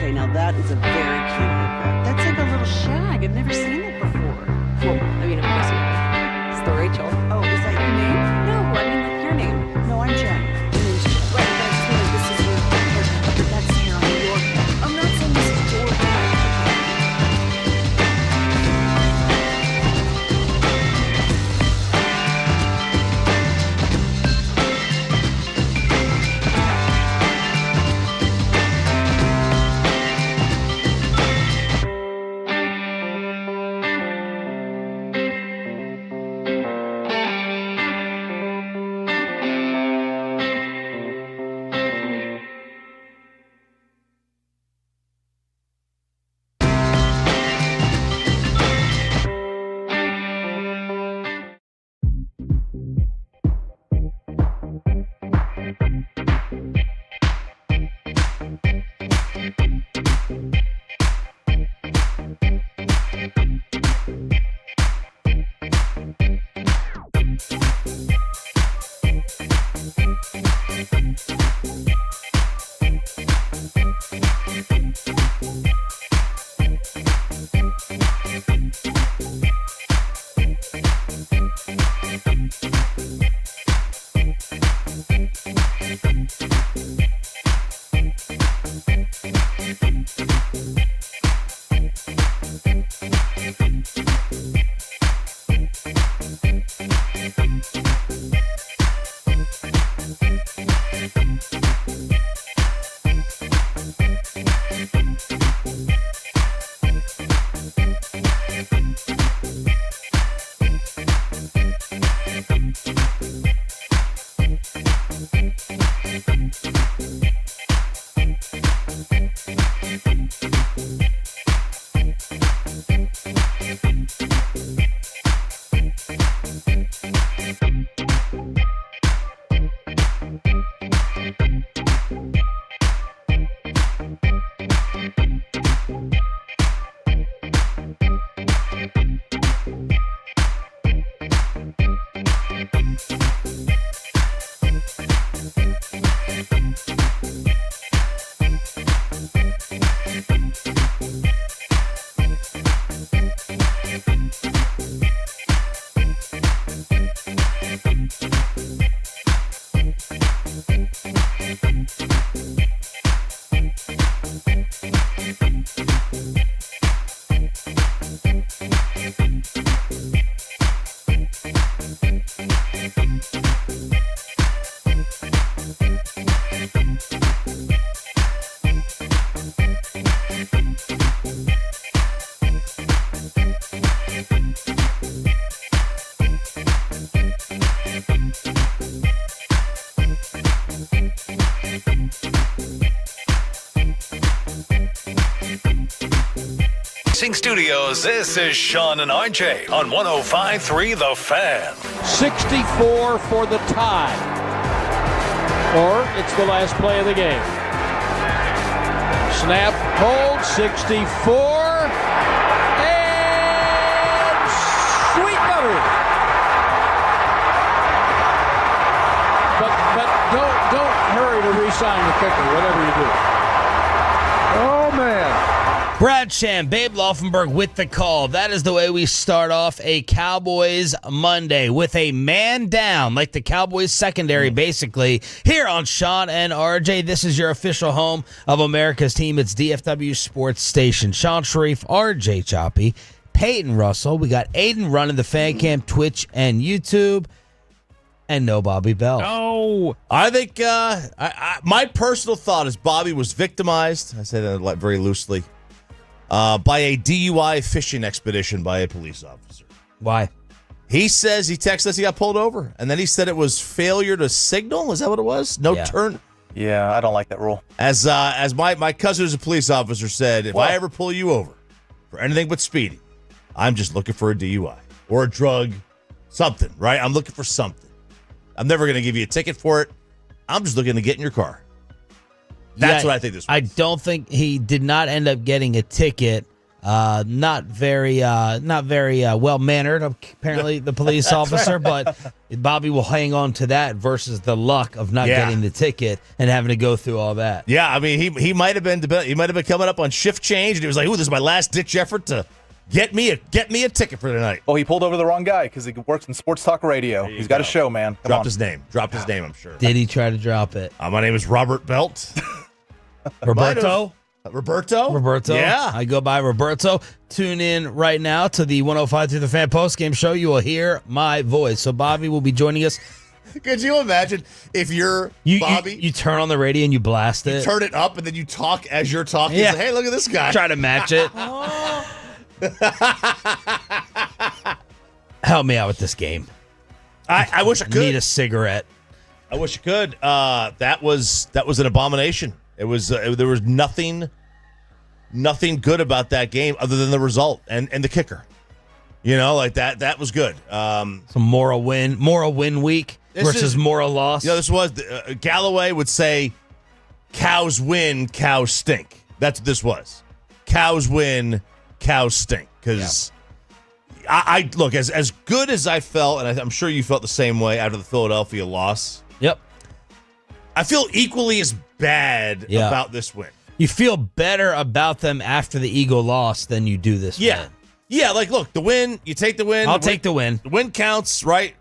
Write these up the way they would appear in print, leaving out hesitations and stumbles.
Okay, now that is a very cute haircut. That's like a little shag. I've never seen it before. Well, I mean, of course you have. It's the Rachel. Oh, is that your name? No, I mean like your name. No, I'm Jen. Your name's Jen. Right, but I just mean like this is your haircut. But that's hair on your head. I'm not saying this is your hair. Studios, this is Sean and RJ on 105.3 The Fan. 64 for the tie. Or it's the last play of the game. Snap, hold, 64. And sweet butter. But don't hurry to re-sign the kicker, whatever you do. Oh, man. Brad Sham, Babe Laufenberg with the call. That is the way we start off a Cowboys Monday, with a man down, like the Cowboys secondary, basically, here on Sean and RJ. This is your official home of America's team. It's DFW Sports Station. Sean Sharif, RJ Choppy, Peyton Russell. We got Aiden running the fan cam, Twitch, and YouTube. And no Bobby Bell. No. I think my personal thought is Bobby was victimized. I say that very loosely. By a DUI fishing expedition by a police officer. Why? He says he texted us he got pulled over, and then he said it was failure to signal. Is that what it was? No turn. Yeah, I don't like that rule. As my cousin who's a police officer said, if I ever pull you over for anything but speeding, I'm just looking for a DUI or a drug, something, right? I'm looking for something. I'm never going to give you a ticket for it. I'm just looking to get in your car. That's what I think this was. I don't think he did not end up getting a ticket. Not very well mannered, apparently, the police officer. But Bobby will hang on to that versus the luck of not getting the ticket and having to go through all that. Yeah, I mean, he might have been coming up on shift change, and he was like, "Ooh, this is my last ditch effort to get me a ticket for tonight." Oh, he pulled over the wrong guy because he works in sports talk radio. He's got a show, man. Come on. Dropped his name. I'm sure. Did he try to drop it? My name is Robert Belt. Roberto? Roberto? Yeah. I go by Roberto. Tune in right now to the 105 through the Fan postgame show. You will hear my voice. So Bobby will be joining us. Could you imagine if you're Bobby? You turn on the radio and you blast it. Turn it up and then you talk as you're talking. Yeah. Like, hey, look at this guy. Try to match it. Help me out with this game. I wish I could. Need a cigarette. I wish I could. That was an abomination. It was there was nothing good about that game other than the result and the kicker. You know, like that was good. Some moral win week versus moral loss. You know, this was Galloway would say, "Cows win, cows stink." That's what this was. Cows win, cows stink. Because I look as good as I felt, and I'm sure you felt the same way after the Philadelphia loss. Yep. I feel equally as bad about this win. You feel better about them after the Eagle loss than you do this win. Yeah, like, look, the win, you take the win. I'll take the win. The win counts, right?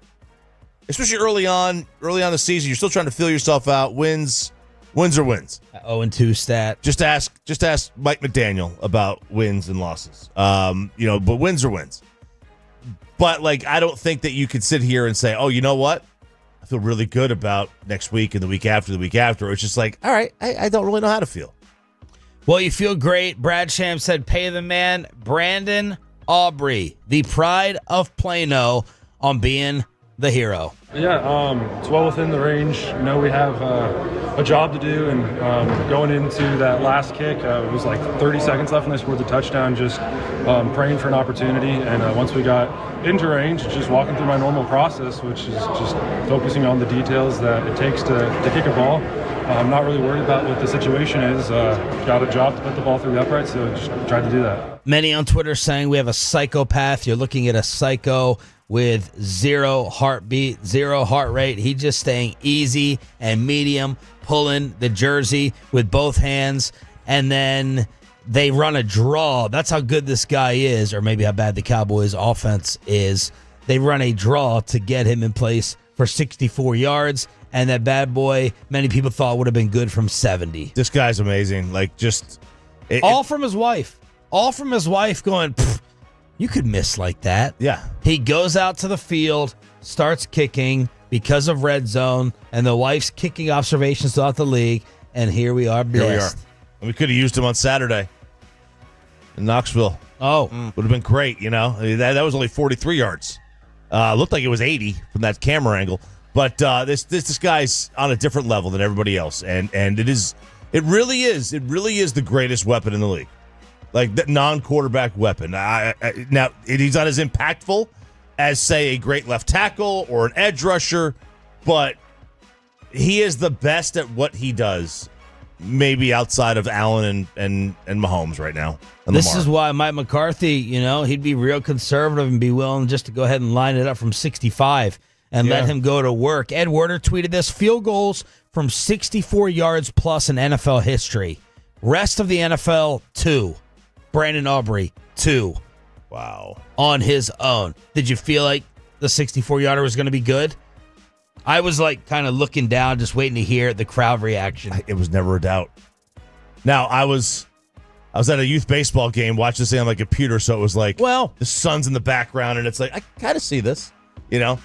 Especially early on the season, you're still trying to feel yourself out. Wins are wins. 0-2 stat. Just ask Mike McDaniel about wins and losses. But wins are wins. But, like, I don't think that you could sit here and say, oh, you know what? I feel really good about next week and the week after. It's just like, all right, I don't really know how to feel. Well, you feel great. Brad Sham said, pay the man, Brandon Aubrey, the pride of Plano, on being the hero. Yeah, it's well within the range. You know, we have a job to do, and going into that last kick, it was like 30 seconds left, and they scored the touchdown, just praying for an opportunity. And once we got into range, just walking through my normal process, which is just focusing on the details that it takes to kick a ball. I'm not really worried about what the situation is. Got a job to put the ball through the upright, so just tried to do that. Many on Twitter saying we have a psychopath. You're looking at a psycho with 0 heartbeat, 0 heart rate. He's just staying easy and medium, pulling the jersey with both hands, and then they run a draw. That's how good this guy is, or maybe how bad the Cowboys' offense is. They run a draw to get him in place for 64 yards, and that bad boy, many people thought would have been good from 70. This guy's amazing. Like, just... All from his wife. All from his wife going, you could miss like that. Yeah. He goes out to the field, starts kicking because of red zone, and the wife's kicking observations throughout the league, and here we are blessed. Here we are. And we could have used him on Saturday in Knoxville. Oh. Would have been great, you know. That was only 43 yards. Looked like it was 80 from that camera angle. But this guy's on a different level than everybody else. And it really is the greatest weapon in the league. Like, that non-quarterback weapon. Now, he's not as impactful as, say, a great left tackle or an edge rusher, but he is the best at what he does, maybe outside of Allen and Mahomes right now. This is why Mike McCarthy, he'd be real conservative and be willing just to go ahead and line it up from 65 and let him go to work. Ed Werder tweeted this: field goals from 64 yards plus in NFL history. Rest of the NFL, 2. Brandon Aubrey, 2. Wow. On his own. Did you feel like the 64-yarder was going to be good? I was like kind of looking down, just waiting to hear the crowd reaction. It was never a doubt. Now, I was at a youth baseball game watching this thing on my computer, so it was like, well, the sun's in the background, and it's like, I kind of see this,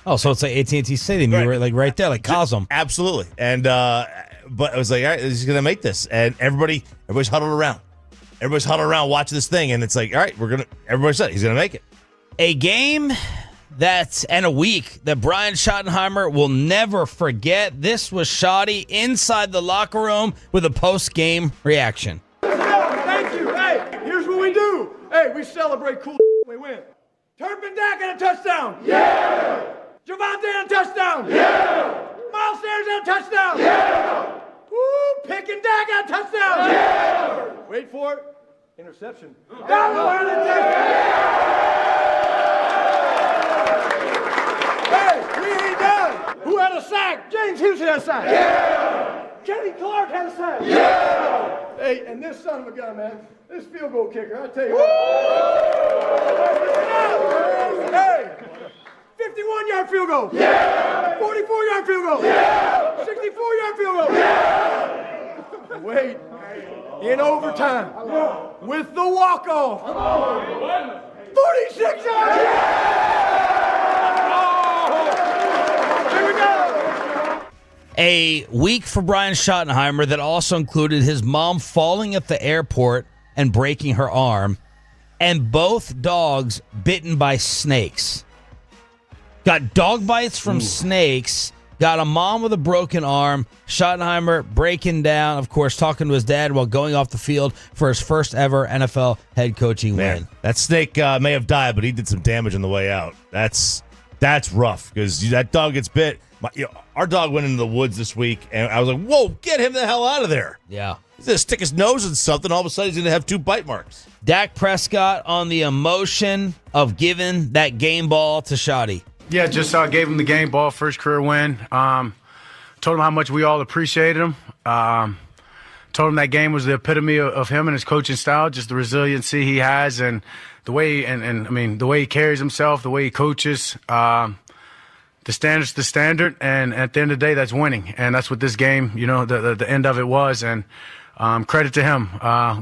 Oh, so it's like AT&T Stadium. You were like right there, like Cosm. Absolutely. And but I was like, all right, he's going to make this. And everybody's huddled around. Everybody's huddled around watching this thing, and it's like, all right, everybody said he's going to make it. A game and a week that Brian Schottenheimer will never forget. This was Schotty inside the locker room with a post-game reaction. Thank you. Hey, here's what we do. Hey, we celebrate cool when we win. Turpin Dak and a touchdown. Yeah. Javante and a touchdown. Yeah. Miles Sanders and a touchdown. Yeah. Woo, Pick and Dak and a touchdown. Yeah. Wait for it. Interception. Down the line and Hey, we ain't done. Who had a sack? James Houston had a sack. Yeah. Kenny Clark had a sack. Yeah. Hey, and this son of a gun, man, this field goal kicker, I tell you what. Hey, 51-yard field goal. Yeah. 44-yard field goal. Yeah. 64-yard field goal. Yeah. Wait, in overtime, with the walk-off, 46 yards. Here we go. A week for Brian Schottenheimer that also included his mom falling at the airport and breaking her arm, and both dogs bitten by snakes. Got dog bites from snakes, got a mom with a broken arm, Schottenheimer breaking down, of course, talking to his dad while going off the field for his first ever NFL head coaching win. That snake may have died, but he did some damage on the way out. That's rough because that dog gets bit. Our dog went into the woods this week, and I was like, whoa, get him the hell out of there. Yeah. He's going to stick his nose in something. All of a sudden, he's going to have 2 bite marks. Dak Prescott on the emotion of giving that game ball to Schotty. Yeah, just gave him the game ball, first career win. Told him how much we all appreciated him. Told him that game was the epitome of him and his coaching style, just the resiliency he has and the way the way he carries himself, the way he coaches. The standard's the standard, and at the end of the day, that's winning, and that's what this game, the end of it was. And credit to him.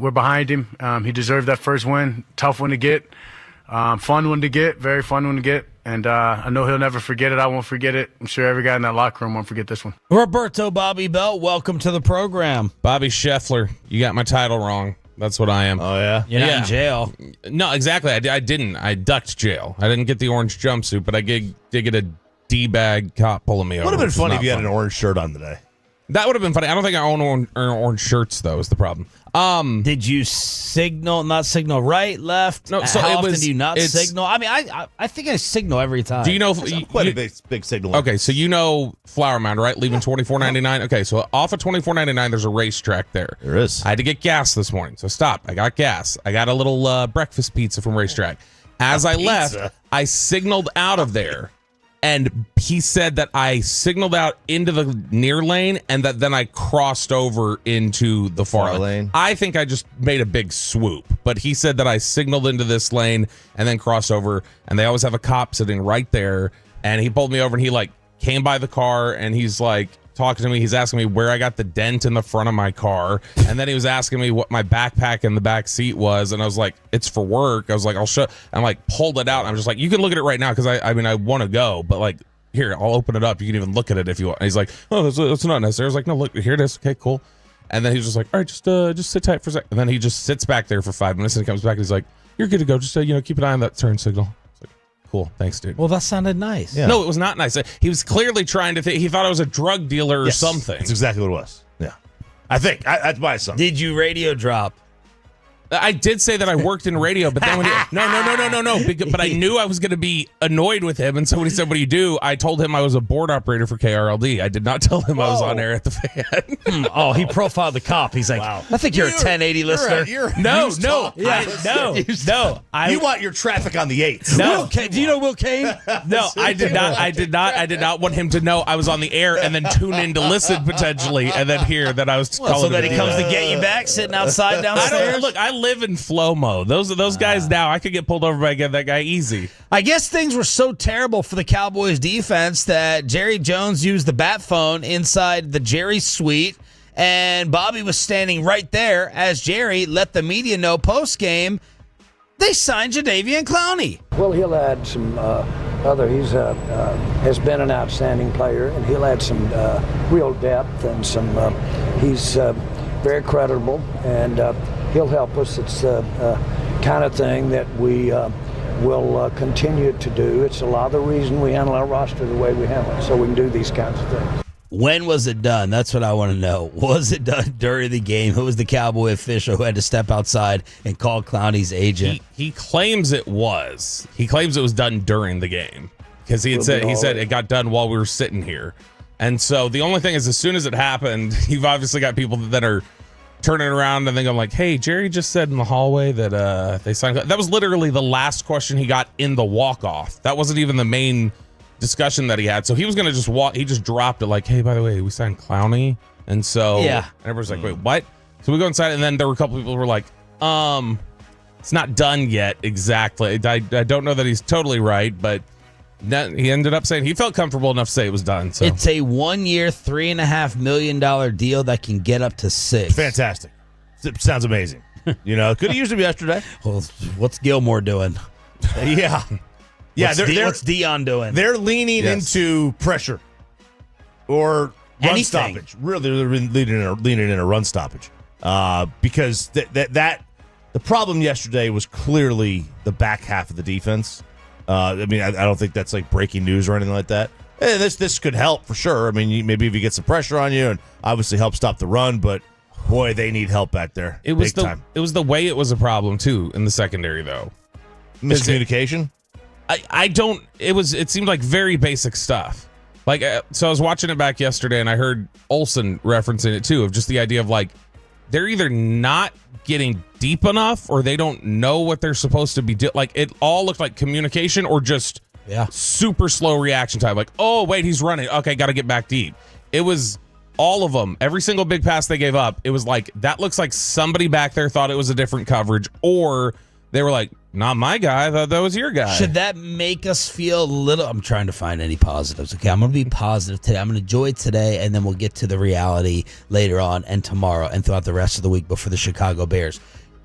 We're behind him. He deserved that first win. Tough one to get, fun one to get, very fun one to get. And I know he'll never forget it. I won't forget it. I'm sure every guy in that locker room won't forget this one. Roberto Bobby Bell, welcome to the program. Bobby Scheffler, you got my title wrong. That's what I am. Oh, yeah? You're not in jail. No, exactly. I didn't. I ducked jail. I didn't get the orange jumpsuit, but I did get a D-bag cop pulling me over. Would have been funny if you had an orange shirt on today. That would have been funny. I don't think I own orange shirts, though, is the problem. Did you not signal right, left? No, so how often do you not signal? I mean, I think I signal every time. Do you know? Quite a big signal. Okay, so you know Flower Mound, right? Leaving $24.99. Okay, so off of $24.99, there's a racetrack there. There is. I had to get gas this morning, so stop. I got gas. I got a little breakfast pizza from racetrack. As I left, I signaled out of there. And he said that I signaled out into the near lane and that then I crossed over into the far lane. I think I just made a big swoop, but he said that I signaled into this lane and then crossed over, and they always have a cop sitting right there, and he pulled me over and he came by the car and he's talking to me. He's asking me where I got the dent in the front of my car, and then he was asking me what my backpack in the back seat was, and I was like, it's for work. I was like, I'll show. I'm pulled it out. I'm just like, you can look at it right now because I want to go, but here, I'll open it up. You can even look at it if you want. And he's like, oh, that's not necessary. I was like, no, look, here it is. Okay, cool. And then he was just like, all right, just sit tight for a second. And then he just sits back there for 5 minutes and he comes back and he's like, you're good to go. Just keep an eye on that turn signal. Cool. Thanks, dude. Well, that sounded nice. Yeah. No, it was not nice. He was clearly trying to he thought I was a drug dealer or something. That's exactly what it was. Yeah. I think. That's my assumption. Did you radio drop? I did say that I worked in radio, but then when no. But I knew I was going to be annoyed with him, and so when he said, "What do you do?" I told him I was a board operator for KRLD. I did not tell him I was on air at the Fan. Oh, he profiled the cop. He's like, wow. I think you're a 1080 listener. No. You want your traffic on the 8th. No. Do you know Will Kane? No, I did not. I did not want him to know I was on the air and then tune in to listen potentially, and then hear that I was calling. So that he comes to get you back, sitting outside downstairs. I live in flow mode. Those guys now, I could get pulled over by that guy easy. I guess things were so terrible for the Cowboys defense that Jerry Jones used the bat phone inside the Jerry suite, and Bobby was standing right there as Jerry let the media know post-game they signed Jadeveon Clowney. Well, he'll add some he's has been an outstanding player, and he'll add some real depth and some he's very credible, and he'll help us. It's the kind of thing that we will continue to do. It's a lot of the reason we handle our roster the way we handle it, so we can do these kinds of things. When was it done? That's what I want to know. Was it done during the game? Who was the Cowboy official who had to step outside and call Clowney's agent? He claims it was. He claims it was done during the game because he said it got done while we were sitting here. And so the only thing is, as soon as it happened, you've obviously got people that are turning around and then I'm like, hey, Jerry just said in the hallway that they signed. That was literally the last question he got in the walk-off. That wasn't even the main discussion that he had. So he was going to just walk. He just dropped it like, hey, by the way, we signed Clowney. And so everyone's like, wait, what? So we go inside, and then there were a couple people who were like, it's not done yet exactly. I don't know that he's totally right, but he ended up saying he felt comfortable enough to say it was done. So it's a 1 year, $3.5 million deal that can get up to $6. Fantastic. It sounds amazing. Could have used him yesterday. Well, what's Gilmore doing? Yeah. Yeah. What's Dion doing? They're leaning into pressure or run stoppage. Really, they're leaning in a run stoppage because that the problem yesterday was clearly the back half of the defense. I don't think that's like breaking news or anything like that. Hey, this could help for sure. I mean, maybe if you get some pressure on you and obviously help stop the run, but boy, they need help back there. It was time. It was the way it was a problem too in the secondary though. Miscommunication. It seemed like very basic stuff. Like, so I was watching it back yesterday and I heard Olsen referencing it too, of just the idea of like, they're either not getting deep enough or they don't know what they're supposed to be doing. Like, it all looked like communication or just super slow reaction time. Like, oh, wait, he's running. Okay, got to get back deep. It was all of them. Every single big pass they gave up, it was like, that looks like somebody back there thought it was a different coverage, or they were like, not my guy. I thought that was your guy. Should that make us feel a little... I'm trying to find any positives. Okay, I'm going to be positive today. I'm going to enjoy today, and then we'll get to the reality later on and tomorrow and throughout the rest of the week before the Chicago Bears.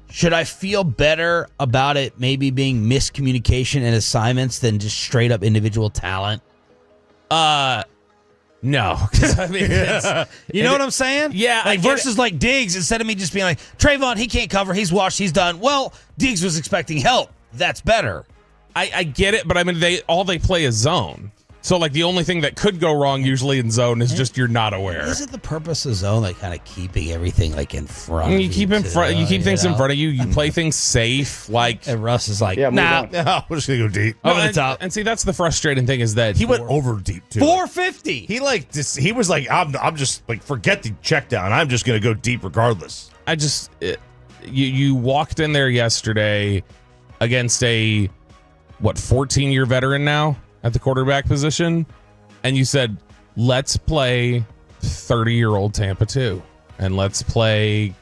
Should I feel better about it maybe being miscommunication and assignments than just straight up individual talent? No. I mean, you know what I'm saying? Yeah. Like versus like Diggs, instead of me just being like, Trayvon, he can't cover, he's washed, he's done. Well, Diggs was expecting help. That's better. I get it, but I mean, they play is zone. So like the only thing that could go wrong usually in zone is just you're not aware. Isn't the purpose of zone like kind of keeping everything like in front? You keep in front. You keep things in front of you. You play things safe. Like, and Russ is like, nah, we're just gonna go deep over the top. And see, that's the frustrating thing is that he went over deep too. 450. He was like, I'm just like, forget the check down. I'm just gonna go deep regardless. You walked in there yesterday against a 14-year veteran now at the quarterback position, and you said, let's play 30-year-old Tampa 2, and let's play a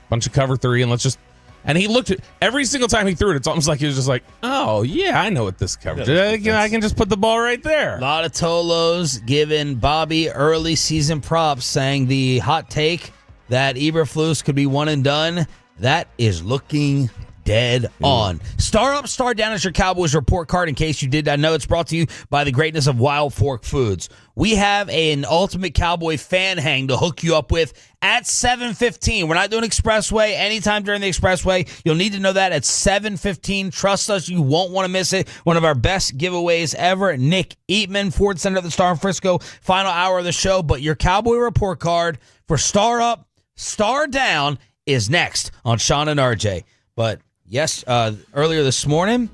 bunch of cover 3, and let's just... And he looked at... Every single time he threw it, it's almost like he was just like, oh, yeah, I know what this coverage is. I can just put the ball right there. A lot of Tolos giving Bobby early season props, saying the hot take that Eberflus could be one and done, that is looking... dead on. Star up, star down is your Cowboys report card. In case you did not know, it's brought to you by the greatness of Wild Fork Foods. We have an ultimate Cowboy fan hang to hook you up with at 7:15. We're not doing Expressway anytime during the Expressway. You'll need to know that at 7:15. Trust us, you won't want to miss it. One of our best giveaways ever. Nick Eatman, Ford Center at the Star in Frisco. Final hour of the show, but your Cowboy report card for Star Up, Star Down is next on Sean and RJ. But yes, earlier this morning,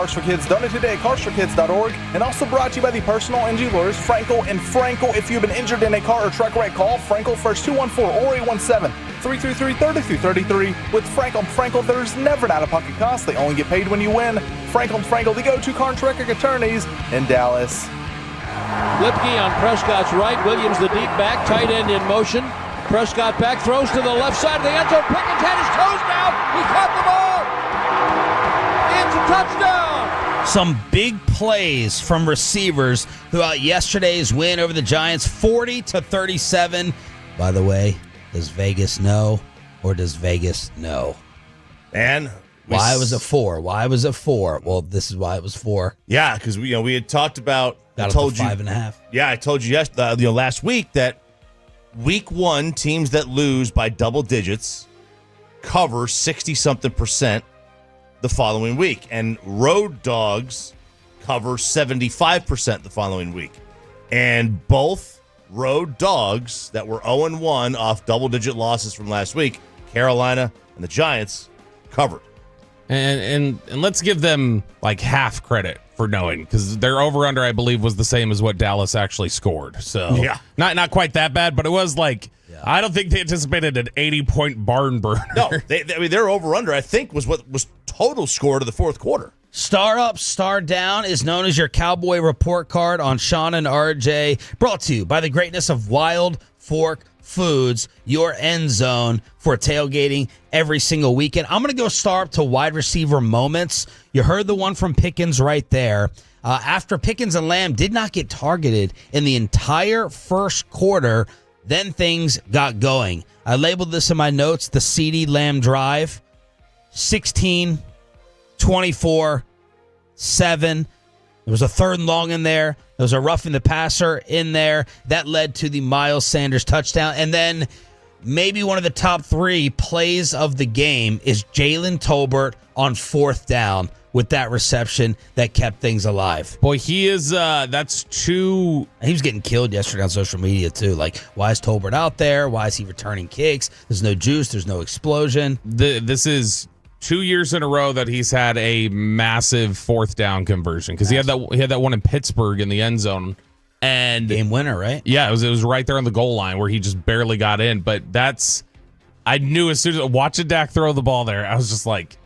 Cars for Kids. Donate today at carsforkids.org. And also brought to you by the personal injury lawyers, Frankel and Frankel. If you've been injured in a car or truck wreck, call Frankel first, 214 or 817-333-3333. With Frankel, there's never an out-of-pocket cost. They only get paid when you win. Frankel, the go-to car and truck wreck attorneys in Dallas. Lipke on Prescott's right. Williams the deep back. Tight end in motion. Prescott back. Throws to the left side of the end zone. Pickens had his toes down. He caught the ball. It's a touchdown. Some big plays from receivers throughout yesterday's win over the Giants, 40-37. By the way, does Vegas know or does Vegas know? And why was it 4? Why was it 4? Well, this is why it was 4. Yeah, because we had talked about. Got I told it to you 5.5. Yeah, I told you last week that week 1 teams that lose by double digits cover 60-something% the following week, and road dogs cover 75% the following week. And both road dogs that were 0-1 off double-digit losses from last week, Carolina and the Giants, covered. And let's give them like half credit for knowing, because their over-under, I believe, was the same as what Dallas actually scored. So yeah, not quite that bad, but it was like, I don't think they anticipated an 80-point barn burner. No, their over-under, I think, was what was total score to the fourth quarter. Star Up, Star Down is known as your Cowboy report card on Sean and RJ. Brought to you by the greatness of Wild Fork Foods, your end zone for tailgating every single weekend. I'm going to go Star Up to wide receiver moments. You heard the one from Pickens right there. After Pickens and Lamb did not get targeted in the entire first quarter, then things got going. I labeled this in my notes, the CeeDee Lamb drive. 16, 24, 7. There was a 3rd and long in there. There was a roughing the passer in there. That led to the Miles Sanders touchdown. And then maybe one of the top 3 plays of the game is Jalen Tolbert on 4th down with that reception that kept things alive. Boy, he is, that's too... He was getting killed yesterday on social media, too. Like, why is Tolbert out there? Why is he returning kicks? There's no juice. There's no explosion. This is 2 years in a row that he's had a massive 4th down conversion, because he had that one in Pittsburgh in the end zone, and game winner, right? Yeah, it was right there on the goal line where he just barely got in. But I knew as soon as watching Dak throw the ball there, I was just like,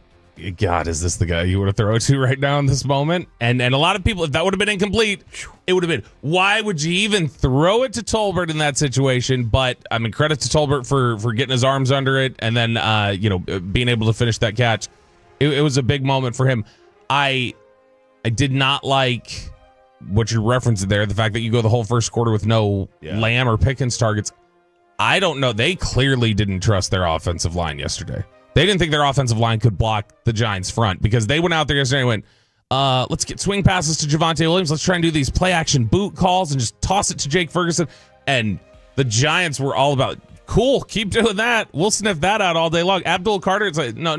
God, is this the guy you want to throw it to right now in this moment? And a lot of people, if that would have been incomplete, it would have been, why would you even throw it to Tolbert in that situation? But I mean, credit to Tolbert for getting his arms under it and then being able to finish that catch. It was a big moment for him. I did not like what you're referencing there, the fact that you go the whole first quarter with no Lamb or Pickens targets. I don't know. They clearly didn't trust their offensive line yesterday. They didn't think their offensive line could block the Giants' front, because they went out there yesterday and went, let's get swing passes to Javonte Williams. Let's try and do these play-action boot calls and just toss it to Jake Ferguson. And the Giants were all about, cool, keep doing that. We'll sniff that out all day long. Abdul Carter, it's like, no,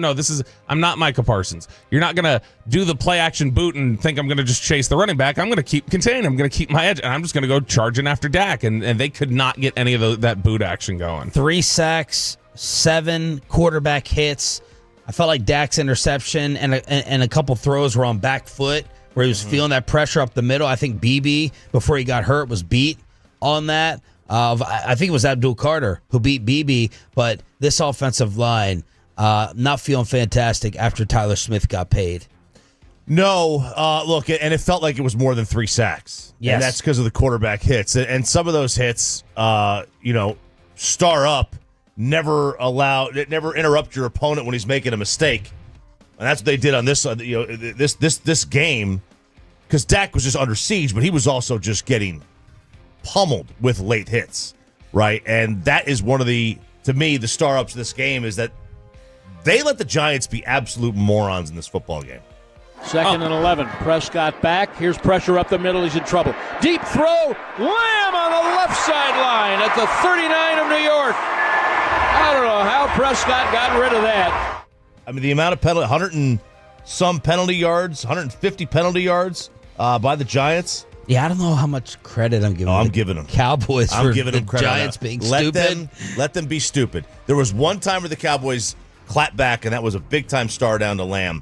I'm not Micah Parsons. You're not going to do the play-action boot and think I'm going to just chase the running back. I'm going to keep containing. I'm going to keep my edge, and I'm just going to go charging after Dak. And they could not get any of that boot action going. 3 sacks. 7 quarterback hits. I felt like Dak's interception and a couple throws were on back foot where he was feeling that pressure up the middle. I think BB, before he got hurt, was beat on that. I think it was Abdul Carter who beat BB, but this offensive line not feeling fantastic after Tyler Smith got paid. No, look, and it felt like it was more than 3 sacks. Yes. And that's because of the quarterback hits. And some of those hits, Star Up, never interrupt your opponent when he's making a mistake, and that's what they did on this this game, because Dak was just under siege, but he was also just getting pummeled with late hits, right? And that is one of the Star Ups of this game, is that they let the Giants be absolute morons in this football game. 2nd and 11. Prescott back. Here's pressure up the middle. He's in trouble. Deep throw. Lamb on the left sideline at the 39 of New York. I don't know how Prescott got rid of that. I mean, the amount of 100 and some penalty yards, 150 penalty yards by the Giants. Yeah, I don't know how much credit I'm giving. I'm giving them Cowboys. I'm for giving the them credit. Giants being stupid. Let them be stupid. There was one time where the Cowboys clapped back, and that was a big time star down to Lamb.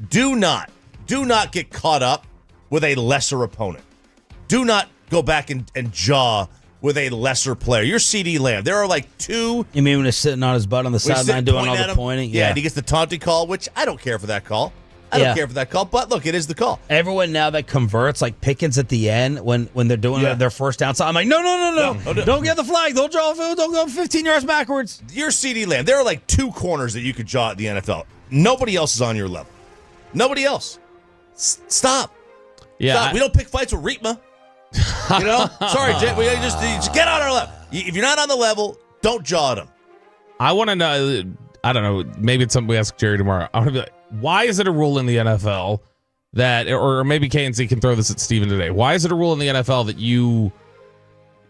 Do not do not get caught up with a lesser opponent. Do not go back and jaw with a lesser player. You're CD Lamb. There are like two. You mean when he's sitting on his butt on the sideline doing all the pointing? Yeah, and he gets the taunting call, which I don't care for that call. I don't care for that call, but look, it is the call. Everyone now that converts, like Pickens at the end when they're doing their first down, so I'm like, no. Don't get the flag. Don't go 15 yards backwards. You're CD Lamb. There are like two corners that you could jaw at the NFL. Nobody else is on your level. Nobody else. Stop. Yeah. Stop. We don't pick fights with Reetma. You know? Sorry, Jay. We just get on our level. If you're not on the level, don't jaw at them. I want to know, I don't know, maybe it's something we ask Jerry tomorrow. I want to be like, why is it a rule in the NFL that, or maybe KNC can throw this at Steven today. Why is it a rule in the NFL that you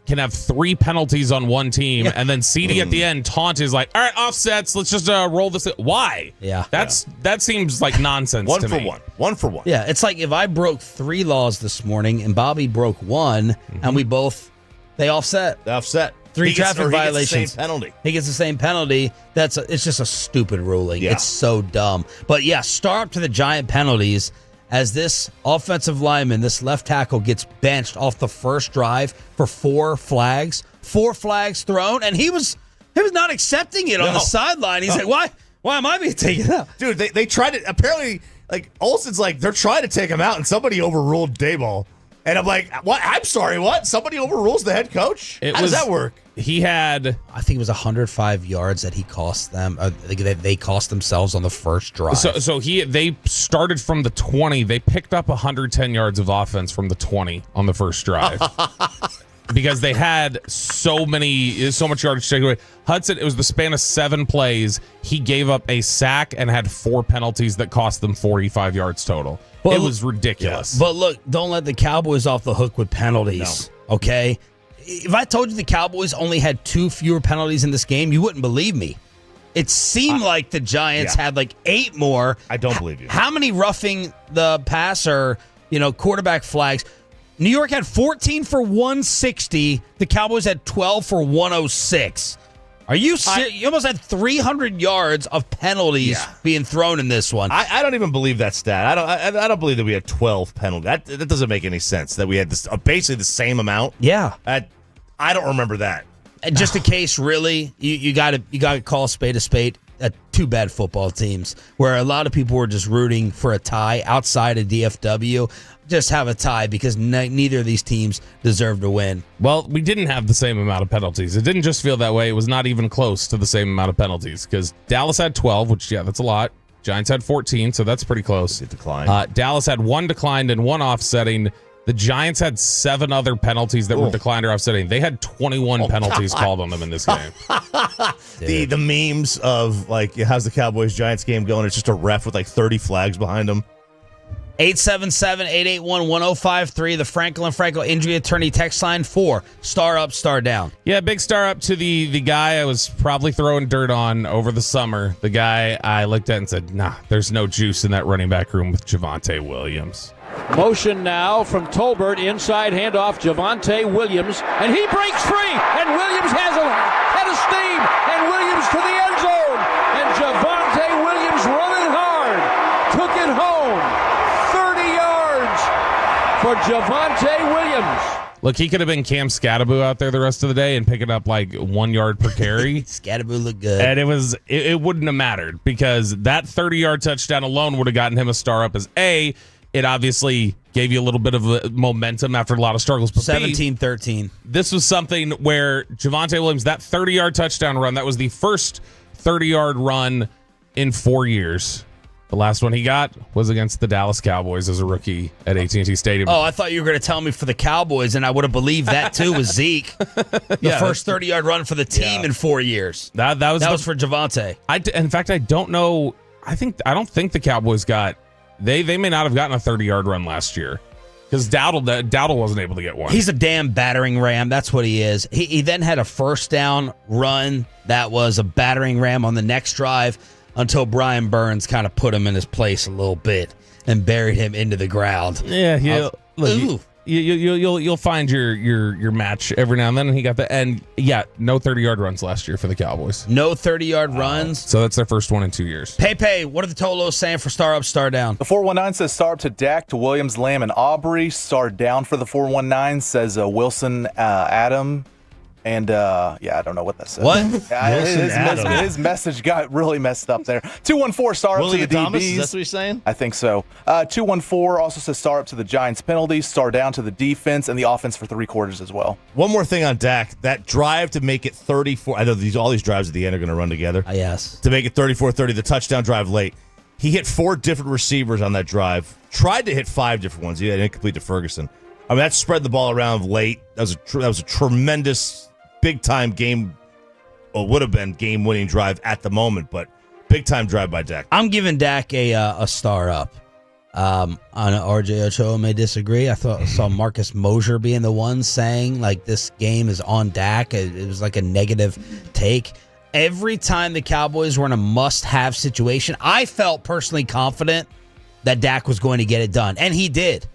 can have 3 penalties on one team and then CD at the end taunt is like, all right, offsets, let's just roll this. Why? Yeah. That seems like nonsense to me. One for one. Yeah, it's like if I broke 3 laws this morning and Bobby broke 1 and they offset. They offset. 3 traffic violations. He gets the same penalty. He gets the same penalty. It's just a stupid ruling. Yeah. It's so dumb. But yeah, start up to the giant penalties as this offensive lineman, this left tackle, gets benched off the first drive for 4 flags. 4 flags thrown, and he was not accepting it on the sideline. He's like, why am I being taken out? Dude, they tried it. Apparently, like, Olsen's like, they're trying to take him out, and somebody overruled Dayball. And I'm like, what? I'm sorry, what? Somebody overrules the head coach? How does that work? He had, I think it was 105 yards that he cost them. They cost themselves on the first drive. So they started from the 20. They picked up 110 yards of offense from the 20 on the first drive. Because they had so much yardage taken away. Hudson, it was the span of 7 plays. He gave up a sack and had 4 penalties that cost them 45 yards total. It was ridiculous. But look, don't let the Cowboys off the hook with penalties, okay? If I told you the Cowboys only had 2 fewer penalties in this game, you wouldn't believe me. It seemed like the Giants had like 8 more. I don't believe you. How many roughing the passer, quarterback flags? New York had 14 for 160. The Cowboys had 12 for 106. Are you serious? You almost had 300 yards of penalties being thrown in this one. I don't even believe that stat. I don't believe that we had 12 penalties. That doesn't make any sense. That we had this basically the same amount. Yeah. I don't remember that. And just in case, really, you got to call a spade. 2 bad football teams where a lot of people were just rooting for a tie outside of DFW. Just have a tie because neither of these teams deserve to win. Well, we didn't have the same amount of penalties. It didn't just feel that way. It was not even close to the same amount of penalties because Dallas had 12, which, that's a lot. Giants had 14, so that's pretty close. It declined. Dallas had 1 declined and 1 offsetting. The Giants had 7 other penalties that were declined or offsetting. They had 21 penalties called on them in this game. The memes of, like, how's the Cowboys-Giants game going? It's just a ref with, like, 30 flags behind him. 877-881-1053, the Franklin Franco Injury Attorney text line 4. Star up, star down. Yeah, big star up to the guy I was probably throwing dirt on over the summer. The guy I looked at and said, nah, there's no juice in that running back room with Javonte Williams. Motion now from Tolbert, inside handoff, Javonte Williams, and he breaks free, and Williams has a head of steam, and Williams to the end zone, and Javonte Williams running hard, took it home, 30 yards for Javonte Williams. Look, he could have been Cam Scattaboo out there the rest of the day and picking up like 1 yard per carry. Scattaboo looked good. And it wouldn't have mattered because that 30-yard touchdown alone would have gotten him a star up as A. It obviously gave you a little bit of momentum after a lot of struggles. 17-13. This was something where Javonte Williams, that 30-yard touchdown run, that was the first 30-yard run in 4 years. The last one he got was against the Dallas Cowboys as a rookie at AT&T Stadium. Oh, I thought you were going to tell me for the Cowboys, and I would have believed that too with Zeke. The first 30-yard run for the team in 4 years. That was for Javonte. In fact, I don't know. I don't think the Cowboys got. They may not have gotten a 30-yard run last year because Dowdle wasn't able to get one. He's a damn battering ram. That's what he is. He then had a first down run that was a battering ram on the next drive until Brian Burns kind of put him in his place a little bit and buried him into the ground. Yeah, you'll find your match every now and then. And he got the no 30-yard runs last year for the Cowboys. No 30-yard runs. So that's their first one in 2 years. Pepe, what are the Tolos saying for star up, star down? The 419 says star up to Dak, to Williams, Lamb, and Aubrey. Star down for the 419 says Wilson, Adam. And, I don't know what that says. What? His message got really messed up there. 214, star up to the Thomas, DBs. that's what he's saying? I think so. 214 also says star up to the Giants penalties, star down to the defense, and the offense for 3 quarters as well. One more thing on Dak. That drive to make it 34. I know all these drives at the end are going to run together. Yes. To make it 34-30, the touchdown drive late. He hit 4 different receivers on that drive. Tried to hit 5 different ones. He had incomplete to Ferguson. I mean, that spread the ball around late. That was a tremendous, big-time game, or would have been game-winning drive at the moment, but big-time drive by Dak. I'm giving Dak a star up. I know RJ Ochoa may disagree. I saw Marcus Mosier being the one saying, like, this game is on Dak. It was like a negative take. Every time the Cowboys were in a must-have situation, I felt personally confident that Dak was going to get it done, and he did.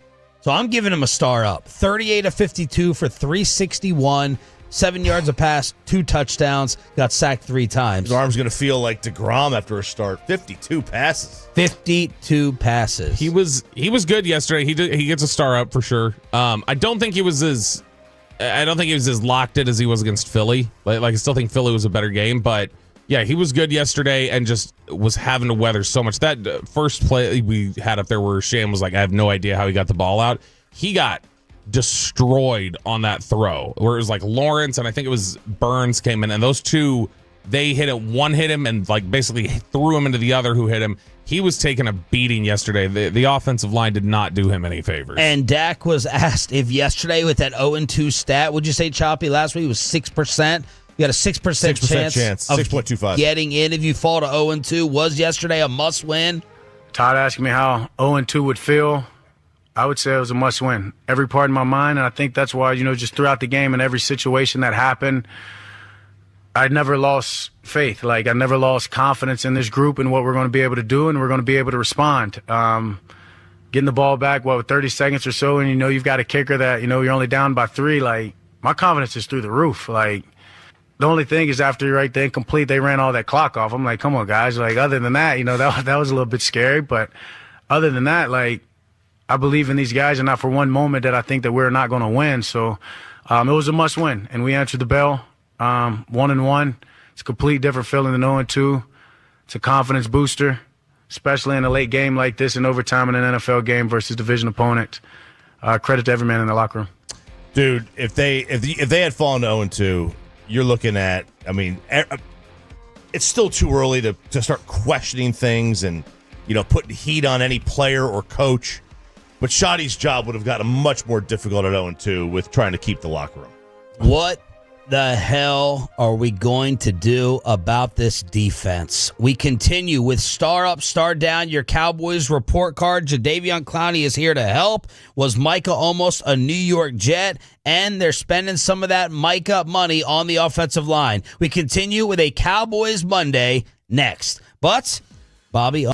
So I'm giving him a star up. 38 of 52 for 361, 7 yards a pass, 2 touchdowns, got sacked 3 times. His arm's going to feel like DeGrom after a start. 52 passes. 52 passes. He was good yesterday. He gets a star up for sure. I don't think he was as locked in as he was against Philly. Like I still think Philly was a better game, but yeah, he was good yesterday and just was having to weather so much. That first play we had up there where Sham was like, I have no idea how he got the ball out. He got destroyed on that throw where it was like Lawrence and I think it was Burns came in, and those two, they hit it. One hit him and like basically threw him into the other who hit him. He was taking a beating yesterday. The offensive line did not do him any favors. And Dak was asked if yesterday with that 0-2 stat, would you say, Choppy, last week was 6%? You got a 6% chance of 6.25 getting in if you fall to 0-2. Was yesterday a must-win? Todd asked me how 0-2 would feel. I would say it was a must-win. Every part of my mind, and I think that's why, just throughout the game and every situation that happened, I never lost faith. Like, I never lost confidence in this group and what we're going to be able to do, and we're going to be able to respond. Getting the ball back, with 30 seconds or so, and you've got a kicker that, you're only down by 3. Like, my confidence is through the roof. Like, the only thing is after the incomplete, they ran all that clock off. I'm like, come on, guys. Like, other than that, that was a little bit scary. But other than that, like, I believe in these guys, and not for one moment that I think that we're not going to win. So it was a must-win, and we answered the bell. 1-1. It's a complete different feeling than 0-2. It's a confidence booster, especially in a late game like this in overtime in an NFL game versus division opponent. Credit to every man in the locker room. Dude, if they had fallen to 0-2, you're looking at, I mean, it's still too early to start questioning things and, putting heat on any player or coach. But Schotty's job would have gotten much more difficult at 0-2 with trying to keep the locker room. What the hell are we going to do about this defense? We continue with star up, star down, your Cowboys report card. Jadeveon Clowney is here to help. Was Micah almost a New York Jet? And they're spending some of that Micah money on the offensive line. We continue with a Cowboys Monday next. But, Bobby...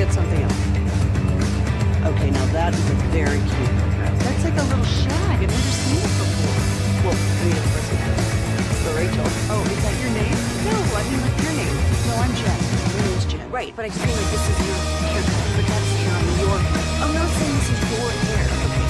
get something else. Okay, now that is a very cute photograph. That's like a little shag. I've never seen it before. Well, I mean, of course it has. So Rachel. Oh, is that your name? No, I mean like your name. No, I'm Jen. My name's Jen. Right, but I just feel like this is your haircut. But that's hair on your head. I'm not saying this is your hair. Okay.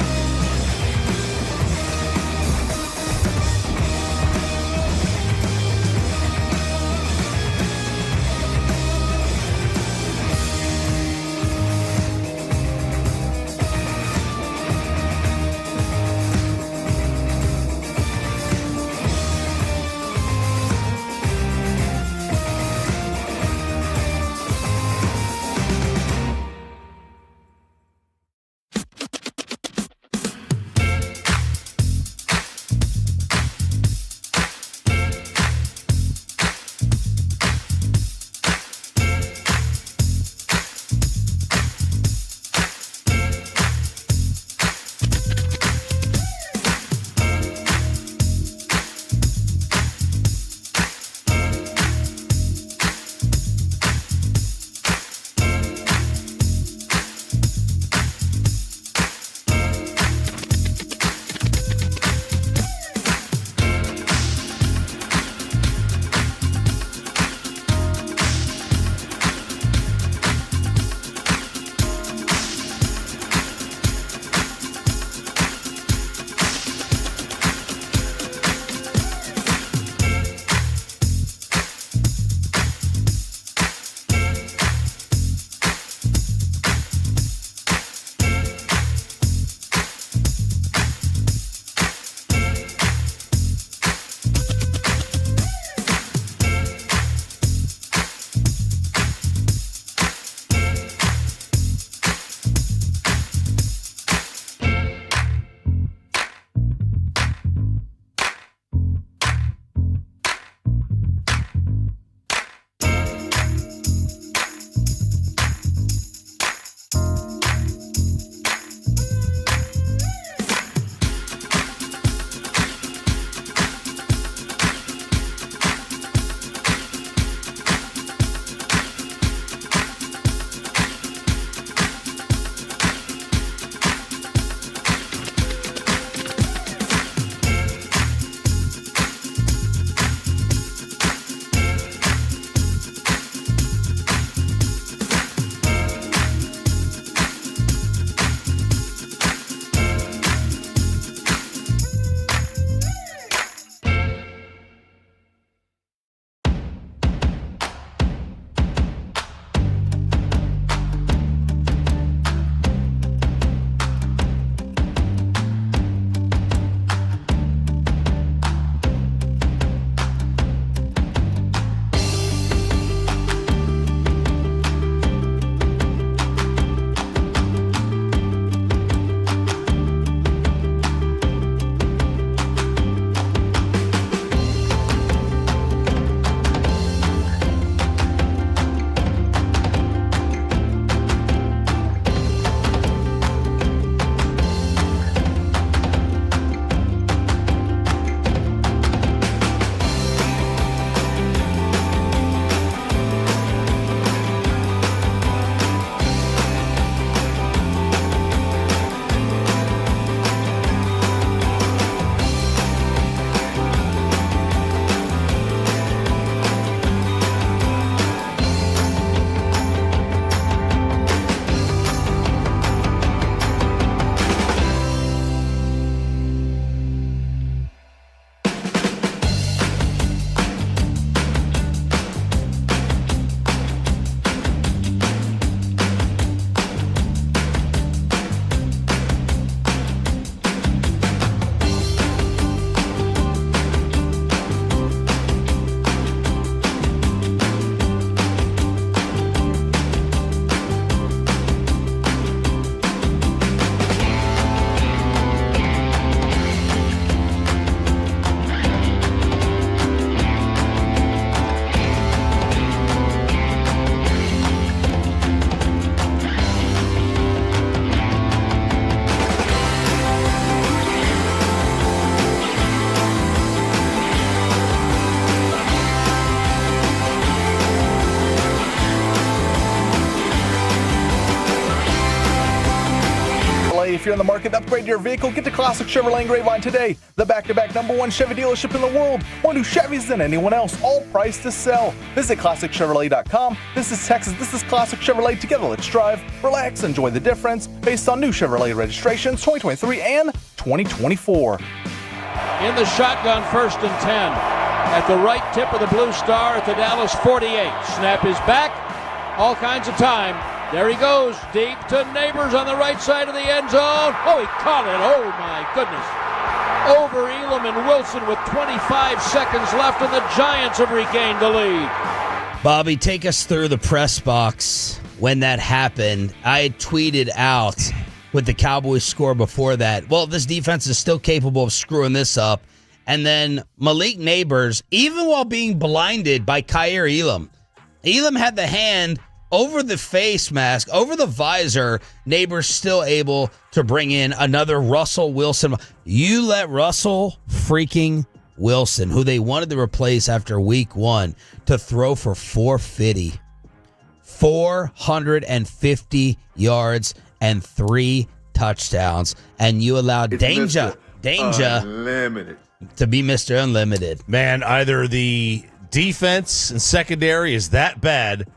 if you're in the market to upgrade your vehicle, get to Classic Chevrolet in Grapevine today. The back-to-back #1 Chevy dealership in the world. More new Chevys than anyone else, all priced to sell. Visit ClassicChevrolet.com. This is Texas. This is Classic Chevrolet. Together, let's drive, relax, enjoy the difference based on new Chevrolet registrations 2023 and 2024. In the shotgun, 1st and 10. At the right tip of the blue star at the Dallas 48. Snap is back. All kinds of time. There he goes. Deep to Neighbors on the right side of the end zone. Oh, he caught it. Oh, my goodness. Over Elam and Wilson with 25 seconds left, and the Giants have regained the lead. Bobby, take us through the press box when that happened. I had tweeted out with the Cowboys score before that, well, this defense is still capable of screwing this up. And then Malik Neighbors, even while being blinded by Kaiir Elam, Elam had the hand over the face mask, over the visor. Neighbors still able to bring in another Russell Wilson. You let Russell freaking Wilson, who they wanted to replace after week 1, to throw for 450 yards and 3 touchdowns, and you allowed Danger Unlimited to be Mr. Unlimited. Man, either the defense and secondary is that bad,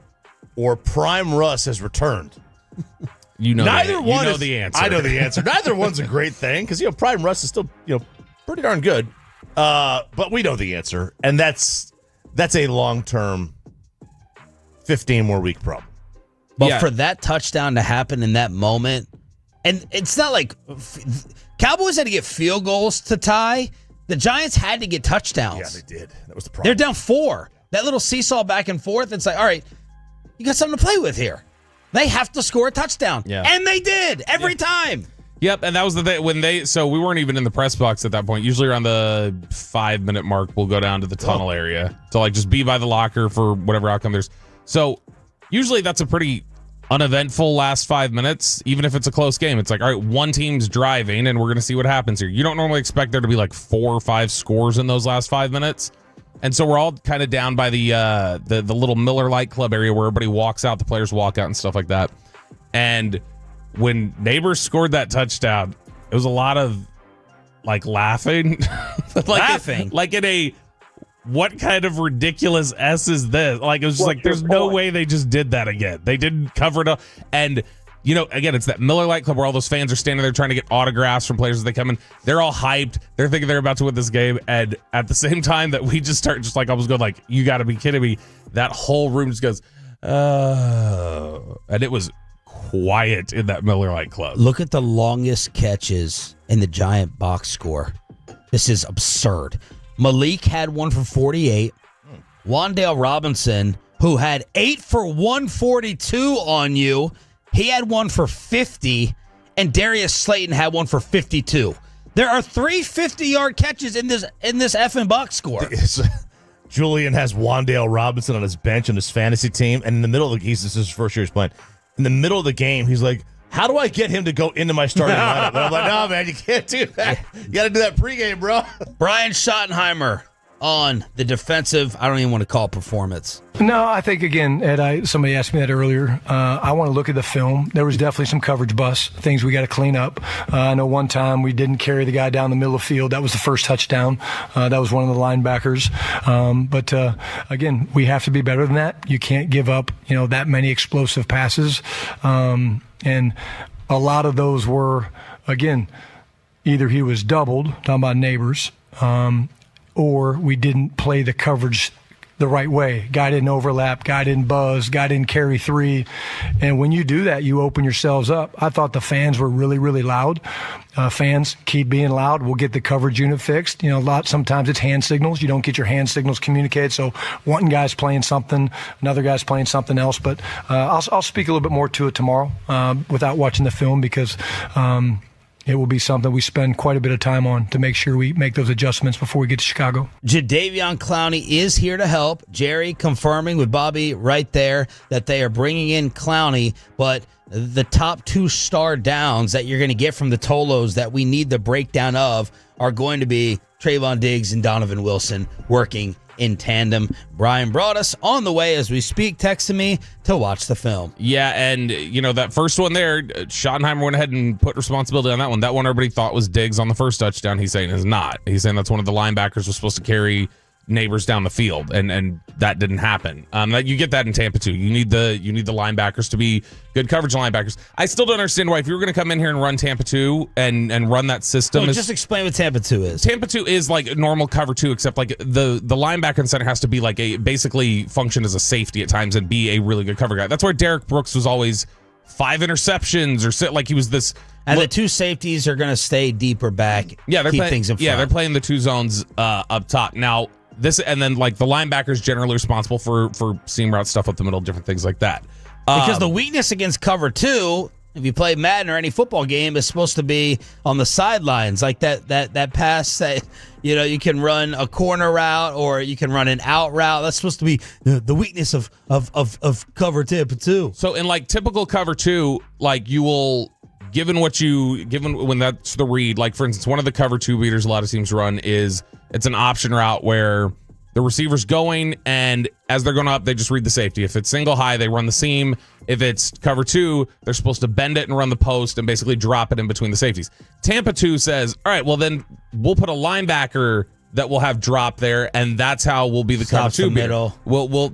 or Prime Russ has returned. Neither one is the answer. I know the answer. Neither one's a great thing because Prime Russ is still pretty darn good. But we know the answer, and that's a long-term 15 more week problem. But for that touchdown to happen in that moment, and it's not like Cowboys had to get field goals to tie. The Giants had to get touchdowns. Yeah, they did. That was the problem. They're down 4. That little seesaw back and forth, it's like, all right, you got something to play with here. They have to score a touchdown. Yeah. And they did every time. Yep, and that was the thing so we weren't even in the press box at that point. Usually around the 5-minute mark, we'll go down to the tunnel area to just be by the locker for whatever outcome there's. So usually that's a pretty uneventful last 5 minutes, even if it's a close game. It's like, all right, one team's driving, and we're going to see what happens here. You don't normally expect there to be 4 or 5 scores in those last 5 minutes. And so we're all kind of down by the little Miller Lite Club area where everybody walks out, the players walk out and stuff like that. And when Neighbors scored that touchdown, it was a lot of laughing. Laughing? In a, what kind of ridiculous S is this? It was just there's no way they just did that again. They didn't cover it up. And, again, it's that Miller Lite Club where all those fans are standing there trying to get autographs from players as they come in. They're all hyped. They're thinking they're about to win this game. And at the same time that we just start I was going you got to be kidding me. That whole room just goes, oh. And it was quiet in that Miller Lite Club. Look at the longest catches in the Giant box score. This is absurd. Malik had one for 48. Wan'Dale Robinson, who had 8 for 142 on you, he had one for 50, and Darius Slayton had one for 52. There are 3 50-yard catches in this effing box score. Julian has Wan'Dale Robinson on his bench on his fantasy team, and in the middle of this is his first year he's playing. In the middle of the game, he's like, how do I get him to go into my starting lineup? And I'm like, no, man, you can't do that. You got to do that pregame, bro. Brian Schottenheimer on the defensive, I don't even want to call it performance. No, I think, again, Ed, somebody asked me that earlier. I want to look at the film. There was definitely some coverage busts, things we got to clean up. I know one time we didn't carry the guy down the middle of the field. That was the first touchdown. That was one of the linebackers. But again, we have to be better than that. You can't give up, that many explosive passes. And a lot of those were, again, either he was doubled, talking about Neighbors, or we didn't play the coverage the right way. Guy didn't overlap, guy didn't buzz, guy didn't carry 3. And when you do that, you open yourselves up. I thought the fans were really, really loud. Fans, keep being loud. We'll get the coverage unit fixed. Sometimes it's hand signals. You don't get your hand signals communicated. So one guy's playing something, another guy's playing something else. But I'll speak a little bit more to it tomorrow without watching the film because it will be something we spend quite a bit of time on to make sure we make those adjustments before we get to Chicago. Jadeveon Clowney is here to help. Jerry confirming with Bobby right there that they are bringing in Clowney, but the top 2 star downs that you're going to get from the Tolos that we need the breakdown of are going to be Trayvon Diggs and Donovan Wilson working in tandem. Brian brought us on the way as we speak, texting me to watch the film. Yeah, and that first one there, Schottenheimer went ahead and put responsibility on that one. That one everybody thought was Diggs on the first touchdown. He's saying is not. He's saying that's one of the linebackers was supposed to carry Neighbors down the field, and that didn't happen. You get that in Tampa too. You need the linebackers to be good coverage linebackers. I still don't understand why, if you were going to come in here and run Tampa 2 and run that system. So just explain what Tampa 2 is. Tampa 2 is like normal cover 2, except like the linebacker and center has to be like basically function as a safety at times and be a really good cover guy. That's where Derek Brooks was always 5 interceptions or sit like he was this. And the 2 safeties are going to stay deeper back. Yeah, they're keep playing, things in front. Yeah, they're playing the 2 zones up top now. This and then like the linebackers generally responsible for seam route stuff up the middle, different things like that. Because the weakness against cover 2, if you play Madden or any football game, is supposed to be on the sidelines, like that pass that you can run a corner route or you can run an out route. That's supposed to be the weakness of cover Tampa 2. So in like typical cover 2, like you will. Given when that's the read, like for instance, one of the cover 2 beaters a lot of teams run is it's an option route where the receiver's going, and as they're going up, they just read the safety. If it's single high, they run the seam. If it's cover 2, they're supposed to bend it and run the post and basically drop it in between the safeties. Tampa 2 says, all right, well then we'll put a linebacker that will have drop there, and that's how we'll be the cover 2 middle.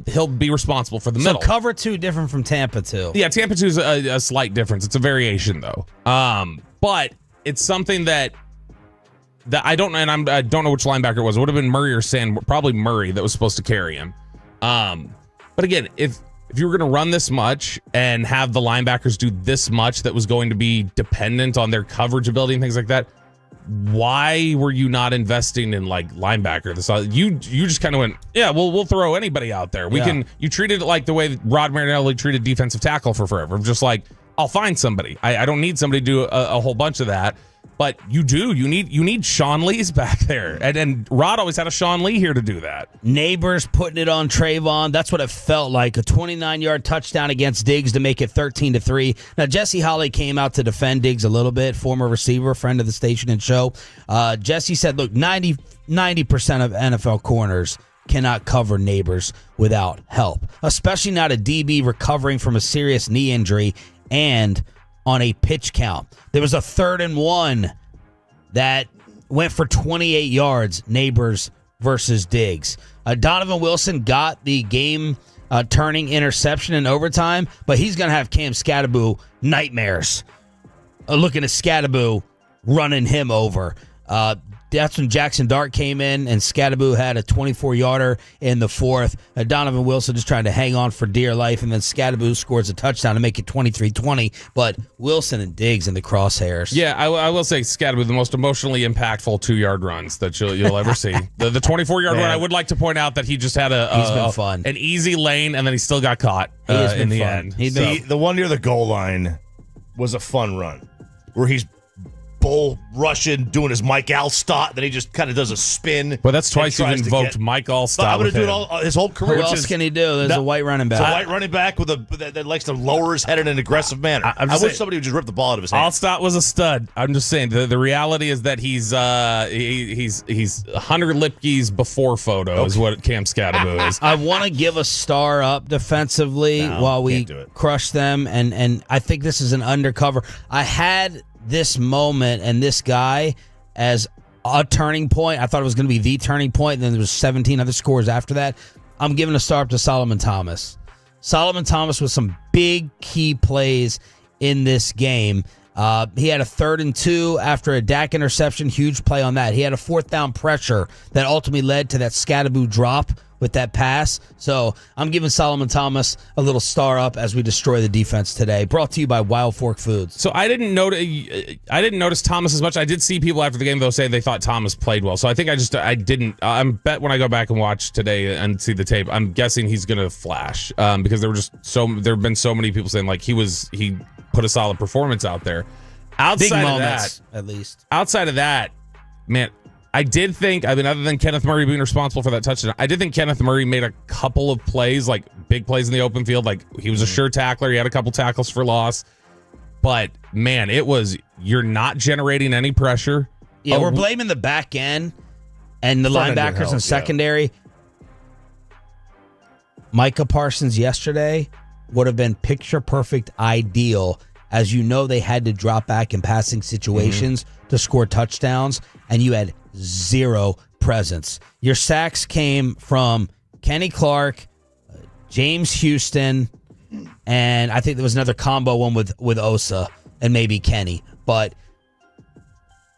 He'll be responsible for the middle. So cover 2 different from Tampa 2. Yeah, Tampa 2 is a slight difference. It's a variation though. But it's something that I don't know, and I don't know which linebacker it was. It would have been Murray or Sand, probably Murray that was supposed to carry him. But again, if you were going to run this much and have the linebackers do this much that was going to be dependent on their coverage ability and things like that, why were you not investing in like linebacker? You just kind of went, yeah, we'll throw anybody out there. You treated it like the way Rod Marinelli treated defensive tackle for forever. Just like, I'll find somebody. I don't need somebody to do a whole bunch of that. But you need Sean Lee's back there. And Rod always had a Sean Lee here to do that. Neighbors putting it on Trayvon. That's what it felt like. A 29-yard touchdown against Diggs to make it 13-3. Now, Jesse Holley came out to defend Diggs a little bit, former receiver, friend of the station and show. Jesse said, look, 90% of NFL corners cannot cover Neighbors without help, especially not a DB recovering from a serious knee injury and on a pitch count. There was a 3rd and 1 that went for 28 yards, Neighbors versus Diggs. Donovan Wilson got the game turning interception in overtime, but he's going to have Cam Scatterbo nightmares looking at Scatterbo running him over. That's when Jackson Dart came in, and Scatterbo had a 24-yarder in the 4th. Donovan Wilson just trying to hang on for dear life, and then Scatterbo scores a touchdown to make it 23-20. But Wilson and Diggs in the crosshairs. Yeah, I will say Scatterbo, the most emotionally impactful 2-yard runs that you'll ever see. The 24-yard run, I would like to point out that he just had he's been fun. An easy lane, and then he still got caught in the end. The one near the goal line was a fun run where he's bull rushing, doing his Mike Alstott, then he just kind of does a spin. Well, that's twice you've invoked Mike Alstott. I'm going to do it all his whole career. Who else can he do? There's a white running back. A white running back that likes to lower his head in an aggressive manner. I wish somebody would just rip the ball out of his hand. Alstott was a stud. I'm just saying the reality is that he's Hunter Lipke's before photo is what Cam Scatterbo is. I want to give a star up defensively while we crush them, and I think this is an undercover. I had this moment and this guy as a turning point. I thought it was going to be the turning point, and then there was 17 other scores after that. I'm giving a star up to Solomon Thomas. Solomon Thomas with some big key plays in this game. He had a 3rd and 2 after a Dak interception. Huge play on that. He had a 4th down pressure that ultimately led to that Scatterbo drop with that pass. So I'm giving Solomon Thomas a little star up as we destroy the defense today. Brought to you by Wild Fork Foods. So I didn't notice Thomas as much. I did see people after the game though say they thought Thomas played well. So I think I didn't. I'm bet when I go back and watch today and see the tape, I'm guessing he's going to flash because there have been so many people saying like he put a solid performance out there. Outside Big of moments, that, at least. Outside of that, man, I did think, other than Kenneth Murray being responsible for that touchdown, I did think Kenneth Murray made a couple of plays, like big plays in the open field. Like he was a sure tackler. He had a couple tackles for loss. But, man, you're not generating any pressure. Yeah, we're blaming the back end and the linebackers and secondary. Micah Parsons yesterday would have been picture-perfect ideal, as you know they had to drop back in passing situations to score touchdowns, and you had zero presence. Your sacks came from Kenny Clark, James Houston, and I think there was another combo one with Osa and maybe Kenny. But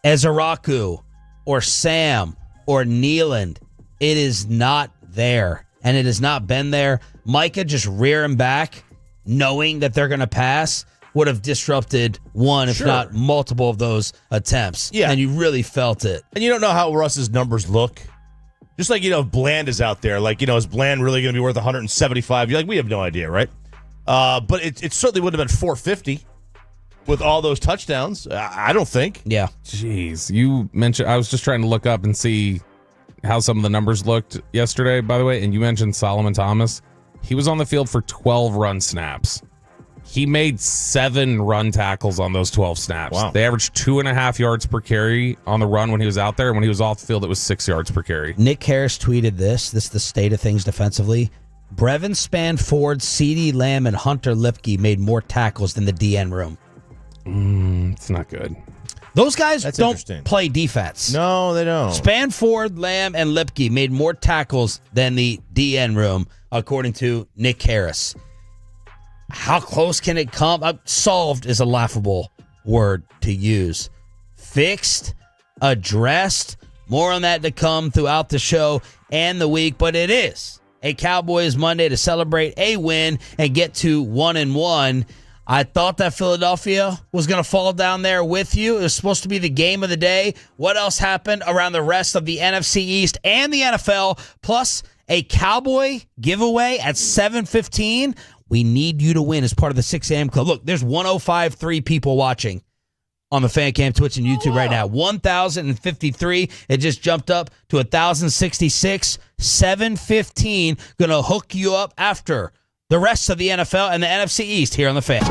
Ezeraku or Sam or Nealand, it is not there. And it has not been there. Micah just rearing back, knowing that they're going to pass, would have disrupted one, if not multiple of those attempts. Yeah. And you really felt it. And you don't know how Russ's numbers look. Just like, if Bland is out there, like, is Bland really going to be worth 175? You're like, we have no idea, right? But it certainly would have been 450 with all those touchdowns. I don't think. Yeah. Jeez. You mentioned, I was just trying to look up and see how some of the numbers looked yesterday, by the way, and you mentioned Solomon Thomas. He was on the field for 12 run snaps. He made 7 run tackles on those 12 snaps. Wow. They averaged 2.5 yards per carry on the run when he was out there, and when he was off the field, it was 6 yards per carry. Nick Harris tweeted this. This is the state of things defensively. Brevin Spanford, CeeDee Lamb, and Hunter Lipke made more tackles than the DN room. It's not good. Those guys That's don't interesting. play defense. No, they don't. Spanford, Lamb, and Lipke made more tackles than the DN room, according to Nick Harris. How close can it come? Solved is a laughable word to use. Fixed, addressed, more on that to come throughout the show and the week, but it is a Cowboys Monday to celebrate a win and get to 1-1. I thought that Philadelphia was going to fall down there with you. It was supposed to be the game of the day. What else happened around the rest of the NFC East and the NFL? Plus a Cowboy giveaway at 7:15. We need you to win as part of the 6 a.m. club. Look, there's 105.3 people watching on the Fan Cam, Twitch, and YouTube right now. 1,053. It just jumped up to 1,066. 7:15. Going to hook you up after the rest of the NFL and the NFC East here on the Fan.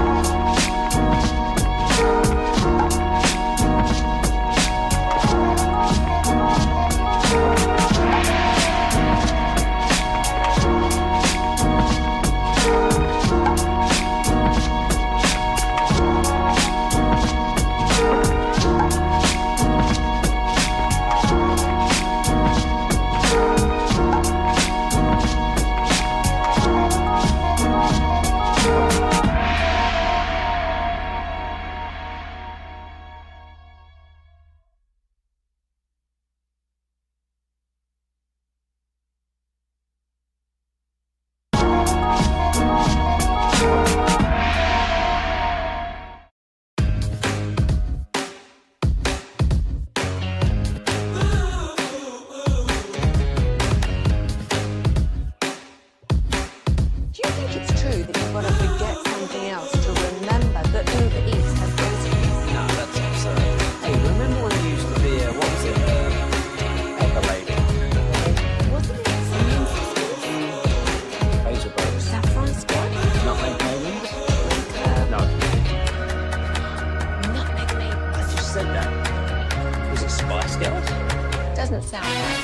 Doesn't sound right.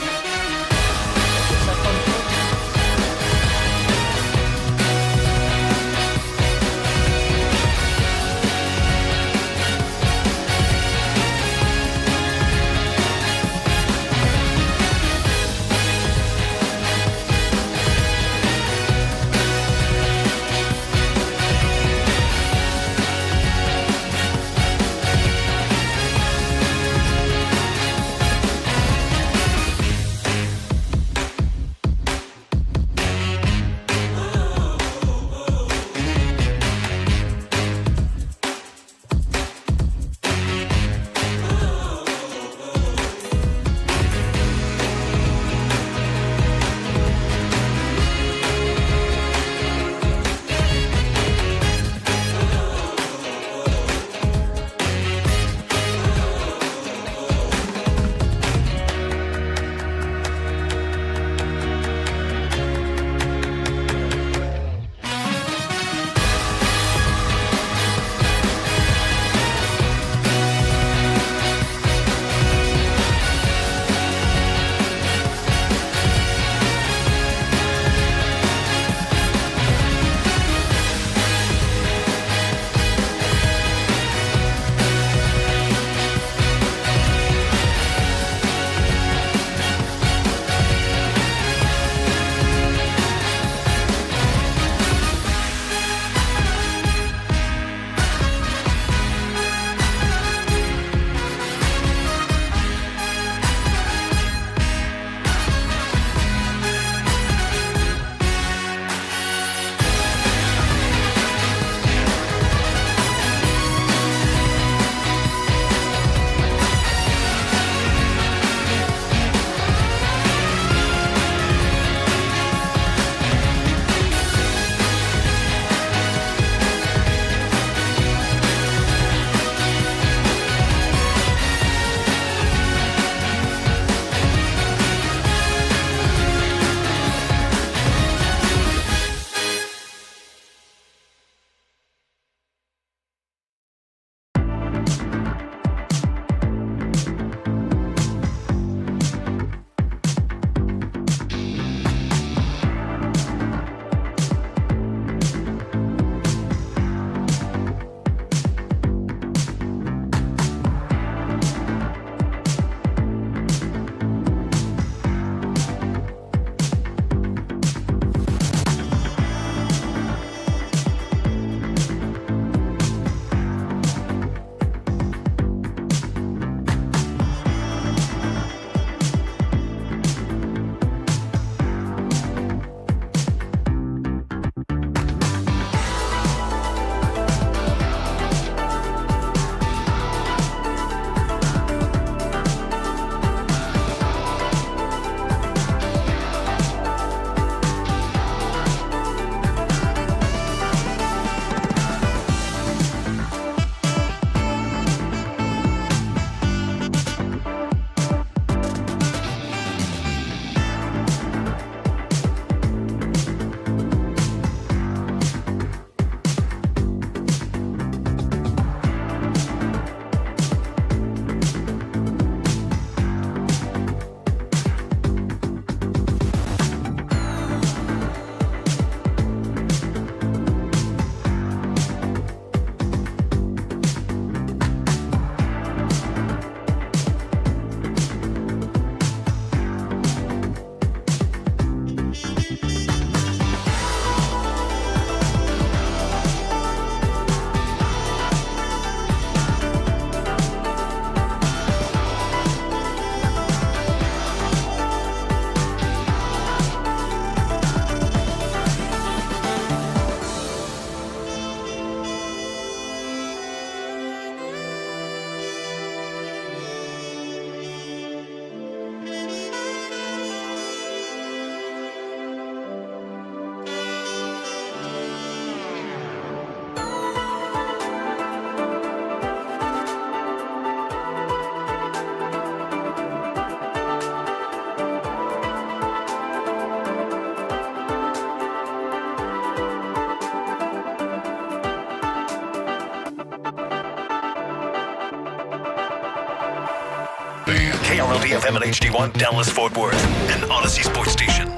fan. KRLD-FM and HD1, Dallas, Fort Worth. An Odyssey sports station.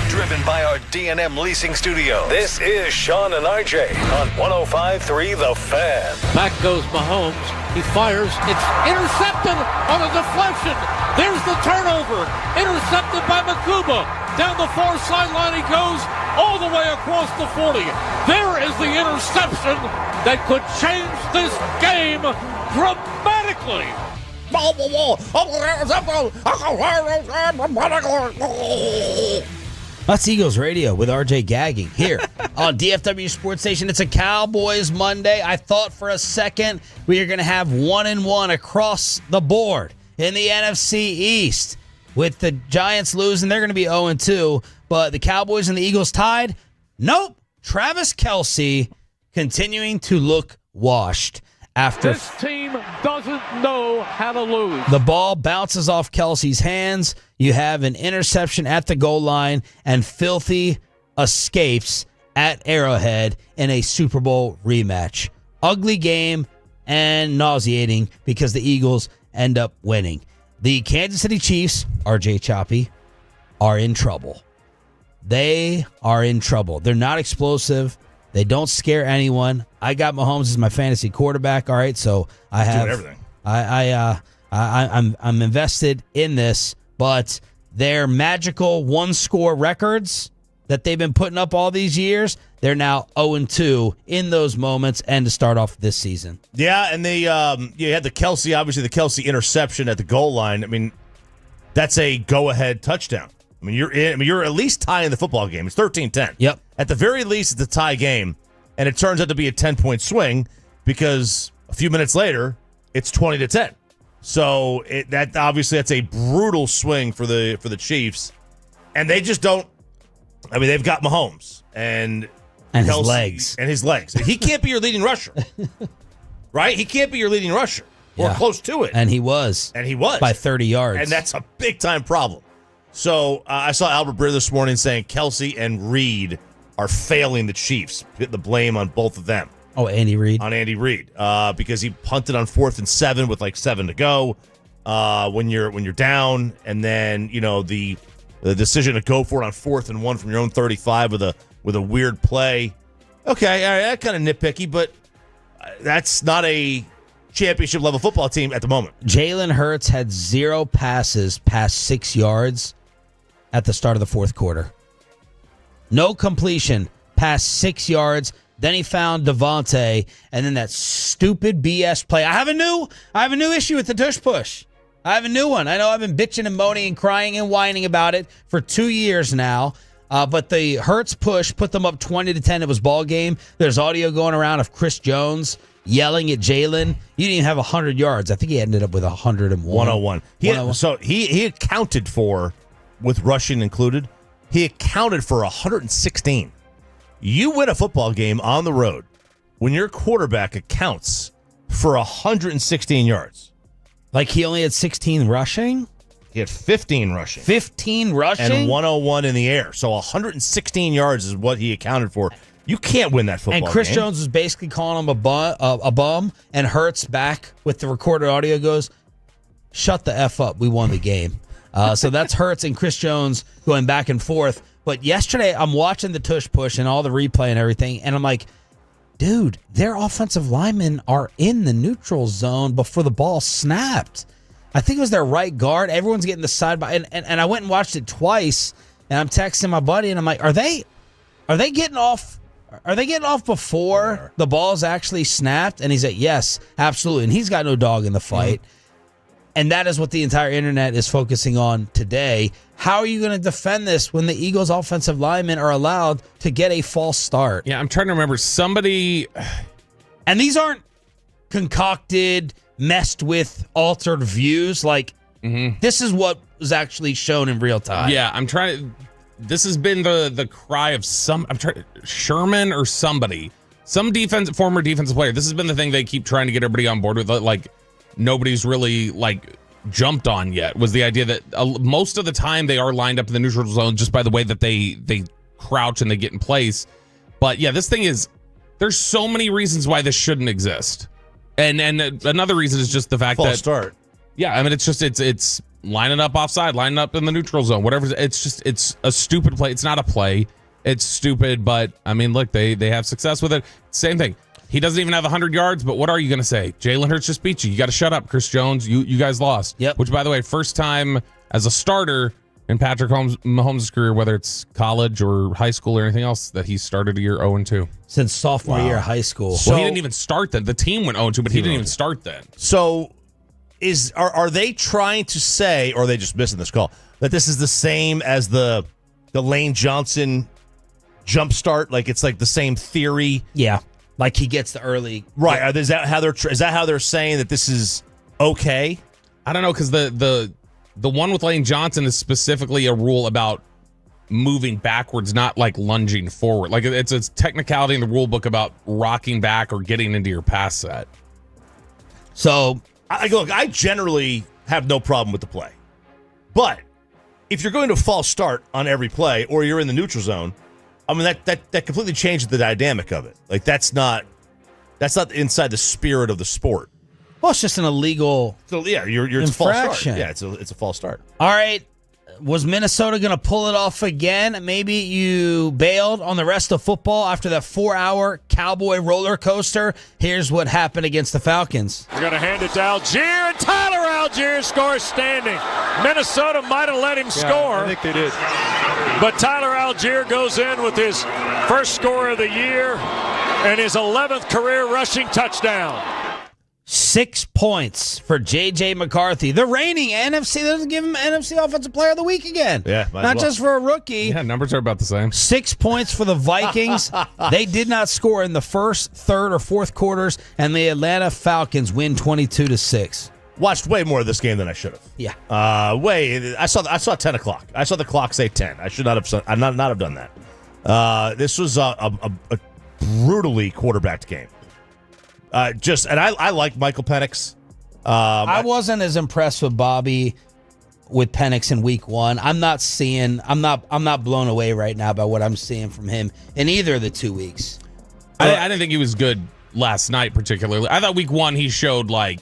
Driven by our D&M Leasing Studio, this is Sean and RJ on 105.3 The Fan. Back goes Mahomes. He fires. It's intercepted on a deflection. There's the turnover. Intercepted by Makuba. Down the far sideline he goes, all the way across the 40. There is the interception that could change this game dramatically. That's Eagles Radio with RJ gagging here on DFW Sports Station. It's a Cowboys Monday. I thought for a second we are going to have 1-1 across the board in the NFC East. With the Giants losing, they're going to be 0-2. But the Cowboys and the Eagles tied? Nope. Travis Kelce continuing to look washed. After this team doesn't know how to lose. The ball bounces off Kelce's hands. You have an interception at the goal line and filthy escapes at Arrowhead in a Super Bowl rematch. Ugly game and nauseating because the Eagles end up winning. The Kansas City Chiefs, RJ Choppy, are in trouble. They are in trouble. They're not explosive. They don't scare anyone. I got Mahomes as my fantasy quarterback. All right, so I have doing everything. I'm invested in this, but their magical one-score records that they've been putting up all these years, they're now 0-2 in those moments and to start off this season. Yeah, and they you had the Kelce, obviously the Kelce interception at the goal line. I mean, that's a go-ahead touchdown. I mean, you're at least tying the football game. It's 13-10. Yep. At the very least, it's a tie game, and it turns out to be a 10-point swing because a few minutes later, it's 20-10. So that's a brutal swing for the Chiefs, and they just don't. I mean, they've got Mahomes and Kelce, his legs. He can't be your leading rusher, right? He can't be your leading rusher or close to it. And he was by 30 yards, and that's a big time problem. So I saw Albert Breer this morning saying Kelce and Reed are failing the Chiefs. Put the blame on both of them. Oh, Andy Reid. On Andy Reid, because he punted on 4th and 7 with like 7 to go. When you're down, and then the decision to go for it on 4th and 1 from your own 35 with a weird play. Okay, all right, that kind of nitpicky, but that's not a championship level football team at the moment. Jalen Hurts had 0 passes past 6 yards at the start of the fourth quarter. No completion past 6 yards. Then he found Devontae, and then that stupid BS play. I have a new issue with the tush push. I have a new one. I know I've been bitching and moaning and crying and whining about it for 2 years now. But the Hurts push put them up 20-10. It was ball game. There's audio going around of Chris Jones yelling at Jalen. You didn't even have 100 yards. I think he ended up with 101. 101. So he accounted for, with rushing included, he accounted for 116. You win a football game on the road when your quarterback accounts for 116 yards. Like he only had 16 rushing? He had 15 rushing. 15 rushing? And 101 in the air. So 116 yards is what he accounted for. You can't win that football game. And Chris Jones was basically calling him a bum, and Hurts back with the recorded audio goes, shut the F up. We won the game. So that's Hurts and Chris Jones going back and forth. But yesterday, I'm watching the tush push and all the replay and everything, and I'm like, dude, their offensive linemen are in the neutral zone before the ball snapped. I think it was their right guard. Everyone's getting the side by, and I went and watched it twice, and I'm texting my buddy, and I'm like, are they getting off? Are they getting off before the ball's actually snapped? And he's like, yes, absolutely. And he's got no dog in the fight. Mm-hmm. And that is what the entire internet is focusing on today. How are you going to defend this when the Eagles' offensive linemen are allowed to get a false start? Yeah, I'm trying to remember somebody. And these aren't concocted, messed with, altered views. Like, This is what was actually shown in real time. Yeah, I'm trying. This has been the cry of Sherman or somebody, some former defensive player. This has been the thing they keep trying to get everybody on board with. Like, nobody's really jumped on yet, was the idea that most of the time they are lined up in the neutral zone just by the way that they crouch and they get in place. But yeah, this thing is, there's so many reasons why this shouldn't exist. And another reason is just the fact false start. Yeah, I mean, it's lining up offside, lining up in the neutral zone, whatever. It's a stupid play. It's not a play. It's stupid, but I mean, look, they have success with it. Same thing. He doesn't even have 100 yards, but what are you going to say? Jalen Hurts just beat you. You got to shut up, Chris Jones. You guys lost. Yep. Which, by the way, first time as a starter in Patrick Mahomes' career, whether it's college or high school or anything else, that he started a year 0-2. Since sophomore year of high school. Well, he didn't even start then. The team went 0-2, but he didn't even start then. So are they trying to say, or are they just missing this call, that this is the same as the Lane Johnson jump start? Like it's like the same theory? Yeah. Like he gets the early. Right. Is that how they're saying that this is okay? I don't know, because the one with Lane Johnson is specifically a rule about moving backwards, not like lunging forward. Like it's a technicality in the rule book about rocking back or getting into your pass set. So I generally have no problem with the play. But if you're going to false start on every play or you're in the neutral zone, I mean that completely changes the dynamic of it. Like that's not inside the spirit of the sport. Well, it's just an illegal. So yeah, it's a false start. infraction. Yeah, it's a false start. All right. Was Minnesota going to pull it off again? Maybe you bailed on the rest of football after that 4-hour Cowboy roller coaster. Here's what happened against the Falcons. They're going to hand it to Algier, and Tyler Algier scores standing. Minnesota might have let him score. I think they did. But Tyler Algier goes in with his first score of the year and his 11th career rushing touchdown. 6 points for J.J. McCarthy. The reigning NFC, doesn't give him NFC Offensive Player of the Week again. Yeah, not just for a rookie. Yeah, numbers are about the same. 6 points for the Vikings. They did not score in the first, third, or fourth quarters, and the Atlanta Falcons win 22-6. Watched way more of this game than I should have. Yeah. I saw 10 o'clock. I saw the clock say 10. I should not have done that. This was a brutally quarterbacked game. I like Michael Penix. I wasn't as impressed with Bobby with Penix in week 1. I'm not blown away right now by what I'm seeing from him in either of the 2 weeks. I didn't think he was good last night particularly. I thought week 1 he showed like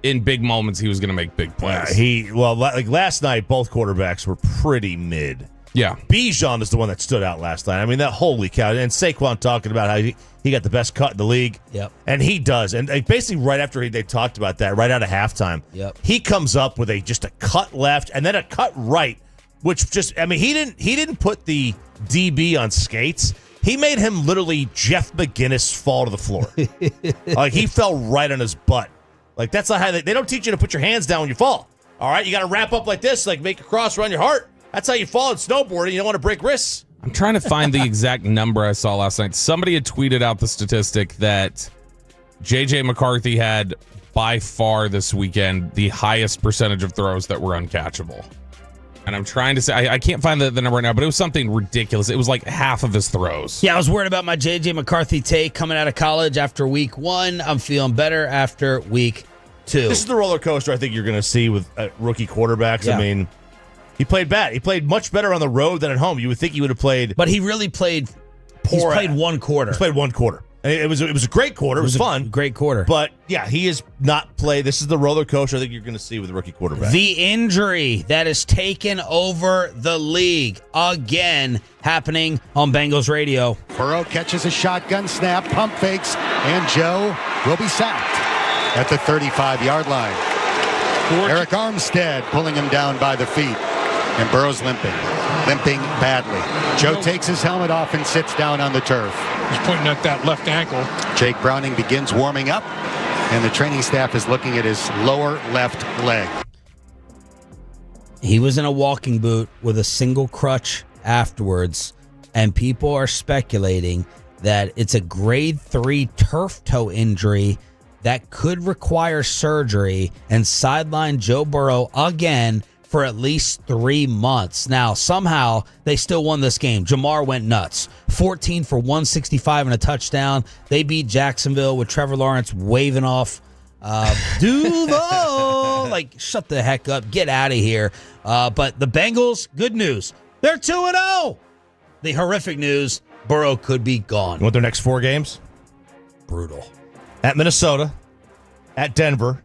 in big moments he was going to make big plays. Like last night both quarterbacks were pretty mid. Yeah. Bijan is the one that stood out last night. I mean, that holy cow. And Saquon talking about how he got the best cut in the league. Yep. And he does. And basically right after they talked about that, right out of halftime, yep, he comes up with just a cut left and then a cut right, which just, I mean, he didn't put the DB on skates. He made him literally Jeff McGinnis fall to the floor. Like he fell right on his butt. Like that's not how they don't teach you to put your hands down when you fall. All right, you got to wrap up like this, like make a cross around your heart. That's how you fall in snowboarding. You don't want to break wrists. I'm trying to find the exact number I saw last night. Somebody had tweeted out the statistic that J.J. McCarthy had by far this weekend the highest percentage of throws that were uncatchable. And I'm trying to say, I can't find the number right now, but it was something ridiculous. It was like half of his throws. Yeah, I was worried about my J.J. McCarthy take coming out of college after week 1. I'm feeling better after week 2. This is the roller coaster I think you're going to see with rookie quarterbacks. Yeah. I mean, he played bad. He played much better on the road than at home. You would think he would have played. But he really played poor. He's played one quarter. He's played one quarter. It was a great quarter. It was fun. Great quarter. But yeah, he has not played. This is the roller coaster I think you're going to see with the rookie quarterback. The injury that has taken over the league again happening on Bengals radio. Burrow catches a shotgun snap, pump fakes, and Joe will be sacked at the 35-yard line. Eric Armstead pulling him down by the feet. And Burrow's limping badly. Joe takes his helmet off and sits down on the turf. He's pointing at that left ankle. Jake Browning begins warming up, and the training staff is looking at his lower left leg. He was in a walking boot with a single crutch afterwards, and people are speculating that it's a grade 3 turf toe injury that could require surgery and sideline Joe Burrow again for at least 3 months. Now, somehow, they still won this game. Jamar went nuts. 14 for 165 and a touchdown. They beat Jacksonville with Trevor Lawrence waving off Duval. Like, shut the heck up. Get out of here. But the Bengals, good news. They're 2-0. The horrific news, Burrow could be gone. You want their next 4 games? Brutal. At Minnesota, at Denver,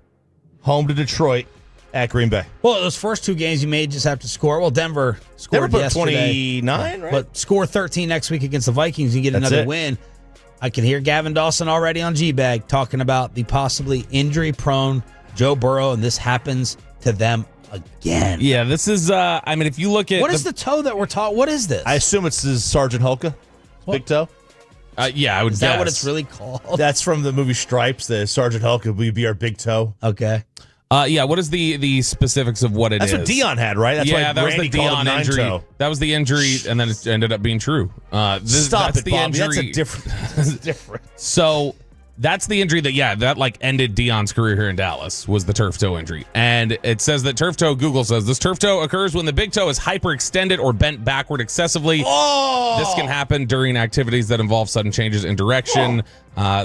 home to Detroit, At Green Bay. Well, those first two games you may just have to score. Well, Denver scored put yesterday. 29, right? But score 13 next week against the Vikings, you get another win. I can hear Gavin Dawson already on G-Bag talking about the possibly injury-prone Joe Burrow, and this happens to them again. Yeah, this is, if you look at... What is the toe that we're taught? What is this? I assume it's his Sergeant Hulka. Big toe. Yeah, I would Is guess. that what it's really called? That's from the movie Stripes. The Sergeant Hulka will be our big toe. Okay. What is the specifics of what it is? That's what Dion had, right? That's why that was Randy the called him Dion injury. nine-toe. That was the injury, and then it ended up being true. Stop it, the Bobby. That's injury. a different. different. So that's the injury that like ended Dion's career here in Dallas, was the turf toe injury. And it says that turf toe, Google says, this turf toe occurs when the big toe is hyperextended or bent backward excessively. Oh! This can happen during activities that involve sudden changes in direction.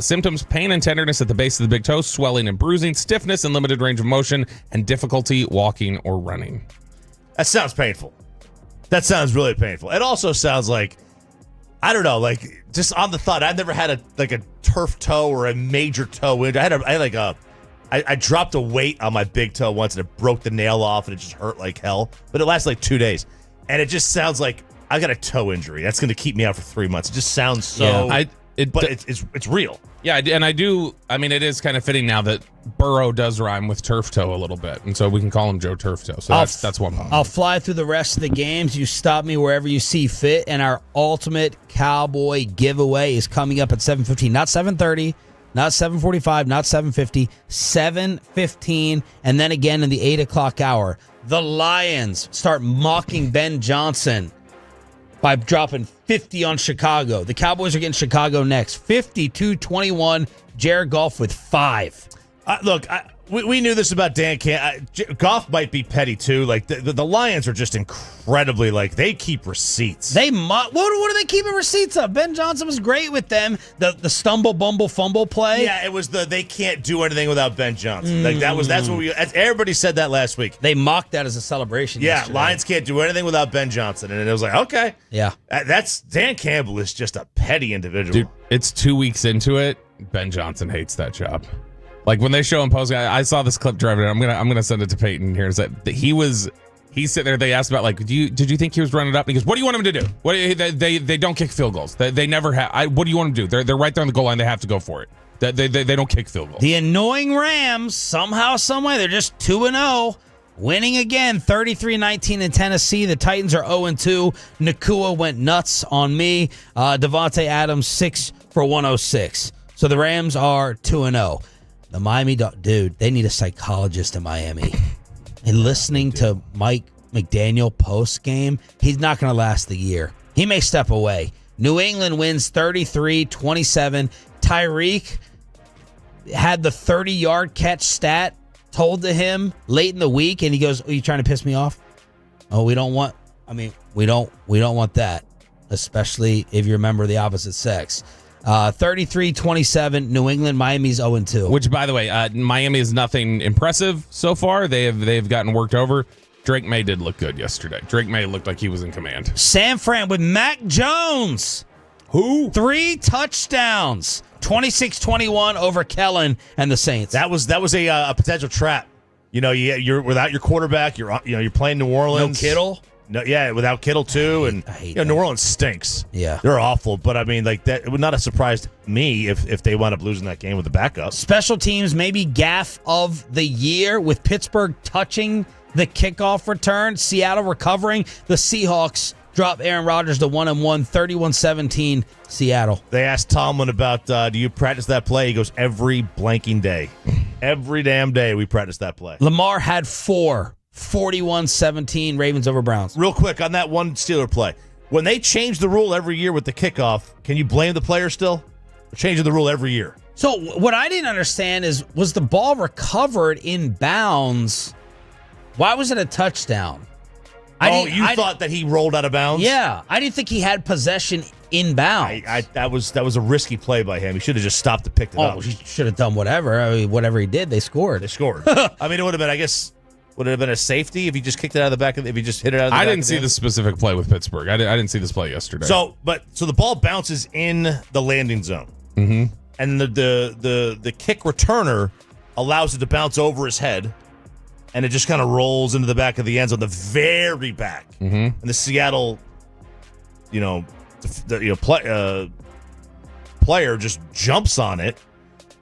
Symptoms, pain and tenderness at the base of the big toe, swelling and bruising, stiffness and limited range of motion, and difficulty walking or running. That sounds painful. That sounds really painful. It also sounds like, I don't know, like just on the thought, I've never had a turf toe or a major toe injury. I dropped a weight on my big toe once and it broke the nail off and it just hurt like hell. But it lasted like 2 days. And it just sounds like I got a toe injury. That's going to keep me out for 3 months. It just sounds so, it's real. Yeah, and I do. I mean, it is kind of fitting now that Burrow does rhyme with turf toe a little bit, and so we can call him Joe Turf Toe. So that's one problem. I'll fly through the rest of the games. You stop me wherever you see fit, and our ultimate Cowboy giveaway is coming up at 7:15, not 7:30, not 7:45, not 7:50, 7:15, and then again in the 8 o'clock hour. The Lions start mocking Ben Johnson by dropping 50 on Chicago. The Cowboys are getting Chicago next. 52-21, Jared Goff with 5. Look, we knew this about Dan Goff might be petty too. Like the Lions are just incredibly, like, they keep receipts. What are they keeping receipts of? Ben Johnson was great with them. The stumble, bumble, fumble play. Yeah, it was they can't do anything without Ben Johnson. Like that's what everybody said that last week. They mocked that as a celebration. Yeah, yesterday. Lions can't do anything without Ben Johnson, and it was like, okay, yeah, that's Dan Campbell is just a petty individual. Dude, it's 2 weeks into it. Ben Johnson hates that job. Like when they show him post, I saw this clip driving it. I'm gonna send it to Peyton here. Is that he's sitting there? They asked about, like, did you think he was running it up? And he goes, what do you want him to do? What they don't kick field goals. They never have. What do you want them to do? They're right there on the goal line. They have to go for it. They don't kick field goals. The annoying Rams, somehow, someway, they're just 2-0. Winning again, 33-19 in Tennessee. The Titans are 0-2. Nakua went nuts on me. Devontae Adams, 6 for 106. So the Rams are 2-0. The Miami, dude, they need a psychologist in Miami. And listening to Mike McDaniel post game, he's not going to last the year. He may step away. New England wins 33-27. Tyreek had the 30-yard catch stat told to him late in the week, and he goes, "Are you trying to piss me off? Oh, we don't want that, especially if you're a member of the opposite sex." 33-27, New England, Miami's 0-2. Which, by the way, Miami is nothing impressive so far. They've gotten worked over. Drake May did look good yesterday. Drake May looked like he was in command. San Fran with Mac Jones. Who? 3 touchdowns. 26-21 over Kellen and the Saints. That was a potential trap. You know, you're without your quarterback. You're playing New Orleans. No Kittle. No, yeah, without Kittle too, and New Orleans stinks. Yeah, they're awful. But I mean, like that, it would not have surprised me if they wound up losing that game with the backup. Special teams, maybe gaff of the year with Pittsburgh touching the kickoff return. Seattle recovering. The Seahawks drop Aaron Rodgers to 1-1, 31-17. Seattle. They asked Tomlin about, do you practice that play? He goes, every blanking day, every damn day we practice that play. Lamar had 4. 41-17, Ravens over Browns. Real quick on that one Steeler play. When they change the rule every year with the kickoff, can you blame the player still? They're changing the rule every year. So what I didn't understand was the ball recovered in bounds? Why was it a touchdown? You thought that he rolled out of bounds? Yeah. I didn't think he had possession in bounds. That was a risky play by him. He should have just stopped and picked it up. He should have done whatever. I mean, whatever he did, they scored. I mean, it would have been, I guess... Would it have been a safety if he just kicked it out of the back? If he just hit it out of the back? I didn't see the specific play with Pittsburgh. I didn't see this play yesterday. So the ball bounces in the landing zone, and the kick returner allows it to bounce over his head, and it just kind of rolls into the back of the end zone, the very back. And the Seattle, player just jumps on it,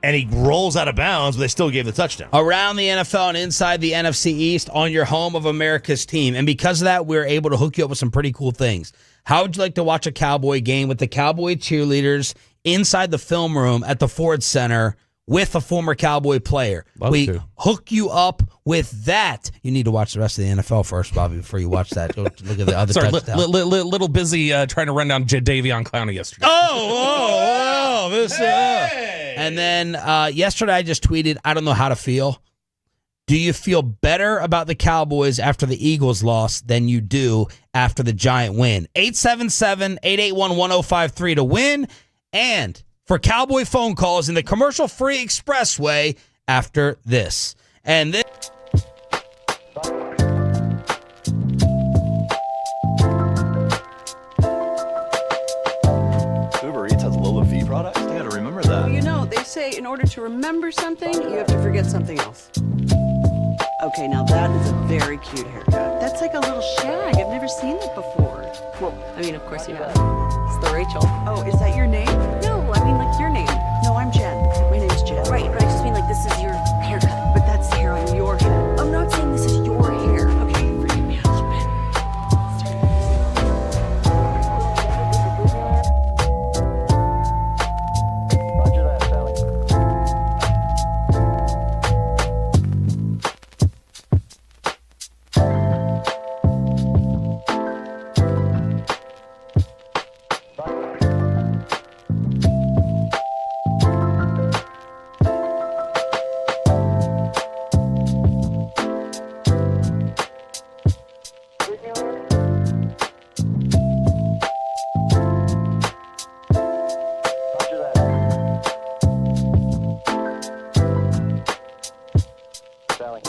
and he rolls out of bounds, but they still gave the touchdown. Around the NFL and inside the NFC East on your home of America's team. And because of that, we're able to hook you up with some pretty cool things. How would you like to watch a Cowboy game with the Cowboy cheerleaders inside the film room at the Ford Center with a former Cowboy player? We hook you up with that. You need to watch the rest of the NFL first, Bobby, before you watch that. Go look at the other touchdown. Little busy trying to run down Jadeveon Clowney yesterday. And then yesterday I just tweeted, I don't know how to feel. Do you feel better about the Cowboys after the Eagles loss than you do after the Giant win? 877-881-1053 to win, and for Cowboy phone calls in the commercial-free expressway after this. And this... Uber Eats has low fee products? I gotta remember that. Well, they say in order to remember something, you have to forget something else. Okay, now that is a very cute haircut. That's like a little shag. I've never seen it before. Well, I mean, of course you have. It's the Rachel. Oh, is that your name? No, I mean like your name. No, I'm Jen. My name's Jen. Right, but I just mean like this is your haircut. But that's the hair on your head. I'm not saying this is your hair. Okay, forgive me a little bit. Roger that, Sally.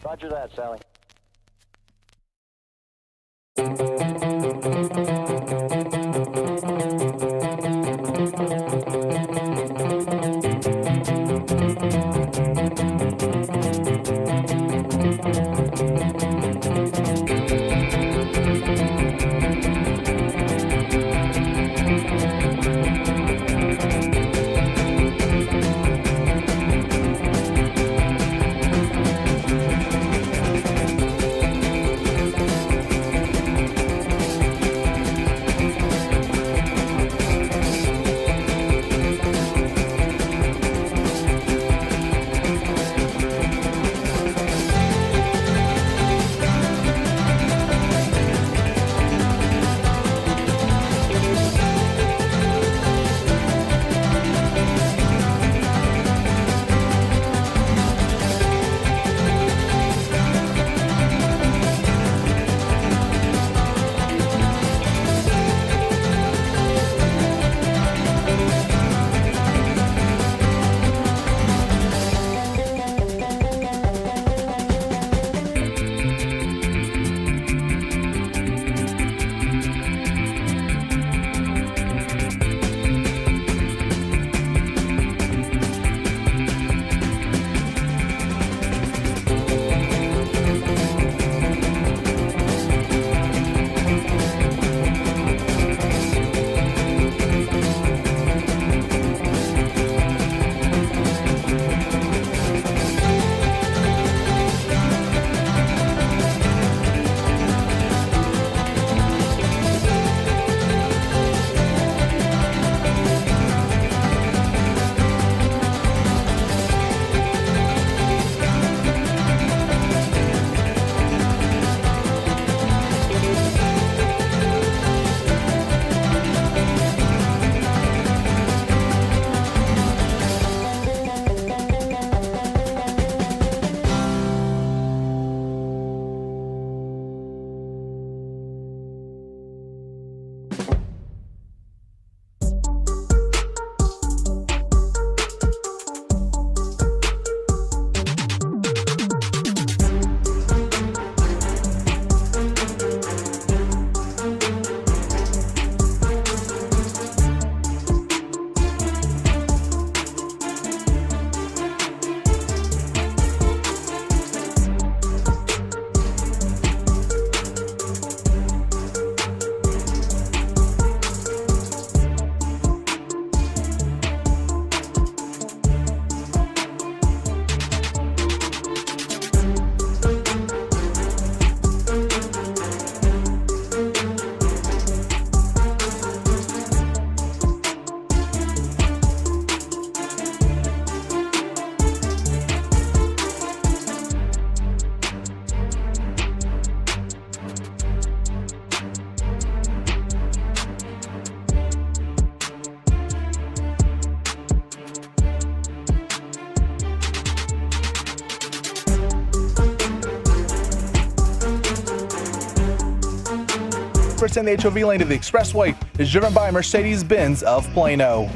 Roger that, Sally. experts in the HOV lane of the expressway is driven by Mercedes-Benz of Plano.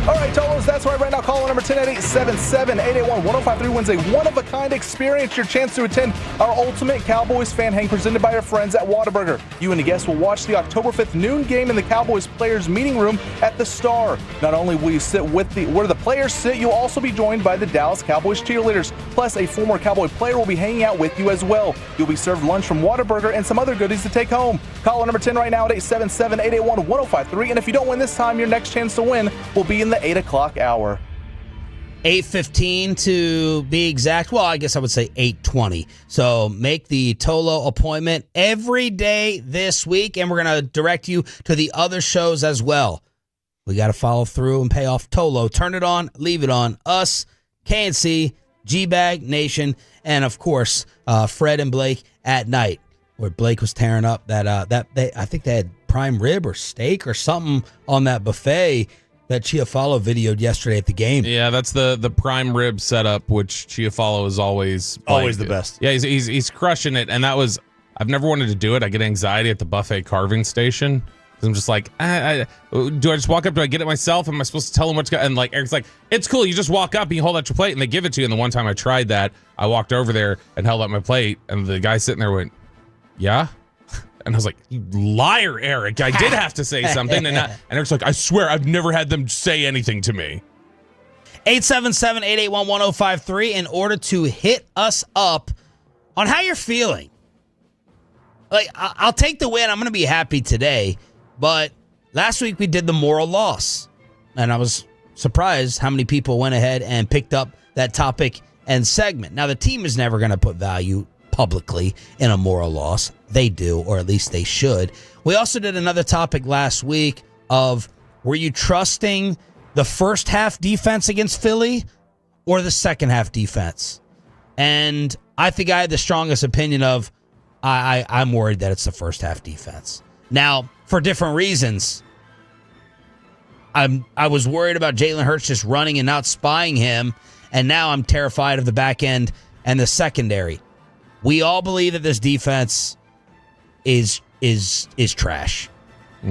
All right, Tolos, that's right now. Caller number 10 at 877-881-1053 wins a one-of-a-kind experience. Your chance to attend our Ultimate Cowboys fan hang presented by our friends at Whataburger. You and the guests will watch the October 5th noon game in the Cowboys players meeting room at the Star. Not only will you sit with where the players sit, you'll also be joined by the Dallas Cowboys cheerleaders. Plus, a former Cowboy player will be hanging out with you as well. You'll be served lunch from Whataburger and some other goodies to take home. Caller number 10 right now at 877-881-1053. And if you don't win this time, your next chance to win will be in the 8 o'clock hour. 8:15 to be exact. Well, I guess I would say 8:20. So make the Tolo appointment every day this week, and we're going to direct you to the other shows as well. We got to follow through and pay off Tolo. Turn it on, leave it on. Us, KNC, G-Bag Nation, and of course, Fred and Blake at night, where Blake was tearing up I think they had prime rib or steak or something on that buffet that Chiafalo videoed yesterday at the game. Yeah, that's the prime rib setup, which Chiafalo is always the best. Yeah, he's crushing it, and that was, I've never wanted to do it. I get anxiety at the buffet carving station because I'm just like, do I just walk up? Do I get it myself? Am I supposed to tell him what's got? And like Eric's like, it's cool. You just walk up and you hold out your plate, and they give it to you. And the one time I tried that, I walked over there and held out my plate, and the guy sitting there went, "Yeah." And I was like, "You liar, Eric. I did have to say something." And Eric's like, "I swear I've never had them say anything to me." 877-881-1053 in order to hit us up on how you're feeling. Like, I'll take the win. I'm going to be happy today. But last week we did the moral loss. And I was surprised how many people went ahead and picked up that topic and segment. Now, the team is never going to put value publicly in a moral loss. They do, or at least they should. We also did another topic last week of, were you trusting the first half defense against Philly or the second half defense? And I think I had the strongest opinion of, I'm worried that it's the first half defense. Now, for different reasons. I was worried about Jalen Hurts just running and not spying him, and now I'm terrified of the back end and the secondary. We all believe that this defense is trash,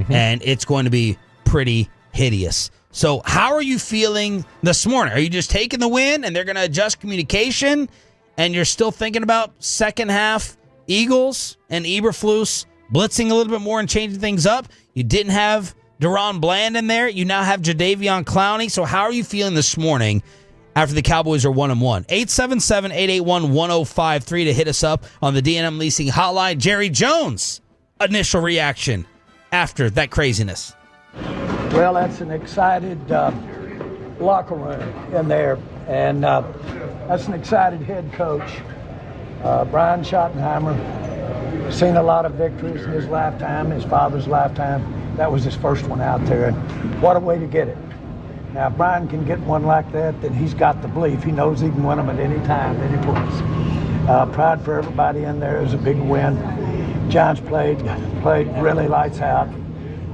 and it's going to be pretty hideous. So how are you feeling this morning? Are you just taking the win and they're going to adjust communication, and you're still thinking about second half Eagles and Eberflus blitzing a little bit more and changing things up? You didn't have Deron Bland in there. You now have Jadeveon Clowney. So how are you feeling this morning after the Cowboys are 1-1? 877-881-1053 to hit us up on the D&M Leasing Hotline. Jerry Jones, initial reaction after that craziness. Well, that's an excited locker room in there, and that's an excited head coach. Brian Schottenheimer, seen a lot of victories in his lifetime, his father's lifetime. That was his first one out there, and what a way to get it. Now, if Brian can get one like that, then he's got the belief. He knows he can win them at any time, any place. Pride for everybody in there is a big win. Giants played really lights out,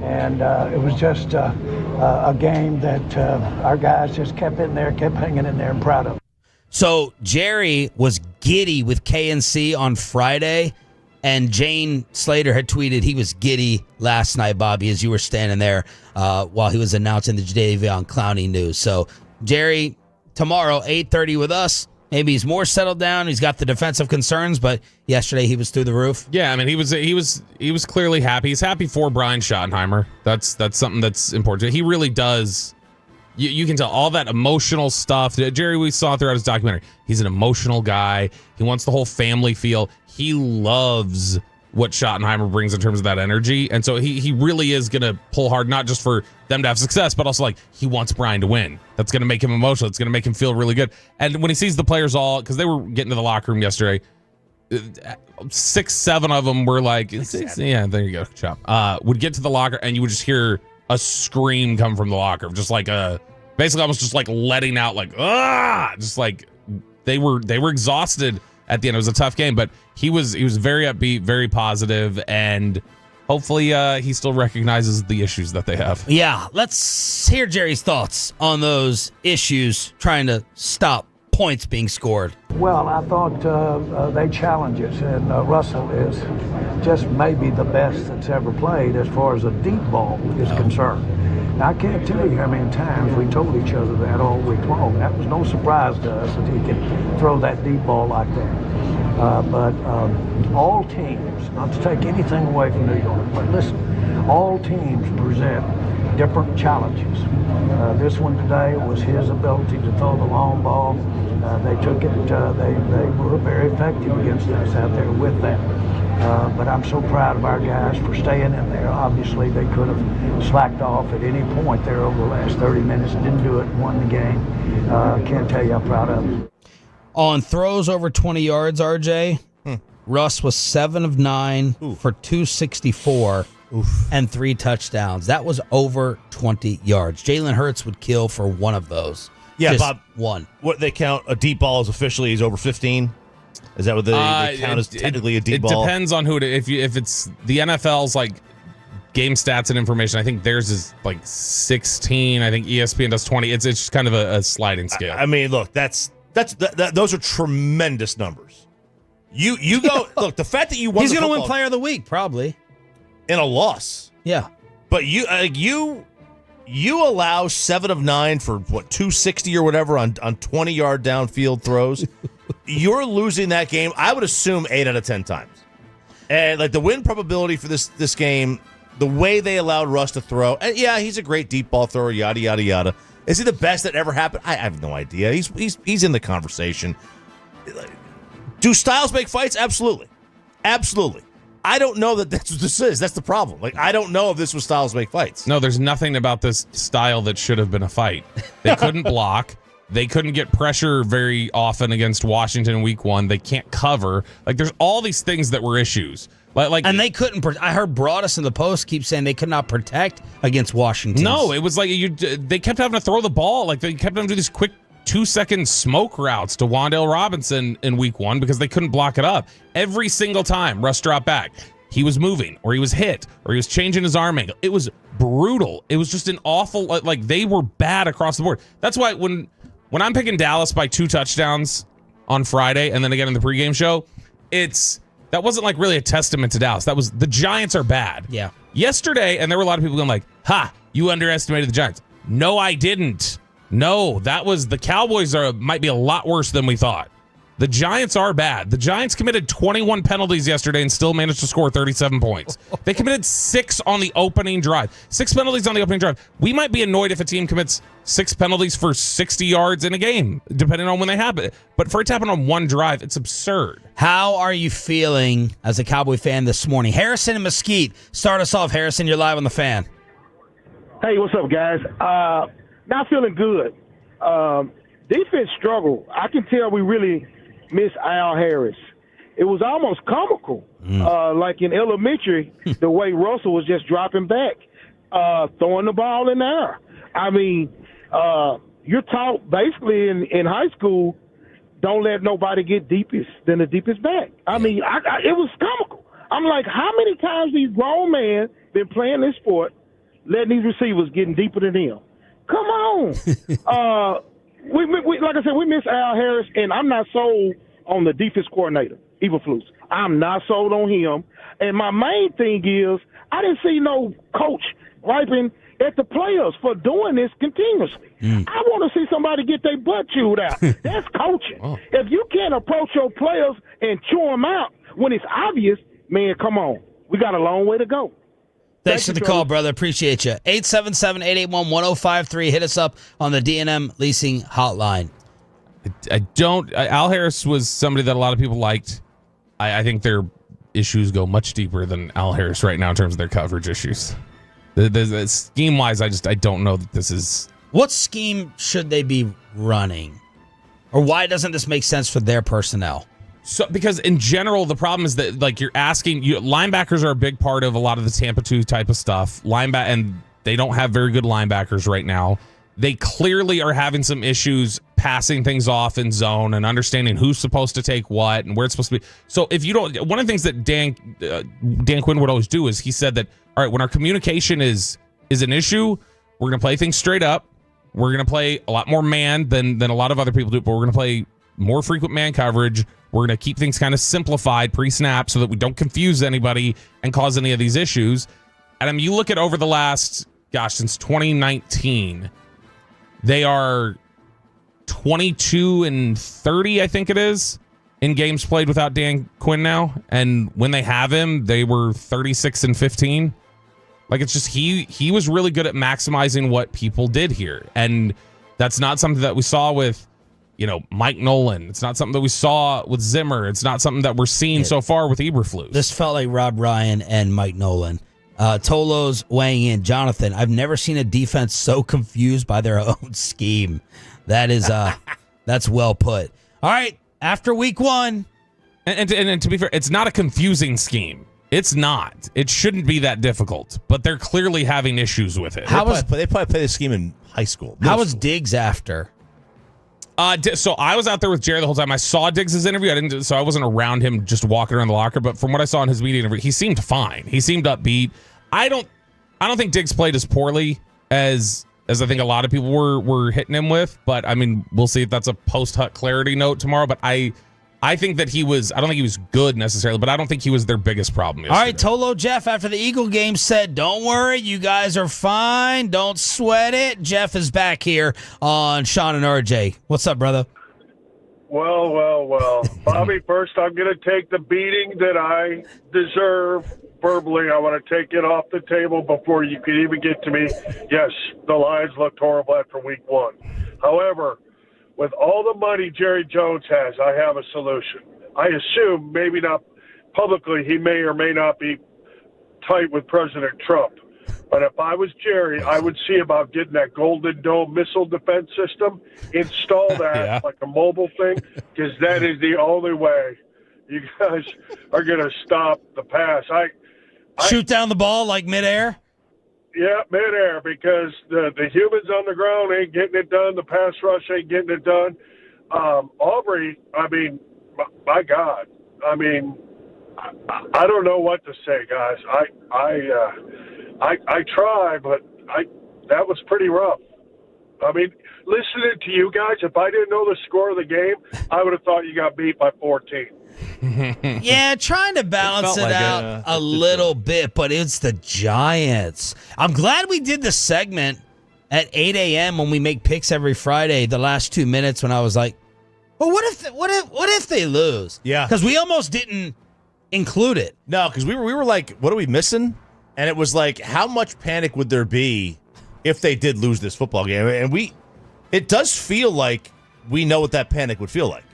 and it was just a game that our guys just kept in there, kept hanging in there, and proud of. So Jerry was giddy with KNC on Friday, and Jane Slater had tweeted he was giddy last night, Bobby, as you were standing there while he was announcing the Jadeveon Clowney news. So Jerry, tomorrow, 8:30 with us. Maybe he's more settled down. He's got the defensive concerns, but yesterday he was through the roof. Yeah, I mean, he was clearly happy. He's happy for Brian Schottenheimer. That's something that's important. He really does. You can tell all that emotional stuff. Jerry, we saw throughout his documentary. He's an emotional guy. He wants the whole family feel. He loves what Schottenheimer brings in terms of that energy. And so he really is going to pull hard, not just for them to have success, but also like he wants Brian to win. That's going to make him emotional. It's going to make him feel really good. And when he sees the players all, because they were getting to the locker room yesterday, 6, 7 of them were like, yeah, there you go, Chop. Would get to the locker and you would just hear a scream come from the locker, just like basically almost just like letting out, like, just like they were exhausted at the end. It was a tough game, but he was very upbeat, very positive, and hopefully he still recognizes the issues that they have. Yeah, let's hear Jerry's thoughts on those issues trying to stop points being scored. Well, I thought they challenge us, and Russell is just maybe the best that's ever played as far as a deep ball is concerned. Now, I can't tell you how many times we told each other that all week long. That was no surprise to us that he could throw that deep ball like that. But all teams, not to take anything away from New York, but listen, all teams present different challenges. This one today was his ability to throw the long ball. They took it, they were very effective against us out there with that. But I'm so proud of our guys for staying in there. Obviously, they could have slacked off at any point there over the last 30 minutes, didn't do it, won the game. Can't tell you how proud of them. On throws over 20 yards, RJ, Russ was 7 of 9 for 264 and 3 touchdowns. That was over 20 yards. Jalen Hurts would kill for one of those. Yeah, Just Bob. one. What they count a deep ball is officially he's over 15. Is that what they count as technically a deep ball? It depends on who it is. If it's the NFL's like game stats and information, I think theirs is like 16. I think ESPN does 20. It's just kind of a sliding scale. I mean, look, those are tremendous numbers. You go look, the fact that you won. He's going to win Player of the Week probably in a loss. Yeah, but you allow 7 of 9 for what 260 or whatever on 20-yard downfield throws. You're losing that game, I would assume 8 out of 10 times. And like the win probability for this game, the way they allowed Russ to throw, and yeah, he's a great deep ball thrower, yada yada yada. Is he the best that ever happened? I have no idea. He's in the conversation. Do styles make fights? Absolutely. Absolutely. I don't know that that's what this is. That's the problem. Like, I don't know if this was styles make fights. No, there's nothing about this style that should have been a fight. They couldn't block. They couldn't get pressure very often against Washington in week 1. They can't cover. Like, there's all these things that were issues. And they couldn't. I heard Broadus in the Post keep saying they could not protect against Washington. No, it was like they kept having to throw the ball. Like, they kept having to do these quick 2-second smoke routes to Wan'Dale Robinson in week 1 because they couldn't block it up. Every single time Russ dropped back, he was moving or he was hit or he was changing his arm angle. It was brutal. It was just an awful, like they were bad across the board. That's why when I'm picking Dallas by 2 touchdowns on Friday and then again in the pregame show, that wasn't like really a testament to Dallas. That was the Giants are bad. Yeah. Yesterday, and there were a lot of people going like, ha, you underestimated the Giants. No, I didn't. No, that was the Cowboys might be a lot worse than we thought. The Giants are bad. The Giants committed 21 penalties yesterday and still managed to score 37 points. They committed 6 on the opening drive. 6 penalties on the opening drive. We might be annoyed if a team commits 6 penalties for 60 yards in a game, depending on when they happen. But for it to happen on one drive, it's absurd. How are you feeling as a Cowboy fan this morning? Harrison and Mesquite. Start us off, Harrison. You're live on the Fan. Hey, what's up, guys? Not feeling good. Defense struggle. I can tell we really miss Al Harris. It was almost comical, like in elementary, the way Russell was just dropping back, throwing the ball in the air. I mean, you're taught basically in high school, don't let nobody get deepest than the deepest back. I mean, it was comical. I'm like, how many times these grown men been playing this sport, letting these receivers getting deeper than them? Come on. We like I said, we miss Al Harris, and I'm not sold on the defense coordinator, Eberflus. I'm not sold on him. And my main thing is, I didn't see no coach griping at the players for doing this continuously. I want to see somebody get their butt chewed out. That's coaching. If you can't approach your players and chew them out when it's obvious, man, come on. We got a long way to go. Thanks for the call, brother. Appreciate you. 877-881-1053. Hit us up on the D&M Leasing Hotline. Al Harris was somebody that a lot of people liked. I think their issues go much deeper than Al Harris right now in terms of their coverage issues. The scheme-wise, I don't know that this is... What scheme should they be running? Or why doesn't this make sense for their personnel? So, because in general, the problem is that like linebackers are a big part of a lot of the Tampa 2 type of stuff. And they don't have very good linebackers right now. They clearly are having some issues passing things off in zone and understanding who's supposed to take what and where it's supposed to be. So if you don't, one of the things that Dan Quinn would always do is he said that, all right, when our communication is an issue, we're going to play things straight up. We're going to play a lot more man than a lot of other people do, but we're going to play more frequent man coverage. We're going to keep things kind of simplified pre-snap so that we don't confuse anybody and cause any of these issues. And I mean, you look at over the last, since 2019, they are 22-30, I think it is, in games played without Dan Quinn now. And when they have him, they were 36-15. Like, it's just he was really good at maximizing what people did here. And that's not something that we saw with, Mike Nolan. It's not something that we saw with Zimmer. It's not something that we're seeing so far with Eberflus. This felt like Rob Ryan and Mike Nolan. Tolo's weighing in. Jonathan, I've never seen a defense so confused by their own scheme. That is, that's well put. All right, after week one. And to be fair, it's not a confusing scheme. It's not. It shouldn't be that difficult, but they're clearly having issues with it. They probably play this scheme in high school. How was Diggs after? So I was out there with Jerry the whole time. I saw Diggs' interview. So I wasn't around him just walking around the locker. But from what I saw in his media interview, he seemed fine. He seemed upbeat. I don't think Diggs played as poorly as I think a lot of people were hitting him with. But I mean, we'll see if that's a post-Hut clarity note tomorrow. But I think that I don't think he was good necessarily, but I don't think he was their biggest problem yesterday. All right, Tolo Jeff, after the Eagle game, said, don't worry, you guys are fine. Don't sweat it. Jeff is back here on Sean and RJ. What's up, brother? Well. Bobby, first I'm going to take the beating that I deserve verbally. I want to take it off the table before you can even get to me. Yes, the Lions looked horrible after week one. However, with all the money Jerry Jones has, I have a solution. I assume, maybe not publicly, he may or may not be tight with President Trump. But if I was Jerry, I would see about getting that Golden Dome missile defense system, install that like a mobile thing, because that is the only way you guys are going to stop the pass. Shoot down the ball like midair? Yeah, midair, because the humans on the ground ain't getting it done. The pass rush ain't getting it done. Aubrey, I mean, my God. I mean, I don't know what to say, guys. I try, but that was pretty rough. I mean, listening to you guys, if I didn't know the score of the game, I would have thought you got beat by 14. Yeah, trying to balance it out a little bit, but it's the Giants. I'm glad we did the segment at 8 a.m. when we make picks every Friday, the last 2 minutes when I was like, well, what if they lose? Yeah. Because we almost didn't include it. No, because we were like, what are we missing? And it was like, how much panic would there be if they did lose this football game? And it does feel like we know what that panic would feel like.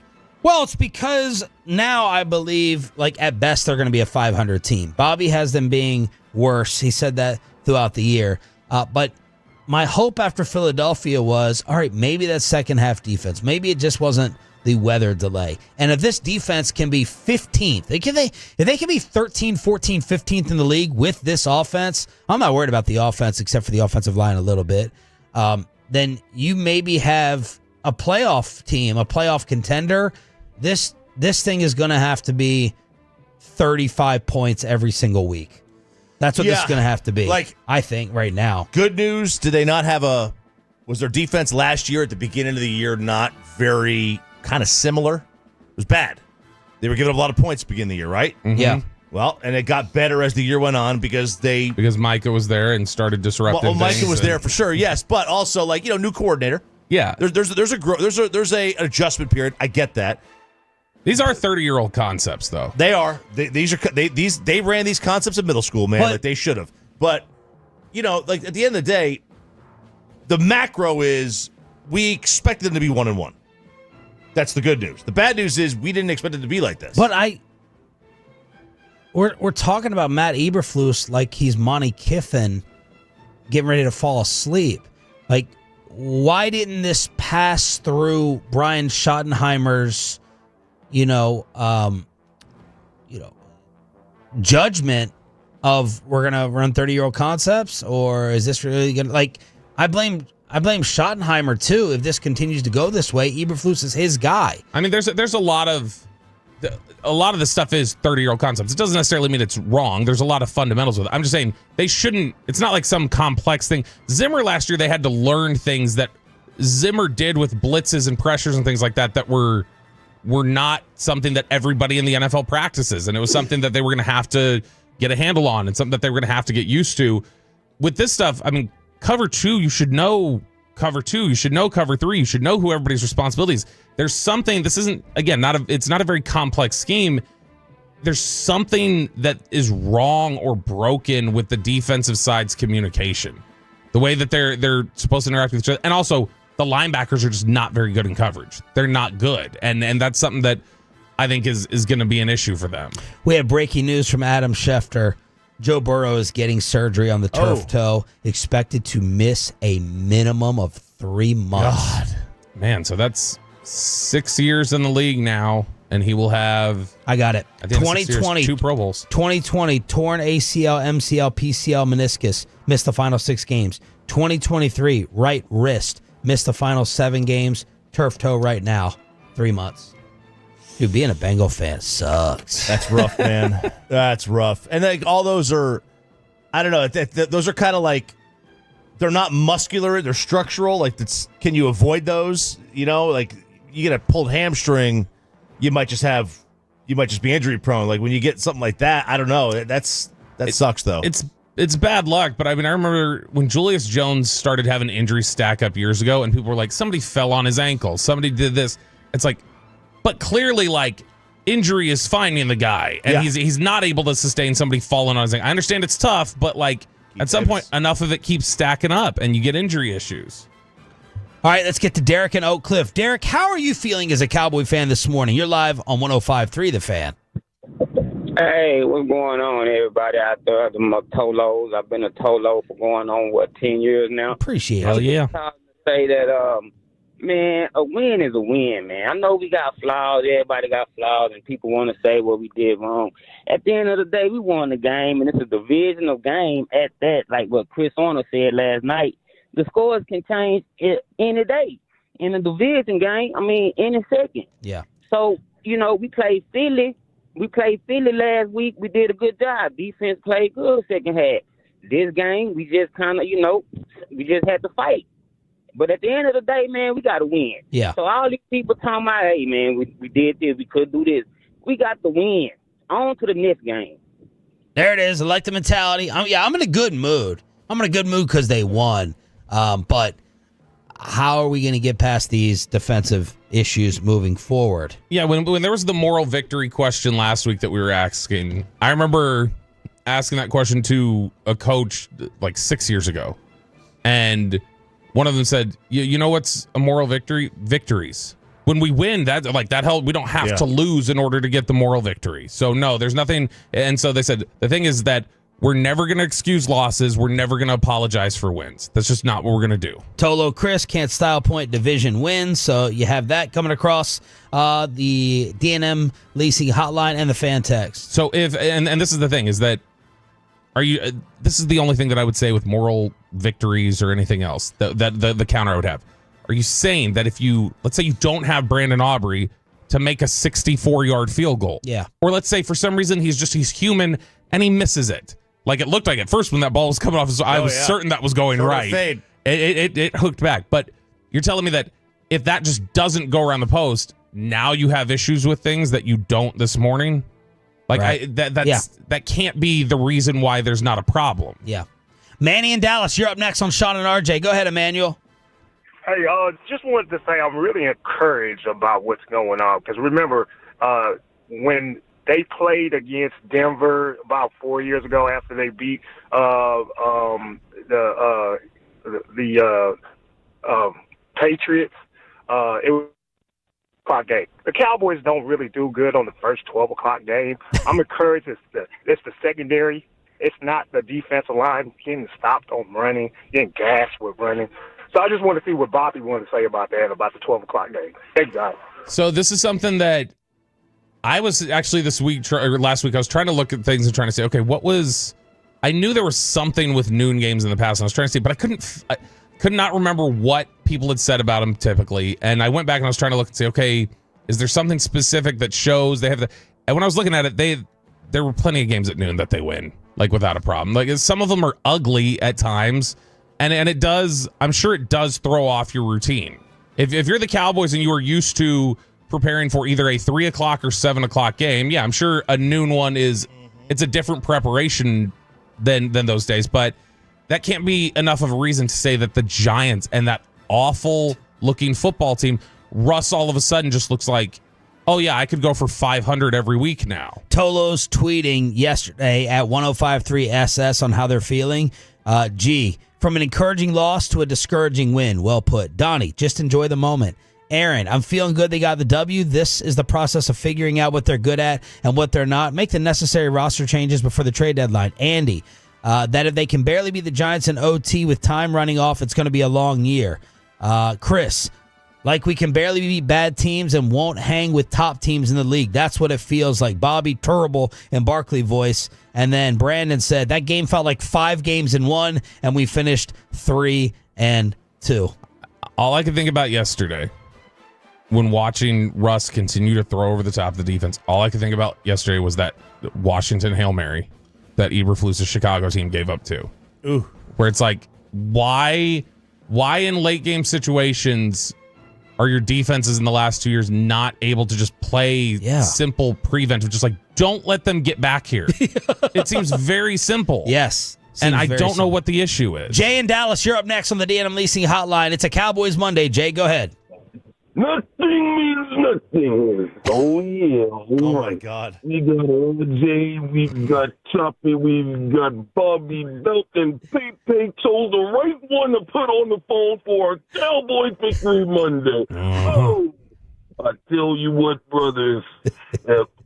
Well, it's because now I believe, like, at best, they're going to be a 500 team. Bobby has them being worse. He said that throughout the year. But my hope after Philadelphia was, all right, maybe that second half defense. Maybe it just wasn't the weather delay. And if this defense can be 15th, if they can be 13, 14, 15th in the league with this offense, I'm not worried about the offense except for the offensive line a little bit, then you maybe have a playoff team, a playoff contender. This thing is going to have to be 35 points every single week. That's what this is going to have to be, I think, right now. Good news, did they not have was their defense last year at the beginning of the year not very kind of similar? It was bad. They were giving up a lot of points at the beginning of the year, right? Mm-hmm. Yeah. Well, and it got better as the year went on because Micah was there and started disrupting things. Micah was there for sure, yes. But also, new coordinator. Yeah. There's a adjustment period. I get that. These are 30-year-old concepts, though. They are. They ran these concepts in middle school, man. Like they should have. But at the end of the day, the macro is we expected them to be 1-1. That's the good news. The bad news is we didn't expect it to be like this. But we're talking about Matt Eberflus like he's Monty Kiffin getting ready to fall asleep. Like, why didn't this pass through Brian Schottenheimer's judgment of we're gonna run 30-year-old concepts, or is this really gonna I blame Schottenheimer too. If this continues to go this way, Eberflus is his guy. I mean, there's a lot of the stuff is 30-year-old concepts. It doesn't necessarily mean it's wrong. There's a lot of fundamentals with it. I'm just saying they shouldn't. It's not like some complex thing. Zimmer last year, they had to learn things that Zimmer did with blitzes and pressures and things like that were were not something that everybody in the NFL practices, and it was something that they were going to have to get a handle on and something that they were going to have to get used to. With this stuff, I mean, cover 2, you should know cover 2, you should know cover 3, you should know who everybody's responsibilities. There's something, this isn't, again, it's not a very complex scheme. There's something that is wrong or broken with the defensive side's communication. The way that they're supposed to interact with each other, and also the linebackers are just not very good in coverage. They're not good. And that's something that I think is going to be an issue for them. We have breaking news from Adam Schefter. Joe Burrow is getting surgery on the turf toe, expected to miss a minimum of 3 months. God. Man, so that's 6 years in the league now, and he will have... I got it. 2020, 2 Pro Bowls. 2020, torn ACL, MCL, PCL, meniscus, missed the final 6 games. 2023, right wrist, missed the final 7 games. Turf toe right now, 3 months. Dude, being a Bengal fan sucks. That's rough, man. That's rough. And like all those are, I don't know. Those are kind of like, they're not muscular. They're structural. Like, can you avoid those? You know, like you get a pulled hamstring, you might just be injury prone. Like when you get something like that, I don't know. That sucks though. It's bad luck, but I mean, I remember when Julius Jones started having injuries stack up years ago, and people were like, somebody fell on his ankle, somebody did this. It's like, but clearly, like, injury is finding the guy, and he's not able to sustain somebody falling on his ankle. I understand it's tough, but like at some point, enough of it keeps stacking up, and you get injury issues. All right, let's get to Derek in Oak Cliff. Derek, how are you feeling as a Cowboy fan this morning? You're live on 105.3 The Fan. Hey, what's going on, everybody out there? The Tolos. I've been a Tolo for going on, 10 years now? Appreciate it. Hell yeah. To say that, man, a win is a win, man. I know we got flaws. Everybody got flaws, and people want to say what we did wrong. At the end of the day, we won the game, and it's a divisional game at that, like what Chris Horner said last night. The scores can change any day. In a division game, I mean, any second. Yeah. So, we played Philly. We played Philly last week. We did a good job. Defense played good second half. This game, we just kind of, we just had to fight. But at the end of the day, man, we got to win. Yeah. So all these people talking about, hey, man, we did this, we could do this. We got to win. On to the next game. There it is. I like the mentality. I'm in a good mood. I'm in a good mood because they won. But how are we going to get past these defensive issues moving forward? Yeah, when there was the moral victory question last week that we were asking, I remember asking that question to a coach like 6 years ago. And one of them said, you know what's a moral victory? Victories. When we win, that help. We don't have to lose in order to get the moral victory. So no, there's nothing. And so they said, the thing is that we're never going to excuse losses. We're never going to apologize for wins. That's just not what we're going to do. Tolo Chris can't style point division wins. So you have that coming across the D&M leasing hotline and the fan text. So and this is the thing is that this is the only thing that I would say with moral victories or anything else that the counter I would have. Are you saying that if let's say you don't have Brandon Aubrey to make a 64-yard field goal? Yeah. Or let's say for some reason he's human and he misses it. Like it looked like at first when that ball was coming off, I was certain that was going right. Fade. It hooked back. But you're telling me that if that just doesn't go around the post, now you have issues with things that you don't this morning? Like right. That can't be the reason why there's not a problem. Yeah. Manny in Dallas, you're up next on Sean and RJ. Go ahead, Emmanuel. Hey, just wanted to say I'm really encouraged about what's going on. Because remember, when they played against Denver about 4 years ago after they beat the Patriots, it was a clock game. The Cowboys don't really do good on the first 12 o'clock game. I'm encouraged. It's the secondary. It's not the defensive line getting stopped on running, getting gashed with running. So I just want to see what Bobby wanted to say about that, about the 12 o'clock game. Thanks, guys. So this is something that I was actually last week, I was trying to look at things and trying to say, okay, I knew there was something with noon games in the past, and I was trying to see, but I could not remember what people had said about them typically. And I went back and I was trying to look and say, okay, is there something specific that shows they have and when I was looking at it, there were plenty of games at noon that they win, like without a problem. Like some of them are ugly at times. And it does, I'm sure it does throw off your routine. If you're the Cowboys and you are used to preparing for either a 3 o'clock or 7 o'clock game, yeah, I'm sure a noon one it's a different preparation than those days, but that can't be enough of a reason to say that the Giants and that awful looking football team, Russ all of a sudden just looks like, oh yeah, I could go for 500 every week now. Tolo's tweeting yesterday at 105.3 SS on how they're feeling. From an encouraging loss to a discouraging win. Well put. Donnie, just enjoy the moment. Aaron, I'm feeling good they got the W. This is the process of figuring out what they're good at and what they're not. Make the necessary roster changes before the trade deadline. Andy, that if they can barely beat the Giants in OT with time running off, it's going to be a long year. Chris, like we can barely beat bad teams and won't hang with top teams in the league. That's what it feels like. Bobby Terrible in Barkley voice. And then Brandon said that game felt like 5 games in 1, and we finished 3-2. All I could think about yesterday when watching Russ continue to throw over the top of the defense, all I could think about yesterday was that Washington Hail Mary that Eberflus's Chicago team gave up to. Ooh. Where it's like, why in late game situations are your defenses in the last 2 years not able to just play simple preventive? Just like, don't let them get back here. It seems very simple. Yes. And I don't know what the issue is. Jay in Dallas, you're up next on the D&M Leasing Hotline. It's a Cowboys Monday. Jay, go ahead. Nothing means nothing. Oh, yeah. Oh, my God. We got RJ, we've got Choppy, we've got Bobby Belt, and Pepe chose the right one to put on the phone for our Cowboys Victory Monday. Oh, I tell you what, brothers,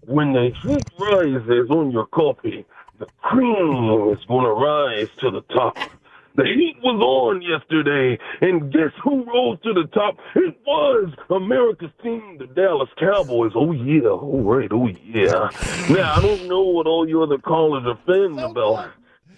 when the heat rises on your coffee, the cream is going to rise to the top. The heat was on yesterday, and guess who rose to the top? It was America's team, the Dallas Cowboys. Oh, yeah. All right. Oh, yeah. Now, I don't know what all you other callers are fanning about,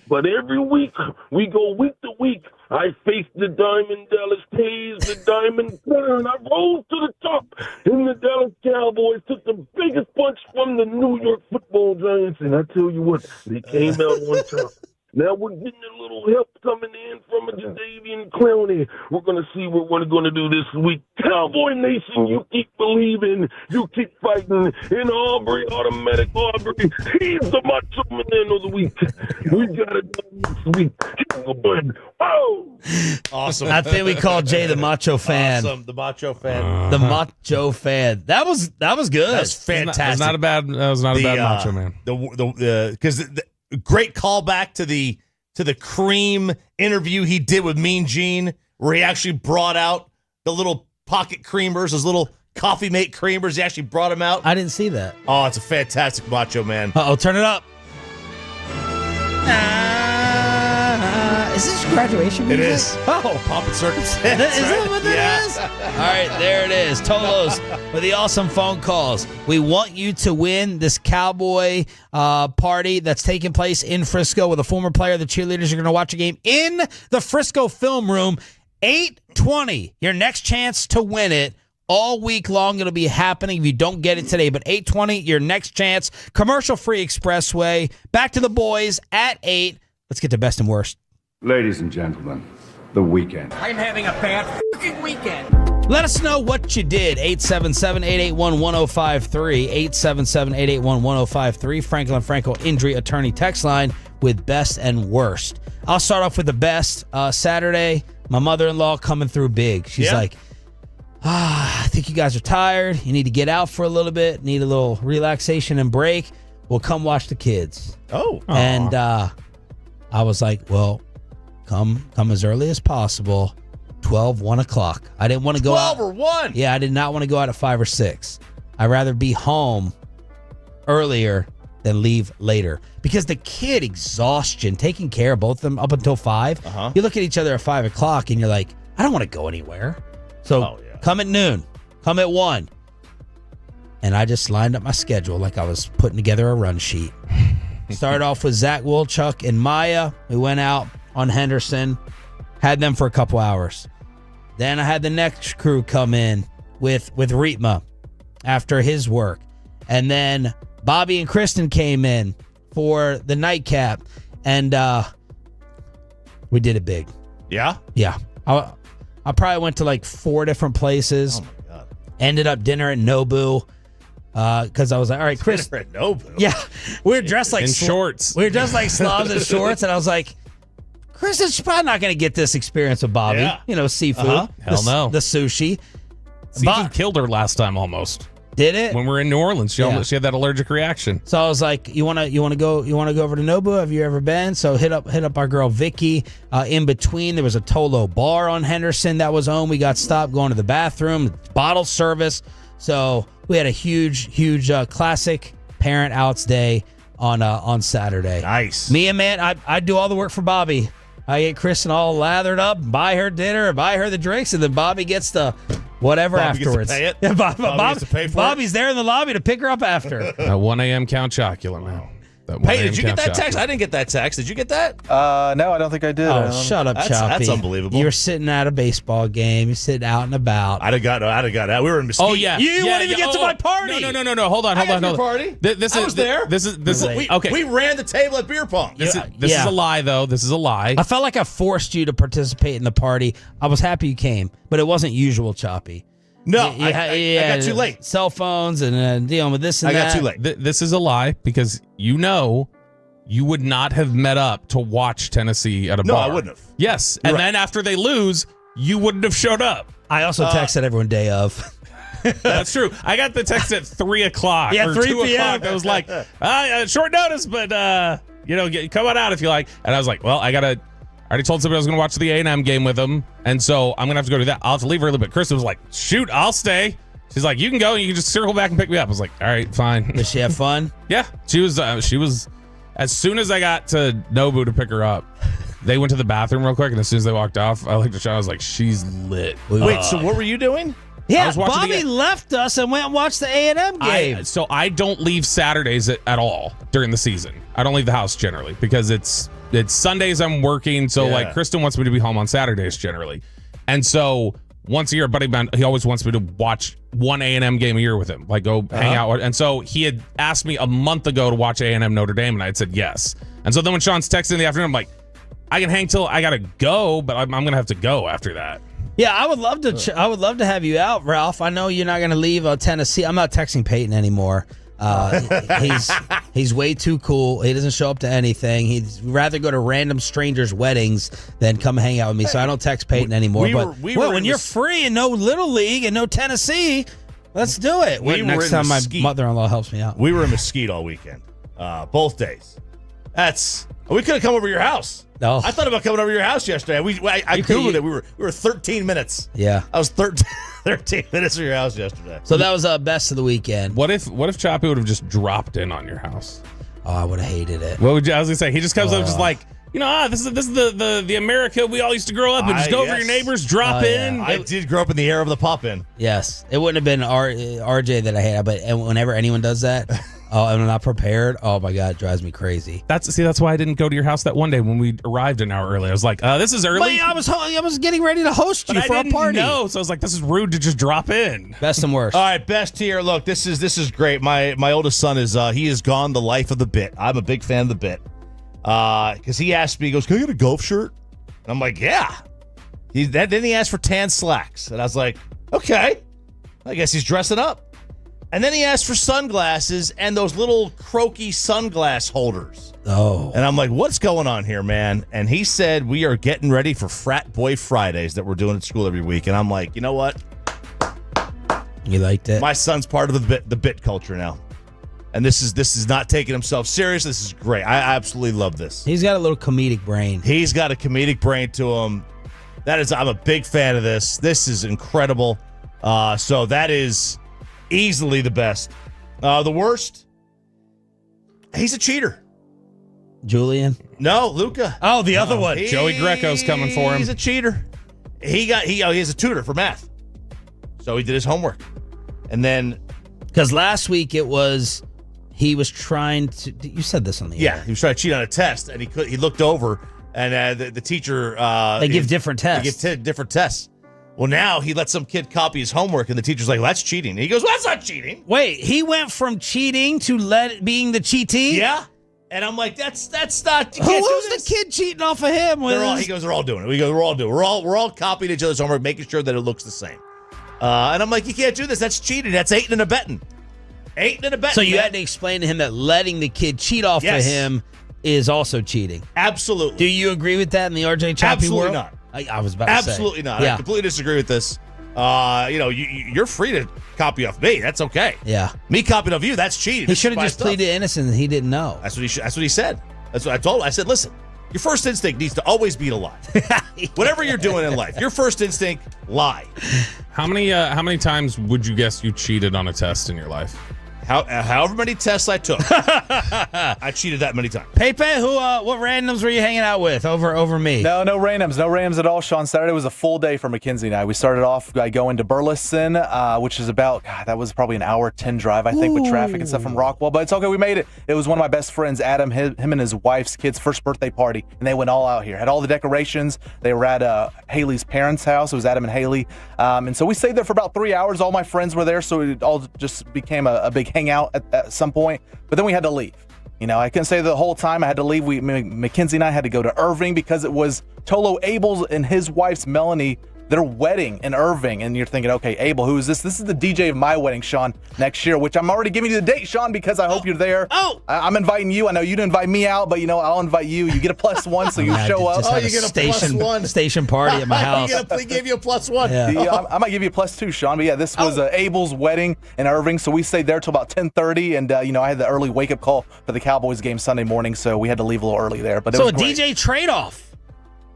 but every week, we go week to week. I faced the Diamond Dallas Tays, the Diamond Turn. I rose to the top, and the Dallas Cowboys took the biggest punch from the New York Football Giants, and I tell you what, they came out on top. Now we're getting a little help coming in from a Jadavian Clowney. We're going to see what we're going to do this week. Cowboy Nation, you keep believing, you keep fighting. And Aubrey, automatic Aubrey, he's the macho man of the week. We got it done this week. Oh! Awesome. I think we called Jay the macho fan. Awesome. The macho fan. The macho fan. That was good. That's fantastic. That was not a bad macho man. Because great callback to the cream interview he did with Mean Gene, where he actually brought out the little pocket creamers, those little coffee mate creamers. He actually brought them out. I didn't see that. Oh, it's a fantastic macho man. Uh-oh, turn it up. Is this graduation music? It is. Oh, Pomp and Circumstance. Is that what that is? All right, there it is. Tolos with the awesome phone calls. We want you to win this Cowboy party that's taking place in Frisco with a former player. The cheerleaders are going to watch a game in the Frisco Film Room. 8:20, your next chance to win it. All week long, it'll be happening if you don't get it today. But 8:20, your next chance. Commercial-free expressway. Back to the boys at 8. Let's get to best and worst. Ladies and gentlemen, the weekend. I'm having a bad fucking weekend. Let us know what you did. 877-881-1053. 877-881-1053. Franklin Franco Injury Attorney text line with best and worst. I'll start off with the best. Saturday, my mother-in-law coming through big. She's like, I think you guys are tired. You need to get out for a little bit. Need a little relaxation and break. Well, come watch the kids. Oh. And I was like, well, come as early as possible. 12, 1 o'clock. I didn't want to go out. 12 or 1? Yeah, I did not want to go out at 5 or 6. I'd rather be home earlier than leave later. Because the kid exhaustion, taking care of both of them up until 5, you look at each other at 5 o'clock and you're like, I don't want to go anywhere. So come at noon. Come at 1. And I just lined up my schedule like I was putting together a run sheet. Started off with Zach Wolchuk and Maya. We went out on Henderson. Had them for a couple hours. Then I had the next crew come in with Ritma after his work. And then Bobby and Kristen came in for the nightcap. And we did it big. Yeah? Yeah. I probably went to like 4 different places. Oh, my God. Ended up dinner at Nobu because I was like, all right, Chris. Dinner at Nobu? Yeah. We were dressed like in shorts. We were dressed like slobs in shorts, and I was like, Chris is probably not going to get this experience with Bobby. Yeah. You know, seafood. Hell no. The sushi. Seafood killed her last time almost. Did it? When we were in New Orleans, she had that allergic reaction. So I was like, you want to go over to Nobu? Have you ever been? So hit up our girl Vicky. In between, there was a Tolo bar on Henderson that was on. We got stopped going to the bathroom, bottle service. So we had a huge classic parent outs day on Saturday. Nice. Me and man, I do all the work for Bobby. I get Kristen all lathered up, buy her dinner, buy her the drinks, and then Bobby gets the whatever Bobby afterwards. Gets to pay it? Yeah, Bobby gets to pay for Bobby's there in the lobby to pick her up after. 1 a.m. Count Chocula, man. Hey, did you get that text? I didn't get that text. Did you get that? No, I don't think I did. Oh, shut up, Choppy. That's unbelievable. You were sitting at a baseball game. You're sitting out and about. I'd have got out. We were in Mesquite. Oh yeah, You wouldn't even get to my party. No. Hold on. I party. This I is was there. This is okay. We ran the table at beer pong. This is a lie, though. This is a lie. I felt like I forced you to participate in the party. I was happy you came, but it wasn't usual, Choppy. No, I got too late. Cell phones and dealing with this and that. I got too late. This is a lie because you would not have met up to watch Tennessee at a bar. No, I wouldn't have. Yes, and then after they lose, you wouldn't have showed up. I also texted everyone day of. That's true. I got the text at 3 o'clock Yeah, or 3 2 p.m. o'clock. I was like, short notice, but come on out if you like. And I was like, well, I already told somebody I was going to watch the A&M game with them, and so I'm going to have to go do that. I'll have to leave early, but Kristen was like, shoot, I'll stay. She's like, you can go, and you can just circle back and pick me up. I was like, all right, fine. Did she have fun? Yeah, she was. As soon as I got to Nobu to pick her up, they went to the bathroom real quick, and as soon as they walked off, I looked at Sean. I was like, she's lit. Wait, so what were you doing? Yeah, Bobby left us and went and watched the A&M game. So I don't leave Saturdays at all during the season. I don't leave the house generally because it's Sundays I'm working. So like Kristen wants me to be home on Saturdays generally, and so once a year, buddy man, he always wants me to watch one A&M game a year with him, like go hang out. And so he had asked me a month ago to watch A&M Notre Dame, and I had said yes. And so then when Sean's texting in the afternoon, I'm like, I can hang till I gotta go, but I'm gonna have to go after that. Yeah, I would love to. I would love to have you out, Ralph. I know you're not going to leave Tennessee. I'm not texting Peyton anymore. He's way too cool. He doesn't show up to anything. He'd rather go to random strangers' weddings than come hang out with me. So I don't text Peyton anymore. When you're free and no Little League and no Tennessee, let's do it. Next time my mother-in-law helps me out. We were in Mesquite all weekend, both days. We could have come over to your house. No. I thought about coming over to your house yesterday. I Googled it. We were 13 minutes. Yeah. I was 13 minutes from your house yesterday. So that was best of the weekend. What if Choppy would have just dropped in on your house? Oh, I would have hated it. What would you? I was gonna say he just comes up just like, this is the America we all used to grow up and just go over your neighbors, drop in. I did grow up in the era of the pop-in. Yes, it wouldn't have been RJ that I had, but whenever anyone does that. Oh, and I'm not prepared. Oh my God, it drives me crazy. That's why I didn't go to your house that one day when we arrived an hour early. I was like, this is early. But I was getting ready to host you for a party. No, so I was like, this is rude to just drop in. Best and worst. All right, best here. Look, this is great. My oldest son he has gone the life of the bit. I'm a big fan of the bit. Because he asked me, he goes, can I get a golf shirt? And I'm like, yeah. Then he asked for tan slacks, and I was like, okay. I guess he's dressing up. And then he asked for sunglasses and those little croaky sunglass holders. Oh. And I'm like, what's going on here, man? And he said, we are getting ready for Frat Boy Fridays that we're doing at school every week. And I'm like, you know what? You liked it? My son's part of the bit culture now. And this is not taking himself serious. This is great. I absolutely love this. He's got a little comedic brain. He's got a comedic brain to him. I'm a big fan of this. This is incredible. So that is easily the best. The worst, he's a cheater. Julian? No, Luca. Oh, the other one. Joey Greco's coming for him. He's a cheater. He has a tutor for math. So he did his homework. And then because last week he was trying to, you said this on the air. Yeah, he was trying to cheat on a test, and he looked over, and the teacher they give different tests. They give different tests. Well, now he let some kid copy his homework, and the teacher's like, well, that's cheating. And he goes, well, that's not cheating. Wait, he went from cheating to being the cheatee? Yeah. And I'm like, that's not. Who's the kid cheating off of him? He goes, they're all doing it. We go, we're all doing it. We're all copying each other's homework, making sure that it looks the same. And I'm like, you can't do this. That's cheating. That's aiding and abetting. So you had to explain to him that letting the kid cheat off of him is also cheating. Absolutely. Do you agree with that in the RJ Choppy Absolutely world? not. I was about to say. Absolutely not. Yeah. I completely disagree with this. You're free to copy off me. That's okay. Yeah. Me copying off you, that's cheating. He should have just pleaded innocent and he didn't know. That's what he said. That's what I told him. I said, listen, your first instinct needs to always be to lie. Whatever you're doing in life, your first instinct, lie. How many times would you guess you cheated on a test in your life? However many tests I took, I cheated that many times. Pepe, what randoms were you hanging out with over me? No randoms at all, Sean. Saturday was a full day for Mackenzie and I. We started off by going to Burleson, which is about, that was probably an hour 10 drive, I think, with traffic and stuff from Rockwell, but it's okay, we made it. It was one of my best friends, Adam, him and his wife's kid's first birthday party, and they went all out here. Had all the decorations. They were at Haley's parents' house. It was Adam and Haley. And so we stayed there for about 3 hours. All my friends were there, so it all just became a big hangout at some point, but then we had to leave. I couldn't stay the whole time. I had to leave. Mackenzie and I had to go to Irving because it was Tolo Abel's and his wife's Melanie, their wedding in Irving. And you're thinking, okay, Abel, who is this? This is the DJ of my wedding, Sean, next year, which I'm already giving you the date, Sean, because I hope you're there. I'm inviting you. I know you didn't invite me out, but I'll invite you. You get a +1, so you show up. You get a +1 station party at my house. He gave you a +1. Yeah. I might give you a +2, Sean. But yeah, this was Abel's wedding in Irving, so we stayed there till about 10:30, and I had the early wake-up call for the Cowboys game Sunday morning, so we had to leave a little early there. But it was great. DJ trade-off.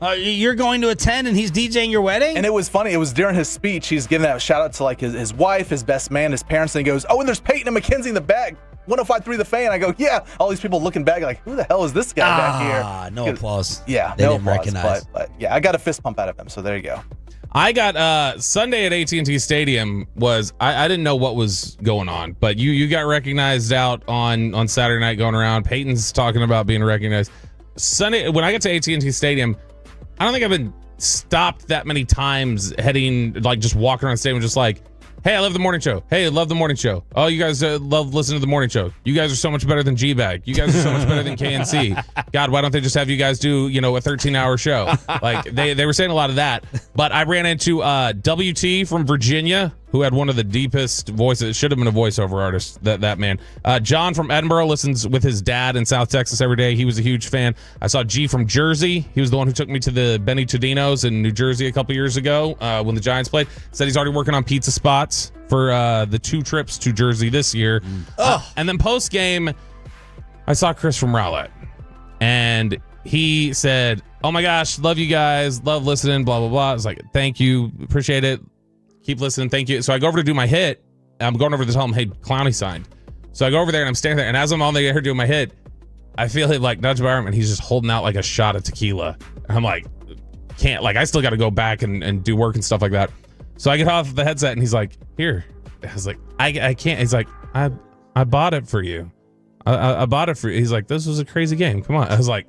You're going to attend and he's DJing your wedding? And it was funny. It was during his speech. He's giving a shout out to like his wife, his best man, his parents. And he goes, and there's Peyton and Mackenzie in the back. 105.3 The Fan. I go, yeah. All these people looking back like, who the hell is this guy back here? No applause. Yeah, they no didn't applause. recognize. But yeah, I got a fist pump out of him. So there you go. I got Sunday at AT&T Stadium was I didn't know what was going on, but you got recognized out on Saturday night going around. Peyton's talking about being recognized. Sunday when I got to AT&T Stadium, I don't think I've been stopped that many times heading, like just walking around the stadium, just like, hey, I love the morning show. Hey, I love the morning show. Oh, you guys love listening to the morning show. You guys are so much better than G-Bag. You guys are so much better than KNC. God, why don't they just have you guys do, a 13-hour show? Like they were saying a lot of that. But I ran into WT from Virginia, who had one of the deepest voices. It should have been a voiceover artist, that man. John from Edinburgh listens with his dad in South Texas every day. He was a huge fan. I saw G from Jersey. He was the one who took me to the Benny Todino's in New Jersey a couple years ago when the Giants played. Said he's already working on pizza spots for the 2 trips to Jersey this year. And then post-game, I saw Chris from Rowlett. And he said, oh my gosh, love you guys. Love listening, blah, blah, blah. I was like, thank you. Appreciate it. Keep listening. Thank you. So I go over to do my hit. I'm going over to tell him, hey, Clowney signed. So I go over there and I'm standing there. And as I'm on the air doing my hit, I feel him like nudge by arm and he's just holding out like a shot of tequila. And I'm like, can't. Like, I still got to go back and do work and stuff like that. So I get off the headset and he's like, here. I was like, I can't. He's like, I bought it for you. I bought it for you. He's like, this was a crazy game. Come on. I was like,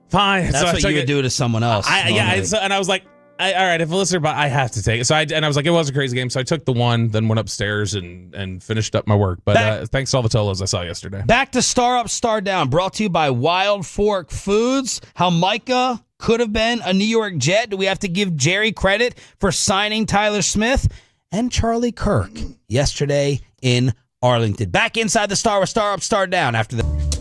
fine. That's so what you would do to someone else. And I was like, all right, if a listener, but I have to take it. So I was like, it was a crazy game. So I took the one, then went upstairs and finished up my work. But thanks to all the Tolos I saw yesterday. Back to Star Up, Star Down, brought to you by Wild Fork Foods. How Micah could have been a New York Jet. Do we have to give Jerry credit for signing Tyler Smith and Charlie Kirk yesterday in Arlington? Back inside the Star with Star Up, Star Down after the...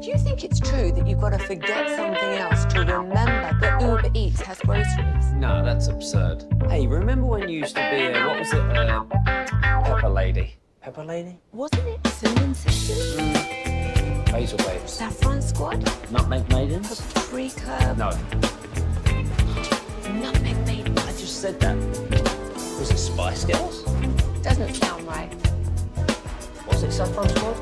Do you think it's true that you've got to forget something else to remember that Uber Eats has groceries? No, that's absurd. Hey, remember when you used to be what was it, Pepper Lady? Pepper Lady? Wasn't it Cinnamon Sisters? Basil Babes. Saffron Squad? Nutmeg Maidens? Paprika? No. Nutmeg Maidens? I just said that. Was it Spice Girls? Doesn't sound right. Was it Saffron Squad?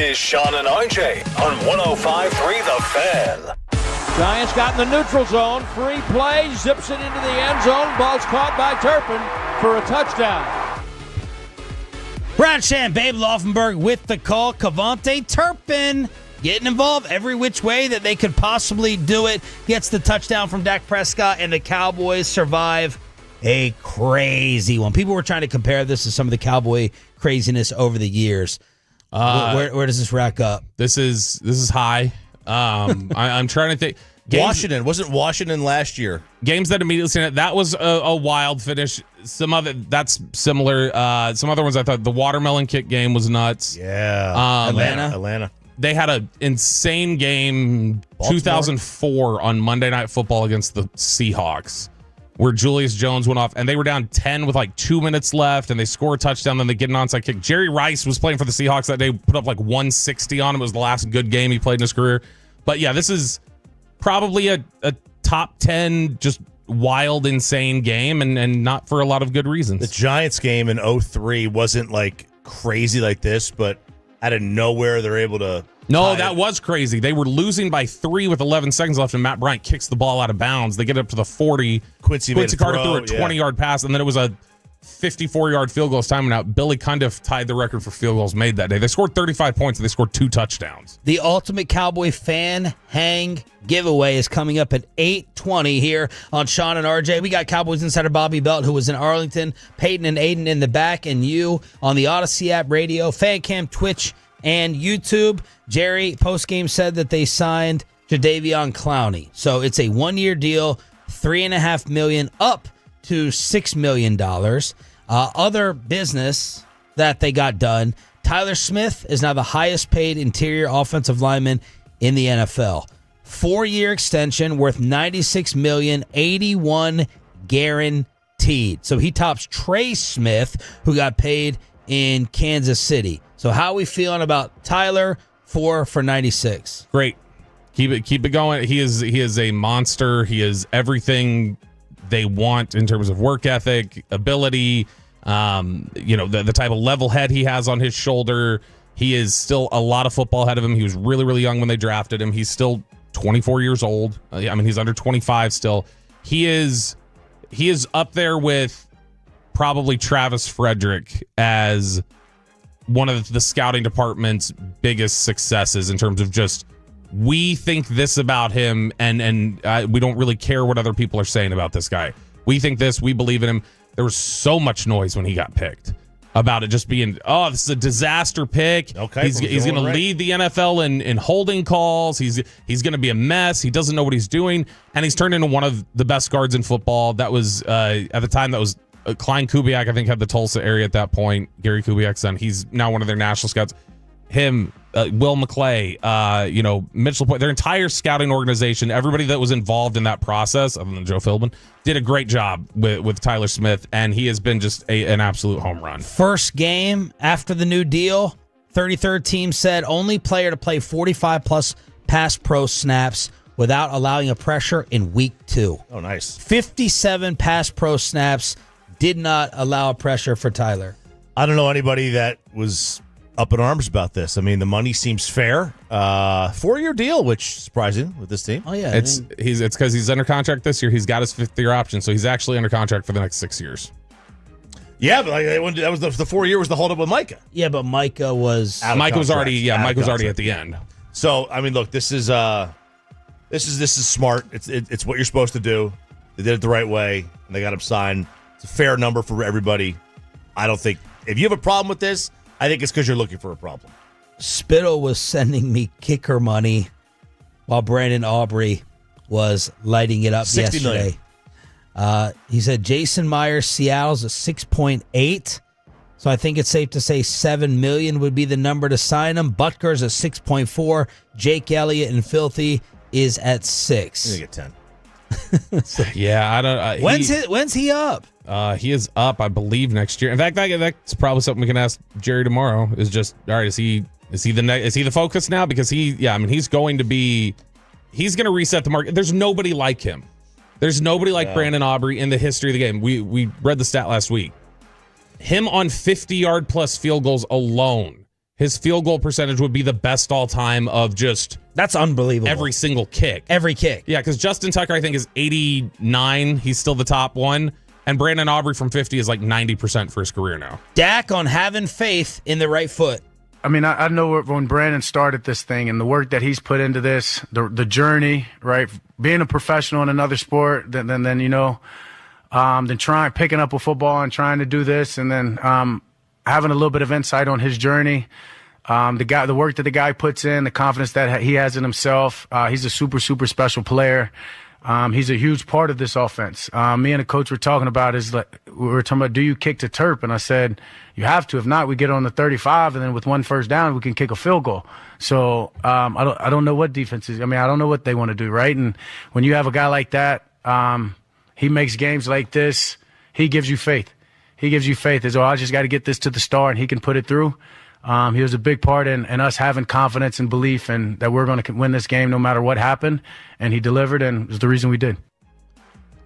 is Sean and RJ on 105.3 The Fan. Giants got in the neutral zone. Free play, zips it into the end zone. Ball's caught by Turpin for a touchdown. Brad Sham, Babe Laufenberg with the call. Cavante Turpin getting involved every which way that they could possibly do it. Gets the touchdown from Dak Prescott, and the Cowboys survive a crazy one. People were trying to compare this to some of the Cowboy craziness over the years. Where does this rack up? This is high. I'm trying to think. Wasn't Washington last year? Games that immediately stand out. That was a wild finish. Some of it that's similar. Some other ones I thought the watermelon kick game was nuts. Yeah, Atlanta. They had an insane game, Baltimore? 2004 on Monday Night Football against the Seahawks, where Julius Jones went off, and they were down 10 with like 2 minutes left, and they score a touchdown, then they get an onside kick. Jerry Rice was playing for the Seahawks that day, put up like 160 on him. It was the last good game he played in his career. But yeah, this is probably a top 10 just wild, insane game, and not for a lot of good reasons. The Giants game in 2003 wasn't like crazy like this, but out of nowhere they're able to. No, that was crazy. They were losing by 3 with 11 seconds left, and Matt Bryant kicks the ball out of bounds. They get up to the 40. Quincy Carter threw a 20-yard pass, and then it was a 54-yard field goal timing out. Billy Cundiff tied the record for field goals made that day. They scored 35 points, and they scored 2 touchdowns. The Ultimate Cowboy Fan Hang giveaway is coming up at 8:20 here on Sean and RJ. We got Cowboys insider Bobby Belt, who was in Arlington, Peyton and Aiden in the back, and you on the Odyssey app, radio, Fan Cam, Twitch, and YouTube. Jerry, postgame, said that they signed Jadeveon Clowney. So it's a 1-year deal, $3.5 million up to $6 million. Other business that they got done, Tyler Smith is now the highest paid interior offensive lineman in the NFL. 4-year extension worth $96 million, 81 guaranteed. So he tops Trey Smith, who got paid in Kansas City. So how are we feeling about Tyler? 4 for 96. Great. Keep it going. He is a monster. He is everything they want in terms of work ethic, ability, the type of level head he has on his shoulder. He is still a lot of football ahead of him. He was really, really young when they drafted him. He's still 24 years old. He's under 25 still. He is up there with probably Travis Frederick as one of the scouting department's biggest successes in terms of just, we think this about him, and we don't really care what other people are saying about this guy. We think this, we believe in him. There was so much noise when he got picked about it just being, this is a disaster pick. Okay, he's going to lead the NFL in holding calls. He's going to be a mess. He doesn't know what he's doing, and he's turned into one of the best guards in football. That was at the time that was Klein Kubiak, I think, had the Tulsa area at that point. Gary Kubiak's son. He's now one of their national scouts. Him, Will McClay, Mitchell Point, their entire scouting organization, everybody that was involved in that process, other than Joe Philbin, did a great job with Tyler Smith, and he has been just an absolute home run. First game after the new deal, 33rd team said only player to play 45-plus pass pro snaps without allowing a pressure in week 2. Oh, nice. 57 pass pro snaps did not allow a pressure for Tyler. I don't know anybody that was up in arms about this. I mean, the money seems fair. 4-year deal, which is surprising with this team. Oh yeah, it's because he's under contract this year. He's got his 5th-year option, so he's actually under contract for the next 6 years. Yeah, but that was the 4-year was the holdup with Micah. Yeah, but Micah was already at the end. So I mean, look, this is smart. It's what you're supposed to do. They did it the right way, and they got him signed. It's a fair number for everybody. I don't think if you have a problem with this, I think it's because you're looking for a problem. Spittle was sending me kicker money while Brandon Aubrey was lighting it up yesterday. He said Jason Myers, Seattle's a 6.8. So I think it's safe to say $7 million would be the number to sign him. Butker's a 6.4. Jake Elliott and Filthy is at 6. You get 10. Yeah, I don't. When's he up? He is up, I believe, next year. In fact, that's probably something we can ask Jerry tomorrow. Is just, all right, is he the focus now? Because he's going to reset the market. There's nobody like him. There's nobody like Brandon Aubrey in the history of the game. We read the stat last week. Him on 50-yard plus field goals alone his field goal percentage would be the best all time of just that's unbelievable. Every single kick. Every kick. Yeah, because Justin Tucker, I think, is 89. He's still the top one. And Brandon Aubrey from 50 is like 90% for his career now. Dak on having faith in the right foot. I mean, I know when Brandon started this thing and the work that he's put into this, the journey, right? Being a professional in another sport, then picking up a football and trying to do this, and then having a little bit of insight on his journey. The work that the guy puts in, the confidence that he has in himself. He's a super, super special player. He's a huge part of this offense. Me and the coach were talking about do you kick to Terp? And I said, you have to. If not, we get on the 35, and then with one first down, we can kick a field goal. So I don't know what defenses. I mean, I don't know what they want to do, right? And when you have a guy like that, he makes games like this. He gives you faith. He gives you faith. As I just got to get this to the star, and he can put it through. He was a big part in us having confidence and belief and that we're going to win this game no matter what happened. And he delivered, and it was the reason we did.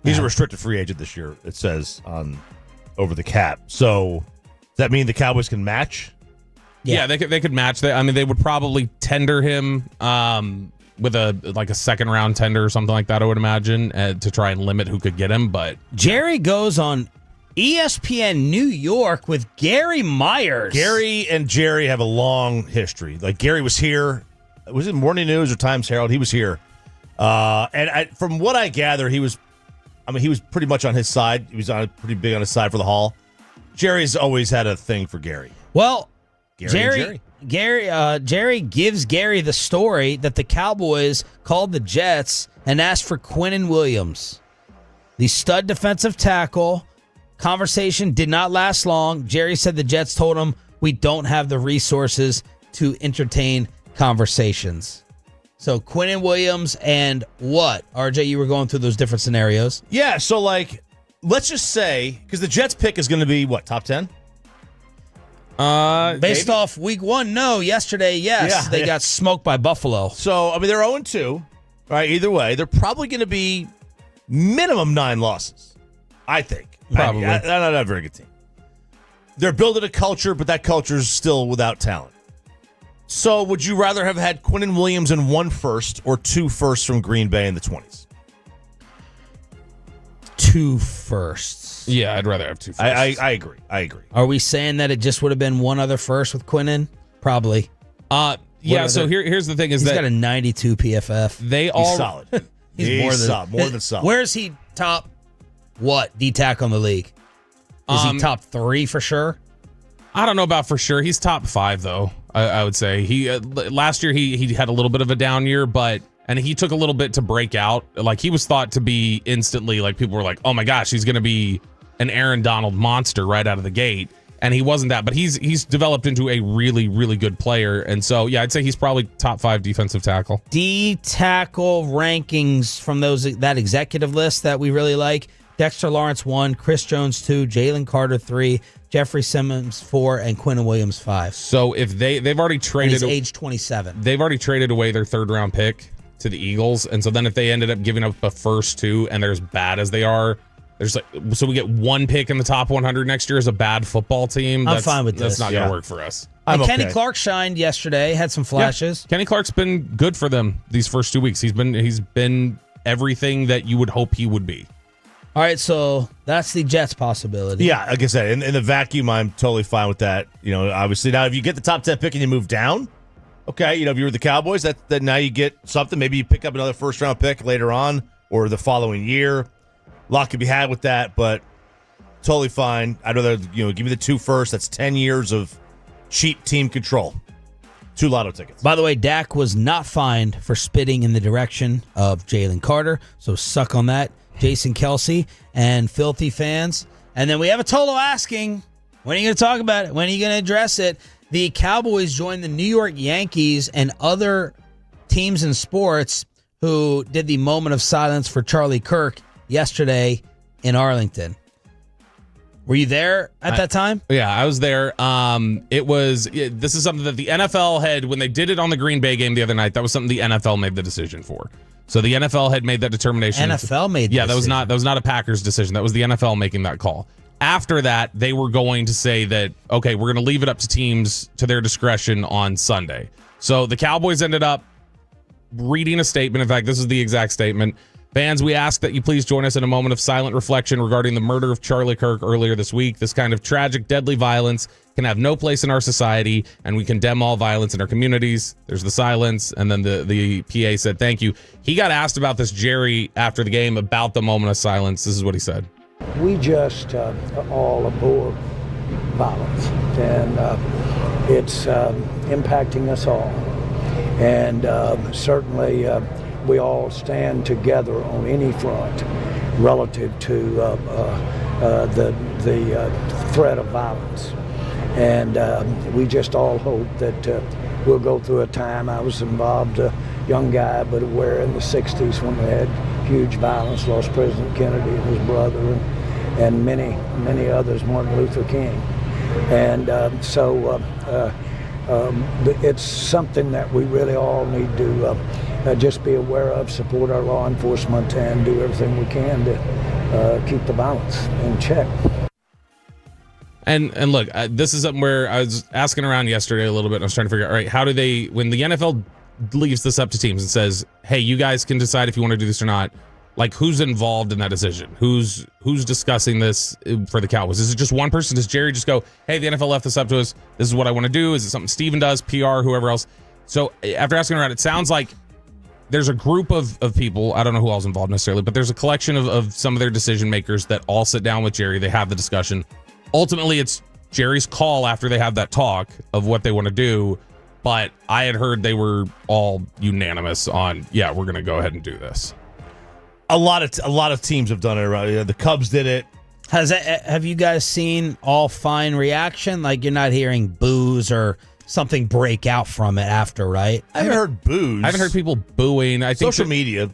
He's a restricted free agent this year, it says over the cap. So does that mean the Cowboys can match? Yeah, they could match that. I mean, they would probably tender him with a second round tender or something like that, I would imagine, to try and limit who could get him. But Jerry goes on ESPN New York with Gary Myers. Gary and Jerry have a long history. Like, Gary was here. Was it Morning News or Times Herald? He was here. From what I gather, he was pretty much on his side. He was pretty big on his side for the Hall. Jerry's always had a thing for Gary. Well, Jerry Jerry gives Gary the story that the Cowboys called the Jets and asked for Quinnen Williams, the stud defensive tackle. Conversation did not last long. Jerry said the Jets told him, we don't have the resources to entertain conversations. So Quinnen Williams and what? RJ, you were going through those different scenarios. Yeah, so let's just say, because the Jets pick is going to be what, top 10? Based off week 1, no. Yesterday, yes. Yeah, they got smoked by Buffalo. So, I mean, they're 0-2. Right, either way, they're probably going to be minimum 9 losses, I think. Probably. They're not a very good team. They're building a culture, but that culture is still without talent. So would you rather have had Quinnen Williams in 1 first or 2 firsts from Green Bay in the 20s? 2 firsts. Yeah, I'd rather have 2 firsts. I agree. Are we saying that it just would have been one other first with Quinnen? Probably. Yeah, so here's the thing is he's that got a 92 PFF. He's solid. He's more than solid. Where's he top? What D-tack on the league? Is he top 3 for sure? I don't know about for sure. He's top 5 though. I would say he last year he had a little bit of a down year, and he took a little bit to break out. Like, he was thought to be instantly, like, people were like, oh my gosh, he's going to be an Aaron Donald monster right out of the gate, and he wasn't that. But he's developed into a really, really good player, and so yeah, I'd say he's probably top 5 defensive tackle. D-tackle rankings from that executive list that we really like. Dexter Lawrence 1, Chris Jones 2, Jalen Carter 3, Jeffrey Simmons 4, and Quinnen Williams 5. So if they've already traded, and he's age 27. They've already traded away their 3rd round pick to the Eagles, and so then if they ended up giving up a first 2, and they're as bad as they are, so we get 1 pick in the top 100 next year as a bad football team. I'm fine with this. That's not going to work for us. And Kenny Clark shined yesterday, had some flashes. Yeah. Kenny Clark's been good for them these first 2 weeks. He's been everything that you would hope he would be. All right, so that's the Jets possibility. Yeah, like I said, in the vacuum, I'm totally fine with that. Obviously, now if you get the top 10 pick and you move down, okay, if you were the Cowboys, that now you get something. Maybe you pick up another first-round pick later on or the following year. A lot could be had with that, but totally fine. I'd rather give me the 2 first. That's 10 years of cheap team control. 2 lotto tickets. By the way, Dak was not fined for spitting in the direction of Jalen Carter, so suck on that, Jason Kelsey and filthy fans. And then we have a total asking, when are you going to talk about it? When are you going to address it? The Cowboys joined the New York Yankees and other teams in sports who did the moment of silence for Charlie Kirk yesterday in Arlington. Were you there at that time? Yeah, I was there. This is something that the NFL had, when they did it on the Green Bay game the other night, that was something the NFL made the decision for. So the NFL had made that determination. NFL made that decision. That was not a Packers decision. That was the NFL making that call. After that, they were going to say that, okay, we're going to leave it up to teams to their discretion on Sunday. So the Cowboys ended up reading a statement. In fact, this is the exact statement. Fans, we ask that you please join us in a moment of silent reflection regarding the murder of Charlie Kirk earlier this week. This kind of tragic, deadly violence can have no place in our society, and we condemn all violence in our communities. There's the silence, and then the PA said thank you. He got asked about this, Jerry, after the game, about the moment of silence. This is what he said. We just all abhor violence, and it's impacting us all. And certainly we all stand together on any front relative to the threat of violence. And we just all hope that we'll go through a time. I was involved, a young guy, but aware in the 60s when they had huge violence, lost President Kennedy and his brother, and many others, Martin Luther King. And so it's something that we really all need to just be aware of, support our law enforcement, and do everything we can to keep the violence in check. And look, this is something where I was asking around yesterday a little bit, and I was trying to figure out, all right, how do they, when the NFL leaves this up to teams and says, hey, you guys can decide if you want to do this or not, like, who's involved in that decision? Who's discussing this for the Cowboys? Is it just one person? Does Jerry just go, hey, the NFL left this up to us. This is what I want to do. Is it something Steven does, PR, whoever else? So after asking around, it sounds like there's a group of people. I don't know who else is involved necessarily, but there's a collection of some of their decision makers that all sit down with Jerry. They have the discussion. Ultimately, it's Jerry's call after they have that talk of what they want to do. But I had heard they were all unanimous on, yeah, we're going to go ahead and do this. A lot of teams have done it around. The Cubs did it. Have you guys seen all fine reaction? Like, you're not hearing boos or something break out from it after, right? I haven't heard boos. I haven't heard people booing. I think social media.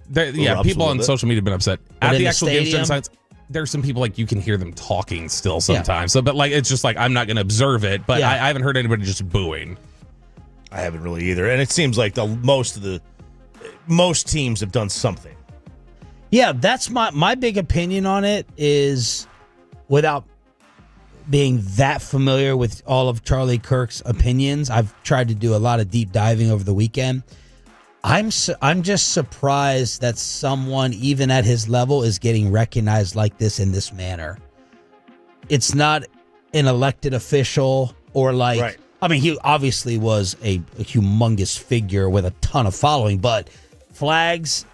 People on social media have been upset. But at the actual game sites, there's some people, like, you can hear them talking still sometimes. So, but like, it's just like, I'm not going to observe it. But I haven't heard anybody just booing. I haven't really either. And it seems like most teams have done something. Yeah, that's my big opinion on it is, without being that familiar with all of Charlie Kirk's opinions, I've tried to do a lot of deep diving over the weekend. I'm just surprised that someone even at his level is getting recognized like this in this manner. It's not an elected official or like, right. I mean, he obviously was a humongous figure with a ton of following, but flags,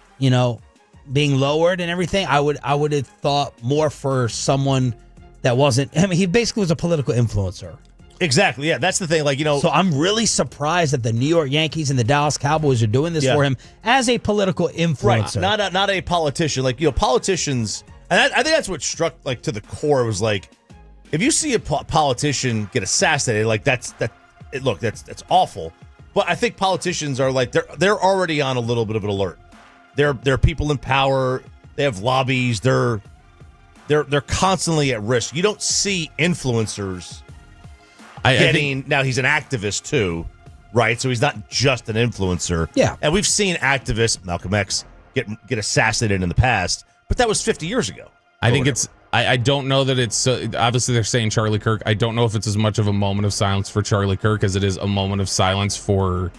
being lowered and everything, I would have thought more for someone that wasn't. I mean, he basically was a political influencer. Exactly. Yeah, that's the thing. Like, So I'm really surprised that the New York Yankees and the Dallas Cowboys are doing this for him as a political influencer, right? Not a politician. Like, politicians, and I think that's what struck like to the core. Was like, if you see a politician get assassinated, like that's awful. But I think politicians are like they're already on a little bit of an alert. They're people in power. They have lobbies. They're constantly at risk. You don't see influencers now he's an activist too, right? So he's not just an influencer. Yeah. And we've seen activists, Malcolm X, get assassinated in the past, but that was 50 years ago. I think it's I don't know that it's obviously they're saying Charlie Kirk. I don't know if it's as much of a moment of silence for Charlie Kirk as it is a moment of silence for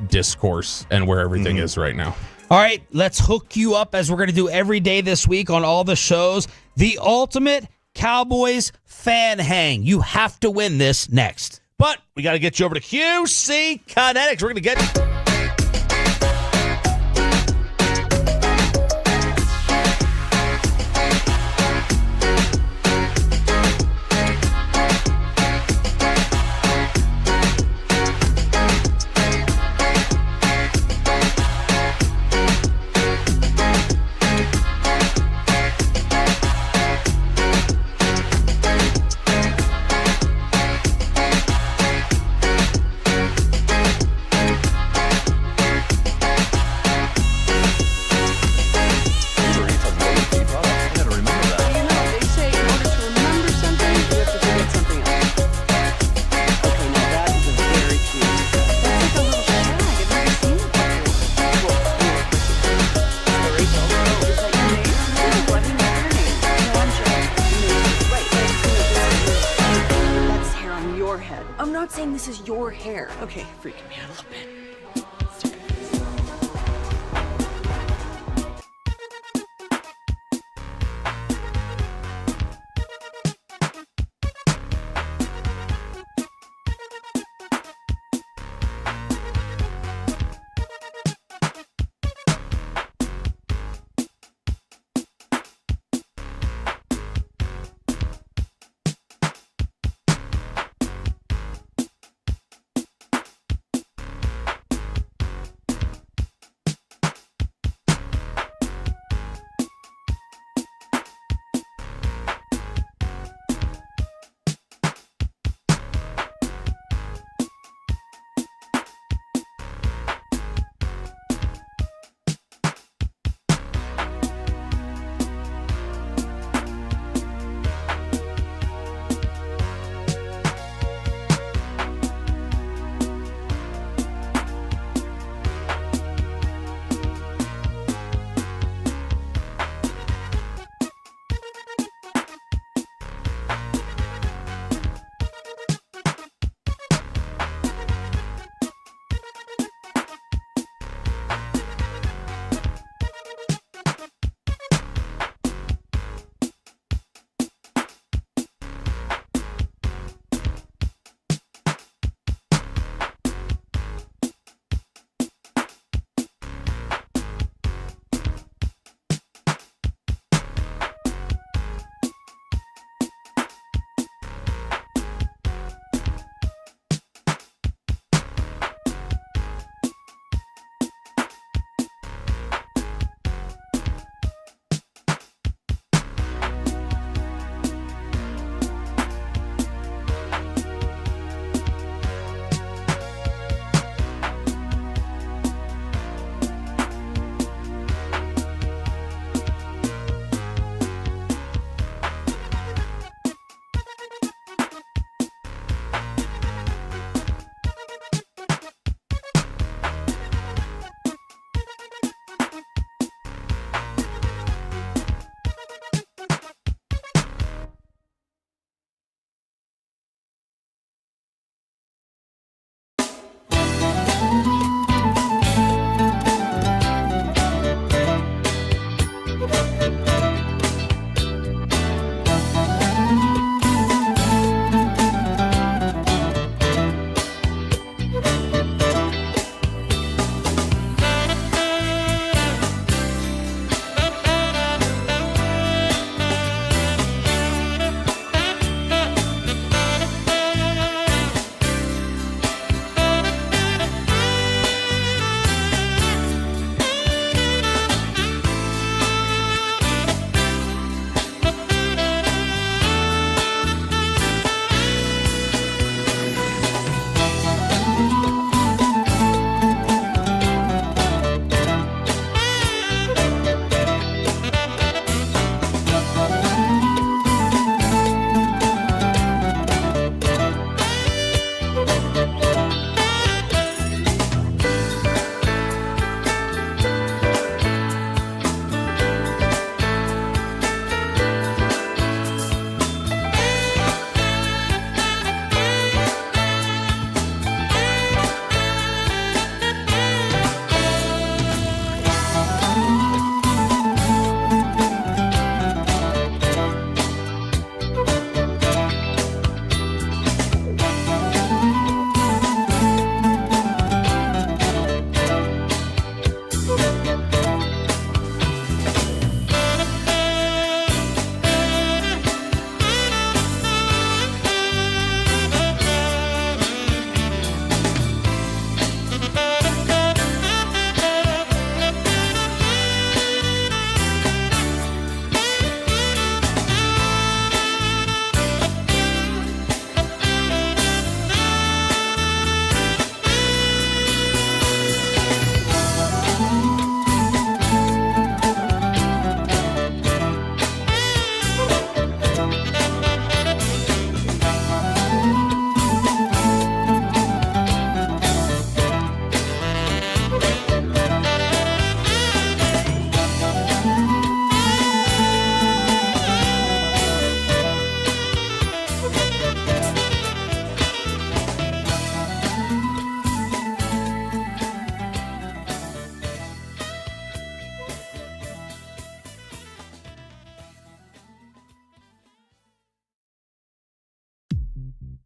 discourse and where everything is right now. All right, let's hook you up, as we're going to do every day this week on all the shows, the ultimate Cowboys fan hang. You have to win this next. But we got to get you over to QC Kinetics. We're going to get your hair. Okay, freaking me out a little bit.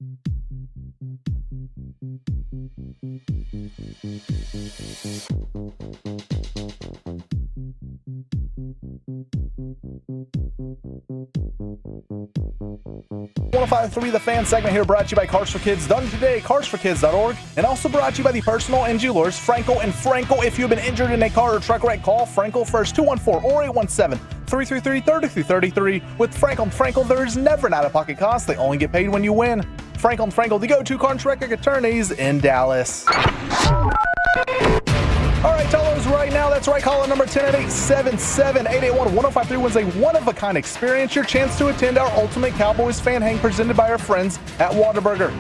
.105.3 The Fan segment here brought to you by Cars for Kids, done today, carsforkids.org, and also brought to you by the personal injury lawyers Franco and Franco. If you've been injured in a car or truck wreck, call Franco first, 214 or 817-333-3333. With Franco and Franco, there's never an out-of-pocket cost. They only get paid when you win. Franco and Franco, the go-to car and truck wreck attorneys in Dallas. All right, tell those right now. That's right. Call number 10 at 877-881-1053 wins a one-of-a-kind experience. Your chance to attend our Ultimate Cowboys fan hang presented by our friends at Whataburger.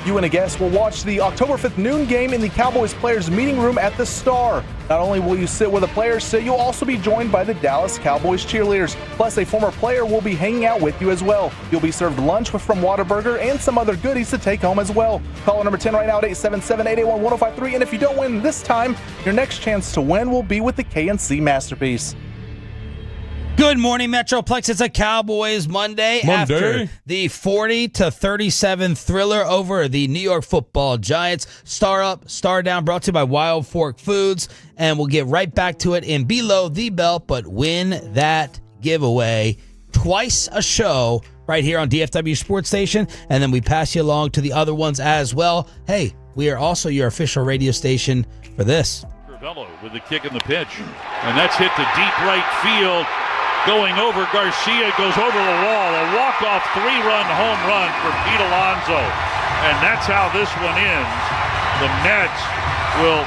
You and a guest will watch the October 5th noon game in the Cowboys players meeting room at the Star. Not only will you sit where the players sit, you'll also be joined by the Dallas Cowboys cheerleaders. Plus, a former player will be hanging out with you as well. You'll be served lunch from Whataburger and some other goodies to take home as well. Call number 10 right now at 877-881-1053. And if you don't win this time, your next chance to win will be with the KNC Masterpiece. Good morning, Metroplex. It's a Cowboys Monday after the 40-37 thriller over the New York Football Giants. Star up, star down, brought to you by Wild Fork Foods. And we'll get right back to it in Below the Belt, but win that giveaway. Twice a show right here on DFW Sports Station. And then we pass you along to the other ones as well. Hey, we are also your official radio station for this. With the kick and the pitch. And that's hit to deep right field. Going over, Garcia goes over the wall. A walk-off three-run home run for Pete Alonso. And that's how this one ends. The Mets will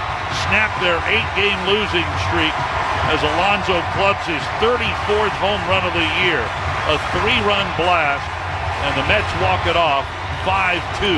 snap their 8-game losing streak as Alonso clubs his 34th home run of the year. A three-run blast, and the Mets walk it off 5-2,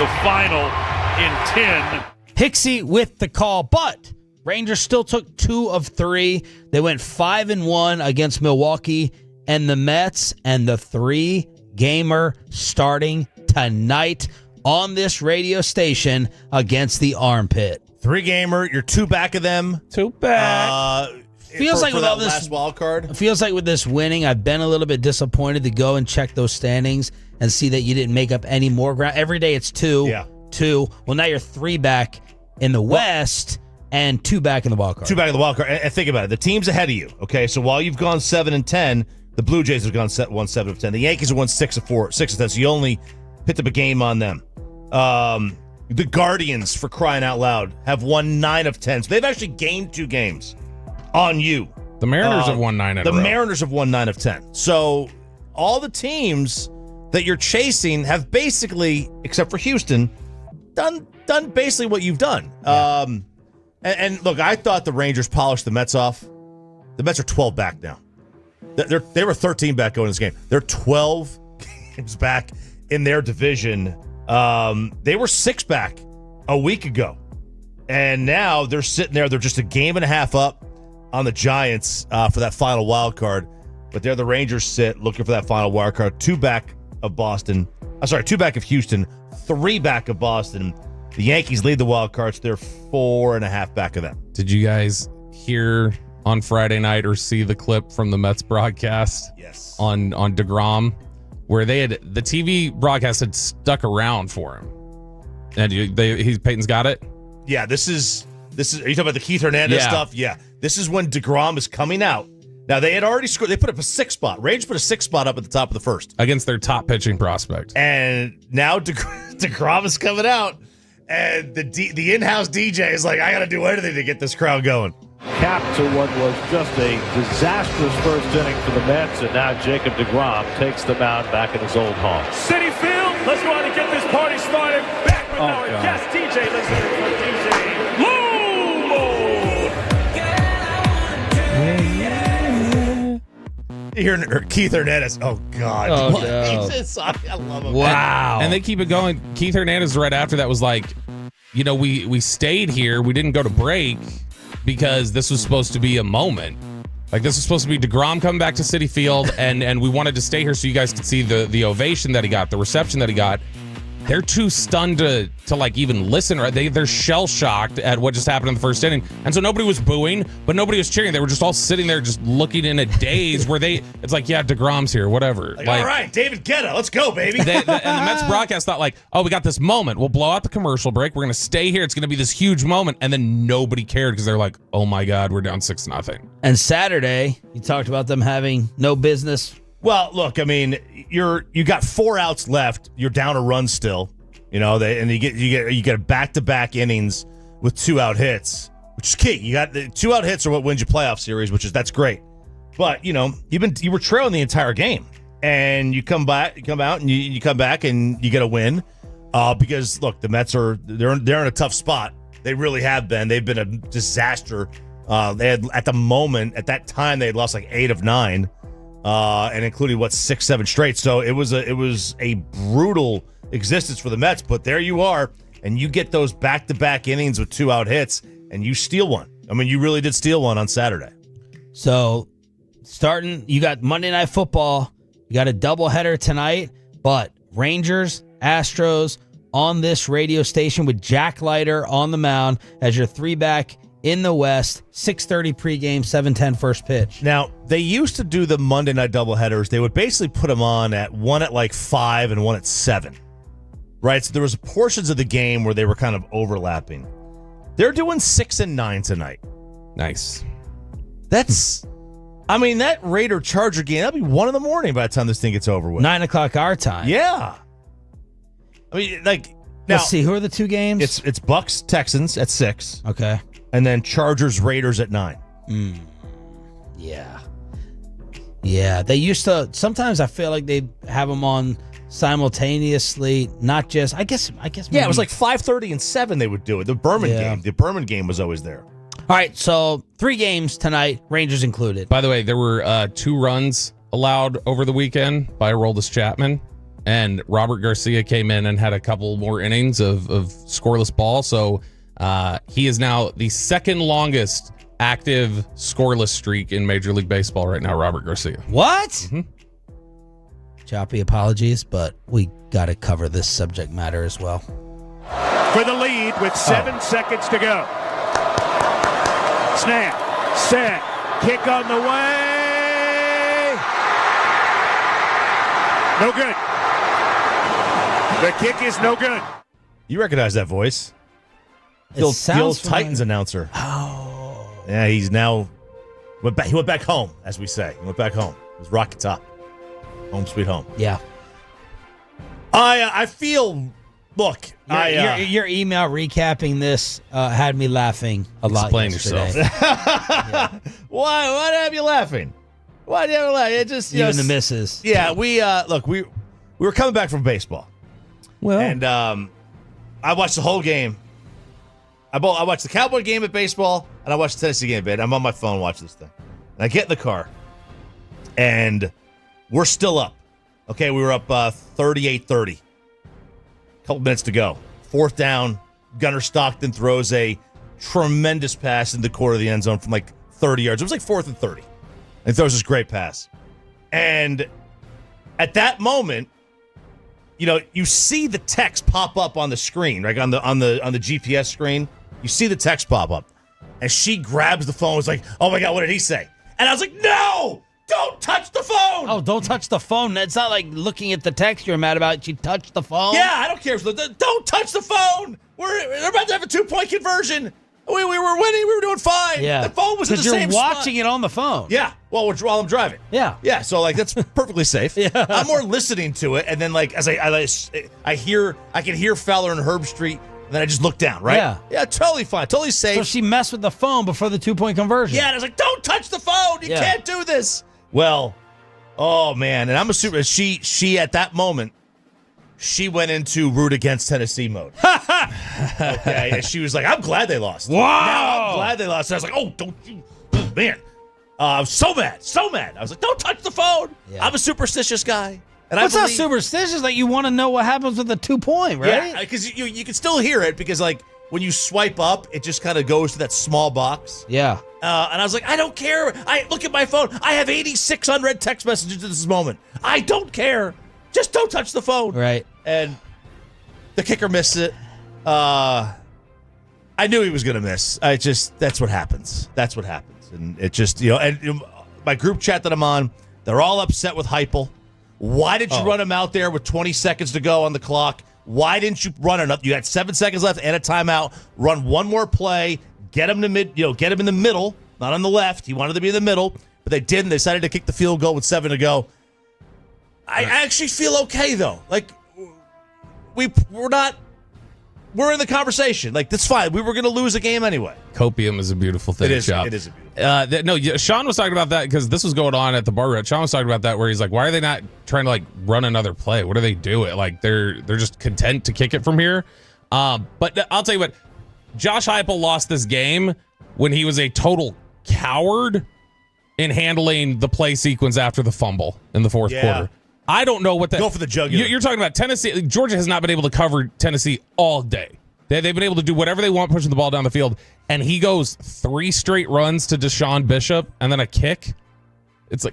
the final in 10. Hicksy with the call, but Rangers still took 2 of 3. They went 5-1 against Milwaukee and the Mets, and the 3-gamer starting tonight on this radio station against the Armpit. 3-gamer, you're 2 back of them. 2 back. Feels like with all this last wild card. Feels like with this winning, I've been a little bit disappointed to go and check those standings and see that you didn't make up any more ground. Every day it's 2. Yeah. 2. Well, now you're 3 back in the West. And 2 back in the wild card. 2 back in the wild card. And think about it. The team's ahead of you. Okay, so while you've gone 7-10, the Blue Jays have gone 7 of 10. The Yankees have won 6 of 10. So you only picked up a game on them. The Guardians, for crying out loud, have won 9 of 10. So they've actually gained 2 games on you. The Mariners have won 9 in a row. The Mariners have won 9 of 10. So all the teams that you're chasing have basically, except for Houston, done basically what you've done. Yeah. And look, I thought the Rangers polished the Mets off. The Mets are 12 back now. They were 13 back going in this game. They're 12 games back in their division. They were 6 back a week ago. And now they're sitting there. They're just a game and a half up on the Giants for that final wild card. But there the Rangers sit looking for that final wild card. 2 back of Boston. 2 back of Houston. 3 back of Boston. The Yankees lead the wild cards. They're 4.5 back of them. Did you guys hear on Friday night or see the clip from the Mets broadcast? Yes. On DeGrom, where the TV broadcast had stuck around for him, and Peyton's got it. Yeah, this is. Are you talking about the Keith Hernandez stuff? Yeah. This is when DeGrom is coming out. Now they had already scored. They put up a 6 spot. Rangers put a 6 spot up at the top of the first against their top pitching prospect, and now DeGrom is coming out. And the in-house DJ is like, I got to do anything to get this crowd going. Cap to what was just a disastrous first inning for the Mets, and now Jacob DeGrom takes the mound back in his old home. City Field, let's go out and get this party started. Back with our guest DJ. Listen for DJ Lomo. You hear Keith Hernandez. Oh, God. Oh, no. I love him. Wow. And they keep it going. Keith Hernandez right after that was like, we stayed here. We didn't go to break because this was supposed to be a moment. Like, this was supposed to be DeGrom coming back to Citi Field, and we wanted to stay here so you guys could see the ovation that he got, the reception that he got. they're too stunned to like even listen. Right? They're shell shocked at what just happened in the first inning, and so nobody was booing, but nobody was cheering. They were just all sitting there, just looking in a daze. Where it's like, yeah, DeGrom's here, whatever. Like, all right, David Guetta, let's go, baby. And the Mets broadcast thought like, oh, we got this moment. We'll blow out the commercial break. We're gonna stay here. It's gonna be this huge moment, and then nobody cared because they're like, oh my God, we're down 6-0. And Saturday, you talked about them having no business. Well, look, I mean, you got 4 outs left. You're down a run still, and you get back-to-back innings with 2-out hits, which is key. You got the 2-out hits are what wins your playoff series, that's great. But you were trailing the entire game, and you come out and you come back and you get a win, because look, the Mets they're in a tough spot. They really have been. They've been a disaster. They had at that time they had lost like 8 of 9. And including 6-7 straight. So it was a brutal existence for the Mets. But there you are, and you get those back-to-back innings with 2-out hits, and you steal one. I mean, you really did steal one on Saturday. So you got Monday Night Football. You got a doubleheader tonight, but Rangers, Astros on this radio station with Jack Leiter on the mound as your 3-back in the West, 6:30 pregame, 7:10 first pitch. Now, they used to do the Monday night doubleheaders. They would basically put them on one at like 5 and one at 7. Right? So there was portions of the game where they were kind of overlapping. They're doing 6 and 9 tonight. Nice. That Raider Charger game, that'll be 1 in the morning by the time this thing gets over with. 9 o'clock our time. Yeah. I mean, now, let's see, who are the 2 games? It's Bucks Texans at 6. Okay. And then Chargers Raiders at 9. Yeah. Yeah. They used to, sometimes I feel like they have them on simultaneously, not just, I guess. Yeah, it was like 5:30 and 7 they would do it. The Berman game. The Berman game was always there. All right, so 3 games tonight, Rangers included. By the way, there were 2 runs allowed over the weekend by Aroldis Chapman, and Robert Garcia came in and had a couple more innings of scoreless ball. So he is now the second longest active scoreless streak in Major League Baseball right now, Robert Garcia. What? Mm-hmm. Choppy apologies, but we got to cover this subject matter as well. For the lead with 7 seconds to go. Snap, set, kick on the way. No good. The kick is no good. You recognize that voice? The old Titans announcer. Oh. Yeah, he's now he went back home, as we say. He went back home. It was Rocky Top. Home sweet home. Yeah. I feel. Look, your email recapping this had me laughing a lot. Explain yesterday. yourself. Yeah. Why have you laughing? Why do you have laugh? It just even the misses. Yeah, we were coming back from baseball. Well, and I watched the whole game. I watched the Cowboy game at baseball, and I watched the Tennessee game at bed. I'm on my phone watching this thing, and I get in the car, and we're still up. Okay, we were up 38-30. Couple minutes to go. 4th down. Gunnar Stockton throws a tremendous pass in the corner of the end zone from like 30 yards. It was like 4th and 30. And he throws this great pass. And at that moment, you see the text pop up on the screen, right? On the GPS screen. You see the text pop up. And she grabs the phone. Was like, oh my God, what did he say? And I was like, no! Don't touch the phone! Oh, don't touch the phone. It's not like looking at the text you're mad about. She touched the phone. Yeah, I don't care. Don't touch the phone. We're about to have a 2-point conversion. We were winning. We were doing fine. Yeah. The phone was in the same you're watching it on the phone. Yeah. While I'm driving. Yeah. Yeah. So that's perfectly safe. Yeah. I'm more listening to it, and then as I can hear Fowler and Herb Street. And then I just look down, right? Yeah. Yeah, totally fine. Totally safe. So she messed with the phone before the 2-point conversion. Yeah, and I was like, don't touch the phone. You can't do this. Well, oh, man. And I'm assuming she at that moment, she went into root against Tennessee mode. Okay. And she was like, I'm glad they lost. Wow. Now I'm glad they lost. And I was like, oh, don't you. Oh, man. I'm so mad. So mad. I was like, don't touch the phone. Yeah. I'm a superstitious guy. And What's not superstitious? Like, you want to know what happens with the 2-point, right? Yeah, because you can still hear it because, when you swipe up, it just kind of goes to that small box. Yeah. And I was like, I don't care. I look at my phone. I have 86 unread text messages at this moment. I don't care. Just don't touch the phone. Right. And The kicker missed it. I knew he was going to miss. That's what happens. That's what happens. And it just, and my group chat that I'm on, they're all upset with Heupel. Why did you run him out there with 20 seconds to go on the clock? Why didn't you run enough? You had 7 seconds left and a timeout. Run one more play. Get him get him in the middle, not on the left. He wanted to be in the middle, but they didn't. They decided to kick the field goal with 7 to go. I actually feel okay though. Like we're in the conversation. Like that's fine. We were going to lose a game anyway. Copium is a beautiful thing. It is. Chop. It is a beautiful. Sean was talking about that because this was going on at the bar route. Sean was talking about that where he's like, why are they not trying to run another play? What are they doing? Like they're just content to kick it from here. But I'll tell you what, Josh Heupel lost this game when he was a total coward in handling the play sequence after the fumble in the fourth quarter. I don't know what that. Go for the jugular. You're talking about Tennessee. Georgia has not been able to cover Tennessee all day. They've been able to do whatever they want, pushing the ball down the field. And he goes 3 straight runs to Deshaun Bishop and then a kick. It's like,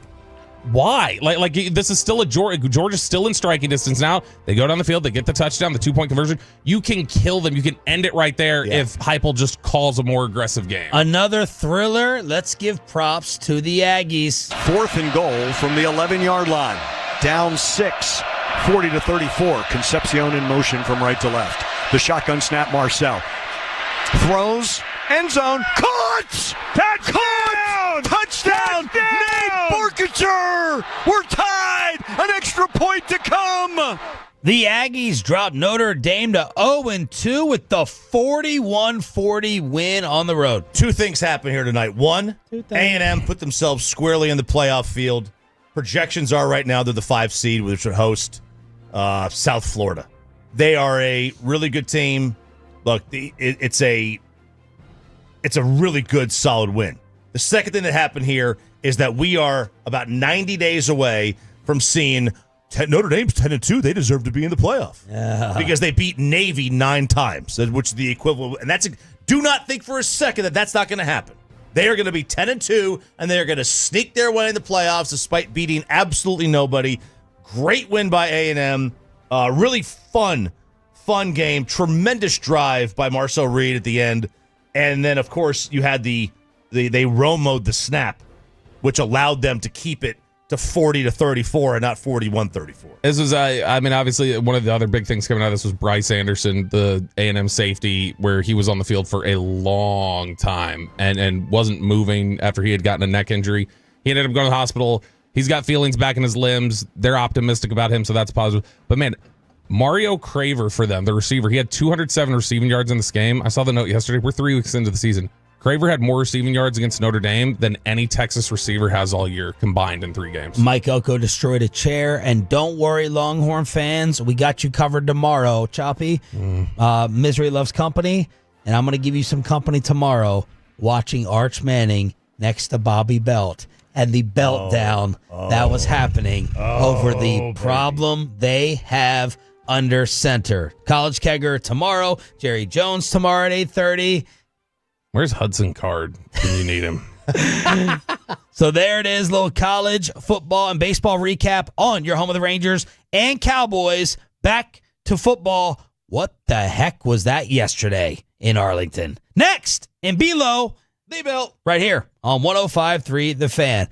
why? Like this is still Georgia's still in striking distance now. They go down the field, they get the touchdown, the 2-point conversion. You can kill them. You can end it right there if Heupel just calls a more aggressive game. Another thriller. Let's give props to the Aggies. 4th and goal from the 11-yard line. Down 6, 40-34. Concepcion in motion from right to left. The shotgun snap, Marcel. Throws, end zone, caught! Touchdown! Nate Barkacher! We're tied! An extra point to come! The Aggies dropped Notre Dame to 0-2 with the 41-40 win on the road. 2 things happen here tonight. 1, A&M put themselves squarely in the playoff field. Projections are right now they're the 5 seed, which would host South Florida. They are a really good team. Look, it's a really good, solid win. The second thing that happened here is that we are about 90 days away from seeing Notre Dame's 10-2. They deserve to be in the playoff because they beat Navy 9 times, which is the equivalent. And do not think for a second that that's not going to happen. They are going to be 10-2, and they are going to sneak their way in the playoffs despite beating absolutely nobody. Great win by A&M. Really fun game. Tremendous drive by Marcel Reed at the end. And then, of course, you had they Romo'd the snap, which allowed them to keep it to 40-34 and not 41-34. This was, obviously, one of the other big things coming out of this was Bryce Anderson, the A&M safety, where he was on the field for a long time and wasn't moving after he had gotten a neck injury. He ended up going to the hospital. He's got feelings back in his limbs. They're optimistic about him, so that's positive. But, man, Mario Craver for them, the receiver, he had 207 receiving yards in this game. I saw the note yesterday. We're 3 weeks into the season. Craver had more receiving yards against Notre Dame than any Texas receiver has all year combined in 3 games. Mike Elko destroyed a chair, and don't worry, Longhorn fans, we got you covered tomorrow, Choppy. Misery loves company, and I'm going to give you some company tomorrow watching Arch Manning next to Bobby Belt and the belt down that was happening over the problem they have under center. College Kegger tomorrow, Jerry Jones tomorrow at 8:30. Where's Hudson Card when you need him? So there it is, little college football and baseball recap on your home of the Rangers and Cowboys. Back to football. What the heck was that yesterday in Arlington? Next, in Below, the Bill, right here on 105.3 The Fan.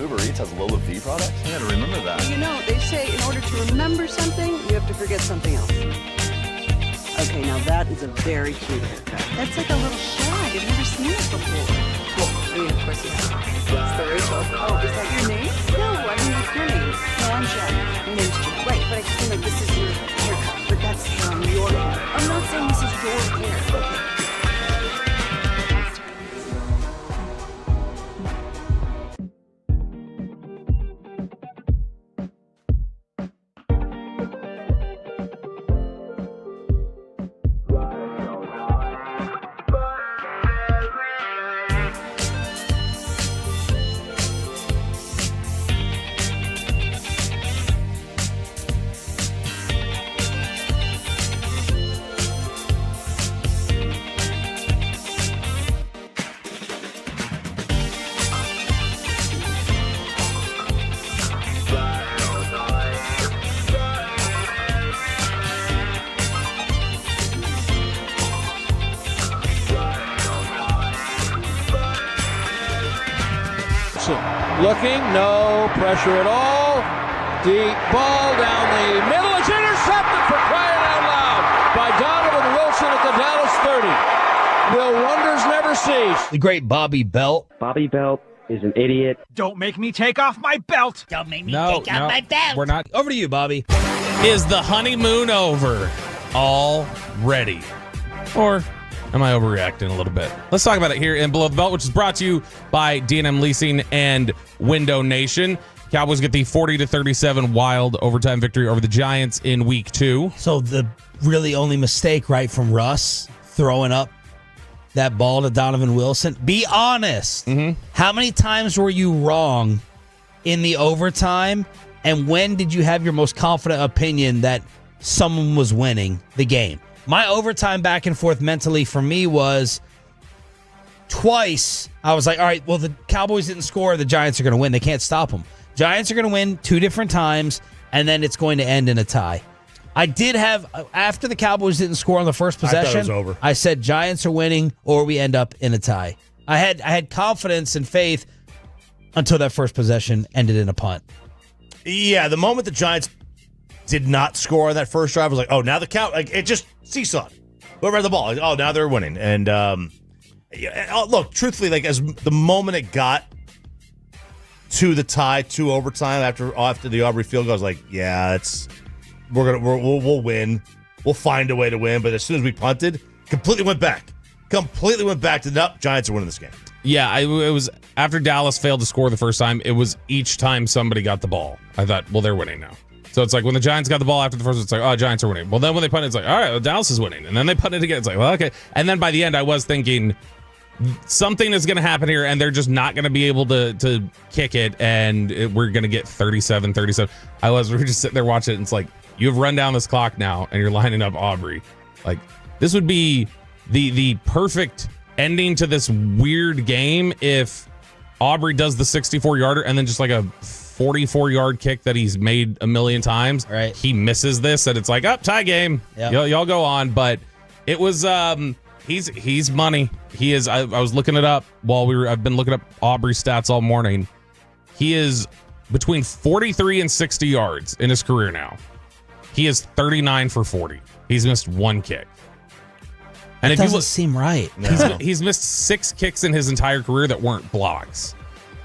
Uber Eats has low fee products? I gotta remember that. You know, they say in order to remember something, you have to forget something else. Okay, now that is a very cute haircut. That's like a little shag. I've never seen it before. Well, I mean, of course you have. It's the Rachel. Oh, is that your name? No, I mean, that's your name. No, I'm Jack. Your name's Jack. Right, but I feel like this is your haircut. But that's your hair. I'm not saying this is your hair. Okay. Looking, no pressure at all. Deep ball down the middle. It's intercepted for crying out loud by Donovan Wilson at the Dallas 30. Will wonders never cease? The great Bobby Belt. Bobby Belt is an idiot. Don't make me take off my belt. Don't make me take off my belt. We're not. Over to you, Bobby. Is the honeymoon over already? Or am I overreacting a little bit? Let's talk about it here in Below the Belt, which is brought to you by D&M Leasing and Window Nation. Cowboys get the 40-37 wild overtime victory over the Giants in week 2. So the really only mistake, right, from Russ throwing up that ball to Donovan Wilson. Be honest. Mm-hmm. How many times were you wrong in the overtime? And when did you have your most confident opinion that someone was winning the game? My overtime back and forth mentally for me was twice. I was like, all right, well, the Cowboys didn't score. The Giants are going to win. They can't stop them. Giants are going to win 2 different times, and then it's going to end in a tie. I did have, after the Cowboys didn't score on the first possession, I thought it was over. I said Giants are winning or we end up in a tie. I had confidence and faith until that first possession ended in a punt. Yeah, the moment the Giants did not score on that first drive, I was like, oh, now the count, like, it just seesawed. Whoever had the ball, like, oh, now they're winning. And look, truthfully, like, as the moment it got to the tie, to overtime after the Aubrey field goal, I was like, yeah, we'll win. We'll find a way to win. But as soon as we punted, completely went back to nope, Giants are winning this game. Yeah, it was after Dallas failed to score the first time. It was each time somebody got the ball. I thought, well, they're winning now. So it's like when the Giants got the ball after the first, it's like, oh, Giants are winning. Well, then when they punted, it's like, all right, well, Dallas is winning. And then they punted again. It's like, well, okay. And then by the end, I was thinking something is going to happen here, and they're just not going to be able to kick it, and we're going to get 37-37. We were just sitting there watching it, and it's like, you've run down this clock now, and you're lining up Aubrey. Like, this would be the perfect ending to this weird game if Aubrey does the 64-yarder and then just like a 44-yard kick that he's made a million times. Right. He misses this, and it's like, tie game. Yep. Y'all go on. But it was he's money. He is. I was looking it up I've been looking up Aubrey's stats all morning. He is between 43 and 60 yards in his career now. He is 39 for 40. He's missed 1 kick. And It doesn't seem right. No. He's missed 6 kicks in his entire career that weren't blocks.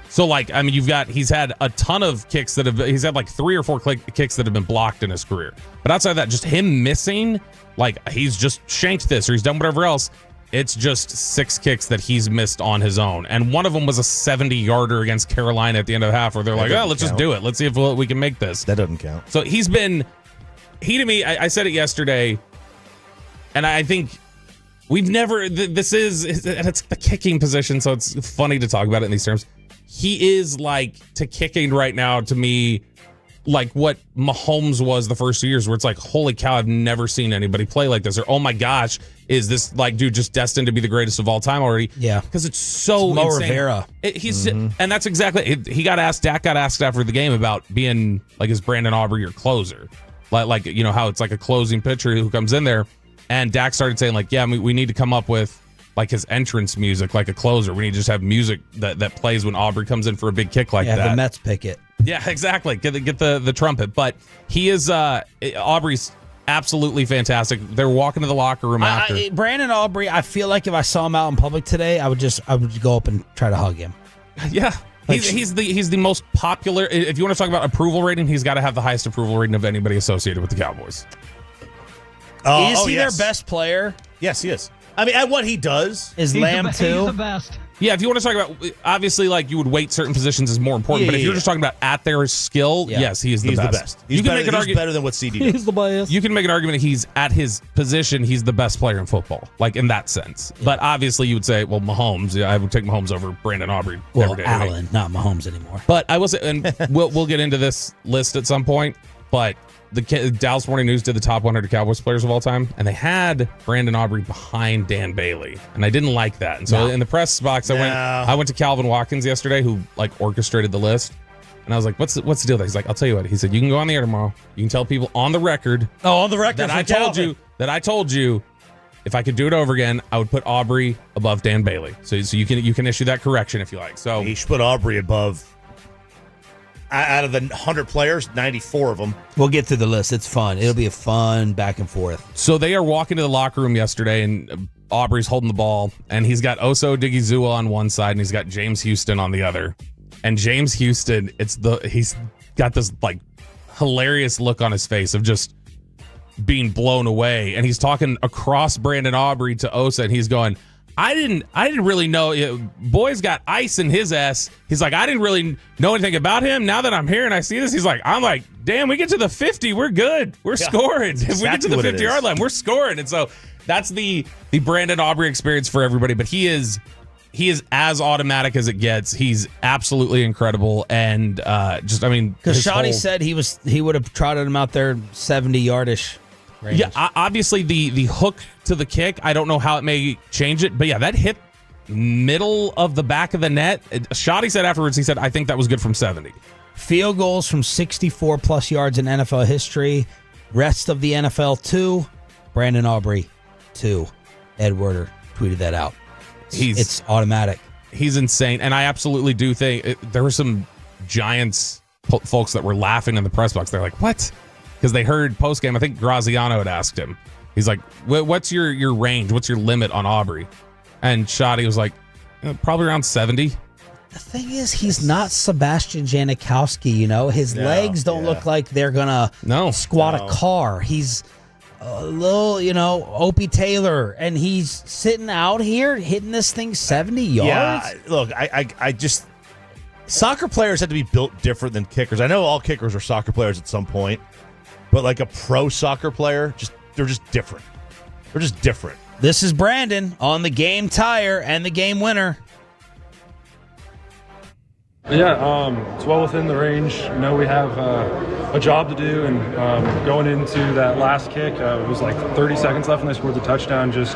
So, like, I mean, he's had a ton of kicks he's had like 3 or 4 kicks that have been blocked in his career. But outside of that, just him missing, like, he's just shanked this or he's done whatever else. It's just 6 kicks that he's missed on his own. And one of them was a 70-yarder against Carolina at the end of the half where they're like, let's just do it. Let's see if we can make this. That doesn't count. So he to me, I said it yesterday, and I think we've never, it's the kicking position, so it's funny to talk about it in these terms. He is like to kicking right now to me like what Mahomes was the first 2 years, where it's like, holy cow, I've never seen anybody play like this, or oh my gosh, is this like dude just destined to be the greatest of all time already? Yeah, because it's so Mo insane. Rivera. And that's exactly Dak got asked after the game about being like, is Brandon Aubrey your closer? Like you know how it's like a closing pitcher who comes in there, and Dak started saying like, yeah, we need to come up with like his entrance music, like a closer. We need to just have music that plays when Aubrey comes in for a big kick like that. The Mets pick it. Yeah, exactly. Get the trumpet. But he is Aubrey's absolutely fantastic. They're walking to the locker room after. Brandon Aubrey, I feel like if I saw him out in public today, I would go up and try to hug him. Yeah. He's the most popular. If you want to talk about approval rating, he's got to have the highest approval rating of anybody associated with the Cowboys. Is he their best player? Yes, he is. I mean, at what he does. Is Lamb too? He's the best. Yeah, if you want to talk about, obviously, like you would weight certain positions as more important. But if you're just talking about at their skill, yes, he is the best. He's better than what CD does. He's the best. You can make an argument that he's at his position, he's the best player in football, like in that sense. Yeah. But obviously, you would say, well, Mahomes. I would take Mahomes over Brandon Aubrey. Well, every day. Allen, not Mahomes anymore. But I will say, and we'll get into this list at some point. But the Dallas Morning News did the top 100 Cowboys players of all time, and they had Brandon Aubrey behind Dan Bailey, and I didn't like that. And so in the press box, I went to Calvin Watkins yesterday, who like orchestrated the list, and I was like, "What's the deal?" He's like, "I'll tell you what." He said, "You can go on the air tomorrow. You can tell people on the record." Oh, on the record that I told you if I could do it over again, I would put Aubrey above Dan Bailey. So you can issue that correction if you like. So he should put Aubrey above. Out of the 100 players, 94 of them. We'll get through the list. It's fun. It'll be a fun back and forth. So they are walking to the locker room yesterday, and Aubrey's holding the ball, and he's got Oso Odigizua on one side, and he's got James Houston on the other. And James Houston, he's got this like hilarious look on his face of just being blown away, and he's talking across Brandon Aubrey to Osa, and he's going, I didn't really know. Boy's got ice in his ass. He's like, I didn't really know anything about him. Now that I'm here and I see this, I'm like, damn, we get to the 50, we're good. We're scoring. If we get to the 50-yard line, we're scoring. And so that's the Brandon Aubrey experience for everybody. But he is as automatic as it gets. He's absolutely incredible. And because Schotty said he would have trotted him out there 70-yardish. range. Yeah, obviously the hook to the kick, I don't know how it may change it, but yeah, that hit middle of the back of the net. Schotty said afterwards, he said, I think that was good from 70. Field goals from 64 plus yards in NFL history. Rest of the NFL 2. Brandon Aubrey 2. Ed Werder tweeted that out. It's automatic. He's insane. And I absolutely do think there were some Giants folks that were laughing in the press box. They're like, what? Because they heard postgame. I think Graziano had asked him. He's like, what's your range? What's your limit on Aubrey? And Schotty was like, probably around 70. The thing is, he's not Sebastian Janikowski, His legs don't look like they're going to squat a car. He's a little, Opie Taylor, and he's sitting out here hitting this thing 70 yards. Yeah, look, I just... Soccer players have to be built different than kickers. I know all kickers are soccer players at some point, but like a pro soccer player, they're just different. They're just different. This is Brandon on the game tire and the game winner. Yeah, it's well within the range. We have a job to do, and going into that last kick, it was like 30 seconds left, and they scored the touchdown. Just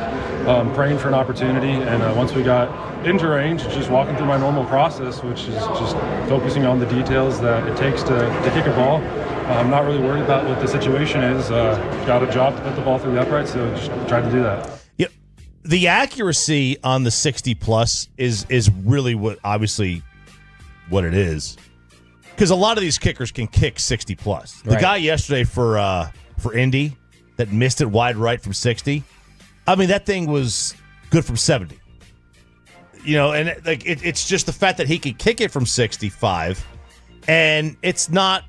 praying for an opportunity, and once we got into range, just walking through my normal process, which is just focusing on the details that it takes to kick a ball. I'm not really worried about what the situation is. Got a job to put the ball through the upright, so just tried to do that. Yeah, the accuracy on the 60 plus is really what it is, because a lot of these kickers can kick 60 plus. The guy yesterday for Indy that missed it wide right from 60, I mean, that thing was good from 70. And it's just the fact that he can kick it from 65, and it's not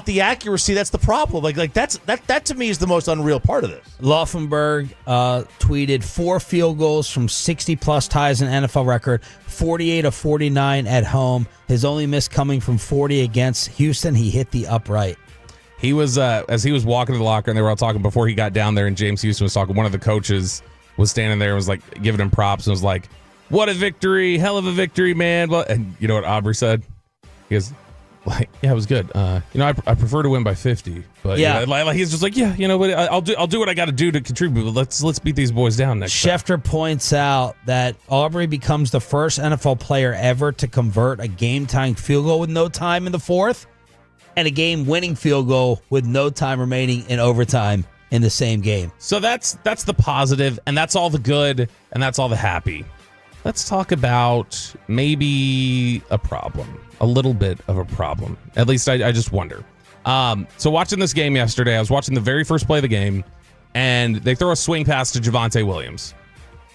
the accuracy that's the problem. That to me is the most unreal part of this. Laufenberg tweeted 4 field goals from 60-plus ties in NFL record, 48 of 49 at home. His only miss coming from 40 against Houston. He hit the upright. He was, as he was walking to the locker, and they were all talking before he got down there, and James Houston was talking, one of the coaches was standing there and was like giving him props and was like, what a victory, hell of a victory, man. And you know what Aubrey said? He goes, yeah, it was good. I prefer to win by 50, but he's just like, but I'll do what I got to do to contribute. But let's beat these boys down next time. Schefter points out that Aubrey becomes the first NFL player ever to convert a game-tying field goal with no time in the fourth, and a game-winning field goal with no time remaining in overtime in the same game. So that's the positive, and that's all the good, and that's all the happy. Let's talk about maybe a problem, a little bit of a problem. At least I just wonder. So watching this game yesterday, I was watching the very first play of the game, and they throw a swing pass to Javonte Williams.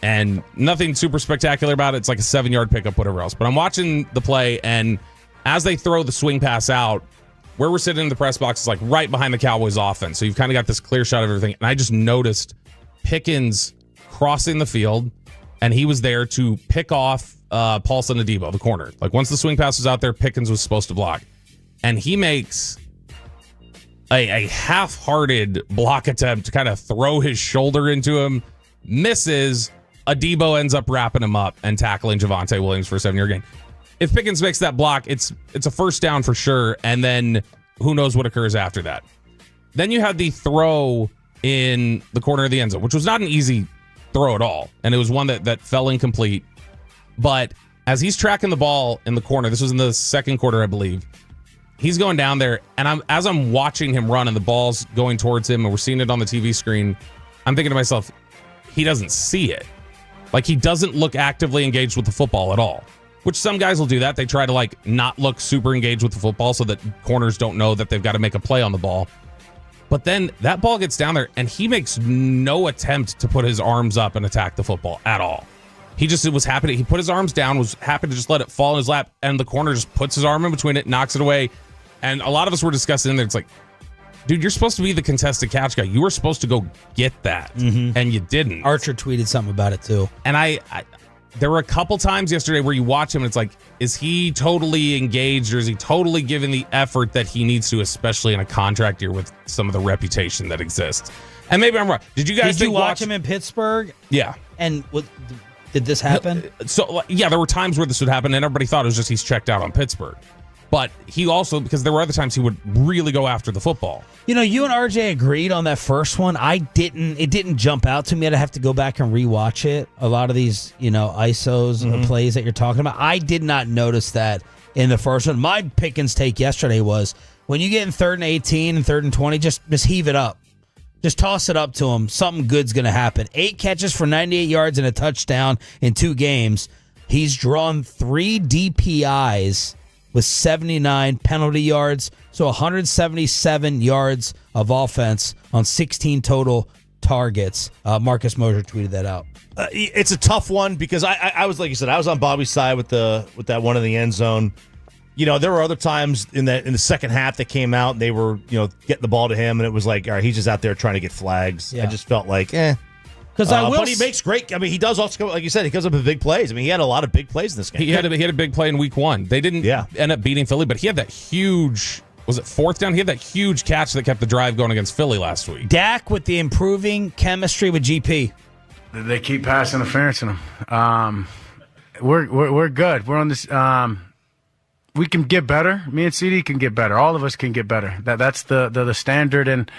And nothing super spectacular about it. It's like a 7-yard pickup, whatever else. But I'm watching the play, and as they throw the swing pass out, where we're sitting in the press box is like right behind the Cowboys offense. So you've kind of got this clear shot of everything. And I just noticed Pickens crossing the field, and he was there to pick off Paulson Adebo, the corner. Like once the swing pass was out there, Pickens was supposed to block. And he makes a half-hearted block attempt to kind of throw his shoulder into him, misses. Adebo ends up wrapping him up and tackling Javonte Williams for a 7-yard gain. If Pickens makes that block, it's a first down for sure, and then who knows what occurs after that. Then you had the throw in the corner of the end zone, which was not an easy throw at all, and it was one that fell incomplete. But as he's tracking the ball in the corner, this was in the second quarter, I believe, he's going down there, and as I'm watching him run and the ball's going towards him, and we're seeing it on the TV screen, I'm thinking to myself, he doesn't see it. Like, he doesn't look actively engaged with the football at all, which some guys will do that. They try to, like, not look super engaged with the football so that corners don't know that they've got to make a play on the ball. But then that ball gets down there, and he makes no attempt to put his arms up and attack the football at all. He was happy he put his arms down, was happy to just let it fall in his lap, and the corner just puts his arm in between it, knocks it away. And a lot of us were discussing in there, it's like, dude, you're supposed to be the contested catch guy. You were supposed to go get that, and you didn't. Archer tweeted something about it, too. And I there were a couple times yesterday where you watch him, and it's like, is he totally engaged, or is he totally giving the effort that he needs to, especially in a contract year with some of the reputation that exists? And maybe I'm wrong. Did you watch him in Pittsburgh? Yeah. And did this happen? So, yeah, there were times where this would happen, and everybody thought it was just he's checked out on Pittsburgh. But he also, because there were other times he would really go after the football. You know, you and RJ agreed on that first one. It didn't jump out to me. I'd have to go back and rewatch it. A lot of these, ISOs and the plays that you're talking about, I did not notice that in the first one. My Pickens take yesterday was, when you get in 3rd and 18 and 3rd and 20, just heave it up. Just toss it up to him. Something good's going to happen. 8 catches for 98 yards and a touchdown in 2 games. He's drawn 3 DPIs with 79 penalty yards, so 177 yards of offense on 16 total targets. Marcus Mosher tweeted that out. It's a tough one because I was, like you said, I was on Bobby's side with that one in the end zone. There were other times in the second half that came out and they were, getting the ball to him, and it was like, all right, he's just out there trying to get flags. Yeah. I just felt like, but he makes great. I mean, he does also, like you said, he comes up with big plays. I mean, he had a lot of big plays in this game. He had a big play in week 1. They didn't end up beating Philly, but he had that huge, was it 4th down? He had that huge catch that kept the drive going against Philly last week. Dak with the improving chemistry with GP. They keep pass interference in them. We're good. We're on this. We can get better. Me and CD can get better. All of us can get better. That's the standard, and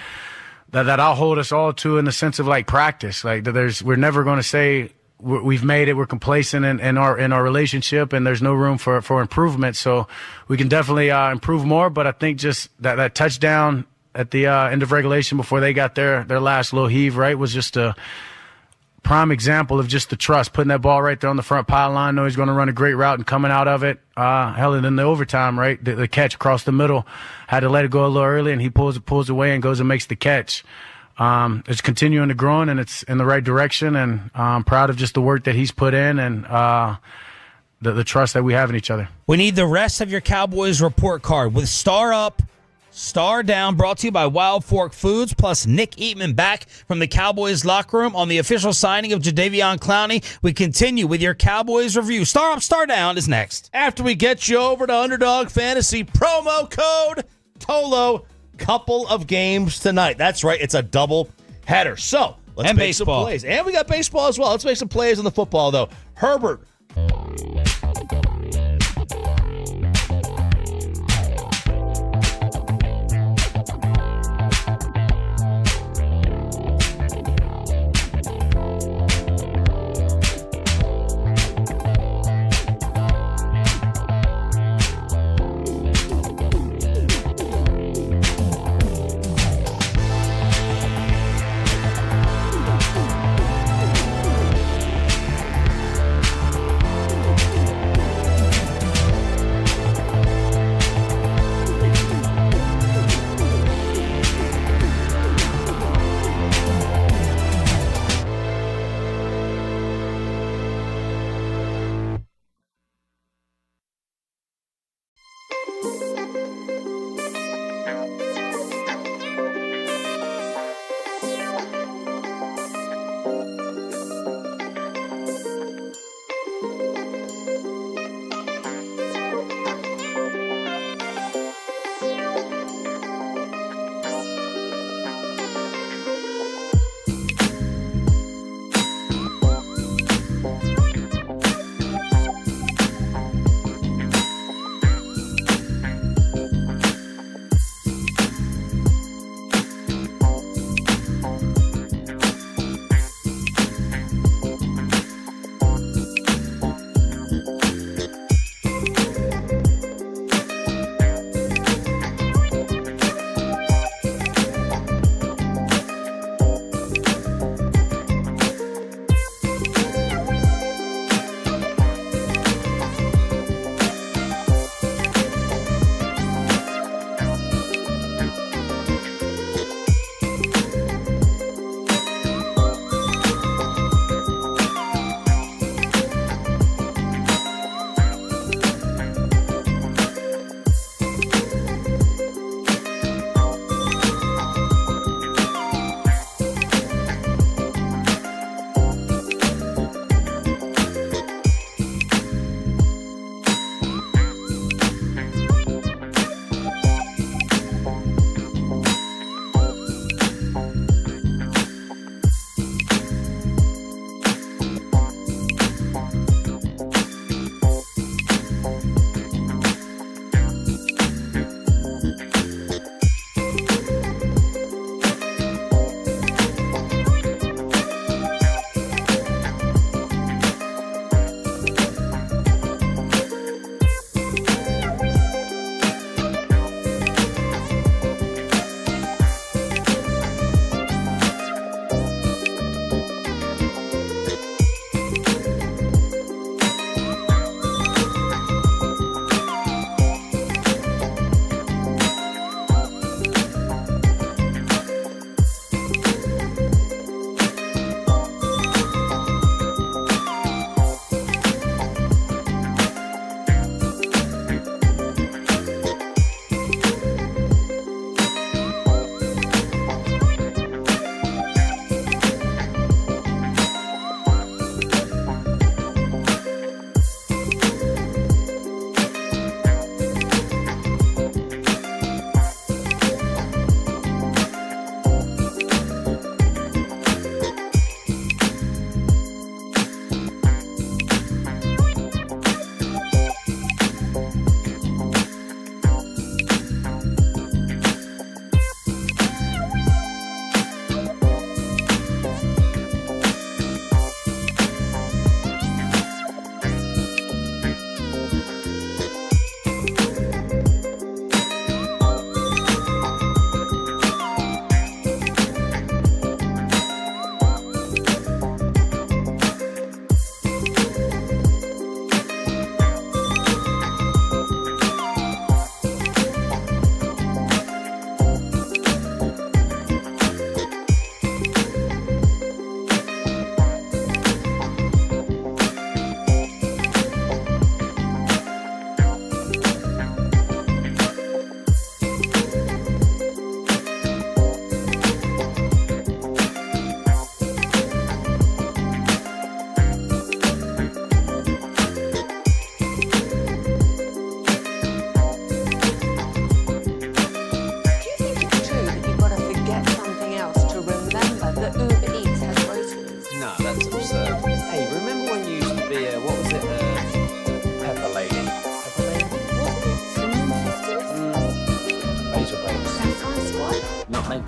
that I'll hold us all to in the sense of like practice. Like we're never going to say we've made it. We're complacent in our relationship, and there's no room for improvement. So we can definitely improve more. But I think just that touchdown at the end of regulation before they got their last little heave, right, was just a prime example of just the trust, putting that ball right there on the front pylon. Know he's going to run a great route and coming out of it. Hell, and in the overtime, right, the catch across the middle, had to let it go a little early, and he pulls away and goes and makes the catch. It's continuing to grow, and it's in the right direction, and I'm proud of just the work that he's put in and the trust that we have in each other. We need the rest of your Cowboys report card with Star Up, Star Down, brought to you by Wild Fork Foods, plus Nick Eatman back from the Cowboys locker room on the official signing of Jadeveon Clowney. We continue with your Cowboys review. Star Up, Star Down is next. After we get you over to Underdog Fantasy, promo code TOLO, couple of games tonight. That's right, it's a double header. So let's make some plays. And we got baseball as well. Let's make some plays on the football, though. Herbert.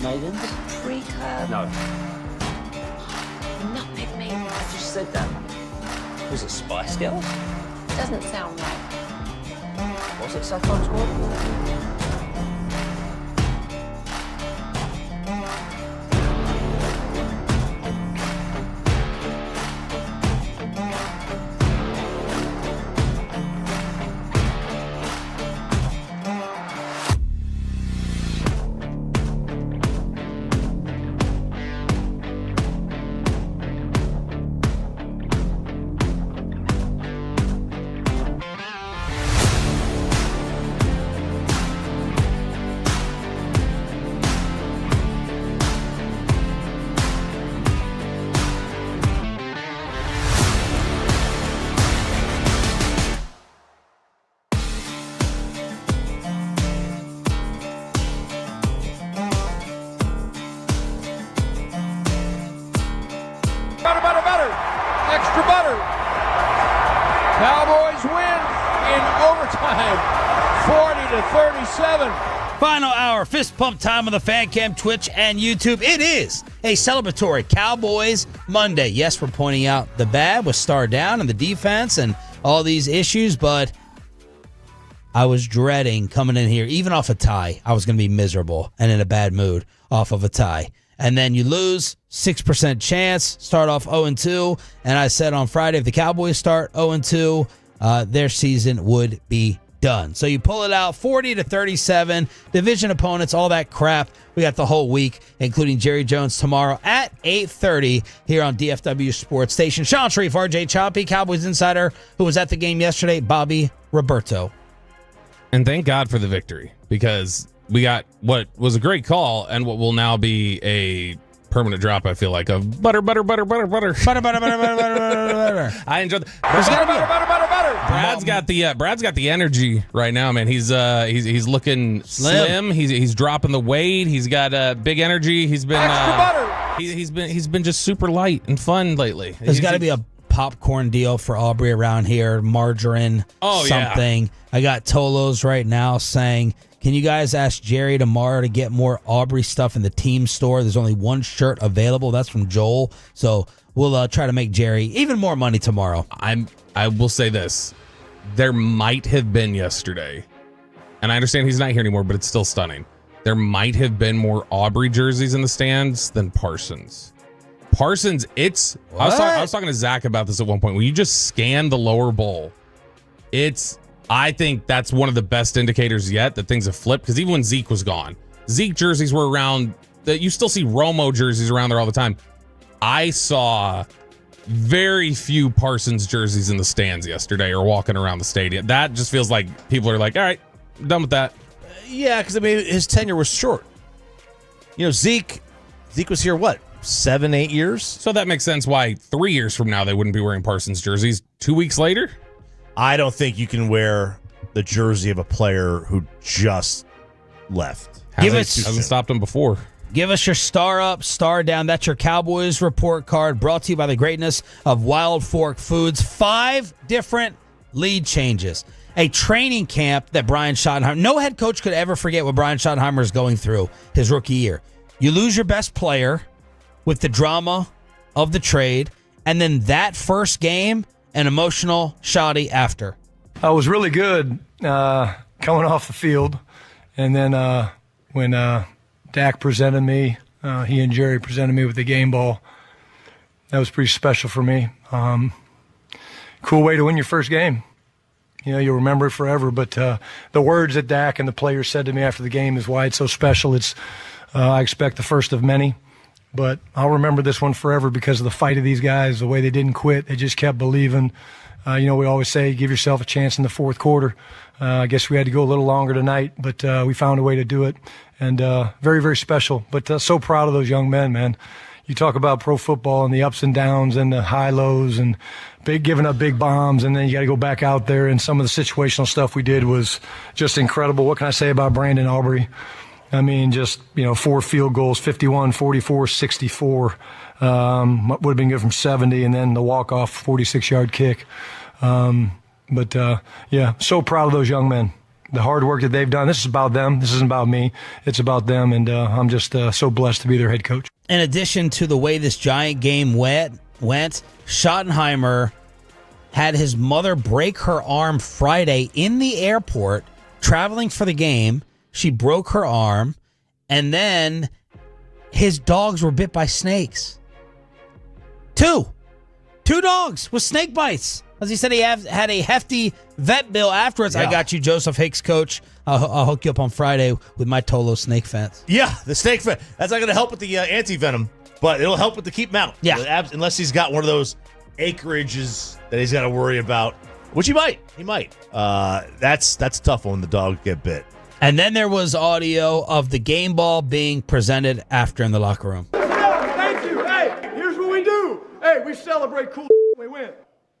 Maidens? Pre-curve. No. Nutmeg maidens. I just said that. Was it Spice Girls? Doesn't sound right. Was it Saffron Squad? 40-37. Final hour, fist pump time on the Fan Cam, Twitch, and YouTube. It is a celebratory Cowboys Monday. Yes, we're pointing out the bad with Star down and the defense and all these issues, but I was dreading coming in here, even off a tie. I was going to be miserable and in a bad mood off of a tie. And then you lose, 6% chance, start off 0-2. And I said on Friday, if the Cowboys start 0-2, their season would be done. So you pull it out, 40-37, division opponents, all that crap. We got the whole week, including Jerry Jones tomorrow at 8:30 here on DFW Sports Station. Sean Sharif, RJ Choppy, Cowboys insider, who was at the game yesterday, Bobby Roberto. And thank God for the victory, because we got what was a great call and what will now be a permanent drop, I feel like, of butter. I enjoyed Brad's got the energy right now, man. He's looking slim. He's dropping the weight. He's got big energy. He's been just super light and fun lately. There's got to be a popcorn deal for Aubrey around here, margarine, something. Yeah. I got Tolos right now saying, can you guys ask Jerry tomorrow to get more Aubrey stuff in the team store? There's only one shirt available. That's from Joel. So we'll try to make Jerry even more money tomorrow. I will say this. There might have been yesterday, and I understand he's not here anymore, but it's still stunning. There might have been more Aubrey jerseys in the stands than Parsons. Parsons, I was talking to Zach about this at one point. When you just scan the lower bowl, I think that's one of the best indicators yet that things have flipped, because even when Zeke was gone, Zeke jerseys were around. You still see Romo jerseys around there all the time. I saw very few Parsons jerseys in the stands yesterday or walking around the stadium. That just feels like people are like, all right, I'm done with that. Yeah, because I mean, his tenure was short. You know, Zeke was here, what, 7-8 years? So that makes sense why 3 years from now they wouldn't be wearing Parsons jerseys. 2 weeks later? I don't think you can wear the jersey of a player who just left. Hasn't stopped him before. Give us your star up, star down. That's your Cowboys report card, brought to you by the greatness of Wild Fork Foods. 5 different lead changes. A training camp that Brian Schottenheimer, no head coach could ever forget what Brian Schottenheimer is going through his rookie year. You lose your best player with the drama of the trade, and then that first game, an emotional Schotty after. I was really good coming off the field, and then when Dak presented me, he and Jerry presented me with the game ball, that was pretty special for me. Cool way to win your first game. You know, you'll remember it forever, but the words that Dak and the players said to me after the game is why it's so special. It's I expect the first of many. But I'll remember this one forever because of the fight of these guys, the way they didn't quit. They just kept believing. You know, we always say give yourself a chance in the fourth quarter. I guess we had to go a little longer tonight, but we found a way to do it. And very, very special. But so proud of those young men, man. You talk about pro football and the ups and downs and the high lows and giving up big bombs, and then you got to go back out there. And some of the situational stuff we did was just incredible. What can I say about Brandon Aubrey? I mean, just, 4 field goals, 51, 44, 64. Would have been good from 70, and then the walk-off 46-yard kick. Yeah, so proud of those young men. The hard work that they've done. This is about them. This isn't about me. It's about them, and I'm just so blessed to be their head coach. In addition to the way this Giant game went, Schottenheimer had his mother break her arm Friday in the airport, traveling for the game. She broke her arm, and then his dogs were bit by snakes. Two dogs with snake bites. As he said, he had a hefty vet bill afterwards. Yeah. I got you, Joseph Hicks, coach. I'll hook you up on Friday with my Tolo snake fence. Yeah, the snake fence. That's not going to help with the anti-venom, but it'll help with the keep him out. Yeah. Unless he's got one of those acreages that he's got to worry about, which he might. That's a tough one when the dogs get bit. And then there was audio of the game ball being presented after in the locker room. Thank you. Hey, here's what we do. Hey, we celebrate cool when we win.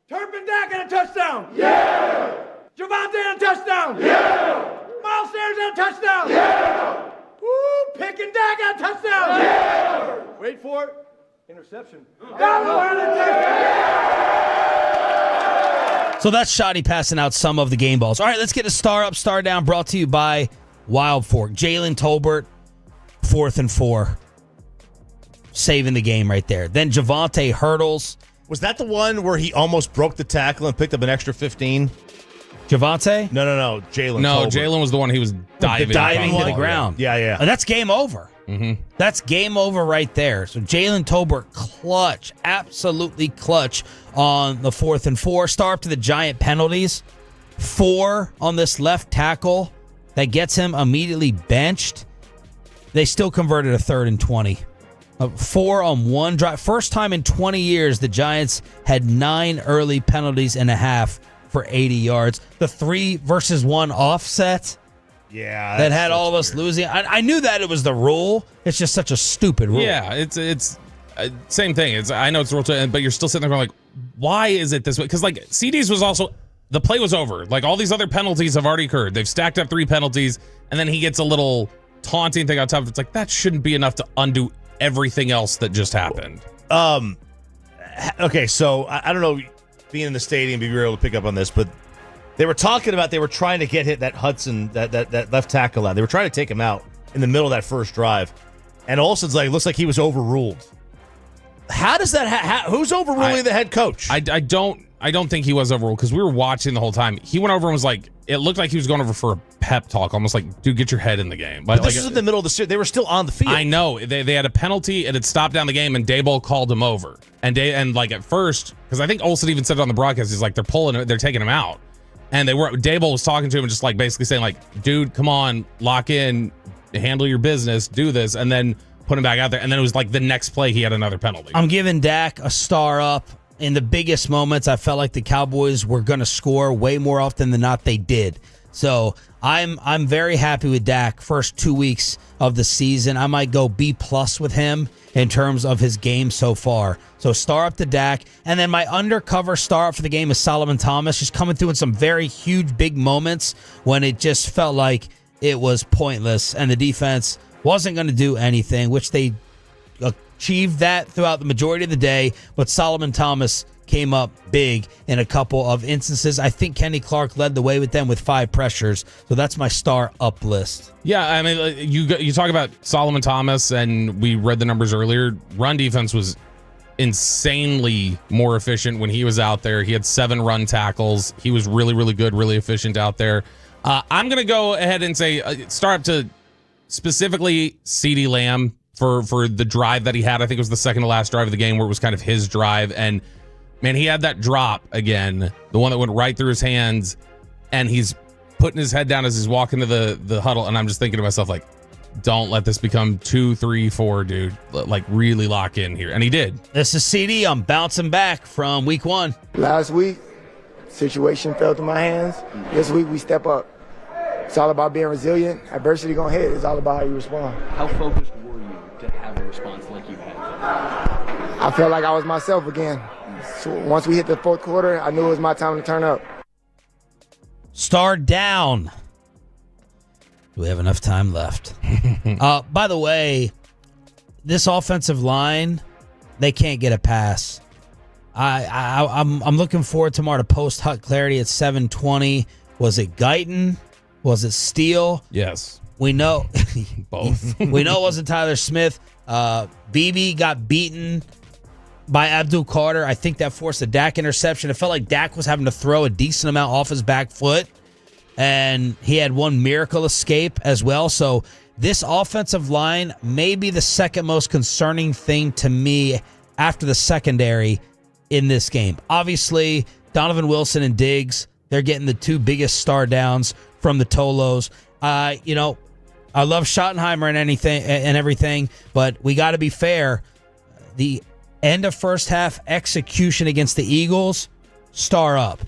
Turpin Dak and a touchdown. Yeah. Javonte and a touchdown. Yeah. Miles Sanders and a touchdown. Yeah. Woo, Pick and Dak and a touchdown. Yeah. Wait for it. Interception. Down the line, So that's Schotty passing out some of the game balls. All right, let's get a star up, star down, brought to you by Wild Fork. Jalen Tolbert, 4th and 4. Saving the game right there. Then Javonte Hurdles. Was that the one where he almost broke the tackle and picked up an extra 15? Javonte? No. Jalen. No, Tolbert. Jalen was the one he was diving to the ground. Yeah. And that's game over. Mm-hmm. That's game over right there. So Jalen Tolbert, clutch, absolutely clutch on the 4th and 4. Star up to the Giant penalties. 4 on this left tackle. That gets him immediately benched. They still converted a 3rd and 20. 4 on one drive. First time in 20 years the Giants had 9 early penalties and a half for 80 yards. The 3-versus-1 offset. Yeah, that had all of us losing. I knew that it was the rule. It's just such a stupid rule. Yeah, it's same thing. I know it's a rule, but you're still sitting there going like, why is it this way? Because like CD's was also, the play was over. Like all these other penalties have already occurred. They've stacked up 3 penalties, and then he gets a little taunting thing on top of it. It's like, that shouldn't be enough to undo everything else that just happened. Okay, so I don't know, being in the stadium, if you were able to pick up on this, but they were talking about, they were trying to get that Hudson, that left tackle out. They were trying to take him out in the middle of that first drive. And Olsen's like, looks like he was overruled. How does that who's overruling the head coach? I don't think he was overruled, because we were watching the whole time. He went over and was like, it looked like he was going over for a pep talk, almost like, dude, get your head in the game. But this was in the middle of the series. They were still on the field. I know. They had a penalty, and it stopped down the game, and Daboll called him over. And like at first, because I think Olsen even said it on the broadcast, he's like, they're taking him out. And Daboll was talking to him and just like basically saying like, dude, come on, lock in, handle your business, do this, and then put him back out there. And then it was like the next play, he had another penalty. I'm giving Dak a star up. In the biggest moments, I felt like the Cowboys were going to score way more often than not. They did. So I'm very happy with Dak. First 2 weeks of the season, I might go B+ with him in terms of his game so far. So star up to Dak. And then my undercover star up for the game is Solomon Thomas. He's coming through in some very huge, big moments when it just felt like it was pointless and the defense wasn't going to do anything, which they achieved that throughout the majority of the day. But Solomon Thomas came up big in a couple of instances. I think Kenny Clark led the way with them with 5 pressures. So that's my star up list. Yeah, I mean, you talk about Solomon Thomas, and we read the numbers earlier. Run defense was insanely more efficient when he was out there. He had 7 run tackles. He was really, really good, really efficient out there. I'm going to go ahead and say star up to specifically CeeDee Lamb for the drive that he had. I think it was the second to last drive of the game where it was kind of his drive. And man, he had that drop again, the one that went right through his hands, and he's putting his head down as he's walking to the huddle. And I'm just thinking to myself, like, don't let this become 2, 3, 4, dude. Like, really lock in here. And he did. This is CD. I'm bouncing back from week 1. Last week, situation fell to my hands. This week, we step up. It's all about being resilient. Adversity gonna hit. It's all about how you respond. How focused were you to have a response like you had? I felt like I was myself again. So once we hit the 4th quarter, I knew it was my time to turn up. Star down. Do we have enough time left? By the way, this offensive line, they can't get a pass. I'm looking forward tomorrow to post Hut Clarity at 7:20. Was it Guyton? Was it Steele? Yes. We know. Both. We know it wasn't Tyler Smith. BB got beaten by Abdul Carter. I think that forced a Dak interception. It felt like Dak was having to throw a decent amount off his back foot. And he had one miracle escape as well. So this offensive line may be the second most concerning thing to me after the secondary in this game. Obviously, Donovan Wilson and Diggs, they're getting the 2 biggest star downs from the Tolos. I love Schottenheimer and everything, but we got to be fair. The end of first half execution against the Eagles, star up.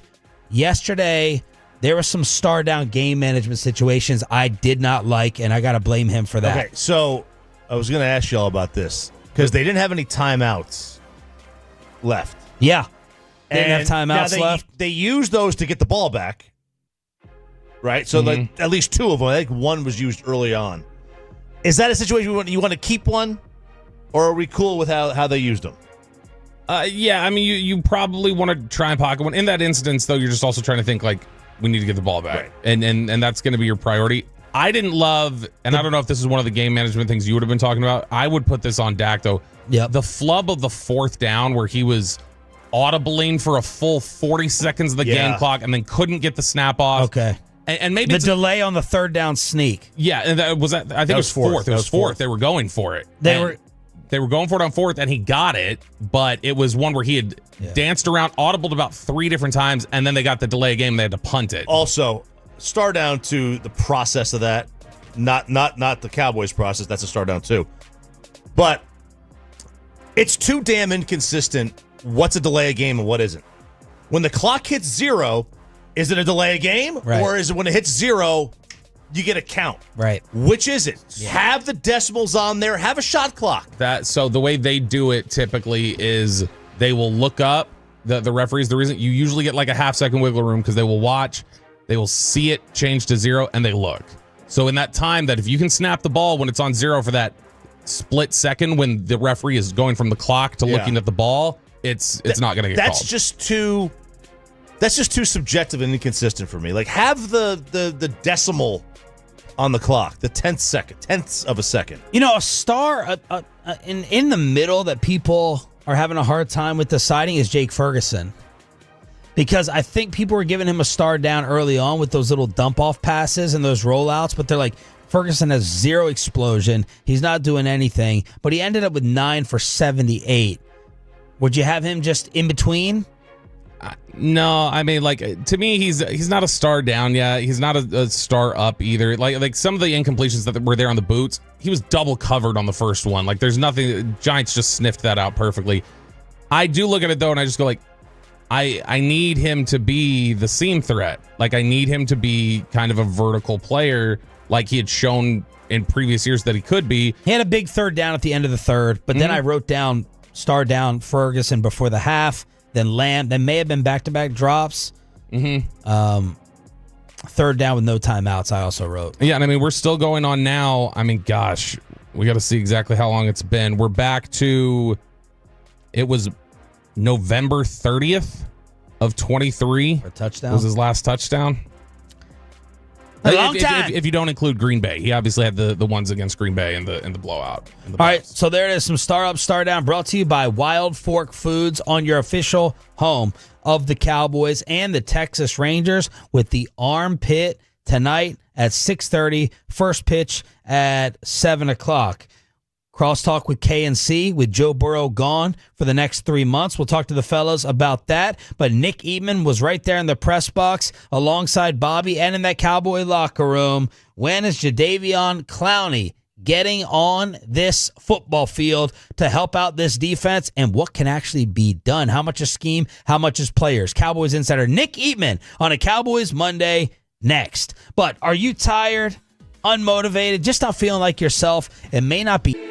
Yesterday, there were some star down game management situations I did not like, and I got to blame him for that. Okay, so I was going to ask you all about this because they didn't have any timeouts left. Yeah. They didn't have timeouts left. They used those to get the ball back. Right? So like at least 2 of them. I think one was used early on. Is that a situation you want to keep one? Or are we cool with how they used them? Yeah, I mean, you probably want to try and pocket one. In that instance, though, you're just also trying to think, like, we need to get the ball back. Right. And that's going to be your priority. I didn't love, and I don't know if this is one of the game management things you would have been talking about. I would put this on Dak, though. Yeah. The flub of the 4th down where he was audibling for a full 40 seconds of the game clock and then couldn't get the snap off. Okay. And maybe the delay on the 3rd down sneak. Yeah, and I think it was 4th. It was 4th. They were going for it. They were going for it on 4th, and he got it, but it was one where he had danced around, audibled about 3 different times, and then they got the delay game. They had to punt it. Also, star down to the process of that, not the Cowboys process. That's a star down too. But it's too damn inconsistent. What's a delay a game and what isn't? When the clock hits 0, is it a delay a game, or is it when it hits 0? You get a count. Right. Which is it? Yeah. Have the decimals on there. Have a shot clock. So the way they do it typically is they will look up the referees. The reason you usually get like a half-second wiggle room because they will watch, they will see it change to 0, and they look. So in that time, that if you can snap the ball when it's on 0 for that split second when the referee is going from the clock to looking at the ball, it's not going to get called. That's just too subjective and inconsistent for me. Like, have the decimal on the clock, the tenths of a second. You know, a star in the middle that people are having a hard time with deciding is Jake Ferguson. Because I think people were giving him a star down early on with those little dump-off passes and those rollouts, but they're like, Ferguson has 0 explosion. He's not doing anything, but he ended up with 9 for 78. Would you have him just in between? No, I mean, like, to me, he's not a star down yet. He's not a star up either. Like some of the incompletions that were there on the boots, he was double covered on the first one. Like, there's nothing. Giants just sniffed that out perfectly. I do look at it though, and I just go like, I need him to be the seam threat. Like, I need him to be kind of a vertical player, like he had shown in previous years that he could be. He had a big 3rd down at the end of the 3rd, but then I wrote down star down Ferguson before the half. Then Lamb. Then may have been back-to-back drops. 3rd down with no timeouts, I also wrote. Yeah, and I mean, we're still going on now. I mean, gosh, we got to see exactly how long it's been. We're back to, it was November 30th of 23. For a touchdown. Was his last touchdown. A long time. If you don't include Green Bay. He obviously had the ones against Green Bay in the blowout. All right, so there it is. Some star up, star down brought to you by Wild Fork Foods on your official home of the Cowboys and the Texas Rangers with the Armpit tonight at 6:30. First pitch at 7 o'clock. Crosstalk with KNC with Joe Burrow gone for the next 3 months. We'll talk to the fellas about that. But Nick Eatman was right there in the press box alongside Bobby and in that Cowboy locker room. When is Jadeveon Clowney getting on this football field to help out this defense? And what can actually be done? How much is scheme? How much is players? Cowboys insider Nick Eatman on a Cowboys Monday next. But are you tired, unmotivated, just not feeling like yourself? It may not be.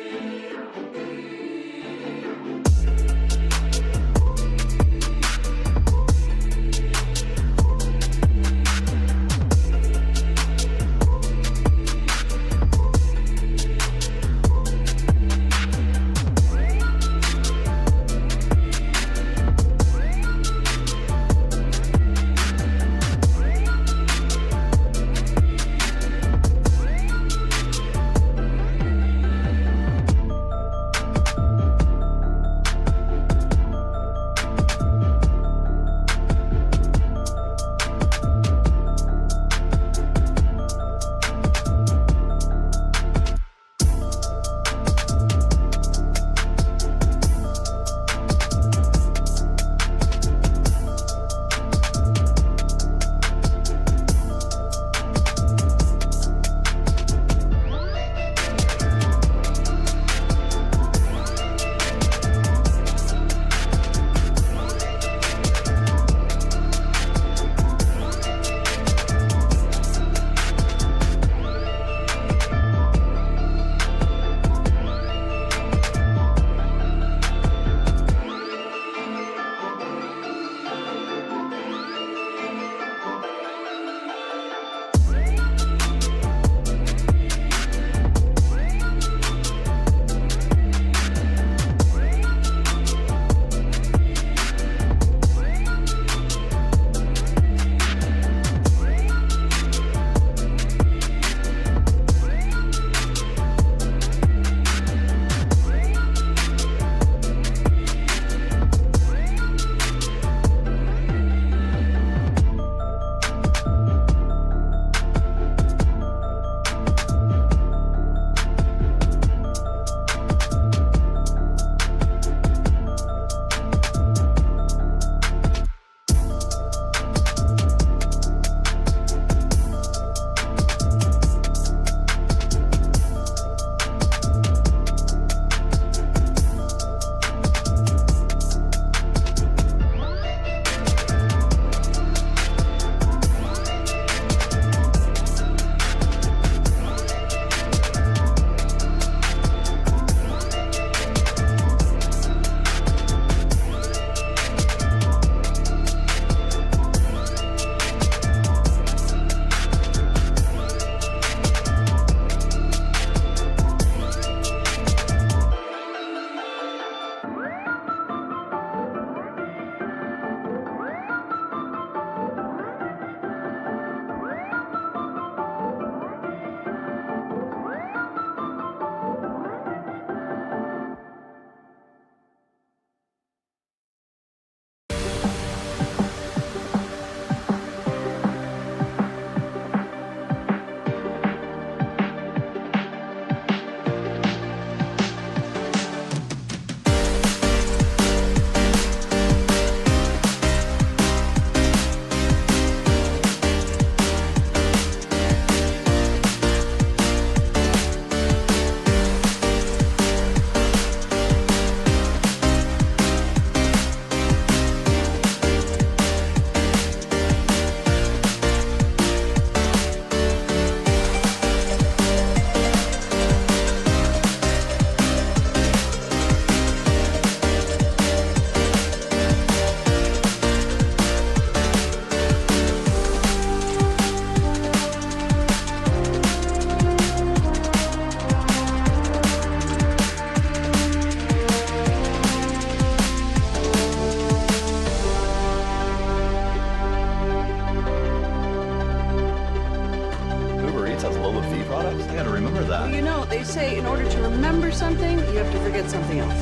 Insurance has lower fee products? I gotta remember that. Well, you know, they say in order to remember something, you have to forget something else.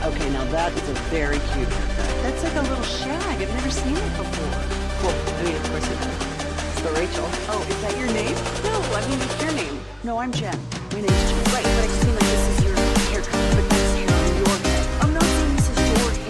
Okay, now that is a very cute haircut. That's like a little shag. I've never seen it before. Well, I mean, of course it is. It's the Rachel. Oh, is that your name? No, I mean, it's your name. No, I'm Jen. My name's Jen. Right, but I seem like this is your haircut, but that's hair on your head. I'm not saying this is your hair.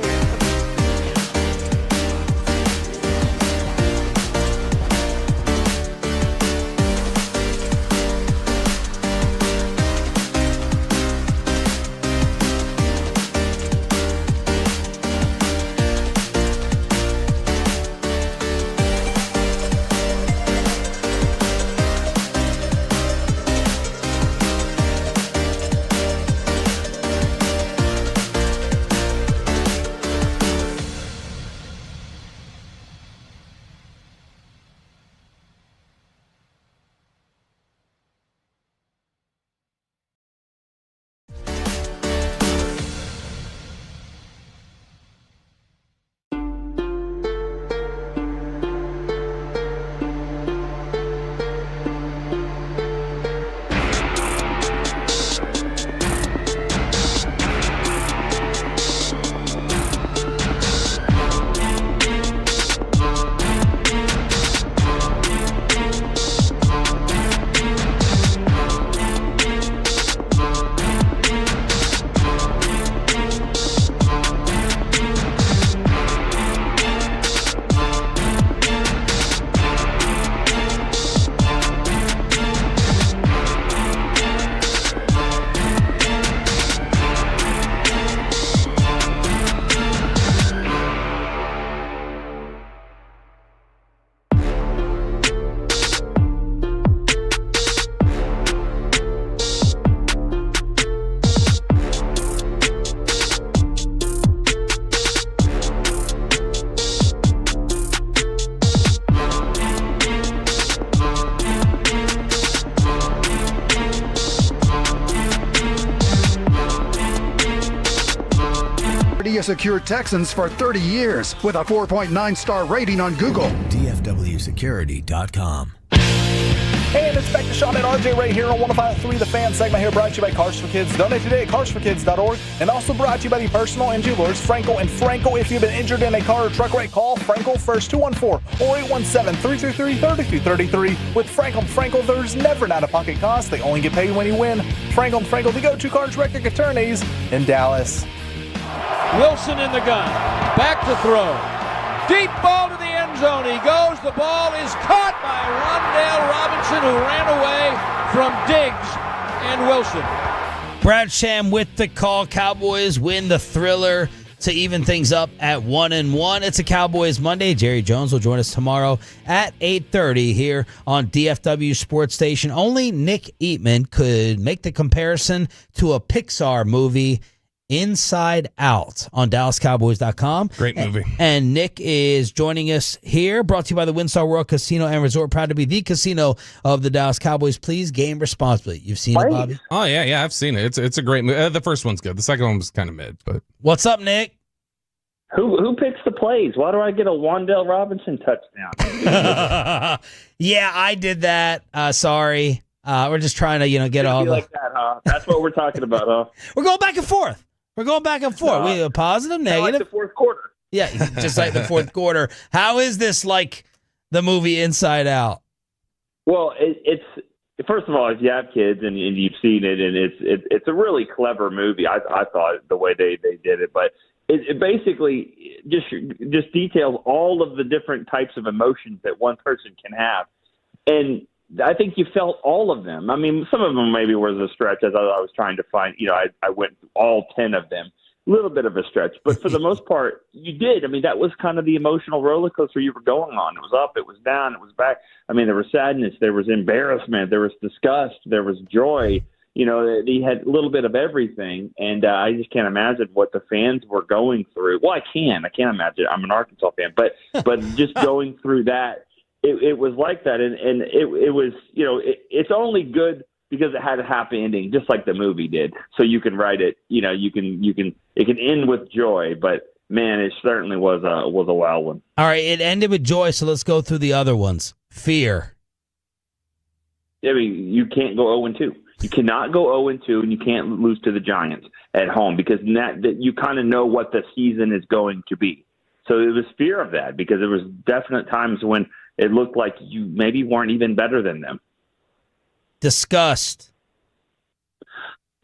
Secured Texans for 30 years with a 4.9-star rating on Google. DFWsecurity.com. And it's back to Sean and RJ right here on 105.3 The Fan segment here brought to you by Cars for Kids. Donate today at carsforkids.org. And also brought to you by the personal injury lawyers Franco and Franco. If you've been injured in a car or truck wreck, call Franco first, 214 or 817-333-3233. With Franco and Franco, there's never an out-of-pocket cost. They only get paid when you win. Franco and Franco, the go-to cars wrecking attorneys in Dallas. Wilson in the gun. Back to throw. Deep ball to the end zone. He goes. The ball is caught by Rondale Robinson, who ran away from Diggs and Wilson. Brad Sham with the call. Cowboys win the thriller to even things up at 1-1. It's a Cowboys Monday. Jerry Jones will join us tomorrow at 8:30 here on DFW Sports Station. Only Nick Eatman could make the comparison to a Pixar movie, Inside Out, on DallasCowboys.com. Great movie. And Nick is joining us here, brought to you by the WinStar World Casino and Resort. Proud to be the casino of the Dallas Cowboys. Please game responsibly. You've seen it, Bobby? Oh, yeah, I've seen it. It's a great movie. The first one's good. The second one was kind of mid. But what's up, Nick? Who picks the plays? Why do I get a Wandale Robinson touchdown? Yeah, I did that. Sorry. We're just trying to, get all like that, huh? That's what we're talking about, huh? We're going back and forth. We have positive, negative. Like the fourth quarter. Yeah, just like the fourth quarter. How is this like the movie Inside Out? Well, it's first of all, if you have kids and you've seen it, and it's a really clever movie. I thought the way they did it, but it basically just details all of the different types of emotions that one person can have, and I think you felt all of them. I mean, some of them maybe was a stretch as I was trying to find. I went through all 10 of them. A little bit of a stretch, but for the most part, you did. I mean, that was kind of the emotional roller coaster you were going on. It was up, it was down, it was back. I mean, there was sadness, there was embarrassment, there was disgust, there was joy. He had a little bit of everything, and I just can't imagine what the fans were going through. Well, I can't imagine. I'm an Arkansas fan, but just going through that. It was like that, and it was, it's only good because it had a happy ending, just like the movie did. So you can write it, it can end with joy, but man, it certainly was a wild one. All right, it ended with joy, so let's go through the other ones. Fear. I mean, you can't go 0-2. You cannot go 0-2, and you can't lose to the Giants at home because that you kind of know what the season is going to be. So it was fear of that because there was definite times when it looked like you maybe weren't even better than them. Disgust.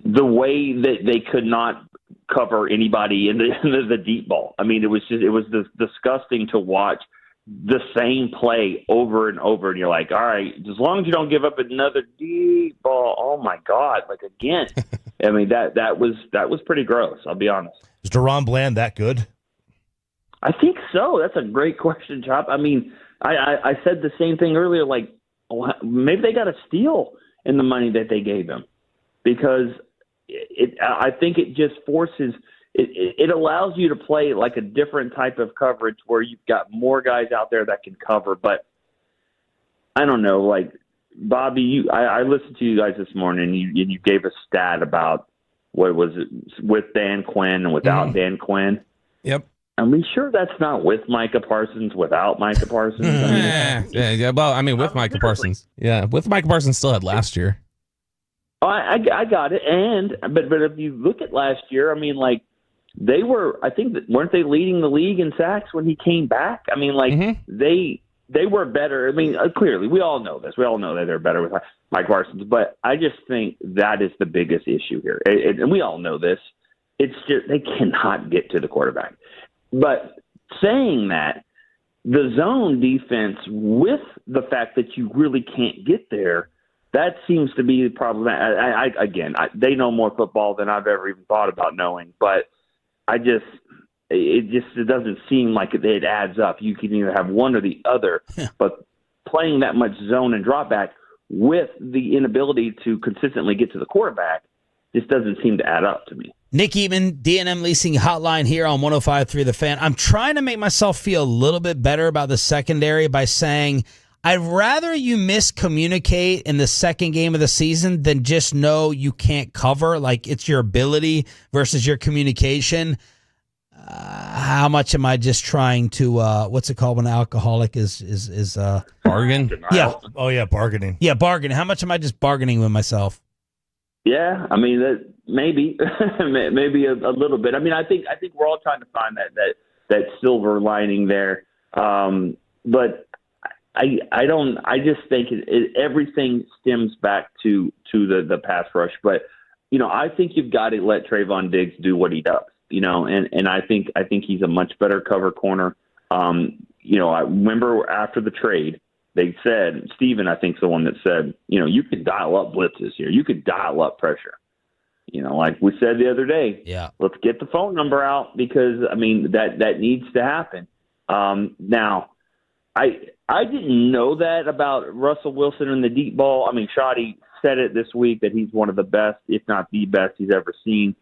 The way that they could not cover anybody in the deep ball. I mean, it was disgusting to watch the same play over and over, and you're like, all right, as long as you don't give up another deep ball. Oh my God, like again. I mean, that was pretty gross. I'll be honest. Is Deron Bland that good? I think so. That's a great question, Chop. I mean, I said the same thing earlier. Like, maybe they got a steal in the money that they gave him because I think it just forces. It allows you to play like a different type of coverage where you've got more guys out there that can cover. But I don't know, like Bobby, I listened to you guys this morning, and you gave a stat about what was it with Dan Quinn and without Dan Quinn. Yep. Are we sure that's not with Micah Parsons, without Micah Parsons? Yeah. Well, I mean, with Micah Parsons. Yeah, with Micah Parsons still had last year. Oh, I got it. But if you look at last year, I mean, like they were. I think weren't they leading the league in sacks when he came back? I mean, like they were better. I mean, clearly we all know this. We all know that they're better with Mike Parsons. But I just think that is the biggest issue here, and we all know this. It's just they cannot get to the quarterback. But saying that, the zone defense, with the fact that you really can't get there, that seems to be the problem. They know more football than I've ever even thought about knowing. But it doesn't seem like it adds up. You can either have one or the other. But playing that much zone and drop back with the inability to consistently get to the quarterback just doesn't seem to add up to me. Nick Eatman, D&M Leasing Hotline here on 105.3 The Fan. I'm trying to make myself feel a little bit better about the secondary by saying I'd rather you miscommunicate in the second game of the season than just know you can't cover. Like, it's your ability versus your communication. How much am I just trying to, what's it called when an alcoholic is bargain? Yeah. Oh, yeah, bargaining. Yeah, bargaining. How much am I just bargaining with myself? Yeah, I mean that maybe a little bit. I mean, I think we're all trying to find that silver lining there. But I don't. I just think everything stems back to the pass rush. But I think you've got to let Trayvon Diggs do what he does. And I think he's a much better cover corner. I remember after the trade, they said, Steven, I think, is the one that said, you could dial up blitzes here. You could dial up pressure. Like we said the other day, let's get the phone number out because, I mean, that needs to happen. Now, I didn't know that about Russell Wilson and the deep ball. I mean, Schotty said it this week that he's one of the best, if not the best he's ever seen.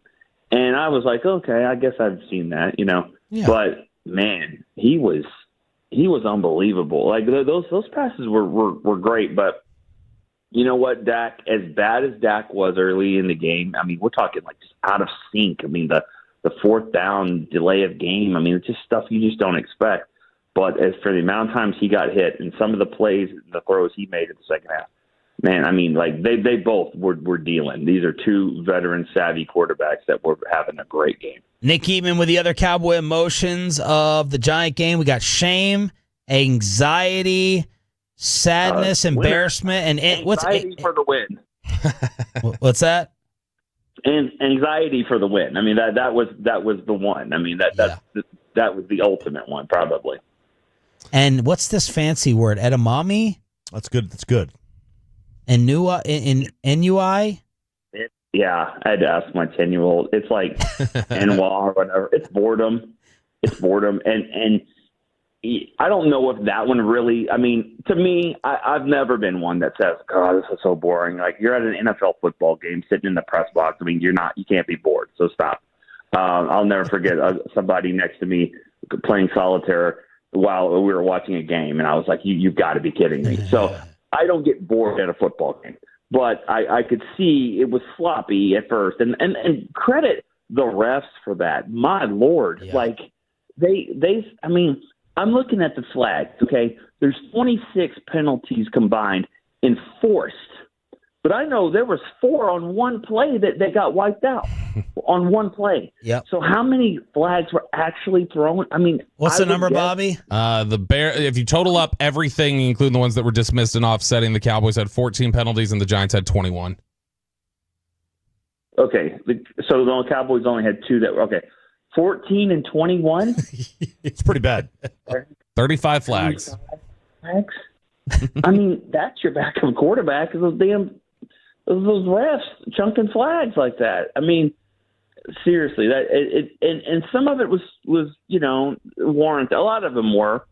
And I was like, okay, I guess I've seen that, Yeah. But, man, he was unbelievable. Like those passes were great, but you know what, Dak, as bad as Dak was early in the game, I mean, we're talking like just out of sync. I mean, the fourth down delay of game, I mean, it's just stuff you just don't expect. But as for the amount of times he got hit and some of the plays, the throws he made in the second half, man, I mean, like they both were dealing. These are two veteran savvy quarterbacks that were having a great game. Nick Eatman with the other Cowboy emotions of the Giant game. We got shame, anxiety, sadness, embarrassment, and anxiety for the win. What's that? And anxiety for the win. I mean, that was the one. I mean, that was the ultimate one, probably. And what's this fancy word? Edamame? That's good. That's good. And NUI? Yeah, I had to ask my 10-year-old. It's like NWA or whatever. It's boredom. And I don't know if that one really, I mean, to me, I've never been one that says, God, this is so boring. Like, you're at an NFL football game sitting in the press box. I mean, you can't be bored, so stop. I'll never forget somebody next to me playing solitaire while we were watching a game, and I was like, you've got to be kidding me. So I don't get bored at a football game. But I could see it was sloppy at first, and credit the refs for that. My Lord, like they. I mean, I'm looking at the flags. Okay, there's 26 penalties combined enforced But I know there was 4 on one play that got wiped out on one play. Yep. So how many flags were actually thrown? I mean, What's the number, Bobby? The Bear. If you total up everything, including the ones that were dismissed and offsetting, the Cowboys had 14 penalties and the Giants had 21. Okay, so the Cowboys only had 2 that were okay. 14 and 21. It's pretty bad. 35 flags. 35 flags. I mean, that's your backup quarterback. Those refs chunking flags like that. I mean, seriously, and some of it was warranted. A lot of them were,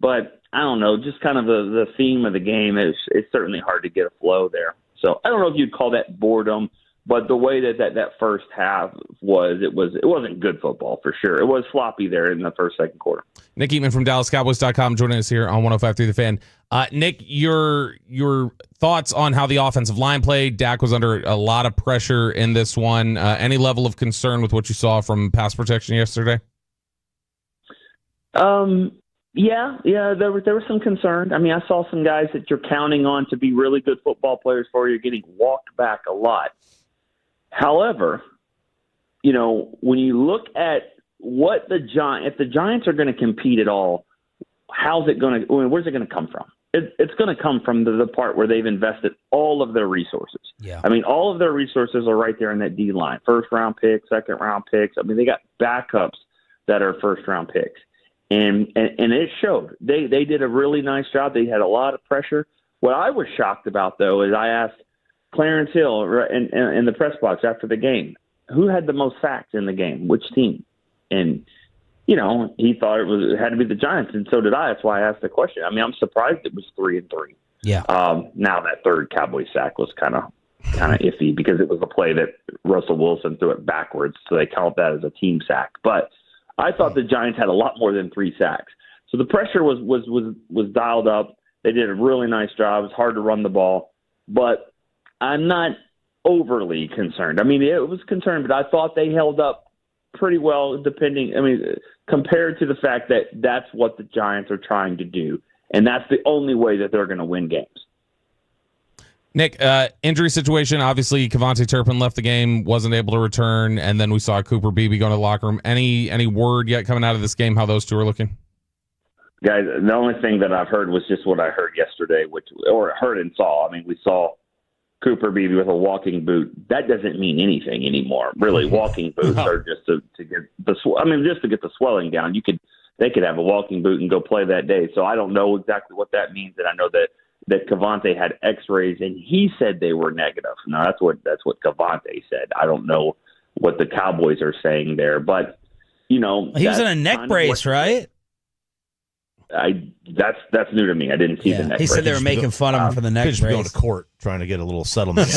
but I don't know. Just kind of the theme of the game is it's certainly hard to get a flow there. So I don't know if you'd call that boredom, but the way that first half was, it wasn't good football for sure. It was sloppy there in the second quarter. Nick Eatman from DallasCowboys.com joining us here on 105.3 The Fan. Nick, your thoughts on how the offensive line played? Dak was under a lot of pressure in this one. Any level of concern with what you saw from pass protection yesterday? Yeah, there was some concern. I mean, I saw some guys that you're counting on to be really good football players for you getting walked back a lot. However, when you look at what if the Giants are going to compete at all, where's it going to come from? It's going to come from the part where they've invested all of their resources. Yeah. I mean, all of their resources are right there in that D line. First-round picks, second-round picks. I mean, they got backups that are first-round picks. And it showed. They did a really nice job. They had a lot of pressure. What I was shocked about, though, is I asked Clarence Hill in the press box after the game, who had the most sacks in the game, which team? And, he thought it had to be the Giants, and so did I. That's why I asked the question. I mean, I'm surprised it was 3-3. Yeah. Now that third Cowboy sack was kind of iffy because it was a play that Russell Wilson threw it backwards, so they count that as a team sack. But I thought the Giants had a lot more than 3 sacks. So the pressure was dialed up. They did a really nice job. It's hard to run the ball, but I'm not overly concerned. I mean, it was concerned, but I thought they held up pretty well compared to the fact that that's what the Giants are trying to do, and that's the only way that they're going to win games. Nick, injury situation, obviously Kevontae Turpin left the game, wasn't able to return, and then we saw Cooper Beebe go to the locker room. Any word yet coming out of this game how those two are looking? Guys, the only thing that I've heard was just what I heard yesterday, or heard and saw. I mean, we saw Cooper Beebe with a walking boot. That doesn't mean anything anymore. Really, walking boots are just to get just to get the swelling down. They could have a walking boot and go play that day. So I don't know exactly what that means, and I know that Kevontae had X-rays, and he said they were negative. Now that's what Kevontae said. I don't know what the Cowboys are saying there, but he was in a neck brace, right? That's new to me. I didn't see the neck brace. He said they were making fun of him for the neck brace. Going to court trying to get a little settlement.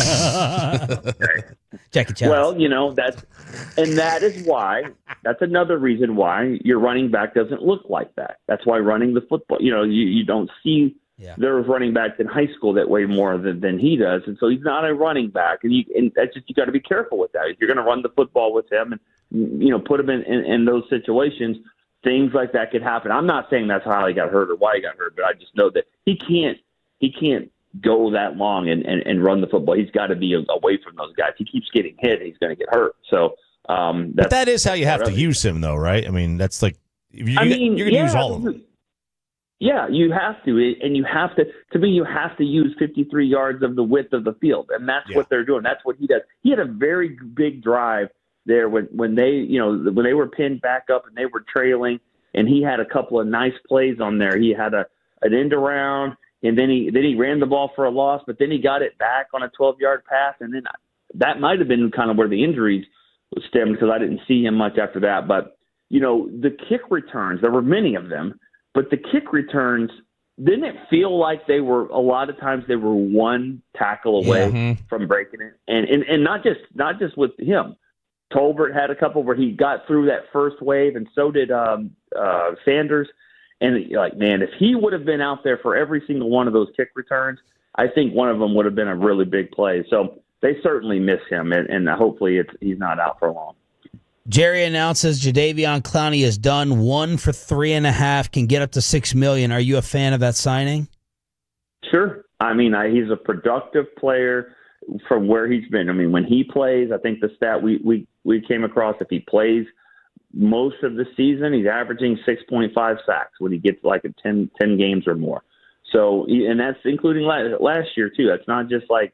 Check it out. Well, that is why. That's another reason why your running back doesn't look like that. That's why running the football. You don't see. Yeah. There was running backs in high school that weigh more than he does, and so he's not a running back. And that's just, you got to be careful with that. If you're going to run the football with him and put him in those situations, things like that could happen. I'm not saying that's how he got hurt or why he got hurt, but I just know that he can't go that long and run the football. He's got to be away from those guys. He keeps getting hit, he's going to get hurt. So but that is how you have to use him, though, right? I mean, that's like you're going to use all of them. Yeah, you have to, and you have to. To me, you have to use 53 yards of the width of the field, and that's what they're doing. That's what he does. He had a very big drive there when they were pinned back up and they were trailing, and he had a couple of nice plays on there. He had an end around, and then he ran the ball for a loss, but then he got it back on a 12-yard pass, and then that might have been kind of where the injuries stemmed because I didn't see him much after that. But the kick returns, there were many of them. But the kick returns, didn't it feel like a lot of times they were one tackle away from breaking it? And not just with him. Tolbert had a couple where he got through that first wave, and so did Sanders. And man, if he would have been out there for every single one of those kick returns, I think one of them would have been a really big play. So they certainly miss him, and hopefully he's not out for long. Jerry announces Jadeveon Clowney is done. 1 for $3.5, can get up to $6 million. Are you a fan of that signing? Sure. I mean, he's a productive player. from where he's been. I mean, when he plays, I think the stat we came across, if he plays most of the season, he's averaging 6.5 sacks when he gets like 10 games or more. So, and that's including last year too. That's not just like,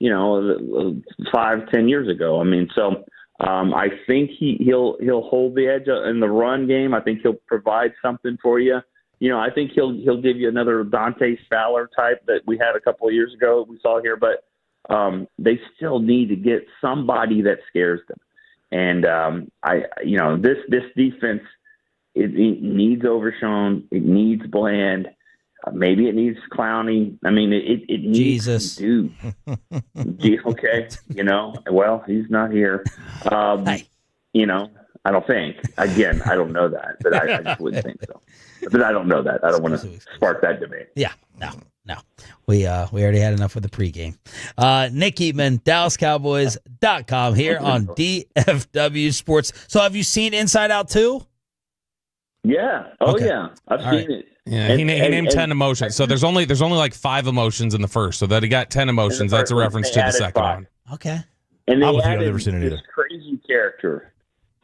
5-10 years ago. I mean, so I think he'll hold the edge in the run game. I think he'll provide something for you. I think he'll give you another Dante Fowler type that we had a couple of years ago we saw here, but they still need to get somebody that scares them. And this defense, it needs Overshown, it needs Bland, maybe it needs Clowney. I mean, it needs Jesus. Dude. Okay, well, he's not here. I don't think. Again, I don't know that, but I just wouldn't think so. But I don't know that. I don't want to spark that debate. Yeah, no. We already had enough with the pregame. Nick Eatman, DallasCowboys.com here on DFW Sports. So have you seen Inside Out 2? Yeah. Oh, okay. Yeah. I've seen it. Yeah, he named 10 emotions. So there's only like 5 emotions in the first. So that he got 10 emotions. That's a reference to the second one. Okay. And they I've added never seen it either. this crazy character,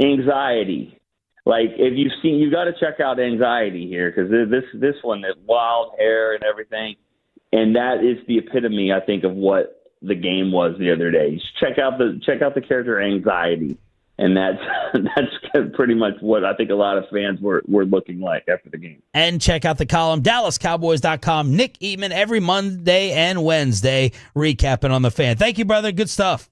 Anxiety. Like, if you've seen, you got to check out Anxiety here, because this one, that wild hair and everything, and that is the epitome, I think, of what the game was the other day. Check out the character Anxiety, and that's pretty much what I think a lot of fans were looking like after the game. And check out the column, DallasCowboys.com. Nick Eatman every Monday and Wednesday recapping on the Fan. Thank you, brother. Good stuff.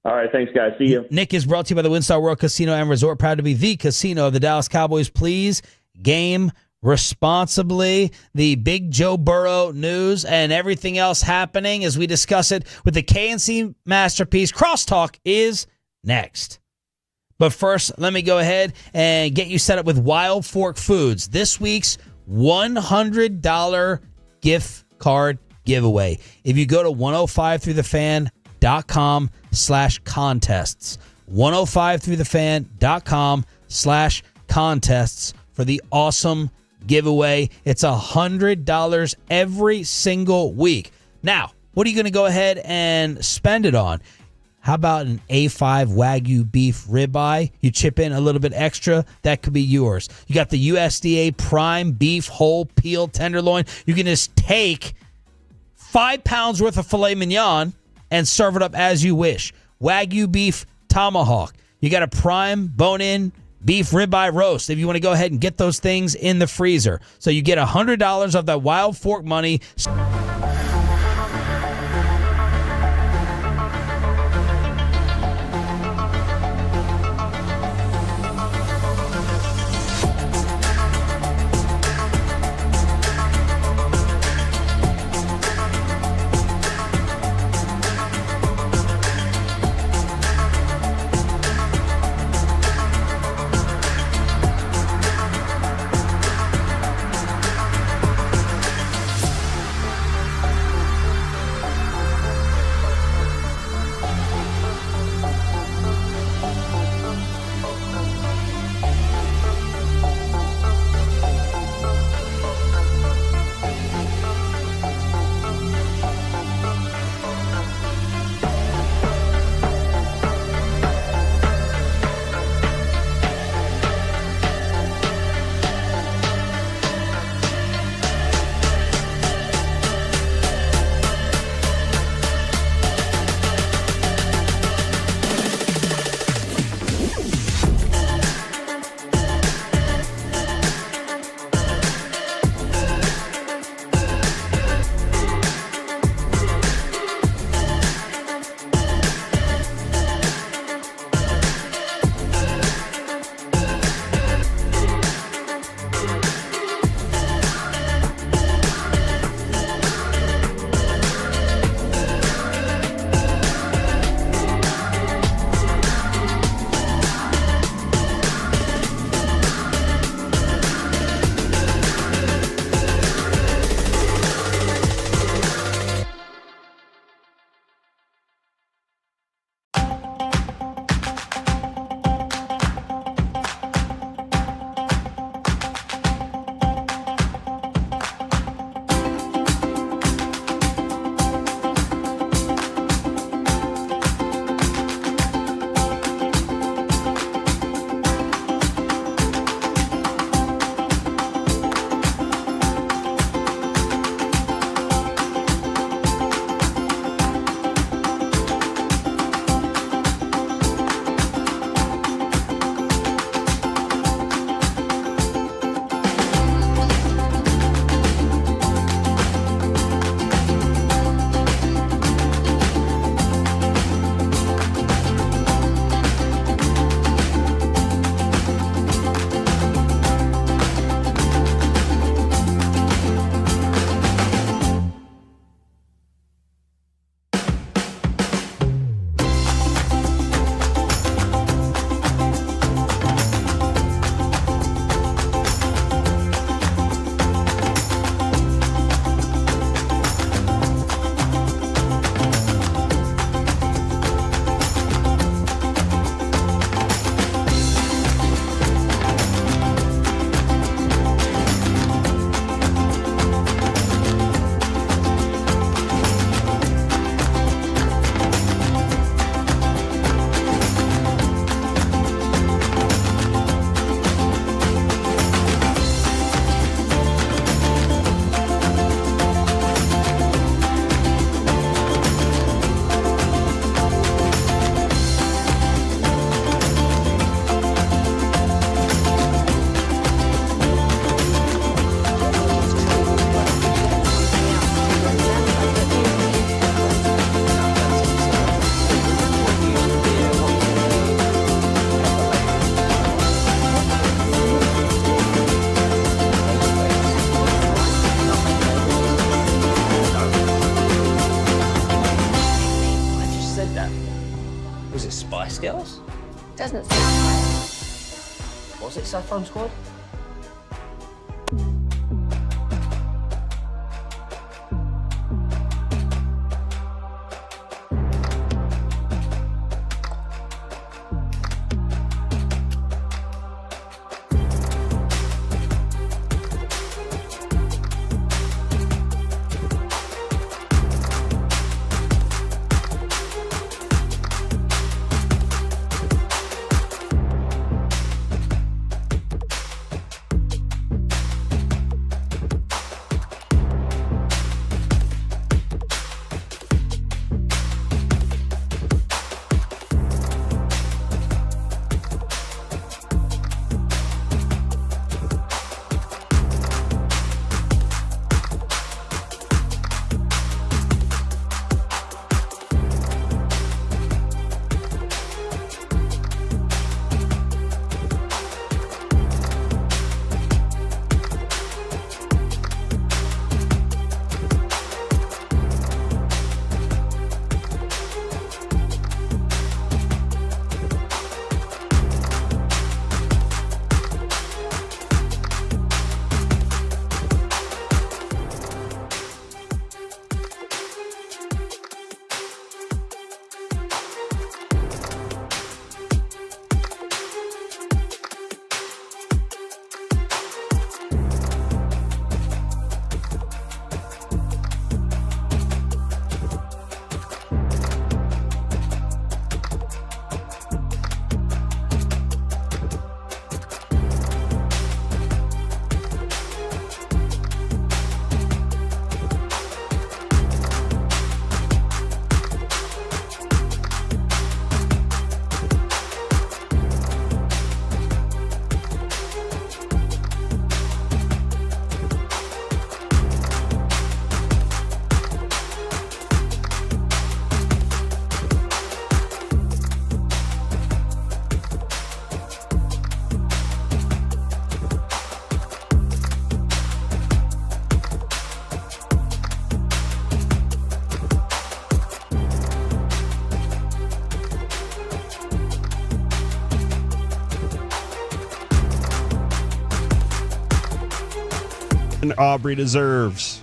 All right, thanks, guys. See you. Nick is brought to you by the WinStar World Casino and Resort, proud to be the casino of the Dallas Cowboys. Please game responsibly. The big Joe Burrow news and everything else happening as we discuss it with the KNC Masterpiece. Crosstalk is next. But first, let me go ahead and get you set up with Wild Fork Foods. This week's $100 gift card giveaway. If you go to 105throughthefan.com/contests, 105throughthefan.com/contests for the awesome giveaway. It's $100 every single week. Now, what are you going to go ahead and spend it on? How about an A5 Wagyu beef ribeye? You chip in a little bit extra, that could be yours. You got the USDA prime beef whole peel tenderloin. You can just take 5 pounds worth of filet mignon and serve it up as you wish. Wagyu beef tomahawk. You got a prime bone-in beef ribeye roast if you want to go ahead and get those things in the freezer. So you get $100 of that Wild Fork money. Was it Spice Girls? Doesn't say. Was it Saffron Squad? Aubrey deserves.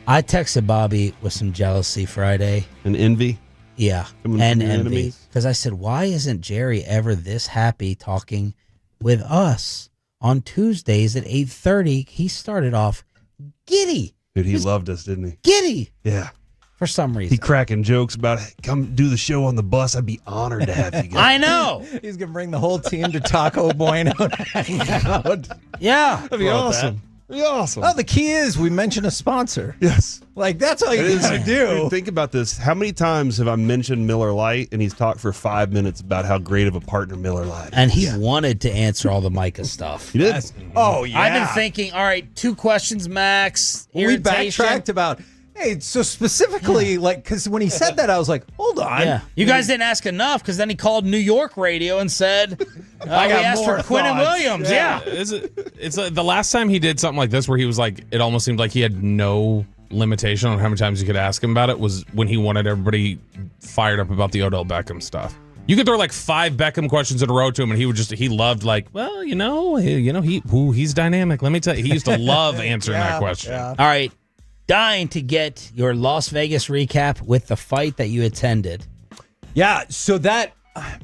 I texted Bobby with some jealousy Friday. And envy? Yeah. Coming and from your envy. enemies? Because I said, why isn't Jerry ever this happy talking with us on Tuesdays at 8:30? He started off giddy. Dude, he loved us, didn't he? Giddy. Yeah. For some reason. He cracking jokes about, hey, come do the show on the bus. I'd be honored to have you guys. I know. He's going to bring the whole team to Taco Bueno. Yeah. That'd be awesome. That'd be awesome. Oh, the key is we mention a sponsor. Yes. Like, that's all you got to do. Dude, think about this. How many times have I mentioned Miller Lite and he's talked for 5 minutes about how great of a partner Miller Lite is? And he wanted to answer all the Micah stuff. He did? Oh, yeah. I've been thinking, all right, 2 questions max. We Irritation. backtracked about, hey, so specifically, like, because when he said that, I was like, hold on. Yeah. You guys didn't ask enough because then he called New York radio and said, we asked for Quentin Williams. Yeah. It's like the last time he did something like this where he was like, it almost seemed like he had no limitation on how many times you could ask him about it was when he wanted everybody fired up about the Odell Beckham stuff. You could throw like 5 Beckham questions in a row to him, and he loved like, well, he's dynamic. Let me tell you, he used to love answering that question. All right. Dying to get your Las Vegas recap with the fight that you attended. Yeah, so that,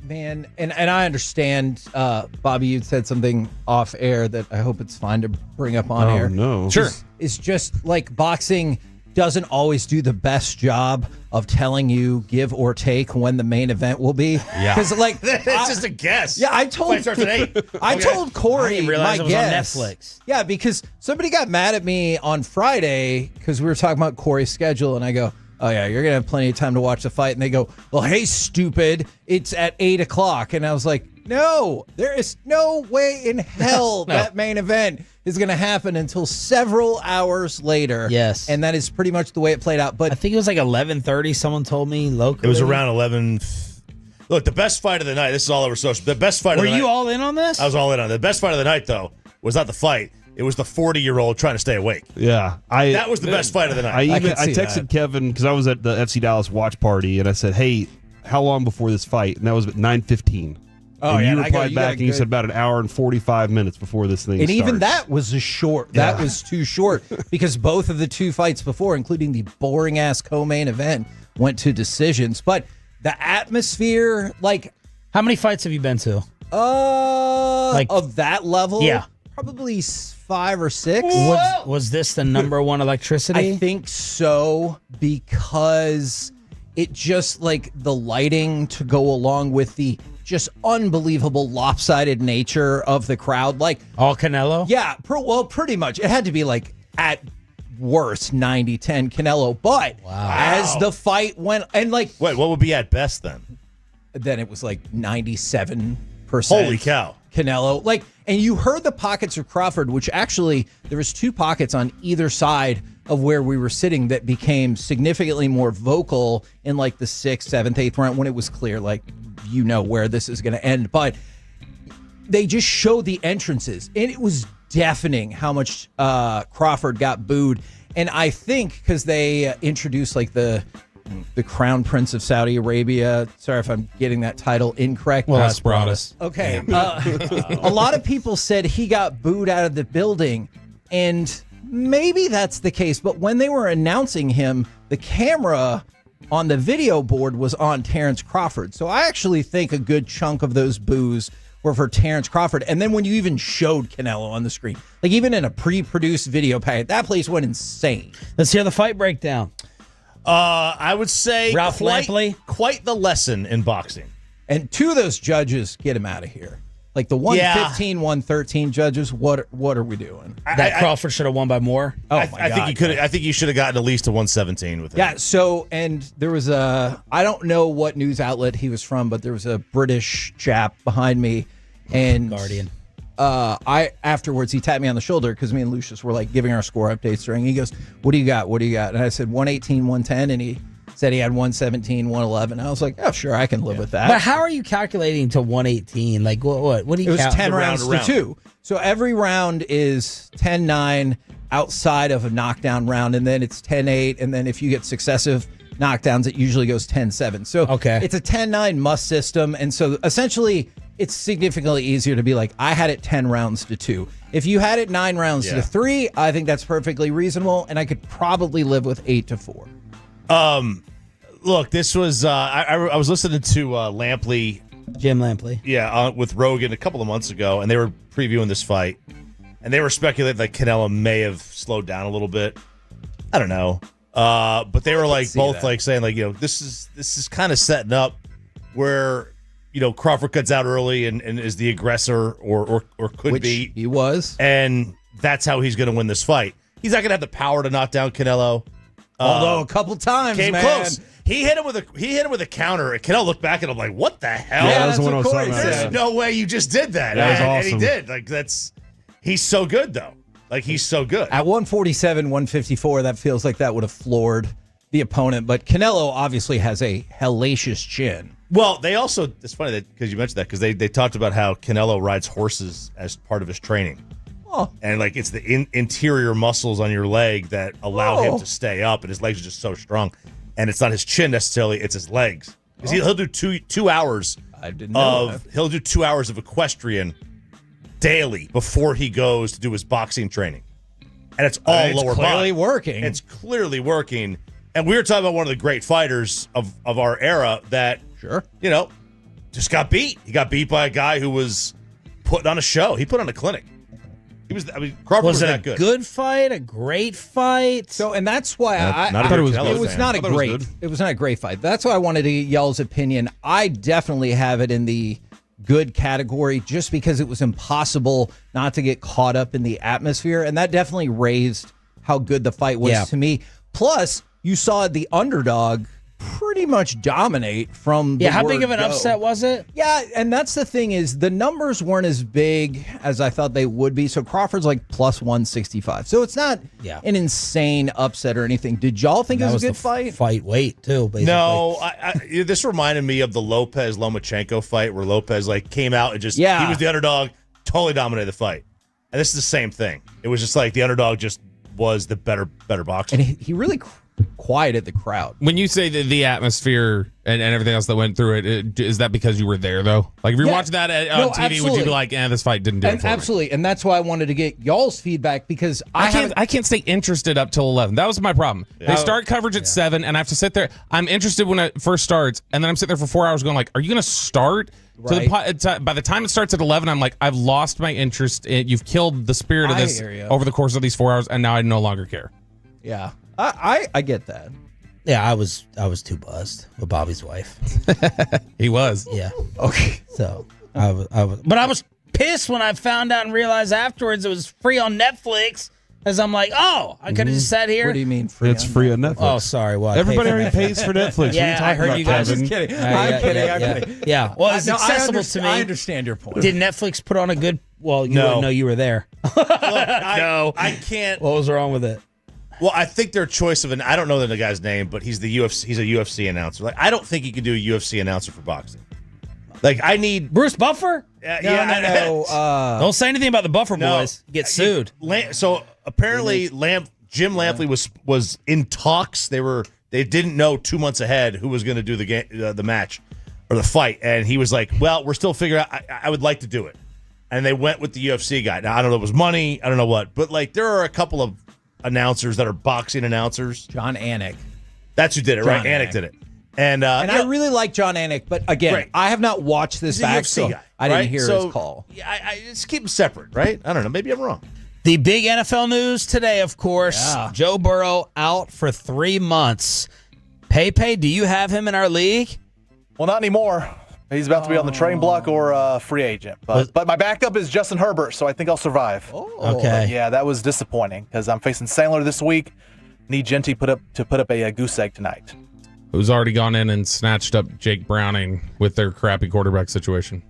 man, and I understand, Bobby, you said something off air that I hope it's fine to bring up on air. No. Sure. It's just like boxing doesn't always do the best job of telling you give or take when the main event will be. Yeah. Because like It's just a guess. Yeah, I told Fight starts at 8. I told Corey I didn't realize my it was guess. on Netflix. Yeah, because somebody got mad at me on Friday because we were talking about Corey's schedule, and I go, oh yeah, you're gonna have plenty of time to watch the fight. And they go, well, hey, stupid, it's at 8:00. And I was like, no, there is no way in hell that main event is going to happen until several hours later. Yes. And that is pretty much the way it played out. But I think it was like 11:30. Someone told me locally. It was around 11. Look, the best fight of the night. This is all over social. The best fight of the night. Were you all in on this? I was all in on it. The best fight of the night, though, was not the fight. It was the 40-year-old trying to stay awake. Yeah. That was the best fight of the night. I texted Kevin because I was at the FC Dallas watch party, and I said, hey, how long before this fight, and that was at 9:15. Oh, and yeah, you and I go, replied you back got and you good- said about an hour and 45 minutes before this thing And starts. even that was a short. That Yeah. was too short because both of the two fights before, including the boring ass co-main event, went to decisions. But the atmosphere, like, how many fights have you been to? Of that level, Yeah. probably 5 or 6. Was this the number one electricity? I think so, because it just, like, the lighting to go along with the just unbelievable lopsided nature of the crowd. Like, all Canelo? Yeah, pretty much. It had to be, like, at worst 90-10 Canelo. But as the fight went, and like, wait, what would be at best then? Then it was like 97%. Holy cow. Canelo. Like, and you heard the pockets of Crawford, which actually there was 2 pockets on either side of where we were sitting that became significantly more vocal in like the 6th, 7th, 8th round when it was clear, like, you know where this is going to end. But they just showed the entrances, and it was deafening how much Crawford got booed. And I think because they introduced like the Crown Prince of Saudi Arabia. Sorry if I'm getting that title incorrect. Well, that's Broadus. Okay. A lot of people said he got booed out of the building, and maybe that's the case. But when they were announcing him, the camera on the video board was on Terrence Crawford. So I actually think a good chunk of those boos were for Terrence Crawford. And then when you even showed Canelo on the screen, like even in a pre-produced video packet, that place went insane. Let's hear the fight breakdown. I would say Ralph Lampley. Quite the lesson in boxing. And 2 of those judges, get him out of here. Like the 115, 113 judges, what are we doing? That Crawford should have won by more. Oh, I my think God. you could. I think you should have gotten at least a 117 with him. Yeah, so, and there was I don't know what news outlet he was from, but there was a British chap behind me, and Guardian. Afterwards, he tapped me on the shoulder because me and Lucius were like giving our score updates during. He goes, "What do you got? What do you got?" And I said 118, 110, and he said he had 117, 111. I was like, "Oh, sure, I can live with that." But how are you calculating to 118? Like what do you? It was count? 10 rounds to 2. So every round is 10-9 outside of a knockdown round, and then it's 10-8, and then if you get successive knockdowns, it usually goes 10-7. So it's a 10-9 must system, and so essentially it's significantly easier to be like, I had it 10 rounds to 2. If you had it 9 rounds to 3, I think that's perfectly reasonable, and I could probably live with 8 to 4. Look, this was I was listening to Lampley, Jim Lampley, with Rogan a couple of months ago, and they were previewing this fight, and they were speculating that Canelo may have slowed down a little bit. I don't know, but they were like both like saying like, this is kind of setting up where Crawford cuts out early and is the aggressor or could Which be. He was, and that's how he's going to win this fight. He's not going to have the power to knock down Canelo. Although a couple times, came man. close. He hit him with a counter. And Canelo looked back at him like, "What the hell? Yeah, that's what I was talking about. There's no way you just did that." That was and awesome. he did. Like he's so good though. Like he's so good. At 147, 154, that feels like that would have floored the opponent. But Canelo obviously has a hellacious chin. Well, they also, it's funny that because you mentioned that because they talked about how Canelo rides horses as part of his training. Oh. And like it's the interior muscles on your leg that allow him to stay up, and his legs are just so strong. And it's not his chin necessarily; it's his legs. He'll do two hours. I didn't know that. He'll do 2 hours of equestrian daily before he goes to do his boxing training, and it's all It's lower clearly body. working. It's clearly working. And we were talking about one of the great fighters of our era that just got beat. He got beat by a guy who was putting on a show. He put on a clinic. Crawford was it that a good fight? A great fight? So, and that's why I thought it was it was not a great. It was not a great fight. That's why I wanted to get y'all's opinion. I definitely have it in the good category just because it was impossible not to get caught up in the atmosphere, and that definitely raised how good the fight was to me. Plus, you saw the underdog pretty much dominate from the how big word of an go. upset was it? Yeah, and that's the thing is the numbers weren't as big as I thought they would be. So Crawford's like plus 165. So it's not an insane upset or anything. Did y'all think it was a good fight? Fight weight too, basically. No, this reminded me of the Lopez-Lomachenko fight where Lopez came out and just he was the underdog, totally dominated the fight. And this is the same thing. It was just like the underdog just was the better boxer. And he really quieted the crowd. When you say the atmosphere and everything else that went through it, is that because you were there, though? Like, if you're watching that on TV, absolutely. would you be like, this fight didn't do it for me? Absolutely. And that's why I wanted to get y'all's feedback, because I can't stay interested up till 11. That was my problem. They start coverage at 7, and I have to sit there. I'm interested when it first starts, and then I'm sitting there for 4 hours going like, are you going to start? Right. By the time it starts at 11, I'm like, I've lost my interest. You've killed the spirit of this over the course of these 4 hours, and now I no longer care. Yeah. I get that. Yeah, I was too buzzed with Bobby's wife. He was. Yeah. Okay. So I was pissed when I found out and realized afterwards it was free on Netflix. As I'm like, I could have just sat here. What do you mean free? It's free on Netflix. Oh, sorry. Well, everybody already pays for Netflix. Yeah, I heard you guys. I'm just kidding. I'm kidding. Yeah. Well, it's accessible to me. I understand your point. Did Netflix put on a good? Well, you wouldn't know you were there. No, I can't. What was wrong with it? Well, I think their choice of I don't know the guy's name, but he's the UFC. He's a UFC announcer. Like, I don't think you could do a UFC announcer for boxing. Like, I need Bruce Buffer. No. Don't say anything about the Buffer boys. Get sued. So apparently, Jim Lampley was in talks. They didn't know 2 months ahead who was going to do the match or the fight, and he was like, "Well, we're still figuring out. I would like to do it," and they went with the UFC guy. Now I don't know if it was money. I don't know what, but like there are a couple of announcers that are boxing announcers. John Anik. That's who did it, right? Anik did it. And I really like John Anik, but again, I have not watched this he's a back, UFC so guy, I didn't right? hear So, his call. Yeah, I just keep them separate, right? I don't know. Maybe I'm wrong. The big NFL news today, of course. Yeah. Joe Burrow out for 3 months. Pepe, do you have him in our league? Well, not anymore. He's about to be on the trading block or a free agent. But my backup is Justin Herbert, so I think I'll survive. Oh. Okay. Yeah, that was disappointing because I'm facing Sandler this week. Need Genty put up a goose egg tonight. Who's already gone in and snatched up Jake Browning with their crappy quarterback situation?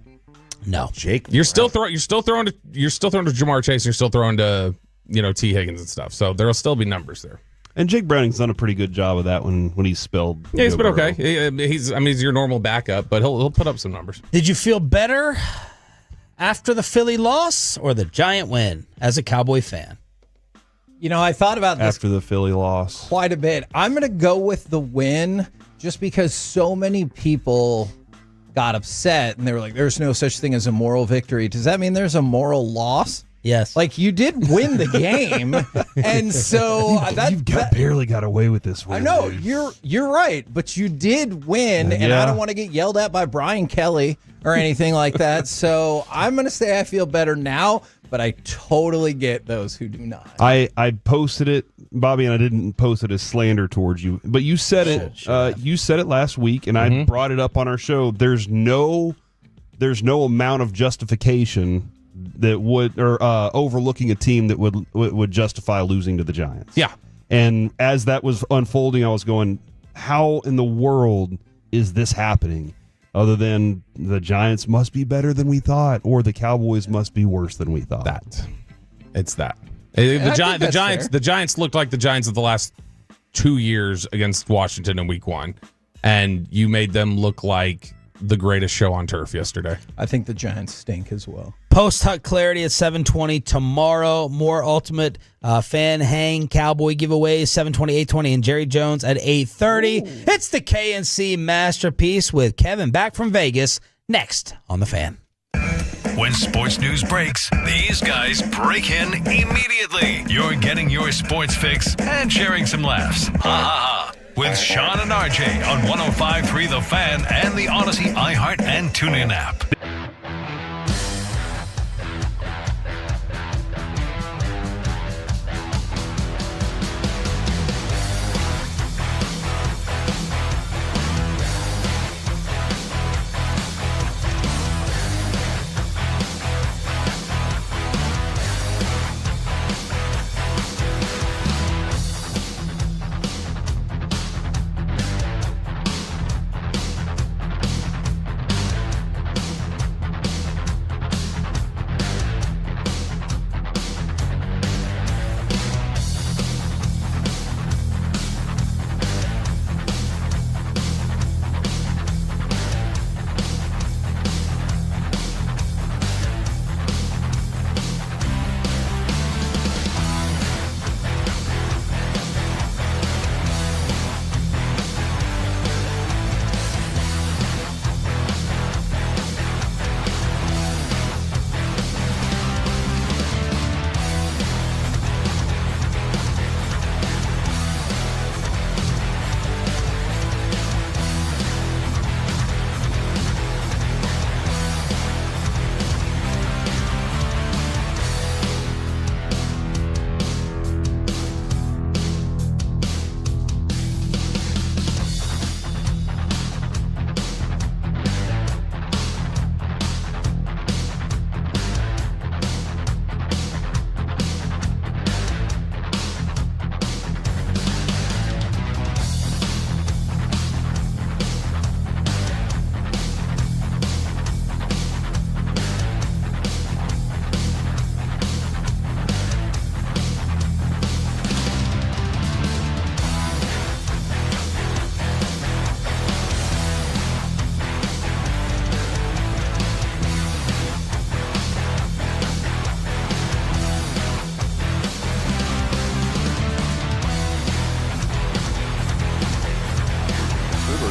No, Jake. You're still throwing to Jamar Chase. And you're still throwing to T Higgins and stuff. So there'll still be numbers there. And Jake Browning's done a pretty good job of that when he's spelled. Yeah, he's been okay. He's your normal backup, but he'll put up some numbers. Did you feel better after the Philly loss or the Giant win as a Cowboy fan? You know, I thought about this After the Philly loss. quite a bit. I'm going to go with the win just because so many people got upset and they were like, there's no such thing as a moral victory. Does that mean there's a moral loss? Yes. Like, you did win the game. And so barely got away with this win. I know, dude. you're right, but you did win, and I don't want to get yelled at by Brian Kelly or anything like that. So I'm going to say I feel better now, but I totally get those who do not. I posted it, Bobby, and I didn't post it as slander towards you, but you said it. You said it last week, and I brought it up on our show. There's no amount of justification that would overlooking a team that would justify losing to the Giants. Yeah. And as that was unfolding, I was going, how in the world is this happening? Other than the Giants must be better than we thought, or the Cowboys must be worse than we thought. It's that. The Giants looked like the Giants of the last 2 years against Washington in Week 1, and you made them look like the greatest show on turf yesterday. I think the Giants stink as well. Post-Huck Clarity at 7:20 tomorrow. More Ultimate Fan Hang Cowboy giveaways, 7:20, 8:20, and Jerry Jones at 8:30. It's the KNC Masterpiece with Kevin back from Vegas next on The Fan. When sports news breaks, these guys break in immediately. You're getting your sports fix and sharing some laughs. Ha ha ha. With Sean and RJ on 105.3 The Fan and the Odyssey, iHeart, and TuneIn app.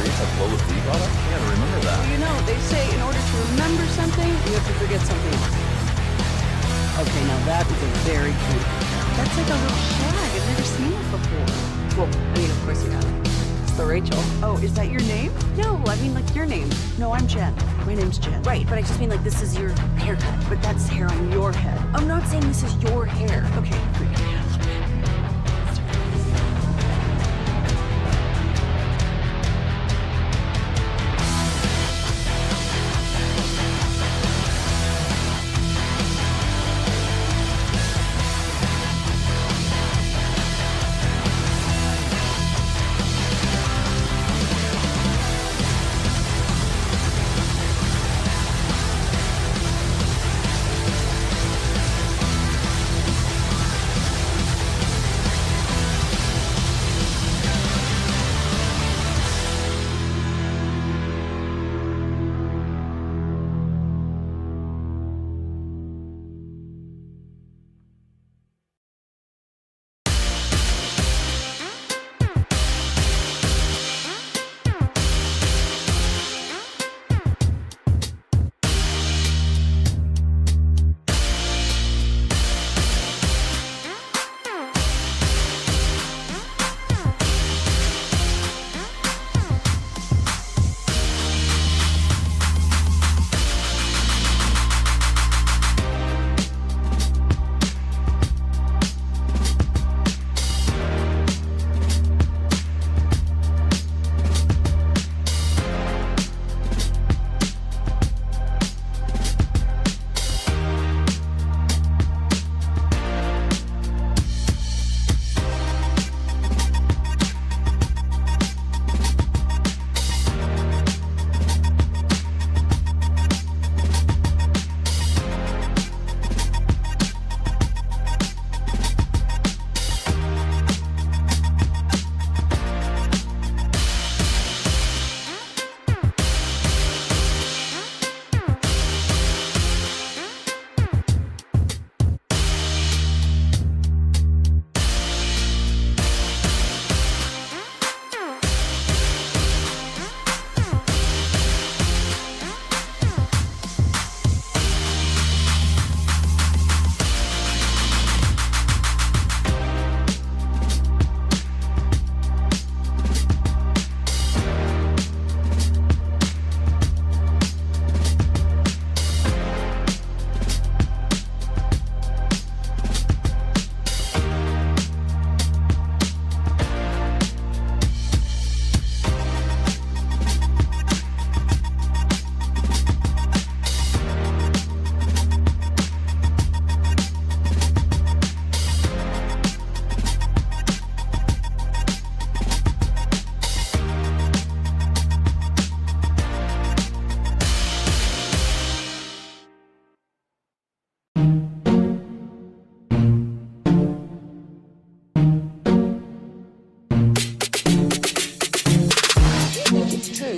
Uber Eats has lower food products? I gotta remember that. Well, you know, they say in order to remember something, you have to forget something else. Okay, now that is a very cute picture. That's like a little shag. I've never seen it before. Well, I mean, of course you have. It's the Rachel. Oh, is that your name? No, I mean like your name. No, I'm Jen. My name's Jen. Right, but I just mean like this is your haircut. But that's hair on your head. I'm not saying this is your hair. Okay, freak me out.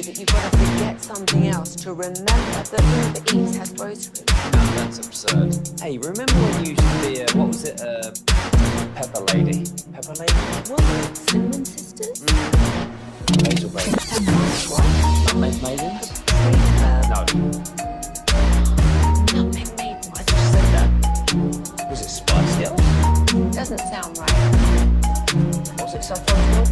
that you've got to forget something else to remember that Uber Eats has groceries. No, that's absurd. Hey, remember when you used to be what was it, Pepper Lady? Pepper Lady? What? Cinnamon Sisters? Basil Baby. What? Nutmeg Maidens? No. Nutmeg Maidens? I just said that. Was it Spice Girls? Doesn't sound right. Was it Saffron Girl?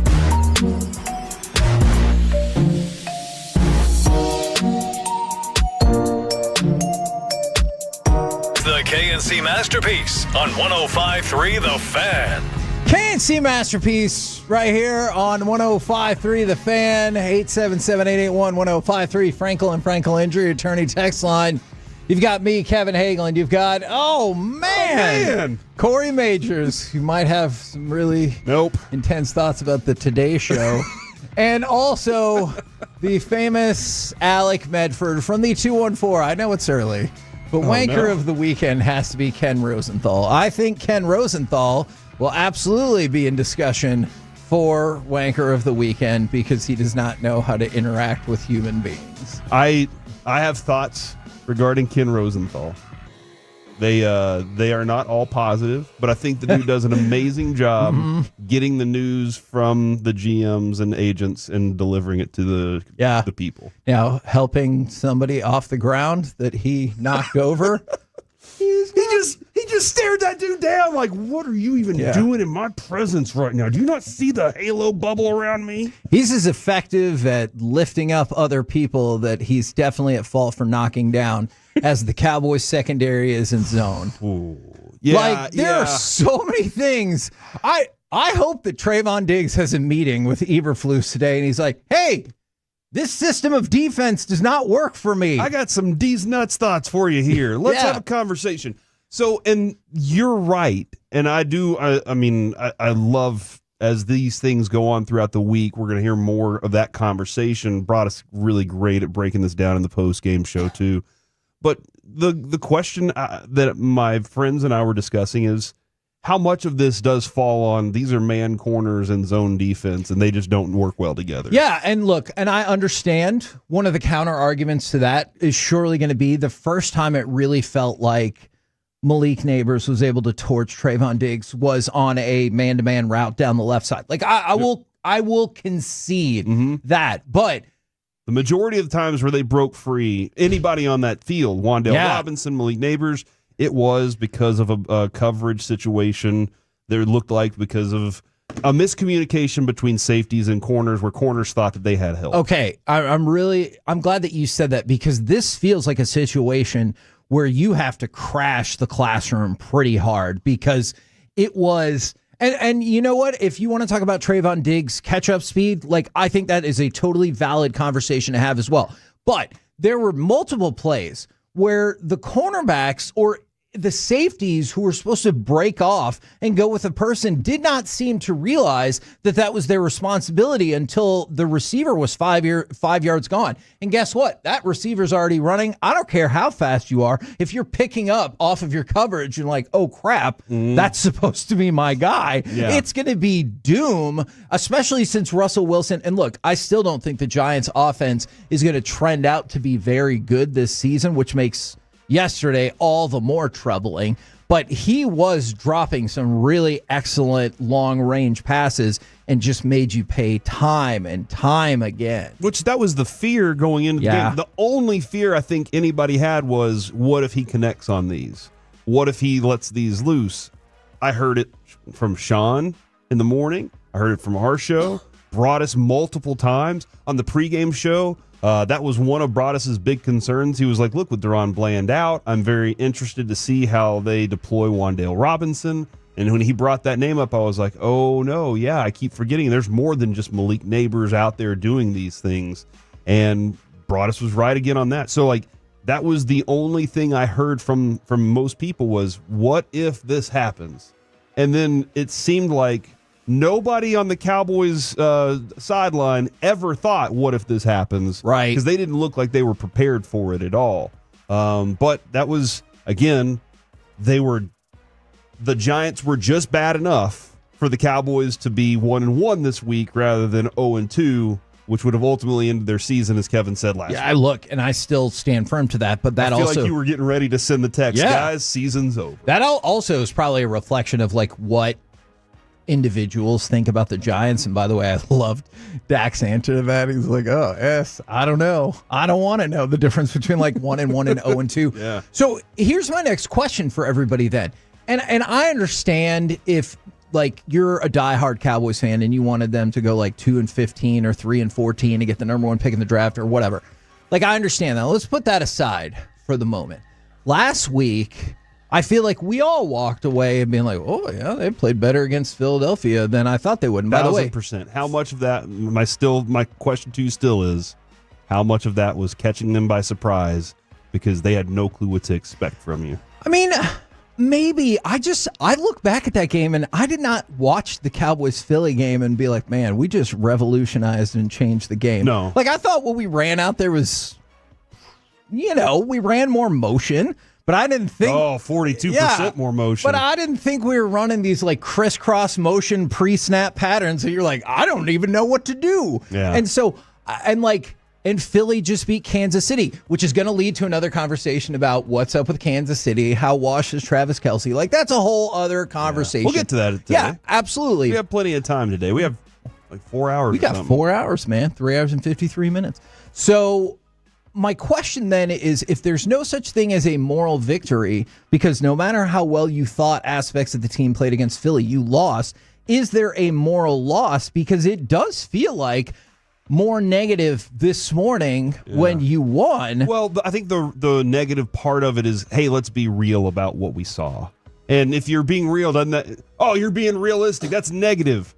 The KNC Masterpiece on 105.3 The Fan. KNC Masterpiece right here on 105.3 The Fan. 877-881-1053. Frankel and Frankel Injury Attorney text line. You've got me, Kevin Hageland. You've got, oh man, Corey Majors. You might have some really intense thoughts about the Today Show. And also the famous Alec Medford from the 214. I know it's early, but wanker of the weekend has to be Ken Rosenthal. I think Ken Rosenthal will absolutely be in discussion for wanker of the weekend because he does not know how to interact with human beings. I have thoughts regarding Ken Rosenthal. They are not all positive, but I think the dude does an amazing job getting the news from the GMs and agents and delivering it to the people. Helping somebody off the ground that he knocked over. He just stared that dude down like, what are you even doing in my presence right now? Do you not see the halo bubble around me? He's as effective at lifting up other people that he's definitely at fault for knocking down as the Cowboys secondary is in zone. Ooh. There are so many things. I hope that Trayvon Diggs has a meeting with Eberflus today and he's like, hey, this system of defense does not work for me. I got some D's nuts thoughts for you here. Let's have a conversation. So, and you're right. And I love as these things go on throughout the week, we're going to hear more of that conversation. Brought us really great at breaking this down in the post-game show too. But the question that my friends and I were discussing is how much of this does fall on these are man corners and zone defense and they just don't work well together. Yeah, and look, and I understand one of the counter arguments to that is surely going to be the first time it really felt like Malik Neighbors was able to torch Trayvon Diggs was on a man-to-man route down the left side. Like I will concede that, but the majority of the times where they broke free, anybody on that field, Wan'Dale Robinson, Malik Neighbors, it was because of a coverage situation. There looked like because of a miscommunication between safeties and corners where corners thought that they had help. Okay, I'm glad that you said that because this feels like a situation where you have to crash the classroom pretty hard because it was, and you know what? If you want to talk about Trayvon Diggs' catch-up speed, like I think that is a totally valid conversation to have as well. But there were multiple plays where the cornerbacks or the safeties who were supposed to break off and go with a person did not seem to realize that that was their responsibility until the receiver was 5 yards gone. And guess what? That receiver's already running. I don't care how fast you are. If you're picking up off of your coverage and like, oh crap, that's supposed to be my guy. Yeah. It's going to be doom, especially since Russell Wilson. And look, I still don't think the Giants offense is going to trend out to be very good this season, which makes yesterday all the more troubling, but he was dropping some really excellent long-range passes and just made you pay time and time again. Which that was the fear going into the game. The only fear I think anybody had was, what if he connects on these? What if he lets these loose? I heard it from Sean in the morning. I heard it from our show. Broadus multiple times on the pregame show. That was one of Broadus's big concerns. He was like, look, with Deron Bland out, I'm very interested to see how they deploy Wan'Dale Robinson. And when he brought that name up, I was like, oh, no, I keep forgetting. There's more than just Malik Neighbors out there doing these things. And Broadus was right again on that. So, like, that was the only thing I heard from most people was, what if this happens? And then it seemed like nobody on the Cowboys sideline ever thought, what if this happens? Right. Because they didn't look like they were prepared for it at all. But that was, again, the Giants were just bad enough for the Cowboys to be 1-1 this week rather than 0-2, which would have ultimately ended their season, as Kevin said last week. I look, and I still stand firm to that, but that I feel also, like you were getting ready to send the text, guys, season's over. That also is probably a reflection of like what individuals think about the Giants. And by the way, I loved Dak's answer to that. He's like, oh, yes, I don't know. I don't want to know the difference between like 1-1 and 0-2. Yeah. So here's my next question for everybody then. And I understand if like you're a diehard Cowboys fan and you wanted them to go like 2-15 or 3-14 to get the number one pick in the draft or whatever. Like, I understand that. Let's put that aside for the moment. Last week, I feel like we all walked away and being like, oh, yeah, they played better against Philadelphia than I thought they would. And by the way, 1,000%. How much of that, my question to you still is, how much of that was catching them by surprise because they had no clue what to expect from you? I mean, maybe. I look back at that game and I did not watch the Cowboys-Philly game and be like, man, we just revolutionized and changed the game. No. Like, I thought what we ran out there was, we ran more motion. But I didn't think... 42% more motion. But I didn't think we were running these, like, crisscross motion pre-snap patterns that you're like, I don't even know what to do. Yeah. And so, and, like, and Philly just beat Kansas City, which is going to lead to another conversation about what's up with Kansas City, how washed is Travis Kelce. Like, that's a whole other conversation. We'll get to that today. Yeah, absolutely. We have plenty of time today. We have like 4 hours. We got 4 hours, man. 3 hours and 53 minutes. So my question then is, if there's no such thing as a moral victory, because no matter how well you thought aspects of the team played against Philly, you lost, is there a moral loss? Because it does feel like more negative this morning when you won. Well, I think the negative part of it is, hey, let's be real about what we saw. And if you're being real, doesn't that, you're being realistic, that's negative.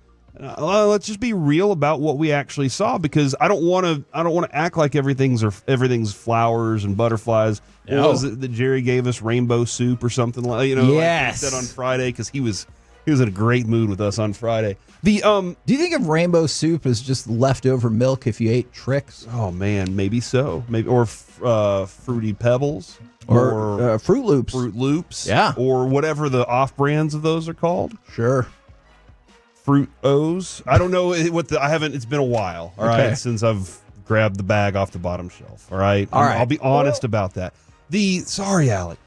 Let's just be real about what we actually saw, because I don't want to act like everything's flowers and butterflies. No. What was it that Jerry gave us, rainbow soup or something like? Yes. Like he said on Friday, because he was in a great mood with us on Friday. Do you think of rainbow soup as just leftover milk if you ate Trix? Oh man, maybe so. Maybe or Fruity Pebbles or Fruit Loops. Fruit Loops, yeah, or whatever the off brands of those are called. Sure. Fruit O's. I don't know what I haven't. It's been a while. All right, since I've grabbed the bag off the bottom shelf. All right. I'll be honest about that. Sorry, Alec.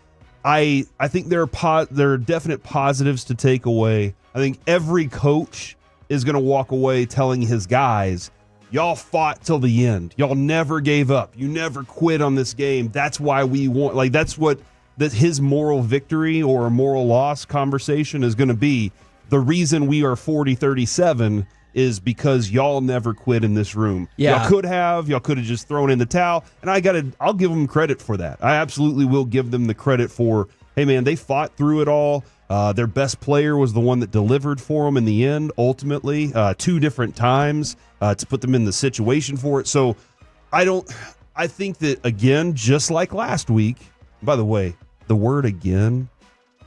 I think there are definite positives to take away. I think every coach is going to walk away telling his guys, y'all fought till the end. Y'all never gave up. You never quit on this game. That's why we won. Like, that's what his moral victory or a moral loss conversation is going to be. The reason we are 40-37 is because y'all never quit in this room. Yeah. Y'all could have just thrown in the towel, and I'll give them credit for that. I absolutely will give them the credit for, hey man, they fought through it all. Their best player was the one that delivered for them in the end, ultimately, 2 different times to put them in the situation for it. So I think that, again, just like last week, by the way, the word again,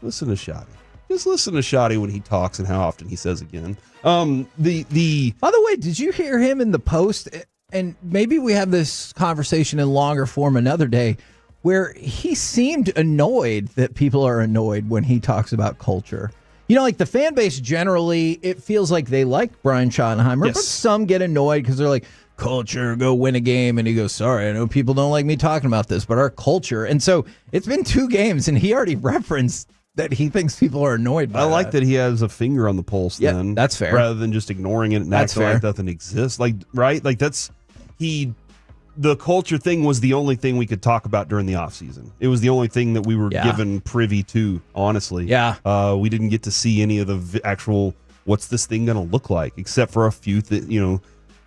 listen to Schotty. Just listen to Schotty when he talks and how often he says again. By the way, did you hear him in the post? And maybe we have this conversation in longer form another day, where he seemed annoyed that people are annoyed when he talks about culture. You know, like the fan base generally, it feels like they like Brian Schottenheimer, but some get annoyed because they're like, culture, go win a game. And he goes, sorry, I know people don't like me talking about this, but our culture. And so it's been 2 games, and he already referenced that he thinks people are annoyed by. I like that he has a finger on the pulse. Then that's fair. Rather than just ignoring it and acting like nothing exists. Like, right? Like the culture thing was the only thing we could talk about during the offseason. It was the only thing that we were given privy to, honestly. Yeah. We didn't get to see any of the actual, what's this thing going to look like, except for a few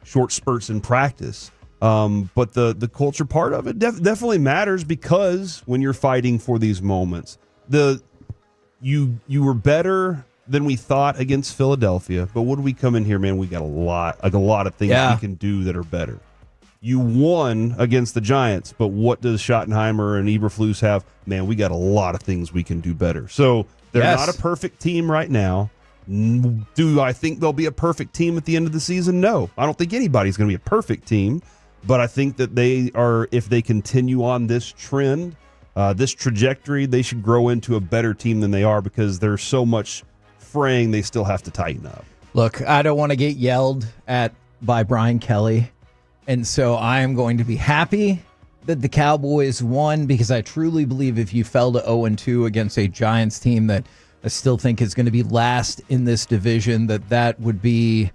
short spurts in practice. But the culture part of it definitely matters, because when you're fighting for these moments, you were better than we thought against Philadelphia. But what do we come in here, man? We got a lot of things we can do that are better. You won against the Giants, but what does Schottenheimer and Eberflus have? Man, we got a lot of things we can do better. So they're not a perfect team right now. Do I think they'll be a perfect team at the end of the season? No. I don't think anybody's going to be a perfect team, but I think that they are, if they continue on this trend, this trajectory, they should grow into a better team than they are, because there's so much fraying they still have to tighten up. Look, I don't want to get yelled at by Brian Kelly, and so I am going to be happy that the Cowboys won, because I truly believe if you fell to 0-2 against a Giants team that I still think is going to be last in this division, that would be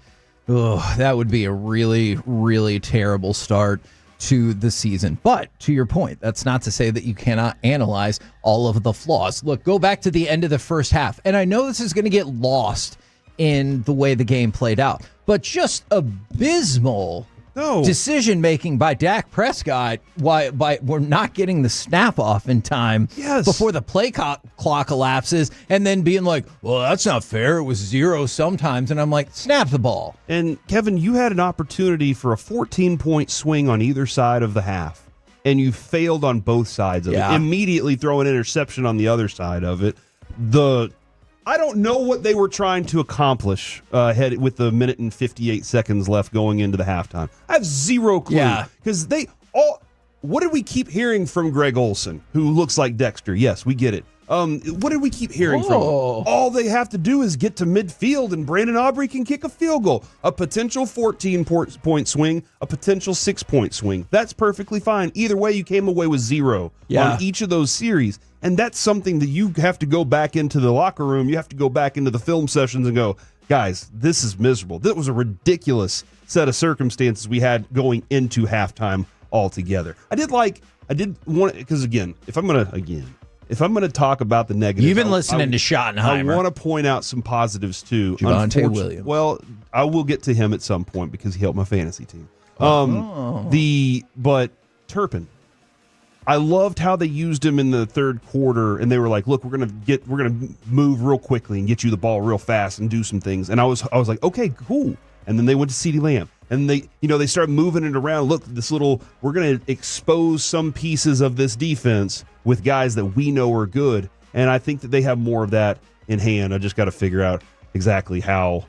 a really, really terrible start to the season. But to your point, that's not to say that you cannot analyze all of the flaws. Look, go back to the end of the first half, and I know this is going to get lost in the way the game played out, but just abysmal decision making by Dak Prescott. By we're not getting the snap off in time before the play clock elapses, and then being like, well, that's not fair, it was 0 sometimes. And I'm like, snap the ball. And Kevin, you had an opportunity for a 14-point swing on either side of the half, and you failed on both sides of it. Immediately throw an interception on the other side of it. I don't know what they were trying to accomplish with the minute and 58 seconds left going into the halftime. I have zero clue. Because what did we keep hearing from Greg Olsen, who looks like Dexter? Yes, we get it. What did we keep hearing from him? All they have to do is get to midfield, and Brandon Aubrey can kick a field goal. A potential 14-point swing, a potential 6-point swing. That's perfectly fine. Either way, you came away with 0 on each of those series. And that's something that you have to go back into the locker room. You have to go back into the film sessions and go, guys, this is miserable. That was a ridiculous set of circumstances we had going into halftime altogether. I did want, because again, if I'm gonna talk about the negatives, you've been listening to Schottenheimer. I want to point out some positives too. Javonte Williams. Well, I will get to him at some point because he helped my fantasy team. But Turpin, I loved how they used him in the third quarter, and they were like, "Look, we're gonna move real quickly and get you the ball real fast and do some things." And I was like, "Okay, cool." And then they went to CeeDee Lamb, and they started moving it around. Look, we're gonna expose some pieces of this defense with guys that we know are good, and I think that they have more of that in hand. I just got to figure out exactly how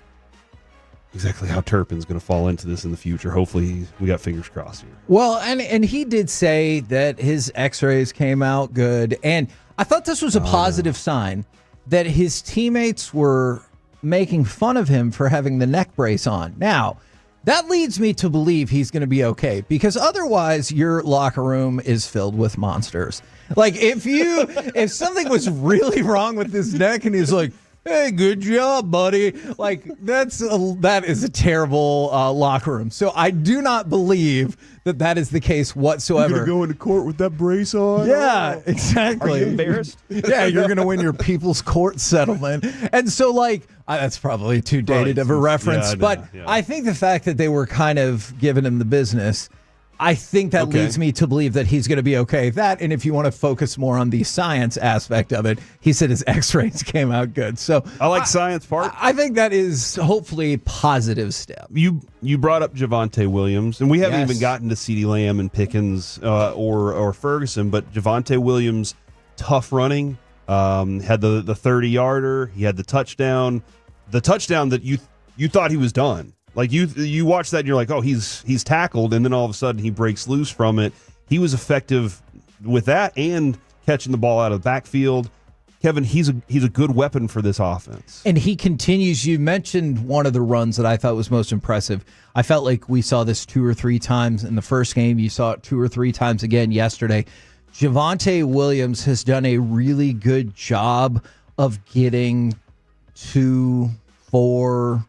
Turpin's going to fall into this in the future. Hopefully, we got fingers crossed here. Well, and he did say that his X-rays came out good, and I thought this was a positive sign that his teammates were making fun of him for having the neck brace on. Now, that leads me to believe he's going to be okay, because otherwise your locker room is filled with monsters. Like if something was really wrong with his neck and he's like, "Hey, good job, buddy," like that is a terrible locker room. So I do not believe that is the case whatsoever. You're gonna go into court with that brace on? Yeah, exactly. Are you embarrassed? Yeah, you're gonna win your people's court settlement. And so, that's probably too dated of a reference, but I think the fact that they were kind of giving him the business, I think that leads me to believe that he's going to be okay. That, and if you want to focus more on the science aspect of it, he said his X-rays came out good. So I like science part. I think that is hopefully a positive step. You brought up Javonte Williams, and we haven't even gotten to CeeDee Lamb and Pickens or Ferguson, but Javonte Williams, tough running, had the 30-yarder, he had the touchdown that you thought he was done. Like you watch that and you're like, oh, he's tackled, and then all of a sudden he breaks loose from it. He was effective with that and catching the ball out of the backfield. Kevin, he's a good weapon for this offense. And he continues. You mentioned one of the runs that I thought was most impressive. I felt like we saw this 2 or 3 times in the first game. You saw it 2 or 3 times again yesterday. Javonte Williams has done a really good job of getting 2, 4,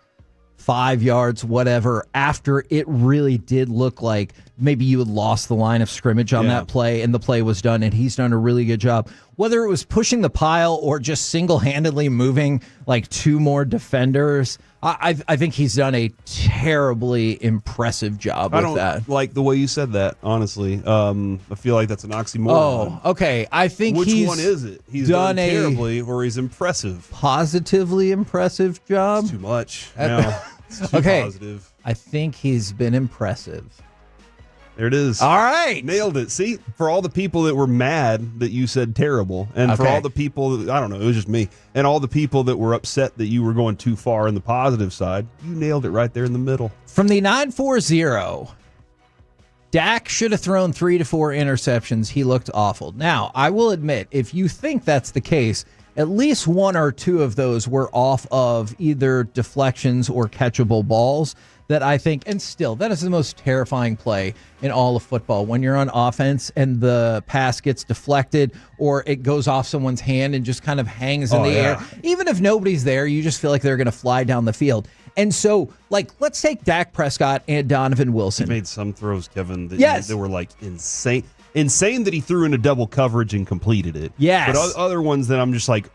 5 yards, whatever, after it really did look like maybe you had lost the line of scrimmage on that play and the play was done, and he's done a really good job. Whether it was pushing the pile or just single-handedly moving like 2 more defenders, I think he's done a terribly impressive job with that. I don't like the way you said that, honestly. I feel like that's an oxymoron. Oh, okay. I think Which one is it? He's done terribly or he's impressive? Positively impressive job? It's too much. No, it's too positive. I think he's been impressive. There it is. All right. Nailed it. See, for all the people that were mad that you said terrible, and for all the people, I don't know, it was just me, and all the people that were upset that you were going too far in the positive side, you nailed it right there in the middle. From the 9-4-0, Dak should have thrown 3 to 4 interceptions. He looked awful. Now, I will admit, if you think that's the case, at least 1 or 2 of those were off of either deflections or catchable balls that I think, and still, that is the most terrifying play in all of football. When you're on offense and the pass gets deflected or it goes off someone's hand and just kind of hangs in the air. Even if nobody's there, you just feel like they're going to fly down the field. And so, let's take Dak Prescott and Donovan Wilson. He made some throws, Kevin, that were insane. Insane that he threw into double coverage and completed it. Yes. But other ones that I'm just like,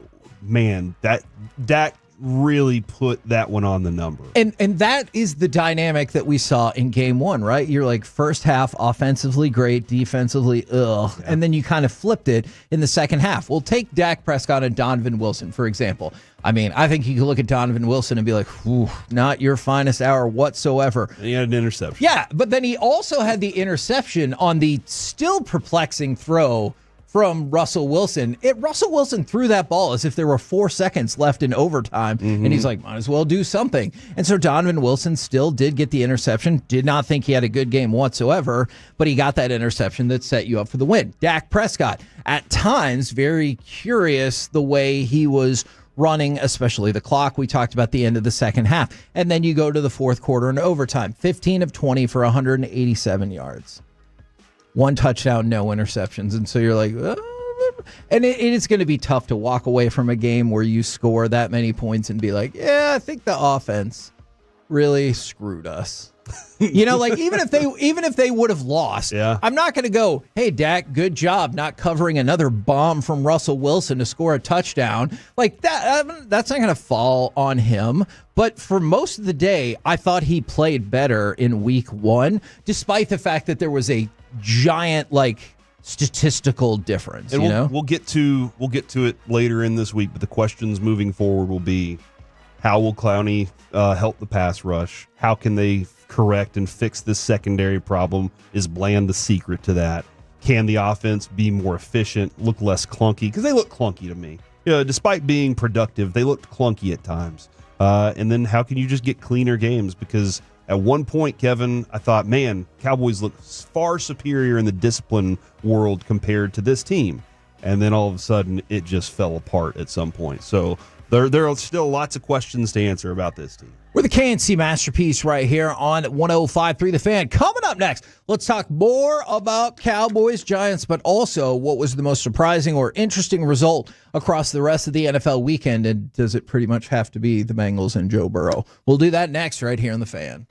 man, that Dak really put that one on the number. And that is the dynamic that we saw in game 1, right? You're like, first half offensively great, defensively and then you kind of flipped it in the second half. We'll take Dak Prescott and Donovan Wilson, for example. I mean, I think you could look at Donovan Wilson and be like, not your finest hour whatsoever. And he had an interception. Yeah, but then he also had the interception on the still perplexing throw from Russell Wilson. Russell Wilson threw that ball as if there were 4 seconds left in overtime, and he's like, might as well do something. And so Donovan Wilson still did get the interception. Did not think he had a good game whatsoever, but he got that interception that set you up for the win. Dak Prescott, at times, very curious the way he was running, especially the clock. We talked about the end of the second half. And then you go to the fourth quarter and overtime. 15 of 20 for 187 yards. 1 touchdown, no interceptions. And so you're like, and it is going to be tough to walk away from a game where you score that many points and be like, yeah, I think the offense really screwed us. Like even if they would have lost, I'm not going to go, hey, Dak, good job not covering another bomb from Russell Wilson to score a touchdown. Like that's not going to fall on him. But for most of the day, I thought he played better in week 1, despite the fact that there was a giant statistical difference. And we'll get to it later in this week. But the questions moving forward will be, how will Clowney help the pass rush? How can they correct and fix this secondary problem? Is Bland the secret to that? Can the offense be more efficient, look less clunky? Because they look clunky to me. Despite being productive, they looked clunky at times. And then how can you just get cleaner games? Because at one point, Kevin, I thought, man, Cowboys look far superior in the discipline world compared to this team. And then all of a sudden, it just fell apart at some point. So there are still lots of questions to answer about this team. We're the KNC Masterpiece right here on 105.3 The Fan. Coming up next, let's talk more about Cowboys, Giants, but also what was the most surprising or interesting result across the rest of the NFL weekend, and does it pretty much have to be the Bengals and Joe Burrow? We'll do that next right here on The Fan.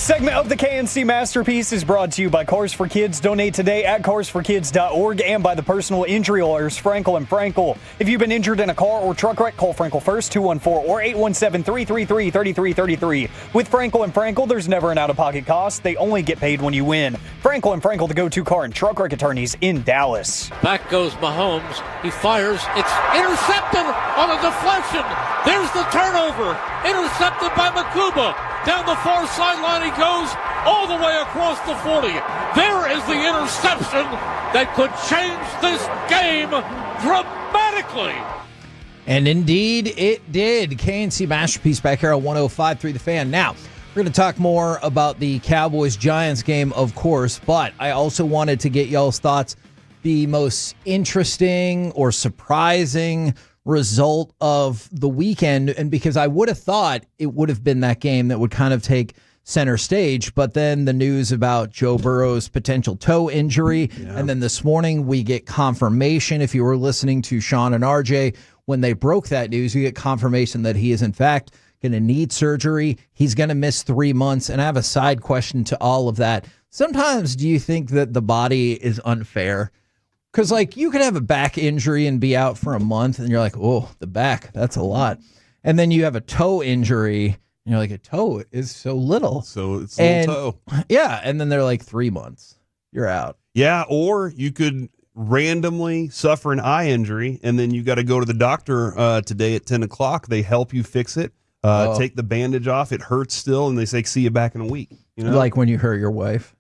segment of the KNC Masterpiece is brought to you by Cars for Kids. Donate today at carsforkids.org and by the personal injury lawyers Frankel and Frankel. If you've been injured in a car or truck wreck, call Frankel first, 214 or 817-333-3333. With Frankel and Frankel, there's never an out-of-pocket cost. They only get paid when you win. Frankel and Frankel, the go-to car and truck wreck attorneys in Dallas. Back goes Mahomes. He fires. It's intercepted on a deflection. There's the turnover. Intercepted by Makuba. Down the far sideline he goes, all the way across the 40. There is the interception that could change this game dramatically. And indeed, it did. KNC Masterpiece back here on 105.3 The Fan. Now, we're going to talk more about the Cowboys-Giants game, of course, but I also wanted to get y'all's thoughts. The most interesting or surprising result of the weekend, and because I would have thought it would have been that game that would kind of take center stage, but then the news about Joe Burrow's potential toe injury, and then this morning we get confirmation, if you were listening to Sean and RJ, when they broke that news, you get confirmation that he is in fact going to need surgery. He's going to miss 3 months, and I have a side question to all of that. Sometimes do you think that the body is unfair? Because, like, you could have a back injury and be out for a month, and you're like, oh, the back, that's a lot. And then you have a toe injury, and you're like, a toe is so little. So it's a little toe. Yeah, and then they're like 3 months. You're out. Yeah, or you could randomly suffer an eye injury, and then you got to go to the doctor today at 10 o'clock. They help you fix it, take the bandage off. It hurts still, and they say, see you back in a week. You know? Like when you hurt your wife.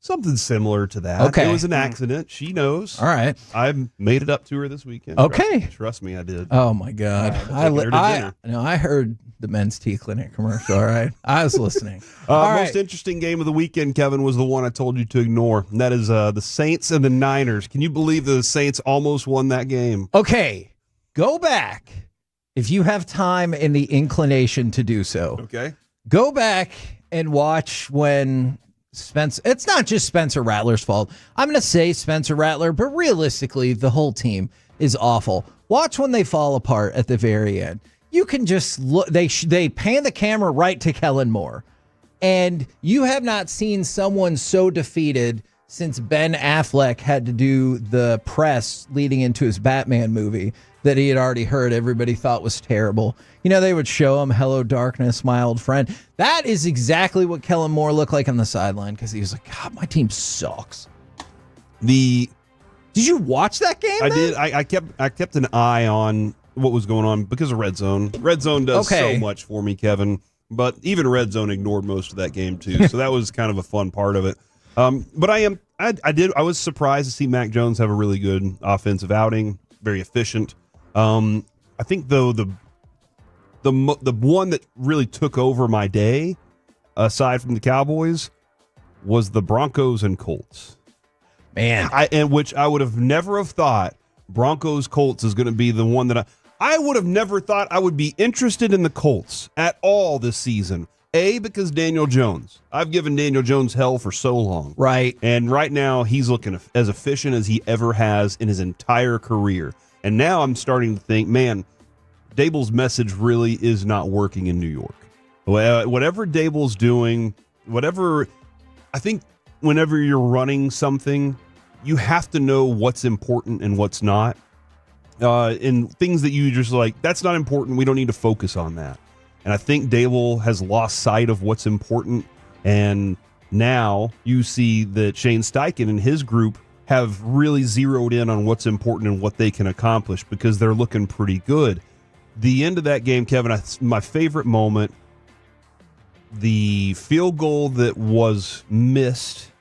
Something similar to that. Okay. It was an accident. She knows. All right. I made it up to her this weekend. Okay. Trust me, I did. Oh, my God. I heard the Men's Tea Clinic commercial, all right? I was listening. Most interesting game of the weekend, Kevin, was the one I told you to ignore. And that is the Saints and the Niners. Can you believe the Saints almost won that game? Okay. Go back, if you have time and the inclination to do so. Okay. Go back and watch when it's not just Spencer Rattler's fault. I'm going to say Spencer Rattler, but realistically, the whole team is awful. Watch when they fall apart at the very end. You can just look. They pan the camera right to Kellen Moore, and you have not seen someone so defeated since Ben Affleck had to do the press leading into his Batman movie that he had already heard everybody thought was terrible. You know, they would show him, hello, darkness, my old friend. That is exactly what Kellen Moore looked like on the sideline, because he was like, God, my team sucks. Did you watch that game? I did. I kept an eye on what was going on because of Red Zone. Red Zone does so much for me, Kevin. But even Red Zone ignored most of that game, too. So that was kind of a fun part of it. But I was surprised to see Mac Jones have a really good offensive outing, very efficient. I think though the one that really took over my day, aside from the Cowboys, was the Broncos and Colts. Man, which I would have never have thought Broncos Colts is going to be the one that I would have never thought I would be interested in the Colts at all this season. Because Daniel Jones. I've given Daniel Jones hell for so long. Right. And right now he's looking as efficient as he ever has in his entire career. And now I'm starting to think, man, Dable's message really is not working in New York. Whatever Dable's doing, I think whenever you're running something, you have to know what's important and what's not. And things that you just like, that's not important. We don't need to focus on that. And I think Dable has lost sight of what's important. And now you see that Shane Steichen and his group have really zeroed in on what's important and what they can accomplish because they're looking pretty good. The end of that game, Kevin, my favorite moment, the field goal that was missed,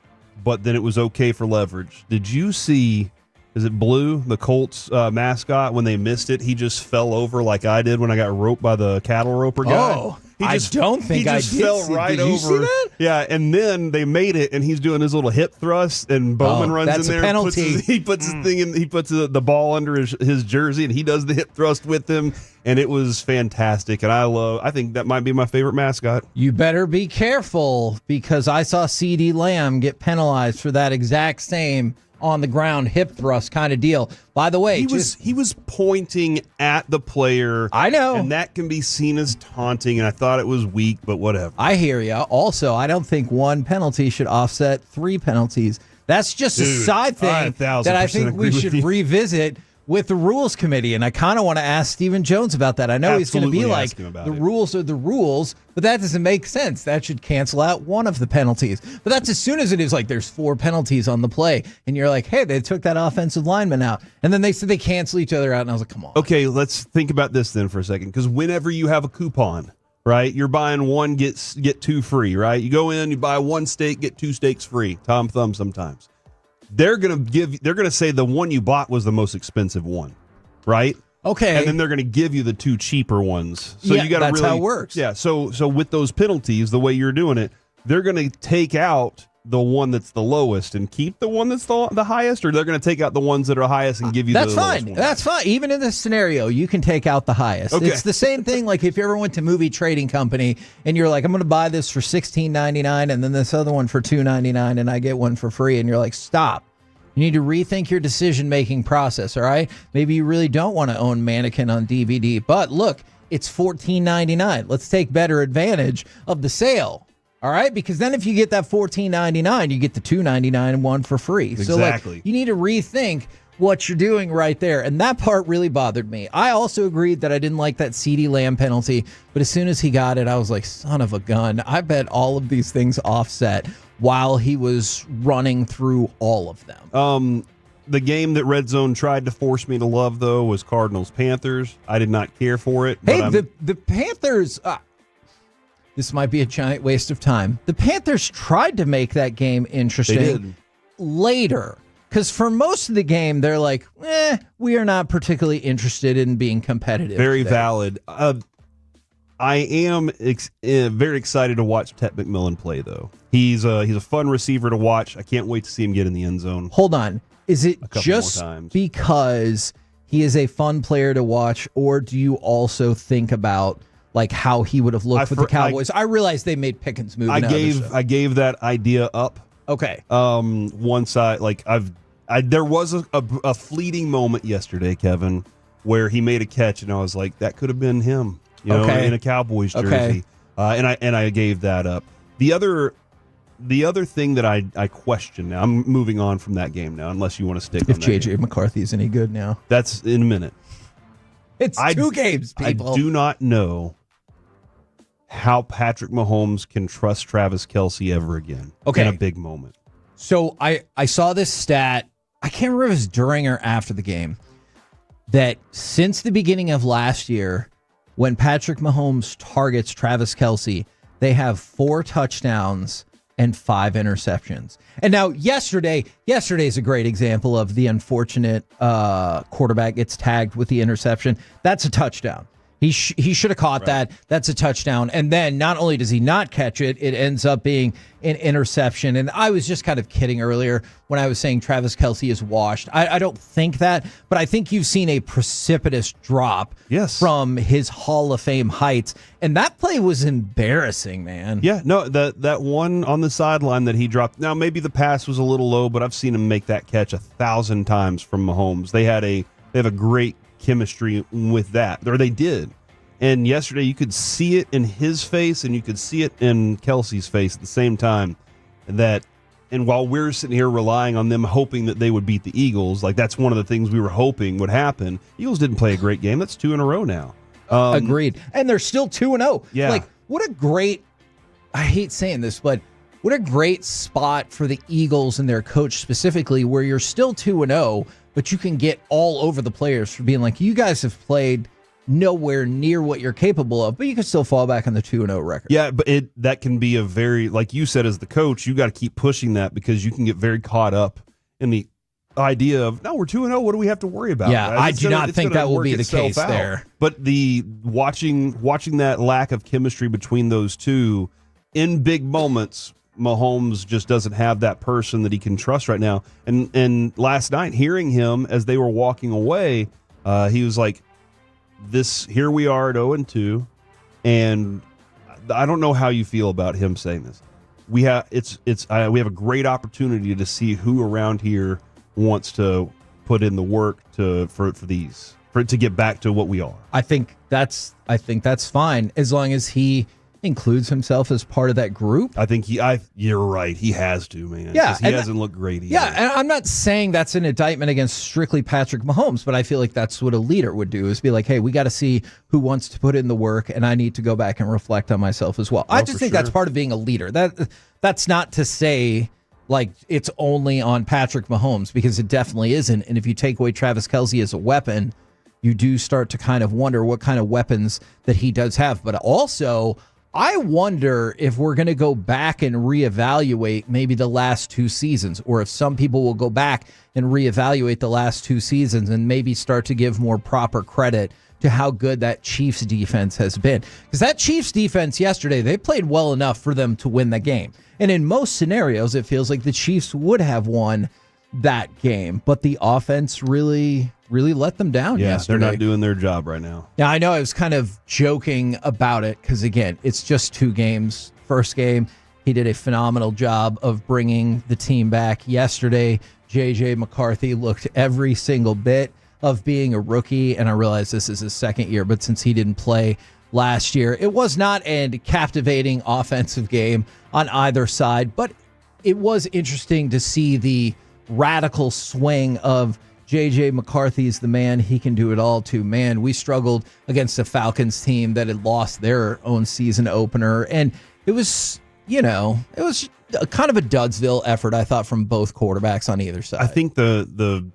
but then it was okay for leverage. Did you see, is it Blue, the Colts mascot, when they missed it, he just fell over like I did when I got roped by the cattle roper guy? Oh, I don't think I did. He just fell right over. Did you see that? Yeah, and then they made it, and he's doing his little hip thrust, and Bowman runs in there. That's a penalty. He puts his thing in. He puts the ball under his jersey, and he does the hip thrust with him, and it was fantastic. And I think that might be my favorite mascot. You better be careful because I saw CeeDee Lamb get penalized for that exact same on the ground, hip thrust kind of deal. By the way, he was pointing at the player. I know. And that can be seen as taunting, and I thought it was weak, but whatever. I hear you. Also, I don't think one penalty should offset 3 penalties. That's just a side thing that I think we should revisit with the rules committee, and I kind of want to ask Stephen Jones about that. I know he's going to be like, the rules are the rules, but that doesn't make sense. That should cancel out one of the penalties. But that's as soon as it is like there's 4 penalties on the play, and you're like, hey, they took that offensive lineman out. And then they said they cancel each other out, and I was like, come on. Okay, let's think about this then for a second, because whenever you have a coupon, right, you're buying 1, get 2 free, right? You go in, you buy 1 steak, get 2 steaks free. Tom Thumb sometimes. They're gonna say the one you bought was the most expensive one, right? Okay. And then they're gonna give you the 2 cheaper ones. So you gotta that's how it works. Yeah. So with those penalties, the way you're doing it, they're gonna take out the one that's the lowest and keep the one that's the highest, or they're gonna take out the ones that are highest and give you that's the fine. One. That's fine. Even in this scenario, you can take out the highest. Okay. It's the same thing like if you ever went to Movie Trading Company and you're like, I'm going to buy this for $16.99 and then this other one for $2.99 and I get one for free, and you're like, stop. You need to rethink your decision-making process, all right? Maybe you really don't want to own Mannequin on DVD, but look, it's $14.99. Let's take better advantage of the sale, all right? Because then if you get that $14.99, you get the $2.99 one for free. Exactly. So like, you need to rethink what you're doing right there, and that part really bothered me. I also agreed that I didn't like that CeeDee Lamb penalty, but as soon as he got it, I was like, son of a gun. I bet all of these things offset while he was running through all of them. The game that Red Zone tried to force me to love, though, was Cardinals-Panthers. I did not care for it. Hey, the Panthers, this might be a giant waste of time. The Panthers tried to make that game interesting They did. later. Because for most of the game, they're like, we are not particularly interested in being competitive. Very today. valid. I am very excited to watch Tet McMillan play, though. He's a fun receiver to watch. I can't wait to see him get in the end zone. Hold on. Is it couple just more times. because he is a fun player to watch, or do you also think about like how he would have looked with the Cowboys? I realize they made Pickens move. I gave that idea up. Okay. Once there was a fleeting moment yesterday, Kevin, where he made a catch, and I was like, that could have been him, in a Cowboys jersey. Okay. And I gave that up. The other thing that I question now, I'm moving on from that game now, unless you want to stick. If on that JJ game. McCarthy is any good now, that's in a minute. It's 2 games, people. I do not know how Patrick Mahomes can trust Travis Kelce ever again. Okay. In a big moment. So I saw this stat. I can't remember if it was during or after the game, that since the beginning of last year, when Patrick Mahomes targets Travis Kelce, they have 4 touchdowns and 5 interceptions. And now yesterday's a great example of the unfortunate quarterback gets tagged with the interception. That's a touchdown. He should have caught that. That's a touchdown. And then not only does he not catch it, it ends up being an interception. And I was just kind of kidding earlier when I was saying Travis Kelce is washed. I don't think that, but I think you've seen a precipitous drop from his Hall of Fame heights. And that play was embarrassing, man. Yeah, no, that one on the sideline that he dropped. Now, maybe the pass was a little low, but I've seen him make that catch 1,000 times from Mahomes. They have a great chemistry with that, or they did. And yesterday you could see it in his face and you could see it in Kelsey's face at the same time. And while we're sitting here relying on them hoping that they would beat the Eagles, like that's one of the things we were hoping would happen. Eagles didn't play a great game. That's 2 in a row now. Agreed. And they're still 2-0. Yeah. Like, what a great, I hate saying this, but what a great spot for the Eagles and their coach specifically, where you're still 2-0, but you can get all over the players for being like, you guys have played nowhere near what you're capable of, but you can still fall back on the 2-0 record. Yeah, but that can be a very, like you said, as the coach, you got to keep pushing that because you can get very caught up in the idea of, no, we're 2-0. What do we have to worry about? Yeah, I do not think that will be the case there. But the watching that lack of chemistry between those two in big moments, Mahomes just doesn't have that person that he can trust right now. And last night, hearing him as they were walking away, he was like, here we are at 0-2, and I don't know how you feel about him saying this. We have a great opportunity to see who around here wants to put in the work to get back to what we are. I think that's fine as long as he includes himself as part of that group. I think you're right. He has to, man. Yeah, 'Cause he hasn't looked great either. Yeah, and I'm not saying that's an indictment against strictly Patrick Mahomes, but I feel like that's what a leader would do, is be like, hey, we got to see who wants to put in the work, and I need to go back and reflect on myself as well. I just think that's part of being a leader. That's not to say like it's only on Patrick Mahomes, because it definitely isn't. And if you take away Travis Kelce as a weapon, you do start to kind of wonder what kind of weapons that he does have. But also, I wonder if we're going to go back and reevaluate maybe the last 2 seasons, or if some people will go back and reevaluate the last 2 seasons and maybe start to give more proper credit to how good that Chiefs defense has been. Because that Chiefs defense yesterday, they played well enough for them to win the game. And in most scenarios, it feels like the Chiefs would have won that game, but the offense really let them down yesterday. They're not doing their job right now. Yeah, I know I was kind of joking about it because, again, it's just 2 games. First game, he did a phenomenal job of bringing the team back. Yesterday, J.J. McCarthy looked every single bit of being a rookie, and I realize this is his second year, but since he didn't play last year, it was not a captivating offensive game on either side, but it was interesting to see the radical swing of J.J. McCarthy's the man, he can do it all, to, man, we struggled against a Falcons team that had lost their own season opener. And it was, it was kind of a Dudsville effort, I thought, from both quarterbacks on either side. I think the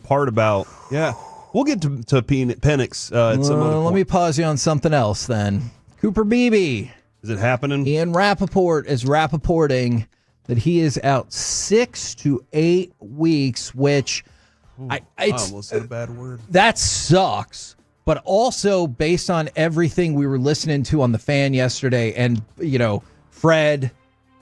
part about, we'll get to Penix at some other point. Let me pause you on something else then. Cooper Beebe. Is it happening? Ian Rappaport is rapporting that he is out 6 to 8 weeks, which I almost said a bad word. That sucks. But also, based on everything we were listening to on The Fan yesterday, and, Fred,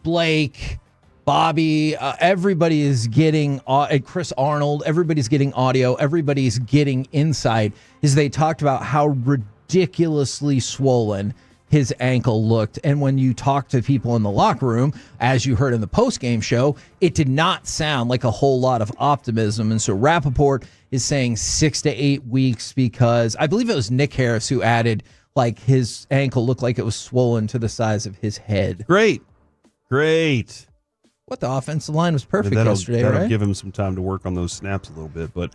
Blake, Bobby, everybody is getting, Chris Arnold, everybody's getting audio, everybody's getting insight, is they talked about how ridiculously swollen his ankle looked. And when you talk to people in the locker room, as you heard in the postgame show, it did not sound like a whole lot of optimism. And so Rappaport is saying 6 to 8 weeks, because I believe it was Nick Harris who added, like, his ankle looked like it was swollen to the size of his head. Great. What, the offensive line was perfect yesterday, that'll right? give him some time to work on those snaps a little bit, but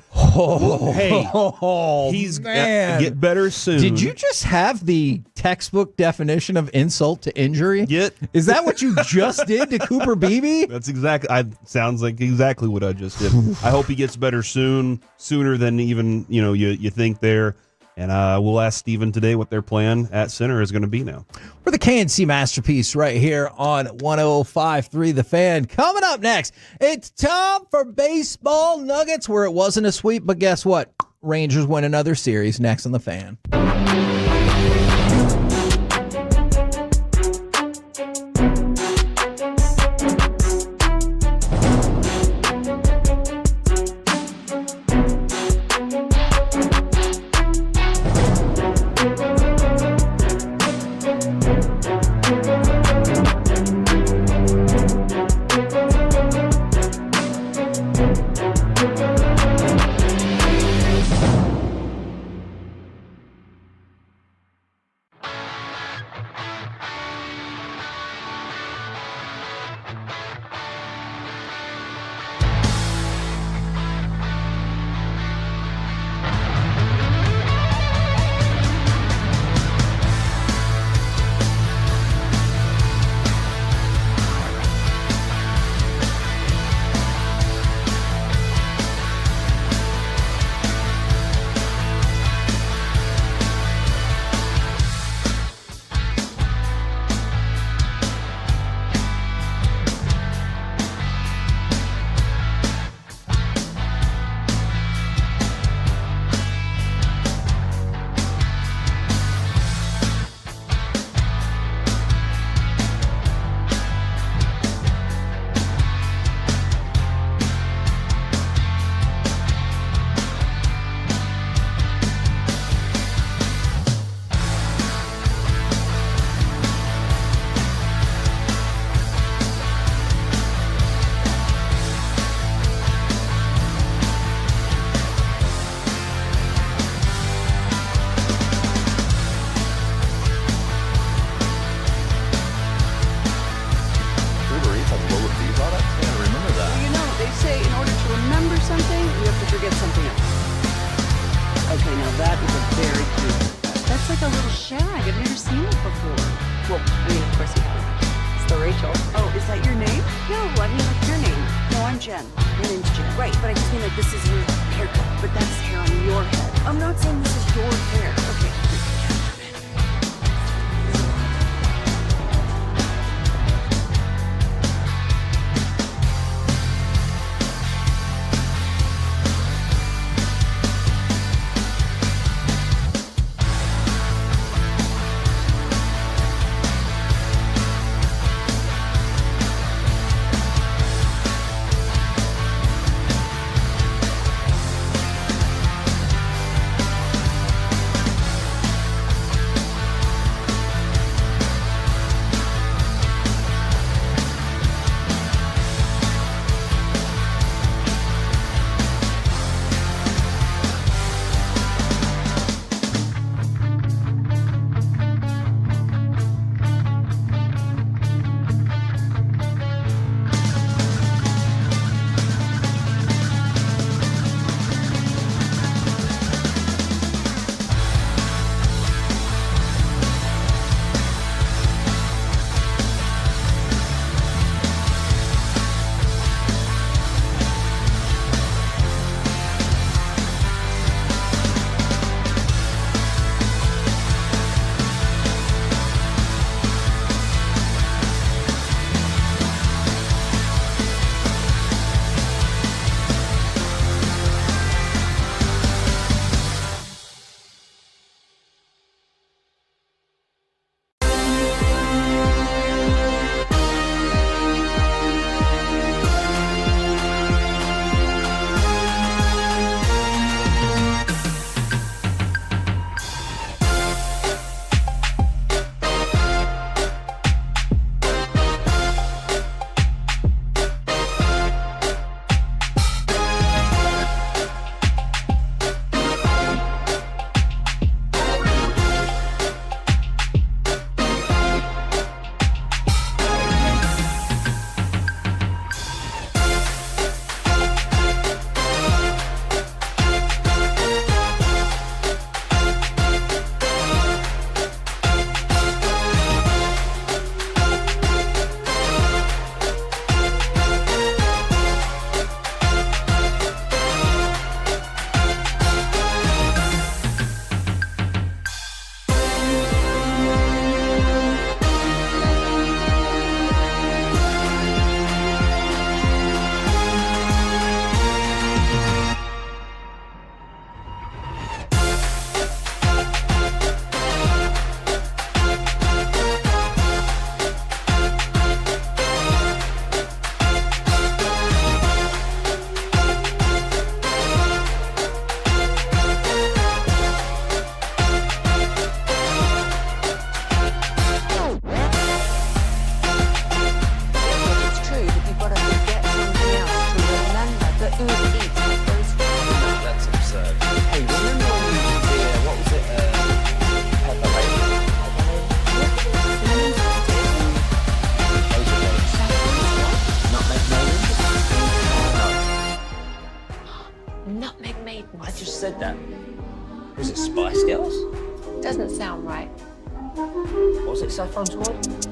he's man. Get better soon. Did you just have the textbook definition of insult to injury? Is that what you just did to Cooper Beebe? That's sounds like exactly what I just did. I hope he gets better sooner than even you think there. And we'll ask Steven today what their plan at center is going to be now. We're the KNC Masterpiece right here on 105.3 The Fan. Coming up next, it's time for Baseball Nuggets, where it wasn't a sweep, but guess what? Rangers win another series. Next on The Fan. that is a very cute haircut. That's like a little shag. I've never seen it before. Well, I mean, of course you have. It's the Rachel. Oh, is that your name? No, I mean, like your name. No, I'm Jen. Your name's Jen. Right, but I just mean like this is your haircut. But that's hair on your head. I'm not saying this is your hair. Okay. said that? Was it Spice Girls? Doesn't sound right. Was it Saffron Squad?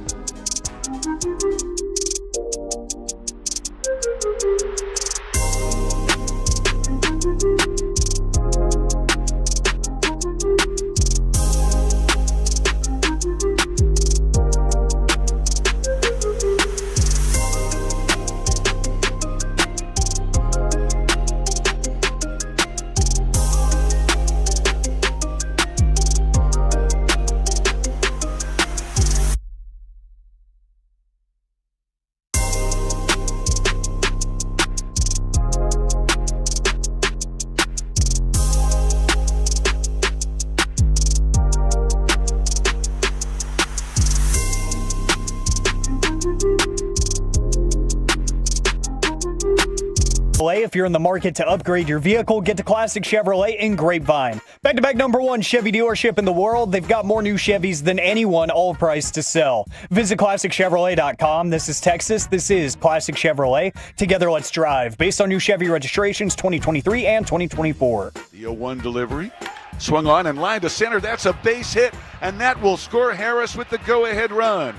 If you're in the market to upgrade your vehicle, get to Classic Chevrolet in Grapevine. Back-to-back #1 Chevy dealership in the world. They've got more new Chevys than anyone, all priced to sell. Visit ClassicChevrolet.com. This is Texas. This is Classic Chevrolet. Together, let's drive. Based on new Chevy registrations 2023 and 2024. The 01 delivery. Swung on and line to center. That's a base hit, and that will score Harris with the go-ahead run.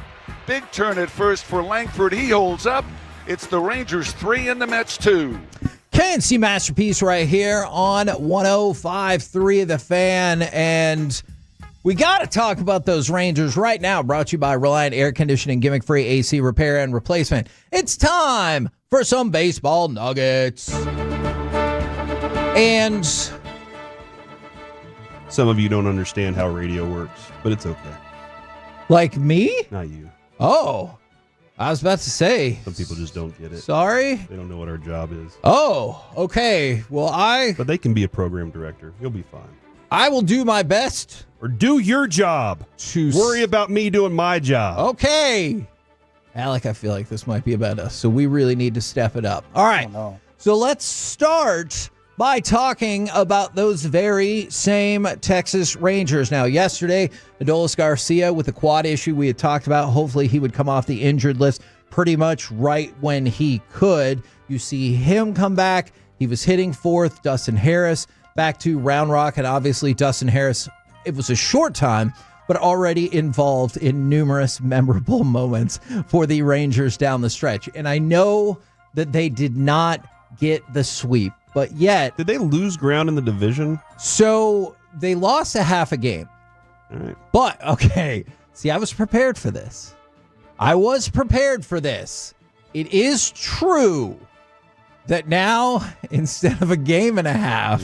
Big turn at first for Langford. He holds up. It's the Rangers 3 and the Mets 2. KNC Masterpiece right here on 105.3 The Fan. And we got to talk about those Rangers right now. Brought to you by Reliant Air Conditioning, gimmick-free AC repair and replacement. It's time for some baseball nuggets. And some of you don't understand how radio works, but it's okay. Like me? Not you. Oh, I was about to say. Some people just don't get it. Sorry? They don't know what our job is. Oh, okay. Well, But they can be a program director. You'll be fine. I will do my best. Or do your job. Worry about me doing my job. Okay. Alec, I feel like this might be about us, so we really need to step it up. All right. So let's start by talking about those very same Texas Rangers. Now, yesterday, Adolis Garcia with the quad issue we had talked about. Hopefully, he would come off the injured list pretty much right when he could. You see him come back. He was hitting fourth. Dustin Harris back to Round Rock. And obviously, Dustin Harris, it was a short time, but already involved in numerous memorable moments for the Rangers down the stretch. And I know that they did not get the sweep, but yet... Did they lose ground in the division? So they lost a half a game. All right. But, okay, see, I was prepared for this. It is true that now, instead of a game and a half,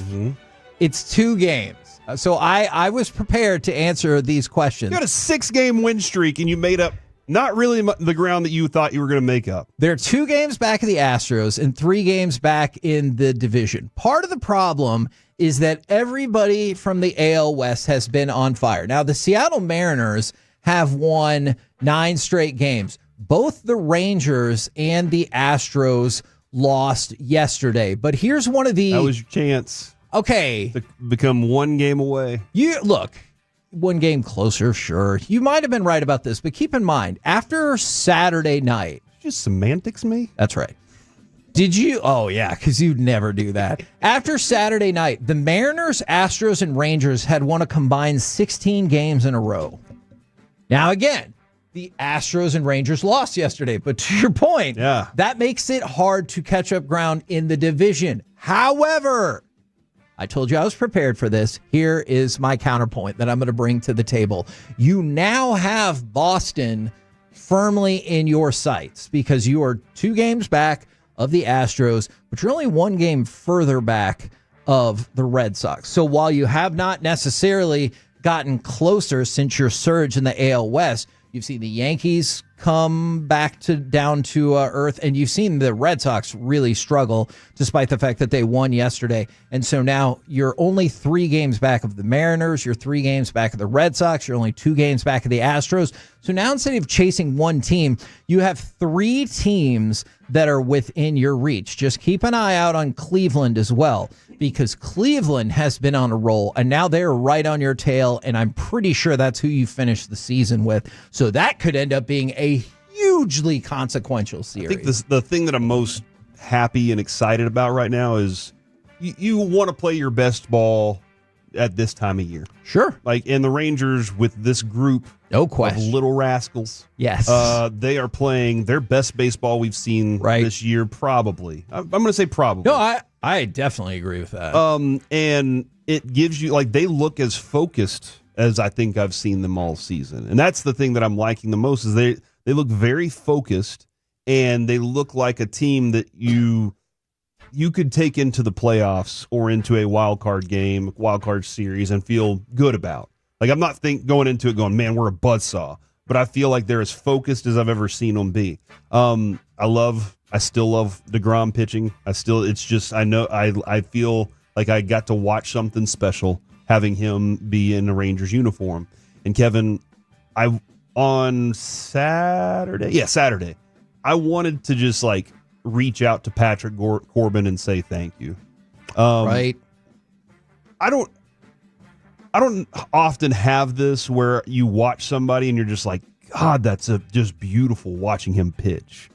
it's 2 games. So I was prepared to answer these questions. You had a 6-game win streak, and you made up not really the ground that you thought you were going to make up. They're 2 games back of the Astros and 3 games back in the division. Part of the problem is that everybody from the AL West has been on fire. Now, the Seattle Mariners have won 9 straight games. Both the Rangers and the Astros lost yesterday. But here's one of the... That was your chance. Okay. To become 1 game away. Look, 1 game closer, sure. You might have been right about this, but keep in mind, after Saturday night... Just semantics me? That's right. Did you? Oh, yeah, because you'd never do that. After Saturday night, the Mariners, Astros, and Rangers had won a combined 16 games in a row. Now, again, the Astros and Rangers lost yesterday, but to your point, that makes it hard to catch up ground in the division. However, I told you I was prepared for this. Here is my counterpoint that I'm going to bring to the table. You now have Boston firmly in your sights because you are 2 games back of the Astros, but you're only 1 game further back of the Red Sox. So while you have not necessarily gotten closer since your surge in the AL West, you've seen the Yankees come back down to earth, and you've seen the Red Sox really struggle despite the fact that they won yesterday. And so now you're only 3 games back of the Mariners, you're 3 games back of the Red Sox, you're only 2 games back of the Astros. So now instead of chasing 1 team, you have 3 teams that are within your reach. Just keep an eye out on Cleveland as well, because Cleveland has been on a roll, and now they're right on your tail, and I'm pretty sure that's who you finish the season with. So that could end up being a hugely consequential series. I think the thing that I'm most happy and excited about right now is you want to play your best ball at this time of year. Sure. Like, and the Rangers with this group no question. Of little rascals. Yes. They are playing their best baseball we've seen this year, probably. I'm going to say probably. No, I definitely agree with that. And it gives you, like, they look as focused as I think I've seen them all season. And that's the thing that I'm liking the most is they look very focused, and they look like a team that you could take into the playoffs or into a wild card game, wild card series, and feel good about. Like, I'm not going into it going, man, we're a buzzsaw, but I feel like they're as focused as I've ever seen them be. I still love DeGrom pitching. I feel like I got to watch something special having him be in a Rangers uniform. And Kevin, on Saturday, I wanted to just like reach out to Patrick Corbin and say thank you. Right. I don't often have this where you watch somebody and you're just like, God, that's just beautiful watching him pitch.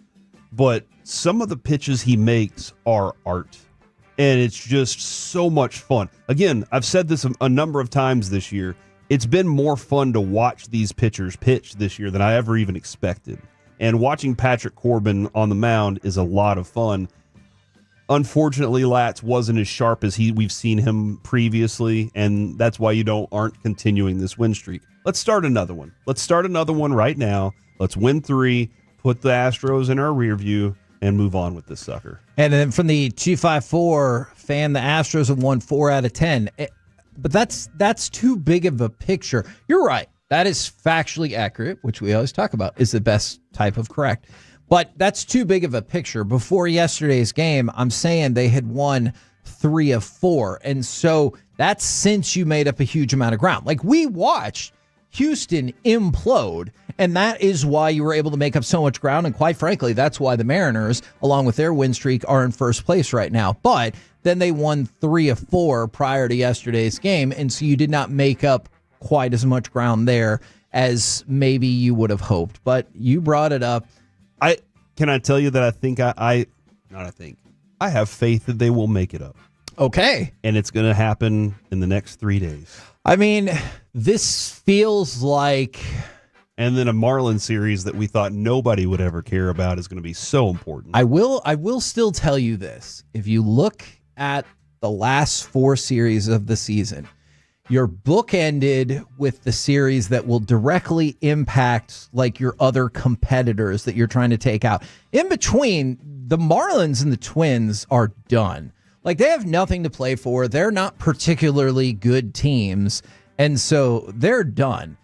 But some of the pitches he makes are art. And it's just so much fun. Again, I've said this a number of times this year. It's been more fun to watch these pitchers pitch this year than I ever even expected. And watching Patrick Corbin on the mound is a lot of fun. Unfortunately, Latz wasn't as sharp as we've seen him previously, and that's why aren't continuing this win streak. Let's start another one. Let's start another one right now. Let's win 3, put the Astros in our rear view, and move on with this sucker. And then from the 254 fan, the Astros have won 4 out of 10. But that's too big of a picture. You're right. That is factually accurate, which we always talk about is the best type of correct. But that's too big of a picture. Before yesterday's game, I'm saying they had won 3 of 4. And so that's since you made up a huge amount of ground. Like, we watched Houston implode, and that is why you were able to make up so much ground. And quite frankly, that's why the Mariners, along with their win streak, are in first place right now. But then they won 3 of 4 prior to yesterday's game, and so you did not make up quite as much ground there as maybe you would have hoped. But you brought it up. Can I tell you that I think I have faith that they will make it up. Okay. And it's going to happen in the next 3 days. I mean, this feels like... And then a Marlins series that we thought nobody would ever care about is going to be so important. I will still tell you this. If you look at the last 4 series of the season, your book ended with the series that will directly impact like your other competitors that you're trying to take out. In between, the Marlins and the Twins are done. Like, they have nothing to play for. They're not particularly good teams, and so they're done.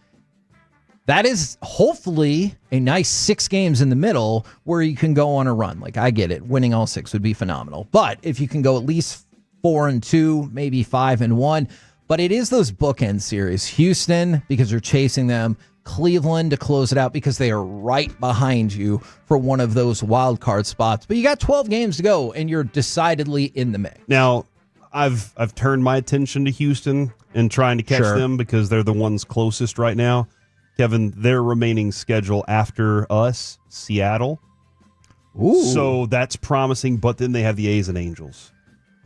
That is hopefully a nice 6 games in the middle where you can go on a run. Like, I get it. Winning all 6 would be phenomenal. But if you can go at least 4-2, maybe 5-1, but it is those bookend series. Houston, because you're chasing them. Cleveland to close it out because they are right behind you for one of those wild card spots. But you got 12 games to go, and you're decidedly in the mix. Now, I've turned my attention to Houston and trying to catch them because they're the ones closest right now. Kevin, their remaining schedule after us, Seattle. Ooh. So that's promising, but then they have the A's and Angels.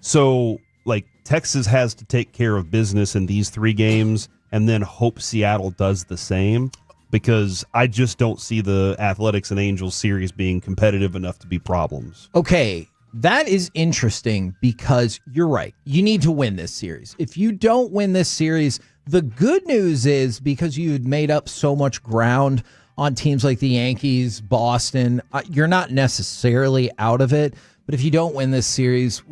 So, like, Texas has to take care of business in these 3 games and then hope Seattle does the same, because I just don't see the Athletics and Angels series being competitive enough to be problems. Okay, that is interesting because you're right. You need to win this series. If you don't win this series, the good news is because you had made up so much ground on teams like the Yankees, Boston, you're not necessarily out of it. But if you don't win this series,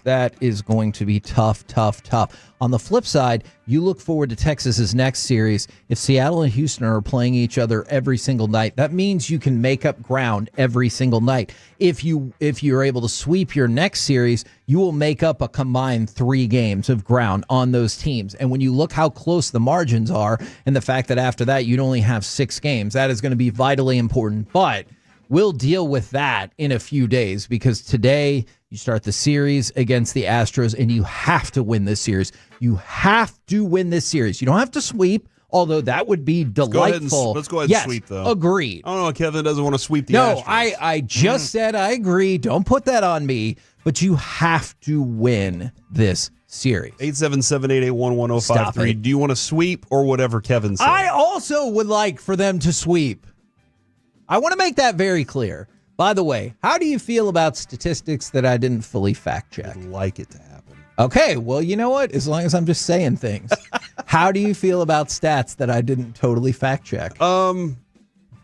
that is going to be tough. On the flip side, you look forward to Texas's next series. If Seattle and Houston are playing each other every single night, that means you can make up ground every single night. If you're able to sweep your next series, you will make up a combined 3 games of ground on those teams. And when you look how close the margins are and the fact that after that you'd only have 6 games, that is going to be vitally important. But we'll deal with that in a few days, because today you start the series against the Astros and you have to win this series. You have to win this series. You don't have to sweep, although that would be delightful. Let's go ahead and sweep, though. Agreed. I don't know. Kevin doesn't want to sweep the Astros. No, I just said I agree. Don't put that on me. But you have to win this series. 877-881-1053. Do you want to sweep or whatever Kevin said? I also would like for them to sweep. I want to make that very clear. By the way, how do you feel about statistics that I didn't fully fact check? I'd like it to happen. Okay, well, you know what? As long as I'm just saying things. How do you feel about stats that I didn't totally fact check?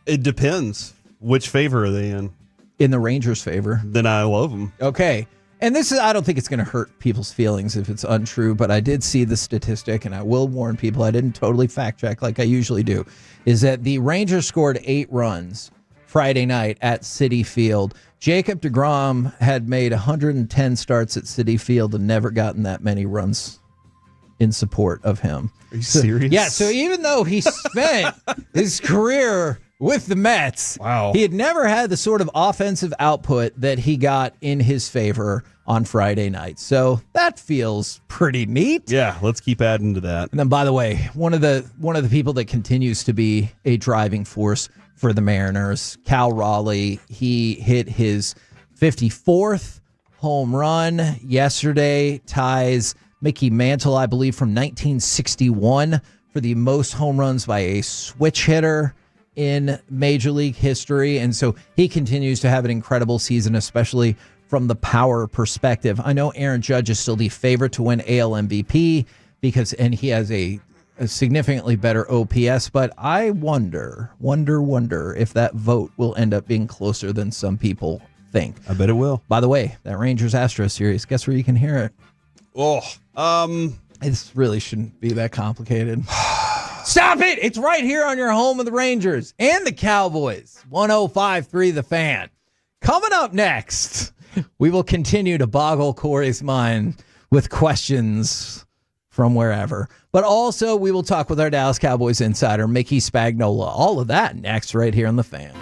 It depends. Which favor are they in? In the Rangers' favor. Then I love them. Okay. And this is, I don't think it's going to hurt people's feelings if it's untrue, but I did see the statistic, and I will warn people, I didn't totally fact check like I usually do, is that the Rangers scored 8 runs Friday night at Citi Field. Jacob deGrom had made 110 starts at Citi Field and never gotten that many runs in support of him. Are you serious? Yeah, so even though he spent his career with the Mets, he had never had the sort of offensive output that he got in his favor on Friday night. So that feels pretty neat. Yeah, let's keep adding to that. And then, by the way, one of the people that continues to be a driving force for the Mariners, Cal Raleigh, he hit his 54th home run yesterday, ties Mickey Mantle, I believe, from 1961 for the most home runs by a switch hitter in Major League history. And so he continues to have an incredible season, especially from the power perspective. I know Aaron Judge is still the favorite to win AL MVP and he has a significantly better OPS, but I wonder if that vote will end up being closer than some people think. I bet it will. By the way, that Rangers-Astros series, guess where you can hear it? It really shouldn't be that complicated. Stop it! It's right here on your home of the Rangers and the Cowboys. 105.3 The Fan. Coming up next, we will continue to boggle Corey's mind with questions from wherever. But also, we will talk with our Dallas Cowboys insider, Mickey Spagnola. All of that next right here on The Fan.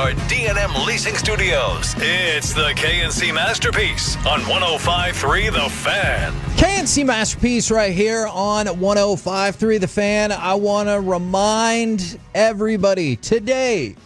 our D&M Leasing Studios. It's the KNC Masterpiece on 105.3 The Fan. KNC Masterpiece right here on 105.3 The Fan. I want to remind everybody today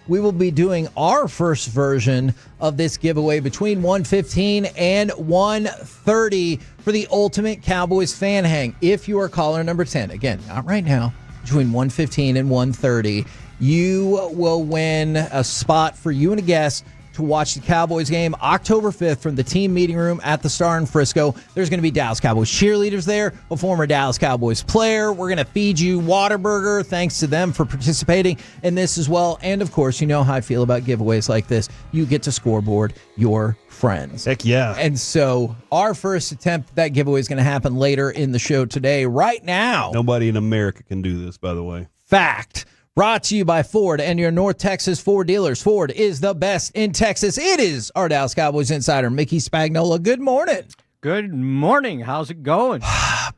we will be doing our first version of this giveaway between 1:15 and 1:30 for the Ultimate Cowboys Fan Hang. If you are caller number 10, again, not right now, between 1:15 and 1:30, you will win a spot for you and a guest to watch the Cowboys game October 5th from the team meeting room at the Star in Frisco. There's going to be Dallas Cowboys cheerleaders there, a former Dallas Cowboys player. We're going to feed you Whataburger. Thanks to them for participating in this as well. And, of course, you know how I feel about giveaways like this. You get to scoreboard your friends. Heck yeah. And so our first attempt at that giveaway is going to happen later in the show today. Right now. Nobody in America can do this, by the way. Fact. Brought to you by Ford and your North Texas Ford dealers. Ford is the best in Texas. It is our Dallas Cowboys insider, Mickey Spagnola. Good morning. Good morning. How's it going?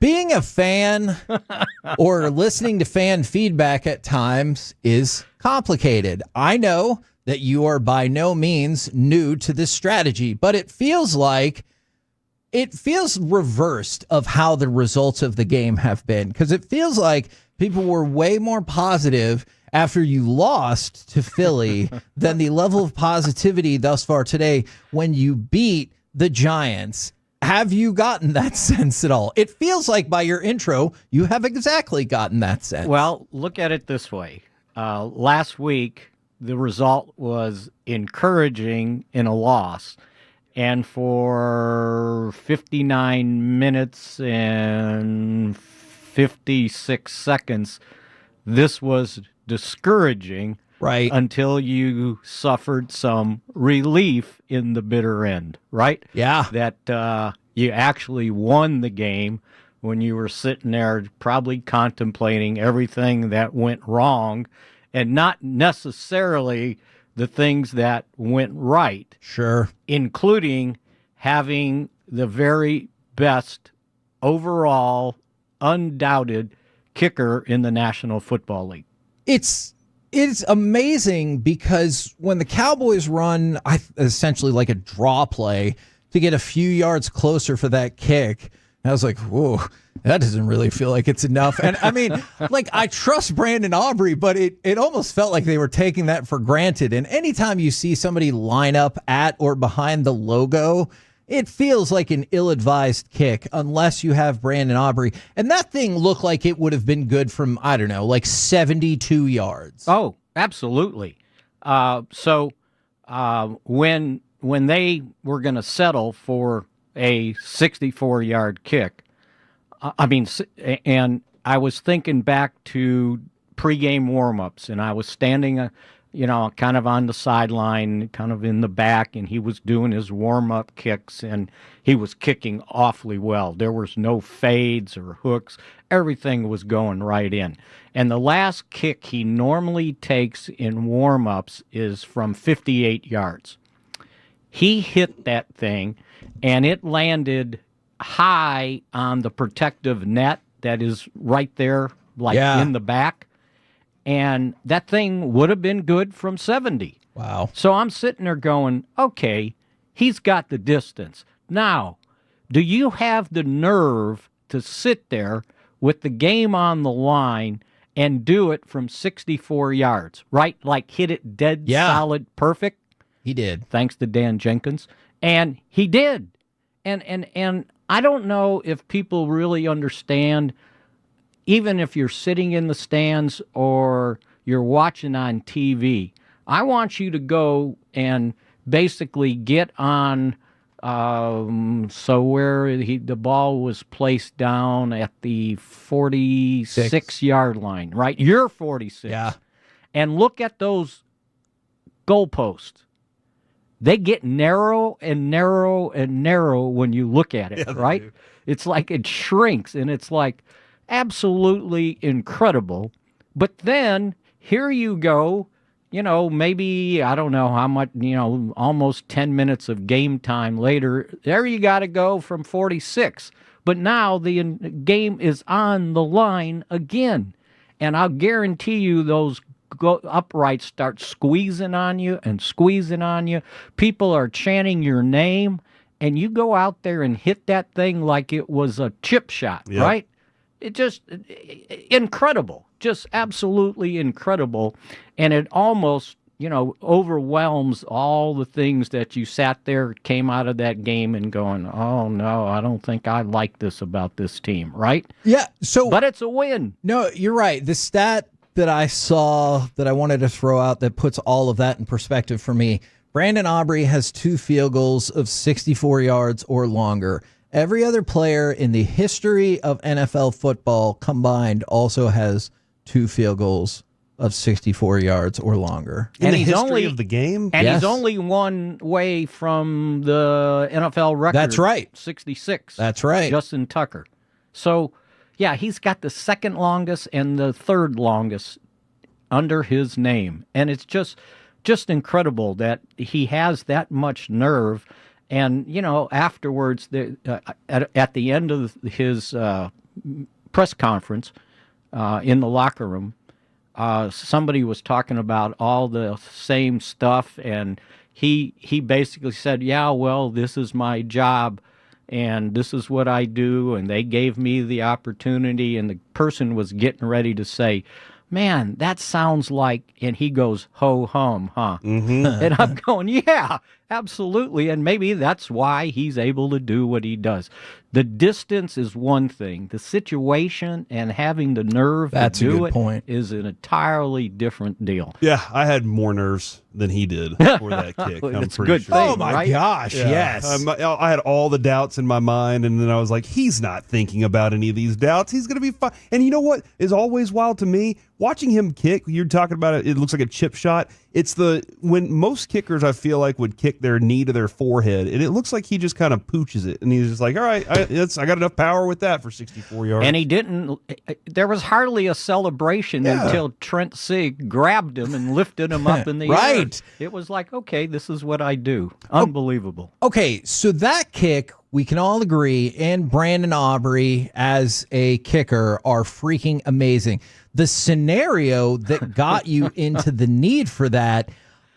Being a fan or listening to fan feedback at times is complicated. I know that you are by no means new to this strategy, but it feels reversed of how the results of the game have been, because it feels like people were way more positive after you lost to Philly than the level of positivity thus far today when you beat the Giants. Have you gotten that sense at all? It feels like by your intro, you have exactly gotten that sense. Well, look at it this way. Last week, the result was encouraging in a loss. And for 59 minutes and 56 seconds, this was discouraging, right? Until you suffered some relief in the bitter end, right? Yeah. That you actually won the game when you were sitting there probably contemplating everything that went wrong and not necessarily the things that went right. Sure. Including having the very best overall undoubted kicker in the National Football League. It's amazing because when the Cowboys run essentially like a draw play to get a few yards closer for that kick, I was like, whoa, that doesn't really feel like it's enough. And I mean, like, I trust Brandon Aubrey, but it almost felt like they were taking that for granted. And anytime you see somebody line up at or behind the logo, it feels like an ill-advised kick unless you have Brandon Aubrey. And that thing looked like it would have been good from, I don't know, like 72 yards. Oh, absolutely. So when they were going to settle for a 64-yard kick, and I was thinking back to pregame warm-ups, and I was standing kind of on the sideline, kind of in the back, and he was doing his warm-up kicks, and he was kicking awfully well. There was no fades or hooks. Everything was going right in. And the last kick he normally takes in warm-ups is from 58 yards. He hit that thing, and it landed high on the protective net that is right there, in the back. And that thing would have been good from 70. Wow. So I'm sitting there going, okay, he's got the distance. Now, do you have the nerve to sit there with the game on the line and do it from 64 yards, right? Like hit it dead solid perfect? He did. Thanks to Dan Jenkins. And he did. And I don't know if people really understand, even if you're sitting in the stands or you're watching on TV, I want you to go and basically get on where the ball was placed down at the 46-yard line, right? You're 46. Yeah. And look at those goalposts. They get narrow and narrow and narrow when you look at it, right? It's like it shrinks, and it's like absolutely incredible. But then here you go, maybe, I don't know how much, almost 10 minutes of game time later, there you got to go from 46. But now the game is on the line again. And I'll guarantee you those go uprights start squeezing on you and squeezing on you. People are chanting your name, and you go out there and hit that thing like it was a chip shot, right? It just incredible, just absolutely incredible, and it almost overwhelms all the things that you sat there, came out of that game and going, oh no, I don't think I like this about this team, right? Yeah. But it's a win. No, you're right. The stat that I saw that I wanted to throw out that puts all of that in perspective for me, Brandon Aubrey has 2 field goals of 64 yards or longer. Every other player in the history of NFL football combined also has 2 field goals of 64 yards or longer. In the history of the game? And he's only one way from the NFL record. That's right. 66. That's right. Justin Tucker. So, yeah, he's got the second longest and the third longest under his name. And it's just incredible that he has that much nerve. And, afterwards, at the end of his press conference in the locker room, somebody was talking about all the same stuff, and he basically said, yeah, well, this is my job, and this is what I do, and they gave me the opportunity, and the person was getting ready to say, man, that sounds like, and he goes, ho-hum, huh? Mm-hmm. And I'm going, yeah, absolutely, and maybe that's why he's able to do what he does. The distance is one thing. The situation and having the nerve to do it is an entirely different deal. Yeah, I had more nerves than he did for that kick. I'm It's a pretty good sure. thing, Oh, my right? gosh, Yeah. yes. I had all the doubts in my mind, and then I was like, he's not thinking about any of these doubts. He's going to be fine. And you know what is always wild to me? Watching him kick, you're talking about it looks like a chip shot. It's when most kickers, I feel like, would kick their knee to their forehead, and it looks like he just kind of pooches it, and he's just like, all right, I got enough power with that for 64 yards. And he didn't, there was hardly a celebration until Trent Sieg grabbed him and lifted him up in the air. Right. It was like, okay, this is what I do. Unbelievable. Okay, so that kick, we can all agree, and Brandon Aubrey as a kicker are freaking amazing. The scenario that got you into the need for that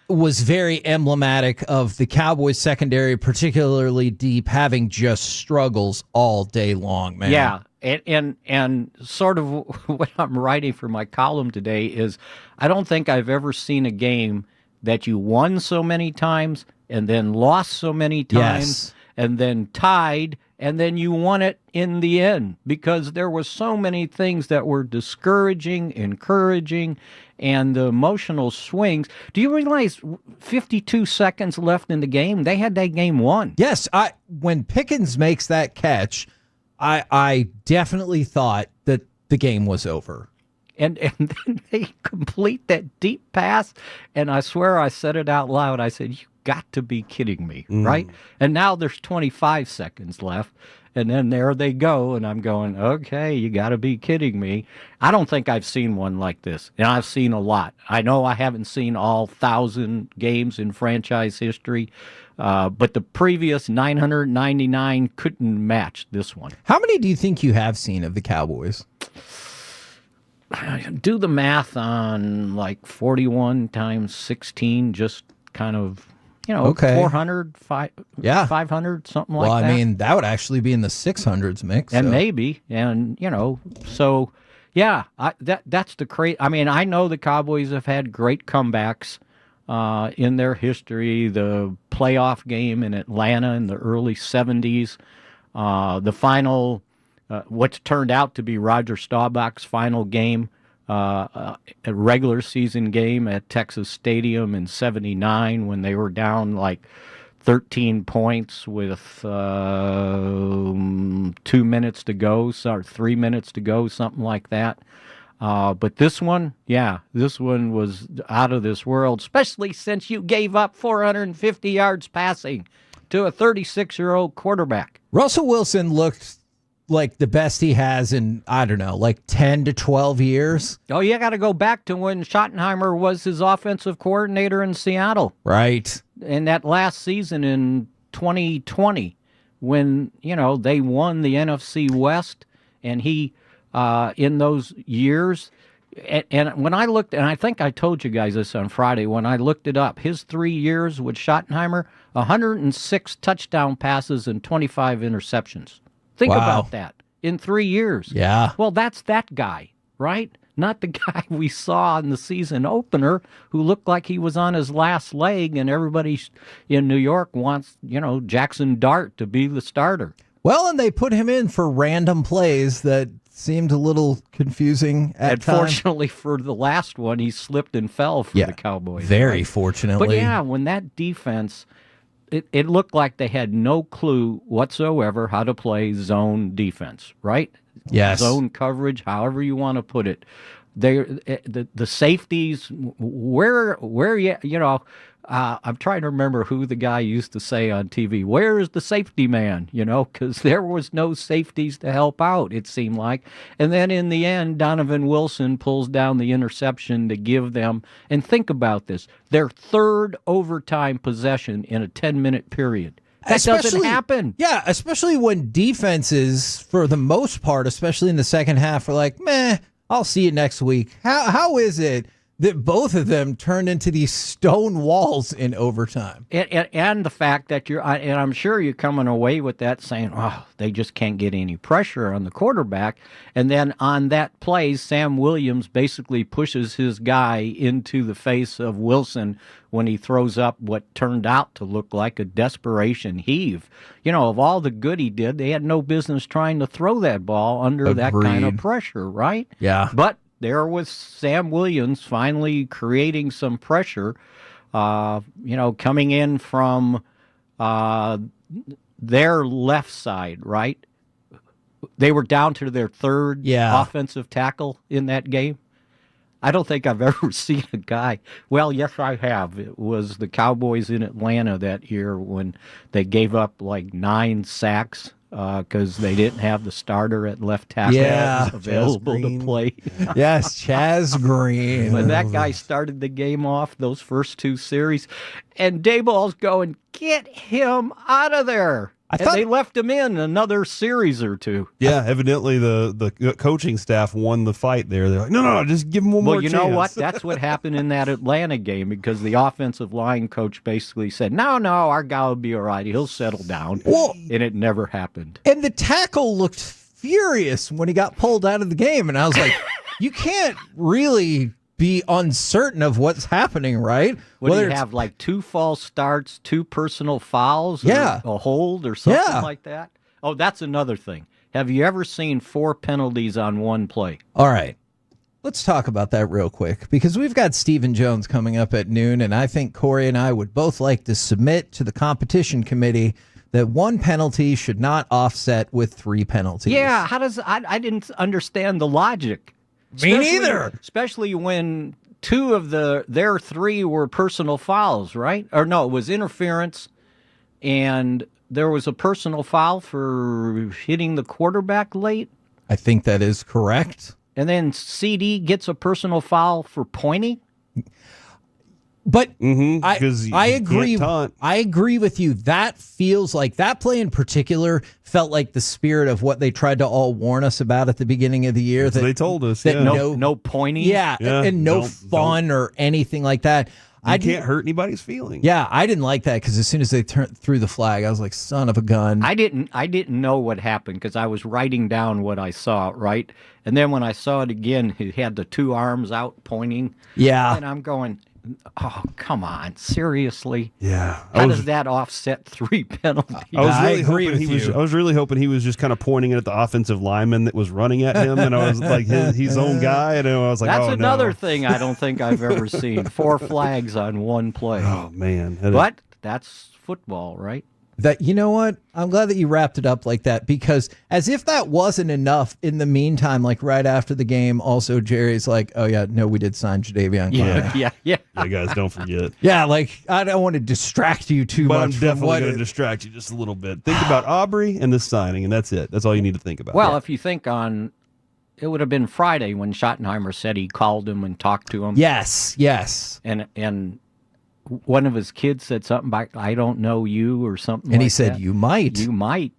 was very emblematic of the Cowboys secondary, particularly deep, having just struggles all day long, man. Yeah, and sort of what I'm writing for my column today is I don't think I've ever seen a game that you won so many times and then lost so many times and then tied and then you won it in the end because there were so many things that were discouraging, encouraging, and the emotional swings. Do you realize 52 seconds left in the game? They had that game won. Yes, when Pickens makes that catch, I definitely thought that the game was over. And then they complete that deep pass, and I swear I said it out loud. I said, you got to be kidding me, right? And now there's 25 seconds left, and then there they go, and I'm going, okay, you got to be kidding me. I don't think I've seen one like this, and I've seen a lot. I know I haven't seen all 1,000 games in franchise history, but the previous 999 couldn't match this one. How many do you think you have seen of the Cowboys? Do the math on like 41 times 16, just kind of, 400, 500, something like that. Well, I mean, that would actually be in the 600s mix. And so. maybe, and, so, yeah, that's the crazy. I mean, I know the Cowboys have had great comebacks in their history. The playoff game in Atlanta in the early 70s, the final... what's turned out to be Roger Staubach's final game, a regular season game at Texas Stadium in '79 when they were down like 13 points with 2 minutes to go, or 3 minutes to go, something like that. But this one was out of this world, especially since you gave up 450 yards passing to a 36-year-old quarterback. Russell Wilson looked like the best he has in, I don't know, like 10 to 12 years. Oh, you got to go back to when Schottenheimer was his offensive coordinator in Seattle. Right. In that last season in 2020 when, they won the NFC West, and he, in those years, And when I looked, and I think I told you guys this on Friday, when I looked it up, his 3 years with Schottenheimer, 106 touchdown passes and 25 interceptions. Think about that. In 3 years. Yeah. Well, that's that guy, right? Not the guy we saw in the season opener who looked like he was on his last leg, and everybody in New York wants, Jackson Dart to be the starter. Well, and they put him in for random plays that seemed a little confusing at times. Fortunately for the last one, he slipped and fell for the Cowboys. Very fortunately. But yeah, when that defense, it looked like they had no clue whatsoever how to play zone defense, right? Yes. Zone coverage, however you want to put it. The safeties, I'm trying to remember who the guy used to say on TV, where is the safety man? Because there was no safeties to help out, it seemed like. And then in the end, Donovan Wilson pulls down the interception to give them, and think about this, their third overtime possession in a 10-minute period. That doesn't happen. Yeah, especially when defenses, for the most part, especially in the second half, are like, meh, I'll see you next week. How is it that both of them turned into these stone walls in overtime? And the fact that and I'm sure you're coming away with that saying, oh, they just can't get any pressure on the quarterback. And then on that play, Sam Williams basically pushes his guy into the face of Wilson when he throws up what turned out to look like a desperation heave. Of all the good he did, they had no business trying to throw that ball under that kind of pressure, right? Yeah. But there was Sam Williams finally creating some pressure, coming in from their left side, right? They were down to their third offensive tackle in that game. I don't think I've ever seen a guy. Well, yes, I have. It was the Cowboys in Atlanta that year when they gave up like 9 sacks because they didn't have the starter at left tackle available to play. Yes, Chaz Green. When that guy started the game off, those first 2 series, and Dayball's going, get him out of there. They left him in another series or 2. Yeah, evidently the coaching staff won the fight there. They're like, no, just give him one more chance. Well, you know what? That's what happened in that Atlanta game because the offensive line coach basically said, no, our guy will be all right. He'll settle down. And it never happened. And the tackle looked furious when he got pulled out of the game. And I was like, you can't really be uncertain of what's happening, right? Whether you have like 2 false starts, 2 personal fouls, or a hold or something like that. Oh, that's another thing. Have you ever seen 4 penalties on one play? All right. Let's talk about that real quick because we've got Stephen Jones coming up at noon, and I think Corey and I would both like to submit to the competition committee that 1 penalty should not offset with 3 penalties. Yeah, how does I didn't understand the logic. Me neither. Especially when 2 of their 3 were personal fouls, right? Or no, it was interference, and there was a personal foul for hitting the quarterback late. I think that is correct. And then CD gets a personal foul for pointing. But I agree. I agree with you. That feels like that play in particular felt like the spirit of what they tried to all warn us about at the beginning of the year. That they told us that no pointing, and no fun or anything like that. I can't hurt anybody's feelings. Yeah, I didn't like that because as soon as they threw the flag, I was like, "Son of a gun!" I didn't know what happened because I was writing down what I saw, right? And then when I saw it again, he had the 2 arms out pointing. Yeah, and I'm going, oh, come on. Seriously? Yeah. How does that offset 3 penalties? I was really hoping he was just kind of pointing it at the offensive lineman that was running at him, and I was like, his own guy, and I was like, that's another thing I don't think I've ever seen. 4 flags on one play. Oh, man. But that's football, right? That, you know what? I'm glad that you wrapped it up like that because as if that wasn't enough in the meantime, like right after the game, also Jerry's like, oh yeah, no, we did sign Jadeveon Clowney. Yeah, guys, don't forget. Yeah, like I don't want to distract you too much. I'm definitely going to distract you just a little bit. Think about Aubrey and this signing, and that's it. That's all you need to think about. Well, if you think on, it would have been Friday when Schottenheimer said he called him and talked to him. Yes. And one of his kids said something like, "I don't know you" or something. And like he said, that. "You might,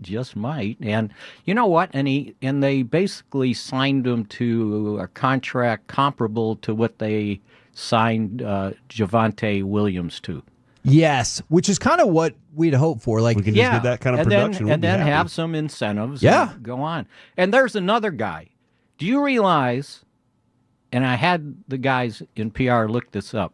just might." And you know what? And they basically signed him to a contract comparable to what they signed Javonte Williams to. Yes, which is kind of what we'd hope for. Like, we can just get that kind of production, and then have some incentives. Yeah, and go on. And there's another guy. Do you realize? And I had the guys in PR look this up.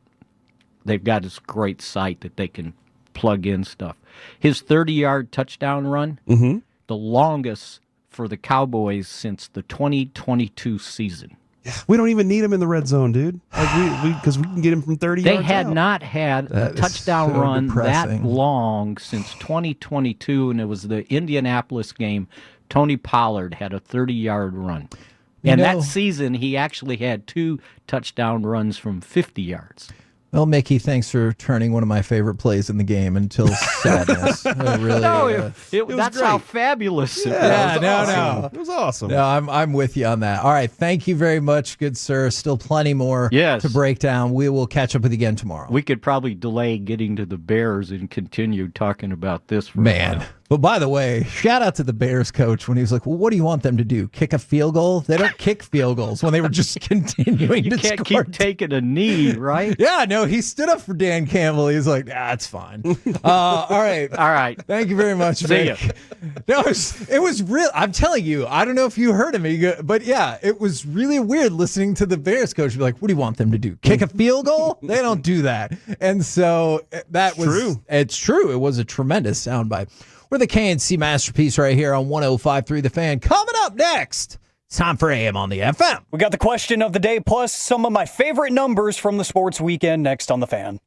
They've got this great site that they can plug in stuff. His 30-yard touchdown run, the longest for the Cowboys since the 2022 season. We don't even need him in the red zone, dude. Like because we can get him from 30 yards They had out. not had a touchdown run that long since 2022, and it was the Indianapolis game. Tony Pollard had a 30-yard run. And that season, he actually had 2 touchdown runs from 50 yards. Well, Mickey, thanks for turning one of my favorite plays in the game into sadness. That's how fabulous it was. Yeah, no. It was awesome. No, I'm with you on that. All right, thank you very much, good sir. Still plenty more to break down. We will catch up with you again tomorrow. We could probably delay getting to the Bears and continue talking about this for a while. But by the way, shout out to the Bears coach when he was like, well, what do you want them to do? Kick a field goal? They don't kick field goals when they were just continuing to can't score. keep taking a knee, right? Yeah, no, he stood up for Dan Campbell. He's like, it's fine. All right. Thank you very much, See ya. No, it was real. I'm telling you, I don't know if you heard him, but yeah, it was really weird listening to the Bears coach be like, what do you want them to do? Kick a field goal? They don't do that. And so that was true. It's true. It was a tremendous soundbite. We're the KNC Masterpiece right here on 105.3 The Fan. Coming up next, it's time for AM on the FM. We got the question of the day, plus some of my favorite numbers from the sports weekend next on The Fan.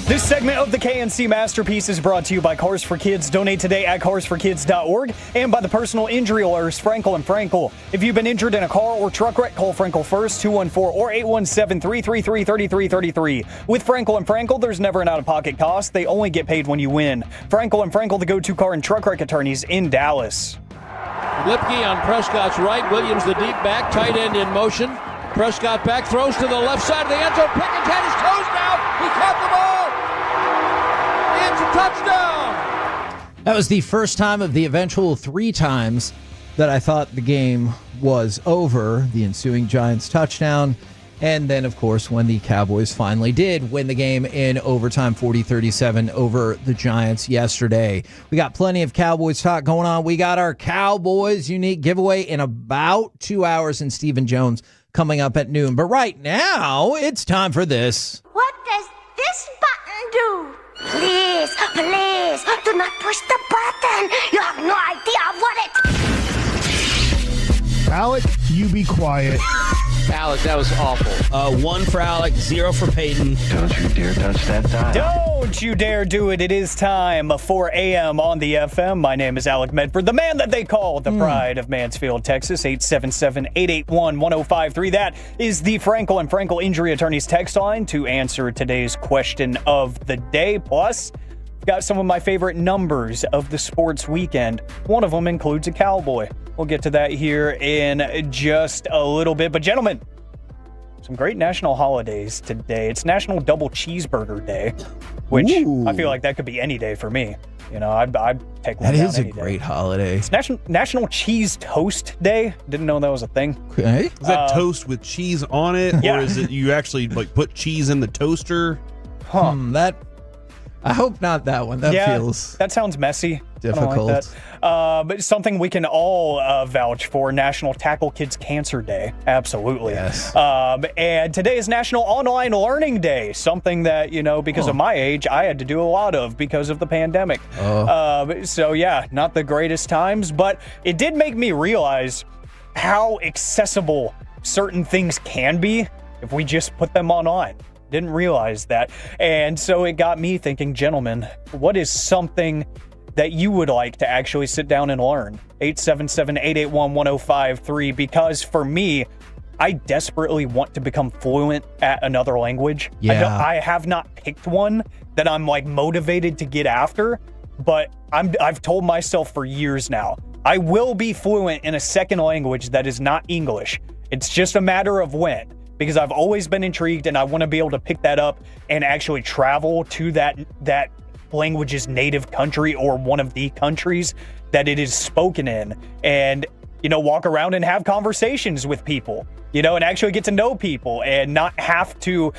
This segment of the KNC Masterpiece is brought to you by Cars for Kids. Donate today at carsforkids.org and by the personal injury lawyers Frankel & Frankel. If you've been injured in a car or truck wreck, call Frankel first, 214 or 817-333-3333. With Frankel & Frankel, there's never an out-of-pocket cost. They only get paid when you win. Frankel & Frankel, the go-to car and truck wreck attorneys in Dallas. Lipke on Prescott's right. Williams the deep back. Tight end in motion. Prescott back. Throws to the left side of the end zone. Pickens had his toes down. He caught the ball. It's a touchdown. That was the first time of the eventual 3 times that I thought the game was over. The ensuing Giants touchdown. And then, of course, when the Cowboys finally did win the game in overtime, 40-37 over the Giants yesterday. We got plenty of Cowboys talk going on. We got our Cowboys unique giveaway in about 2 hours, and Stephen Jones coming up at noon. But right now, it's time for this. What does this button do? Please, please, do not push the button. You have no idea what it... Alec, you be quiet. Alec, that was awful. 1 for Alec, 0 for Peyton. Don't you dare touch that dial. Don't you dare do it. It is time, 4 a.m. on the FM. My name is Alec Medford, the man that they call the pride of Mansfield, Texas. 877-881-1053. That is the Frankel & Frankel Injury Attorneys text line to answer today's question of the day. Plus, got some of my favorite numbers of the sports weekend. One of them includes a cowboy. We'll get to that here in just a little bit. But gentlemen, some great national holidays today. It's National Double Cheeseburger Day, which I feel like that could be any day for me. You know, I'd take one. That is a any great day. holiday. It's National Cheese Toast Day. Didn't know that was a thing. Okay. Is that toast with cheese on it, or is it you actually like put cheese in the toaster? That I hope not that one. That feels that sounds messy. difficult. I don't like that. But something we can all vouch for: National Tackle Kids Cancer Day. Absolutely. Yes. And today is National Online Learning Day. Something that because of my age, I had to do a lot of because of the pandemic. So yeah, not the greatest times, but it did make me realize how accessible certain things can be if we just put them online. Didn't realize that. And so it got me thinking, gentlemen, what is something that you would like to actually sit down and learn? 877-881-1053. Because for me, I desperately want to become fluent at another language. Yeah. I have not picked one that I'm like motivated to get after, but I've told myself for years now, I will be fluent in a second language that is not English. It's just a matter of when. Because I've always been intrigued and I want to be able to pick that up and actually travel to that language's native country or one of the countries that it is spoken in, and walk around and have conversations with people, and actually get to know people and not have to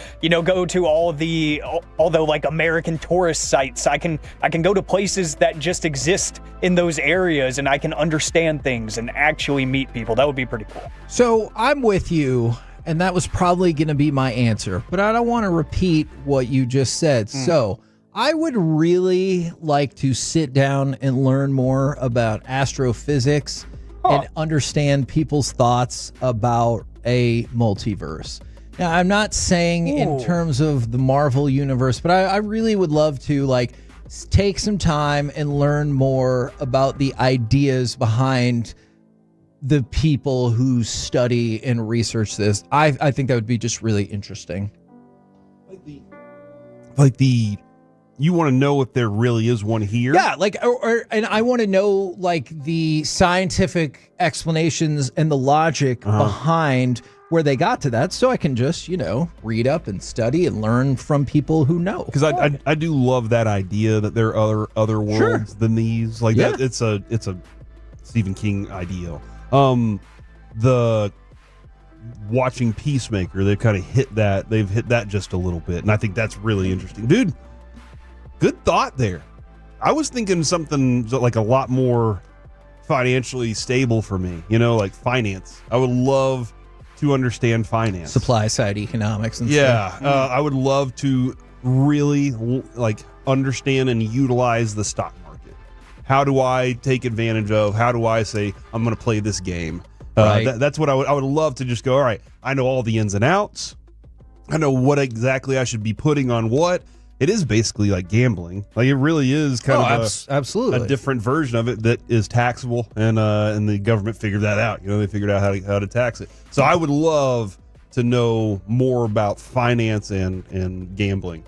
go to all the like American tourist sites. I can go to places that just exist in those areas, and I can understand things and actually meet people. That would be pretty cool. So I'm with you. And that was probably going to be my answer, but I don't want to repeat what you just said. So I would really like to sit down and learn more about astrophysics and understand people's thoughts about a multiverse. Now, I'm not saying in terms of the Marvel universe, but I really would love to take some time and learn more about the ideas behind the people who study and research this. I think that would be just really interesting. You want to know if there really is one here? Yeah, and I want to know the scientific explanations and the logic behind where they got to that, so I can just read up and study and learn from people who know. Because I do love that idea that there are other worlds than these. That it's a Stephen King ideal. The watching Peacemaker, they've kind of hit that. They've hit that just a little bit, and I think that's really interesting, dude. Good thought there. I was thinking something like a lot more financially stable for me. Like finance. I would love to understand finance, supply side economics, and stuff. I would love to really understand and utilize the stock market. How do I take advantage of? How do I say I'm going to play this game? That's what I would love to just go. All right, I know all the ins and outs. I know what exactly I should be putting on what. it is basically like gambling. Like it really is kind of absolutely a different version of it that is taxable, and the government figured that out. They figured out how to tax it. So I would love to know more about finance and gambling.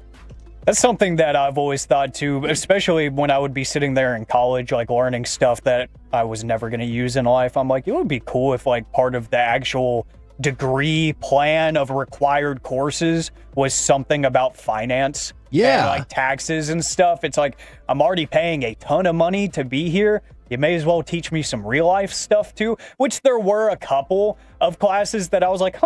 That's something that I've always thought too, especially when I would be sitting there in college, like learning stuff that I was never going to use in life. I'm like, it would be cool if like part of the actual degree plan of required courses was something about finance. Yeah. And like taxes and stuff. It's like, I'm already paying a ton of money to be here. You may as well teach me some real life stuff too, which there were a couple of classes that I was like,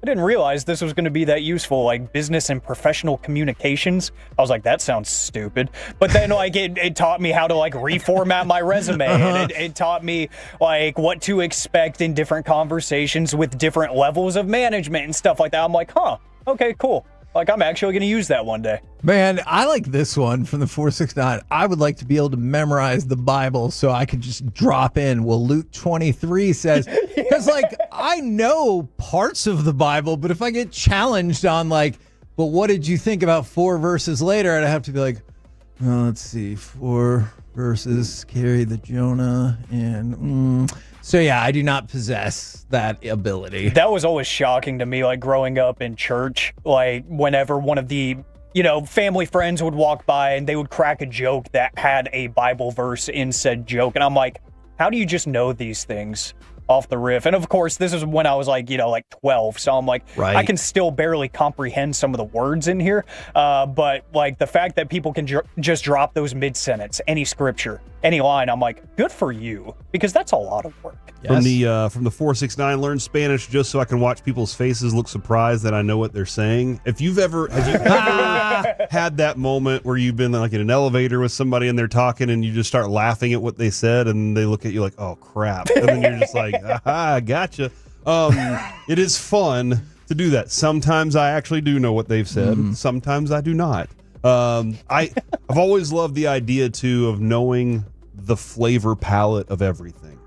I didn't realize this was going to be that useful, like business and professional communications. I was like, that sounds stupid. But then like it taught me how to like reformat my resume. And it taught me like what to expect in different conversations with different levels of management and stuff like that. I'm like, okay, cool. Like, I'm actually going to use that one day. Man, I like this one from the 469. I would like to be able to memorize the Bible so I could just drop in. Well, Luke 23 says, because, like, I know parts of the Bible, but if I get challenged on, like, but what did you think about 4 verses later? I'd have to be like, well, let's see, 4 verses carry the Jonah and... So, yeah, I do not possess that ability. That was always shocking to me, like growing up in church, like whenever one of the, family friends would walk by and they would crack a joke that had a Bible verse in said joke. And I'm like, how do you just know these things off the riff? And of course, this is when I was like, like 12. So I'm like, right. I can still barely comprehend some of the words in here. But like the fact that people can just drop those mid-sentence, any scripture, any line, I'm like, good for you, because that's a lot of work. Yes. From the 469, learn Spanish just so I can watch people's faces look surprised that I know what they're saying. Have you ever had that moment where you've been like in an elevator with somebody and they're talking and you just start laughing at what they said and they look at you like, oh crap, and then you're just like, aha, gotcha. It is fun to do that. Sometimes I actually do know what they've said. Sometimes I do not. I've always loved the idea too of knowing the flavor palette of everything.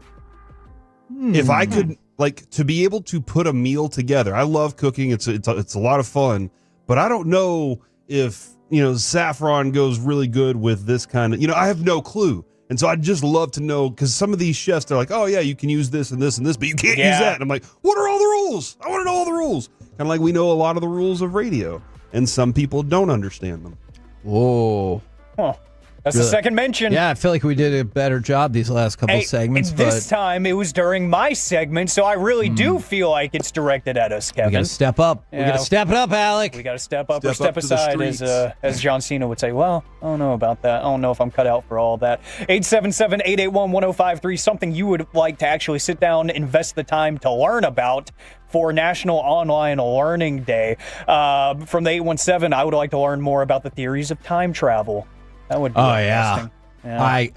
If I could, like, to be able to put a meal together, I love cooking. It's a lot of fun, but I don't know if, saffron goes really good with this kind of, I have no clue. And so I'd just love to know, because some of these chefs, they're like, oh yeah, you can use this and this and this, but you can't use that. And I'm like, what are all the rules? I want to know all the rules. Kind of like we know a lot of the rules of radio, and some people don't understand them. Whoa. Huh. That's the second mention. Yeah, I feel like we did a better job these last couple segments. And this time, it was during my segment, so I really do feel like it's directed at us, Kevin. We got to step up. We got to step it up, Alec. We got to step up or step aside, as John Cena would say. Well, I don't know about that. I don't know if I'm cut out for all that. 877-881-1053, something you would like to actually sit down, invest the time to learn about for National Online Learning Day. From the 817, I would like to learn more about the theories of time travel. That would be interesting. Yeah.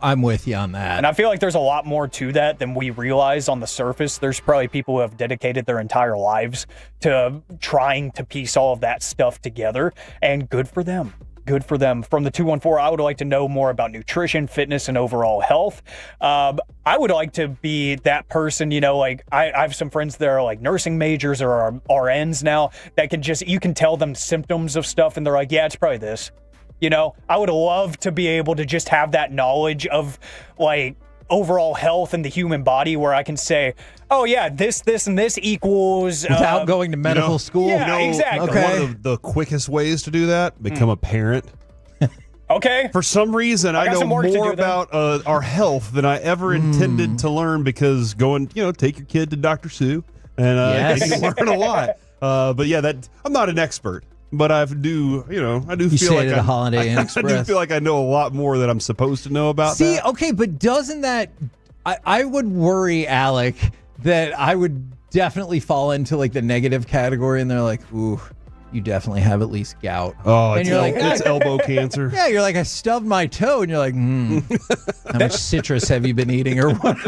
I'm with you on that. And I feel like there's a lot more to that than we realize on the surface. There's probably people who have dedicated their entire lives to trying to piece all of that stuff together, and good for them. Good for them. From the 214, I would like to know more about nutrition, fitness, and overall health. I would like to be that person, like I have some friends that are like nursing majors or RNs now that you can tell them symptoms of stuff and they're like, yeah, it's probably this. I would love to be able to just have that knowledge of like overall health in the human body where I can say, oh yeah, this, and this equals... Without going to medical school? Yeah, exactly. Okay. One of the quickest ways to do that, become a parent. Okay. For some reason, I know more about our health than I ever intended to learn, because take your kid to Dr. Sue, and you learn a lot. But yeah, I'm not an expert. But I do feel like a Holiday Inn Express. I do feel like I know a lot more that I'm supposed to know about. See, okay, but doesn't that? I would worry, Alec, that I would definitely fall into like the negative category, and they're like, ooh, you definitely have at least gout. Oh, and you're like, it's elbow cancer. Yeah, you're like, I stubbed my toe, and you're like, how much citrus have you been eating, or what?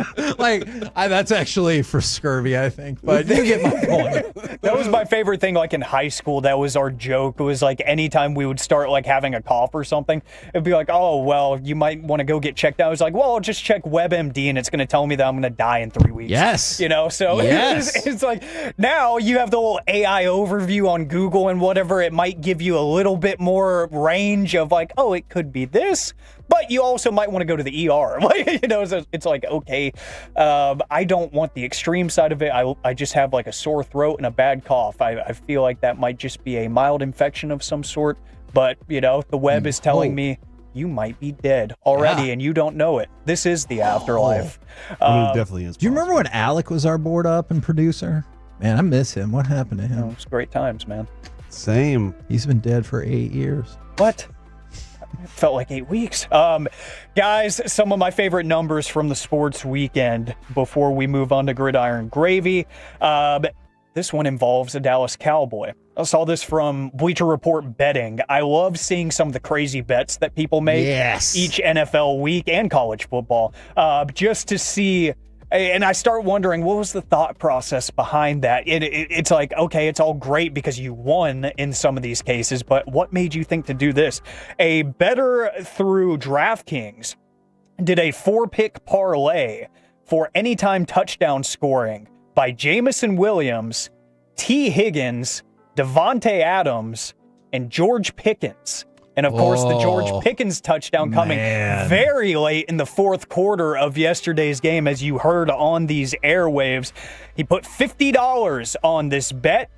That's actually for scurvy, I think. But you get my point. That was my favorite thing, like in high school. That was our joke. It was like anytime we would start like having a cough or something, it'd be like, oh, well, you might want to go get checked out. I was like, well, I'll just check WebMD, and it's going to tell me that I'm going to die in 3 weeks. Yes. So yes. It's like now you have the little AI overview on Google, and whatever, it might give you a little bit more range of like, oh, it could be this, but you also might want to go to the ER. Like, you know, so it's like, okay, I don't want the extreme side of it. I just have like a sore throat and a bad cough. I feel like that might just be a mild infection of some sort, but you know, the web is telling me you might be dead already and you don't know it. This is the afterlife. It definitely is. Do you remember when Alec was our board up and producer? Man, I miss him. What happened to him? It was great times, man. Same. He's been dead for 8 years. What? It felt like 8 weeks. Guys, some of my favorite numbers from the sports weekend before we move on to Gridiron Gravy. This one involves a Dallas Cowboy. I saw this from Bleacher Report Betting. I love seeing some of the crazy bets that people make each NFL week and college football, just to see. And I start wondering, what was the thought process behind that? It's like, okay, it's all great because you won in some of these cases, but what made you think to do this? A bettor through DraftKings did a 4-pick parlay for anytime touchdown scoring by Jamison Williams, T. Higgins, Devontae Adams, and George Pickens. And of course, the George Pickens touchdown coming very late in the fourth quarter of yesterday's game, as you heard on these airwaves. He put $50 on this bet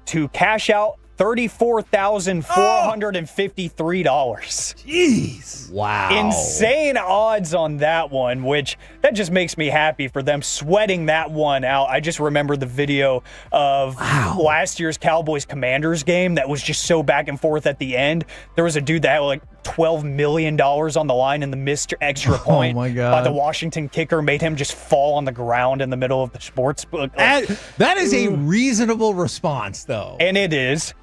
to cash out $34,453. Jeez. Wow. Insane odds on that one, which that just makes me happy for them sweating that one out. I just remember the video of last year's Cowboys Commanders game that was just so back and forth at the end. There was a dude that had like $12 million on the line, and the missed extra point by the Washington kicker made him just fall on the ground in the middle of the sports book. That is a reasonable response, though. And it is.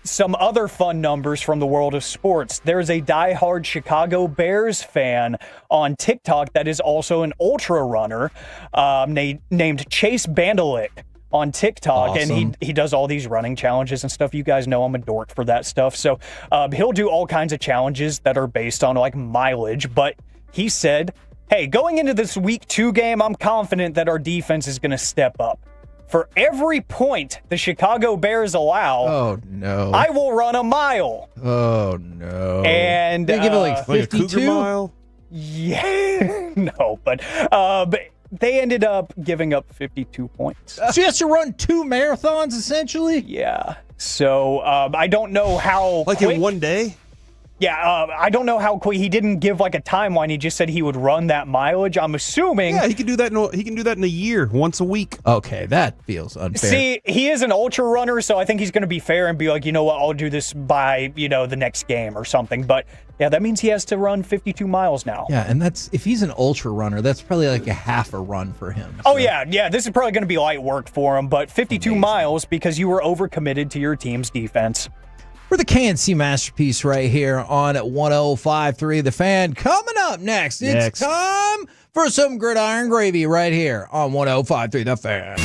Some other fun numbers from the world of sports. There's a diehard Chicago Bears fan on TikTok that is also an ultra runner named Chase Bandalik on TikTok, and he does all these running challenges and stuff. You guys know I'm a dork for that stuff. So he'll do all kinds of challenges that are based on like mileage, but he said, hey, going into this week 2 game, I'm confident that our defense is going to step up. For every point the Chicago Bears allow, I will run a mile. Oh, no. And they give it like 52? Like a cougar mile? Yeah. No, but they ended up giving up 52 points. So he has to run 2 marathons, essentially? Yeah. So I don't know how Like quick, in one day? Yeah, I don't know how quick. He didn't give like a timeline. He just said he would run that mileage. I'm assuming. Yeah, he can do that. He can do that in a year, once a week. Okay, that feels unfair. See, he is an ultra runner, so I think he's going to be fair and be like, you know what, I'll do this by the next game or something. But yeah, that means he has to run 52 miles now. Yeah, and if he's an ultra runner, that's probably like a half a run for him. So. Oh yeah, this is probably going to be light work for him. But 52 miles because you were overcommitted to your team's defense. For the KNC Masterpiece right here on 105.3 The Fan. Coming up next, it's time for some Gridiron Gravy right here on 105.3 The Fan.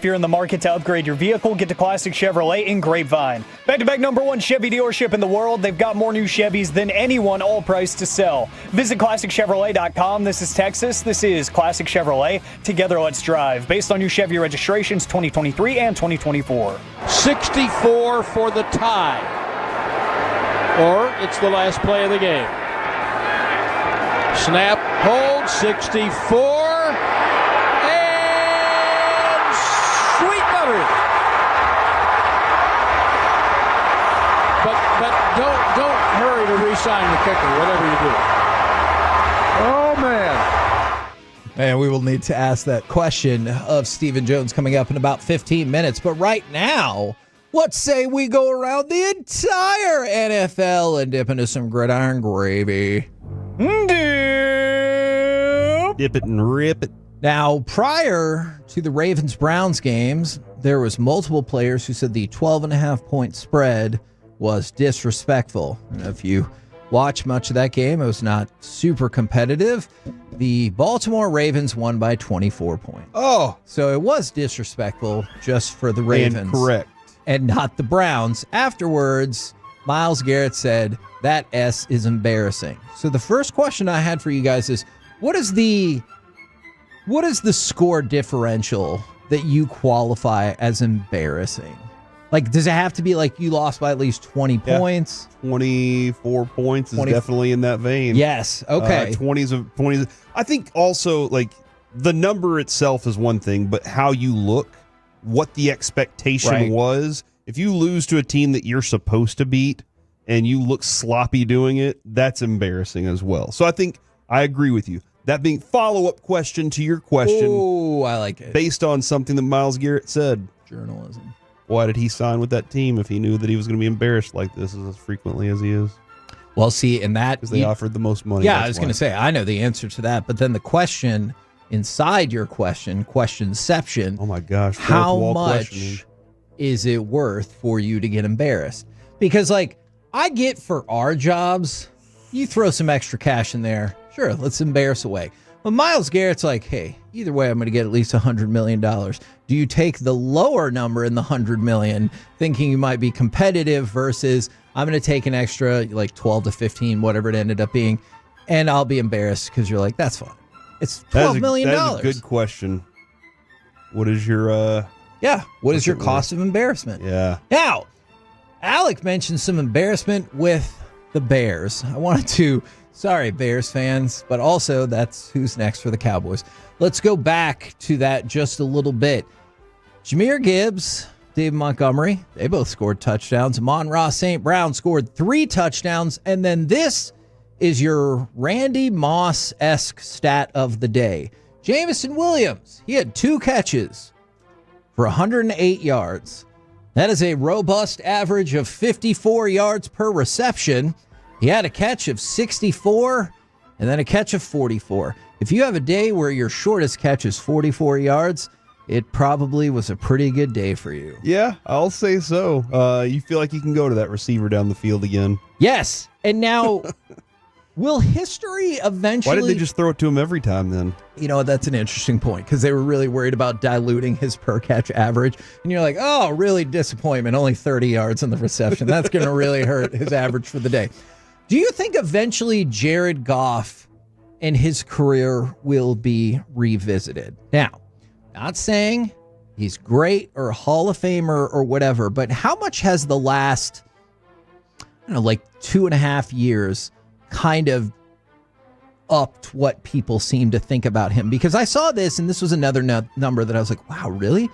If you're in the market to upgrade your vehicle, get to Classic Chevrolet in Grapevine. Back-to-back #1 Chevy dealership in the world. They've got more new Chevys than anyone, all priced to sell. Visit ClassicChevrolet.com. This is Texas. This is Classic Chevrolet. Together, let's drive. Based on new Chevy registrations 2023 and 2024. 64 for the tie. Or it's the last play of the game. Snap, hold, 64. Sweet butter. But don't hurry to re-sign the kicker, whatever you do. Oh, man. And we will need to ask that question of Stephen Jones coming up in about 15 minutes. But right now, let's say we go around the entire NFL and dip into some gridiron gravy. Dip it and rip it. Now, prior to the Ravens-Browns games, there was multiple players who said the 12.5-point spread was disrespectful. And if you watch much of that game, it was not super competitive. The Baltimore Ravens won by 24 points. Oh. So it was disrespectful just for the Ravens. And correct. And not the Browns. Afterwards, Myles Garrett said, that S is embarrassing. So the first question I had for you guys is, what is the score differential that you qualify as embarrassing? Like, does it have to be like you lost by at least 20 points? 24 points is definitely in that vein. Yes. Okay. 20s. I think also, like, the number itself is one thing, but how you look, what the expectation was. If you lose to a team that you're supposed to beat and you look sloppy doing it, that's embarrassing as well. So I think I agree with you. That being follow-up question to your question. Oh, I like it. Based on something that Myles Garrett said. Journalism. Why did he sign with that team if he knew that he was going to be embarrassed like this as frequently as he is? Well, see, in that... Because they offered the most money. Yeah, I was going to say, I know the answer to that. But then the question inside your questionception. Oh, my gosh. How much is it worth for you to get embarrassed? Because, like, I get for our jobs, you throw some extra cash in there. Sure, let's embarrass away. But Myles Garrett's like, hey, either way, I'm going to get at least $100 million. Do you take the lower number in the $100 million, thinking you might be competitive, versus I'm going to take an extra, like 12 to 15, whatever it ended up being, and I'll be embarrassed because you're like, that's fine. It's $12 million. That's a good question. What is your... what is your cost of embarrassment? Yeah. Now, Alec mentioned some embarrassment with the Bears. I wanted to... Sorry, Bears fans, but also that's who's next for the Cowboys. Let's go back to that just a little bit. Jahmyr Gibbs, David Montgomery, they both scored touchdowns. Amon-Ra St. Brown scored 3 touchdowns. And then this is your Randy Moss-esque stat of the day. Jameson Williams, he had 2 catches for 108 yards. That is a robust average of 54 yards per reception. He had a catch of 64 and then a catch of 44. If you have a day where your shortest catch is 44 yards, it probably was a pretty good day for you. Yeah, I'll say so. You feel like you can go to that receiver down the field again. Yes. And now, will history eventually... Why did they just throw it to him every time then? You know, that's an interesting point, because they were really worried about diluting his per-catch average. And you're like, oh, really disappointment. Only 30 yards in the reception. That's going to really hurt his average for the day. Do you think eventually Jared Goff and his career will be revisited? Now, not saying he's great or a Hall of Famer or whatever, but how much has the last, 2.5 years kind of upped what people seem to think about him? Because I saw this, and this was another number that I was like, wow, really?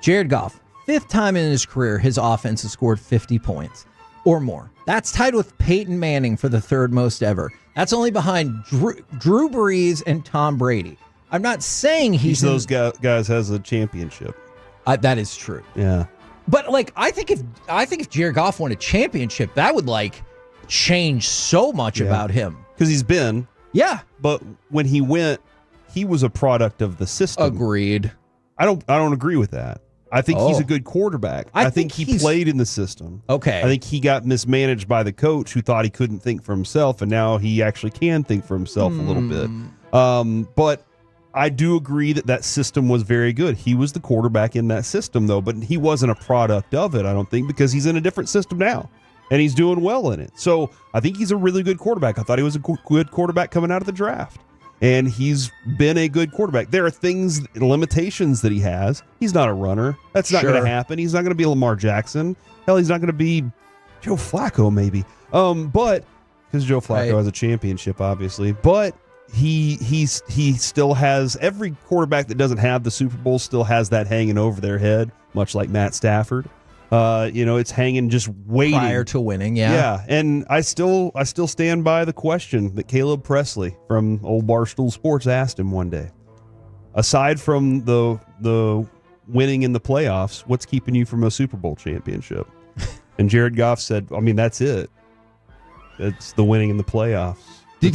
Jared Goff, 5th time in his career, his offense has scored 50 points or more. That's tied with Peyton Manning for the 3rd most ever. That's only behind Drew Brees and Tom Brady. I'm not saying Each of those guys has a championship. That is true. Yeah. But I think if Jared Goff won a championship, that would change so much about him. Because he's been. Yeah. But when he went, he was a product of the system. Agreed. I don't agree with that. I think he's a good quarterback. I think he played in the system. Okay. I think he got mismanaged by the coach who thought he couldn't think for himself, and now he actually can think for himself a little bit. But I do agree that system was very good. He was the quarterback in that system, though, but he wasn't a product of it, I don't think, because he's in a different system now, and he's doing well in it. So I think he's a really good quarterback. I thought he was a good quarterback coming out of the draft, and he's been a good quarterback. There are limitations that he has. He's not a runner. That's not going to happen. He's not going to be Lamar Jackson. Hell, he's not going to be Joe Flacco, maybe. But because Joe Flacco has a championship, obviously, but he still has, every quarterback that doesn't have the Super Bowl still has that hanging over their head, much like Matt Stafford. It's hanging, just waiting prior to winning. Yeah, and I still stand by the question that Caleb Presley from old Barstool Sports asked him one day. Aside from the winning in the playoffs, what's keeping you from a Super Bowl championship? And Jared Goff said, I mean, that's it. It's the winning in the playoffs. Do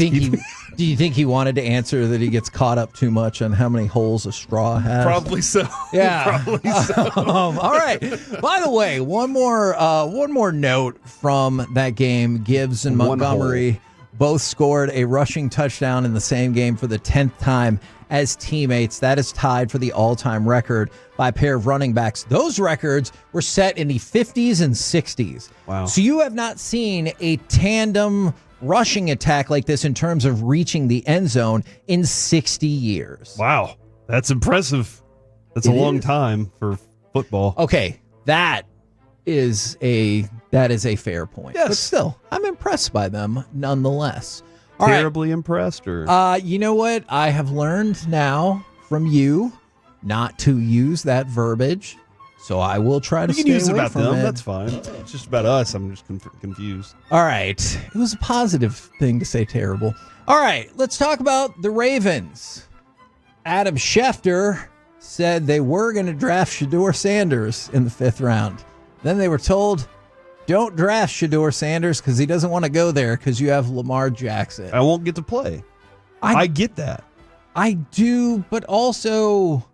you think he wanted to answer that he gets caught up too much on how many holes a straw has? Probably so. Yeah. Probably so. All right. By the way, one more note from that game. Gibbs and Montgomery both scored a rushing touchdown in the same game for the 10th time as teammates. That is tied for the all-time record by a pair of running backs. Those records were set in the 50s and 60s. Wow. So you have not seen a tandem rushing attack like this in terms of reaching the end zone in 60 years. Wow. That's impressive. That's a long time for football. Okay, that is a fair point. Yes. But still, I'm impressed by them nonetheless. Terribly impressed, or you know what? I have learned now from you not to use that verbiage, so I will try to you can stay use it away about from them. it. That's fine. It's just about us. I'm just confused. All right. It was a positive thing to say terrible. All right. Let's talk about the Ravens. Adam Schefter said they were going to draft Shedeur Sanders in the 5th round. Then they were told, don't draft Shedeur Sanders because he doesn't want to go there because you have Lamar Jackson. I won't get to play. I get that. I do, but also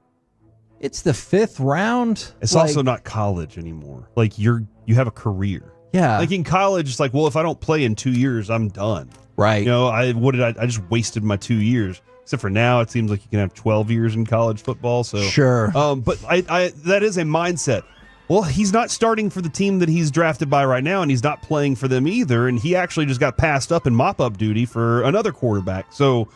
it's the 5th round. It's also not college anymore. Like you have a career. Yeah. Like in college, it's like, well, if I don't play in 2 years, I'm done. Right. You know, I just wasted my 2 years. Except for now, it seems like you can have 12 years in college football. So sure. But I that is a mindset. Well, he's not starting for the team that he's drafted by right now, and he's not playing for them either. And he actually just got passed up in mop-up duty for another quarterback. So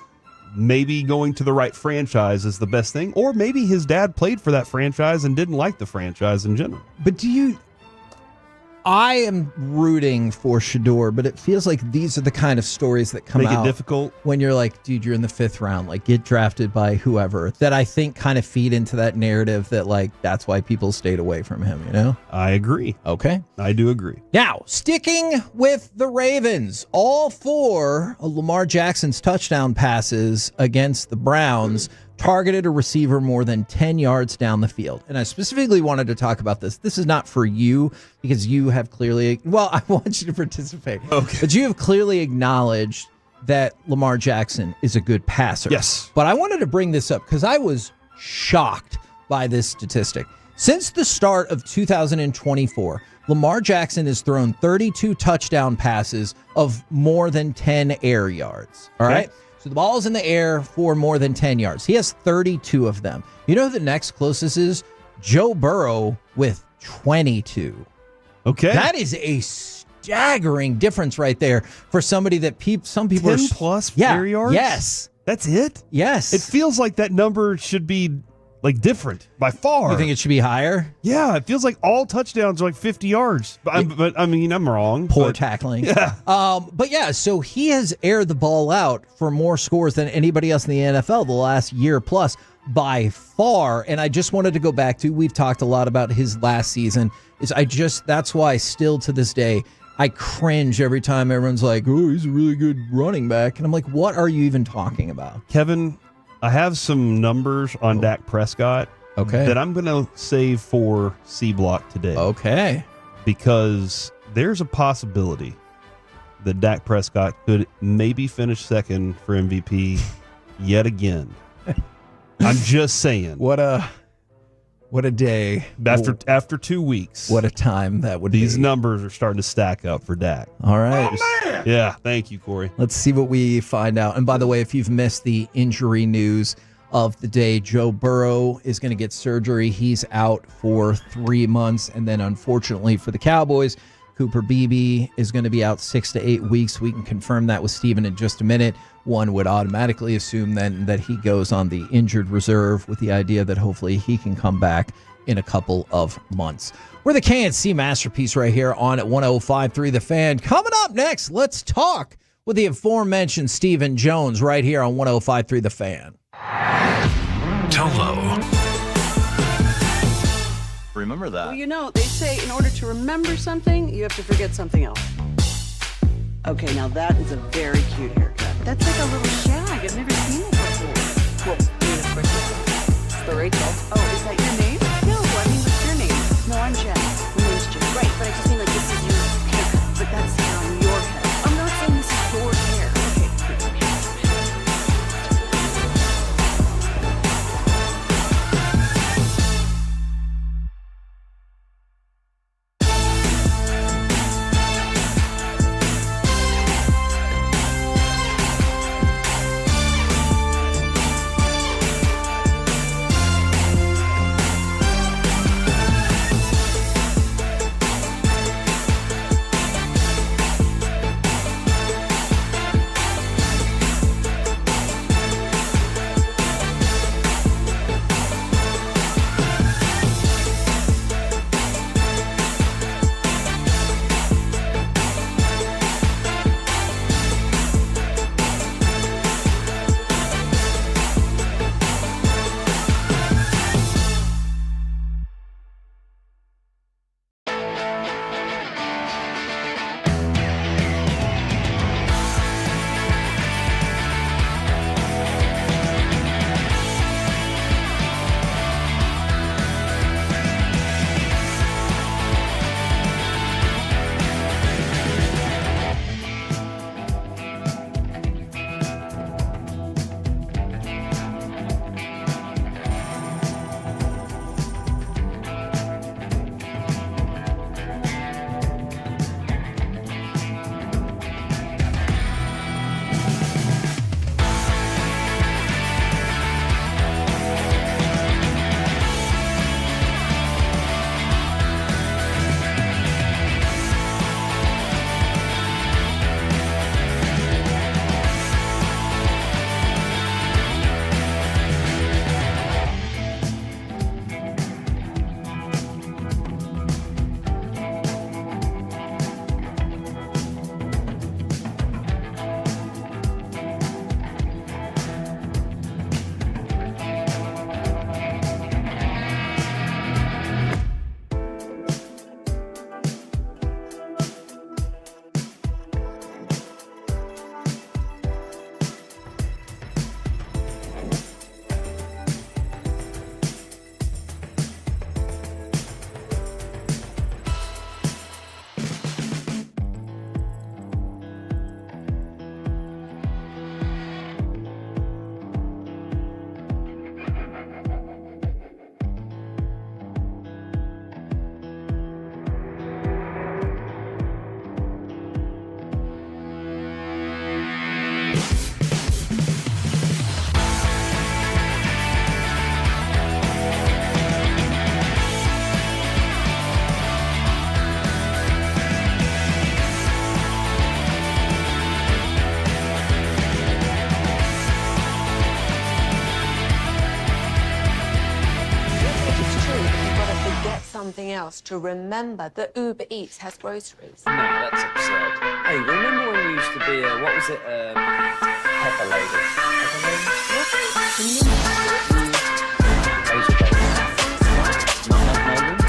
maybe going to the right franchise is the best thing. Or maybe his dad played for that franchise and didn't like the franchise in general. But I am rooting for Shedeur, but it feels like these are the kind of stories that come Make out it difficult when you're like, dude, you're in the 5th round, like get drafted by whoever, that I think kind of feed into that narrative that like, that's why people stayed away from him, you know? I agree. Okay. I do agree. Now, sticking with the Ravens, all 4 of Lamar Jackson's touchdown passes against the Browns targeted a receiver more than 10 yards down the field. And I specifically wanted to talk about this. This is not for you because you have clearly, well, I want you to participate. Okay. But you have clearly acknowledged that Lamar Jackson is a good passer. Yes. But I wanted to bring this up because I was shocked by this statistic. Since the start of 2024, Lamar Jackson has thrown 32 touchdown passes of more than 10 air yards. All right? So the ball is in the air for more than 10 yards. He has 32 of them. You know who the next closest is? Joe Burrow with 22. Okay. That is a staggering difference right there for somebody that some people 10 are... plus yeah, air yards? Yes. That's it? Yes. It feels like that number should be like different by far. You think it should be higher? Yeah, it feels like all touchdowns are like 50 yards. But I mean, I'm wrong. Poor tackling. Yeah. But yeah, so he has aired the ball out for more scores than anybody else in the NFL the last year plus by far. And I just wanted to go back to, we've talked a lot about his last season. That's why still to this day, I cringe every time everyone's like, oh, he's a really good running back. And I'm like, what are you even talking about? Kevin, I have some numbers on Dak Prescott that I'm going to save for C Block today. Okay. Because there's a possibility that Dak Prescott could maybe finish second for MVP yet again. I'm just saying. What a day. After 2 weeks. What a time that would be. These numbers are starting to stack up for Dak. All right. Yeah, thank you, Corey. Let's see what we find out. And by the way, if you've missed the injury news, of the day. Joe Burrow is going to get surgery. He's out for 3 months. And then unfortunately for the Cowboys, Cooper Beebe is going to be out 6 to 8 weeks. We can confirm that with Steven in just a minute. One would automatically assume then that he goes on the injured reserve with the idea that hopefully he can come back in a couple of months. We're the KNC Masterpiece right here on at 105.3 The Fan. Coming up next, let's talk with the aforementioned Stephen Jones right here on 105.3 The Fan. Tolo. Remember that. Well, you know, they say in order to remember something, you have to forget something else. Okay, now that is a very cute haircut. That's like a little shag. I've never seen it before. Well, I mean, of course, it's the Rachel. Oh, is that your name? No, I mean, what's your name? No, I'm Jen. My name's Jen. Right, but I just mean like this is your haircut. But that's hair on your head. I'm not saying this is your hair. Okay, something else to remember that Uber Eats has groceries. No, that's absurd. Hey, remember when you used to be a, what was it, Pepper Lady? Pepper Lady? Razor Blades. Not enough moments?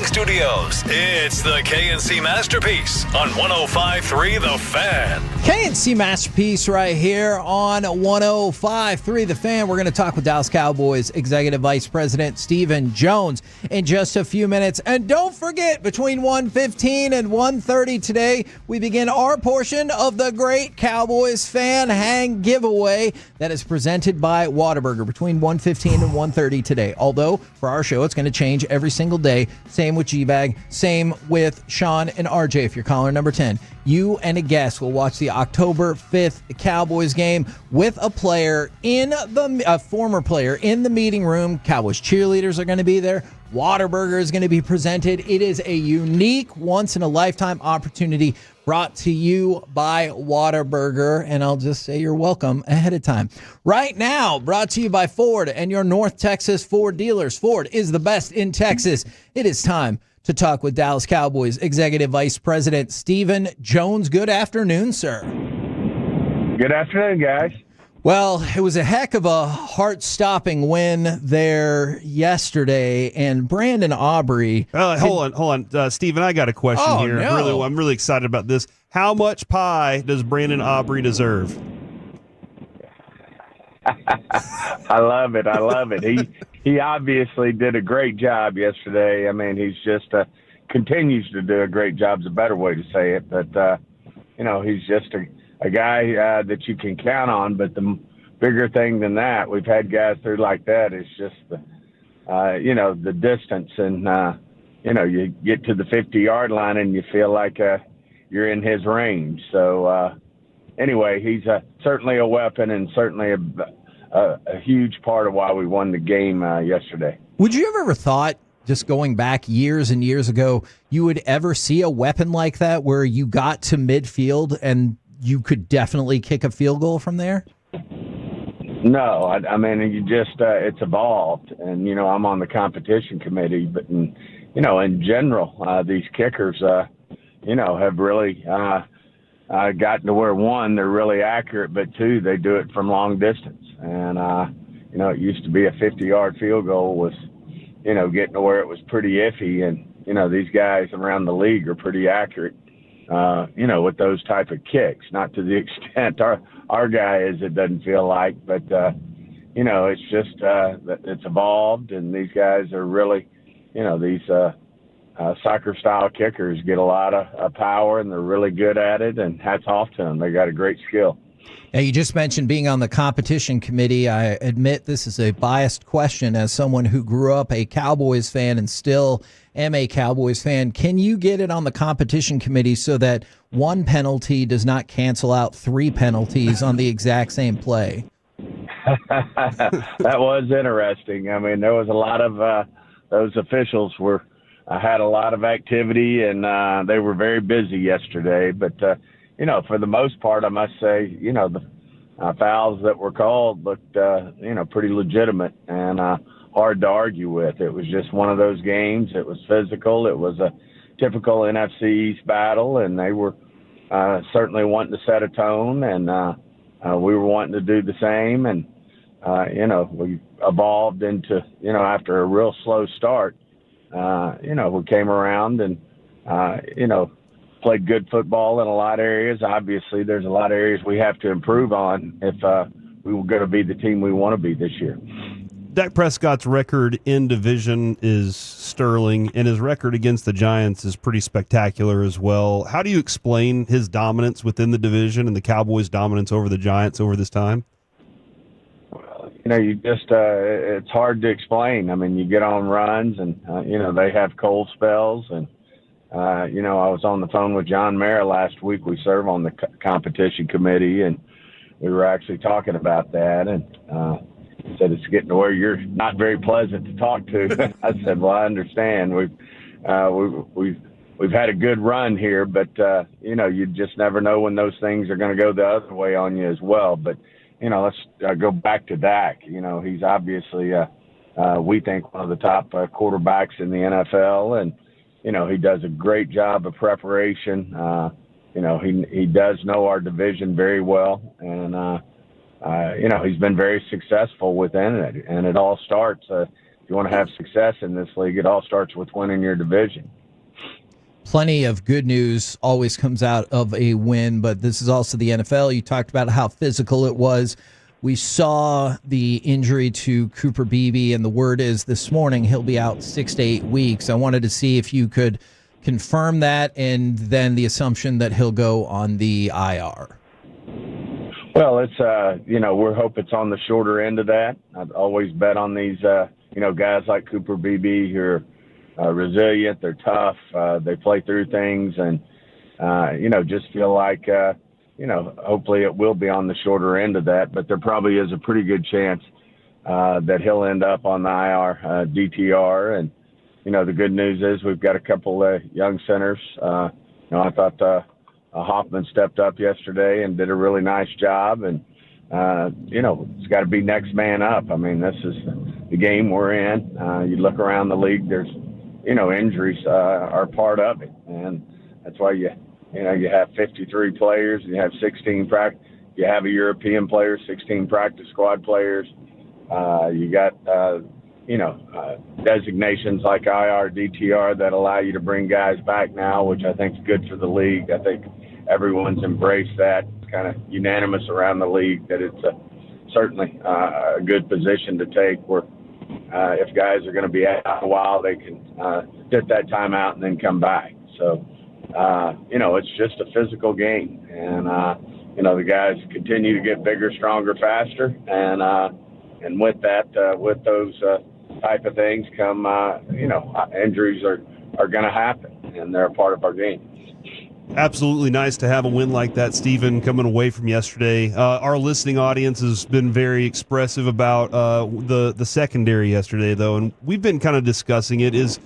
studios, it's the KNC Masterpiece on 105.3 The Fan. KNC Masterpiece right here on 105.3 The Fan. We're going to talk with Dallas Cowboys Executive Vice President Stephen Jones in just a few minutes. And don't forget, between 1:15 and 1:30 today, we begin our portion of the Great Cowboys Fan Hang Giveaway that is presented by Whataburger between 1:15 and 1:30 today. Although, for our show, it's going to change every single day. Same with G-Bag. Same with Sean and RJ. If you're caller number 10, you and a guest will watch the October 5th Cowboys game with a player a former player in the meeting room. Cowboys cheerleaders are going to be there. Whataburger is going to be presented. It is a unique, once-in-a-lifetime opportunity brought to you by Whataburger, and I'll just say you're welcome ahead of time. Right now, brought to you by Ford and your North Texas Ford dealers. Ford is the best in Texas. It is time to talk with Dallas Cowboys Executive Vice President Stephen Jones. Good afternoon, sir. Good afternoon, guys. Well, it was a heck of a heart-stopping win there yesterday, and Brandon Aubrey. Hold on, Stephen. I got a question here. No. I'm really excited about this. How much pie does Brandon Aubrey deserve? I love it. He obviously did a great job yesterday. I mean, he's just continues to do a great job. Is a better way to say it, but he's just a guy that you can count on. But the bigger thing than that, we've had guys through like that, is just the distance, and you get to the 50-yard line and you feel like you're in his range. So anyway, he's certainly a weapon, and certainly a huge part of why we won the game yesterday. Would you have ever thought, just going back years and years ago, you would ever see a weapon like that where you got to midfield and you could definitely kick a field goal from there? No, I mean, you just it's evolved, and I'm on the competition committee, but in general, these kickers, have really gotten to where, one, they're really accurate, but two, they do it from long distance, and it used to be a 50-yard field goal was, getting to where it was pretty iffy, and these guys around the league are pretty accurate. With those type of kicks, not to the extent our guy is, it doesn't feel like, but, it's just, it's evolved, and these guys are really, these soccer style kickers get a lot of power, and they're really good at it, and hats off to them. They got a great skill. Now, you just mentioned being on the competition committee. I admit this is a biased question as someone who grew up a Cowboys fan and still am a Cowboys fan. Can you get it on the competition committee so that one penalty does not cancel out three penalties on the exact same play? That was interesting. I mean, there was a lot of those officials had a lot of activity, and they were very busy yesterday. But, for the most part, I must say, the fouls that were called looked, pretty legitimate and hard to argue with. It was just one of those games. It was physical. It was a typical NFC East battle, and they were certainly wanting to set a tone, and we were wanting to do the same. And, we evolved into, after a real slow start, we came around and, played good football in a lot of areas. Obviously, there's a lot of areas we have to improve on if we were going to be the team we want to be this year. Dak Prescott's record in division is sterling, and his record against the Giants is pretty spectacular as well. How do you explain his dominance within the division and the Cowboys' dominance over the Giants over this time? Well, you just it's hard to explain. I mean, you get on runs, and they have cold spells, and I was on the phone with John Mara last week. We serve on the competition committee, and we were actually talking about that, and he said it's getting to where you're not very pleasant to talk to. I said, well, I understand. We've had a good run here, but you just never know when those things are going to go the other way on you as well. But let's go back to Dak. He's obviously we think one of the top quarterbacks in the NFL, and he does a great job of preparation. He does know our division very well, and he's been very successful within it. And it all starts, you want to have success in this league, it all starts with winning your division. Plenty of good news always comes out of a win, but this is also the NFL. You talked about how physical it was. We saw the injury to Cooper Beebe, and the word is this morning he'll be out 6 to 8 weeks. I wanted to see if you could confirm that, and then the assumption that he'll go on the IR. Well, it's, we hope it's on the shorter end of that. I'd always bet on these, guys like Cooper Beebe who are resilient, they're tough, they play through things, and, just feel like, hopefully it will be on the shorter end of that, but there probably is a pretty good chance that he'll end up on the IR, DTR. And, the good news is we've got a couple of young centers. I thought Hoffman stepped up yesterday and did a really nice job. And, it's got to be next man up. I mean, this is the game we're in. You look around the league, there's, injuries are part of it. And that's why you have 53 players, and you have 16 practice. You have a European player, 16 practice squad players. You got, designations like IR, DTR that allow you to bring guys back now, which I think is good for the league. I think everyone's embraced that. It's kind of unanimous around the league that it's certainly a good position to take where if guys are going to be out a while, they can get that time out and then come back. So, it's just a physical game. And, the guys continue to get bigger, stronger, faster. And with that, with those type of things come, injuries are going to happen, and they're a part of our game. Absolutely nice to have a win like that, Stephen, coming away from yesterday. Our listening audience has been very expressive about the secondary yesterday, though, and we've been kind of discussing it. Is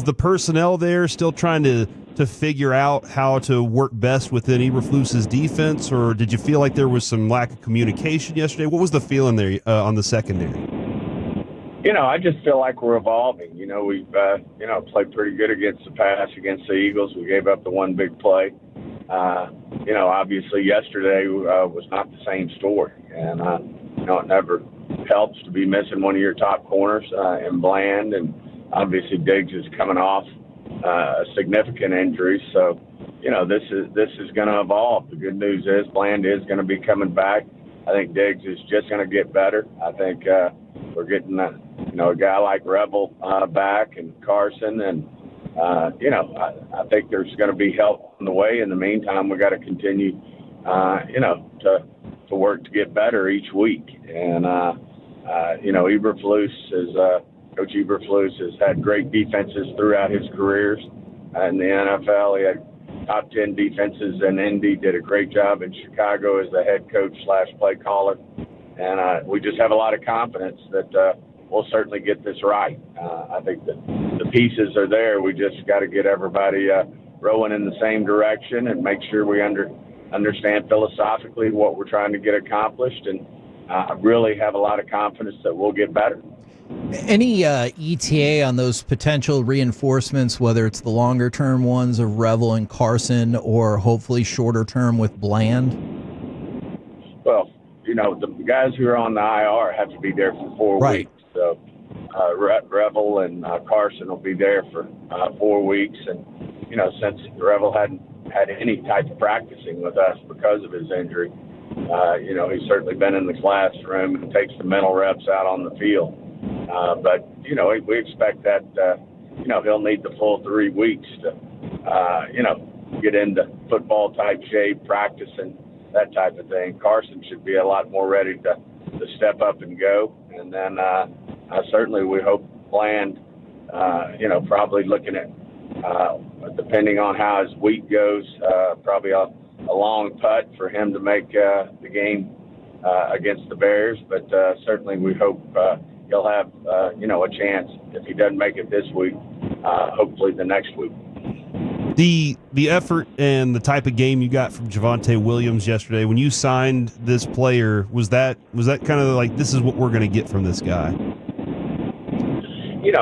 the personnel there still trying to figure out how to work best within Eberflus's defense, or did you feel like there was some lack of communication yesterday? What was the feeling there on the secondary? I just feel like we're evolving. We've, played pretty good against the pass, against the Eagles. We gave up the one big play. Obviously yesterday was not the same story. And, it never helps to be missing one of your top corners in Bland. And obviously Diggs is coming off a significant injury. So, this is going to evolve. The good news is Bland is going to be coming back. I think Diggs is just going to get better. I think we're getting a guy like Rebel back, and Carson, and I think there's going to be help on the way. In the meantime, we got to continue, to work to get better each week. And Eberflus is Coach Eberflus has had great defenses throughout his careers in the NFL. He had top 10 defenses in Indy, did a great job in Chicago as the head coach / play caller. And we just have a lot of confidence that we'll certainly get this right. I think that the pieces are there. We just got to get everybody rowing in the same direction and make sure we understand philosophically what we're trying to get accomplished. And I really have a lot of confidence that we'll get better. Any ETA on those potential reinforcements, whether it's the longer-term ones of Revel and Carson or hopefully shorter-term with Bland? Well, the guys who are on the IR have to be there for 4 weeks. So Revel and Carson will be there for 4 weeks. And, since Revel hadn't had any type of practicing with us because of his injury, he's certainly been in the classroom and takes the mental reps out on the field. But, we expect that, he'll need the full 3 weeks to, get into football-type shape, practice, and that type of thing. Carson should be a lot more ready to step up and go. And then certainly we hope Bland, probably looking at, depending on how his week goes, probably a long putt for him to make the game against the Bears. But certainly we hope he'll have, a chance if he doesn't make it this week, hopefully the next week. The effort and the type of game you got from Javonte Williams yesterday, when you signed this player, was that kind of like, this is what we're going to get from this guy?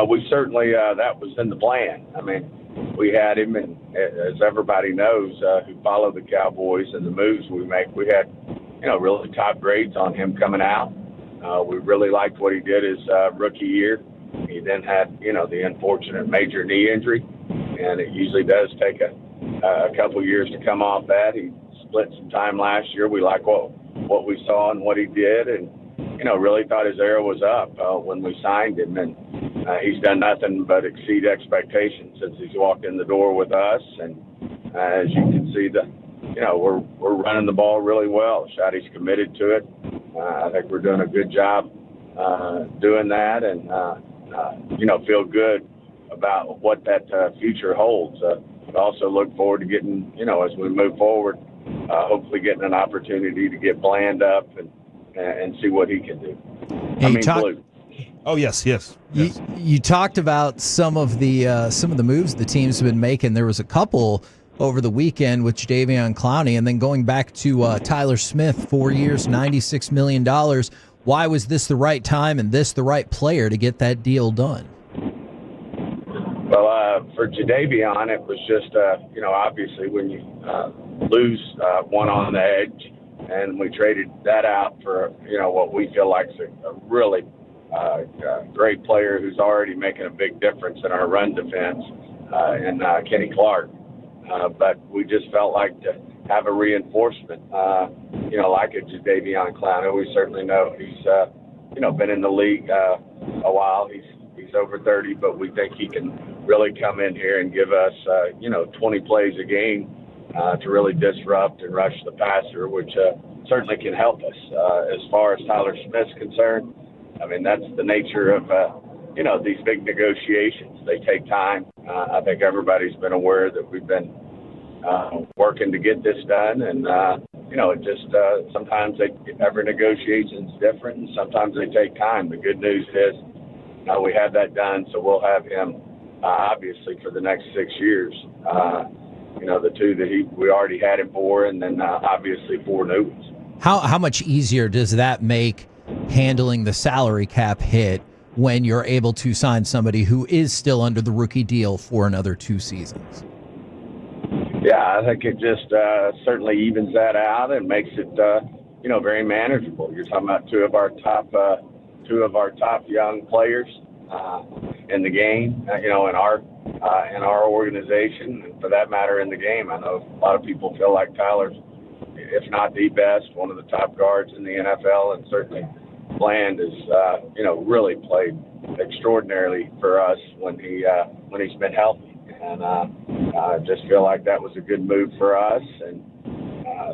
We certainly, that was in the plan. I mean, we had him, and as everybody knows, who follow the Cowboys and the moves we make, we had, really top grades on him coming out. We really liked what he did his rookie year. He He then had, the unfortunate major knee injury, and it usually does take a couple years to come off that. He split some time last year. We like what we saw and what he did, and really thought his arrow was up when we signed him, and he's done nothing but exceed expectations since he's walked in the door with us. And as you can see, we're running the ball really well. Schotty's committed to it. I think we're doing a good job doing that, and feel good about what that future holds. But also look forward to getting, as we move forward, hopefully getting an opportunity to get Bland up and see what he can do. Blue. Oh yes. You talked about some of the moves the teams have been making. There was a couple over the weekend with Jadeveon Clowney, and then going back to Tyler Smith, 4 years, $96 million. Why was this the right time and this the right player to get that deal done? Well, for Jadeveon, it was just, obviously when you lose one on the edge, and we traded that out for, what we feel like is a really great player who's already making a big difference in our run defense, in Kenny Clark. But we just felt like to have a reinforcement, like a Jadeveon Clowney. We certainly know he's, been in the league a while. He's over 30, but we think he can really come in here and give us, 20 plays a game to really disrupt and rush the passer, which certainly can help us. As far as Tyler Smith's concerned, that's the nature of, these big negotiations. They take time. I think everybody's been aware that we've been working to get this done, and it just sometimes every negotiation's different, and sometimes they take time. The good news is we have that done, so we'll have him obviously for the next 6 years. The two that we already had him for, and then obviously 4 new ones. How much easier does that make handling the salary cap hit when you're able to sign somebody who is still under the rookie deal for another 2 seasons? Yeah, I think it just certainly evens that out and makes it, very manageable. You're talking about two of our top young players in the game, in our organization, and for that matter in the game. I know a lot of people feel like Tyler's, if not the best, one of the top guards in the NFL, and certainly Bland has, really played extraordinarily for us when he's been healthy. And I just feel like that was a good move for us, and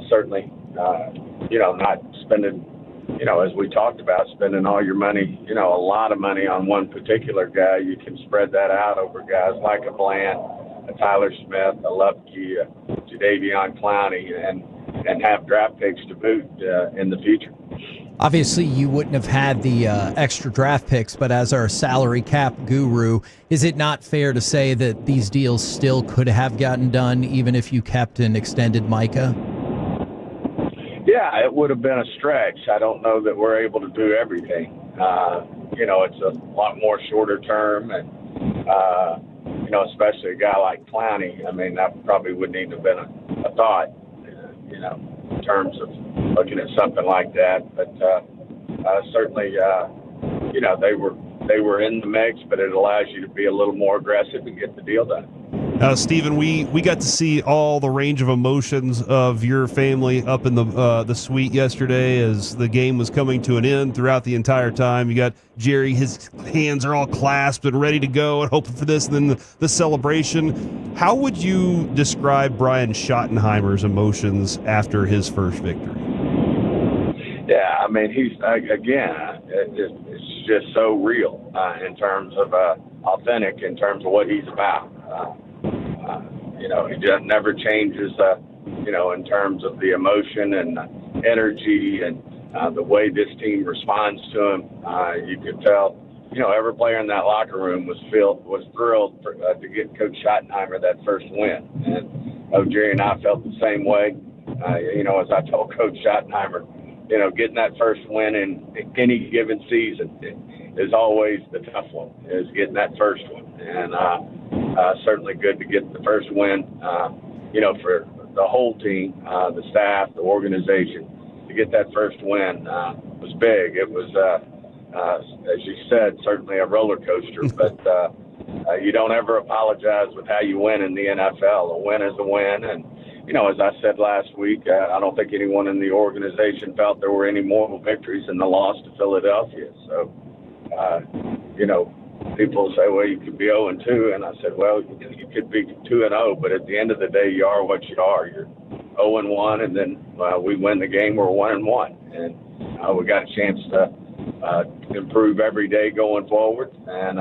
certainly, not spending, as we talked about, spending all your money, a lot of money on one particular guy. You can spread that out over guys like a Bland, a Tyler Smith, a Lupke, a Jadeveon Clowney, and have draft picks to boot in the future. Obviously, you wouldn't have had the extra draft picks, but as our salary cap guru, is it not fair to say that these deals still could have gotten done even if you kept and extended Micah? Yeah, it would have been a stretch. I don't know that we're able to do everything. It's a lot more shorter term, and, especially a guy like Clowney. That probably wouldn't even have been a thought, in terms of looking at something like that. But certainly, they were in the mix, but it allows you to be a little more aggressive and get the deal done. Stephen, we got to see all the range of emotions of your family up in the suite yesterday as the game was coming to an end. Throughout the entire time, you got Jerry, his hands are all clasped and ready to go and hoping for this, and then the celebration. How would you describe Brian Schottenheimer's emotions after his first victory? Yeah, he's, again, it's just so real in terms of authentic, in terms of what he's about. He just never changes, in terms of the emotion and energy and the way this team responds to him. You could tell, every player in that locker room was thrilled to get Coach Schottenheimer that first win. And Jerry and I felt the same way. As I told Coach Schottenheimer, getting that first win in any given season is always the tough one, is getting that first one. And certainly good to get the first win, for the whole team, the staff, the organization. To get that first win was big. It was as you said, certainly a roller coaster, but you don't ever apologize with how you win in the NFL. A win is a win. And, as I said last week, I don't think anyone in the organization felt there were any moral victories in the loss to Philadelphia. So, people say, well, you could be 0-2. And I said, well, you could be 2-0, but at the end of the day, you are what you are. You're 0-1, and then we win the game, we're 1-1. And we got a chance to improve every day going forward and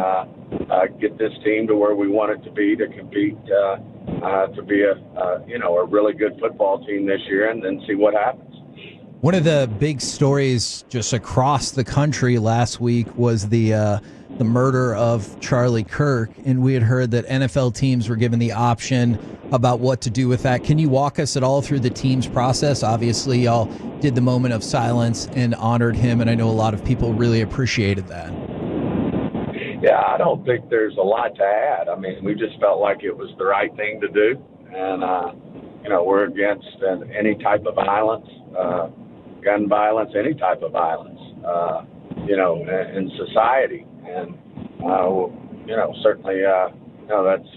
get this team to where we want it to be to compete, to be a really good football team this year, and then see what happens. One of the big stories just across the country last week was the murder of Charlie Kirk, and we had heard that NFL teams were given the option about what to do with that. Can you walk us at all through the team's process? Obviously, y'all did the moment of silence and honored him, and I know a lot of people really appreciated that. Yeah, I don't think there's a lot to add. I mean, we just felt like it was the right thing to do, and we're against any type of violence, gun violence, any type of violence, in society. And, certainly, that's,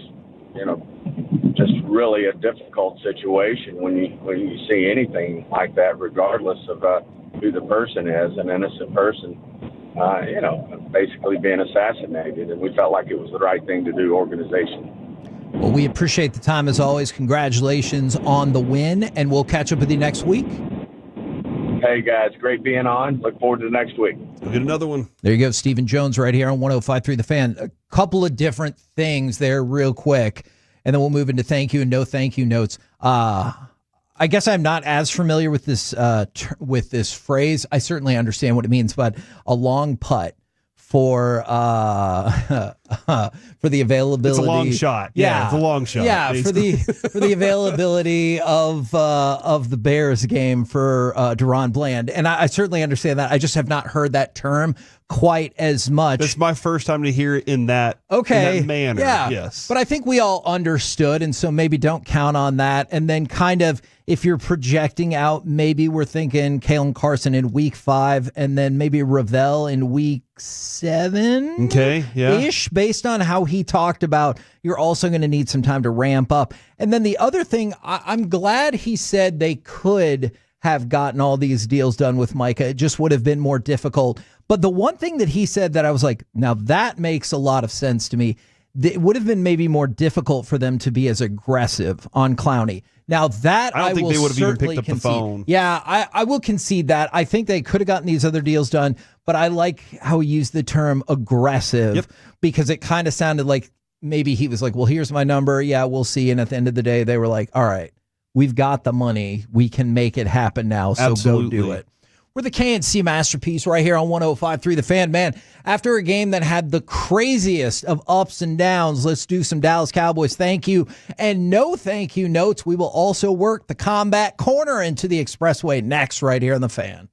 just really a difficult situation when you see anything like that, regardless of who the person is, an innocent person, basically being assassinated. And we felt like it was the right thing to do organizationally. Well, we appreciate the time as always. Congratulations on the win, and we'll catch up with you next week. Hey, guys, great being on. Look forward to next week. We'll get another one. There you go, Stephen Jones right here on 105.3 The Fan. A couple of different things there real quick, and then we'll move into thank you and no thank you notes. I guess I'm not as familiar with this phrase. I certainly understand what it means, but a long putt for the availability. It's a long shot. Yeah, it's a long shot. Yeah, for the availability of the Bears game for Deron Bland, and I certainly understand that. I just have not heard that term quite as much. It's my first time to hear it in that manner. Yeah, yes. But I think we all understood, and so maybe don't count on that. And then kind of, if you're projecting out, maybe we're thinking Kalen Carson in week 5, and then maybe Ravel in week 7. Okay, yeah. Ish, based on how he talked about, you're also going to need some time to ramp up. And then the other thing, I'm glad he said they could have gotten all these deals done with Micah. It just would have been more difficult. But the one thing that he said that I was like, now that makes a lot of sense to me. It would have been maybe more difficult for them to be as aggressive on Clowney. Now that I don't think they would have even picked up the phone. Yeah, I will concede that. I think they could have gotten these other deals done, but I like how he used the term aggressive because it kind of sounded like maybe he was like, well, here's my number. Yeah, we'll see. And at the end of the day, they were like, all right, we've got the money. We can make it happen now. So Absolutely. Go do it. We're the KNC Masterpiece right here on 105.3 The Fan. Man, after a game that had the craziest of ups and downs, let's do some Dallas Cowboys thank you and no thank you notes. We will also work the combat corner into the expressway next right here on The Fan.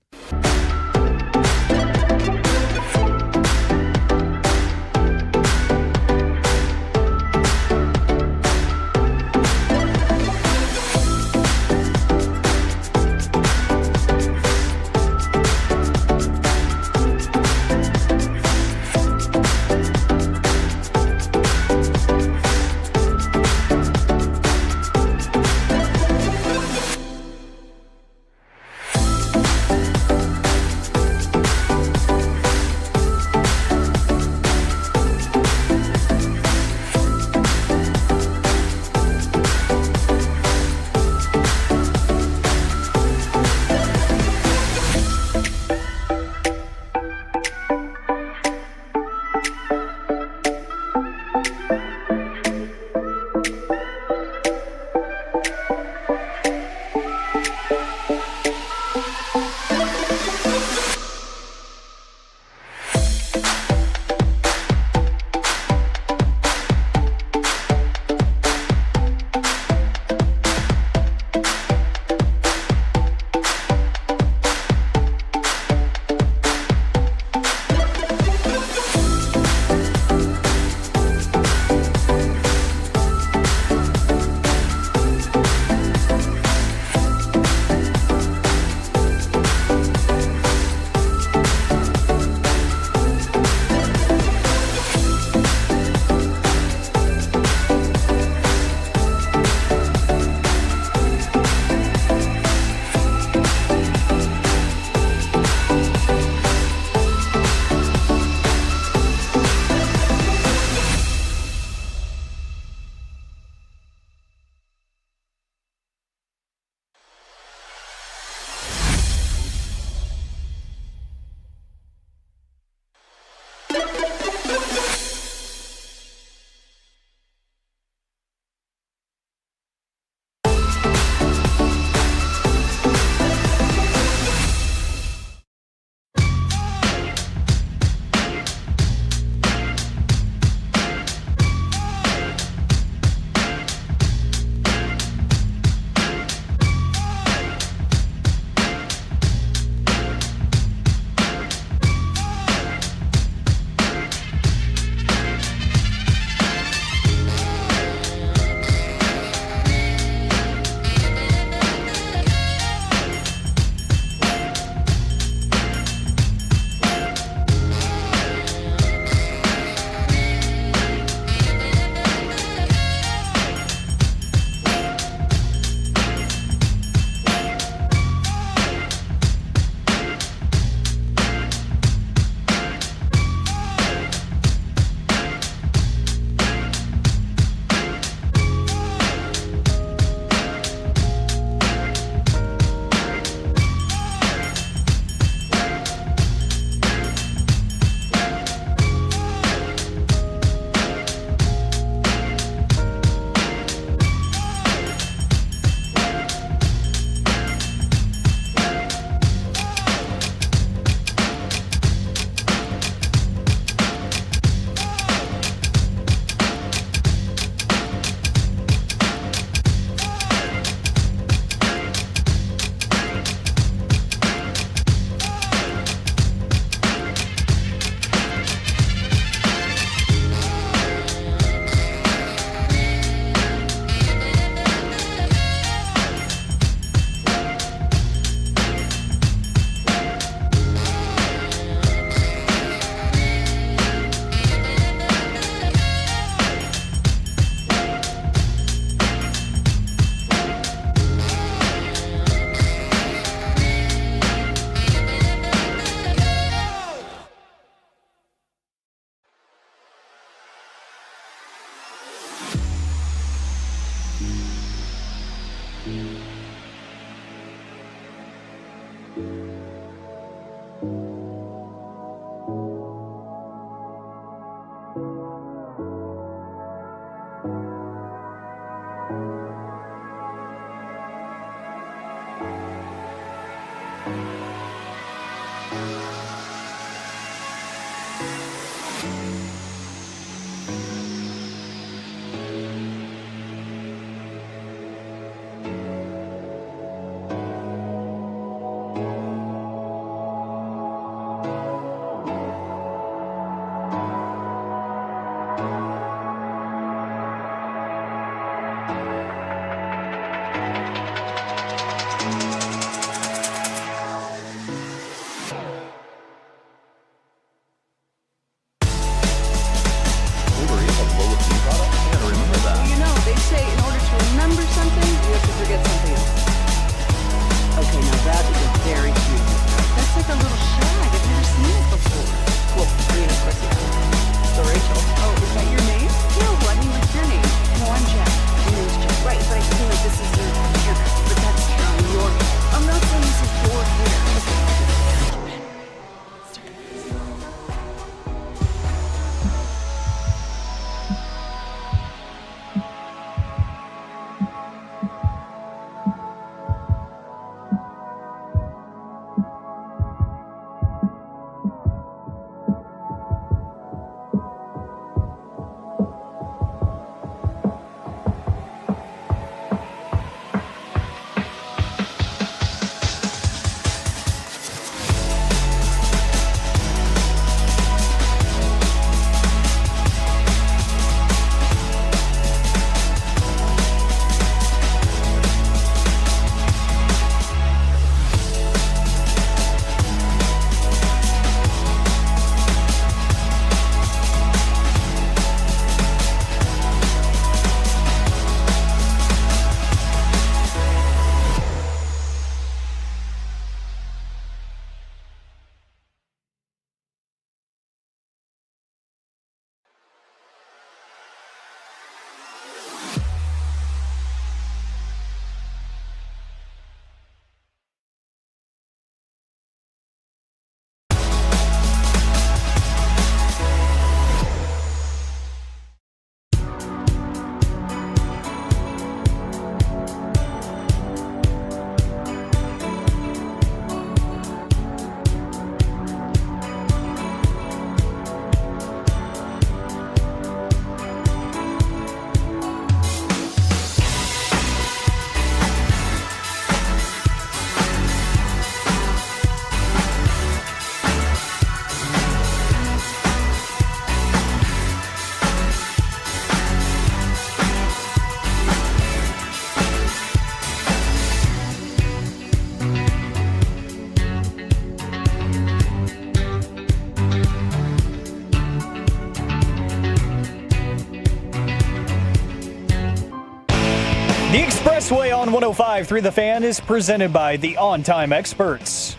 Best Way on 105.3 The Fan is presented by the On-Time Experts.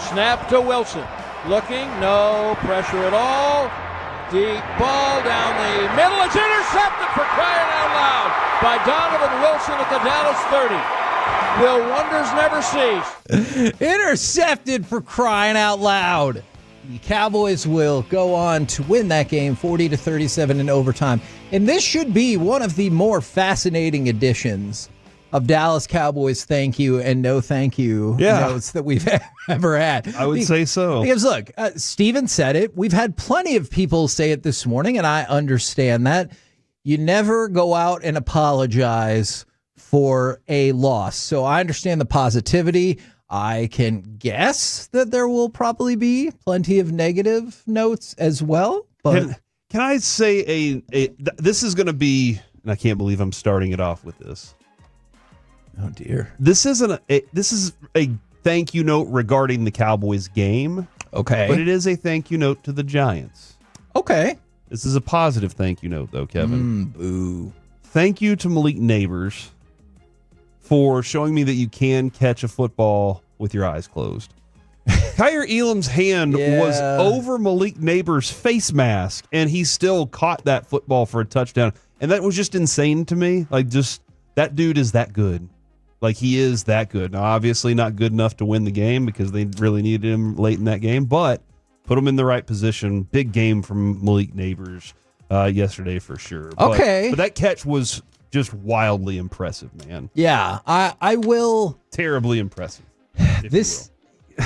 Snap to Wilson. Looking, no pressure at all. Deep ball down the middle. It's intercepted, for crying out loud, by Donovan Wilson at the Dallas 30. Will wonders never cease? Intercepted, for crying out loud. The Cowboys will go on to win that game 40-37 in overtime. And this should be one of the more fascinating editions of Dallas Cowboys thank you and no thank you notes that we've ever had. I would say so. Because look, Steven said it. We've had plenty of people say it this morning, and I understand that. You never go out and apologize for a loss. So I understand the positivity. I can guess that there will probably be plenty of negative notes as well. But can I say this is going to be, and I can't believe I'm starting it off with this. Oh dear. This is a thank you note regarding the Cowboys game. Okay. But it is a thank you note to the Giants. Okay. This is a positive thank you note though, Kevin. Boo. Thank you to Malik Neighbors for showing me that you can catch a football with your eyes closed. Kyer Elam's hand was over Malik Neighbors' face mask, and he still caught that football for a touchdown. And that was just insane to me. Like, just that dude is that good. Like, he is that good. Now, obviously not good enough to win the game because they really needed him late in that game, but put him in the right position. Big game from Malik Neighbors yesterday for sure. Okay. But that catch was just wildly impressive, man. Yeah, I will. Terribly impressive.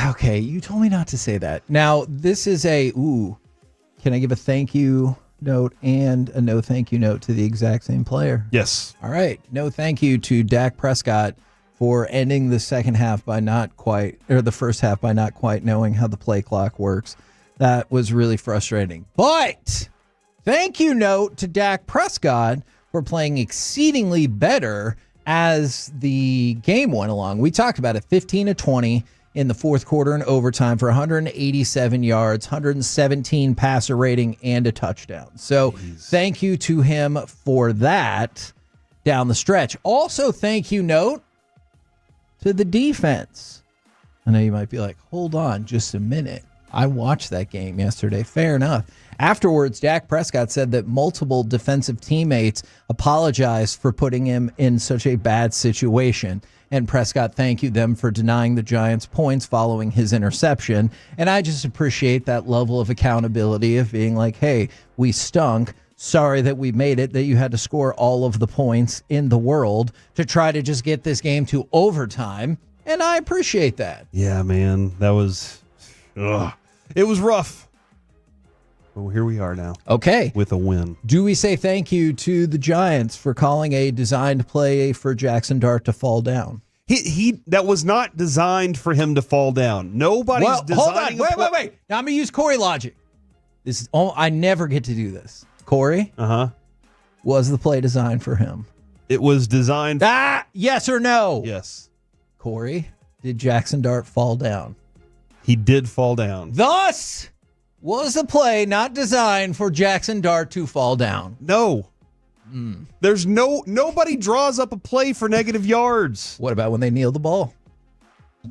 Okay, you told me not to say that. Now, this is can I give a thank you note and a no thank you note to the exact same player? Yes. All right. No thank you to Dak Prescott for ending the second half by the first half by not quite knowing how the play clock works. That was really frustrating. But thank you note to Dak Prescott for playing exceedingly better as the game went along. We talked about it, 15-20 in the fourth quarter and overtime for 187 yards, 117 passer rating, and a touchdown. So thank you to him for that down the stretch. Also, thank you note to the defense. I know you might be like, hold on just a minute. I watched that game yesterday. Fair enough. Afterwards, Dak Prescott said that multiple defensive teammates apologized for putting him in such a bad situation. And Prescott thanked them for denying the Giants points following his interception. And I just appreciate that level of accountability of being like, hey, we stunk. Sorry that we made it, that you had to score all of the points in the world to try to just get this game to overtime. And I appreciate that. Yeah, man. That was... it was rough. Well, here we are now. Okay. With a win. Do we say thank you to the Giants for calling a designed play for Jackson Dart to fall down? He that was not designed for him to fall down. Nobody's designing. Hold on. Wait. Now I'm going to use Corey logic. I never get to do this. Corey? Was the play designed for him? It was designed. Yes or no? Yes. Corey, did Jackson Dart fall down? He did fall down. Thus, was the play not designed for Jackson Dart to fall down? No. There's nobody draws up a play for negative yards. What about when they kneel the ball?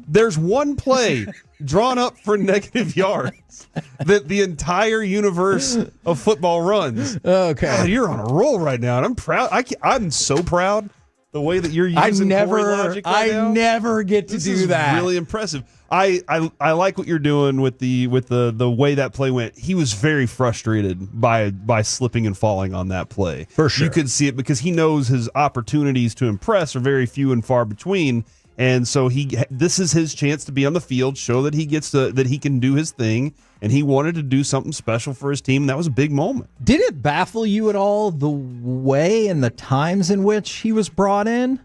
There's one play drawn up for negative yards that the entire universe of football runs. Okay. God, you're on a roll right now, and I'm proud. I'm so proud the way that you're using Corey logic right now. I never get to do that. This is really impressive. I like what you're doing with the way that play went. He was very frustrated by slipping and falling on that play. For sure. You could see it because he knows his opportunities to impress are very few and far between. And so this is his chance to be on the field, show that that he can do his thing, and he wanted to do something special for his team. And that was a big moment. Did it baffle you at all the way and the times in which he was brought in?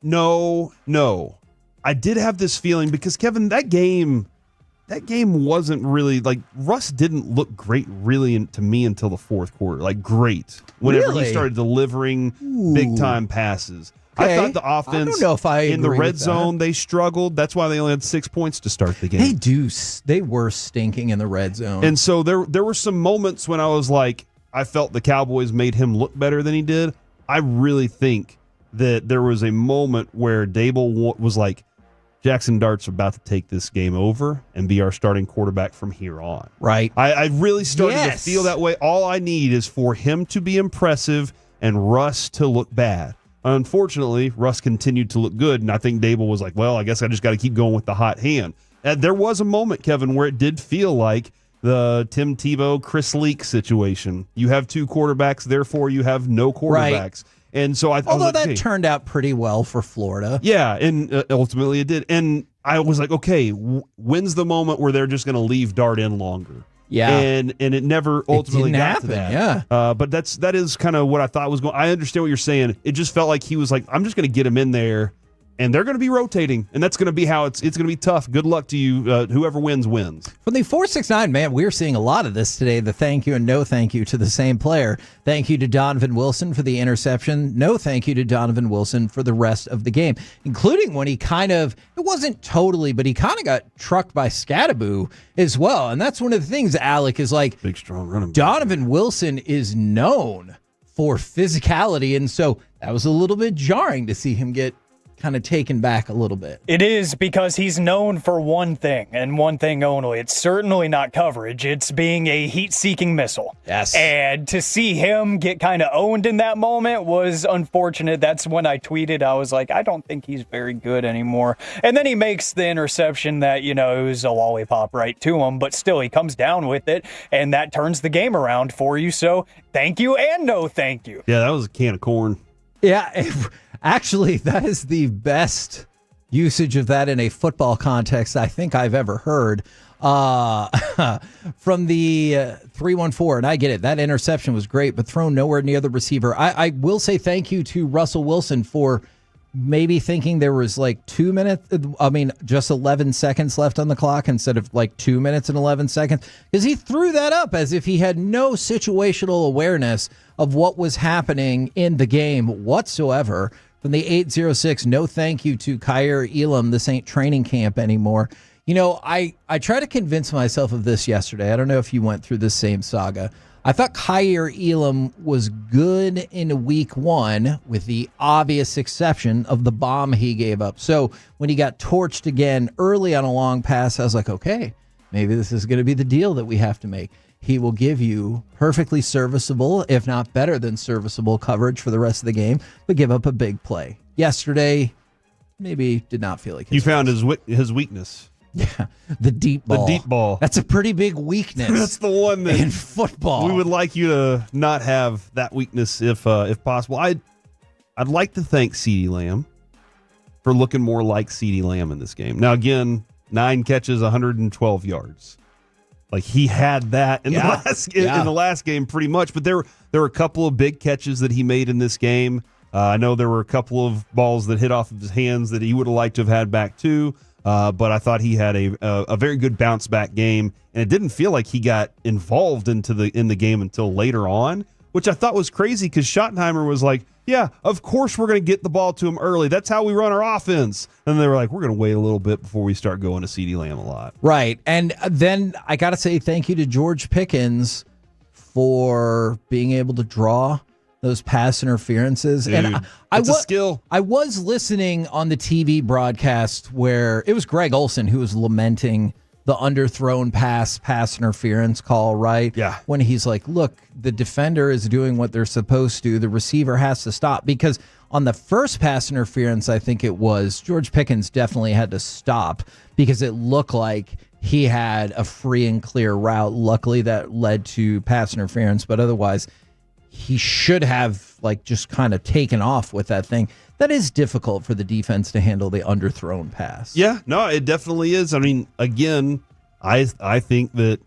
No. I did have this feeling because Kevin, that game wasn't really like Russ didn't look great really to me until the fourth quarter. Like great whenever he started delivering big time passes. Okay. I thought the offense I don't know if I in the agree red with zone that. They struggled. That's why they only had 6 points to start the game. They were stinking in the red zone. And so there were some moments when I was like, I felt the Cowboys made him look better than he did. I really think that there was a moment where Dable was like, Jackson Dart's about to take this game over and be our starting quarterback from here on. Right. I really started to feel that way. All I need is for him to be impressive and Russ to look bad. Unfortunately, Russ continued to look good, and I think Dable was like, well, I guess I just got to keep going with the hot hand. And there was a moment, Kevin, where it did feel like the Tim Tebow, Chris Leak situation. You have two quarterbacks, therefore you have no quarterbacks. Right. And so Although that turned out pretty well for Florida. Yeah, and ultimately it did. And I was like, okay, when's the moment where they're just going to leave Dart in longer? Yeah. And it never ultimately got to that. Yeah. But that is kind of what I thought was going. I understand what you're saying. It just felt like he was like, I'm just going to get him in there, and they're going to be rotating, and that's going to be how it's going to be tough. Good luck to you. Whoever wins. From the 469, man, we're seeing a lot of this today. The thank you and no thank you to the same player. Thank you to Donovan Wilson for the interception. No thank you to Donovan Wilson for the rest of the game, including when he it wasn't totally, but he kind of got trucked by Scattaboo as well. And that's one of the things, Alec, is like, big, strong running back. Donovan Wilson is known for physicality, and so that was a little bit jarring to see him get kind of taken back a little bit. It is, because he's known for one thing and one thing only. It's certainly not coverage. It's being a heat-seeking missile. Yes. And to see him get kind of owned in that moment was unfortunate. That's when I tweeted. I was like, I don't think he's very good anymore. And then he makes the interception that, it was a lollipop right to him, but still he comes down with it, and that turns the game around for you. So thank you and no thank you. Yeah, that was a can of corn. Yeah, actually, that is the best usage of that in a football context I think I've ever heard. From the 314, and I get it, that interception was great, but thrown nowhere near the receiver. I will say thank you to Russell Wilson for maybe thinking there was like 2 minutes, just 11 seconds left on the clock instead of like 2 minutes and 11 seconds, because he threw that up as if he had no situational awareness of what was happening in the game whatsoever. From the 806, no thank you to Kyer Elam. This ain't training camp anymore. I tried to convince myself of this yesterday. I don't know if you went through the same saga. I thought Kyer Elam was good in week one, with the obvious exception of the bomb he gave up. So when he got torched again early on a long pass, I was like, okay, maybe this is going to be the deal that we have to make. He will give you perfectly serviceable, if not better than serviceable, coverage for the rest of the game, but give up a big play. Yesterday, maybe did not feel like you found his weakness. Yeah, the deep ball. The deep ball. That's a pretty big weakness. That's the one that in football. We would like you to not have that weakness if possible. I'd like to thank CeeDee Lamb for looking more like CeeDee Lamb in this game. Now again, 9 catches, 112 yards. Like he had that in the last game pretty much, but there were a couple of big catches that he made in this game. I know there were a couple of balls that hit off of his hands that he would have liked to have had back too. But I thought he had a very good bounce back game, and it didn't feel like he got involved in the game until later on, which I thought was crazy because Schottenheimer was like, yeah, of course we're going to get the ball to him early. That's how we run our offense. And they were like, we're going to wait a little bit before we start going to CeeDee Lamb a lot. Right. And then I got to say thank you to George Pickens for being able to draw those pass interferences. Dude, and a skill. I was listening on the TV broadcast where it was Greg Olson who was lamenting the underthrown pass interference call, right? Yeah. When he's like, look, the defender is doing what they're supposed to. The receiver has to stop. Because on the first pass interference, I think it was, George Pickens definitely had to stop because it looked like he had a free and clear route. Luckily, that led to pass interference. But otherwise, he should have just kind of taken off with that thing. That is difficult for the defense to handle the underthrown pass. Yeah, no, it definitely is. I mean, again, I think that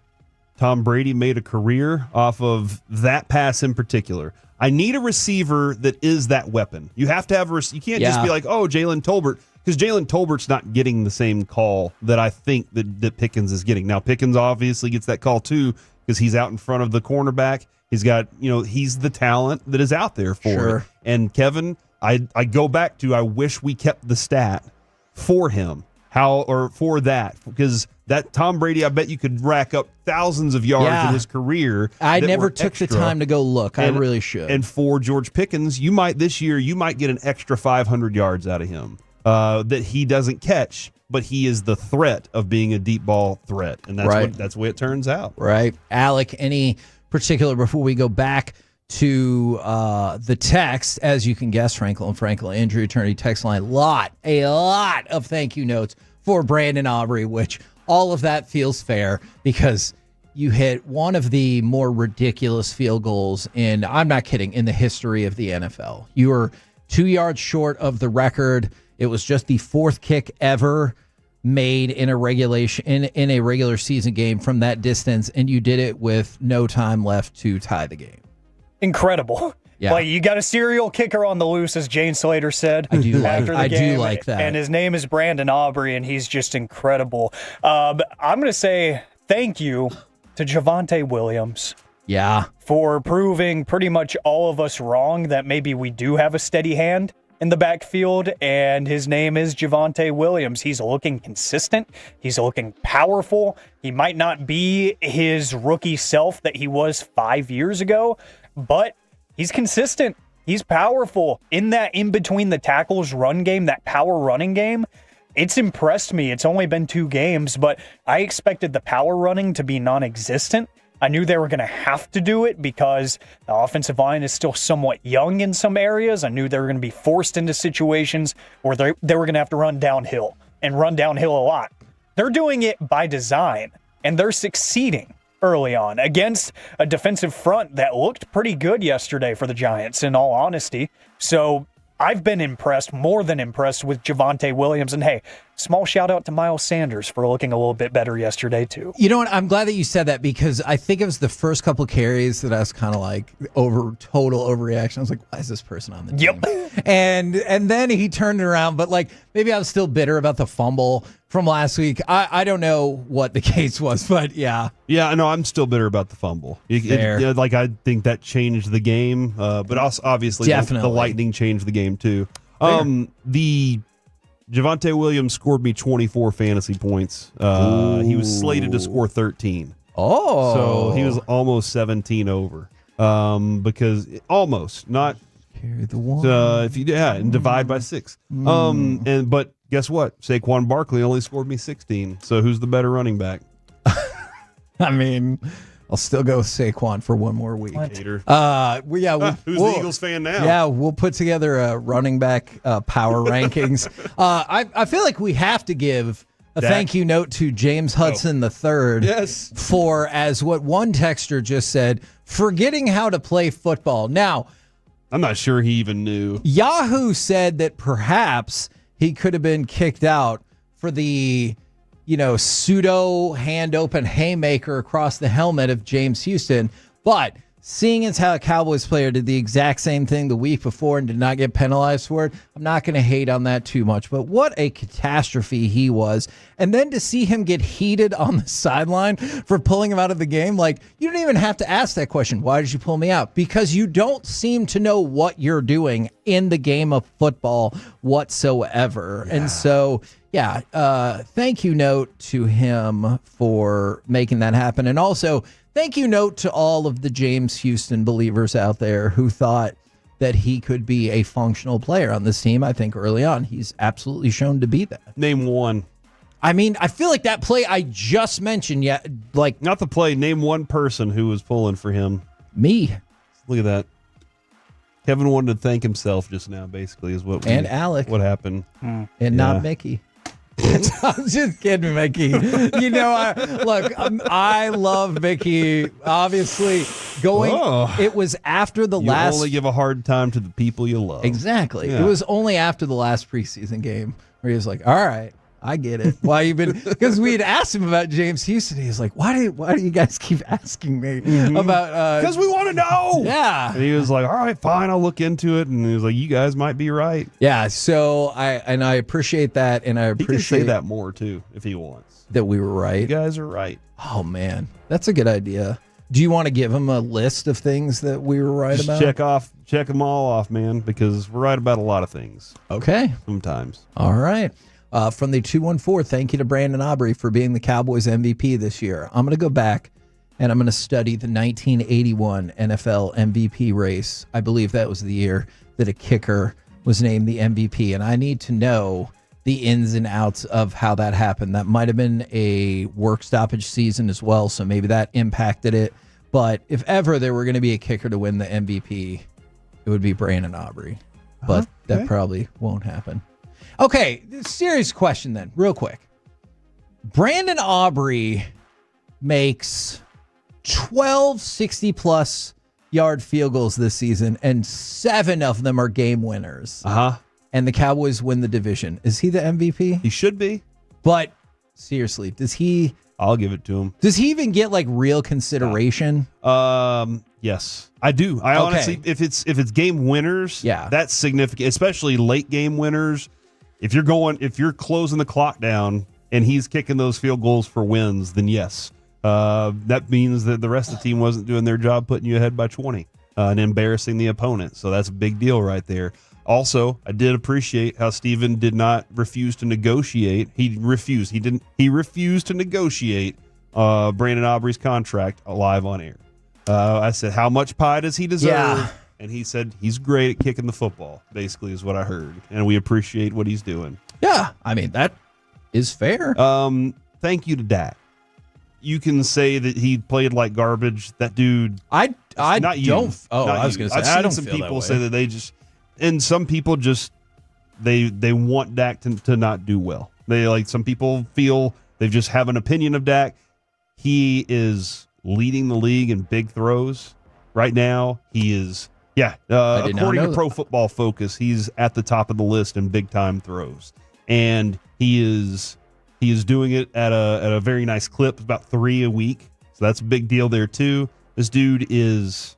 Tom Brady made a career off of that pass in particular. I need a receiver that is that weapon. You have to have you can't just be like, oh, Jalen Tolbert, because Jalen Tolbert's not getting the same call that I think that Pickens is getting. Now, Pickens obviously gets that call too because he's out in front of the cornerback. He's got, he's the talent that is out there for it. And Kevin, I go back to, I wish we kept the stat for him. for that, because that Tom Brady, I bet you could rack up thousands of yards in his career. I never took the time to go look. I really should. And for George Pickens, this year you might get an extra 500 yards out of him that he doesn't catch, but he is the threat of being a deep ball threat, and that's the way it turns out. Right, Alec. Any particular before we go back to the text? As you can guess, Franklin injury attorney text line, a lot of thank you notes for Brandon Aubrey, which all of that feels fair because you hit one of the more ridiculous field goals I'm not kidding, in the history of the NFL. You were 2 yards short of the record. It was just the fourth kick ever made in a regular season game from that distance, and you did it with no time left to tie the game. Incredible. Yeah. Like, you got a serial kicker on the loose, as Jane Slater said. I do game, like that. And his name is Brandon Aubrey, and he's just incredible. I'm going to say thank you to Javonte Williams. Yeah. For proving pretty much all of us wrong that maybe we do have a steady hand in the backfield, and his name is Javonte Williams. He's looking consistent. He's looking powerful. He might not be his rookie self that he was 5 years ago, but he's consistent. He's powerful. In that in-between the tackles run game, that power running game, it's impressed me. It's only been 2 games, but I expected the power running to be non-existent. I knew they were going to have to do it because the offensive line is still somewhat young in some areas. I knew they were going to be forced into situations where they were going to have to run downhill a lot. They're doing it by design, and they're succeeding early on against a defensive front that looked pretty good yesterday for the Giants, in all honesty. So I've been impressed, more than impressed, with Javonte Williams. And hey, small shout out to Miles Sanders for looking a little bit better yesterday too. You know what? I'm glad that you said that because I think it was the first couple carries that I was kind of like total overreaction. I was like, why is this person on the team? Yep. And then he turned it around, but like maybe I was still bitter about the fumble from last week. I don't know what the case was, but yeah. Yeah, no, I'm still bitter about the fumble. I think that changed the game, but also obviously the Lightning changed the game too. The Javonte Williams scored me 24 fantasy points. He was slated to score 13. Oh. So he was almost 17 over. Because almost, not carry the one. And divide by 6. But guess what? Saquon Barkley only scored me 16. So who's the better running back? I mean, I'll still go with Saquon for one more week. Hater. Who's the Eagles fan now? Yeah, we'll put together a running back power rankings. I feel like we have to give a thank you note to James Hudson III. Yes. For, as what one texter just said, forgetting how to play football. Now, I'm not sure he even knew. Yahoo said that perhaps he could have been kicked out for the pseudo hand open haymaker across the helmet of James Houston. But seeing as how a Cowboys player did the exact same thing the week before and did not get penalized for it, I'm not going to hate on that too much. But what a catastrophe he was. And then to see him get heated on the sideline for pulling him out of the game, like, you don't even have to ask that question. Why did you pull me out? Because you don't seem to know what you're doing in the game of football whatsoever. Yeah. And so, thank you note to him for making that happen. And also, thank you note to all of the James Houston believers out there who thought that he could be a functional player on this team. I think early on, he's absolutely shown to be that. Name one. I mean, I feel like that play I just mentioned, not the play. Name one person who was pulling for him. Me. Look at that. Kevin wanted to thank himself just now, basically, is what Alec. What happened. And not Mickey. I'm just kidding, Mickey. I love Mickey. Obviously, it was after the last. You only give a hard time to the people you love. Exactly. Yeah. It was only after the last preseason game where he was like, "All right, I get it. Why you been?" Because we had asked him about James Houston. He was like, "Why do you guys keep asking me about?" Because we want to know. Yeah. And he was like, "All right, fine, I'll look into it." And he was like, "You guys might be right." Yeah. So I appreciate that, and I He can appreciate say that more too if he wants. that we were right. You guys are right. Oh man, that's a good idea. Do you want to give him a list of things that we were right Just about? check them all off, man, because we're right about a lot of things. Okay. Sometimes. All right. From the 214, thank you to Brandon Aubrey for being the Cowboys MVP this year. I'm going to go back and I'm going to study the 1981 NFL MVP race. I believe that was the year that a kicker was named the MVP, and I need to know the ins and outs of how that happened. That might have been a work stoppage season as well, so maybe that impacted it. But if ever there were going to be a kicker to win the MVP, it would be Brandon Aubrey. But that probably won't happen. Okay, serious question then, real quick. Brandon Aubrey makes 12 60-plus yard field goals this season, and 7 of them are game winners. And the Cowboys win the division. Is he the MVP? He should be. But seriously, does he... I'll give it to him. Does he even get like real consideration? Yes, I do. I honestly, if it's game winners, that's significant, especially late game winners. If you're closing the clock down and he's kicking those field goals for wins, then yes, that means that the rest of the team wasn't doing their job, putting you ahead by 20 and embarrassing the opponent. So that's a big deal right there. Also, I did appreciate how Steven did not refuse to negotiate. He refused to negotiate Brandon Aubrey's contract live on air. I said, how much pie does he deserve? Yeah. And he said, he's great at kicking the football, basically is what I heard. And we appreciate what he's doing. Yeah, I mean, that is fair. Thank you to Dak. You can say that he played like garbage. That dude... I not you. don't... Oh, not I was you. going to say, I've I don't seen some feel people that say way. that they just... And some people just... They want Dak to not do well. Some people feel they just have an opinion of Dak. He is leading the league in big throws right now. He is... according to Pro Football Focus, he's at the top of the list in big time throws, and he is doing it at a very nice clip, about 3 a week. So that's a big deal there too. This dude he's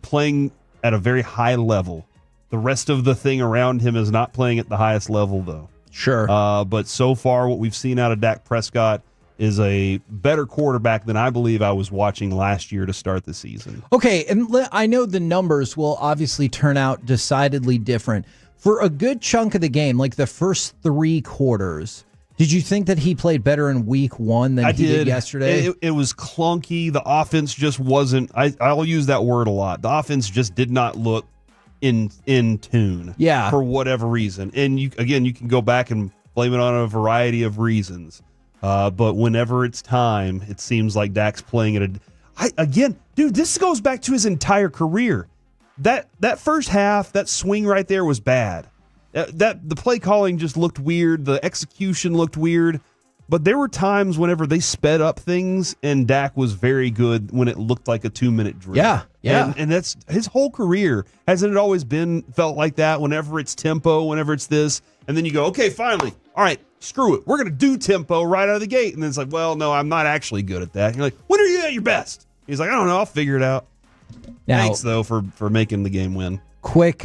playing at a very high level. The rest of the thing around him is not playing at the highest level though. Sure. But so far, what we've seen out of Dak Prescott is a better quarterback than I believe I was watching last year to start the season. Okay, and I know the numbers will obviously turn out decidedly different. For a good chunk of the game, like the first 3 quarters, did you think that he played better in week 1 than he did yesterday? It was clunky. The offense just wasn't, I'll use that word a lot. The offense just did not look in tune for whatever reason. And you can go back and blame it on a variety of reasons. But whenever it's time, it seems like Dak's playing at dude, this goes back to his entire career. That first half, that swing right there was bad. The play calling just looked weird. The execution looked weird. But there were times whenever they sped up things, and Dak was very good when it looked like a 2-minute drill. Yeah. And that's his whole career. Hasn't it always felt like that? Whenever it's tempo, whenever it's this, and then you go, okay, finally, all right, screw it. We're going to do tempo right out of the gate. And then it's like, well, no, I'm not actually good at that. And you're like, when are you at your best? He's like, I don't know. I'll figure it out. Now, thanks, though, for making the game win. Quick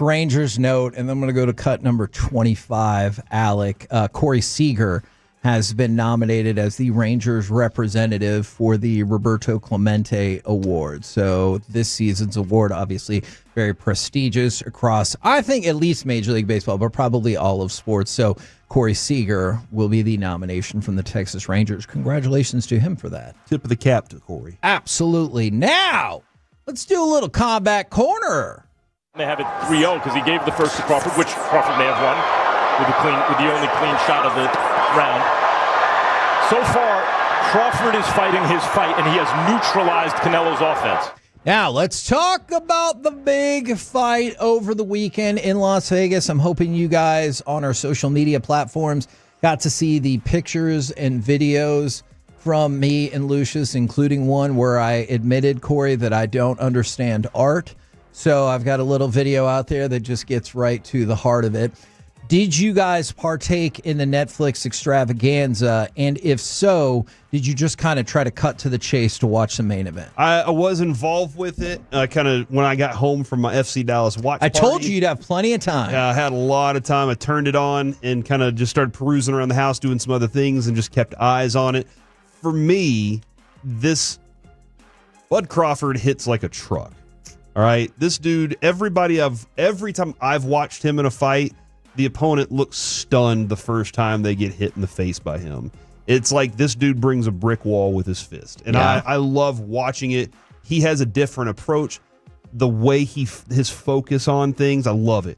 Rangers note, and then I'm going to go to cut number 25, Alec. Corey Seager has been nominated as the Rangers representative for the Roberto Clemente Award. So this season's award, obviously very prestigious across, I think, at least Major League Baseball, but probably all of sports. So Corey Seager will be the nomination from the Texas Rangers. Congratulations to him for that. Tip of the cap to Corey. Absolutely. Now, let's do a little Combat Corner. They have it 3-0 because he gave the first to Crawford, which Crawford may have won with the only clean shot of the round. So far, Crawford is fighting his fight, and he has neutralized Canelo's offense. Now, let's talk about the big fight over the weekend in Las Vegas. I'm hoping you guys on our social media platforms got to see the pictures and videos from me and Lucius, including one where I admitted, Corey, that I don't understand art. So I've got a little video out there that just gets right to the heart of it. Did you guys partake in the Netflix extravaganza? And if so, did you just kind of try to cut to the chase to watch the main event? I was involved with it kind of when I got home from my FC Dallas watch party. I told you you'd have plenty of time. Yeah, I had a lot of time. I turned it on and kind of just started perusing around the house, doing some other things, and just kept eyes on it. For me, this Bud Crawford hits like a truck. All right, this dude, every time I've watched him in a fight, the opponent looks stunned the first time they get hit in the face by him. It's like this dude brings a brick wall with his fist. And I love watching it. He has a different approach. The way his focus on things, I love it.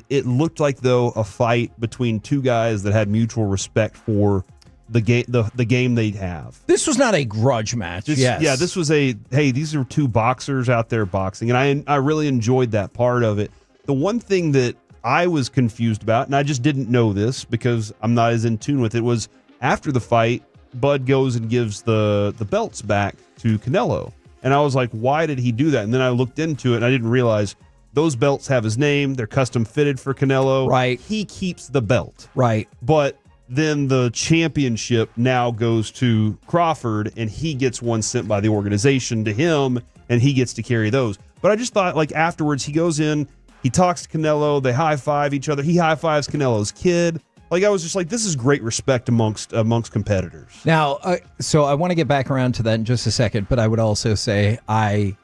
It looked like, though, a fight between two guys that had mutual respect for the game they'd have. This was not a grudge match. Yes. Yeah, this was these are two boxers out there boxing, and I really enjoyed that part of it. The one thing that I was confused about, and I just didn't know this because I'm not as in tune with it, was after the fight, Bud goes and gives the belts back to Canelo. And I was like, why did he do that? And then I looked into it, and I didn't realize those belts have his name. They're custom fitted for Canelo. Right. He keeps the belt. Right. But then the championship now goes to Crawford, and he gets one sent by the organization to him, and he gets to carry those. But I just thought, like, afterwards, he goes in, he talks to Canelo, they high-five each other. He high-fives Canelo's kid. Like, I was just like, this is great respect amongst competitors. Now, so I want to get back around to that in just a second, but I would also say I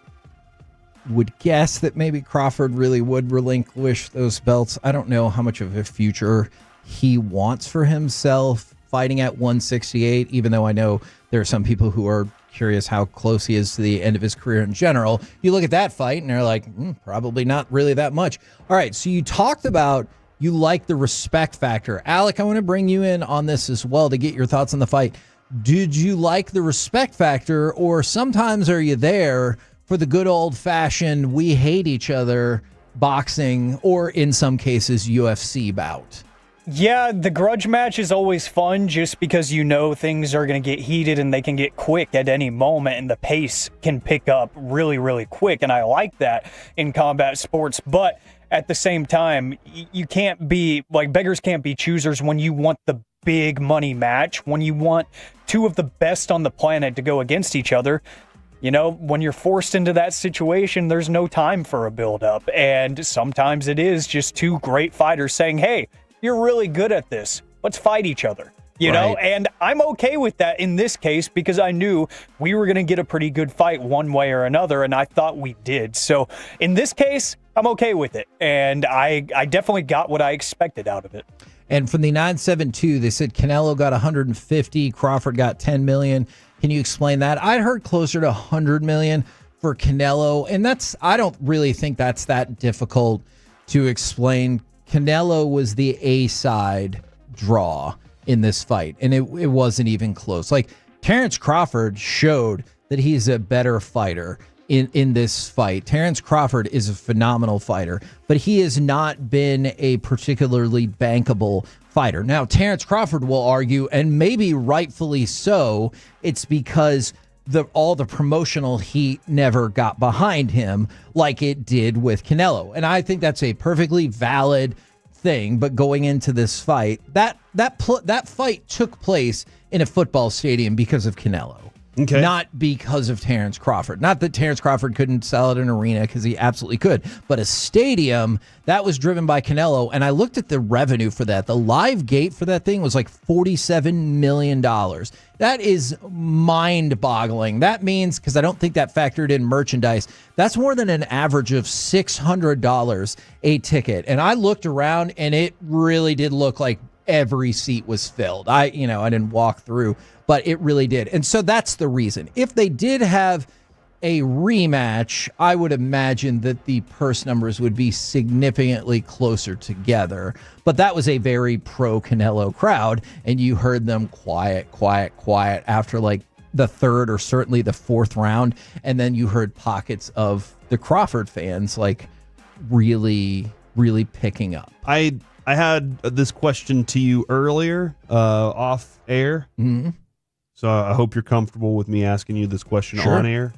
would guess that maybe Crawford really would relinquish those belts. I don't know how much of a future he wants for himself fighting at 168, even though I know there are some people who are curious how close he is to the end of his career in general. You look at that fight and they're like, probably not really that much. All right, so you talked about you like the respect factor. Alec, I want to bring you in on this as well to get your thoughts on the fight. Did you like the respect factor, or sometimes are you there for the good old-fashioned we hate each other boxing, or in some cases UFC bout? Yeah, the grudge match is always fun just because you know things are going to get heated and they can get quick at any moment, and the pace can pick up really, really quick. And I like that in combat sports. But at the same time, you can't be like beggars can't be choosers when you want the big money match, when you want two of the best on the planet to go against each other. You know, when you're forced into that situation, there's no time for a build-up. And sometimes it is just two great fighters saying, hey, you're really good at this. Let's fight each other. You know, and I'm okay with that in this case because I knew we were going to get a pretty good fight one way or another, and I thought we did. So in this case, I'm okay with it, and I definitely got what I expected out of it. And from the 972, they said Canelo got 150, Crawford got 10 million. Can you explain that? I'd heard closer to 100 million for Canelo, and I don't really think that's that difficult to explain. Canelo was the A-side draw in this fight, and it wasn't even close. Like, Terrence Crawford showed that he's a better fighter in this fight. Terrence Crawford is a phenomenal fighter, but he has not been a particularly bankable fighter. Now, Terrence Crawford will argue, and maybe rightfully so, it's because all the promotional heat never got behind him like it did with Canelo. And I think that's a perfectly valid thing. But going into this fight, that fight took place in a football stadium because of Canelo. Okay. Not because of Terrence Crawford. Not that Terrence Crawford couldn't sell at an arena, because he absolutely could. But a stadium, that was driven by Canelo. And I looked at the revenue for that. The live gate for that thing was like $47 million. That is mind-boggling. That means, because I don't think that factored in merchandise, that's more than an average of $600 a ticket. And I looked around, and it really did look like every seat was filled. I didn't walk through, but it really did. And so that's the reason. If they did have a rematch, I would imagine that the purse numbers would be significantly closer together. But that was a very pro-Canelo crowd, and you heard them quiet after like the third or certainly the fourth round. And then you heard pockets of the Crawford fans like really, really picking up. I had this question to you earlier, off air. Mm-hmm. So I hope you're comfortable with me asking you this question on air.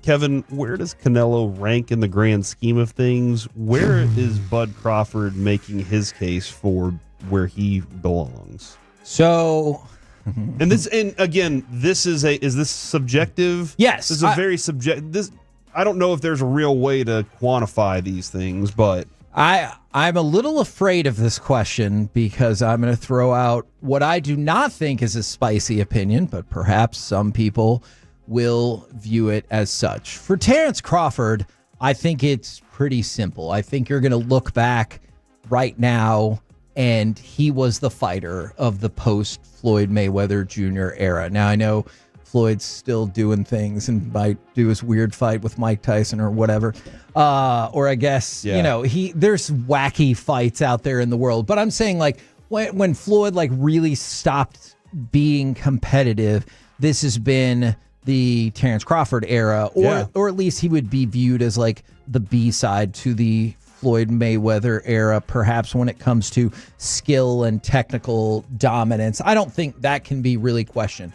Kevin, where does Canelo rank in the grand scheme of things? Where is Bud Crawford making his case for where he belongs? So, and again, is this subjective? Yes. This is a very subjective. I don't know if there's a real way to quantify these things, but I'm a little afraid of this question because I'm going to throw out what I do not think is a spicy opinion, but perhaps some people will view it as such. For Terrence Crawford, I think it's pretty simple. I think you're going to look back right now, and he was the fighter of the post-Floyd Mayweather Jr. era. Now, I know Floyd's still doing things and might do his weird fight with Mike Tyson or whatever. Or I guess, there's wacky fights out there in the world. But I'm saying, like, when Floyd, like, really stopped being competitive, this has been the Terrence Crawford era, or at least he would be viewed as, like, the B-side to the Floyd Mayweather era, perhaps when it comes to skill and technical dominance. I don't think that can be really questioned.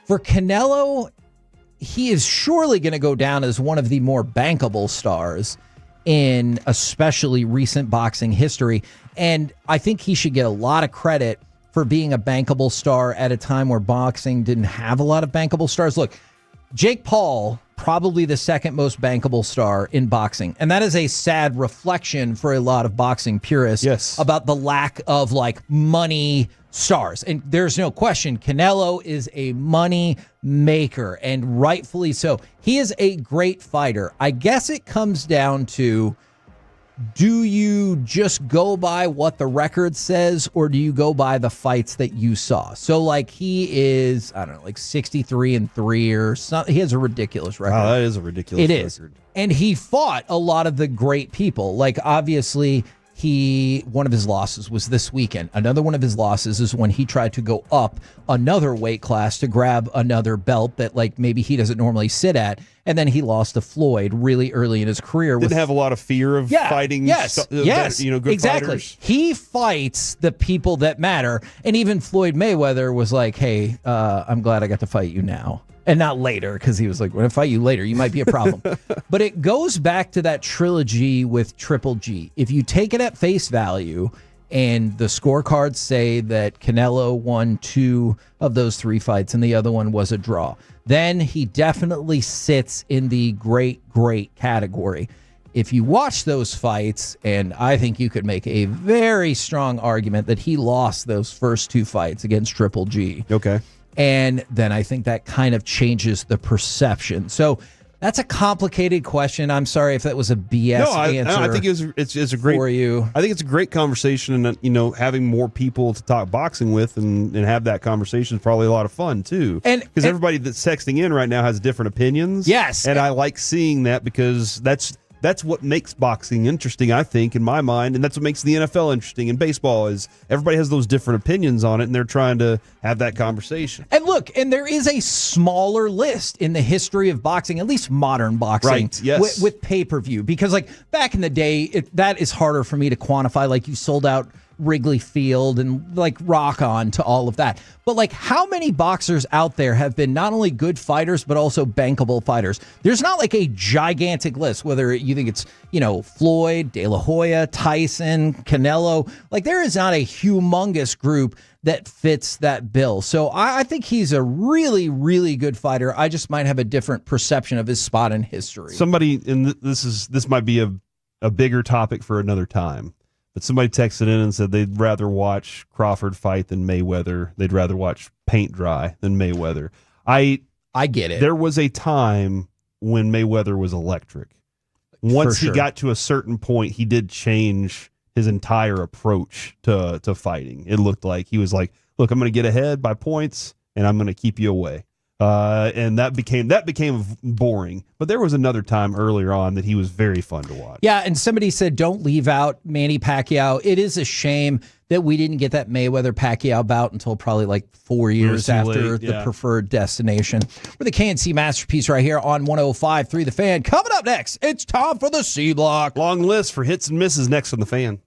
For Canelo, he is surely going to go down as one of the more bankable stars in especially recent boxing history. And I think he should get a lot of credit for being a bankable star at a time where boxing didn't have a lot of bankable stars. Look, Jake Paul, probably the second most bankable star in boxing. And that is a sad reflection for a lot of boxing purists about the lack of, like, money stars. And there's no question, Canelo is a money maker, and rightfully so. He is a great fighter. I guess it comes down to, do you just go by what the record says, or do you go by the fights that you saw? So, like, he is, I don't know, like 63-3 or something. He has a ridiculous record. Oh, that is a ridiculous record. And he fought a lot of the great people. Like, obviously, one of his losses was this weekend. Another one of his losses is when he tried to go up another weight class to grab another belt that, like, maybe he doesn't normally sit at. And then he lost to Floyd really early in his career. Didn't have a lot of fear of fighting. Yes, good exactly. fighters. He fights the people that matter. And even Floyd Mayweather was like, hey, I'm glad I got to fight you now. And not later, because he was like, when I fight you later, you might be a problem. But it goes back to that trilogy with Triple G. If you take it at face value, and the scorecards say that Canelo won 2 of those 3 fights and the other one was a draw, then he definitely sits in the great category. If you watch those fights, and I think you could make a very strong argument that he lost those first 2 fights against Triple G. Okay. And then I think that kind of changes the perception. So that's a complicated question. I'm sorry if that was a BS answer. I think it's a great for you. I think it's a great conversation, and having more people to talk boxing with and have that conversation is probably a lot of fun too. And because everybody that's texting in right now has different opinions. Yes, and I like seeing that, because that's what makes boxing interesting, I think, in my mind, and that's what makes the NFL interesting. And baseball is everybody has those different opinions on it, and they're trying to have that conversation. And look, and there is a smaller list in the history of boxing, at least modern boxing, right? Yes, with pay-per-view, because, like, back in the day, that is harder for me to quantify. Like, you sold out Wrigley Field and, like, rock on to all of that. But, like, how many boxers out there have been not only good fighters but also bankable fighters? There's not, like, a gigantic list, whether you think it's, Floyd, De La Hoya, Tyson, Canelo. Like, there is not a humongous group that fits that bill. So I think he's a really, really good fighter. I just might have a different perception of his spot in history. Somebody, and this might be a bigger topic for another time, but somebody texted in and said they'd rather watch Crawford fight than Mayweather. They'd rather watch paint dry than Mayweather. I get it. There was a time when Mayweather was electric. Once he got to a certain point, he did change his entire approach to fighting. It looked like he was like, look, I'm going to get ahead by points, and I'm going to keep you away. And that became boring. But there was another time earlier on that he was very fun to watch. Yeah, and somebody said don't leave out Manny Pacquiao. It is a shame that we didn't get that Mayweather-Pacquiao bout until probably like 4 years after the preferred destination. We're the KNC Masterpiece right here on 105.3 The Fan. Coming up next, it's time for the C Block. Long list for hits and misses next on The Fan.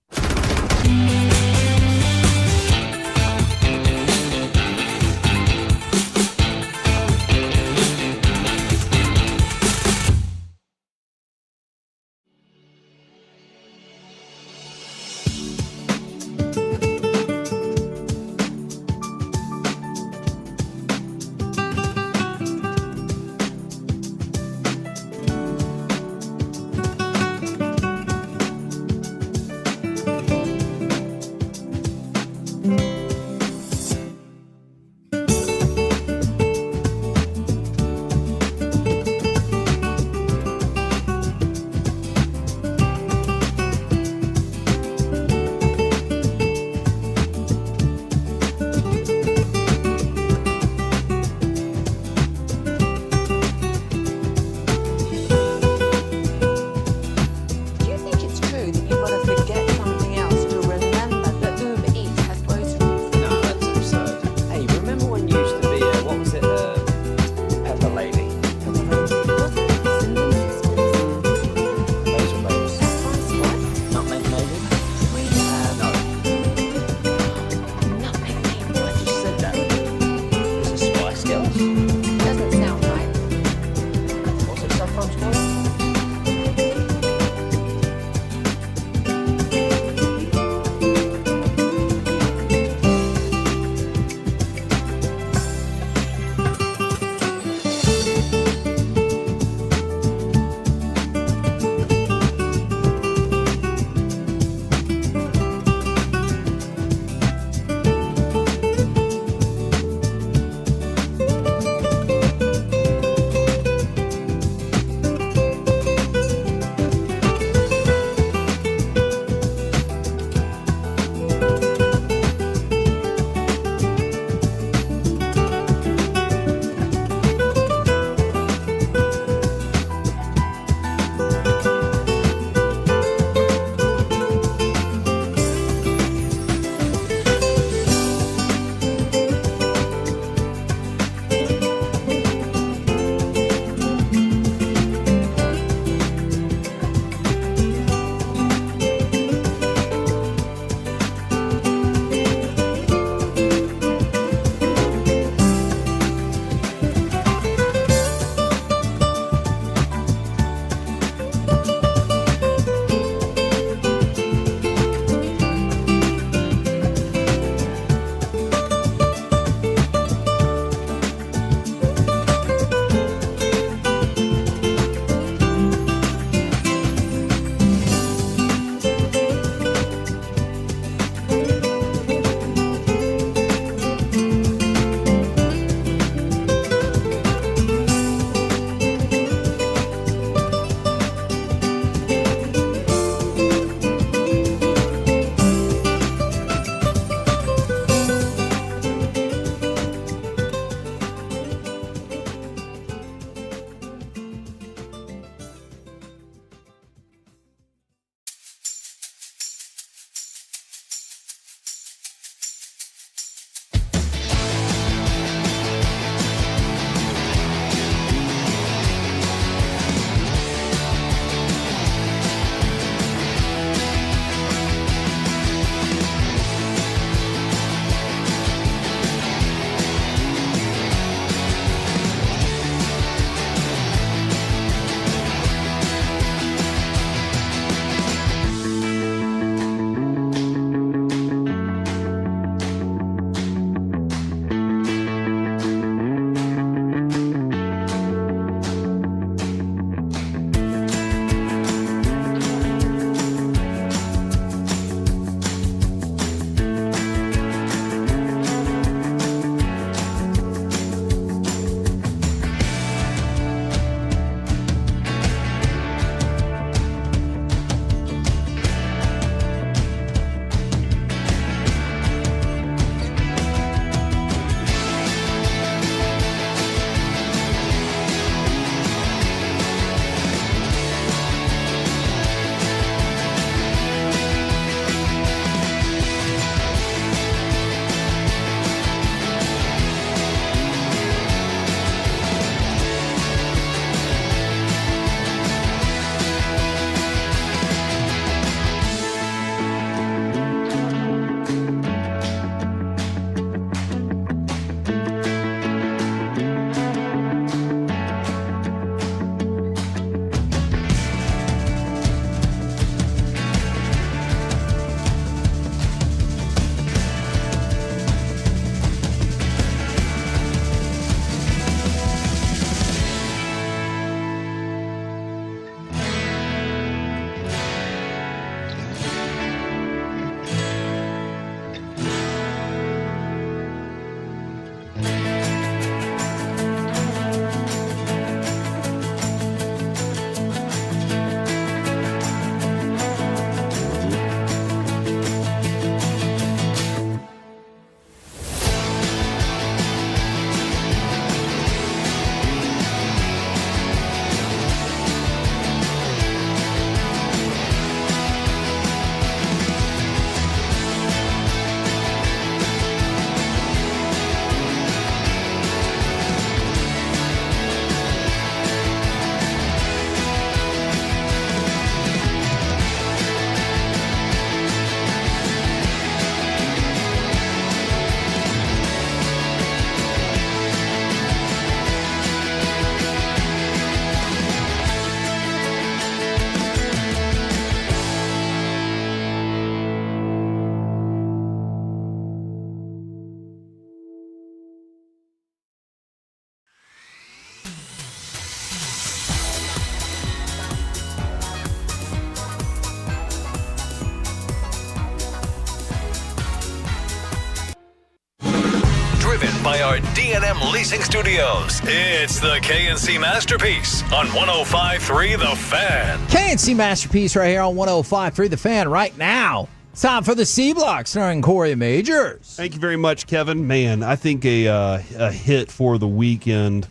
driven by our D&M Leasing Studios. It's the KNC Masterpiece on 105.3 The Fan. KNC Masterpiece right here on 105.3 The Fan right now. It's time for the C Block starring Corey Majors. Thank you very much, Kevin. Man, I think a hit for the weekend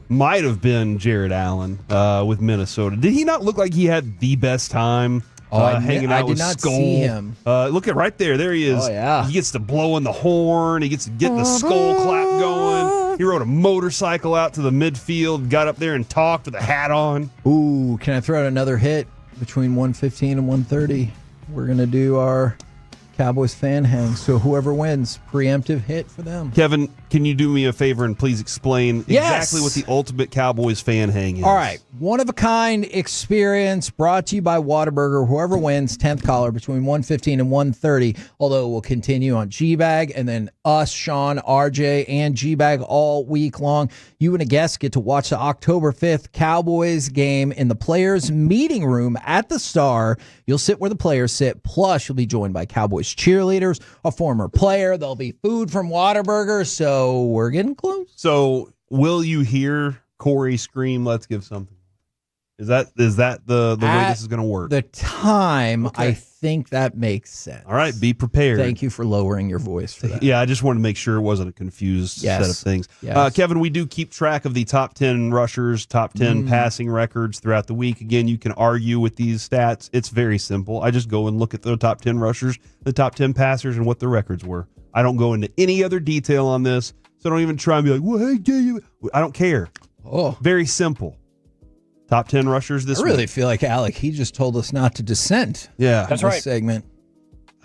might have been Jared Allen with Minnesota. Did he not look like he had the best time hanging out with Skull? I did not see him. Look at right there. There he is. Oh, yeah. He gets to blow in the horn. He gets to get the Skull clap going. He rode a motorcycle out to the midfield, got up there and talked with a hat on. Ooh, can I throw out another hit between 1:15 and 1:30? We're going to do our Cowboys fan hang. So whoever wins, preemptive hit for them. Kevin, can you do me a favor and please explain exactly what the ultimate Cowboys fan hang is? All right. One-of-a-kind experience brought to you by Whataburger. Whoever wins, 10th caller between 1:15 and 1:30, although it will continue on G-Bag, and then us, Sean, RJ, and G-Bag all week long. You and a guest get to watch the October 5th Cowboys game in the players' meeting room at the Star. You'll sit where the players sit, plus you'll be joined by Cowboys cheerleaders, a former player. There'll be food from Whataburger, so we're getting close. So will you hear Corey scream, "Let's give something"? Is that the way this is going to work? The time, okay. I think that makes sense. All right, be prepared. Thank you for lowering your voice for that. Yeah, I just wanted to make sure it wasn't a confused set of things. Yes. Kevin, we do keep track of the top 10 rushers, top 10 passing records throughout the week. Again, you can argue with these stats. It's very simple. I just go and look at the top 10 rushers, the top 10 passers, and what the records were. I don't go into any other detail on this, so don't even try and be like, well, hey, I don't care. Oh, very simple. Top 10 rushers this week. I really feel like Alec, he just told us not to dissent. Yeah. That's right. Segment.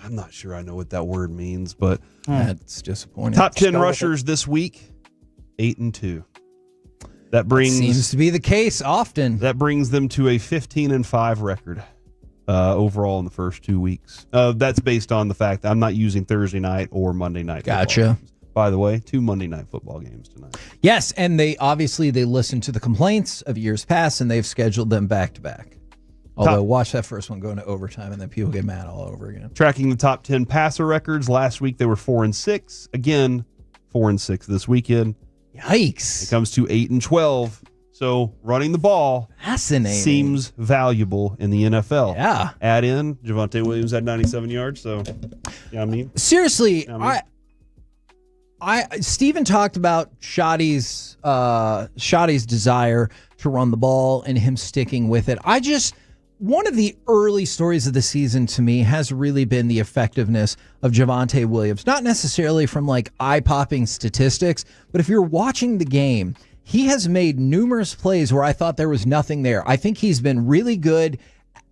I'm not sure I know what that word means, but that's disappointing. Top 10 rushers this week, 8-2. That seems to be the case often. That brings them to a 15-5 record overall in the first 2 weeks. That's based on the fact that I'm not using Thursday night or Monday night. Gotcha. By the way, 2 Monday night football games tonight. Yes, and they listened to the complaints of years past, and they've scheduled them back to back. Although, watch that first one go into overtime, and then people get mad all over again. Tracking the top 10 passer records. Last week they were 4-6. Again, 4-6 this weekend. Yikes! It comes to 8-12. So running the ball seems valuable in the NFL. Yeah. Add in Javonte Williams had 97 yards. So, seriously, Steven talked about Schotty's desire to run the ball and him sticking with it. One of the early stories of the season to me has really been the effectiveness of Javonte Williams. Not necessarily from like eye-popping statistics, but if you're watching the game, he has made numerous plays where I thought there was nothing there. I think he's been really good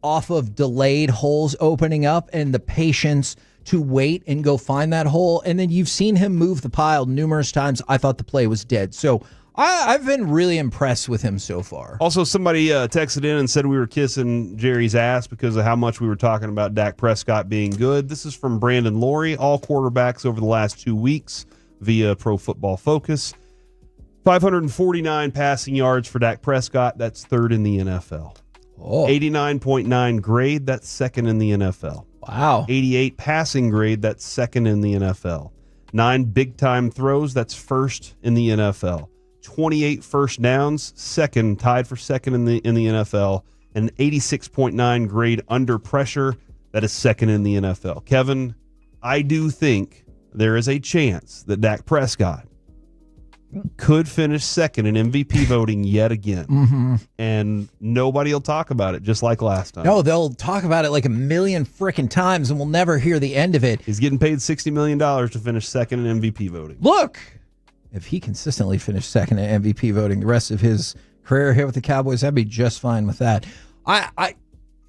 off of delayed holes opening up and the patience to wait and go find that hole. And then you've seen him move the pile numerous times. I thought the play was dead. So I've been really impressed with him so far. Also, somebody texted in and said we were kissing Jerry's ass because of how much we were talking about Dak Prescott being good. This is from Brandon Laurie. All quarterbacks over the last 2 weeks via Pro Football Focus. 549 passing yards for Dak Prescott. That's third in the NFL. 89.9 grade. That's second in the NFL. Wow. 88 passing grade, that's second in the NFL. 9 big-time throws, that's first in the NFL. 28 first downs, tied for second in the NFL. And 86.9 grade under pressure, that is second in the NFL. Kevin, I do think there is a chance that Dak Prescott could finish second in MVP voting yet again. Mm-hmm. And nobody will talk about it, just like last time. No, they'll talk about it like a million freaking times, and we'll never hear the end of it. He's getting paid $60 million to finish second in MVP voting. Look, if he consistently finished second in MVP voting the rest of his career here with the Cowboys, I'd be just fine with that.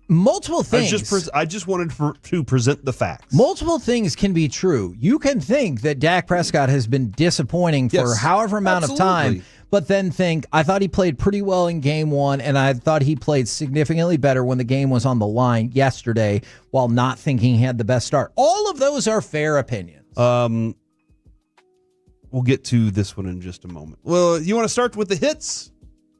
Multiple things. I just wanted to present the facts. Multiple things can be true. You can think that Dak Prescott has been disappointing for however amount of time, but then think, I thought he played pretty well in game one, and I thought he played significantly better when the game was on the line yesterday, while not thinking he had the best start. All of those are fair opinions. We'll get to this one in just a moment. Well, you want to start with the hits?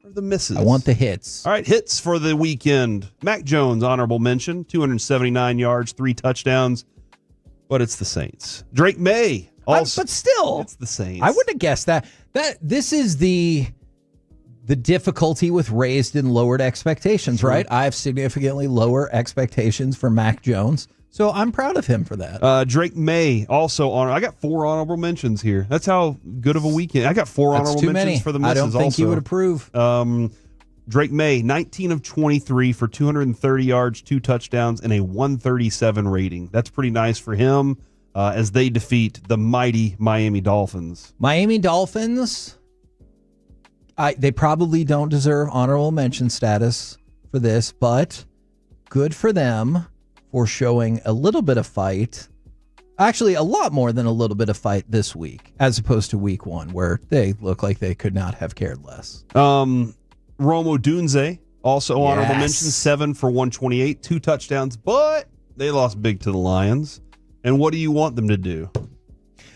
Or the misses? I want the hits. All right, hits for the weekend. Mac Jones, honorable mention, 279 yards, 3 touchdowns, but it's the Saints. Drake May, Also, but still, it's the Saints. I wouldn't have guessed that. This is the difficulty with raised and lowered expectations, right? I have significantly lower expectations for Mac Jones, so I'm proud of him for that. Drake May also on. I got 4 honorable mentions here. That's how good of a weekend. I got 4 That's honorable too mentions many. for the misses. I don't think also. you would approve. Drake May, 19 of 23 for 230 yards, 2 touchdowns, and a 137 rating. That's pretty nice for him as they defeat the mighty Miami Dolphins. Miami Dolphins, they probably don't deserve honorable mention status for this, but good for them for showing a little bit of fight. Actually, a lot more than a little bit of fight this week, as opposed to week 1, where they look like they could not have cared less. Romo Dunze, also honorable mention, 7 for 128, 2 touchdowns, but they lost big to the Lions. And what do you want them to do?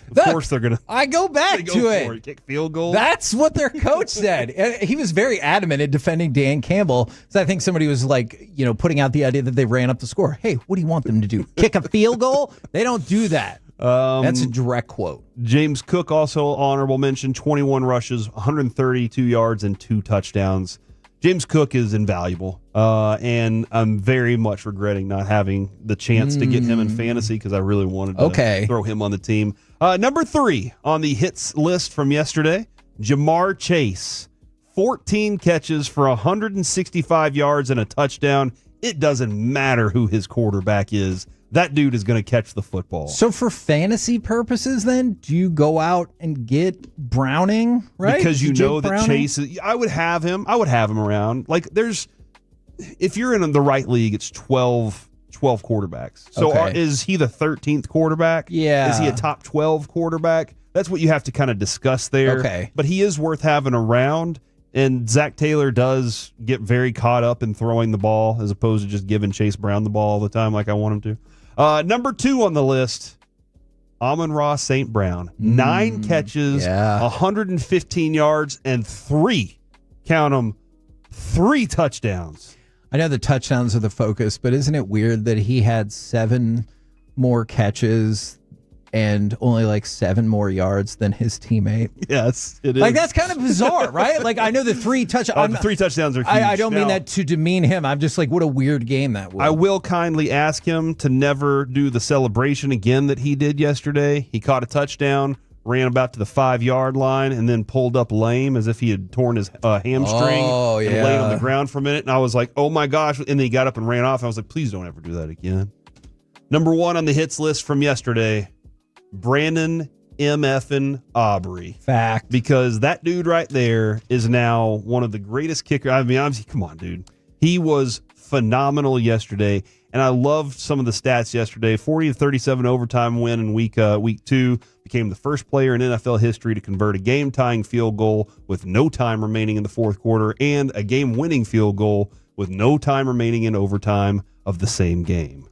Of course they're going to. I go back to it. Kick field goal. That's what their coach said. And he was very adamant in defending Dan Campbell. So I think somebody was like, putting out the idea that they ran up the score. Hey, what do you want them to do? Kick a field goal? They don't do that. That's a direct quote. James Cook, also honorable mention, 21 rushes, 132 yards, and 2 touchdowns. James Cook is invaluable, and I'm very much regretting not having the chance to get him in fantasy because I really wanted to throw him on the team. Number 3 on the hits list from yesterday, Jamar Chase, 14 catches for 165 yards and a touchdown. It doesn't matter who his quarterback is. That dude is going to catch the football. So for fantasy purposes, then, do you go out and get Browning, right? Because you know that Chase is, I would have him around. Like, if you're in the right league, it's 12 quarterbacks. So is he the 13th quarterback? Yeah. Is he a top 12 quarterback? That's what you have to kind of discuss there. Okay. But he is worth having around. And Zach Taylor does get very caught up in throwing the ball as opposed to just giving Chase Brown the ball all the time like I want him to. Number 2 on the list, Amon-Ra St. Brown. 9 catches, 115 yards, and 3 touchdowns. I know the touchdowns are the focus, but isn't it weird that he had 7 more catches and only like 7 more yards than his teammate? Yes, it is. Like, that's kind of bizarre, right? Like, I know the 3 touchdowns. The 3 touchdowns are huge. I don't mean that to demean him. I'm just like, what a weird game that was. I will kindly ask him to never do the celebration again that he did yesterday. He caught a touchdown, ran about to the 5-yard line, and then pulled up lame as if he had torn his hamstring and laid on the ground for a minute. And I was like, oh my gosh. And then he got up and ran off. I was like, please don't ever do that again. Number 1 on the hits list from yesterday, Brandon M.F.'n Aubrey. Fact. Because that dude right there is now one of the greatest kickers. I mean, come on, dude. He was phenomenal yesterday, and I loved some of the stats yesterday. 40-37 overtime win in week 2. Became the first player in NFL history to convert a game-tying field goal with no time remaining in the fourth quarter and a game-winning field goal with no time remaining in overtime of the same game.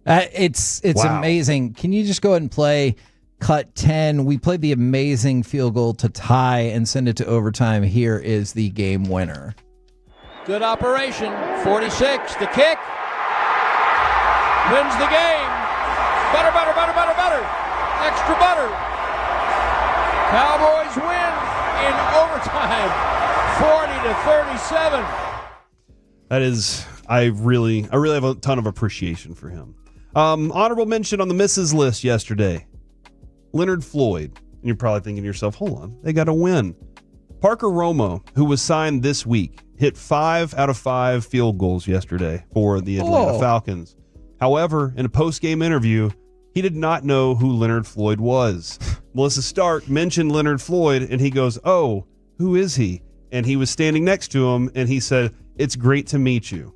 It's amazing. Can you just go ahead and play cut 10? We played the amazing field goal to tie and send it to overtime. Here is the game winner. Good operation. 46. The kick. Wins the game. Butter, butter, butter, butter, butter. Extra butter. Cowboys win in overtime. 40-37. That is, I really have a ton of appreciation for him. Honorable mention on the misses list yesterday, Leonard Floyd. And you're probably thinking to yourself, hold on, they got a win. Parker Romo, who was signed this week, hit 5 out of 5 field goals yesterday for the Atlanta Falcons. However, in a post-game interview, he did not know who Leonard Floyd was. Melissa Stark mentioned Leonard Floyd, and he goes, oh, who is he? And he was standing next to him, and he said, it's great to meet you.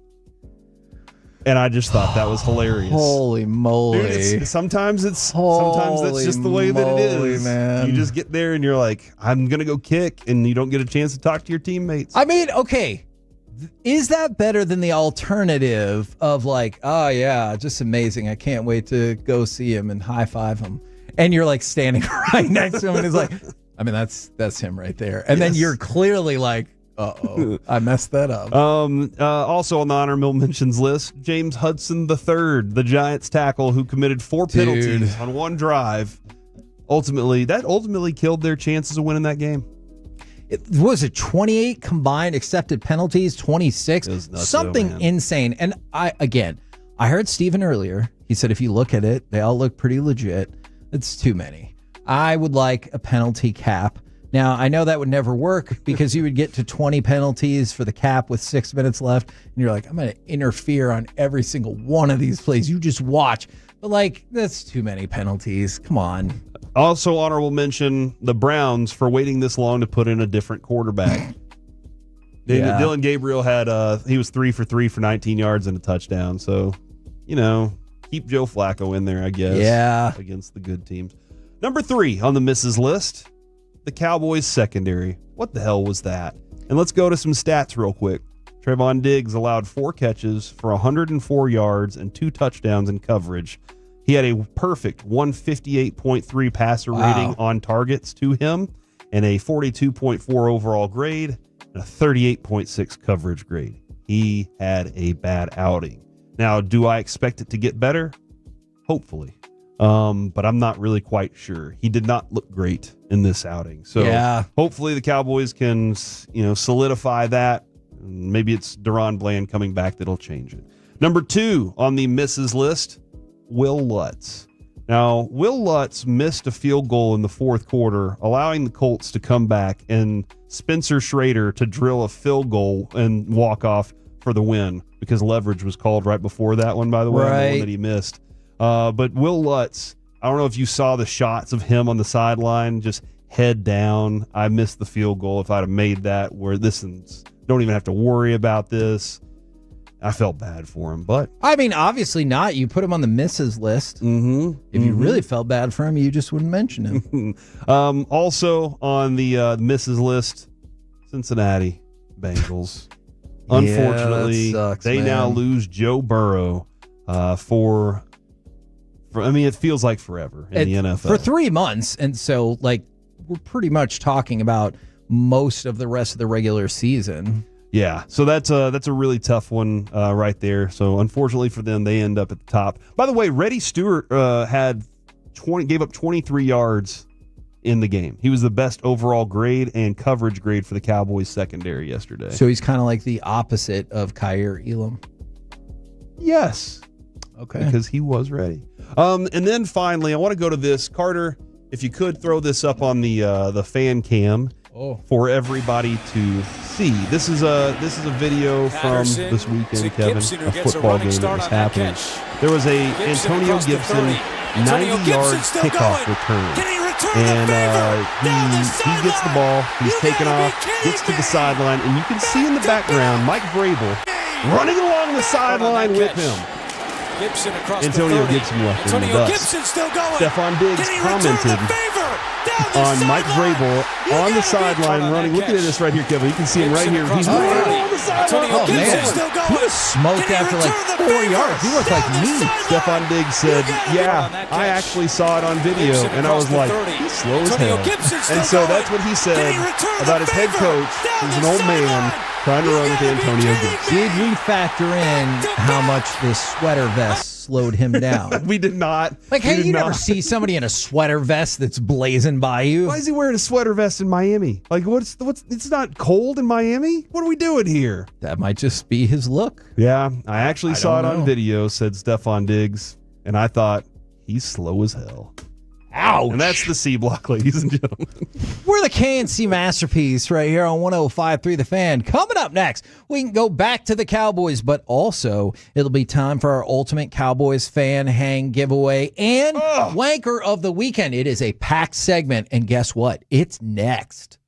And I just thought that was hilarious. Holy moly. Dude, sometimes that's just the way that it is. Man. You just get there and you're like, I'm going to go kick, and you don't get a chance to talk to your teammates. I mean, okay. Is that better than the alternative of like, oh yeah, just amazing. I can't wait to go see him and high five him. And you're like standing right next to him and he's like, I mean, that's him right there. And then you're clearly like, uh-oh, I messed that up. Also on the honorable mentions list, James Hudson III, the Giants tackle who committed 4 penalties on one drive. ultimately killed their chances of winning that game. It was 28 combined accepted penalties, 26, something insane. And I heard Steven earlier. He said if you look at it, they all look pretty legit. It's too many. I would like a penalty cap. Now, I know that would never work because you would get to 20 penalties for the cap with 6 minutes left. And you're like, I'm going to interfere on every single one of these plays. You just watch. But, like, that's too many penalties. Come on. Also, honorable mention, the Browns for waiting this long to put in a different quarterback. Dylan Gabriel he was 3 for 3 for 19 yards and a touchdown. So, keep Joe Flacco in there, I guess. Yeah. Against the good teams. Number 3 on the misses list, the Cowboys secondary. What the hell was that? And let's go to some stats real quick. Trevon Diggs allowed 4 catches for 104 yards and 2 touchdowns in coverage. He had a perfect 158.3 passer rating on targets to him and a 42.4 overall grade and a 38.6 coverage grade. He had a bad outing. Now, do I expect it to get better? Hopefully. But I'm not really quite sure. He did not look great in this outing. So hopefully the Cowboys can, solidify that. Maybe it's Deron Bland coming back that'll change it. Number 2 on the misses list, Will Lutz. Now, Will Lutz missed a field goal in the fourth quarter, allowing the Colts to come back and Spencer Schrader to drill a field goal and walk off for the win because leverage was called right before that one, by the way, the one that he missed. But Will Lutz, I don't know if you saw the shots of him on the sideline, just head down. I missed the field goal. If I'd have made that, where don't even have to worry about this. I felt bad for him, but I mean, obviously not. You put him on the misses list. Mm-hmm. If you really felt bad for him, you just wouldn't mention him. Also on the misses list, Cincinnati Bengals. Unfortunately, they now lose Joe Burrow for it feels like forever in the NFL. For 3 months. And so, we're pretty much talking about most of the rest of the regular season. Yeah, so that's a really tough one right there. So unfortunately for them, they end up at the top. By the way, Reddy Stewart gave up 23 yards in the game. He was the best overall grade and coverage grade for the Cowboys secondary yesterday. So he's kind of like the opposite of Kyer Elam. Yes. Okay. Because he was ready. And then finally, I want to go to this. Carter, if you could throw this up on the fan cam for everybody to see. This is a video from this weekend, Kevin, a football game that was happening. There was a Antonio Gibson 90-yard kickoff return. And he gets the ball, he's taken off, gets to the sideline, and you can see in the background Mike Vrabel running along the sideline with him. Antonio Gibson left in the dust. Stephon Diggs commented on Mike Vrabel on the sideline running. Look at this right here, Kevin. You can see him right here. He's running on the sideline. Oh, man. He was smoked after 4 yards. He looked like me. Stephon Diggs said, yeah, I actually saw it on video, and I was like, he's slow as hell. And so that's what he said about his head coach, who's an old man, trying to run with Antonio Gibson. Did we factor in how much this sweater vest slowed him down? We did not. Hey, you never see somebody in a sweater vest that's blazing by you. Why is he wearing a sweater vest in Miami? It's not cold in Miami? What are we doing here? That might just be his look. Yeah, I actually saw it on video, said Stephon Diggs, and I thought, he's slow as hell. Ouch. And that's the C block, ladies and gentlemen. We're the KNC Masterpiece right here on 105.3 The Fan. Coming up next, we can go back to the Cowboys, but also it'll be time for our Ultimate Cowboys Fan Hang giveaway and Wanker of the Weekend. It is a packed segment, and guess what? It's next.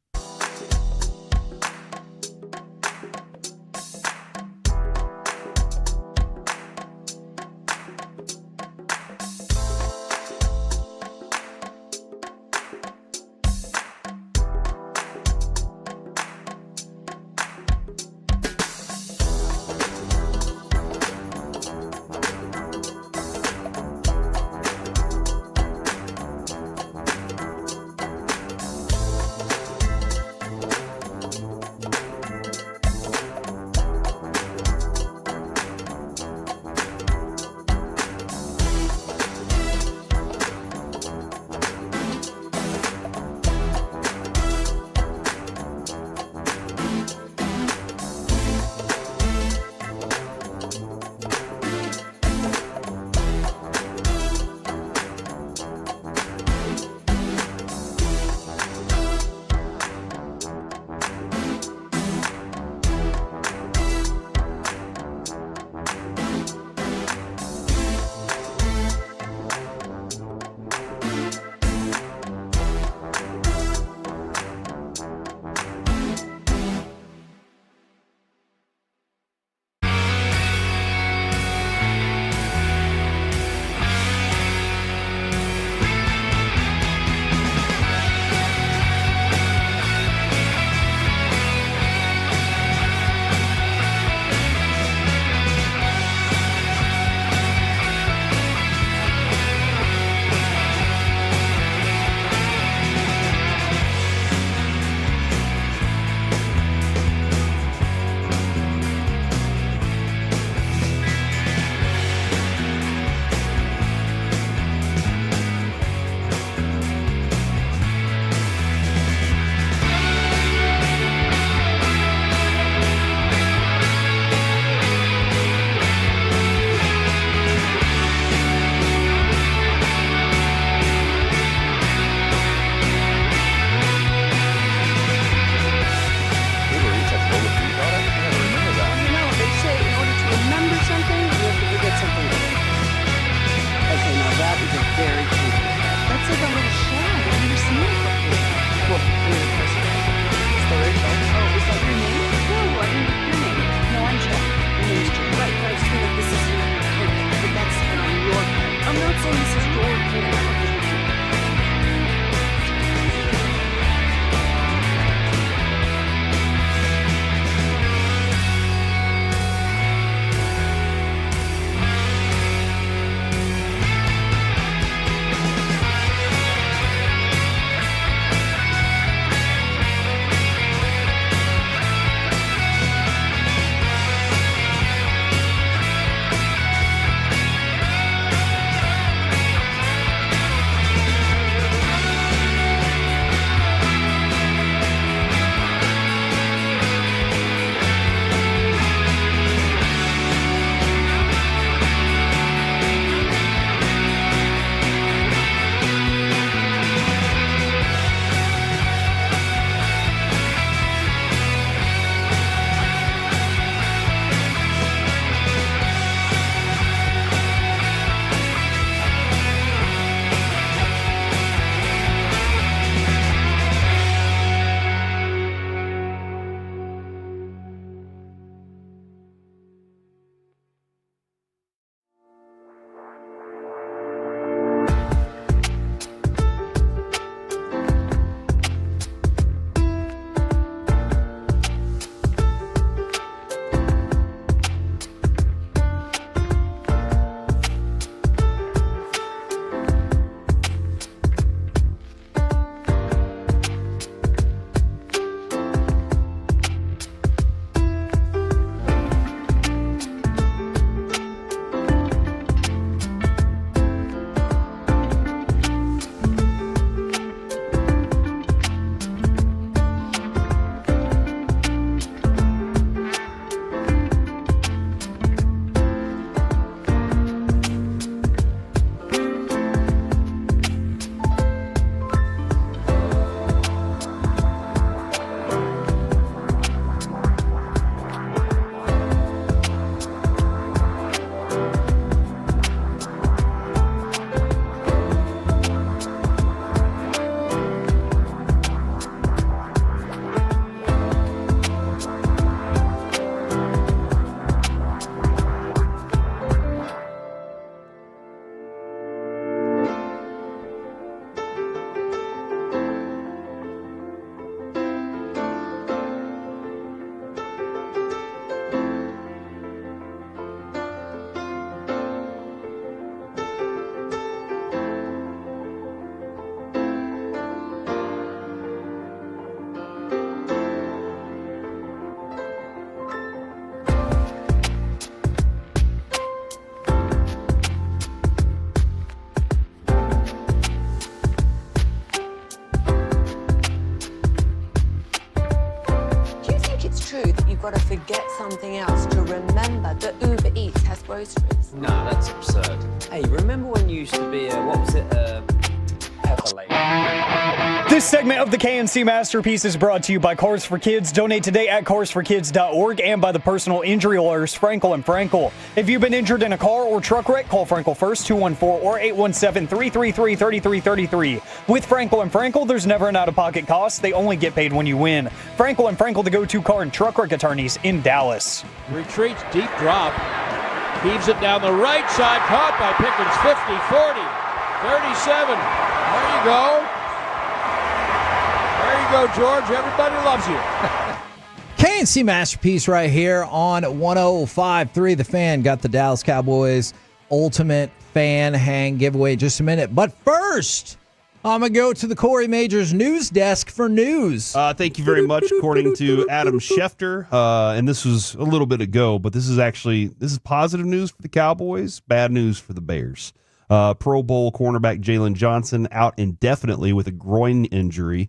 got to forget something else to remember that Uber Eats has groceries. No, that's absurd. Hey, remember when you used to be pepper lady? This segment of the KNC Masterpiece is brought to you by Cars for Kids. Donate today at carsforkids.org and by the personal injury lawyers Frankel and Frankel. If you've been injured in a car or truck wreck, call Frankel first, 214 or 817-333-3333. With Frankel and Frankel, there's never an out-of-pocket cost. They only get paid when you win. Frankel and Frankel, the go-to car and truck wreck attorneys in Dallas. Retreats, deep drop. Heaves it down the right side. Caught by Pickens. 50, 40, 37. There you go. There you go, George. Everybody loves you. KNC Masterpiece right here on 105.3 The Fan. Got the Dallas Cowboys Ultimate Fan Hang giveaway in just a minute. But first, I'm going to go to the Corey Majors news desk for news. Thank you very much. According to Adam Schefter, and this was a little bit ago, but this is positive news for the Cowboys, bad news for the Bears. Pro Bowl cornerback Jalen Johnson out indefinitely with a groin injury.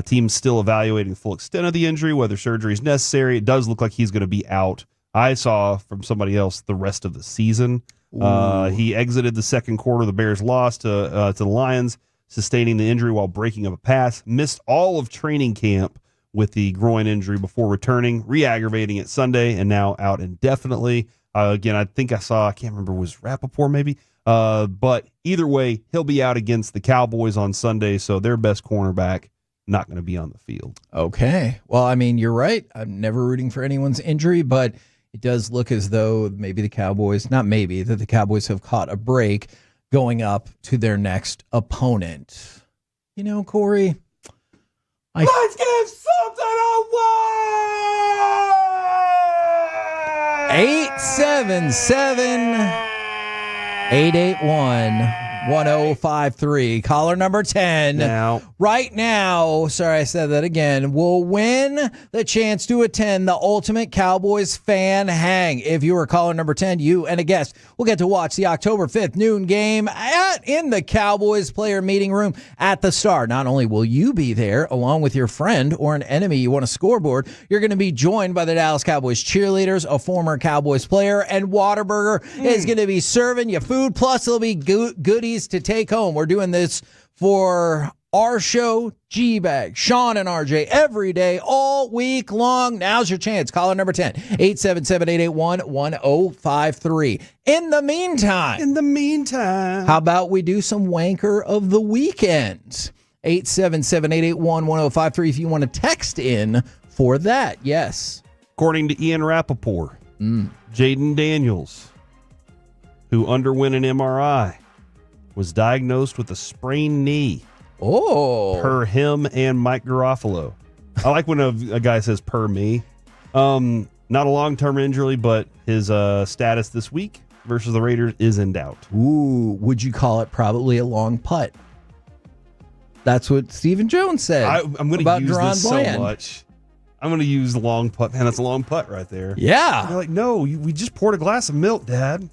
Team's still evaluating the full extent of the injury, whether surgery is necessary. It does look like he's going to be out. I saw from somebody else the rest of the season. He exited the second quarter. The Bears lost to the Lions, sustaining the injury while breaking up a pass. Missed all of training camp with the groin injury before returning, re-aggravating it Sunday, and now out indefinitely. Again, I think I can't remember, was Rappaport maybe? But either way, he'll be out against the Cowboys on Sunday, so their best cornerback not going to be on the field. Okay. Well, I mean, you're right. I'm never rooting for anyone's injury, but it does look as though that the Cowboys have caught a break going up to their next opponent. You know, Corey, let's give something away! 877-881-1053. Caller number 10. Right now, sorry I said that again, will win the chance to attend the Ultimate Cowboys Fan Hang. If you are caller number 10, you and a guest will get to watch the October 5th noon game in the Cowboys player meeting room at the Star. Not only will you be there, along with your friend or an enemy you want a scoreboard, you're going to be joined by the Dallas Cowboys cheerleaders, a former Cowboys player, and Whataburger is going to be serving you food, plus there'll be goodies to take home. We're doing this for our show, G-Bag, Sean and RJ, every day, all week long. Now's your chance. Caller number 10, 877-881-1053. In the meantime, how about we do some wanker of the weekend? 877-881-1053 if you want to text in for that. Yes. According to Ian Rappaport, Jaden Daniels, who underwent an MRI, was diagnosed with a sprained knee. Per him and Mike Garofalo. I like when a guy says per me. Not a long-term injury, but his status this week versus the Raiders is in doubt. Ooh, would you call it probably a long putt? That's what Stephen Jones said. I'm going to use this so much. I'm going to use the long putt. Man, that's a long putt right there. Yeah. They're like, no, we just poured a glass of milk, Dad.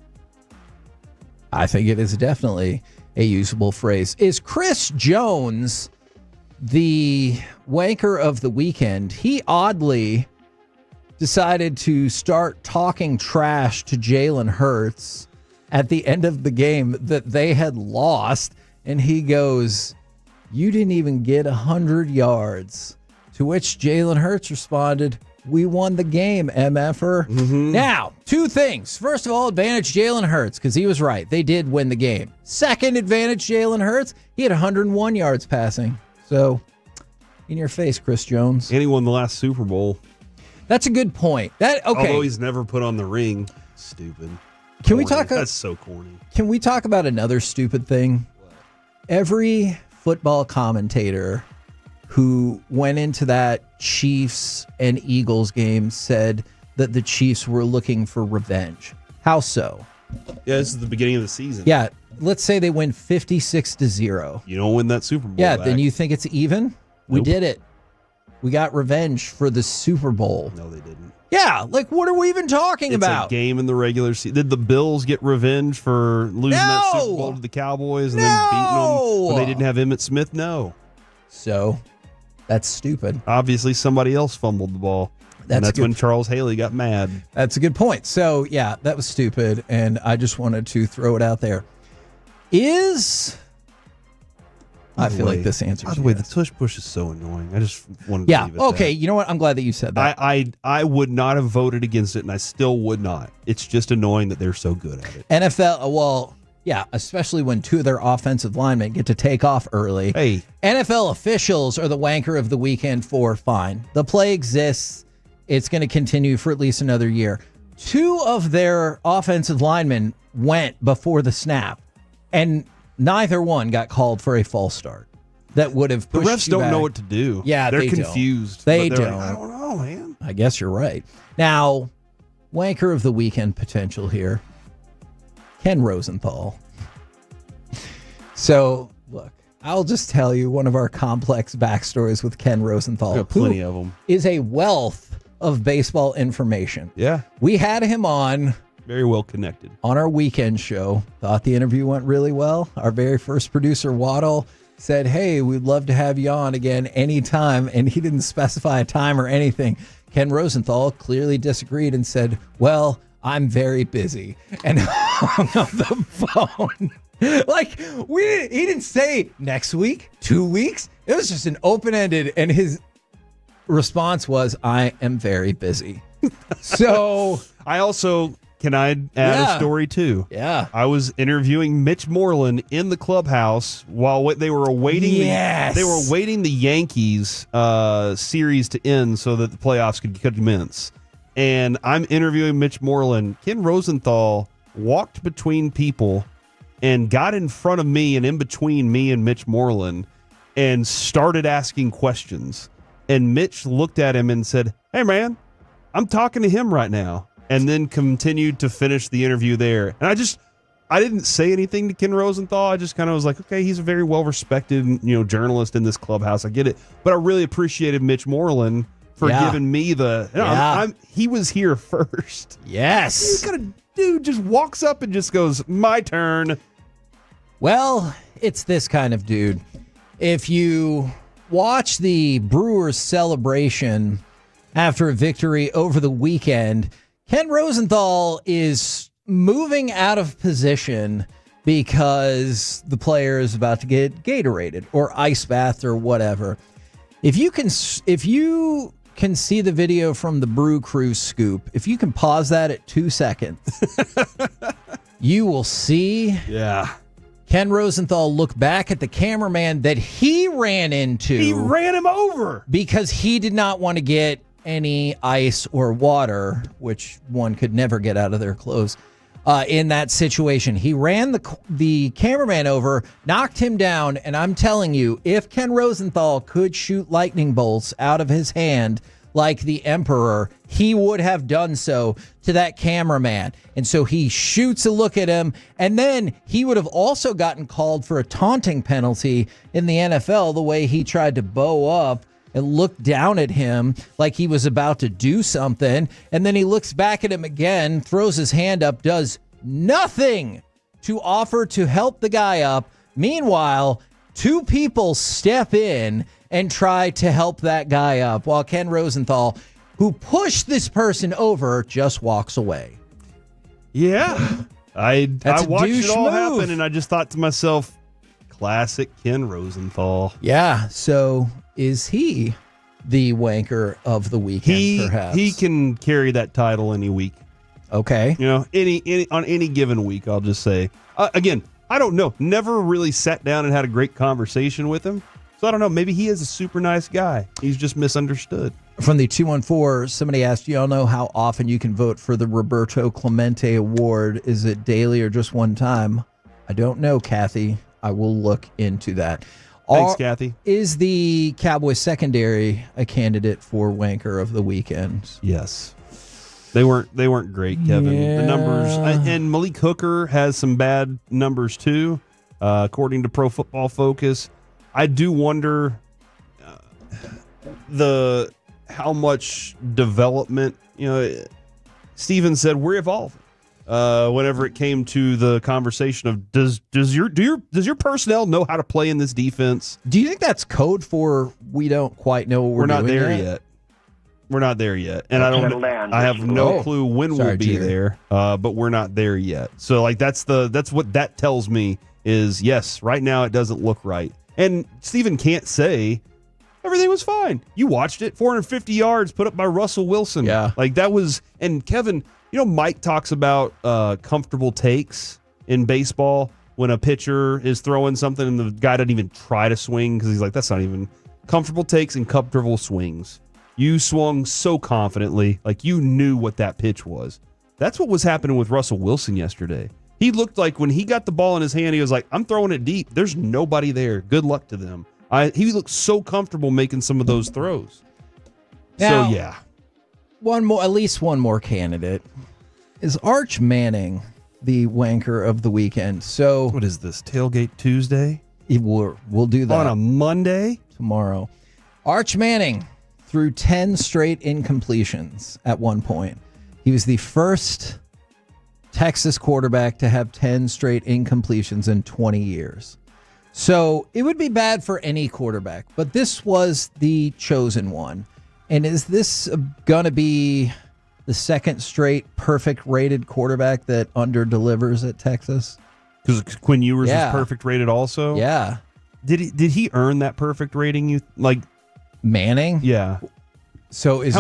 I think it is definitely a usable phrase. Is Chris Jones the wanker of the weekend? He oddly decided to start talking trash to Jalen Hurts at the end of the game that they had lost. And he goes, "You didn't even get 100 yards. To which Jalen Hurts responded, "We won the game, MFer." Now, two things. First of all, advantage Jalen Hurts, because he was right. They did win the game. Second advantage Jalen Hurts, he had 101 yards passing. So, in your face, Chris Jones. And he won the last Super Bowl. That's a good point. Although he's never put on the ring. Stupid. Can we talk? That's so corny. Can we talk about another stupid thing? Every football commentator who went into that Chiefs and Eagles game said that the Chiefs were looking for revenge. How so? Yeah, this is the beginning of the season. Yeah, let's say they win 56-0. You don't win that Super Bowl. Yeah, back. then you think it's even? We did it. We got revenge for the Super Bowl. No, they didn't. Yeah, like what are we even talking about? It's a game in the regular season. Did the Bills get revenge for losing that Super Bowl to the Cowboys and then beating them when they didn't have Emmitt Smith? No. So, that's stupid. Obviously, somebody else fumbled the ball. That's when Charles Haley got mad. That's a good point. So, yeah, that was stupid, and I just wanted to throw it out there. I feel like this answer. By the way, the tush push is so annoying. I just wanted to leave it okay. that. You know what? I'm glad that you said that. I would not have voted against it, and I still would not. It's just annoying that they're so good at it. NFL, well, yeah, especially when two of their offensive linemen get to take off early. Hey. NFL officials are the wanker of the weekend for fine. The play exists. It's going to continue for at least another year. Two of their offensive linemen went before the snap, and neither one got called for a false start. That would have pushed the refs you don't back. know what to do. Yeah, they're they confused. Don't. They but they're don't. Like, I don't know, man. I guess you're right. Now, wanker of the weekend potential here, Ken Rosenthal. So, look, I'll just tell you one of our complex backstories with Ken Rosenthal. Got plenty of them. Is a wealth of baseball information. Yeah. We had him on. Very well connected. On our weekend show. Thought the interview went really well. Our very first producer, Waddle, said, hey, we'd love to have you on again anytime. And he didn't specify a time or anything. Ken Rosenthal clearly disagreed and said, well, I'm very busy. And hung up the phone. Like, he didn't say next week, 2 weeks. It was just an open-ended, and his response was, I am very busy. So I also, can I add a story too? Yeah. I was interviewing Mitch Moreland in the clubhouse while they were awaiting the Yankees series to end so that the playoffs could commence. And I'm interviewing Mitch Moreland. Ken Rosenthal walked between people and got in front of me and in between me and Mitch Moreland and started asking questions. And Mitch looked at him and said, hey, man, I'm talking to him right now. And then continued to finish the interview there. And I didn't say anything to Ken Rosenthal. I just kind of was like, okay, he's a very well-respected, journalist in this clubhouse. I get it. But I really appreciated Mitch Moreland for giving me he was here first. Yes. He's got a dude just walks up and just goes, my turn. Well, it's this kind of dude. If you watch the Brewers celebration after a victory over the weekend, Ken Rosenthal is moving out of position because the player is about to get Gatorated or ice bathed or whatever. If you can see the video from the Brew Crew scoop, if you can pause that at 2 seconds, you will see Ken Rosenthal look back at the cameraman that he ran into. He ran him over because he did not want to get any ice or water, which one could never get out of their clothes. In that situation, he ran the cameraman over, knocked him down, and I'm telling you, if Ken Rosenthal could shoot lightning bolts out of his hand like the Emperor, he would have done so to that cameraman. And so he shoots a look at him, and then he would have also gotten called for a taunting penalty in the NFL, the way he tried to bow up and look down at him like he was about to do something. And then he looks back at him again, throws his hand up, does nothing to offer to help the guy up. Meanwhile, two people step in and try to help that guy up while Ken Rosenthal, who pushed this person over, just walks away. Yeah. I watched it all move. happen, and I just thought to myself, classic Ken Rosenthal. Yeah, so is he the wanker of the weekend, perhaps? He can carry that title any week. Okay. Any on any given week, I'll just say. Again, I don't know. Never really sat down and had a great conversation with him. So I don't know. Maybe he is a super nice guy. He's just misunderstood. From the 214, somebody asked, y'all know how often you can vote for the Roberto Clemente Award? Is it daily or just one time? I don't know, Kathy. I will look into that. Thanks, Kathy. Is the Cowboys secondary a candidate for wanker of the weekend? Yes. They weren't great, Kevin. Yeah. The numbers, and Malik Hooker has some bad numbers too, according to Pro Football Focus. I do wonder how much development. Steven said we're evolving. Whenever it came to the conversation of does your personnel know how to play in this defense? Do you think that's code for we don't quite know what we're not doing there yet? We're not there yet, and I have no clue when we'll be there. But we're not there yet. So like that's what that tells me is yes. Right now it doesn't look right, and Steven can't say everything was fine. You watched it, 450 yards put up by Russell Wilson. Yeah, like that was. And Kevin, Mike talks about comfortable takes in baseball when a pitcher is throwing something and the guy doesn't even try to swing because he's like, that's not even comfortable takes and comfortable swings. You swung so confidently, like you knew what that pitch was. That's what was happening with Russell Wilson yesterday. He looked like when he got the ball in his hand, he was like, I'm throwing it deep. There's nobody there. Good luck to them. He looked so comfortable making some of those throws. Now, so, yeah. At least one more candidate. Is Arch Manning the wanker of the weekend? So what is this, Tailgate Tuesday? We'll do that. On a Monday? Tomorrow. Arch Manning threw 10 straight incompletions at one point. He was the first Texas quarterback to have 10 straight incompletions in 20 years. So it would be bad for any quarterback, but this was the chosen one. And is this going to be the second straight perfect rated quarterback that under-delivers at Texas? Because Quinn Ewers was perfect rated also? Yeah. Did he earn that perfect rating? Manning? Yeah. So is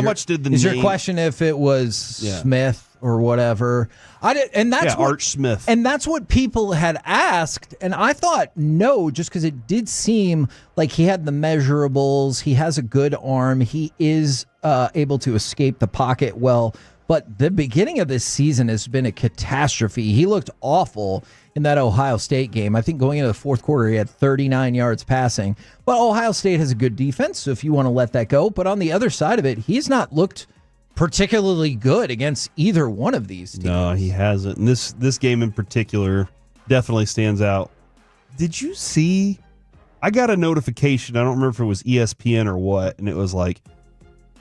your question if it was Smith or whatever? Arch Smith. And that's what people had asked, and I thought no, just because it did seem like he had the measurables, he has a good arm, he is able to escape the pocket well. But the beginning of this season has been a catastrophe. He looked awful in that Ohio State game. I think going into the fourth quarter, he had 39 yards passing. But Ohio State has a good defense, so if you want to let that go. But on the other side of it, he's not looked particularly good against either one of these teams. No, he hasn't. And this game in particular definitely stands out. Did you see? I got a notification. I don't remember if it was ESPN or what, and it was like,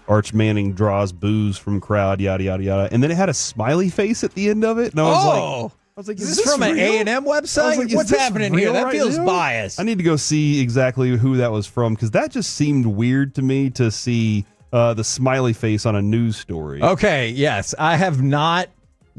Arch Manning draws boos from crowd, yada, yada, yada. And then it had a smiley face at the end of it. And I was like, is this from an A&M website? Like, what's happening here? That feels biased. I need to go see exactly who that was from because that just seemed weird to me to see the smiley face on a news story. Okay, yes. I have not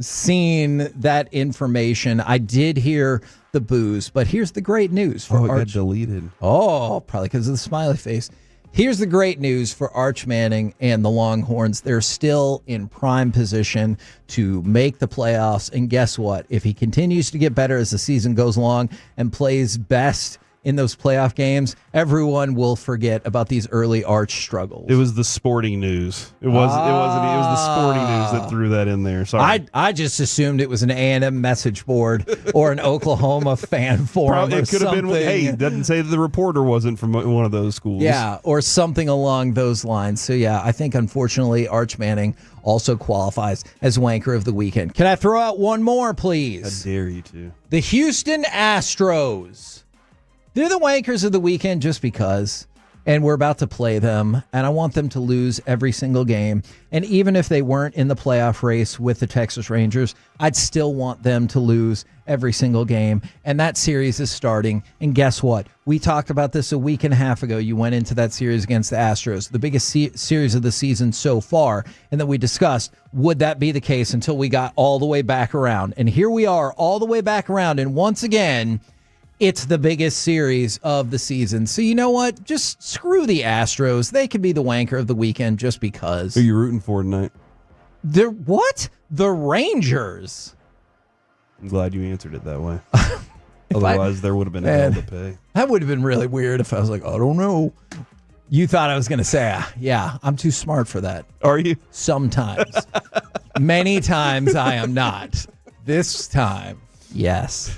seen that information. I did hear the boos, but here's the great news for Arch. Arch. It got deleted. Oh, probably because of the smiley face. Here's the great news for Arch Manning and the Longhorns. They're still in prime position to make the playoffs. And guess what? If he continues to get better as the season goes along and plays best in those playoff games, everyone will forget about these early Arch struggles. It was the sporting news. It wasn't. It was the sporting news that threw that in there. Sorry. I just assumed it was an A&M message board or an Oklahoma fan forum. It could have been. Hey, it doesn't say that the reporter wasn't from one of those schools. Yeah, or something along those lines. So yeah, I think unfortunately Arch Manning also qualifies as wanker of the weekend. Can I throw out one more, please? I dare you to. The Houston Astros. They're the wankers of the weekend just because, and we're about to play them, and I want them to lose every single game. And even if they weren't in the playoff race with the Texas Rangers, I'd still want them to lose every single game. And that series is starting. And guess what? We talked about this a week and a half ago. You went into that series against the Astros, the biggest series of the season so far, and then we discussed, would that be the case until we got all the way back around? And here we are all the way back around, and once again, it's the biggest series of the season. So you know what? Just screw the Astros. They can be the wanker of the weekend just because. Who are you rooting for tonight? The what? The Rangers. I'm glad you answered it that way. Otherwise, there would have been hell to pay. That would have been really weird if I was like, I don't know. You thought I was going to say, yeah, I'm too smart for that. Are you? Sometimes. Many times I am not. This time, yes.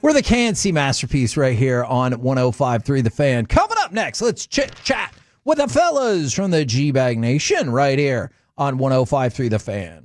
We're the KNC Masterpiece right here on 105.3 The Fan. Coming up next, let's chit-chat with the fellas from the G-Bag Nation right here on 105.3 The Fan.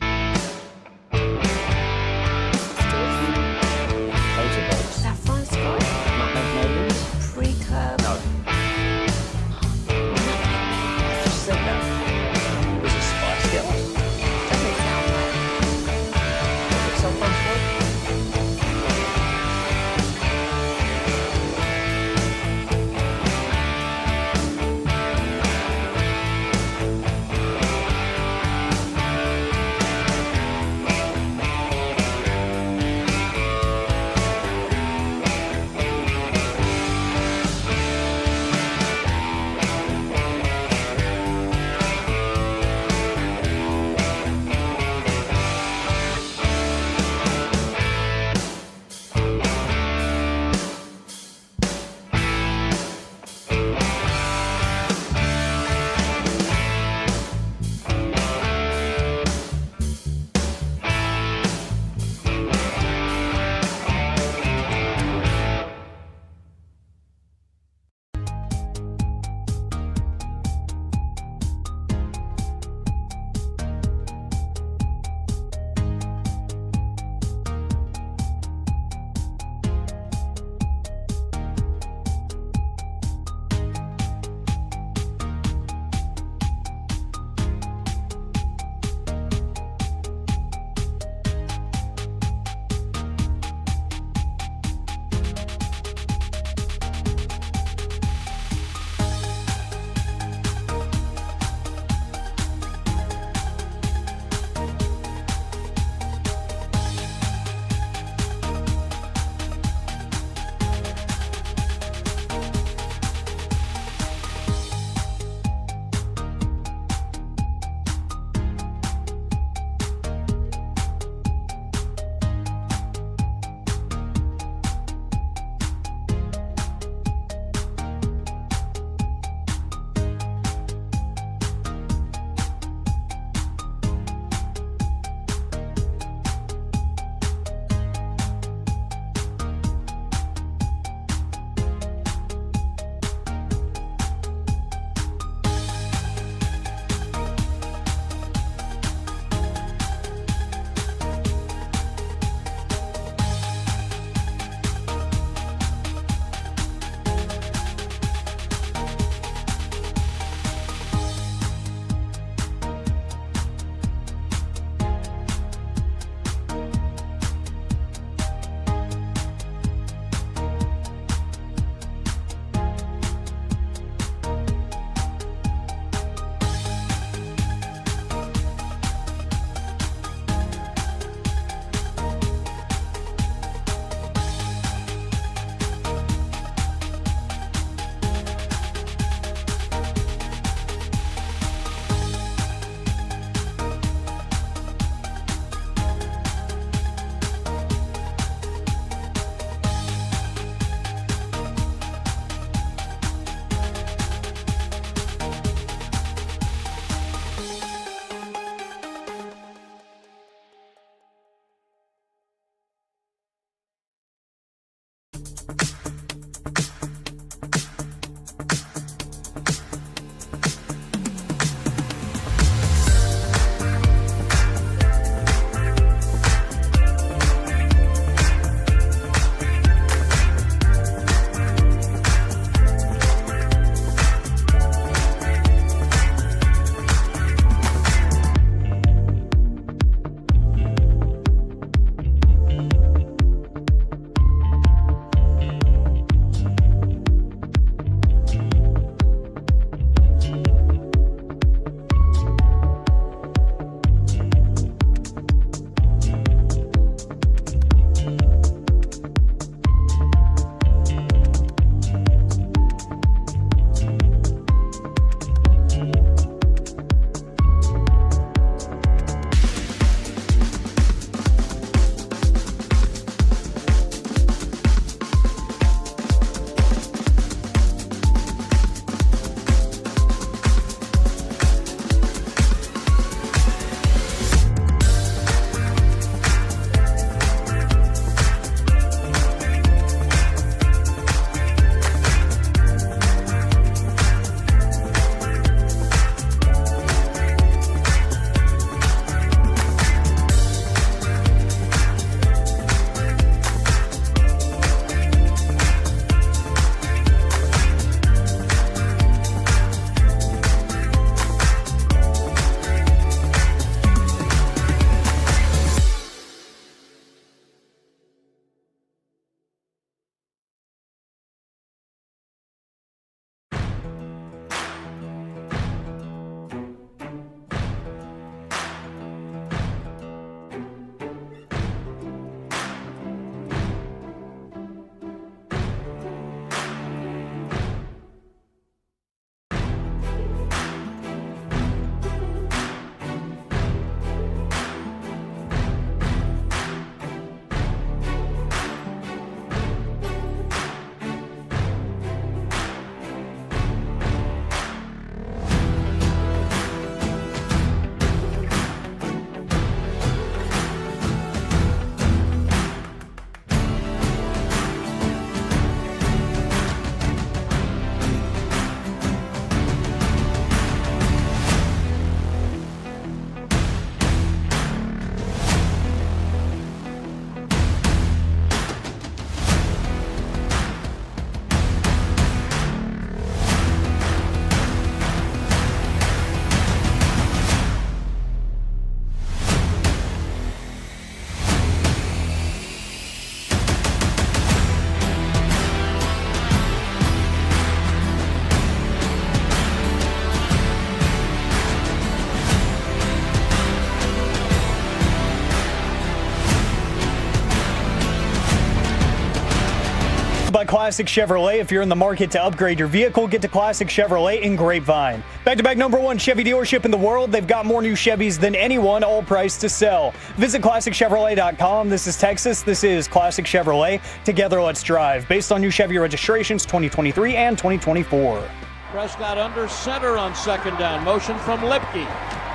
Classic Chevrolet. If you're in the market to upgrade your vehicle, get to Classic Chevrolet in Grapevine. Back-to-back #1 Chevy dealership in the world. They've got more new Chevys than anyone, all priced to sell. Visit ClassicChevrolet.com. This is Texas. This is Classic Chevrolet. Together, let's drive. Based on new Chevy registrations 2023 and 2024. Prescott under center on second down. Motion from Lipke.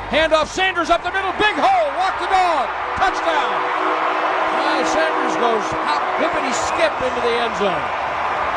Handoff, Sanders up the middle. Big hole. Walk the dog. Touchdown. Sanders goes hop, hippity skip into the end zone.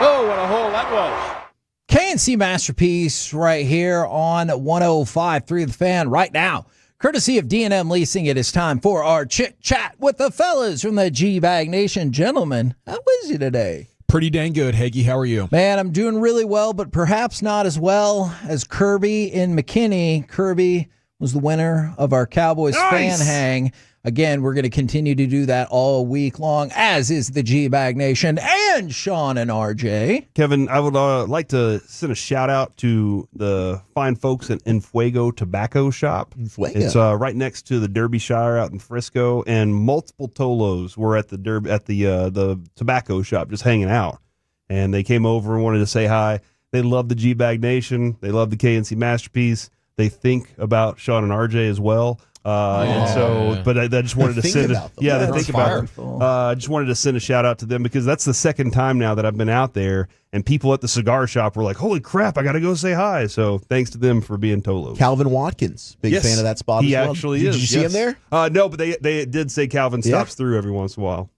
Oh, what a hole that was. KNC Masterpiece right here on 105.3 The Fan right now. Courtesy of D&M Leasing, it is time for our chit-chat with the fellas from the G-Bag Nation. Gentlemen, how is you today? Pretty dang good, Hagee. How are you? Man, I'm doing really well, but perhaps not as well as Kirby in McKinney. Kirby was the winner of our Cowboys fan hang. Again, we're going to continue to do that all week long, as is the G-Bag Nation and Sean and RJ. Kevin, I would like to send a shout-out to the fine folks at Enfuego Tobacco Shop. It's right next to the Derbyshire out in Frisco, and multiple Tolos were at the tobacco shop just hanging out. And they came over and wanted to say hi. They love the G-Bag Nation. They love the KNC Masterpiece. They think about Sean and RJ as well. And so, but I just wanted to send it. Yeah, they think about it. I just wanted to send a shout out to them because that's the second time now that I've been out there, and people at the cigar shop were like, "Holy crap, I got to go say hi!" So thanks to them for being Tolos. Calvin Watkins, big fan of that spot. He as well. actually is. Did you see him there? No, but they did say Calvin stops through every once in a while.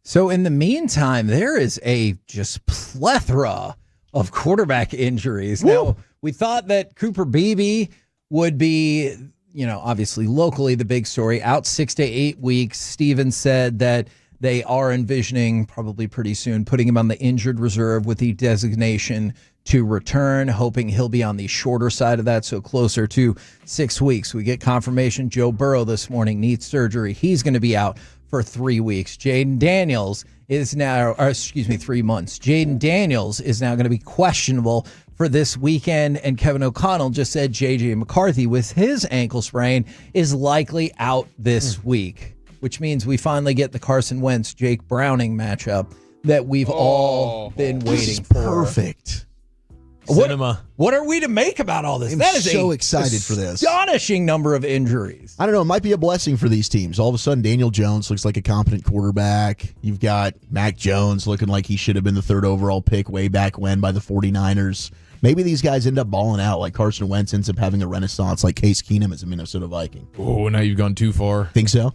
So in the meantime, there is a just plethora of quarterback injuries. Woo. Now, we thought that Cooper Beebe would be, obviously locally the big story, out 6 to 8 weeks. Steven said that they are envisioning probably pretty soon putting him on the injured reserve with the designation to return, hoping he'll be on the shorter side of that, so closer to 6 weeks. We get confirmation Joe Burrow this morning needs surgery. He's going to be out for 3 weeks. Jaden Daniels is now, 3 months. Jaden Daniels is now going to be questionable for this weekend, and Kevin O'Connell just said J.J. McCarthy with his ankle sprain is likely out this week, which means we finally get the Carson Wentz, Jake Browning matchup that we've all been waiting for. Perfect. What are we to make about all this? I'm That is so excited for this. Astonishing number of injuries. I don't know. It might be a blessing for these teams. All of a sudden, Daniel Jones looks like a competent quarterback. You've got Mac Jones looking like he should have been the 3rd overall pick way back when by the 49ers. Maybe these guys end up balling out like Carson Wentz ends up having a renaissance like Case Keenum as a Minnesota Viking. Oh, now you've gone too far. Think so?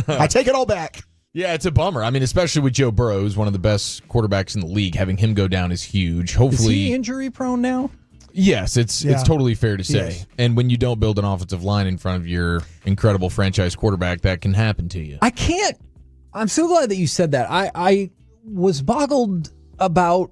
I take it all back. Yeah, it's a bummer. I mean, especially with Joe Burrow, who's one of the best quarterbacks in the league. Having him go down is huge. Hopefully, is he injury prone now? Yes, it's totally fair to say. Yes. And when you don't build an offensive line in front of your incredible franchise quarterback, that can happen to you. I'm so glad that you said that. I was boggled about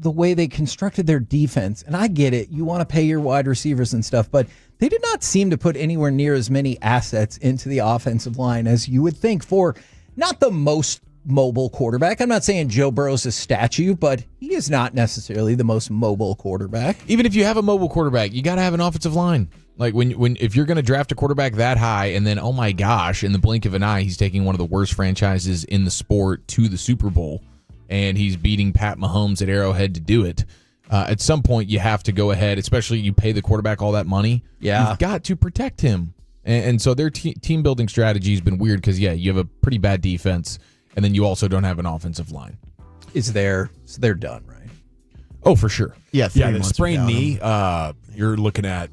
the way they constructed their defense, and I get it. You want to pay your wide receivers and stuff, but they did not seem to put anywhere near as many assets into the offensive line as you would think for not the most mobile quarterback. I'm not saying Joe Burrow's a statue, but he is not necessarily the most mobile quarterback. Even if you have a mobile quarterback, you got to have an offensive line. Like if you're going to draft a quarterback that high, and then oh my gosh, in the blink of an eye, he's taking one of the worst franchises in the sport to the Super Bowl, and he's beating Pat Mahomes at Arrowhead to do it. At some point, you have to go ahead, especially you pay the quarterback all that money. Yeah. You've got to protect him. And so their team building strategy has been weird because, you have a pretty bad defense, and then you also don't have an offensive line. So they're done, right? Oh, for sure. Yeah, the sprained knee, you're looking at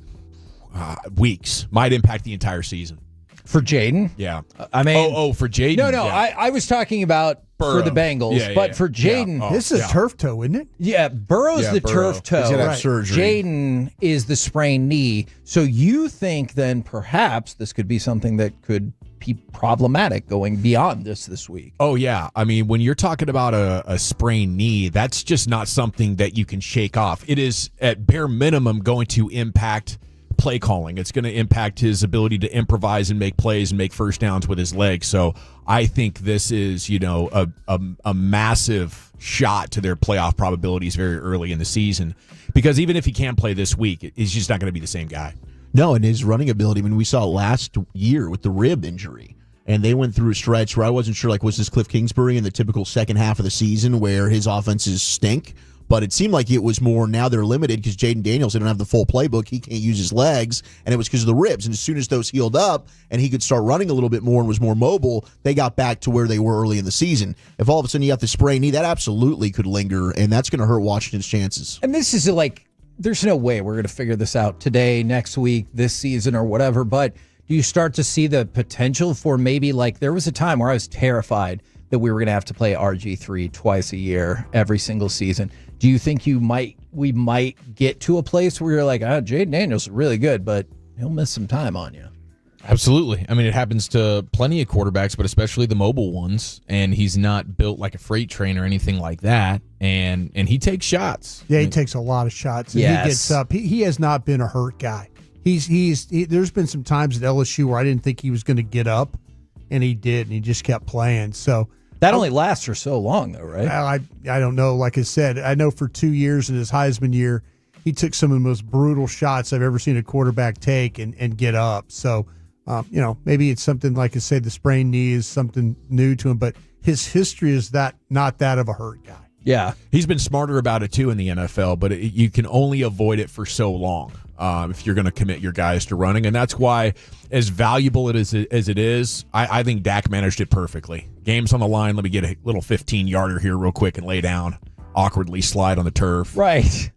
weeks. Might impact the entire season. For Jaden? Yeah. I mean... for Jaden? No, yeah. I was talking about Burrow. for the Bengals, but for Jaden... This is turf toe, isn't it? Yeah, Burrow's the turf toe. He's going to have surgery. Jaden is the sprained knee. So you think then perhaps this could be something that could be problematic going beyond this week? Oh, yeah. I mean, when you're talking about a sprained knee, that's just not something that you can shake off. It is, at bare minimum, going to impact play calling. It's going to impact his ability to improvise and make plays and make first downs with his legs. So I think this is, a massive shot to their playoff probabilities very early in the season, because even if he can't play this week, he's just not going to be the same guy. No, and his running ability, we saw it last year with the rib injury. And they went through a stretch where I wasn't sure, like, was this Cliff Kingsbury in the typical second half of the season where his offenses stink? But it seemed like it was more now they're limited because Jaden Daniels didn't have the full playbook. He can't use his legs, and it was because of the ribs. And as soon as those healed up and he could start running a little bit more and was more mobile, they got back to where they were early in the season. If all of a sudden you got the sprained knee, that absolutely could linger, and that's going to hurt Washington's chances. And this is like, there's no way we're going to figure this out today, next week, this season, or whatever, but do you start to see the potential for maybe, like, there was a time where I was terrified that we were going to have to play RG3 twice a year, every single season. Do you think we might get to a place where you're like, Jaden Daniels is really good, but he'll miss some time on you? Absolutely. I mean, it happens to plenty of quarterbacks, but especially the mobile ones. And he's not built like a freight train or anything like that. And he takes shots. Yeah, he takes a lot of shots. And yes. He gets up. He has not been a hurt guy. There's been some times at LSU where I didn't think he was going to get up, and he did, and he just kept playing. So that only lasts for so long, though, right? I don't know. Like I said, I know for 2 years in his Heisman year, he took some of the most brutal shots I've ever seen a quarterback take and get up. So, maybe it's something like I said, the sprained knee is something new to him, but his history is not that of a hurt guy. Yeah. He's been smarter about it, too, in the NFL, but you can only avoid it for so long if you're going to commit your guys to running. And that's why, as valuable as it is, I think Dak managed it perfectly. Game's on the line. Let me get a little 15-yarder here real quick and lay down, awkwardly slide on the turf. Right.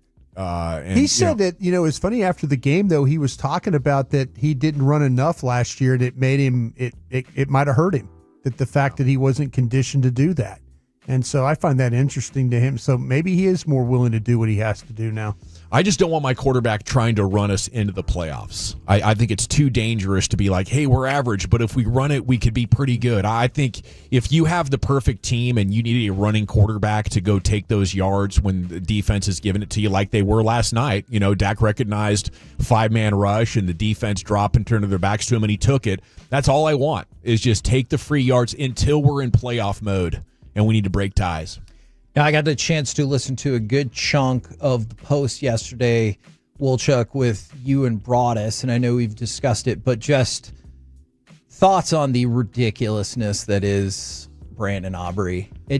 He said that, it's funny after the game, though, he was talking about that he didn't run enough last year and it made him, it might have hurt him, that the fact that he wasn't conditioned to do that. And so I find that interesting to him. So maybe he is more willing to do what he has to do now. I just don't want my quarterback trying to run us into the playoffs. I think it's too dangerous to be like, hey, we're average, but if we run it, we could be pretty good. I think if you have the perfect team and you need a running quarterback to go take those yards when the defense is giving it to you like they were last night, Dak recognized 5-man rush and the defense dropped and turned their backs to him and he took it. That's all I want is just take the free yards until we're in playoff mode and we need to break ties. Now, I got the chance to listen to a good chunk of the post yesterday, Wolchuk, with you and Broadus, and I know we've discussed it, but just thoughts on the ridiculousness that is Brandon Aubrey. I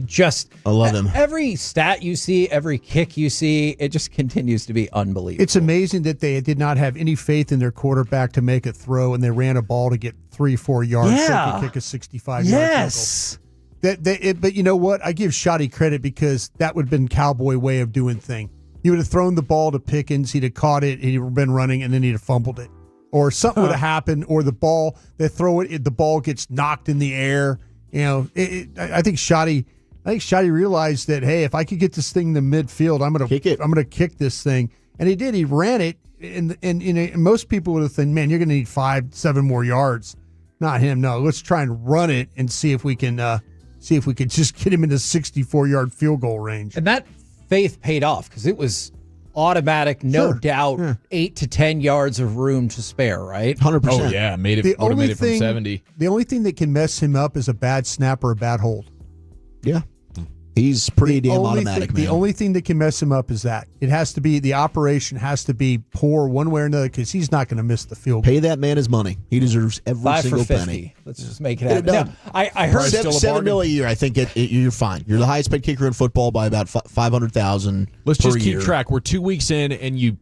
love him. Every stat you see, every kick you see, it just continues to be unbelievable. It's amazing that they did not have any faith in their quarterback to make a throw, and they ran a ball to get 3-4 yards so they could kick a 65-yard yes. field goal. But you know what? I give Schotty credit because that would have been Cowboy way of doing thing. He would have thrown the ball to Pickens, he'd have caught it, he'd have been running, and then he'd have fumbled it. Or something would have happened, or the ball, they throw it, the ball gets knocked in the air. I think Schotty realized that, hey, if I could get this thing to midfield, I'm gonna kick this thing. And he did. He ran it, and most people would have thought, man, you're gonna need 5-7 more yards. Not him. No, let's try and run it and see if we can. See if we could just get him into 64-yard field goal range. And that faith paid off because it was automatic, no doubt, 8 to 10 yards of room to spare, right? 100%. Oh, yeah. Made it from 70. The only thing that can mess him up is a bad snap or a bad hold. Yeah. He's pretty damn automatic, man. The only thing that can mess him up is that. It has to be, the operation has to be poor one way or another because he's not going to miss the field goal. Pay that man his money. He deserves every 5 single for 50. penny. Let's just make it happen. Now, I heard $7 million a year. I think you're fine. You're the highest paid kicker in football by about $500,000. Let's just keep year. track. We're 2 weeks in, and you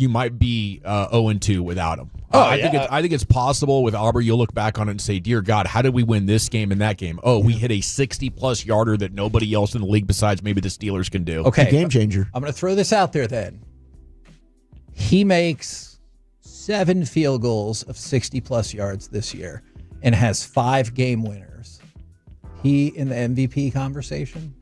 might be 0-2 without him. I think it's possible with Aubrey. You'll look back on it and say, "Dear God, how did we win this game and that game? Oh, we hit a 60+ yarder that nobody else in the league besides maybe the Steelers can do." Okay, game changer. I'm going to throw this out there. Then he makes 7 field goals of 60+ yards this year and has 5 game winners. He in the MVP conversation?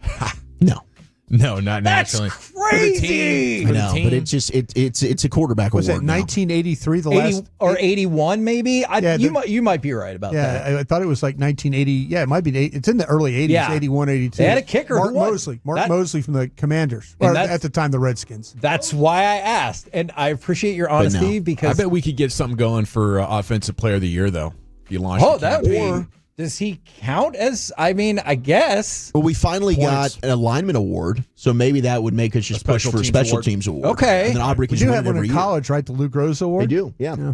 No, not naturally. That's crazy. I know, but it's a quarterback Was award. it 1983? The last 81 maybe? You might be right about that. Yeah, I thought it was like 1980. Yeah, it might be. It's in the early 80s. Yeah. 81, 82. They had a kicker. Mark Who won? Mosley. Mosley from the Commanders. Or at the time, the Redskins. That's why I asked, and I appreciate your honesty because I bet we could get something going for Offensive Player of the Year though. If you launched that would be. Does he count as? I mean, I guess. Well, we finally got an alignment award, so maybe that would make us just push for a special teams award. Okay. And then Aubrey can We do win have it one every in year. college, right? The Lou Groza Award. They do, yeah.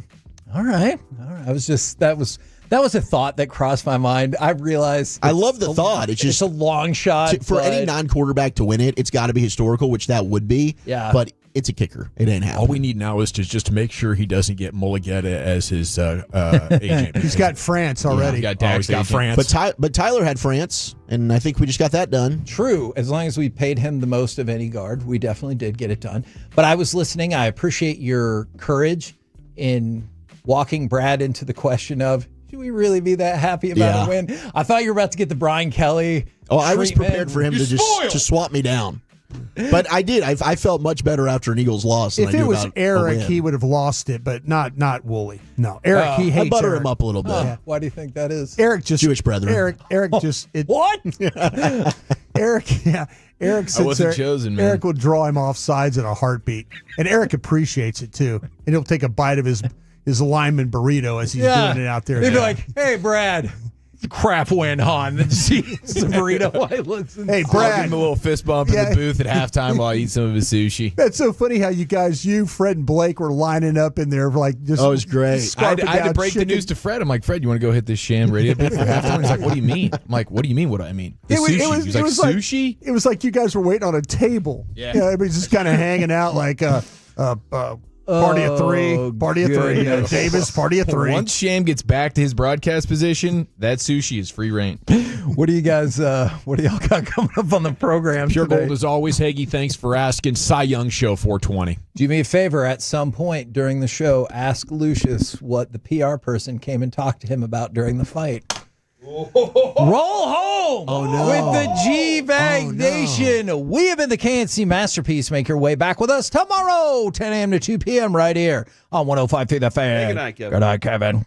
All right. I was just that was a thought that crossed my mind. I realized I love the thought. It's just a long shot for any non-quarterback to win it. It's got to be historical, which that would be. Yeah, but it's a kicker. It ain't happening. All we need now is to just make sure he doesn't get Mulligetta as his agent. He's got France already. He's got France. But Tyler had France, and I think we just got that done. True. As long as we paid him the most of any guard, we definitely did get it done. But I was listening. I appreciate your courage in walking Brad into the question of, should we really be that happy about a win? I thought you were about to get the Brian Kelly. Oh, I was prepared for him to just swap me down. But I did. I felt much better after an Eagles loss. Than If I it do was about Eric, a win. he would have lost it, but not Wooly. No, Eric, he hates I butter Eric. him up a little bit. Why do you think that is? Eric just Jewish brethren. Eric just what? Eric, yeah. Eric sits wasn't there. chosen, man. Eric will draw him off sides in a heartbeat, and Eric appreciates it too. And he'll take a bite of his lineman burrito as he's doing it out there. They'd be like, "Hey, Brad, crap went on." Then see some burrito while I listen. Hey, I'll Brad. give him a little fist bump in the booth at halftime while I eat some of his sushi. That's so funny how you, Fred, and Blake were lining up in there like just. Oh, it was great. I had to down break the chicken. news to Fred. I'm like, Fred, you want to go hit this sham radio booth for halftime? He's like, what do you mean? I'm like, what do you mean? What do I mean? The sushi. He's like, sushi? It was like you guys were waiting on a table. Yeah. Everybody's just kind of hanging out like party of three, party of three. goodness. Davis, party of three. Once Sham gets back to his broadcast position, that sushi is free reign. What do you guys? What do y'all got coming up on the program Pure today? Gold as always. Hagee, thanks for asking. Cy Young Show 420. Do me a favor at some point during the show, ask Lucius what the PR person came and talked to him about during the fight. Roll home with the G-Bag Nation. We have been the KNC Masterpiece. Make your way back with us tomorrow, 10 a.m. to 2 p.m. right here on 105.3 The Fan. Hey, good night, Kevin. Good night, Kevin.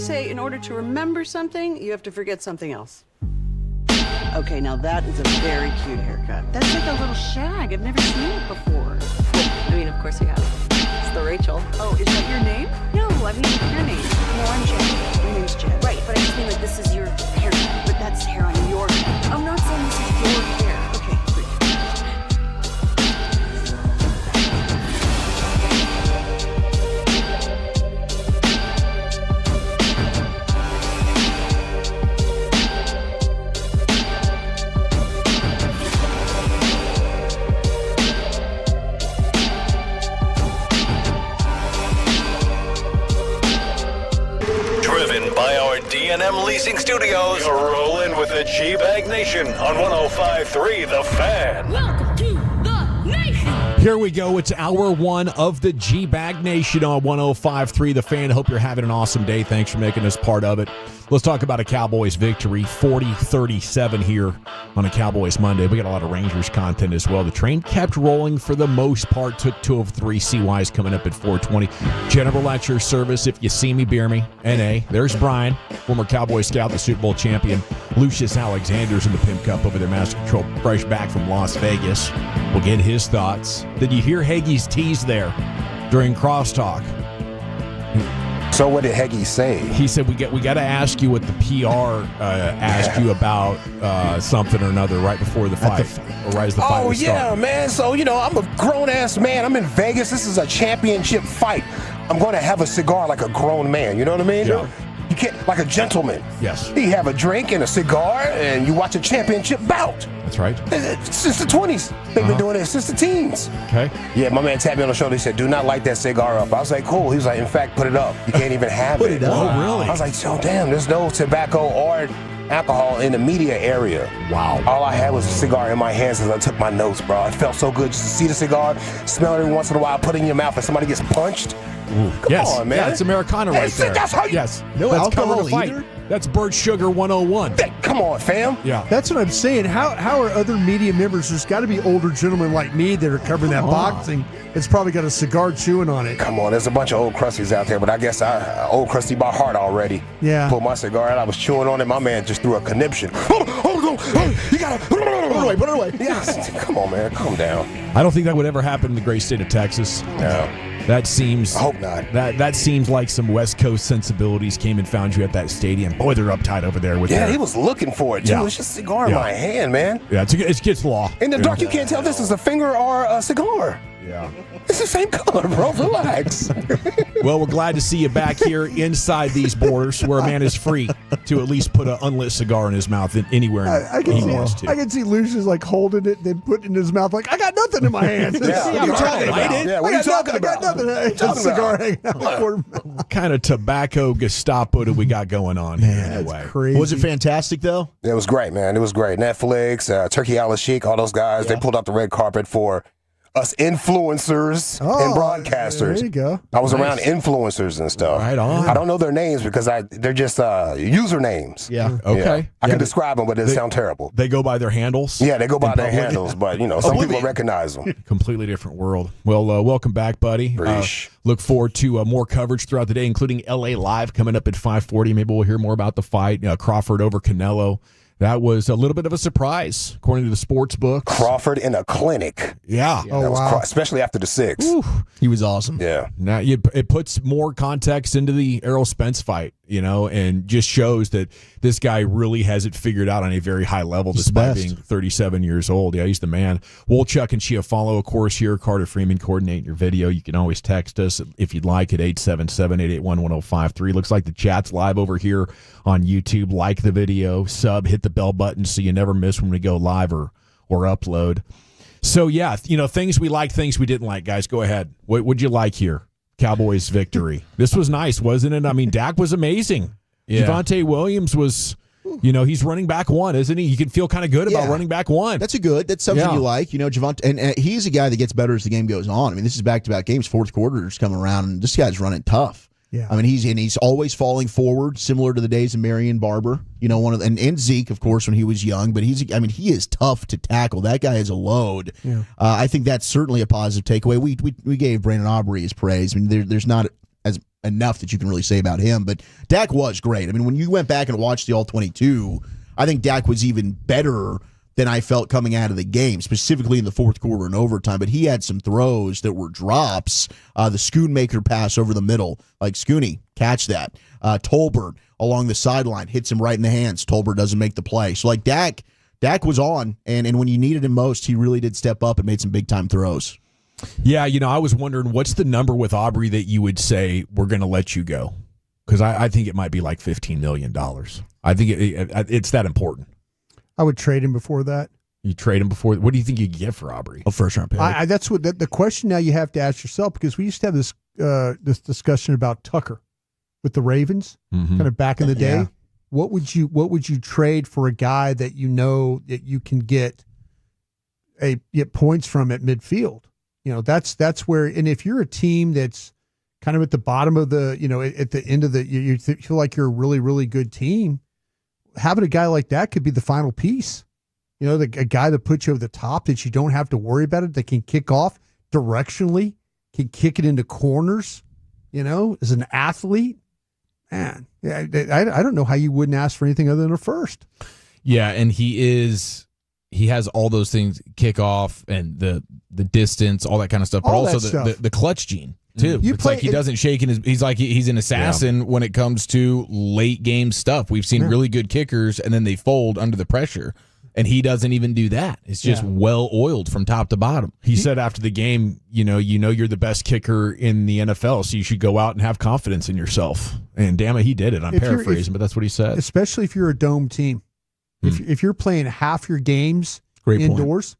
say in order to remember something, you have to forget something else. Okay, now that is a very cute haircut. That's like a little shag. I've never seen it before. I mean, of course you have. It's the Rachel. Oh, is that your name? No, I mean your name. No, I'm Jen. My name's Jen. Right, but I just mean like this is your haircut. But that's hair on your head. I'm not saying this is your hair. Okay, great. Driven by our D&M Leasing Studios. You're rolling with the G-Bag Nation on 105.3 The Fan. Welcome to the nation. Here we go. It's hour one of the G-Bag Nation on 105.3 The Fan. Hope you're having an awesome day. Thanks for making us part of it. Let's talk about a Cowboys victory, 40-37 here on a Cowboys Monday. We got a lot of Rangers content as well. The train kept rolling for the most part. Took 2 of 3. CY's coming up at 4:20. General at your service. If you see me, beer me. NA. There's Brian, former Cowboy scout, the Super Bowl champion. Lucius Alexander's in the Pimp Cup over there, Master Control, fresh back from Las Vegas. We'll get his thoughts. Did you hear Hagee's tease there during crosstalk? So what did Heggie say? He said we got to ask you what the PR asked you about something or another right before the fight or right as the fight was starting. Man. So I'm a grown ass man. I'm in Vegas. This is a championship fight. I'm going to have a cigar like a grown man. You know what I mean? Yeah. You can't, like a gentleman. Yes. You have a drink and a cigar, and you watch a championship bout. That's right. Since the 20s, they've been doing this since the teens. Okay. Yeah, my man tapped me on the shoulder. He said, "Do not light that cigar up." I was like, "Cool." He was like, "In fact, put it up. You can't even have Put it." it up. Oh, really? I was like, "Oh, damn. There's no tobacco or alcohol in the media area." Wow. All I had was a cigar in my hands as I took my notes, bro. It felt so good just to see the cigar, smell it every once in a while, put it in your mouth, and somebody gets punched. Come on, man. Yeah, it's Americana right there. That's how you. Yes. No That's alcohol covered to fight. either? That's Bird Sugar 101. Come on, fam. Yeah. That's what I'm saying. How are other media members? There's got to be older gentlemen like me that are covering that boxing. It's probably got a cigar chewing on it. Come on, there's a bunch of old crusties out there, but I guess I old crusty by heart already. Yeah. Pulled my cigar out. I was chewing on it. My man just threw a conniption. You gotta put it away. Yeah. Come on, man. Calm down. I don't think that would ever happen in the great state of Texas. No. That seems. I hope not. That seems like some West Coast sensibilities came and found you at that stadium. Boy, they're uptight over there with he was looking for it too. Yeah. It's just a cigar in my hand, man. Yeah, it's against law. In the dark, you can't tell this is a finger or a cigar. Yeah. It's the same color, bro. Relax. Well, we're glad to see you back here inside these borders where a man is free to at least put an unlit cigar in his mouth anywhere he wants to. I can see Lucius like holding it, then putting it in his mouth like, I got nothing in my hands. Yeah. What are you talking about? Yeah, what are you talking about? I got nothing. Just a cigar hanging out. What kind of tobacco Gestapo do we got going on here anyway? That's crazy. Was it fantastic, though? It was great, man. It was great. Netflix, Turkey Al Sheik, all those guys, they pulled out the red carpet for us influencers and broadcasters. There you go. I was around influencers and stuff. Right on. I don't know their names because they're just usernames. Yeah. Okay. I can describe them, but it sound terrible. They go by their handles? Yeah, they go by in their public? handles, but some people recognize them. Completely different world. Well, welcome back, buddy. Look forward to more coverage throughout the day, including LA Live coming up at 5:40. Maybe we'll hear more about the fight. Crawford over Canelo. That was a little bit of a surprise, according to the sports books. Crawford in a clinic. Yeah. That was especially after the 6. He was awesome. Yeah. Now it puts more context into the Errol Spence fight, and just shows that this guy really has it figured out on a very high level, despite being 37 years old. Yeah, he's the man. Wolchuk and Chiafalo, of course, here. Carter Freeman coordinating your video. You can always text us if you'd like at 877-881-1053. Looks like the chat's live over here on YouTube. Like the video, sub, hit the bell button so you never miss when we go live or upload. So, yeah, things we like, things we didn't like. Guys, go ahead. What would you like here? Cowboys victory. This was nice, wasn't it? I mean, Dak was amazing. Yeah. Javonte Williams was, he's running back one, isn't he? You can feel kind of good about running back one. That's something you like. Javonte, and he's a guy that gets better as the game goes on. I mean, this is back-to-back games, fourth quarters coming around, and this guy's running tough. Yeah. I mean, he's always falling forward, similar to the days of Marion Barber. And Zeke, of course, when he was young. But he is tough to tackle. That guy is a load. Yeah. I think that's certainly a positive takeaway. We gave Brandon Aubrey his praise. I mean, there's not as enough that you can really say about him. But Dak was great. I mean, when you went back and watched the All-22, I think Dak was even better than I felt coming out of the game, specifically in the fourth quarter and overtime. But he had some throws that were drops. The Schoonmaker pass over the middle, like Scooney, catch that. Tolbert along the sideline hits him right in the hands. Tolbert doesn't make the play. So like Dak was on, and when you needed him most, he really did step up and made some big time throws. Yeah, I was wondering what's the number with Aubrey that you would say we're going to let you go? Because I think it might be like $15 million. I think it's that important. I would trade him before that. You trade him before? What do you think you get for Aubrey? A first round pick. That's what the question now you have to ask yourself, because we used to have this discussion about Tucker with the Ravens, kind of back in the day. Yeah. What would you trade for a guy that you know that you can get points from at midfield? That's where, and if you're a team that's kind of at the bottom of the, at the end of the, you feel like you're a really, really good team, having a guy like that could be the final piece. A guy that puts you over the top, that you don't have to worry about it, that can kick off directionally, can kick it into corners, as an athlete. Man, I don't know how you wouldn't ask for anything other than a first. Yeah, and he has all those things, kickoff and the distance, all that kind of stuff, but also the clutch gene too. It's like he doesn't shake in his. He's an assassin when it comes to late game stuff. We've seen really good kickers and then they fold under the pressure. And he doesn't even do that. It's just well oiled from top to bottom. He said after the game, you're the best kicker in the NFL, so you should go out and have confidence in yourself. And damn it, he did it. I'm paraphrasing, but that's what he said. Especially if you're a dome team. If you're playing half your games indoors,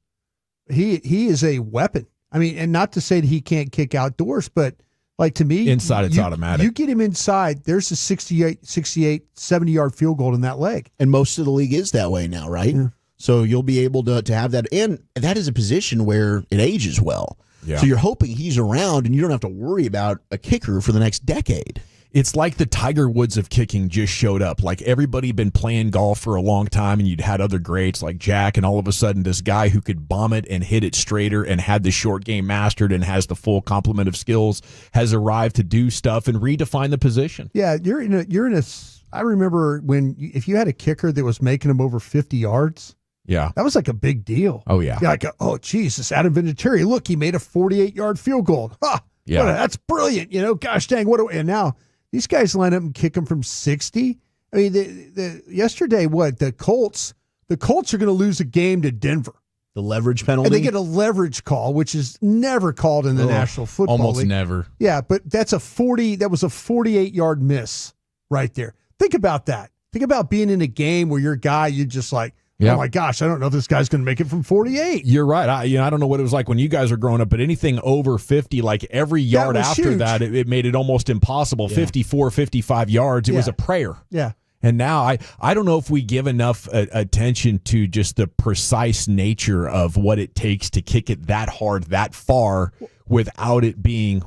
he is a weapon. I mean, and not to say that he can't kick outdoors, but like to me, inside it's automatic. You get him inside, there's a 68, 70-yard field goal in that leg. And most of the league is that way now, right? Yeah. So you'll be able to have that. And that is a position where it ages well. Yeah. So you're hoping he's around and you don't have to worry about a kicker for the next decade. It's like the Tiger Woods of kicking just showed up. Like everybody had been playing golf for a long time and you'd had other greats like Jack, and all of a sudden this guy who could bomb it and hit it straighter and had the short game mastered and has the full complement of skills has arrived to do stuff and redefine the position. Yeah, you're in a I remember if you had a kicker that was making them over 50 yards, yeah, that was like a big deal. Oh, yeah. You're like, oh, Jesus, Adam Vinatieri, look, he made a 48-yard field goal. Ha! Yeah. That's brilliant. Gosh dang, and now these guys line up and kick them from 60. I mean, yesterday, the Colts are going to lose a game to Denver. The leverage penalty? And they get a leverage call, which is never called in the National Football League. Almost never. Yeah, but that was a 48-yard miss right there. Think about that. Think about being in a game where your guy, you're just like, oh my gosh, I don't know if this guy's going to make it from 48. You're right. I don't know what it was like when you guys were growing up, but anything over 50, like every yard after huge. That, it made it almost impossible. 54, 55 yards, it was a prayer. Yeah. And now I don't know if we give enough attention to just the precise nature of what it takes to kick it that hard, that far, without it being,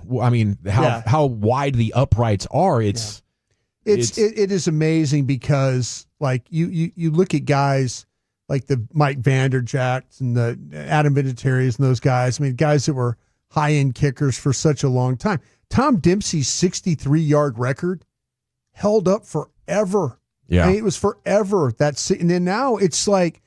how wide the uprights are. It is amazing because like you look at guys like the Mike Vanderjagt and the Adam Vinatieri's and those guys. I mean, guys that were high-end kickers for such a long time. Tom Dempsey's 63-yard record held up forever. Yeah. I mean, it was forever. And then now it's like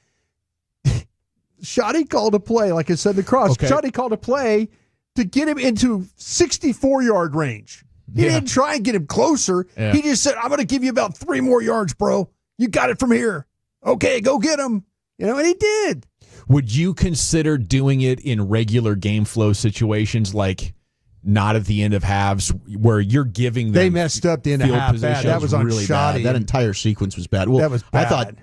Schotty called a play, like I said in the cross. Okay. Schotty called a play to get him into 64-yard range. He didn't try and get him closer. Yeah. He just said, I'm going to give you about 3 more yards, bro. You got it from here. Okay, go get him. And he did. Would you consider doing it in regular game flow situations, like not at the end of halves, where you're giving them? They messed up the end of half bad. That was on really Schotty. That entire sequence was bad. Well, that was bad. I thought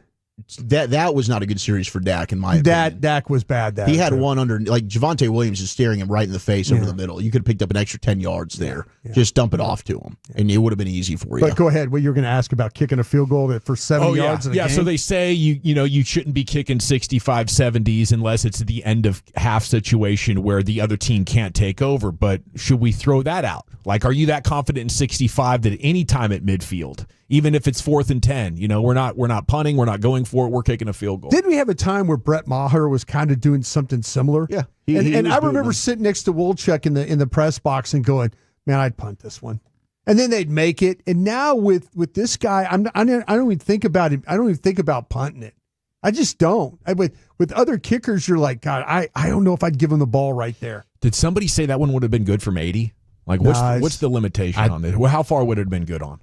that was not a good series for Dak, in my opinion. Dak was bad. He had one under, like Javonte Williams is staring him right in the face over the middle. You could have picked up an extra 10 yards there. Yeah. Just dump it off to him, and it would have been easy for you. But go ahead. What you were going to ask about kicking a field goal for 70 yards in a game? So they say you shouldn't be kicking 65, 70s unless it's the end of half situation where the other team can't take over. But should we throw that out? Like, are you that confident in 65 that any time at midfield, even if it's 4th and 10, we're not punting, we're not going for it, we're kicking a field goal? Didn't we have a time where Brett Maher was kind of doing something similar? Yeah. And I remember sitting next to Wolchuk in the press box and going, man, I'd punt this one. And then they'd make it. And now with this guy, I don't even think about him. I don't even think about punting it. I just don't. With other kickers, you're like, God, I don't know if I'd give him the ball right there. Did somebody say that one would have been good from 80? Like, what's the limitation on this? Well, how far would it have been good on?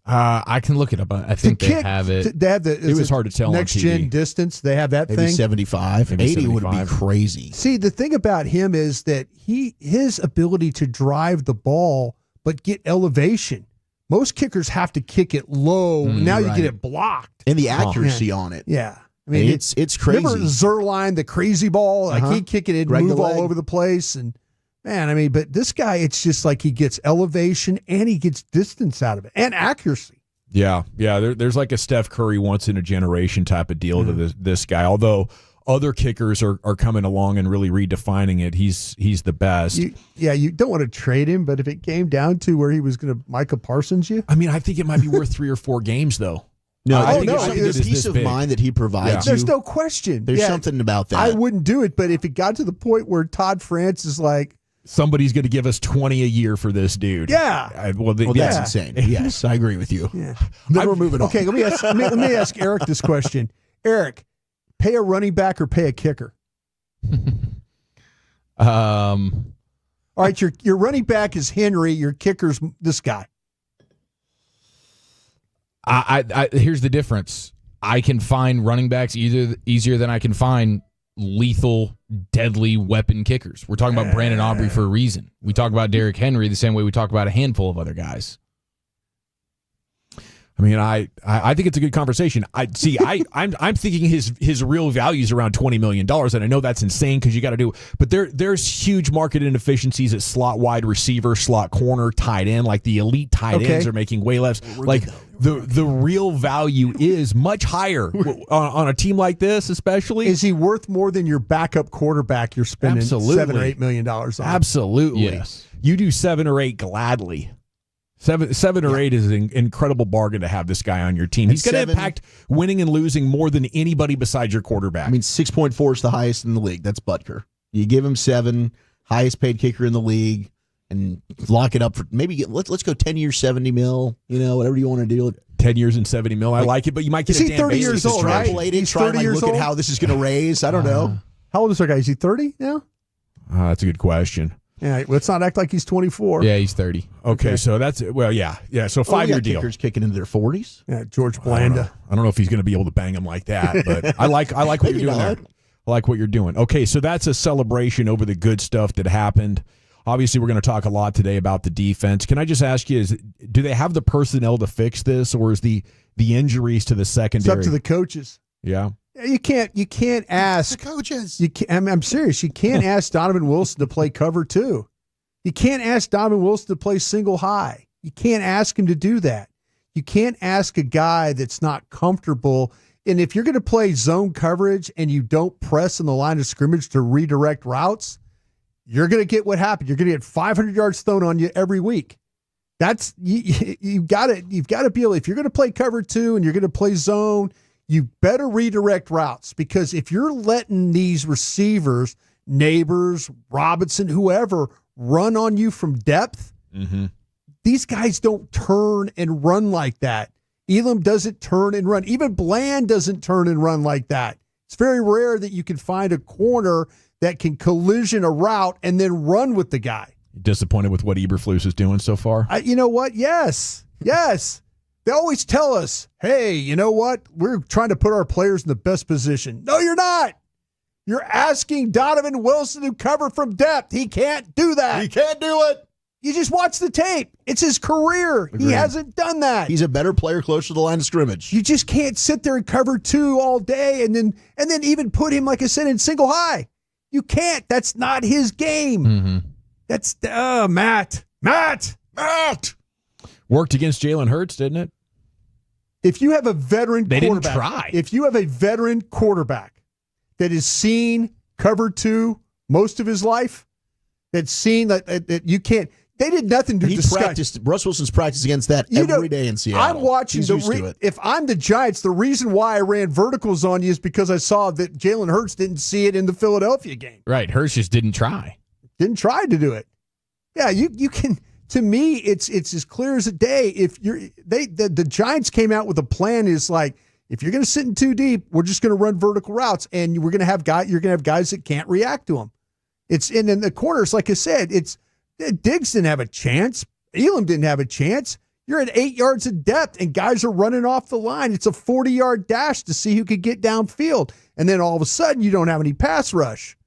I can look it up. I think they have it. They have it was hard to tell next on TV. Gen distance. They have that Maybe thing. 75. Maybe 80 would 75. be crazy. See, the thing about him is that his ability to drive the ball but get elevation. Most kickers have to kick it low. Now you get it blocked. And the accuracy on it. Yeah. I mean, it's crazy. Remember Zerline, the crazy ball? Like he'd kick it, it'd move all over the place. And man, I mean, but this guy, it's just like he gets elevation and he gets distance out of it and accuracy. Yeah. There's like a Steph Curry once in a generation type of deal to this guy. Although other kickers are coming along and really redefining it. He's the best. You don't want to trade him, but if it came down to where he was going to Micah Parsons you, I mean, I think it might be worth 3 or 4 games though. No, I think there's peace of mind that he provides. There's no question. There's something about that. I wouldn't do it, but if it got to the point where Todd France is like, somebody's going to give us 20 a year for this dude. Yeah. That's insane. Yes, I agree with you. Yeah. Then we're moving on. Okay, let me ask Eric this question. Eric, pay a running back or pay a kicker? All right, your running back is Henry. Your kicker's this guy. I here's the difference. I can find running backs easier than I can find lethal, deadly weapon kickers. We're talking about Brandon Aubrey for a reason. We talk about Derrick Henry the same way we talk about a handful of other guys. I mean, I think it's a good conversation. I'm thinking his real value is around $20 million, and I know that's insane because you got to do. But there's huge market inefficiencies at slot wide receiver, slot corner, tight end. Like the elite tight ends are making way less. Like the real value is much higher on a team like this, especially. Is he worth more than your backup quarterback you're spending Absolutely. $7 or $8 million on? Absolutely. Yes. You do 7 or 8 gladly. Seven or 8 is an incredible bargain to have this guy on your team. He's going to impact winning and losing more than anybody besides your quarterback. I mean, 6.4 is the highest in the league. That's Butker. You give him 7, highest paid kicker in the league, and lock it up for let's go 10 years, 70 mil. Whatever you want to do. 10 years and 70 mil. I like it, but you might get is he 30 years old, right? He's 30 years old. Look at how this is going to raise. I don't know. How old is our guy? Is he 30 now? That's a good question. Yeah, let's not act like he's 24. Yeah, he's 30. Okay, so that's so 5-year deal. Kickers kicking into their 40s. Yeah, George Blanda. I don't know if he's going to be able to bang him like that, but I like what you're doing there. I like what you're doing. Okay, so that's a celebration over the good stuff that happened. Obviously, we're going to talk a lot today about the defense. Can I just ask you, do they have the personnel to fix this, or is the injuries to the secondary? It's up to the coaches. Yeah. You can't ask the coaches. I'm serious. You can't ask Donovan Wilson to play cover 2. You can't ask Donovan Wilson to play single high. You can't ask him to do that. You can't ask a guy that's not comfortable. And if you're going to play zone coverage and you don't press in the line of scrimmage to redirect routes, you're going to get what happened. You're going to get 500 yards thrown on you every week. That's you've got to be able. If you're going to play cover 2 and you're going to play zone, you better redirect routes, because if you're letting these receivers, Neighbors, Robinson, whoever, run on you from depth, these guys don't turn and run like that. Elam doesn't turn and run. Even Bland doesn't turn and run like that. It's very rare that you can find a corner that can collision a route and then run with the guy. Disappointed with what Eberflus is doing so far? You know what? Yes. They always tell us, hey, you know what? We're trying to put our players in the best position. No, you're not. You're asking Donovan Wilson to cover from depth. He can't do that. He can't do it. You just watch the tape. It's his career. Agreed. He hasn't done that. He's a better player closer to the line of scrimmage. You just can't sit there and cover 2 all day and then even put him, like I said, in single high. You can't. That's not his game. That's Matt. Worked against Jalen Hurts, didn't it? If you have a veteran they quarterback, didn't try. If you have a veteran quarterback that has seen cover 2 most of his life, that's seen that you can't. They did nothing to discuss. Russ Wilson's practiced against that every day in Seattle. I'm watching He's used to it. If I'm the Giants, the reason why I ran verticals on you is because I saw that Jalen Hurts didn't see it in the Philadelphia game. Right, Hurts just didn't try. Didn't try to do it. Yeah, you can. to me, it's as clear as a day. If the Giants came out with a plan is like, if you're going to sit in too deep, we're just going to run vertical routes, and you're going to have guys that can't react to them. It's in the corners, like I said. Diggs didn't have a chance. Elam didn't have a chance. You're at 8 yards of depth, and guys are running off the line. It's a 40-yard dash to see who could get downfield, and then all of a sudden you don't have any pass rush.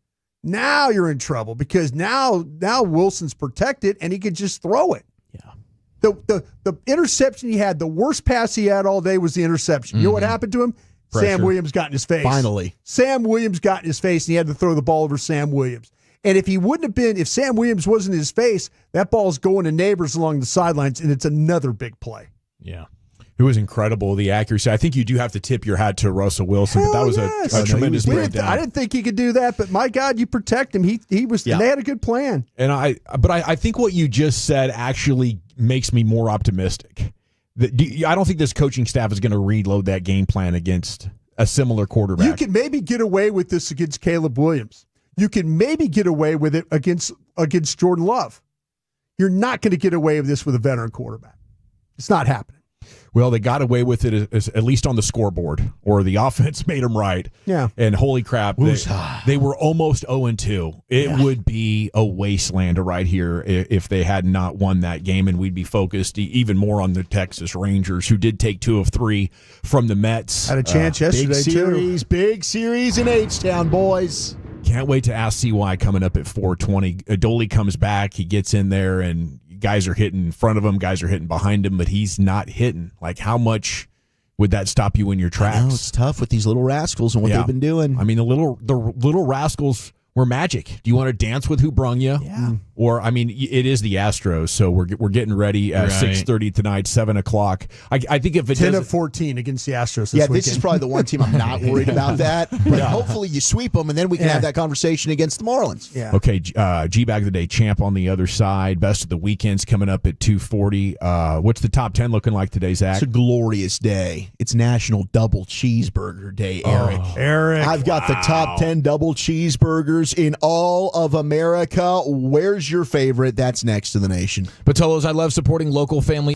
Now you're in trouble because now Wilson's protected, and he could just throw it. The interception he had, the worst pass he had all day was the interception. You know what happened to him? Pressure. Sam Williams got in his face. Finally. Sam Williams got in his face, and he had to throw the ball over Sam Williams. And if Sam Williams wasn't in his face, that ball's going to Neighbors along the sidelines, and it's another big play. Yeah. It was incredible, the accuracy. I think you do have to tip your hat to Russell Wilson, but that was a tremendous breakdown. I didn't think he could do that, but my God, you protect him. He was. Yeah. They had a good plan. And I think what you just said actually makes me more optimistic. I don't think this coaching staff is going to reload that game plan against a similar quarterback. You can maybe get away with this against Caleb Williams. You can maybe get away with it against Jordan Love. You're not going to get away with this with a veteran quarterback. It's not happening. Well, they got away with it at least on the scoreboard, or the offense made them right. Yeah. And holy crap, they were almost 0-2. It would be a wasteland right here if they had not won that game, and we'd be focused even more on the Texas Rangers, who did take 2 of 3 from the Mets. Had a chance yesterday, Big series in H-Town, boys. Can't wait to ask CY coming up at 4:20. Adoli comes back. He gets in there, and guys are hitting in front of him. Guys are hitting behind him, but he's not hitting. Like, how much would that stop you in your tracks? I know, it's tough with these little rascals and what they've been doing. I mean, the little rascals were magic. Do you want to dance with who brung you? Yeah. Or, I mean, it is the Astros, so we're getting ready at 6:30 tonight, 7 o'clock. I think if it 10 of 14 against the Astros this weekend. This is probably the one team I'm not worried about that. But hopefully you sweep them, and then we can have that conversation against the Marlins. Yeah. Okay, G-Bag of the Day champ on the other side. Best of the weekend's coming up at 2:40. What's the top 10 looking like today, Zach? It's a glorious day. It's National Double Cheeseburger Day, Eric. Eric. I've got the top 10 double cheeseburgers in all of America. Where's your favorite? That's next to the nation. Patolos, I love supporting local family.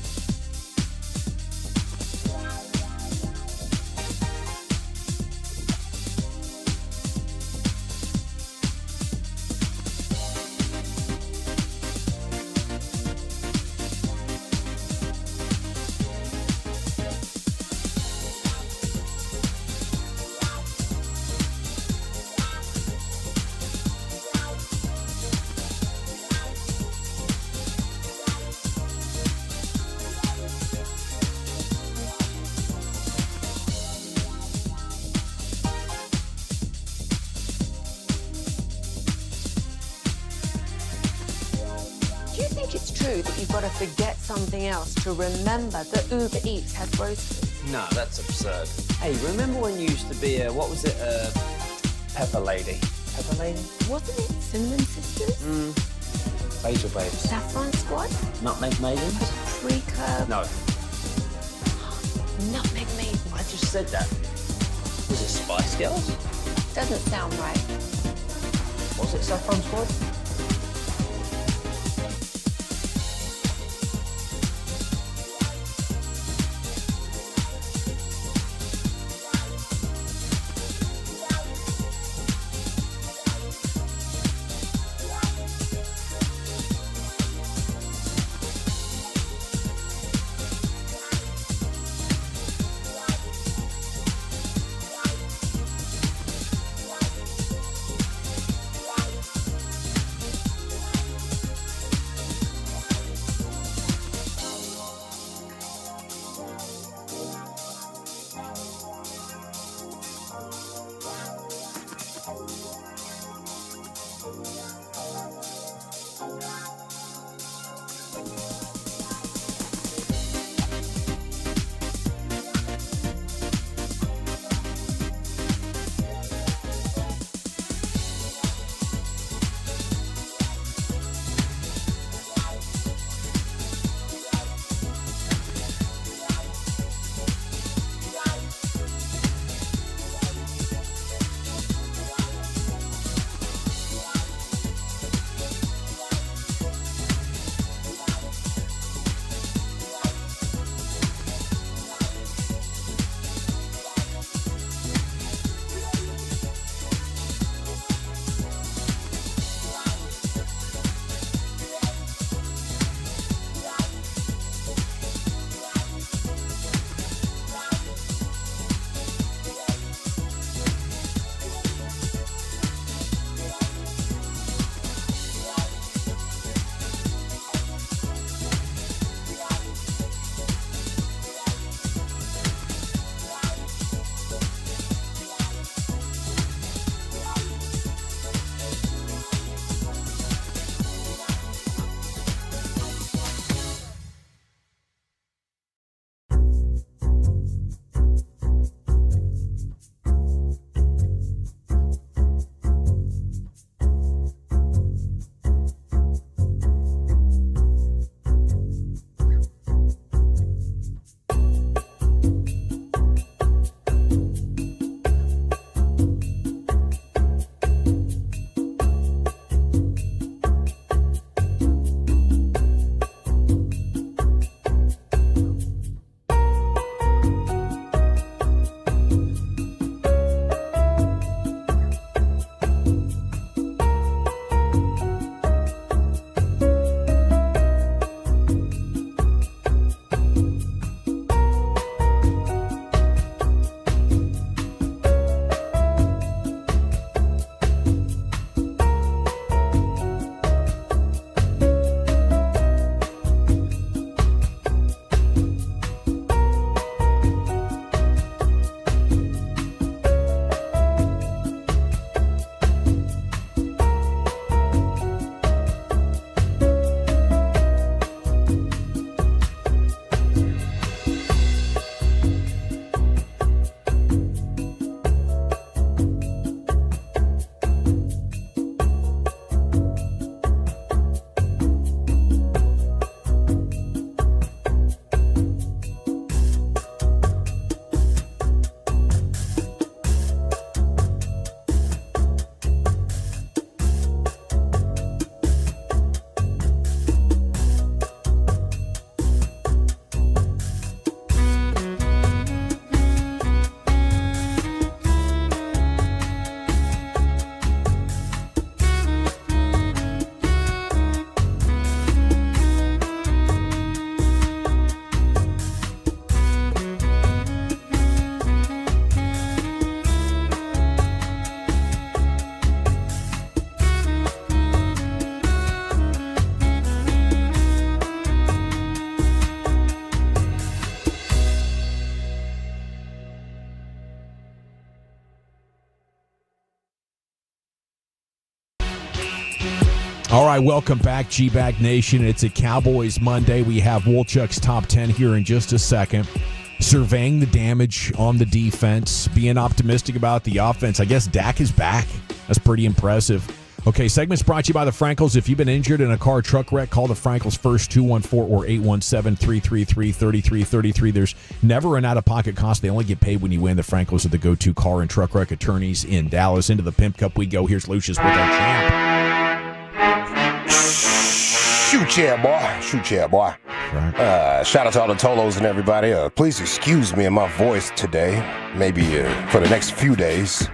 That you've got to forget something else to remember that Uber Eats has groceries? No, that's absurd. Hey, remember when you used to be Pepper Lady? Pepper Lady? Wasn't it Cinnamon Sisters? Basil Babes. Saffron Squad? Nutmeg Maidens? Pre-curb? No. Nutmeg Maidens. I just said that. Was it Spice Girls? Doesn't sound right. Was it Saffron Squad? All right, welcome back, G-Bag Nation. It's a Cowboys Monday. We have Wolchuk's top 10 here in just a second. Surveying the damage on the defense, being optimistic about the offense. I guess Dak is back. That's pretty impressive. Okay, segment's brought to you by the Frankels. If you've been injured in a car or truck wreck, call the Frankels first, 214 or 817-333-3333. There's never an out-of-pocket cost. They only get paid when you win. The Frankels are the go-to car and truck wreck attorneys in Dallas. Into the Pimp Cup we go. Here's Lucius with our champ. Shoot yeah, boy. Shoot yeah, boy. Right. Shout out to all the Tolos and everybody. Please excuse me in my voice today. Maybe for the next few days.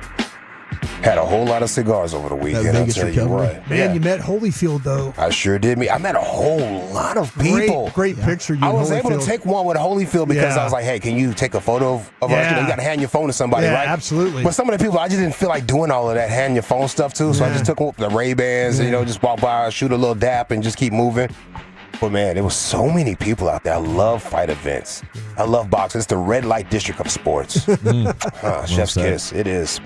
Had a whole lot of cigars over the weekend. I'll tell you what. Man, you met Holyfield, though. I sure did. I met a whole lot of people. Great picture. I was able to take one with Holyfield because I was like, hey, can you take a photo of us? You know, you got to hand your phone to somebody, right? Absolutely. But some of the people, I just didn't feel like doing all of that hand your phone stuff, too. So I just took the Ray-Bans and, just walk by, shoot a little dap, and just keep moving. But, man, there was so many people out there. I love fight events. I love boxing. It's the red light district of sports. Chef's kiss. It is.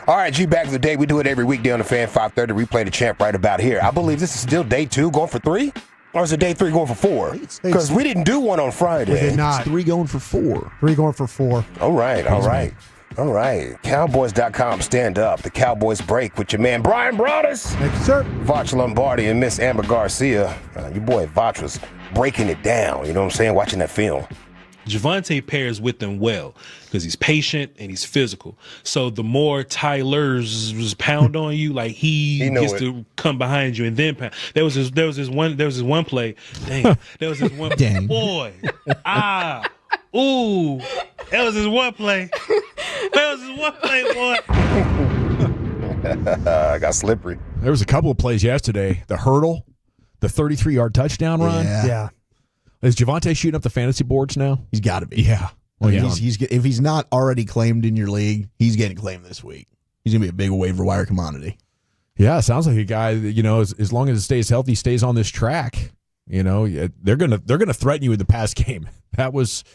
All right, G, back of the day. We do it every weekday on the Fan 530. Replay the champ right about here. I believe this is still day 2 going for 3? Or is it day 3 going for 4? Because we didn't do one on Friday. We did not. It's 3 going for 4. 3 going for 4. All right. Cowboys.com, stand up. The Cowboys break with your man Brian Broaddus. Thank you, sir. Voch Lombardi and Miss Amber Garcia. Your boy Voch was breaking it down. You know what I'm saying? Watching that film. Javonte pairs with them well because he's patient and he's physical. So the more Tyler's pound on you, like he gets to come behind you and then pound. There was this one play. Dang. There was this one boy. Ooh. That was his one play. Boy. I got slippery. There was a couple of plays yesterday. The hurdle, the 33-yard touchdown run. Yeah. Is Javonte shooting up the fantasy boards now? He's got to be. Yeah. Well, he's if he's not already claimed in your league, he's getting claimed this week. He's going to be a big waiver wire commodity. Yeah, sounds like a guy that, as long as it stays healthy, stays on this track. They're gonna threaten you with the pass game. That was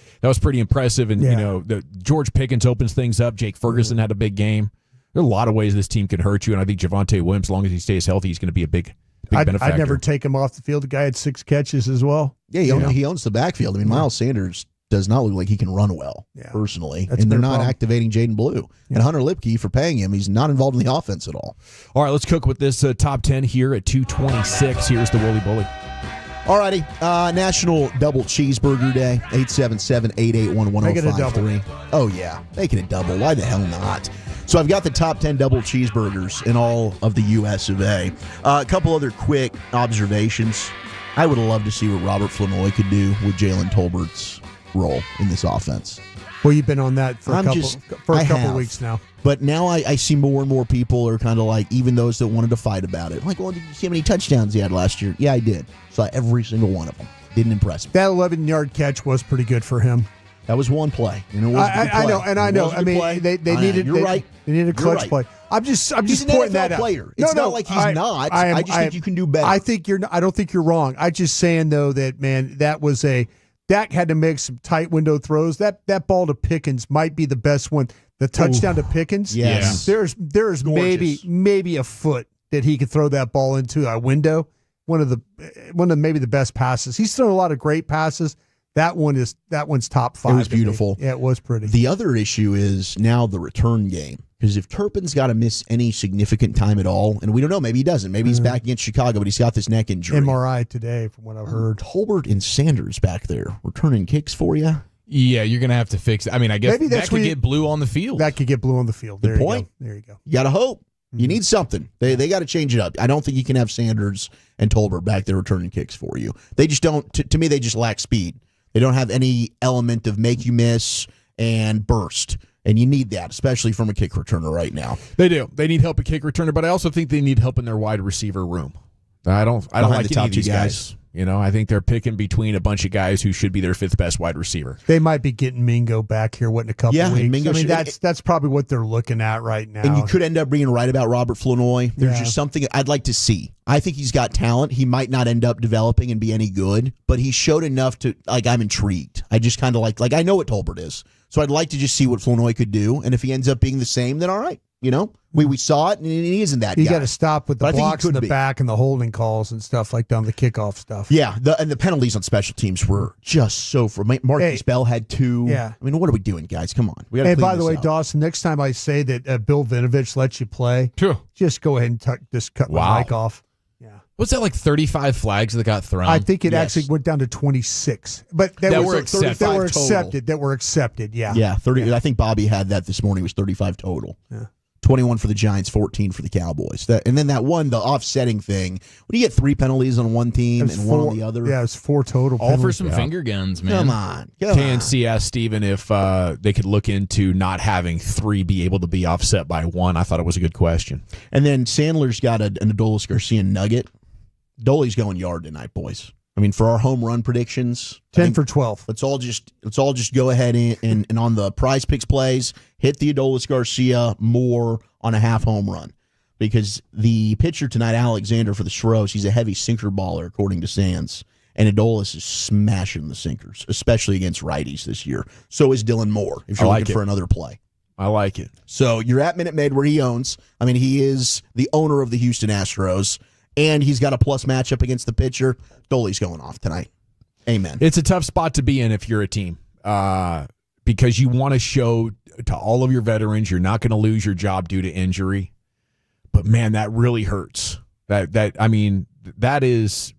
pretty impressive. And George Pickens opens things up. Jake Ferguson had a big game. There are a lot of ways this team can hurt you, and I think Javonte Williams, as long as he stays healthy, he's going to be a big benefactor. I'd never take him off the field. The guy had 6 catches as well. Yeah, he owns the backfield. I mean, Miles Sanders does not look like he can run well, personally. And they're not activating Jaden Blue. And Hunter Lipke, for paying him, he's not involved in the offense at all. All right, let's cook with this top 10 here at 226. Here's the Wooly Bully. Alrighty, National Double Cheeseburger Day, 877-881-1053. Oh, yeah, make it a double. Why the hell not? So I've got the top 10 double cheeseburgers in all of the U.S. of A. A couple other quick observations. I would love to see what Robert Flournoy could do with Jalen Tolbert's role in this offense. Well, you've been on that for a couple weeks now. But now I see more and more people are kind of like, even those that wanted to fight about it. Like, well, did you see how many touchdowns he had last year? Yeah, I did. Saw every single one of them. Didn't impress me. That 11-yard catch was pretty good for him. That was one play. And it was I know. I mean, they needed. You're right. They needed a clutch play. I'm just pointing that out. Player. It's not like he's not. I just think you can do better. I don't think you're wrong. I'm just saying though that, man, that was Dak had to make some tight window throws. That ball to Pickens might be the best one. The touchdown to Pickens. Yes. There's maybe a foot that he could throw that ball into a window. One of maybe the best passes. He's thrown a lot of great passes. That one's top 5. It was beautiful. Yeah, it was pretty. The other issue is now the return game. Because if Turpin's got to miss any significant time at all, and we don't know, maybe he doesn't. Maybe he's back against Chicago, but he's got this neck injury. MRI today, from what I've heard. Tolbert and Sanders back there returning kicks for you. Yeah, you're going to have to fix it. I mean, I guess maybe that could get Blue on the field. That could get Blue on the field. Good point. There you go. You got to hope. You need something. They got to change it up. I don't think you can have Sanders and Tolbert back there returning kicks for you. They just don't. To me, they just lack speed. They don't have any element of make you miss and burst. And you need that, especially from a kick returner right now. They do. They need help at kick returner, but I also think they need help in their wide receiver room. I don't like the top two guys. I think they're picking between a bunch of guys who should be their 5th best wide receiver. They might be getting Mingo back here in a couple of weeks. Mingo that's probably what they're looking at right now. And you could end up being right about Robert Flournoy. There's just something I'd like to see. I think he's got talent. He might not end up developing and be any good, but he showed enough to, I'm intrigued. I just kind of like I know what Tolbert is. So I'd like to just see what Flournoy could do. And if he ends up being the same, then all right. You know, we saw it, and he isn't that You guy. got to stop with the But I think he blocks in could the be. back and the holding calls and stuff like that on the kickoff stuff. Yeah, and the penalties on special teams were just so for Marquise Bell had 2. Yeah. I mean, what are we doing, guys? Come on. We gotta Hey, clean by the this way, out. Dawson, next time I say that Bill Vinovich lets you play, just go ahead and just cut my mic off. What's that, like 35 flags that got thrown? I think it actually went down to 26, but That were accepted. That were total. accepted. That were accepted. Yeah. Yeah, 30. I think Bobby had that this morning. It was 35 total. Yeah. 21 for the Giants, 14 for the Cowboys. And then that one, the offsetting thing, when you get 3 penalties on one team and 1 on the other. Yeah, it's 4 total. All for penalties. some finger guns, man. Come on. KNC asked Steven if they could look into not having 3 be able to be offset by 1. I thought it was a good question. And then Sandler's got an Adolis Garcia nugget. Dolly's going yard tonight, boys. I mean, for our home run predictions, 10 for 12. Let's all just go ahead and on the Prize Picks plays, hit the Adolis Garcia more on a half home run, because the pitcher tonight, Alexander for the Stros, he's a heavy sinker baller according to Sands, and Adolis is smashing the sinkers, especially against righties this year. So is Dylan Moore if you're looking for another play. I like it. So you're at Minute Maid where he owns. I mean, he is the owner of the Houston Astros. And he's got a plus matchup against the pitcher. Dolly's going off tonight. Amen. It's a tough spot to be in if you're a team, because you want to show to all of your veterans you're not going to lose your job due to injury. But man, that really hurts. That is,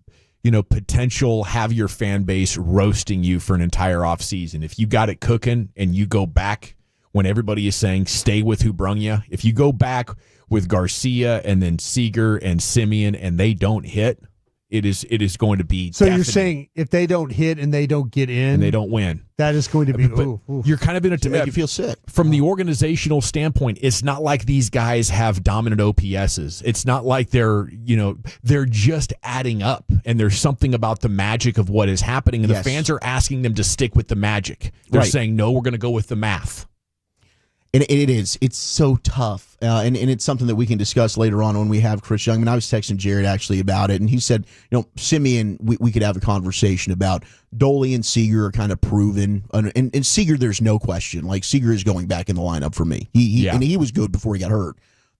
potential have your fan base roasting you for an entire offseason. If you got it cooking and you go back when everybody is saying stay with who brung you, if you go back with Garcia and then Seager and Simeon and they don't hit, it is going to be. So you're saying if they don't hit and they don't get in and they don't win, that is going to be. You're kind of in to make you feel sick. From the organizational standpoint, it's not like these guys have dominant OPSs. It's not like they're just adding up, and there's something about the magic of what is happening, and the fans are asking them to stick with the magic. They're saying no, we're going to go with the math. And it's so tough. And it's something that we can discuss later on when we have Chris Young. I mean, I was texting Jared actually about it, and he said, Simeon, we could have a conversation about Dolly and Seager are kind of proven. And Seager, there's no question. Like, Seager is going back in the lineup for me. And he was good before he got hurt.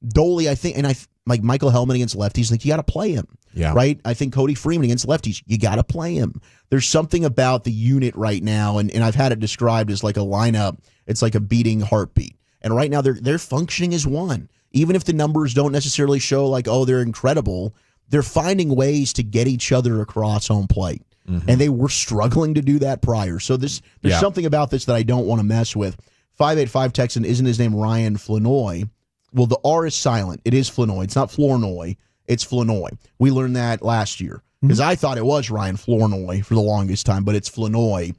Dolly, I think, and like Michael Hellman against lefties, like you got to play him. Yeah. Right? I think Cody Freeman against lefties, you got to play him. There's something about the unit right now, and I've had it described as like a lineup. It's like a beating heartbeat. And right now they're functioning as one. Even if the numbers don't necessarily show like, oh, they're incredible, they're finding ways to get each other across home plate. Mm-hmm. And they were struggling to do that prior. So there's something about this that I don't want to mess with. 585 Texan, isn't his name Ryan Flanoy? Well, the R is silent. It is Flanoy. It's not Flournoy. It's Flanoy. We learned that last year because I thought it was Ryan Flournoy for the longest time, but it's Flanoy.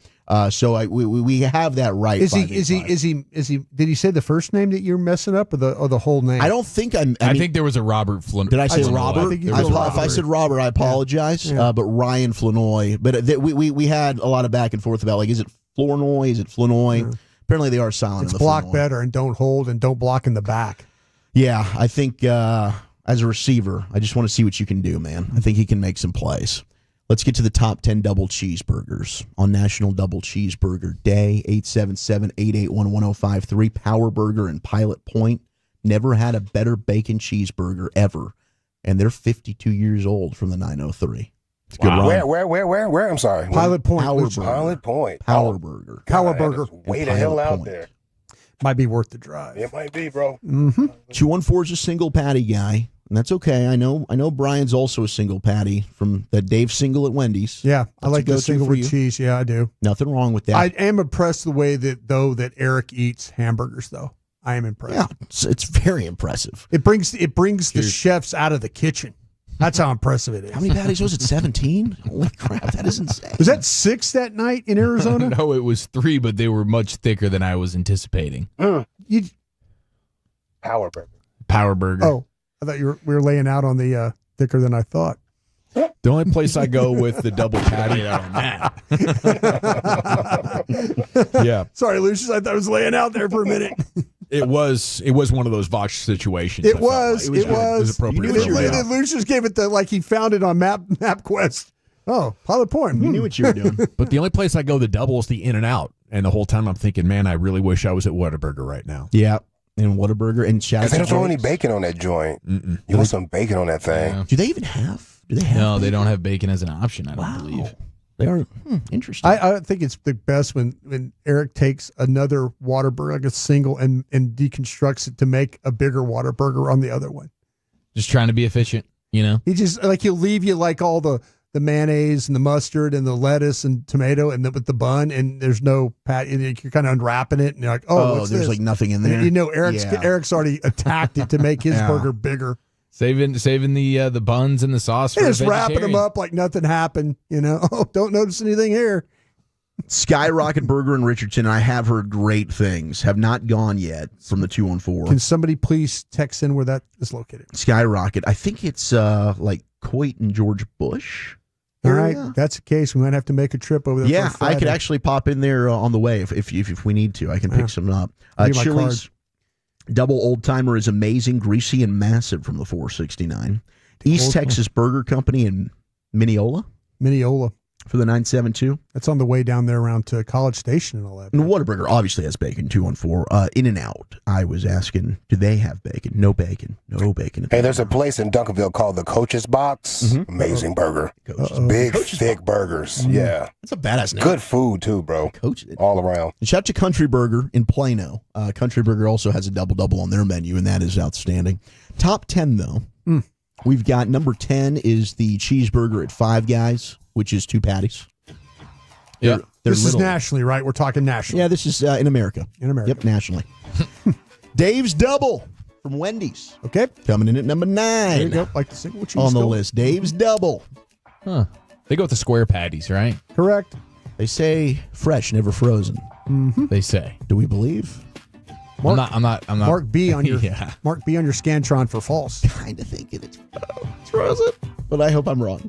So we have that right. Is he? Did he say the first name that you're messing up, or the whole name? I don't think I think there was a Robert Flanoy. Did I say Robert? If I said Robert, I apologize. Yeah. But Ryan Flanoy. But we had a lot of back and forth about like, is it Flournoy? Is it Flanoy? Yeah. Apparently they are silent. It's in the block Flanoy. better and don't hold and don't block in the back. Yeah, I think as a receiver, I just want to see what you can do, man. I think he can make some plays. Let's get to the top 10 double cheeseburgers on National Double Cheeseburger Day. 877-881-1053. Power Burger and Pilot Point. Never had a better bacon cheeseburger ever. And they're 52 years old from the 903. It's a good run. Where? I'm sorry. Pilot Point. Pilot Point. Power Burger. Power Burger. Way the hell out there. Might be worth the drive. It might be, bro. Mm-hmm. 214 is a single patty guy. And that's okay. I know Brian's also a single patty from that Dave single at Wendy's. Yeah, that's I like the single with cheese. Yeah, I do. Nothing wrong with that. I am impressed the way that Eric eats hamburgers, though. I am impressed. Yeah, it's very impressive. It brings the chefs out of the kitchen. That's how impressive it is. How many patties was it? 17? Holy crap, that is insane. Was that 6 that night in Arizona? No, it was 3, but they were much thicker than I was anticipating. Power Burger. Power Burger. Oh. I thought we were laying out on the thicker than I thought. The only place I go with the double patty on that. Yeah. Sorry, Lucius. I thought I was laying out there for a minute. It was one of those botched situations. It was appropriate. And Lucius gave it like he found it on MapQuest. Oh, Pilot Point. You knew what you were doing. But the only place I go the double is the In-N-Out. And the whole time I'm thinking, man, I really wish I was at Whataburger right now. Yeah. And Whataburger and Shaq. They don't throw any bacon on that joint. You want some bacon on that thing. Yeah. Do they even have? Do they have? No, they don't have bacon as an option. I don't believe. They are interesting. I think it's the best when Eric takes another Whataburger, like a single, and deconstructs it to make a bigger Whataburger on the other one. Just trying to be efficient, you know? He just, like, he'll leave you, like, all the mayonnaise and the mustard and the lettuce and tomato and with the bun, and there's no pat. You're kind of unwrapping it, and you're like, what's there's this? like nothing in there. And you know, Eric's already attacked it to make his burger bigger. Saving the buns and the sauce for Just wrapping them up like nothing happened, you know. Oh, don't notice anything here. Skyrocket Burger in Richardson, I have heard great things. Have not gone yet from the 214. Can somebody please text in where that is located? Skyrocket. I think it's like Coit and George Bush. All right, that's the case. We might have to make a trip over there. Yeah, for I could actually pop in there on the way if we need to. I can pick some up. Chili's Double Old Timer is amazing, greasy, and massive from the 469. East Texas Burger Company in Mineola for the 972. That's on the way down there around to College Station and all that. And Whataburger obviously has bacon, 214. In-N-Out, I was asking, do they have bacon? No bacon. No bacon. Hey, there's a place in Duncanville called the Coach's Box. Amazing burger. Big, thick burgers. Yeah. That's a badass name. Good food, too, bro. All around. And shout out to Country Burger in Plano. Country Burger also has a double-double on their menu, and that is outstanding. Top 10, though. We've got number 10 is the cheeseburger at Five Guys, which is 2 patties. Yeah. This is nationally, right? We're talking nationally. Yeah, this is in America. In America. Yep, nationally. Dave's Double from Wendy's. Okay. Coming in at number 9. There you go. Like the single cheese on the still. list. Dave's Double. Huh. They go with the square patties, right? Correct. They say fresh, never frozen. They say. Do we believe? I'm not. Mark B on your Yeah. Mark B on your Scantron for false. Kind of thinking it's frozen, but I hope I'm wrong.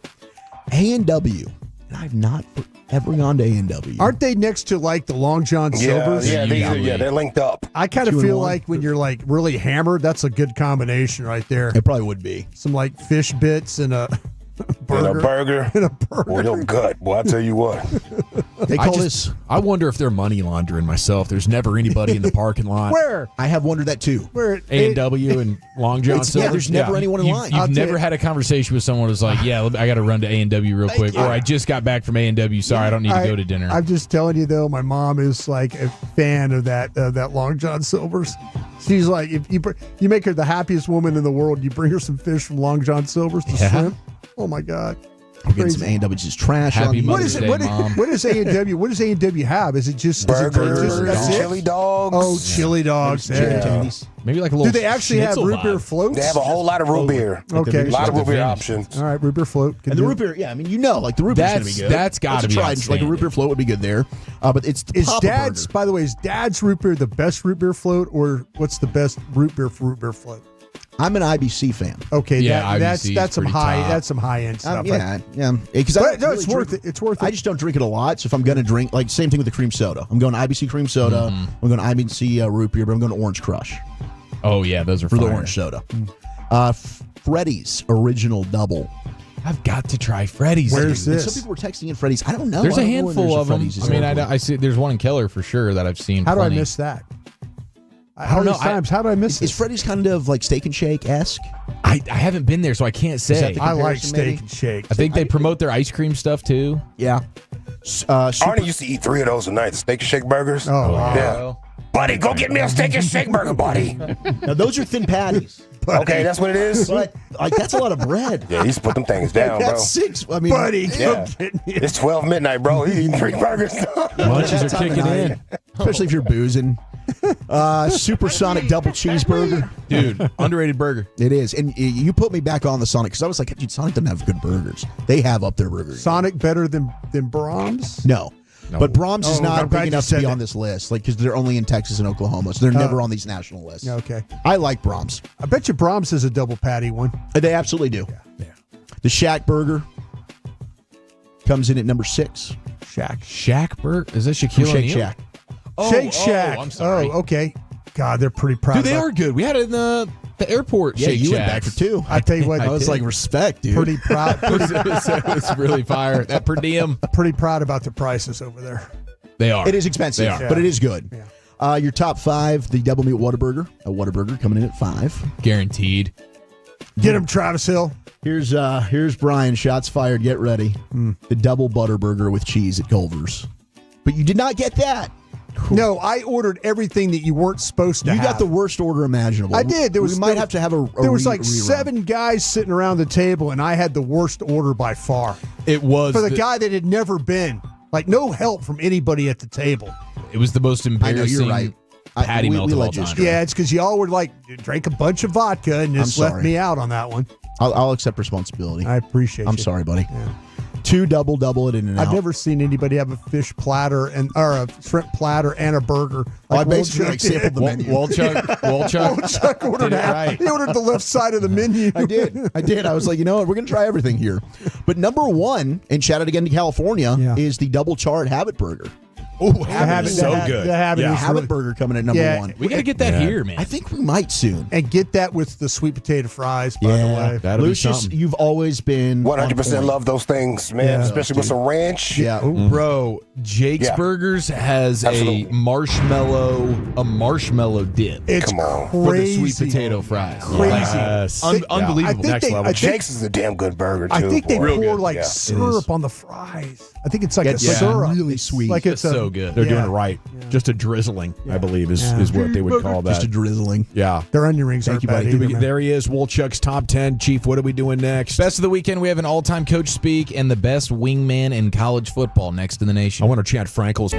A&W. And I've not ever gone to A&W. Aren't they next to like the Long John Silver's? Yeah, they're linked up. I kind of feel like when you're like really hammered, that's a good combination right there. It probably would be. Some like fish bits and a burger. And a burger. Boy, you're good. Boy, I tell you what. They call this. I wonder if they're money laundering myself. There's never anybody in the parking lot. Where? I have wondered that too. Where? A&W and Long John Silver. Yeah, there's never anyone in line. You've never had a conversation with someone who's like, yeah, I got to run to A&W real quick, or I just got back from A&W. Sorry, I don't need to go to dinner. I'm just telling you though, my mom is like a fan of that Long John Silver's. She's like, if you make her the happiest woman in the world, you bring her some fish from Long John Silver's to shrimp. Oh my God. I'm getting some A&W just trash. Happy on Mother's Day, Mom. What is A&W? What does A&W have? Is it just burgers, that's chili dogs? Oh, chili dogs. Maybe like a little. Do they actually have root beer floats? They have a whole lot of root beer. Okay, a lot of root beer options. All right, root beer float. And the root beer, yeah, I mean, like the root beer's going to be good. That's got to be like a root beer float would be good there. But it's the Papa Dad's, Burger. by the way, is Dad's root beer the best root beer float, or what's the best root beer float? I'm an IBC fan. Okay, Yeah, that's IBC is some pretty high top. that's some high end stuff. Yeah. Because it's worth it. It's worth it. I just don't drink it a lot. So if I'm going to drink, like same thing with the cream soda. I'm going to IBC cream soda. I'm going to IBC root beer, but I'm going to Orange Crush Oh yeah, those are for fire. the orange soda. Freddy's Original Double. I've got to try Freddy's. Where's And this? some people were texting in Freddy's. I don't know. There's I a don't know when handful there's of them. Freddy's I mean, locally. I see. There's one in Keller for sure that I've seen. How do I plenty. miss that? I don't know. How do I miss Is it? Freddy's kind of like Steak and Shake esque? I haven't been there, so I can't say. the I like comparison, steak maybe? and shake. I think they promote their ice cream stuff too. Yeah. Arnie used to eat 3 of those a night. Steak and shake burgers. Oh, wow. Yeah. Buddy, go get me a steak and shake burger, buddy. Now those are thin patties. Okay, that's what it is. But like that's a lot of bread. Yeah, he used to put them things down, bro. That's 6. I mean, Buddy, Yeah. It's 12 midnight, bro. He eating 3 burgers. Lunches are Time of kicking night. in. Especially if you're boozing. Supersonic double cheeseburger. Dude, underrated burger. It is. And you put me back on the Sonic because I was like, dude, Sonic doesn't have good burgers. They have up their burgers. Sonic better than Brahms? No. But Brahms is Oh, I'm not glad big you enough to said be that. on this list, like because they're only in Texas and Oklahoma, so they're never on these national lists. Okay. I like Brahms. I bet you Brahms is a double patty one. They absolutely do. Yeah. The Shack Burger comes in at number 6. Shack Burger? Is that Shaquille Shake O'Neal? Shack. Shake Shack. I'm sorry. Oh, okay. God, they're pretty proud. Dude, they about are good. We had it in the airport. Yeah, Shake you went Shacks. back for 2. I tell you what, I was like, respect, dude. pretty proud. it was really fire. That per diem. Pretty proud about the prices over there. It is expensive, They are. but it is good. Yeah. Your top 5, the double meat Whataburger. A Whataburger coming in at 5. Guaranteed. Get him, Travis Hill. Here's Brian. Shots fired. Get ready. The double Butterburger with cheese at Culver's. But you did not get that. No, I ordered everything that you weren't supposed to have. You got the worst order imaginable. I did. We might have to have a There was like rerun. 7 guys sitting around the table, and I had the worst order by far. It was for the guy that had never been. Like, no help from anybody at the table. It was the most embarrassing you're right. patty melt of all time. Yeah, it's because y'all were like, drank a bunch of vodka and just left me out on that one. I'll accept responsibility. I appreciate it. I'm sorry, buddy. Yeah. 2 double at In-N-Out. I've never seen anybody have a fish platter or a shrimp platter and a burger. I basically sampled the menu. Wolchuk ordered right. He ordered the left side of the menu. I did. I was like, you know what? We're going to try everything here. But number 1, and shout out again to California, is the double charred Habit Burger. Oh, Habit is so good. The Habit is Habit really, Burger coming at number 1. We got to get that here, man. I think we might soon. And get that with the sweet potato fries, by the way. That'll Lucius, you've always been 100% love those things, man, especially with some ranch. Yeah. Bro, Jake's Burgers has a marshmallow dip. It's for the sweet potato fries. Crazy. Unbelievable. Next level. Jake's is a damn good burger, too. I think they boy. pour syrup on the fries. I think it's like a It's syrup. really sweet. Like it's so good. They're doing it right. Just a drizzling, I believe, is what they would call that. Just a drizzling. Yeah. Their onion rings Thank aren't you, bad buddy. either, man. There he is, Wolchuk's top 10. Chief, what are we doing next? Best of the weekend, we have an all-time coach speak and the best wingman in college football next in the nation. I want to chant Frankel's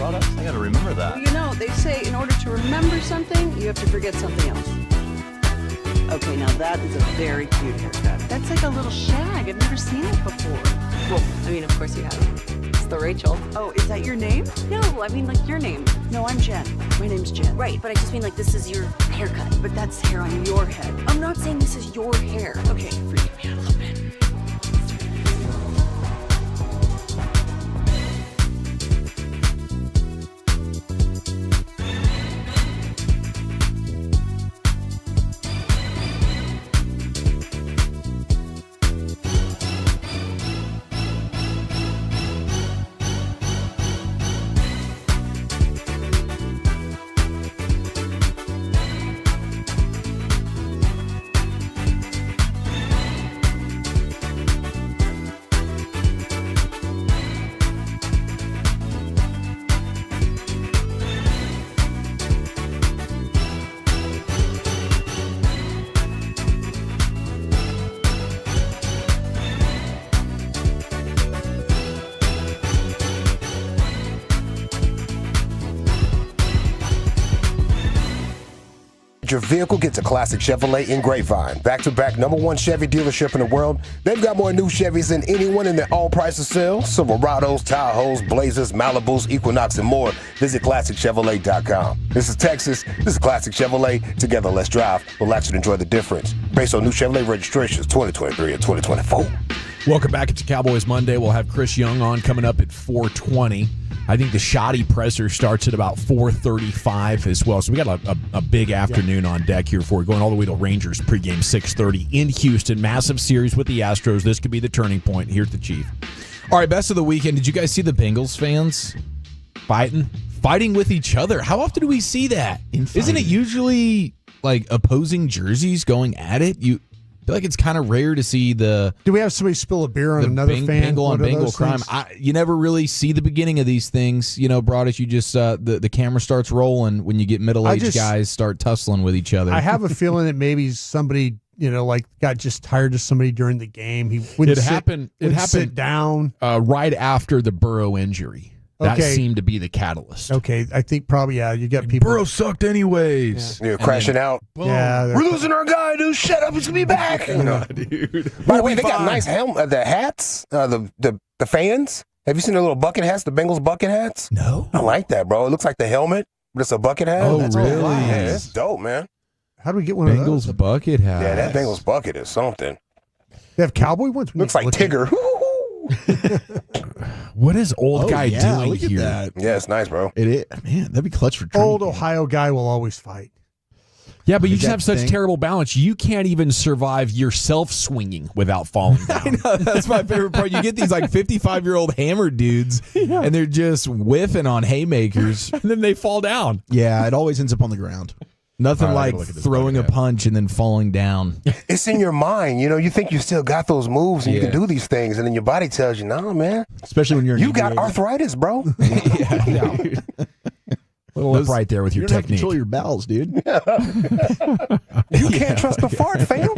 products? I gotta remember that. Well, you know, they say in order to remember something, you have to forget something else. Okay, now that is a very cute haircut. That's like a little shag. I've never seen it before. Well, I mean, of course you have. It's the Rachel. Oh, is that your name? No, I mean, like, your name. No, I'm Jen. My name's Jen. Right, but I just mean, like, this is your haircut. But that's hair on your head. I'm not saying this is your hair. Okay, freaking me out a little bit. Your vehicle gets a classic Chevrolet in Grapevine. Back-to-back #1 Chevy dealership in the world. They've got more new Chevys than anyone in their all-prices sale. Silverados, Tahoes, Blazers, Malibus, Equinox, and more. Visit ClassicChevrolet.com. This is Texas. This is Classic Chevrolet. Together, let's drive. Relax and enjoy the difference. Based on new Chevrolet registrations 2023 and 2024. Welcome back. It's Cowboys Monday. We'll have Chris Young on coming up at 4:20. I think the Schotty presser starts at about 4:35 as well. So we got a big afternoon on deck here for going all the way to Rangers pregame 6:30 in Houston. Massive series with the Astros. This could be the turning point. Here's the Chief. All right, best of the weekend. Did you guys see the Bengals fans fighting with each other? How often do we see that? Isn't it usually like opposing jerseys going at it? You feel like it's kind of rare to see the. Do we have somebody spill a beer on another fan? Bengal on Bengal crime. You never really see the beginning of these things. You know, Broadish, you just the camera starts rolling when you get middle-aged guys start tussling with each other. I have a feeling that maybe somebody, like got just tired of somebody during the game. He wouldn't sit down right after the Burrow injury. That seemed to be the catalyst. Okay, I think probably, you got people. Burrow sucked anyways. You're crashing out. Yeah. We're losing our guy, dude. Shut up. He's going to be back. Dude. By the way, they got nice the hats, the fans. Have you seen the little bucket hats, the Bengals bucket hats? No. I like that, bro. It looks like the helmet, but it's a bucket hat. Oh, That's really? Yeah, it's dope, man. How do we get one of those? Bengals bucket hat. Yeah, that Bengals bucket is something. They have cowboy ones? Looks like Tigger. What is old guy doing look here? At that. Yeah, it's nice, bro. It is. Man, that'd be clutch for training. Old Ohio guy will always fight. Yeah, but you just have such terrible balance. You can't even survive yourself swinging without falling down. I know, that's my favorite part. You get these like 55-year-old hammer dudes, and they're just whiffing on haymakers, and then they fall down. Yeah, it always ends up on the ground. Nothing like throwing a punch and then falling down. It's in your mind. You think you still got those moves and you can do these things, and then your body tells you, no, man. Especially when you got arthritis, bro. Little up right there with your technique. Control your bowels, dude. You can't trust the fart, fam.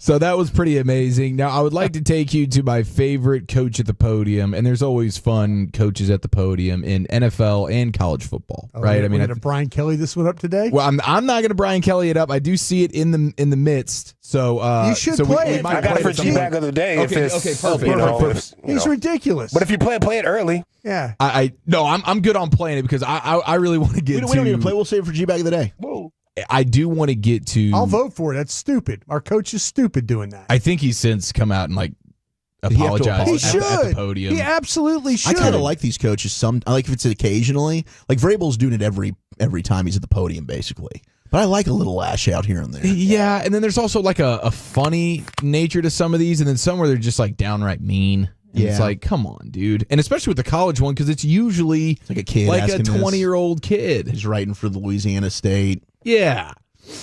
So that was pretty amazing. Now, I would like to take you to my favorite coach at the podium, and there's always fun coaches at the podium in NFL and college football, right? I mean, to Brian Kelly this one up today. Well, I'm not going to Brian Kelly it up. I do see it in the midst. So you should play it. I got it for G-Bag of the day. Okay, perfect. He's ridiculous. But if you play it early. Yeah. I'm good on playing it because I really want to get to. We don't need to play. We'll save it for G-Bag of the day. Whoa. I do want to get to. I'll vote for it. That's stupid. Our coach is stupid doing that. I think he's since come out and apologize He should. at the podium. He absolutely should. I kind of like these coaches. I like if it's occasionally. Like Vrabel's doing it every time he's at the podium, basically. But I like a little lash out here and there. Yeah, and then there's also like a funny nature to some of these, and then some where they're just like downright mean. And it's like, come on, dude. And especially with the college one, because it's usually like a kid, like a 20-year-old kid. He's writing for the Louisiana State. Yeah.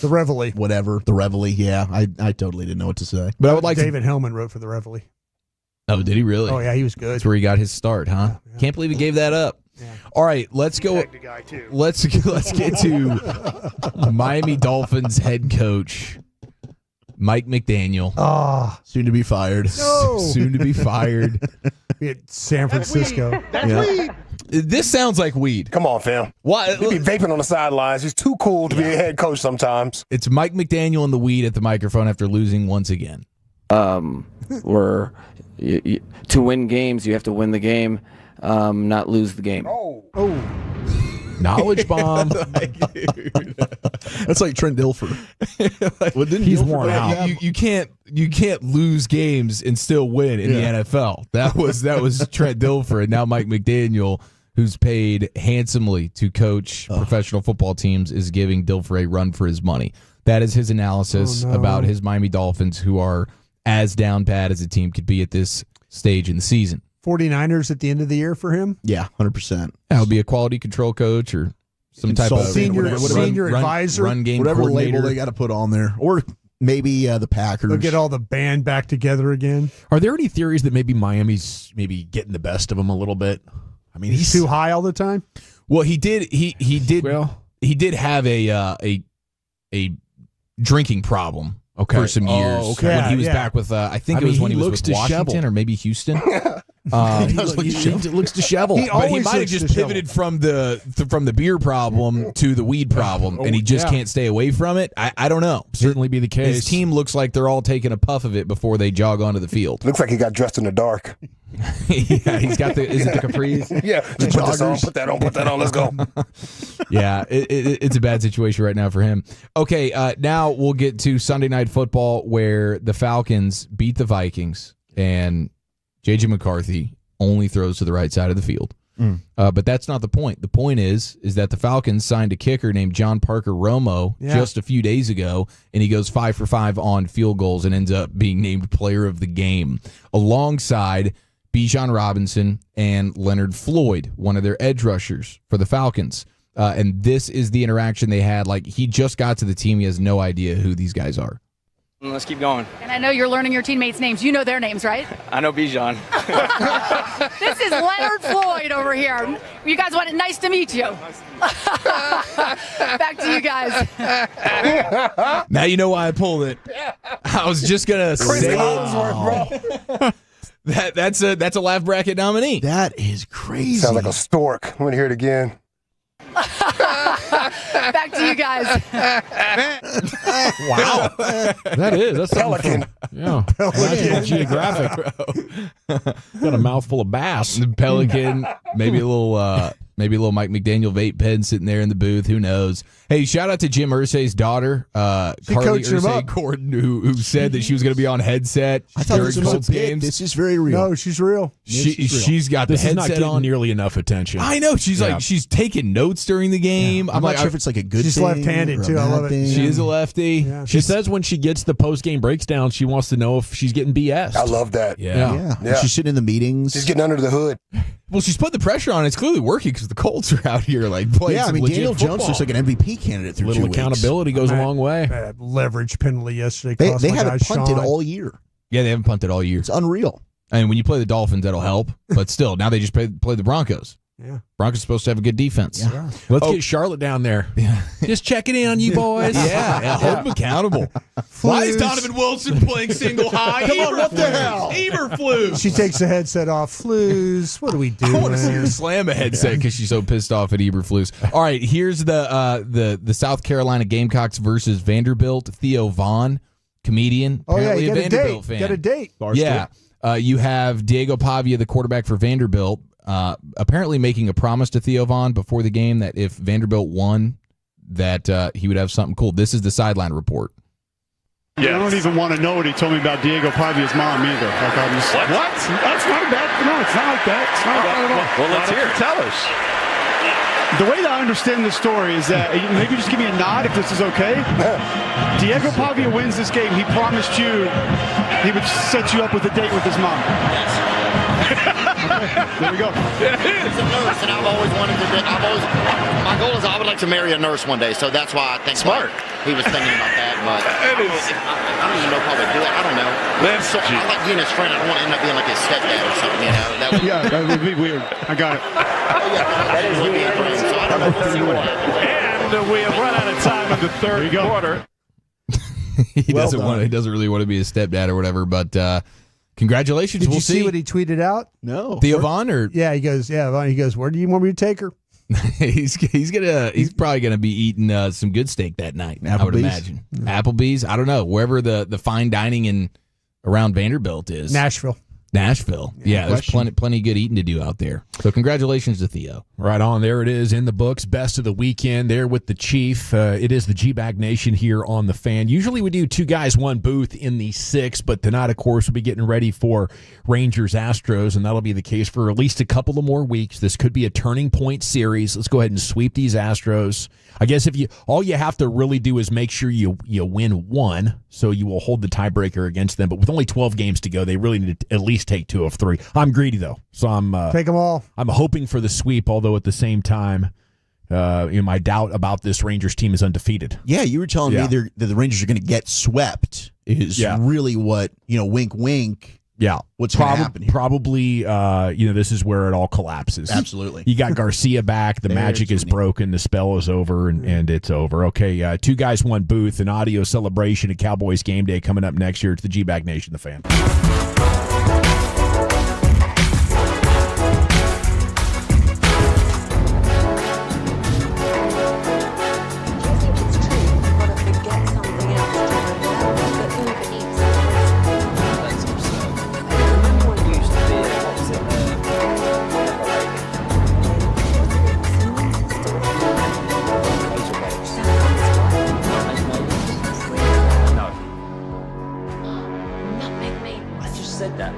The Reveille. Whatever. The Reveille, yeah. I totally didn't know what to say. But I would like David Hellman wrote for the Reveille. Oh, did he really? Oh, yeah, he was good. That's where he got his start, huh? Yeah. Can't believe he gave that up. Yeah. All right, let's go. Let's get to Miami Dolphins head coach Mike McDaniel. Soon to be fired. No. Soon to be fired. San Francisco. That's weed. This sounds like weed. Come on, fam. Why? He be vaping on the sidelines. He's too cool to be a head coach sometimes. It's Mike McDaniel and the weed at the microphone after losing once again. To win games, you have to win the game, not lose the game. Knowledge bomb. That's like Trent Dilfer. He's worn out. You can't lose games and still win in the NFL. That was Trent Dilfer, and now Mike McDaniel, who's paid handsomely to coach professional football teams, is giving Dilfer a run for his money. That is his analysis about his Miami Dolphins, who are as down bad as a team could be at this stage in the season. 49ers at the end of the year for him? Yeah, 100%. That would be a quality control coach or some type of senior advisor. Run game whatever coordinator. label they got to put on there. Or maybe the Packers. They'll get all the band back together again. Are there any theories that maybe Miami's getting the best of them a little bit? I mean, he's too high all the time? Well, he did have a drinking problem. For some years. When he was back with, I think it was when he was with Washington or maybe Houston. He looks disheveled. But he might have just pivoted from the beer problem to the weed problem, and he just can't stay away from it. I don't know. Certainly be the case. His team looks like they're all taking a puff of it before they jog onto the field. Looks like he got dressed in the dark. Yeah, he's got is it the capris? Yeah, just put this on, put that on, let's go. Yeah, it's a bad situation right now for him. Okay, now we'll get to Sunday Night Football, where the Falcons beat the Vikings, and J.J. McCarthy only throws to the right side of the field. But that's not the point. The point is that the Falcons signed a kicker named John Parker Romo just a few days ago, and he goes 5 for 5 on field goals and ends up being named player of the game, alongside Bijan Robinson and Leonard Floyd, one of their edge rushers for the Falcons. And this is the interaction they had. Like, he just got to the team. He has no idea who these guys are. Let's keep going. And I know you're learning your teammates' names. You know their names, right? I know Bijan. This is Leonard Floyd over here. You guys want it? Nice to meet you. Back to you guys. Now you know why I pulled it. I was just going to say that's a laugh bracket nominee. That is crazy. Sounds like a stork. I'm going to hear it again. Back to you guys. Wow. That's Pelican. Pelican. Geographic. Got a mouthful of bass. The Pelican, maybe a little Mike McDaniel vape pen sitting there in the booth. Who knows? Hey, shout out to Jim Irsay's daughter, Carly Irsay-Gordon, who said that she was going to be on headset. I thought this was a games. This is very real. No, she's real. She's got the headset not getting on. Nearly enough attention. I know. She's she's taking notes during the game. Yeah. I'm not sure if it's like a good she's thing. She's left-handed too. I love it. She is a lefty. Yeah. She says when she gets the post-game breakdown, she wants to know if she's getting BS. I love that. Yeah. She's sitting in the meetings. She's getting under the hood. Well, she's put the pressure on. It's clearly working because the Colts are out here playing. Yeah, I mean, Daniel Jones looks like an MVP candidate through 2 weeks. Accountability goes a long way. That leverage penalty yesterday. They haven't punted all year. Yeah, they haven't punted all year. It's unreal. And when you play the Dolphins, that'll help. But still, now they just play the Broncos. Yeah. Broncos supposed to have a good defense. Yeah. Let's get Charlotte down there. Yeah. Just checking in on you boys. Hold them accountable. Why is Donovan Wilson playing single high? Come on, what the hell? Eberflus. She takes the headset off. Flues. What do we do? I want to see her slam a headset because she's so pissed off at Eberflus. All right, here's the South Carolina Gamecocks versus Vanderbilt. Theo Vaughn, comedian, apparently you a got Vanderbilt a date. fan. Got a date. Yeah. You have Diego Pavia, the quarterback for Vanderbilt, apparently making a promise to Theo Vaughn before the game that if Vanderbilt won, that he would have something cool. This is the sideline report. Yeah, I don't even want to know what he told me about Diego Pavia's mom either. Like I'm just, what? That's not bad. No, it's not like that. It's not like that at all. Well, let's hear it. Tell us. The way that I understand the story is that, maybe just give me a nod if this is okay. Diego Pavia wins this game. He promised you he would set you up with a date with his mom. Yes. There we go. He's a nurse, and I've always wanted to. My goal is I would like to marry a nurse one day, so that's why I think Smart. He was thinking about that, but I don't even know if I would do it. I don't know. I like being his friend. I don't want to end up being like his stepdad or something, you know? That would be weird. I got it. That is weird. So I don't know. We'll see what happens. And we have run out of time in the third quarter. He doesn't really want to be his stepdad or whatever, but congratulations. Did you see what he tweeted out? No. Theo Vaughn or yeah, he goes, Vaughn. He goes, where do you want me to take her? he's probably gonna be eating some good steak that night. I would imagine Applebee's. I don't know, wherever the fine dining in around Vanderbilt is. Nashville. Yeah, there's plenty of good eating to do out there. So congratulations to Theo. Right on. There it is in the books. Best of the weekend there with the Chief. It is the G-Bag Nation here on the Fan. Usually we do 2 guys, 1 booth in the 6, but tonight, of course, we'll be getting ready for Rangers Astros, and that'll be the case for at least a couple of more weeks. This could be a turning point series. Let's go ahead and sweep these Astros. I guess all you have to really do is make sure you win 1, so you will hold the tiebreaker against them. But with only 12 games to go, they really need to at least take 2 of 3. I'm greedy though, so I'm take them all. I'm hoping for the sweep, although at the same time, my doubt about this Rangers team is undefeated. Yeah, you were telling me that the Rangers are going to get swept. Is really what wink, wink. Yeah, what's going to happen here? Probably, this is where it all collapses. Absolutely. You got Garcia back. The magic is broken. The spell is over, and it's over. Okay, 2 guys, 1 booth, an audio celebration at Cowboys game day coming up next year. It's the G-Bag Nation, the Fan. Said that.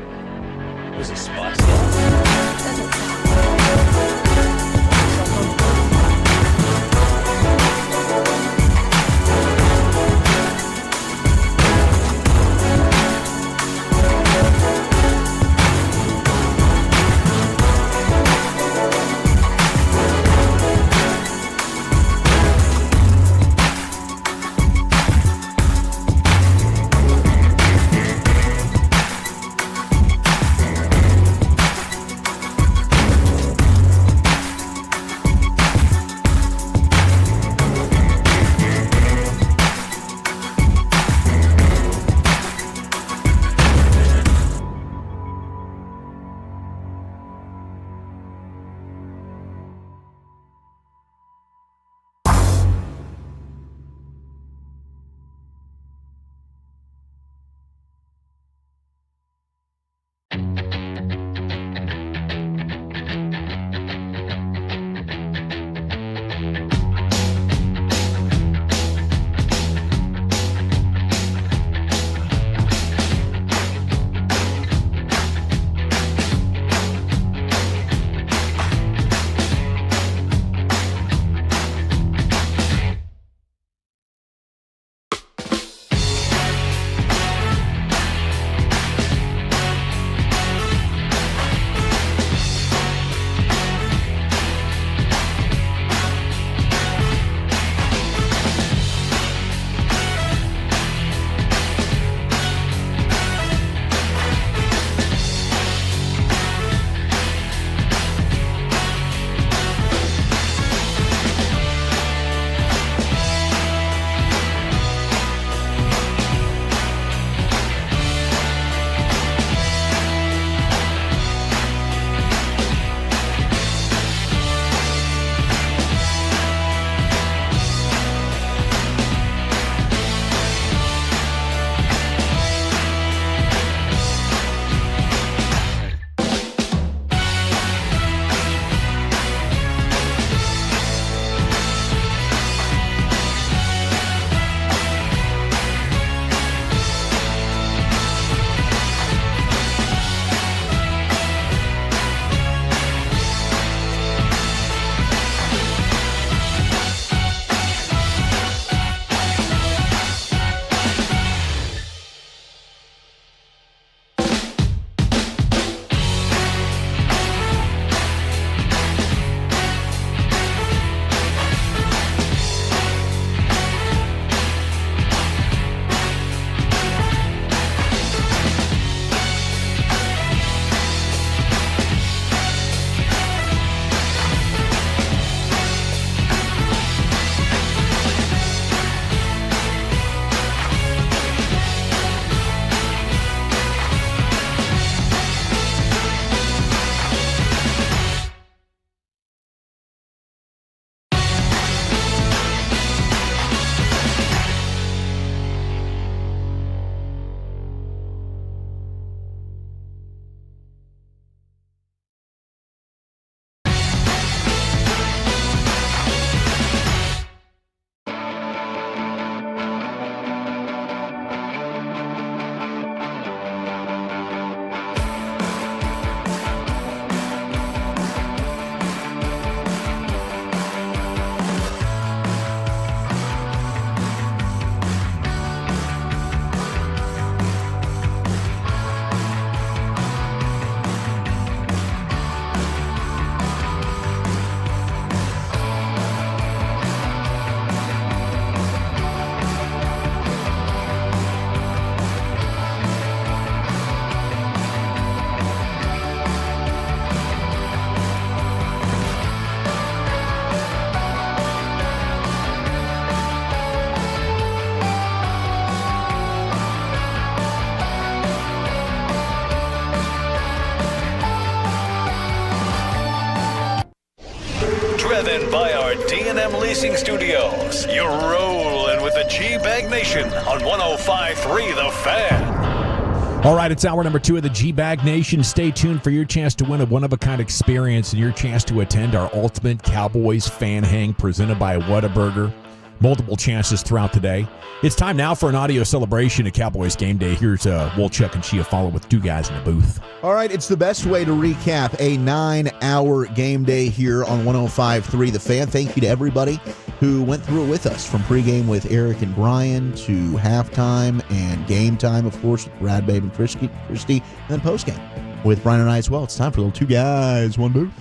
driven by our D&M Leasing Studios. You're rolling with the G-Bag Nation on 105.3 The Fan. All right, it's hour number 2 of the G-Bag Nation. Stay tuned for your chance to win a one-of-a-kind experience and your chance to attend our Ultimate Cowboys Fan Hang presented by Whataburger. Multiple chances throughout the day. It's time now for an audio celebration of Cowboys game day. Here's Wolchuk and Chiafalo with 2 guys in the booth. All right, it's the best way to recap a 9-hour game day here on 105.3 The Fan. Thank you to everybody who went through it with us, from pregame with Eric and Brian to halftime and game time, of course, with Brad, Babe, and Christy, and then postgame with Brian and I as well. It's time for the 2 guys, 1 booth.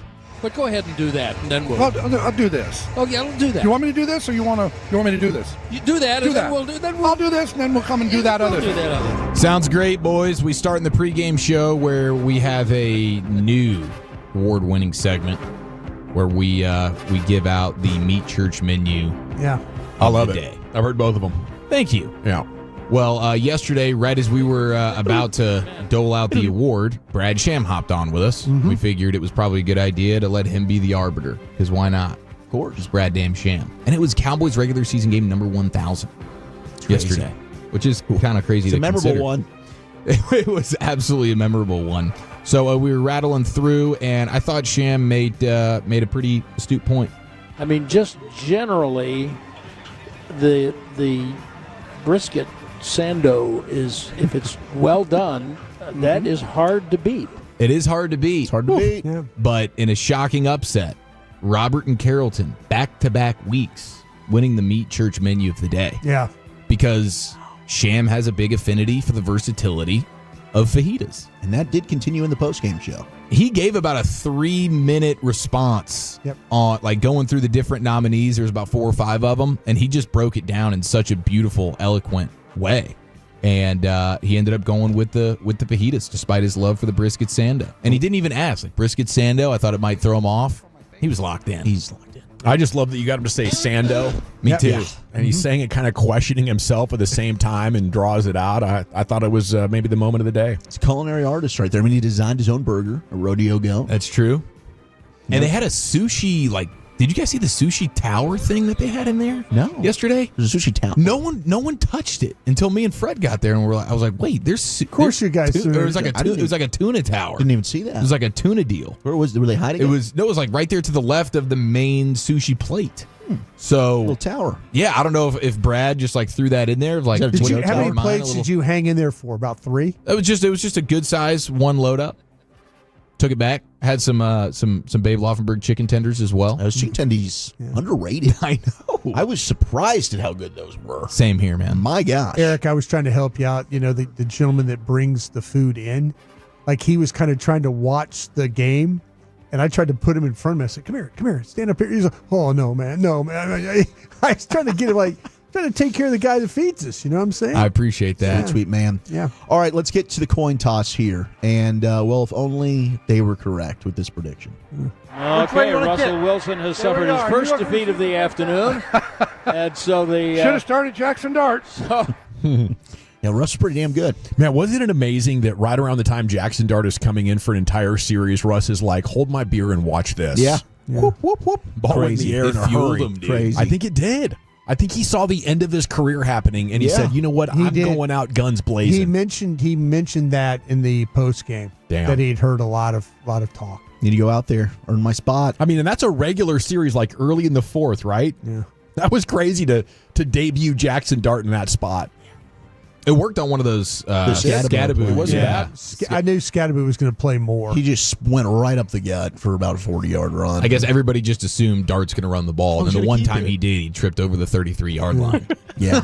But go ahead and do that, and then we'll. I'll do this. Oh yeah, I'll do that. You want me to do this, or you want me to do this? You do that, and then we'll do. I'll do this, and then we'll come and do that other. Do that other. Sounds great, boys. We start in the pregame show where we have a new award-winning segment where we give out the Meat Church menu. Yeah, I love it. I've heard both of them. Thank you. Yeah. Well, yesterday, right as we were about to dole out the award, Brad Sham hopped on with us. Mm-hmm. We figured it was probably a good idea to let him be the arbiter, because why not? Of course. It's Brad Damn Sham. And it was Cowboys regular season game number 1,000 yesterday, which is kind of crazy It's to a memorable consider. one. It was absolutely a memorable one. So we were rattling through, and I thought Sham made a pretty astute point. I mean, just generally, the brisket Sando is, if it's well done, that is hard to beat. It is hard to beat. It's hard to beat. Yeah. But in a shocking upset, Robert and Carrollton, back-to-back weeks, winning the Meat Church menu of the day. Yeah. Because Sham has a big affinity for the versatility of fajitas. And that did continue in the postgame show. He gave about a 3-minute response on, like, going through the different nominees. There's about 4 or 5 of them, and he just broke it down in such a beautiful, eloquent way. And he ended up going with the fajitas, despite his love for the brisket Sando. And he didn't even ask, like, brisket Sando. I thought it might throw him off. He was locked in. He's locked in. I just love that you got him to say Sando. Me too. Yeah. And he's saying it kind of questioning himself at the same time and draws it out. I thought it was maybe the moment of the day. It's a culinary artist right there. I mean, he designed his own burger, a rodeo go. That's true. And they had a sushi, like, did you guys see the sushi tower thing that they had in there? No. Yesterday? There's a sushi tower. No one touched it until me and Fred got there, and I was like, wait, there's. Of course, you guys. It was like a tuna tower. Didn't even see that. It was like a tuna deal. Where were they hiding? It was like right there to the left of the main sushi plate. So little tower. Yeah, I don't know if Brad just like threw that in there. Like, how many plates did you hang in there for? About 3? It was just a good size one load up. Took it back. Had some Babe Laufenberg chicken tenders as well. Those chicken tenders underrated. I know. I was surprised at how good those were. Same here, man. My gosh. Eric, I was trying to help you out. You know, the gentleman that brings the food in, like, he was kind of trying to watch the game, and I tried to put him in front of me. I said, come here, stand up here. He's like, oh, no, man. I was trying to get him, like, trying to take care of the guy that feeds us. You know what I'm saying? I appreciate that. Sweet man. Yeah. All right, let's get to the coin toss here. And, well, if only they were correct with this prediction. Okay, Russell Wilson has suffered his first defeat of the afternoon. And so the... Should have started Jackson Dart. Yeah, Russ is pretty damn good. Man, wasn't it amazing that right around the time Jackson Dart is coming in for an entire series, Russ is like, hold my beer and watch this. Yeah. Whoop, whoop, whoop. Ball Crazy. in the air It in a fueled hurry. him, dude. Crazy. I think it did. I think he saw the end of his career happening, and he said, you know what, I'm going out guns blazing. He mentioned that in the post game. Damn. That he'd heard a lot of talk. Need to go out there, earn my spot. I mean, and that's a regular series, like early in the 4th, right? Yeah. That was crazy to debut Jackson Dart in that spot. It worked on one of those Scatteraboo. It wasn't bad. I knew Scatteraboo was going to play more. He just went right up the gut for about a 40-yard run. I guess everybody just assumed Dart's going to run the ball, and the one time he did, he tripped over the 33-yard line. Yeah.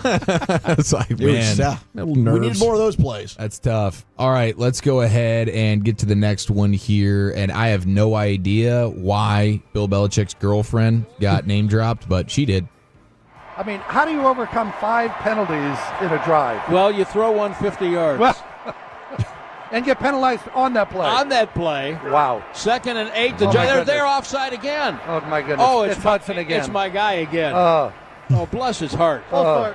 It's like, man, we need more of those plays. That's tough. All right, let's go ahead and get to the next one here. And I have no idea why Bill Belichick's girlfriend got name dropped, but she did. I mean, how do you overcome 5 penalties in a drive? Well, you throw 150 yards. Well, and get penalized on that play. On that play. Wow. 2nd and 8. They're offside again. Oh, my goodness. Oh, it's Hudson again. It's my guy again. Bless his heart. Off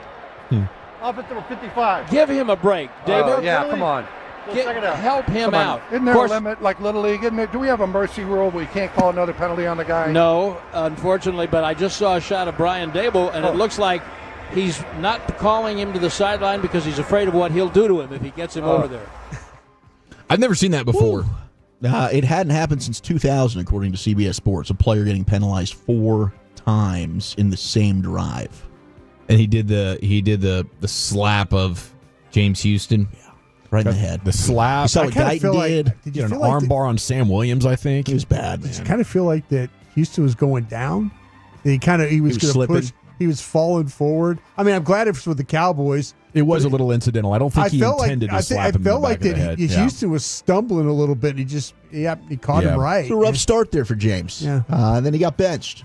at the 55. Give him a break, David. Yeah, come on. help him out. Isn't there a limit, like Little League? Isn't there, do we have a mercy rule where we can't call another penalty on the guy? No, unfortunately, but I just saw a shot of Brian Dable, and it looks like he's not calling him to the sideline because he's afraid of what he'll do to him if he gets him over there. I've never seen that before. It hadn't happened since 2000, according to CBS Sports. A player getting penalized 4 times in the same drive, and he did the slap of James Houston, right in the head. The slap. You saw what Guyton did. Did you an feel like arm bar on Sam Williams? I think it was bad. Man. I kind of feel like that Houston was going down. He was going to push. He was falling forward. I mean, I'm glad it was with the Cowboys. It was a little incidental. I don't think he intended to slap him in the back of the head. Houston was stumbling a little bit, and he caught him right. It's a rough start there for James. Yeah. And then he got benched.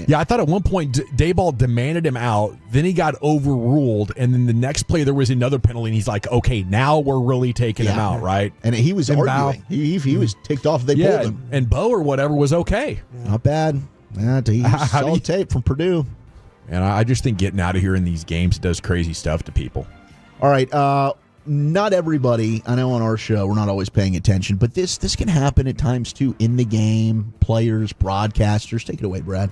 Yeah, I thought at one point Dayball demanded him out. Then he got overruled, and then the next play there was another penalty, and he's like, "Okay, now we're really taking him out, right?" And he was arguing. He was ticked off. They pulled him, and Bo or whatever was okay. Not bad. He solid tape from Purdue. And I just think getting out of here in these games does crazy stuff to people. All right, not everybody. I know on our show we're not always paying attention, but this can happen at times too in the game. Players, broadcasters. Take it away, Brad.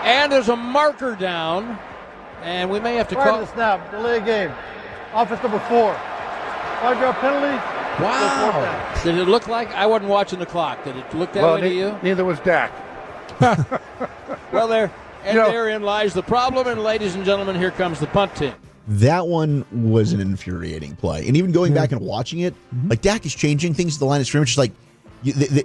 And there's a marker down, and we may have to call. The snap, delay game. Office number 4. 5-yard penalty. Wow. Did it look like? I wasn't watching the clock. Did it look that way to you? Neither was Dak. Well, therein lies the problem, and ladies and gentlemen, here comes the punt team. That one was an infuriating play. And even going back and watching it, like Dak is changing things at the line of scrimmage. It's like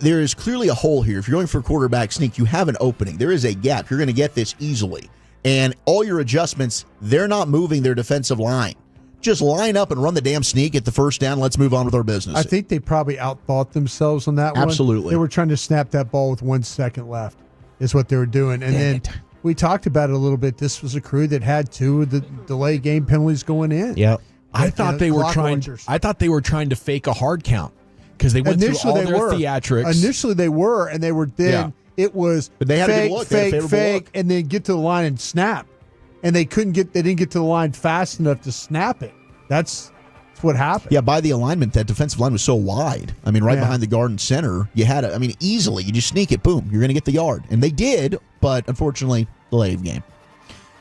there is clearly a hole here. If you're going for a quarterback sneak, you have an opening. There is a gap. You're going to get this easily. And all your adjustments, they're not moving their defensive line. Just line up and run the damn sneak at the first down. Let's move on with our business. I think they probably outthought themselves on that one. Absolutely. They were trying to snap that ball with 1 second left is what they were doing. And then we talked about it a little bit. This was a crew that had 2 of the delay game penalties going in. Yeah. I thought they were trying to fake a hard count because they went through all their theatrics. Initially they were, and they were then it was but they had fake, a good look. fake, and then get to the line and snap. And they didn't get to the line fast enough to snap it. That's what happened. Yeah, by the alignment, that defensive line was so wide. I mean, right behind the guard and center, you had it. I mean, easily, you just sneak it, boom, you're going to get the yard. And they did, but unfortunately, delay of game.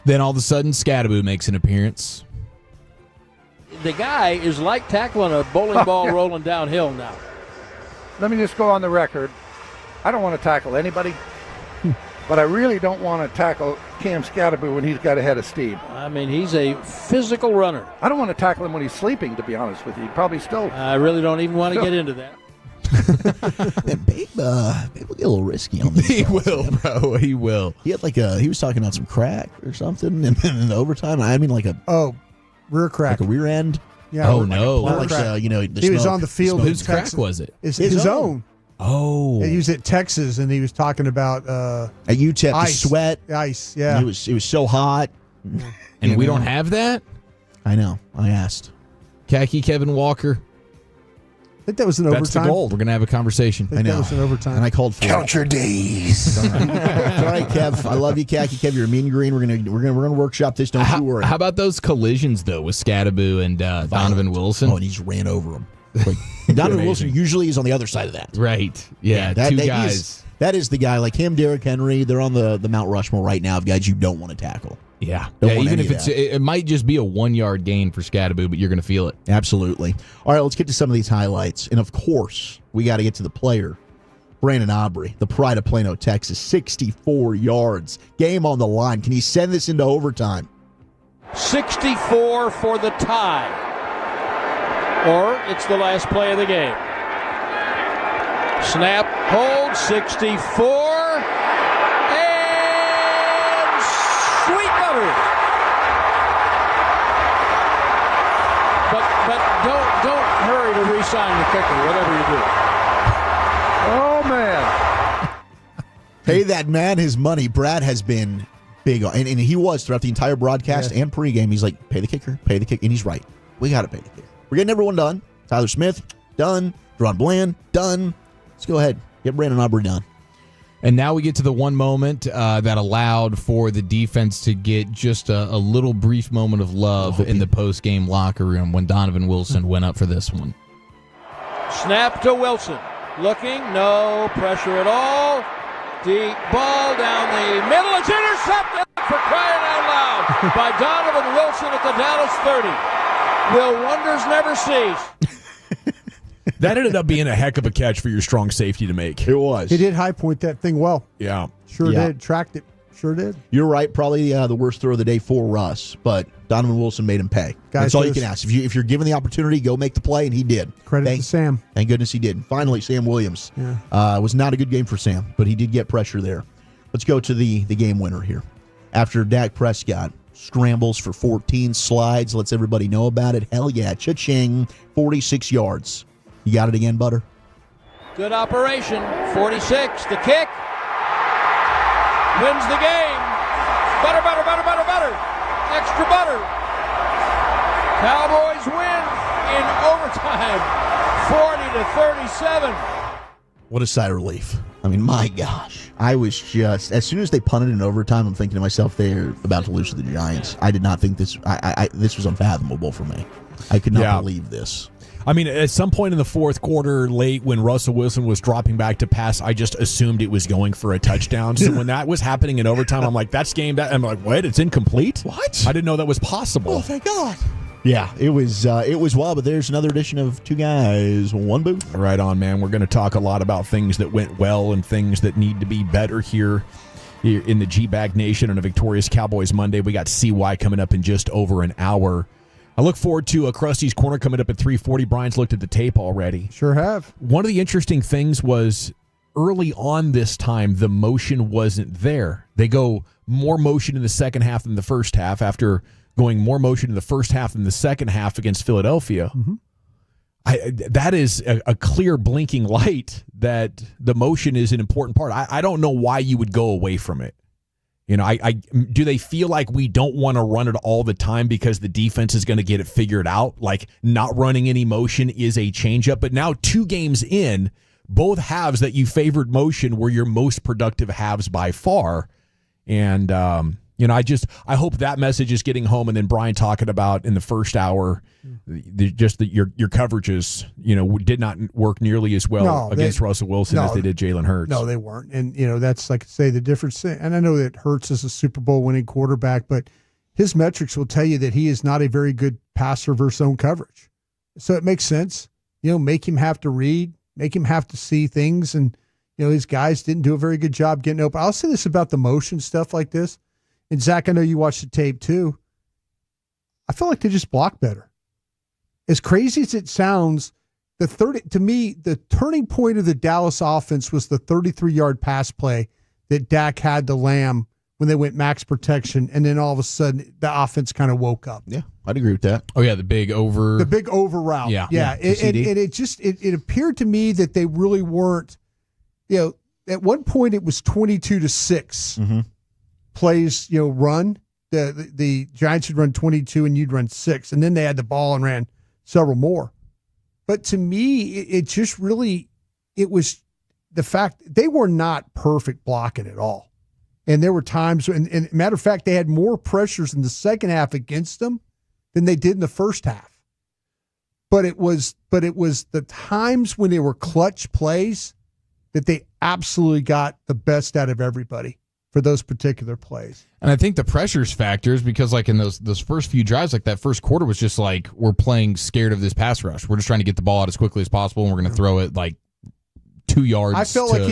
Then all of a sudden, Scattaboo makes an appearance. The guy is like tackling a bowling ball rolling downhill now. Let me just go on the record. I don't want to tackle anybody, but I really don't want to tackle Cam Scattaboo when he's got ahead of steam. I mean, he's a physical runner. I don't want to tackle him when he's sleeping, to be honest with you. Probably still. I really don't even want to get into that. Babe will get a little risky on this. He will, bro. He will. He had he was talking about some crack or something, and then in the overtime, I mean, rear crack, like a rear end. Yeah. Oh no! He was on the field. Whose crack was it? His own. Oh, he was at Texas, and he was talking about at UTEP, the sweat, ice. Yeah, it was so hot, and we don't have that. I know. I asked. Khaki Kevin Walker. I think that was an That's overtime. The goal. We're gonna have a conversation. I know. That was an overtime. And I called for Count your days. All right, Kev. I love you, Khaki Kev. You're a mean green. We're gonna workshop this. Don't you worry. How about those collisions though with Scattaboo and Donovan Wilson? Oh, and he just ran over him. Like, Donovan Wilson usually is on the other side of that. Right. Yeah. Two guys. That is the guy like him, Derrick Henry. They're on the Mount Rushmore right now of guys you don't want to tackle. Yeah. Even if it might just be a 1 yard gain for Scattaboo, but you're going to feel it. Absolutely. All right, let's get to some of these highlights. And of course, we got to get to the player, Brandon Aubrey, the pride of Plano, Texas, 64 yards. Game on the line. Can he send this into overtime? 64 for the tie. Or it's the last play of the game. Snap, hold, 64. And sweet butter. But don't hurry to re-sign the kicker, whatever you do. Oh, man. Pay that man his money. Brad has been big on, and he was throughout the entire broadcast and pregame. He's like, pay the kicker. And he's right. We got to pay the kicker. We're getting everyone done. Tyler Smith, done. Deron Bland, done. Let's go ahead. Get Brandon Aubrey done. And now we get to the one moment that allowed for the defense to get just a little brief moment of love in the post-game locker room when Donovan Wilson went up for this one. Snap to Wilson. Looking, no pressure at all. Deep ball down the middle. It's intercepted, for crying out loud, by Donovan Wilson at the Dallas 30. Will wonders never cease? That ended up being a heck of a catch for your strong safety to make. It was. He did high point that thing well. Yeah. Sure did. Tracked it. Sure did. You're right. Probably the worst throw of the day for Russ, but Donovan Wilson made him pay. That's all you can ask. If you're given the opportunity, go make the play, and he did. Credit to Sam. Thank goodness he did. And finally, Sam Williams. Was not a good game for Sam, but he did get pressure there. Let's go to the game winner here. After Dak Prescott scrambles for 14 slides, lets everybody know about it. Hell yeah. Cha-ching. 46 yards. You got it again, Butter? Good operation. 46. The kick. Wins the game. Butter, butter, butter, butter, butter. Extra butter. Cowboys win in overtime. 40-37. What a sigh of relief. I mean, my gosh. I was just, as soon as they punted in overtime, I'm thinking to myself, they're about to lose to the Giants. I did not think this, this was unfathomable for me. I could not believe this. I mean, at some point in the fourth quarter, late when Russell Wilson was dropping back to pass, I just assumed it was going for a touchdown. So when that was happening in overtime, I'm like, that's game. I'm like, what? It's incomplete? What? I didn't know that was possible. Oh, thank God. Yeah, it was wild, but there's another edition of Two Guys, One Booth. Right on, man. We're going to talk a lot about things that went well and things that need to be better here in the G-Bag Nation on a victorious Cowboys Monday. We got CY coming up in just over an hour. I look forward to a Krusty's Corner coming up at 3:40. Brian's looked at the tape already. Sure have. One of the interesting things was early on this time, the motion wasn't there. They go more motion in the second half than the first half after going more motion in the first half than the second half against Philadelphia. Mm-hmm. That is a clear blinking light that the motion is an important part. I don't know why you would go away from it. You know, do they feel like we don't want to run it all the time because the defense is going to get it figured out? Like not running any motion is a changeup. But now 2 games in, both halves that you favored motion were your most productive halves by far. And, you know, I hope that message is getting home. And then Brian talking about in the first hour, your coverages, you know, did not work nearly as well against Russell Wilson as they did Jalen Hurts. No, they weren't. And, you know, that's like I say the difference. And I know that Hurts is a Super Bowl winning quarterback, but his metrics will tell you that he is not a very good passer versus zone coverage. So it makes sense. You know, make him have to read, make him have to see things. And, you know, his guys didn't do a very good job getting open. I'll say this about the motion stuff like this. And Zach, I know you watched the tape too. I feel like they just block better. As crazy as it sounds, to me, the turning point of the Dallas offense was the 33-yard pass play that Dak had to Lamb when they went max protection, and then all of a sudden the offense kind of woke up. Yeah, I'd agree with that. Oh yeah, the big over route. Yeah. It appeared to me that they really weren't. You know, at one point it was 22-6. Mm-hmm. Plays, you know, run. The Giants would run 22 and you'd run 6. And then they had the ball and ran several more. But to me, it just really, it was the fact they were not perfect blocking at all. And there were times, and matter of fact, they had more pressures in the second half against them than they did in the first half. But it was the times when they were clutch plays that they absolutely got the best out of everybody for those particular plays. And I think the pressures factors because like in those first few drives, like that first quarter was just like we're playing scared of this pass rush. We're just trying to get the ball out as quickly as possible, and we're going to throw it like 2 yards. I felt like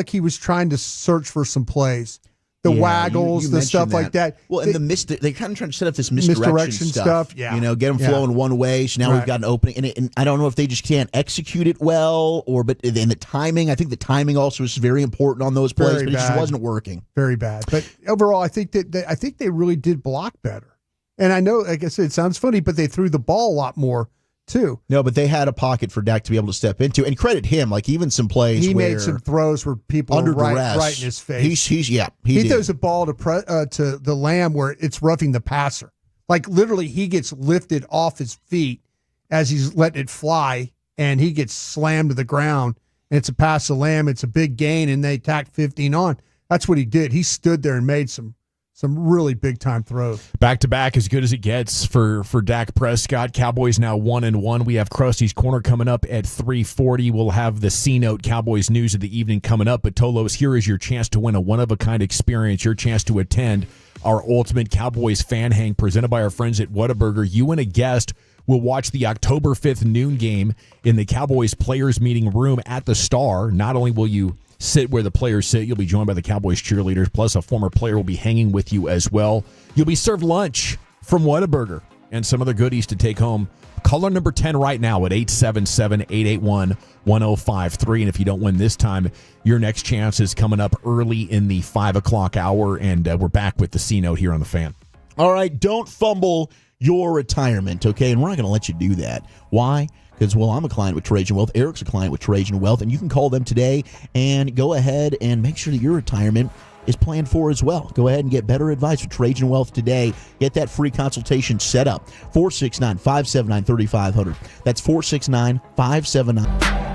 he was trying to search for some plays. The waggles, the stuff like that. Well, and they kind of trying to set up this misdirection stuff. Yeah. You know, get them flowing one way. So now we've got an opening. And I don't know if they just can't execute it well but in the timing, I think the timing also is very important on those plays, but it just wasn't working. Very bad. But overall, I think they really did block better. And I know, like I said, it sounds funny, but they threw the ball a lot more too. No, but they had a pocket for Dak to be able to step into, and credit him. Like even some plays, he made some throws where people under were duress, right in his face. He throws a ball to the Lamb where it's roughing the passer. Like literally, he gets lifted off his feet as he's letting it fly, and he gets slammed to the ground. And it's a pass to Lamb. It's a big gain, and they tacked 15 on. That's what he did. He stood there and made some some really big-time throws. Back-to-back as good as it gets for Dak Prescott. Cowboys now 1-1. We have Krusty's Corner coming up at 3:40. We'll have the C-Note Cowboys news of the evening coming up. But Tolos, here is your chance to win a one-of-a-kind experience, your chance to attend our Ultimate Cowboys Fan Hang presented by our friends at Whataburger. You and a guest will watch the October 5th noon game in the Cowboys Players Meeting Room at the Star. Not only will you sit where the players sit, you'll be joined by the Cowboys cheerleaders, plus a former player will be hanging with you as well. You'll be served lunch from Whataburger and some other goodies to take home. Caller number 10 right now at 877-881-1053. And if you don't win this time, your next chance is coming up early in the 5 o'clock hour, and we're back with the C-Note here on The Fan. All right, don't fumble your retirement, okay? And we're not going to let you do that. Why? Because, well, I'm a client with Trajan Wealth. Eric's a client with Trajan Wealth. And you can call them today and go ahead and make sure that your retirement is planned for as well. Go ahead and get better advice with Trajan Wealth today. Get that free consultation set up. 469-579-3500. That's 469-579.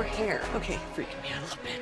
your hair. Okay, freaking me out a little bit.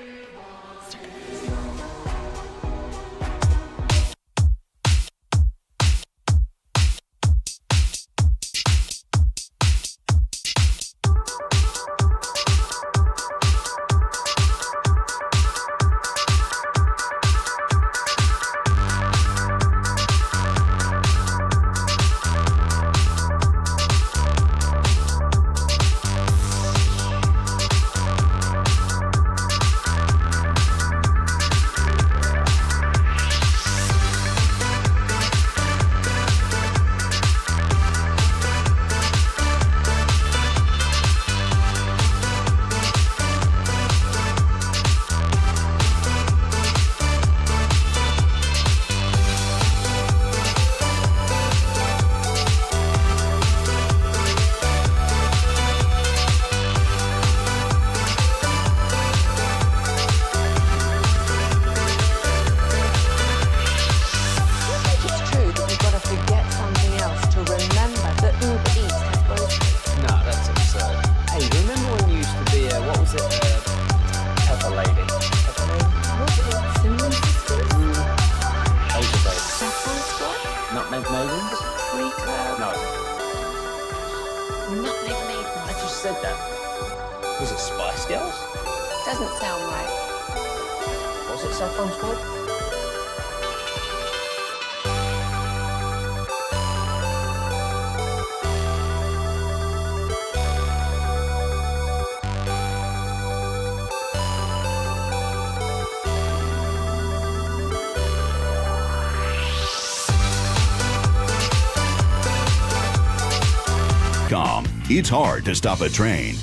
It's hard to stop a train.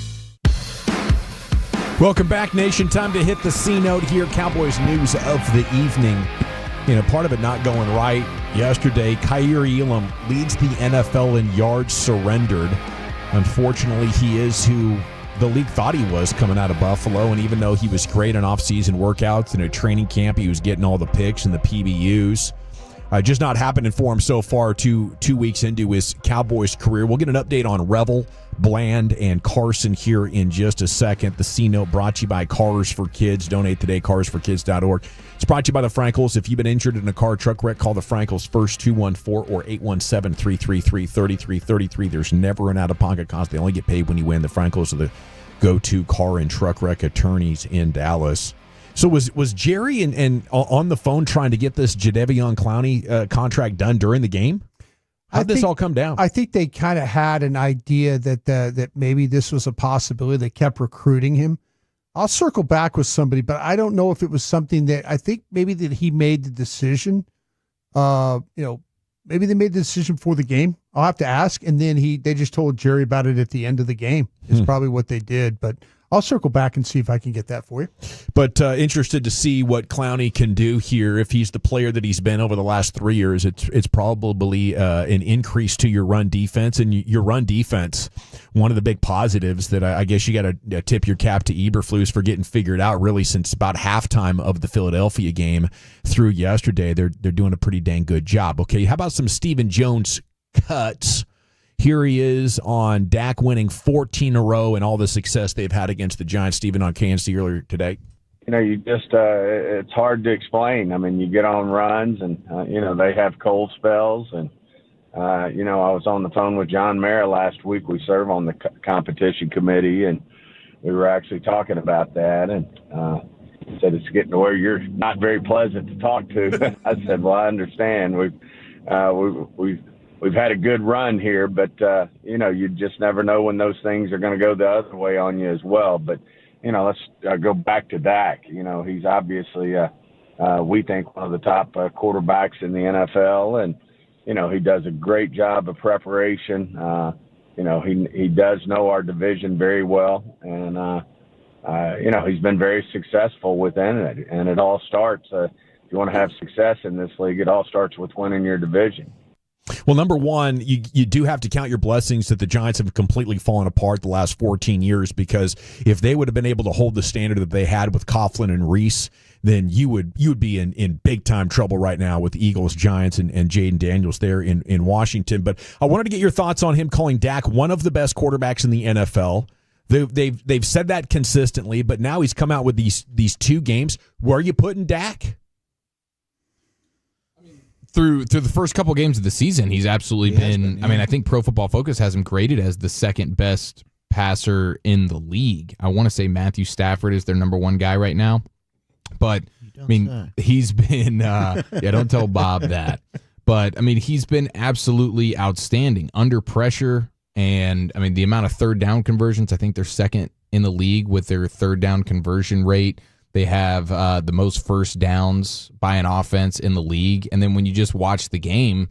Welcome back, Nation. Time to hit the C note here. Cowboys news of the evening. Part of it not going right yesterday. Kaiir Elam leads the NFL in yards surrendered. Unfortunately, he is who the league thought he was coming out of Buffalo, and even though he was great on off-season workouts and a training camp, he was getting all the picks and the PBUs. Just not happening for him so far, two weeks into his Cowboys career. We'll get an update on Revel, Bland, and Carson here in just a second. The C-Note brought to you by Cars for Kids. Donate today, carsforkids.org. It's brought to you by the Frankels. If you've been injured in a car truck wreck, call the Frankels first, 214 or 817-333-3333. There's never an out-of-pocket cost. They only get paid when you win. The Frankels are the go-to car and truck wreck attorneys in Dallas. So was Jerry and on the phone trying to get this Jadeveon Clowney contract done during the game? How'd this all come down? I think they kind of had an idea that maybe this was a possibility. They kept recruiting him. I'll circle back with somebody, but I don't know if it was something that I think maybe that he made the decision. Maybe they made the decision for the game. I'll have to ask, and then they just told Jerry about it at the end of the game. Is probably what they did, but I'll circle back and see if I can get that for you. But interested to see what Clowney can do here. If he's the player that he's been over the last 3 years, it's probably an increase to your run defense. And your run defense, one of the big positives that I guess you got to tip your cap to Eberflus for getting figured out really since about halftime of the Philadelphia game through yesterday. They're doing a pretty dang good job. Okay, how about some Stephen Jones cuts? Here he is on Dak winning 14 in a row and all the success they've had against the Giants. Stephen on KNC earlier today. You just it's hard to explain. I mean, you get on runs and, they have cold spells. And, I was on the phone with John Mara last week. We serve on the competition committee, and we were actually talking about that. And he said it's getting to where you're not very pleasant to talk to. I said, well, I understand. We've had a good run here, but, you just never know when those things are going to go the other way on you as well. But, let's go back to Dak. He's obviously, we think, one of the top quarterbacks in the NFL. And, he does a great job of preparation. He does know our division very well. And, he's been very successful within it. And it all starts, if you want to have success in this league, it all starts with winning your division. Well, number one, you do have to count your blessings that the Giants have completely fallen apart the last 14 years, because if they would have been able to hold the standard that they had with Coughlin and Reese, then you would be in big time trouble right now with Eagles, Giants, and Jaden Daniels there in Washington. But I wanted to get your thoughts on him calling Dak one of the best quarterbacks in the NFL. They've said that consistently, but now he's come out with these 2 games. Where are you putting Dak? Through the first couple games of the season, he's absolutely been. I mean, I think Pro Football Focus has him graded as the second best passer in the league. I want to say Matthew Stafford is their number 1 guy right now, but I mean, he's been. Don't tell Bob that. But I mean, he's been absolutely outstanding under pressure, and I mean the amount of third down conversions. I think they're second in the league with their third down conversion rate. They have the most first downs by an offense in the league. And then when you just watch the game,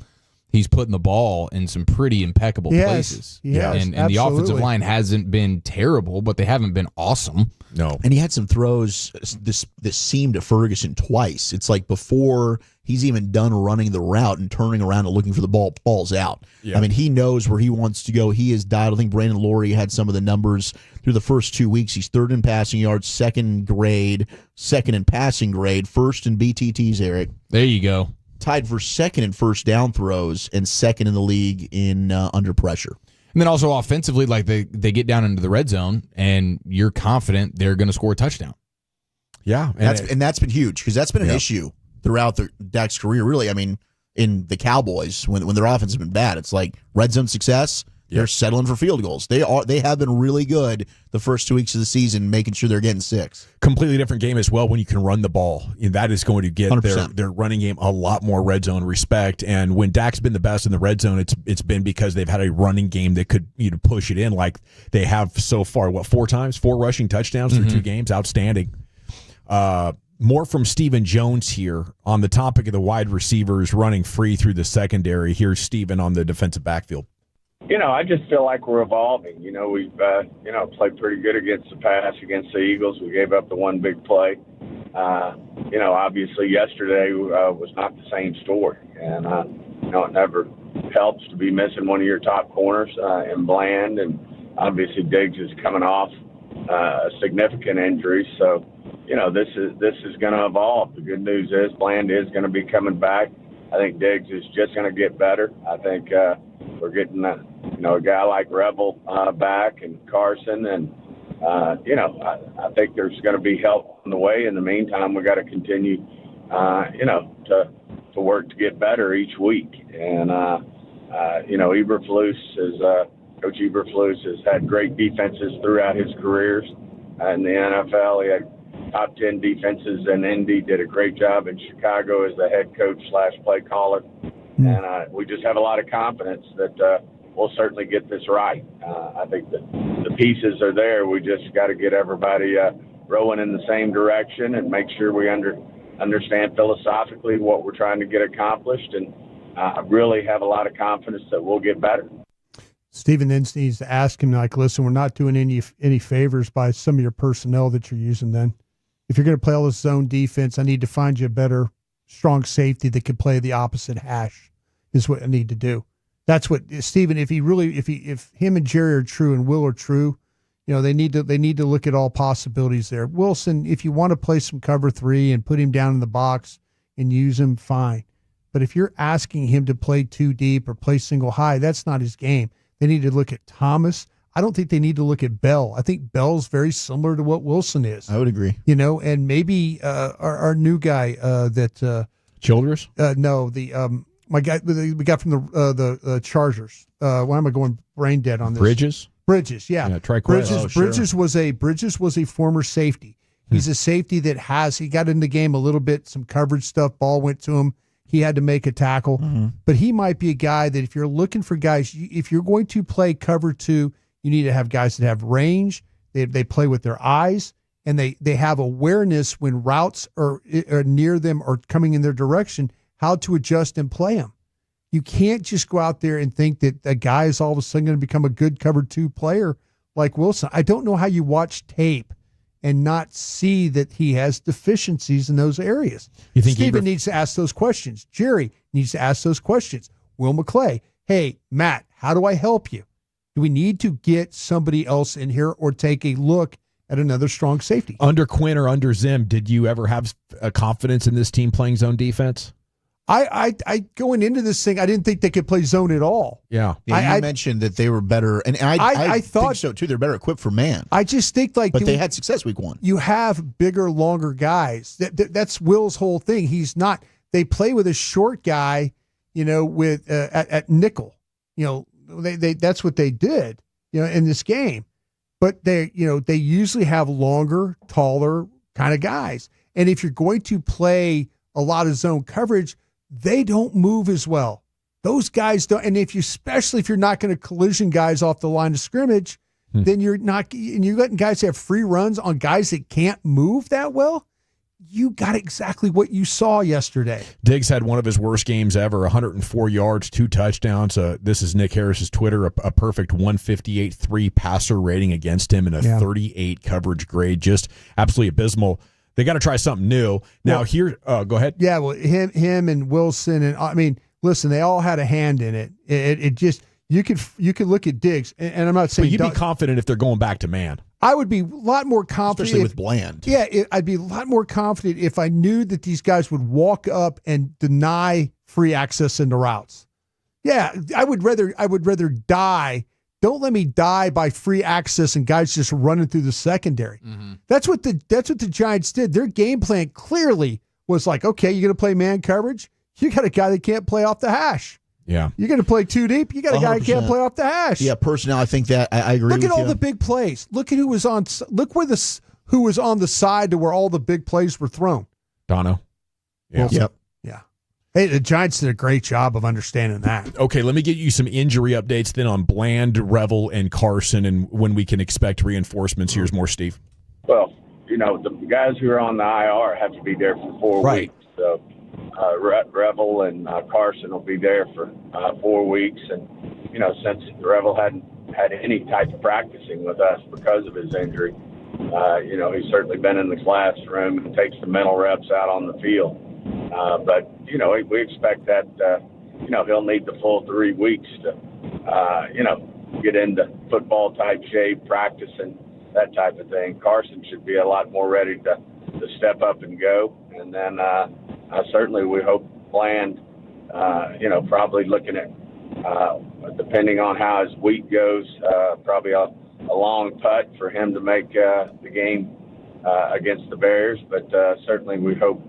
he's putting the ball in some pretty impeccable places. Yes, and the offensive line hasn't been terrible, but they haven't been awesome. No. And he had some throws this seamed to Ferguson twice. It's like before he's even done running the route and turning around and looking for the ball's out. Yeah. I mean, he knows where he wants to go. He is dialed. I think Brandon Laurie had some of the numbers through the first 2 weeks. He's 3rd in passing yards, 2nd grade, 2nd in passing grade, 1st in BTTs, Eric. There you go. Tied for 2nd in first down throws and 2nd in the league in under pressure. And then also offensively, like they get down into the red zone, and you're confident they're going to score a touchdown. Yeah, and that's been huge because that's been an issue throughout Dak's career. Really, I mean, in the Cowboys when their offense has been bad, it's like red zone success. They're settling for field goals. They have been really good the first 2 weeks of the season, making sure they're getting 6. Completely different game as well when you can run the ball. And that is going to get their running game a lot more red zone respect. And when Dak's been the best in the red zone, it's been because they've had a running game that could push it in like they have so far. 4 times? 4 rushing touchdowns through 2 games. Outstanding. More from Stephen Jones here on the topic of the wide receivers running free through the secondary. Here's Stephen on the defensive backfield. I just feel like we're evolving. We've, played pretty good against the pass, against the Eagles. We gave up the one big play. Obviously yesterday was not the same story. And, it never helps to be missing one of your top corners in Bland. And obviously Diggs is coming off a significant injury. So, this is going to evolve. The good news is Bland is going to be coming back. I think Diggs is just going to get better. I think we're getting a guy like Rebel back and Carson, and I think there's going to be help on the way. In the meantime, we got to continue, to work to get better each week. And Coach Eberflus has had great defenses throughout his careers in the NFL. He had top 10 defenses in Indy, did a great job in Chicago as the head coach / play caller. And we just have a lot of confidence that we'll certainly get this right. I think that the pieces are there. We just got to get everybody rowing in the same direction and make sure we understand philosophically what we're trying to get accomplished. And I really have a lot of confidence that we'll get better. Stephen then needs to ask him, like, listen, we're not doing any favors by some of your personnel that you're using then. If you're going to play all this zone defense, I need to find you a better strong safety that can play the opposite hash is what I need to do. That's what Stephen, if him and Jerry are true and Will are true, they need to look at all possibilities there. Wilson, if you want to play some cover 3 and put him down in the box and use him, fine. But if you're asking him to play 2 deep or play single high, that's not his game. They need to look at Thomas. I don't think they need to look at Bell. I think Bell's very similar to what Wilson is. I would agree. And maybe our new guy Childress? No, my guy we got from the Chargers. Why am I going brain dead on this? Bridges, yeah. Bridges was a former safety. He's a safety that he got in the game a little bit, some coverage stuff, ball went to him. He had to make a tackle. But he might be a guy that if you're looking for guys, if you're going to play cover 2, you need to have guys that have range. They play with their eyes, and they have awareness when routes are near them or coming in their direction, how to adjust and play them. You can't just go out there and think that a guy is all of a sudden going to become a good cover 2 player like Wilson. I don't know how you watch tape and not see that he has deficiencies in those areas. You think Stephen needs to ask those questions. Jerry needs to ask those questions. Will McClay, hey, Matt, how do I help you? Do we need to get somebody else in here or take a look at another strong safety? Under Quinn or under Zim, did you ever have a confidence in this team playing zone defense? I going into this thing, I didn't think they could play zone at all. Yeah. You mentioned that they were better, and I thought think so too. They're better equipped for man. I just think but they had success week 1. You have bigger, longer guys. That's Will's whole thing. He's not. They play with a short guy, with at nickel. That's what they did, in this game. But they usually have longer, taller kind of guys. And if you're going to play a lot of zone coverage, they don't move as well. Those guys don't. And especially if you're not going to collision guys off the line of scrimmage, then you're not. And you're letting guys have free runs on guys that can't move that well. You got exactly what you saw yesterday. Diggs had one of his worst games ever, 104 yards, 2 touchdowns. This is Nick Harris's Twitter, a perfect 158.3 passer rating against him and a 38 coverage grade. Just absolutely abysmal. They got to try something new. Now go ahead. Yeah, well, him and Wilson, and listen, they all had a hand in it. It just you could look at Diggs, and I'm not saying. But you'd be confident if they're going back to man. I would be a lot more confident, especially with Bland. Yeah, I'd be a lot more confident if I knew that these guys would walk up and deny free access into routes. Yeah, I would rather die. Don't let me die by free access and guys just running through the secondary. Mm-hmm. That's what the Giants did. Their game plan clearly was like, okay, you're going to play man coverage. You got a guy that can't play off the hash. Yeah, you're going to play 2 deep. You got a guy that can't play off the hash. Yeah, personnel. I think that I agree. Look at with all you. the big plays. Look at who was on. Look where who was on the side to where all the big plays were thrown. Dono. Yeah. Yep. Yeah. Hey, the Giants did a great job of understanding that. Okay, let me get you some injury updates then on Bland, Revel, and Carson, and when we can expect reinforcements. Here's more, Steve. Well, the guys who are on the IR have to be there for 4 weeks. So Revel and Carson will be there for 4 weeks. And, since Revel hadn't had any type of practicing with us because of his injury, he's certainly been in the classroom and takes the mental reps out on the field. But, we expect that, he'll need the full 3 weeks to, get into football-type shape, practice, and that type of thing. Carson should be a lot more ready to step up and go. And then certainly we hope Bland, probably looking at, depending on how his week goes, probably a long putt for him to make the game against the Bears. But certainly we hope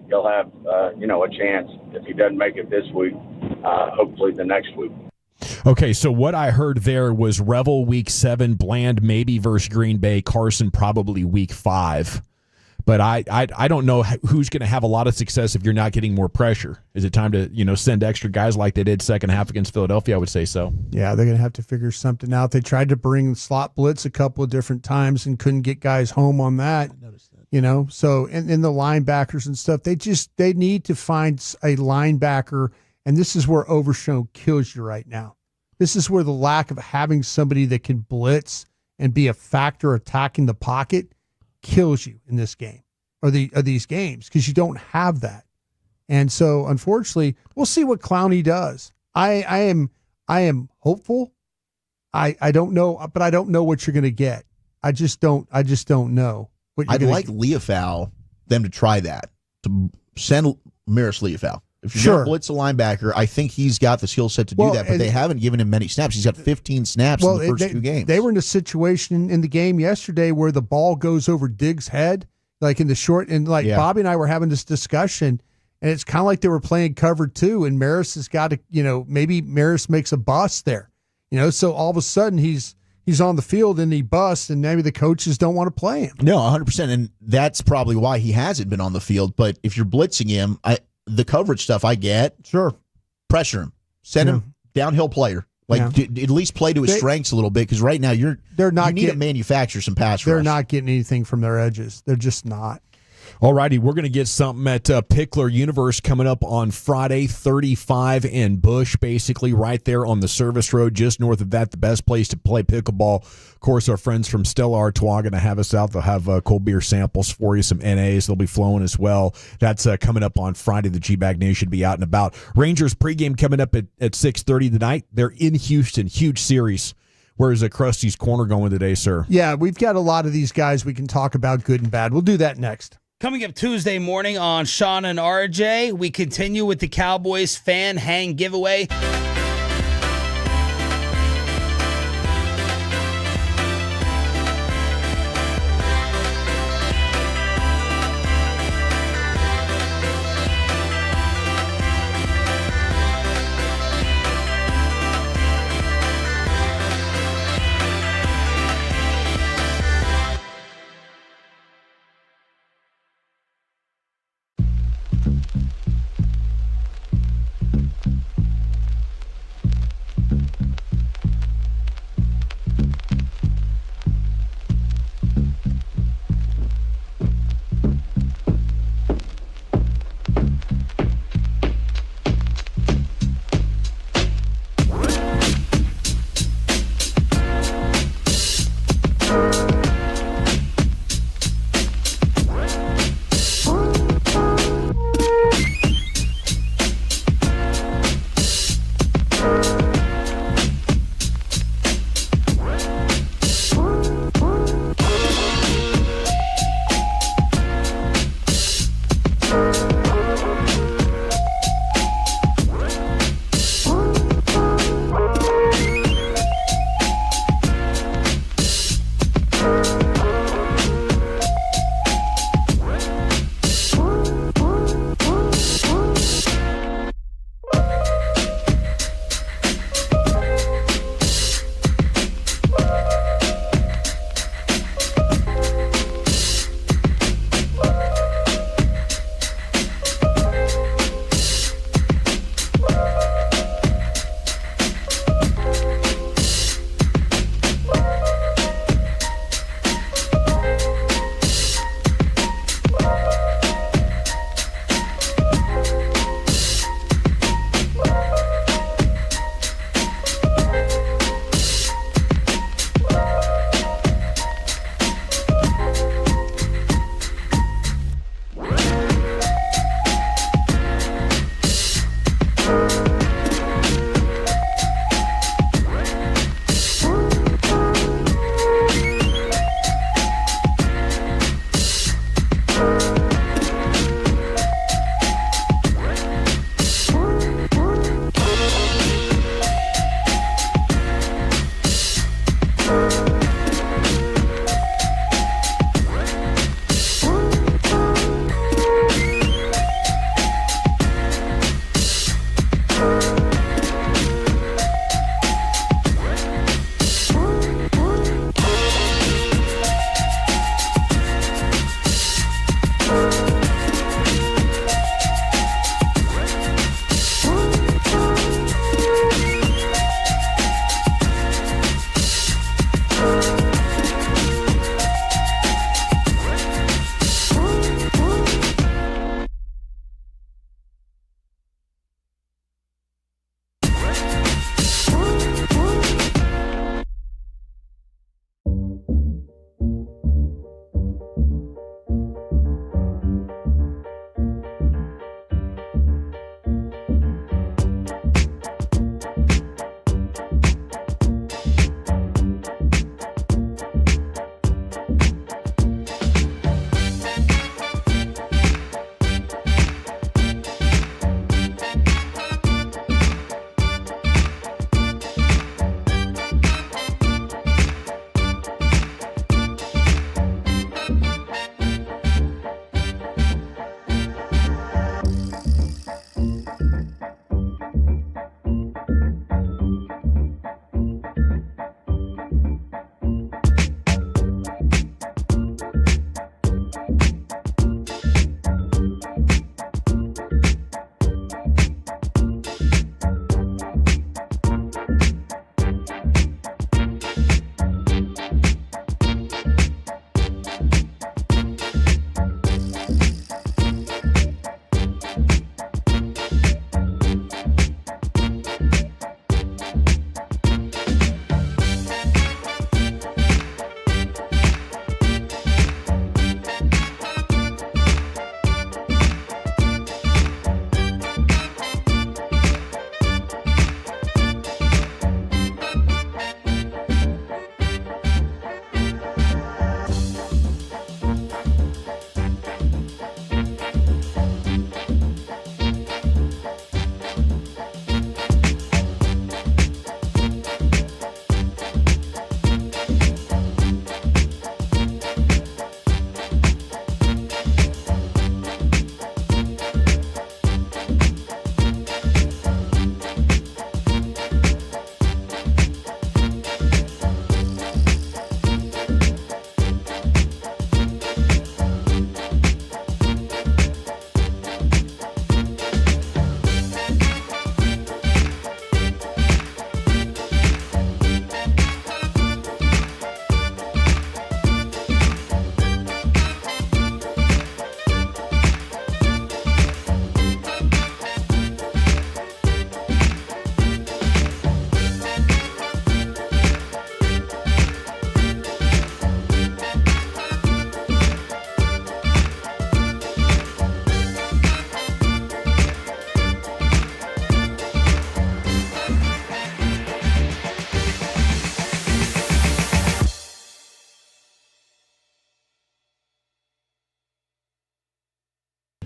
he'll have, a chance if he doesn't make it this week, hopefully the next week. Okay, so what I heard there was Revel week 7, Bland maybe versus Green Bay, Carson probably week 5. But I don't know who's going to have a lot of success if you're not getting more pressure. Is it time to send extra guys like they did second half against Philadelphia? I would say so. Yeah, they're going to have to figure something out. They tried to bring slot blitz a couple of different times and couldn't get guys home on that. I noticed that. So in the linebackers and stuff, they need to find a linebacker, and this is where Overshown kills you right now. This is where the lack of having somebody that can blitz and be a factor attacking the pocket kills you in this game or these games, because you don't have that. And so unfortunately, we'll see what Clowney does. I am hopeful. I don't know, but I don't know what you're going to get. I just don't know what you're I'd like Leofau them to try that, to send Maris Leofau. If you're going to blitz a linebacker, I think he's got the skill set to do that, but they haven't given him many snaps. He's got 15 snaps in the first 2 games. They were in a situation in the game yesterday where the ball goes over Diggs' head, like in the short, and Bobby and I were having this discussion, and it's kind of like they were playing cover 2, and Maris has got to, maybe Maris makes a bust there, so all of a sudden he's on the field and he busts, and maybe the coaches don't want to play him. No, 100%, and that's probably why he hasn't been on the field. But if you're blitzing him, the coverage stuff I get. Sure. Pressure him. Send him downhill player. At least play to his strengths a little bit, because right now you need to manufacture some pass rush. They're not getting anything from their edges. They're just not. All righty, we're going to get something at Pickler Universe coming up on Friday, 35 and Bush, basically right there on the service road, just north of that, the best place to play pickleball. Of course, our friends from Stella Artois are going to have us out. They'll have cold beer samples for you, some NAs. They'll be flowing as well. That's coming up on Friday. The G-Bag News should be out and about. Rangers pregame coming up at 6:30 tonight. They're in Houston. Huge series. Where's Krusty's Corner going today, sir? Yeah, we've got a lot of these guys we can talk about, good and bad. We'll do that next. Coming up Tuesday morning on Sean and RJ, we continue with the Cowboys fan hang giveaway.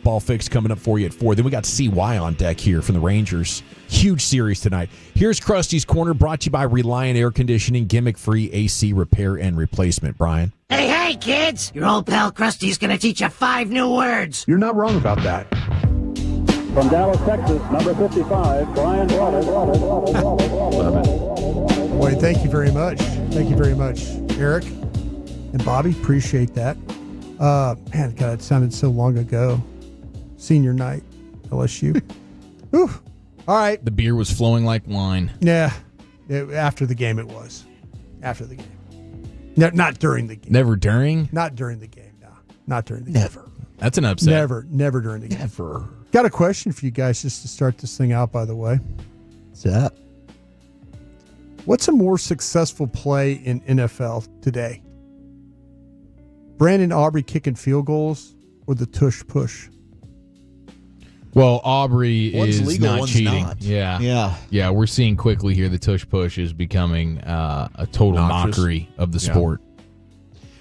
football fix coming up for you at 4. Then we got CY on deck here from the Rangers. Huge series tonight. Here's Krusty's Corner, brought to you by Reliant Air Conditioning, gimmick-free AC repair and replacement. Brian? Hey, kids! Your old pal Krusty's gonna teach you 5 new words. You're not wrong about that. From Dallas, Texas, number 55, Brian Waters. Boy, thank you very much. Thank you very much, Eric and Bobby. Appreciate that. Man, God, it sounded so long ago. Senior night, LSU. Whew. All right. The beer was flowing like wine. Yeah. After the game, it was. After the game. No, not during the game. Never during? Not during the game, no. Not during the game. Never. That's an upset. Never during the game. Never. Got a question for you guys just to start this thing out, by the way. What's that? What's a more successful play in NFL today? Brandon Aubrey kicking field goals or the tush push? Well, Aubrey one's is legal, not one's cheating. not. Yeah. We're seeing quickly here the tush push is becoming a total mockery of the sport.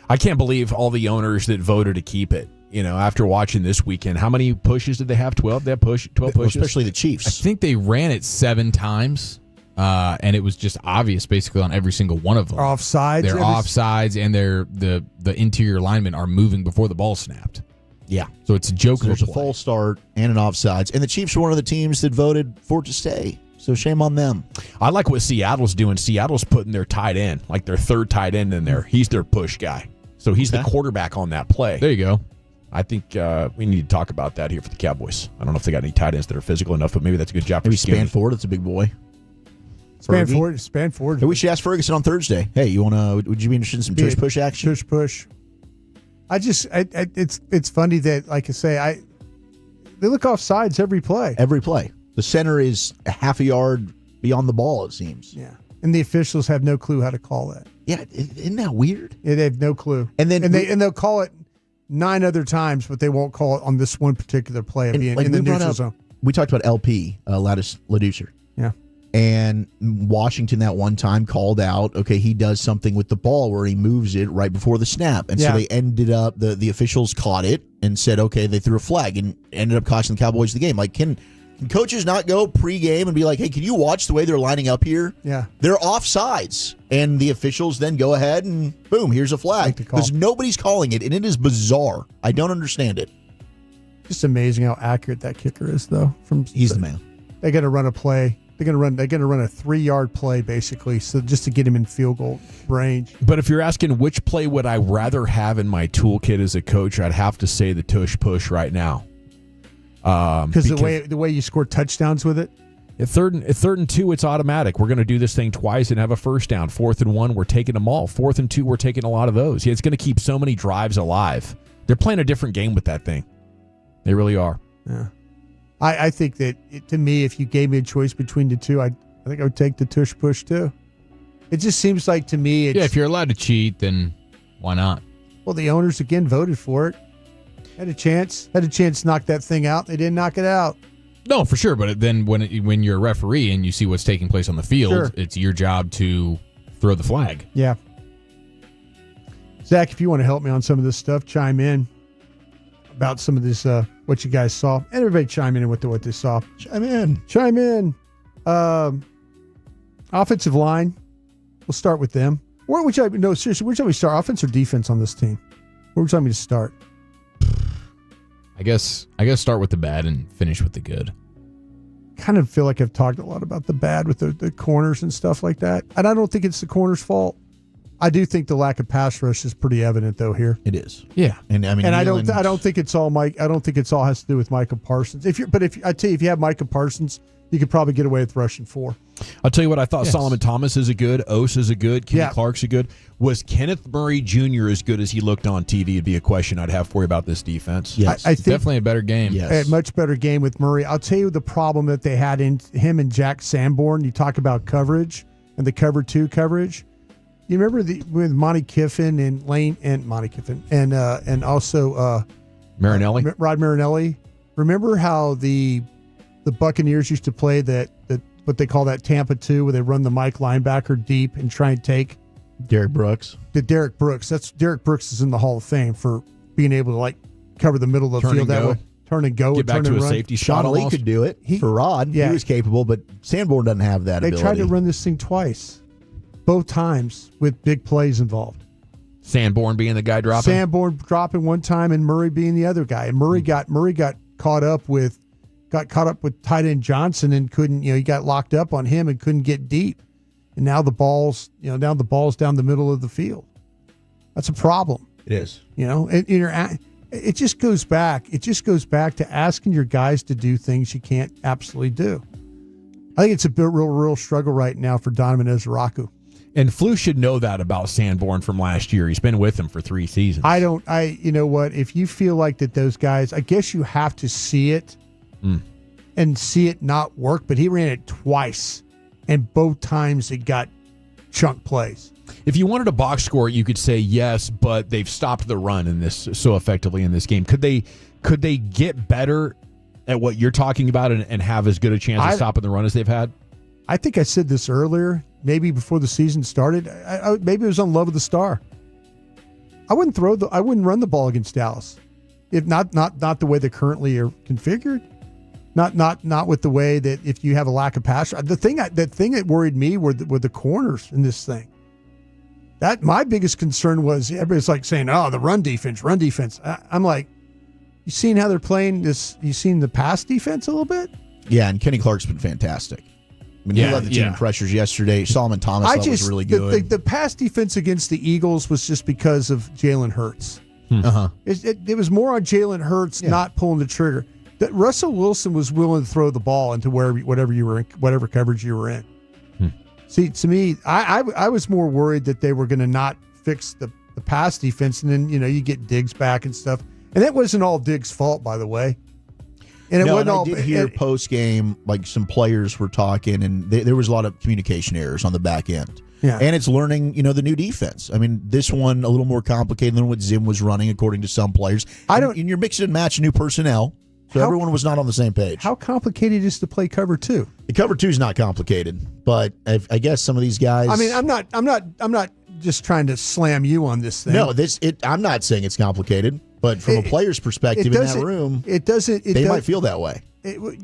I can't believe all the owners that voted to keep it. You know, after watching this weekend, how many pushes did they have? 12? They have 12 pushes? Especially the Chiefs. I think they ran it 7 times, and it was just obvious basically on every single one of them. Offsides? They're offsides, and the interior linemen are moving before the ball snapped. Yeah. So it's a joke. So there's a false start and an offsides. And the Chiefs were one of the teams that voted for it to stay. So shame on them. I like what Seattle's doing. Seattle's putting their tight end, like their third tight end in there. He's their push guy. So he's the quarterback on that play. There you go. I think we need to talk about that here for the Cowboys. I don't know if they got any tight ends that are physical enough, but maybe that's a good job for Maybe Skinny. Spanford. It's a big boy. Spanford. Hey, we should ask Ferguson on Thursday. Hey, would you be interested in some tush push action? Tush push. It's funny that, like I say, they look off sides every play. Every play. The center is a half a yard beyond the ball, it seems. Yeah. And the officials have no clue how to call that. Yeah, isn't that weird? Yeah, they have no clue. And then they'll call it 9 other times, but they won't call it on this one particular play in the neutral zone. We talked about LP, Lattice LaDucer. Yeah. And Washington that one time called out, okay, he does something with the ball where he moves it right before the snap. And so they ended up, the officials caught it and said, okay, they threw a flag and ended up costing the Cowboys the game. Like, can coaches not go pregame and be like, hey, can you watch the way they're lining up here? Yeah. They're offsides. And the officials then go ahead and boom, here's a flag. Because nobody's calling it, and it is bizarre. I don't understand it. Just amazing how accurate that kicker is, though. He's the man. They got to run a play. They're going to run a 3-yard play, basically, so just to get him in field goal range. But if you're asking which play would I rather have in my toolkit as a coach, I'd have to say the tush push right now. Because the way you score touchdowns with it. At third and 2, it's automatic. We're going to do this thing twice and have a first down. 4th and 1, we're taking them all. 4th and 2, we're taking a lot of those. Yeah, it's going to keep so many drives alive. They're playing a different game with that thing. They really are. Yeah. I think that, to me, if you gave me a choice between the two, I think I would take the tush push too. It just seems like, to me, if you're allowed to cheat, then why not? Well, the owners, again, voted for it. Had a chance to knock that thing out. They didn't knock it out. No, for sure. But then when you're a referee and you see what's taking place on the field, it's your job to throw the flag. Yeah. Zach, if you want to help me on some of this stuff, chime in about some of this, what you guys saw. And everybody chime in with what they saw. Chime in. Offensive line. We'll start with them. Seriously, where should we start? Offense or defense on this team? Where would you like me to start? I guess start with the bad and finish with the good. Kind of feel like I've talked a lot about the bad with the corners and stuff like that. And I don't think it's the corners' fault. I do think the lack of pass rush is pretty evident, though. Here it is. Yeah, and I don't think it's all Mike. I don't think it's all has to do with Micah Parsons. If you have Micah Parsons, you could probably get away with rushing 4. I'll tell you what I thought. Yes. Solomon Thomas is a good. Ose is a good. Kenny Clark's a good. Was Kenneth Murray Jr. as good as he looked on TV? Would be a question I'd have for you about this defense. Yes, I think definitely a better game. Yes, a much better game with Murray. I'll tell you the problem that they had in him and Jack Sanborn. You talk about coverage and the cover 2 coverage. You remember with Monty Kiffin and Lane and Monty Kiffin and also Marinelli, Rod Marinelli. Remember how the Buccaneers used to play that what they call that Tampa 2, where they run the Mike linebacker deep and try and take Derek Brooks. Derek Brooks is in the Hall of Fame for being able to cover the middle of the field that way. turn and go. Get back to a safety shot. Sean Lee could do it for Rod. Yeah. He was capable, but Sanborn doesn't have that ability. They tried to run this thing twice, both times with big plays involved. Sanborn being the guy dropping? Sanborn dropping one time and Murray being the other guy. And Murray got caught up with tight end Johnson and couldn't, he got locked up on him and couldn't get deep. And now the ball's down the middle of the field. That's a problem. It is. It just goes back. It just goes back to asking your guys to do things you can't absolutely do. I think it's a real struggle right now for Donovan Ezeraku. And Flu should know that about Sanborn from last year. He's been with him for 3 seasons. You know what? If you feel like that those guys, I guess you have to see it and see it not work, but he ran it twice, and both times it got chunk plays. If you wanted to box score, you could say yes, but they've stopped the run in this so effectively in this game. Could they get better at what you're talking about and have as good a chance of stopping the run as they've had? I think I said this earlier, maybe before the season started. Maybe it was on Love of the Star. I wouldn't run the ball against Dallas, if not the way they currently are configured. Not with the way that if you have a lack of pass. The thing that worried me were the corners in this thing. That my biggest concern was everybody's like saying, "Oh, the run defense." I'm like, you seen how they're playing this? You seen the pass defense a little bit? Yeah, and Kenny Clark's been fantastic. I mean, he led the team in pressures yesterday. Solomon Thomas was really good. The pass defense against the Eagles was just because of Jalen Hurts. It was more on Jalen Hurts not pulling the trigger. That Russell Wilson was willing to throw the ball into whatever coverage you were in. See, to me, I was more worried that they were going to not fix the pass defense, and then you get Diggs back and stuff. And that wasn't all Diggs' fault, by the way. And it wasn't all. I did hear post game, like some players were talking, and there was a lot of communication errors on the back end. Yeah. And it's learning, the new defense. I mean, this one a little more complicated than what Zim was running, according to some players. And you're mixing and matching new personnel, so everyone was not on the same page. How complicated is to play cover 2? The cover 2 is not complicated, but I guess some of these guys. I mean, I'm not just trying to slam you on this thing. No, I'm not saying it's complicated. But from a player's perspective in that room, they might feel that way.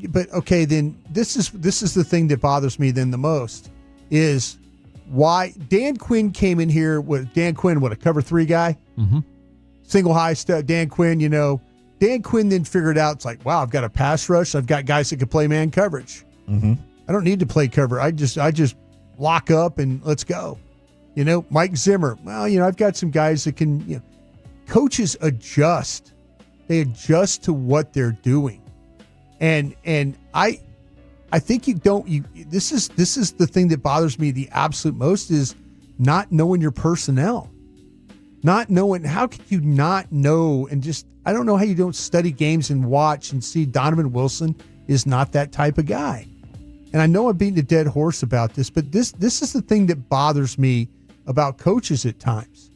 But okay, then this is the thing that bothers me then the most is why Dan Quinn came in here with a cover 3 guy, single high stuff. Dan Quinn, Dan Quinn then figured out it's like, wow, I've got a pass rush. I've got guys that can play man coverage. I don't need to play cover. I just lock up and let's go. Mike Zimmer. Well, I've got some guys that can. Coaches adjust. They adjust to what they're doing. And I think this is the thing that bothers me the absolute most is not knowing your personnel. Not knowing, how could you not know and just, I don't know how you don't study games and watch and see Donovan Wilson is not that type of guy. And I know I'm beating a dead horse about this, but this is the thing that bothers me about coaches at times.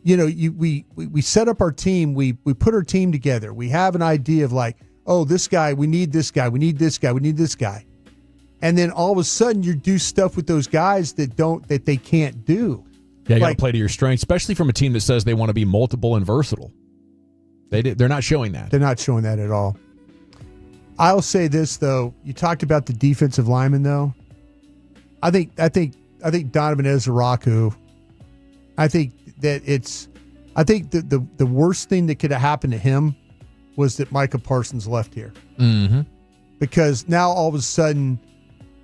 We set up our team. We put our team together. We have an idea of like, oh, this guy, we need this guy. We need this guy. We need this guy. And then all of a sudden you do stuff with those guys that they can't do. Yeah, you got to play to your strengths, especially from a team that says they want to be multiple and versatile. They're not showing that. They're not showing that at all. I'll say this though. You talked about the defensive lineman though. I think Donovan Ezeraku. I think the worst thing that could have happened to him was that Micah Parsons left here. Because now all of a sudden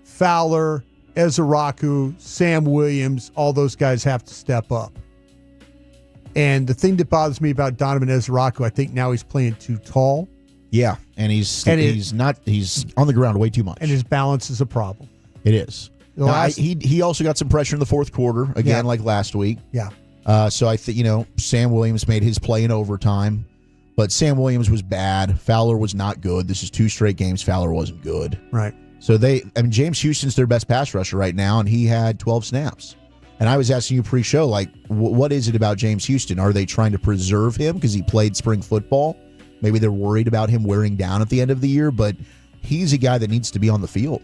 Fowler, Ezeraku, Sam Williams, all those guys have to step up. And the thing that bothers me about Donovan Ezeraku, I think now he's playing too tall. Yeah, and he's on the ground way too much. And his balance is a problem. It is. He also got some pressure in the fourth quarter, again, like last week. Yeah. So I think, Sam Williams made his play in overtime, but Sam Williams was bad. Fowler was not good. This is 2 straight games. Fowler wasn't good. Right. So James Houston's their best pass rusher right now, and he had 12 snaps. And I was asking you pre-show, like, what is it about James Houston? Are they trying to preserve him because he played spring football? Maybe they're worried about him wearing down at the end of the year, but he's a guy that needs to be on the field.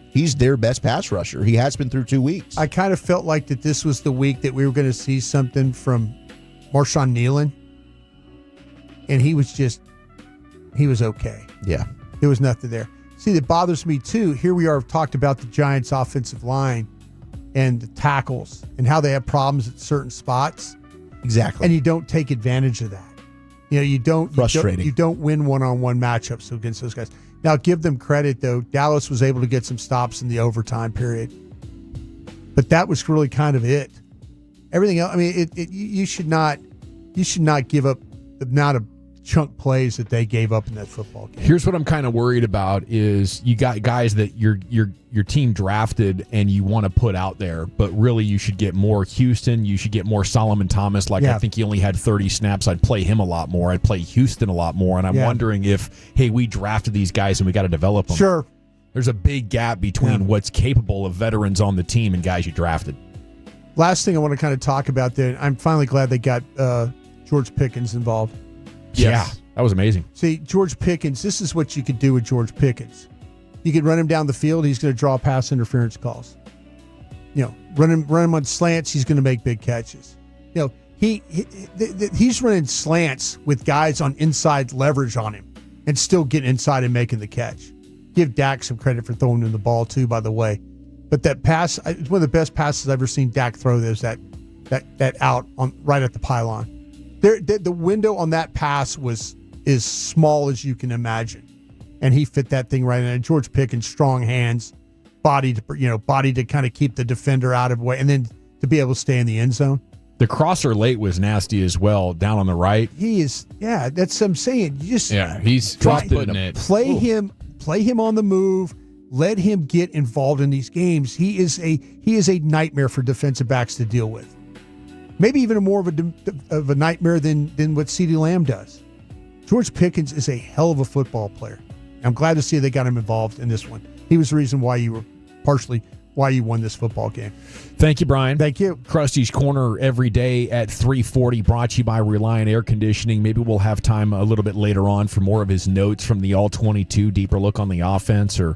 He's their best pass rusher. He has been through 2 weeks. I kind of felt like that this was the week that we were going to see something from Marshawn Nealon. And he was just he was okay. Yeah. There was nothing there. See, that bothers me too. Here we are, talked about the Giants' offensive line and the tackles and how they have problems at certain spots. Exactly. And you don't take advantage of that. You don't. Frustrating. You don't win one-on-one matchups against those guys. Now, give them credit though. Dallas was able to get some stops in the overtime period, but that was really kind of it. Everything else. I mean, you should not give up the amount of chunk plays that they gave up in that football game. Here's what I'm kind of worried about is you got guys that your team drafted and you want to put out there, but really you should get more Houston. You should get more Solomon Thomas. I think he only had 30 snaps. I'd play him a lot more. I'd play Houston a lot more. And I'm wondering if, hey, we drafted these guys and we got to develop them. Sure. There's a big gap between what's capable of veterans on the team and guys you drafted. Last thing I want to kind of talk about there, I'm finally glad they got George Pickens involved. Yes. Yeah, that was amazing. See, George Pickens, this is what you could do with George Pickens. You could run him down the field, he's going to draw pass interference calls. Run him on slants, he's going to make big catches. He's running slants with guys on inside leverage on him and still getting inside and making the catch. Give Dak some credit for throwing him the ball too, by the way. But that pass, it's one of the best passes I've ever seen Dak throw. There's that out on right at the pylon. The window on that pass was as small as you can imagine, and he fit that thing right in. And George Pickens, strong hands, body to kind of keep the defender out of the way, and then to be able to stay in the end zone. The crosser late was nasty as well, down on the right. He is, that's what I'm saying. You just he's putting it. Play him on the move. Let him get involved in these games. He is a nightmare for defensive backs to deal with. Maybe even more of a nightmare than what CeeDee Lamb does. George Pickens is a hell of a football player. I'm glad to see they got him involved in this one. He was the reason why you won this football game. Thank you, Brian. Thank you. Krusty's Corner every day at 3:40, brought to you by Reliant Air Conditioning. Maybe we'll have time a little bit later on for more of his notes from the All-22, deeper look on the offense or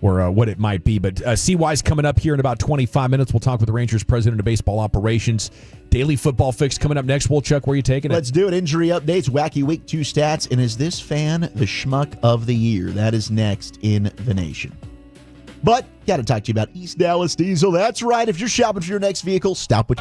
what it might be. But CY's coming up here in about 25 minutes. We'll talk with the Rangers president of baseball operations. Daily football fix coming up next. Chuck, where are you taking it? Let's do it. Injury updates, wacky week 2 stats, and is this fan the schmuck of the year? That is next in the nation. But got to talk to you about East Dallas Diesel. That's right. If you're shopping for your next vehicle, stop with...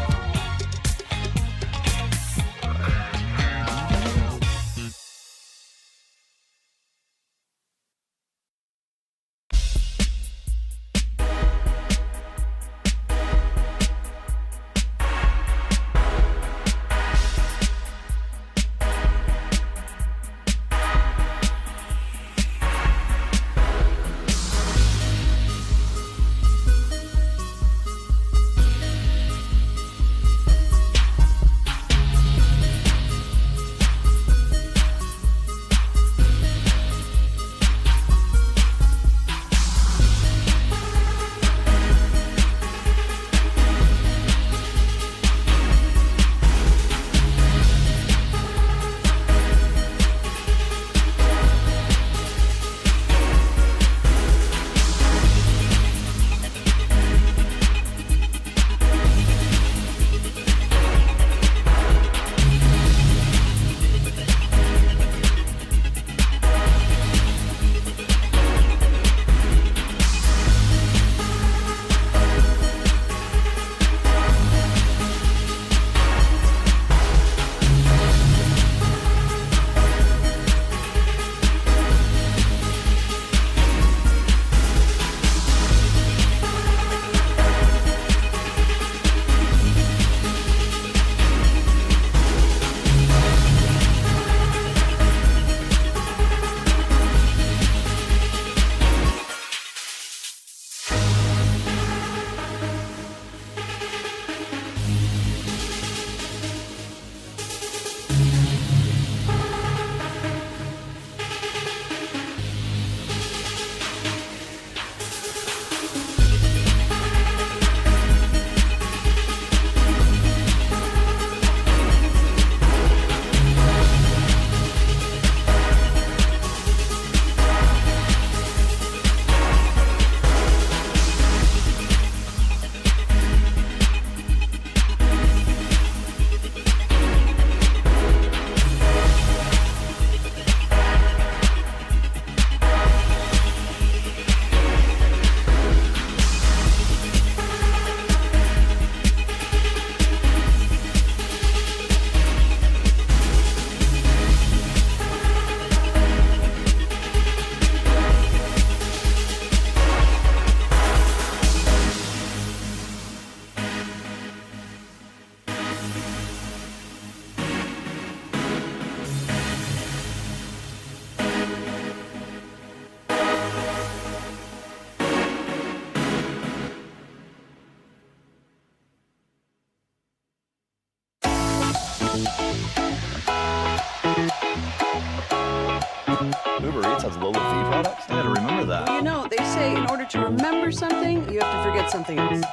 Uber Eats has low-fee products? I gotta remember that. Well, you know, they say in order to remember something, you have to forget something else.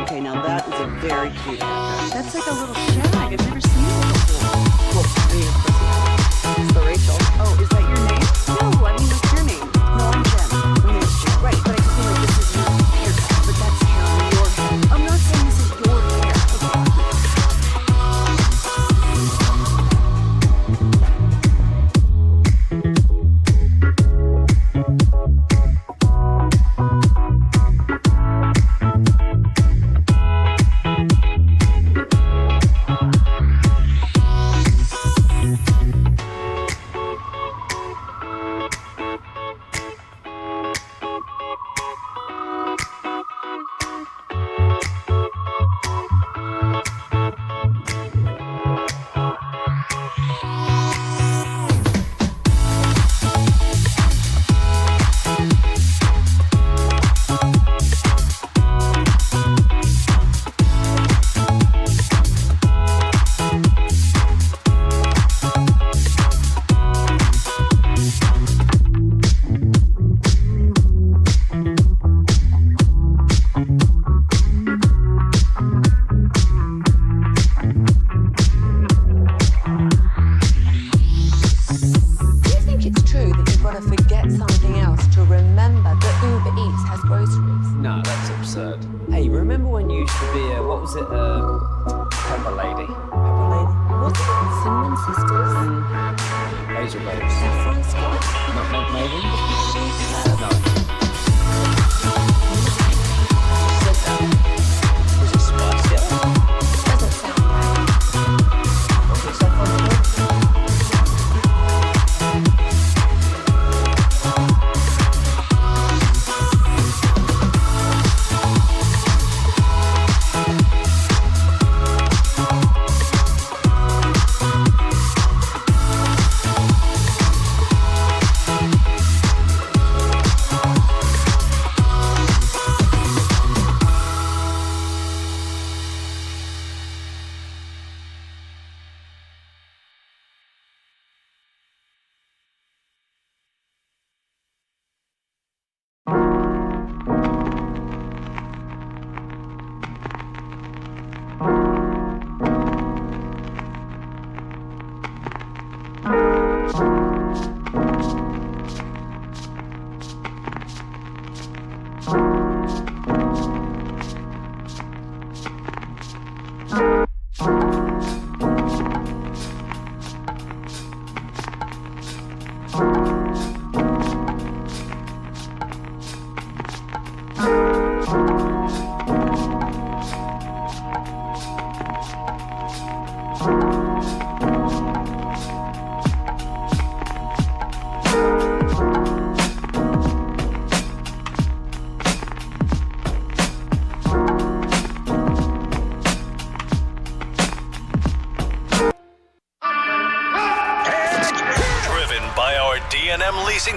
Okay, now that is a very cute haircut. That's like a little shag. I've never seen it before. Well, I mean, of course, it's the Rachel. Oh, is that your name? No, I mean, what's your name? No, I'm Jen. My name's Jen. Right, but I just feel like this is your haircut. But that's hair on your head. I'm not saying this is your hair.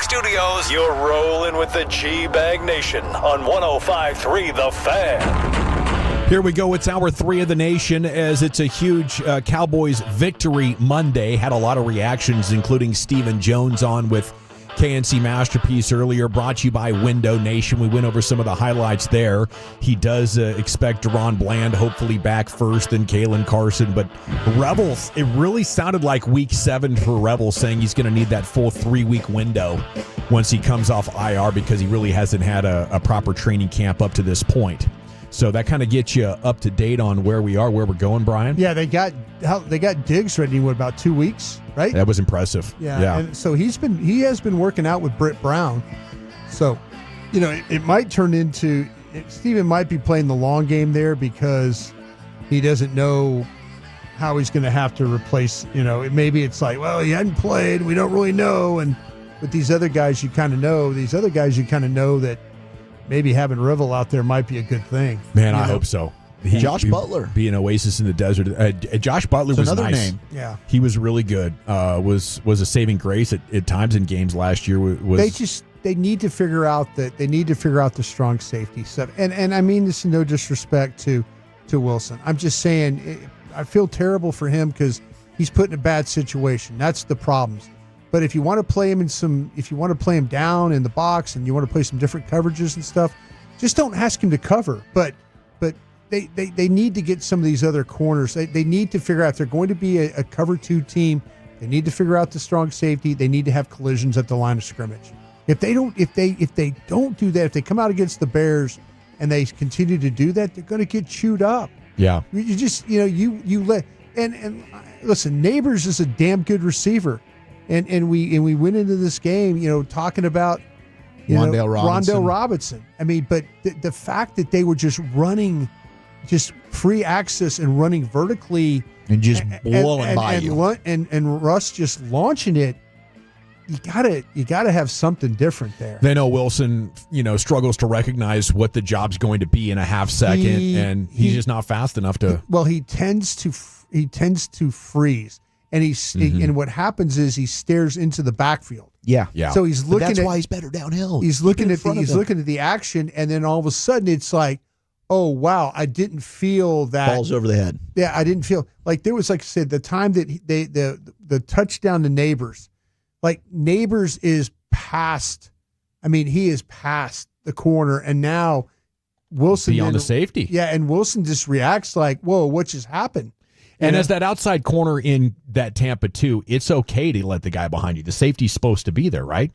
Studios, you're rolling with the G-Bag Nation on 105.3 The Fan. Here we go. It's hour 3 of the nation as it's a huge Cowboys victory Monday. Had a lot of reactions, including Stephen Jones on with KNC Masterpiece earlier, brought to you by Window Nation. We went over some of the highlights there. He does expect Deron Bland hopefully back first, then Kalen Carson. But Rebels, it really sounded like week 7 for Rebels, saying he's going to need that full 3-week window once he comes off IR because he really hasn't had a proper training camp up to this point. So that kind of gets you up to date on where we are, where we're going, Brian. Yeah, they got Diggs ready in about 2 weeks, right? That was impressive. Yeah. And so he has been working out with Britt Brown. So, it might turn into Steven might be playing the long game there because he doesn't know how he's going to have to replace. Maybe it's like, well, he hadn't played, we don't really know, and with these other guys, you kind of know. These other guys, you kind of know that maybe having Rivel out there might be a good thing. Man, I hope so. Josh Butler. Be an oasis in the desert. Josh Butler was another nice. Name. Yeah. He was really good. Was a saving grace at times in games last year. They need to figure out the strong safety stuff. And I mean this in no disrespect to Wilson. I'm just saying I feel terrible for him because he's put in a bad situation. That's the problems. But if you want to play him if you want to play him down in the box and you want to play some different coverages and stuff, just don't ask him to cover. But they need to get some of these other corners. They need to figure out if they're going to be a cover 2 team. They need to figure out the strong safety. They need to have collisions at the line of scrimmage. If they don't do that, if they come out against the Bears and they continue to do that, they're going to get chewed up. Yeah. You just you let and listen, Neighbors is a damn good receiver. And we went into this game, talking about Rondell Robinson. I mean, but the fact that they were just running just free access and running vertically and just blowing by you. And Russ just launching it, you gotta have something different there. They know Wilson, struggles to recognize what the job's going to be in a half second, and he's just not fast enough to. Well, he tends to freeze, and and what happens is he stares into the backfield. Yeah. So he's looking. That's why he's better downhill. He's looking at the action, and then all of a sudden it's like, oh wow, I didn't feel that balls over the head. Yeah, I didn't feel like there was, like I said, the time that the touchdown to Neighbors. Like Neighbors is past. I mean, he is past the corner, and now Wilson beyond the safety. Yeah, and Wilson just reacts like, "Whoa, what just happened?" And as that outside corner in that Tampa 2, it's okay to let the guy behind you. The safety's supposed to be there, right?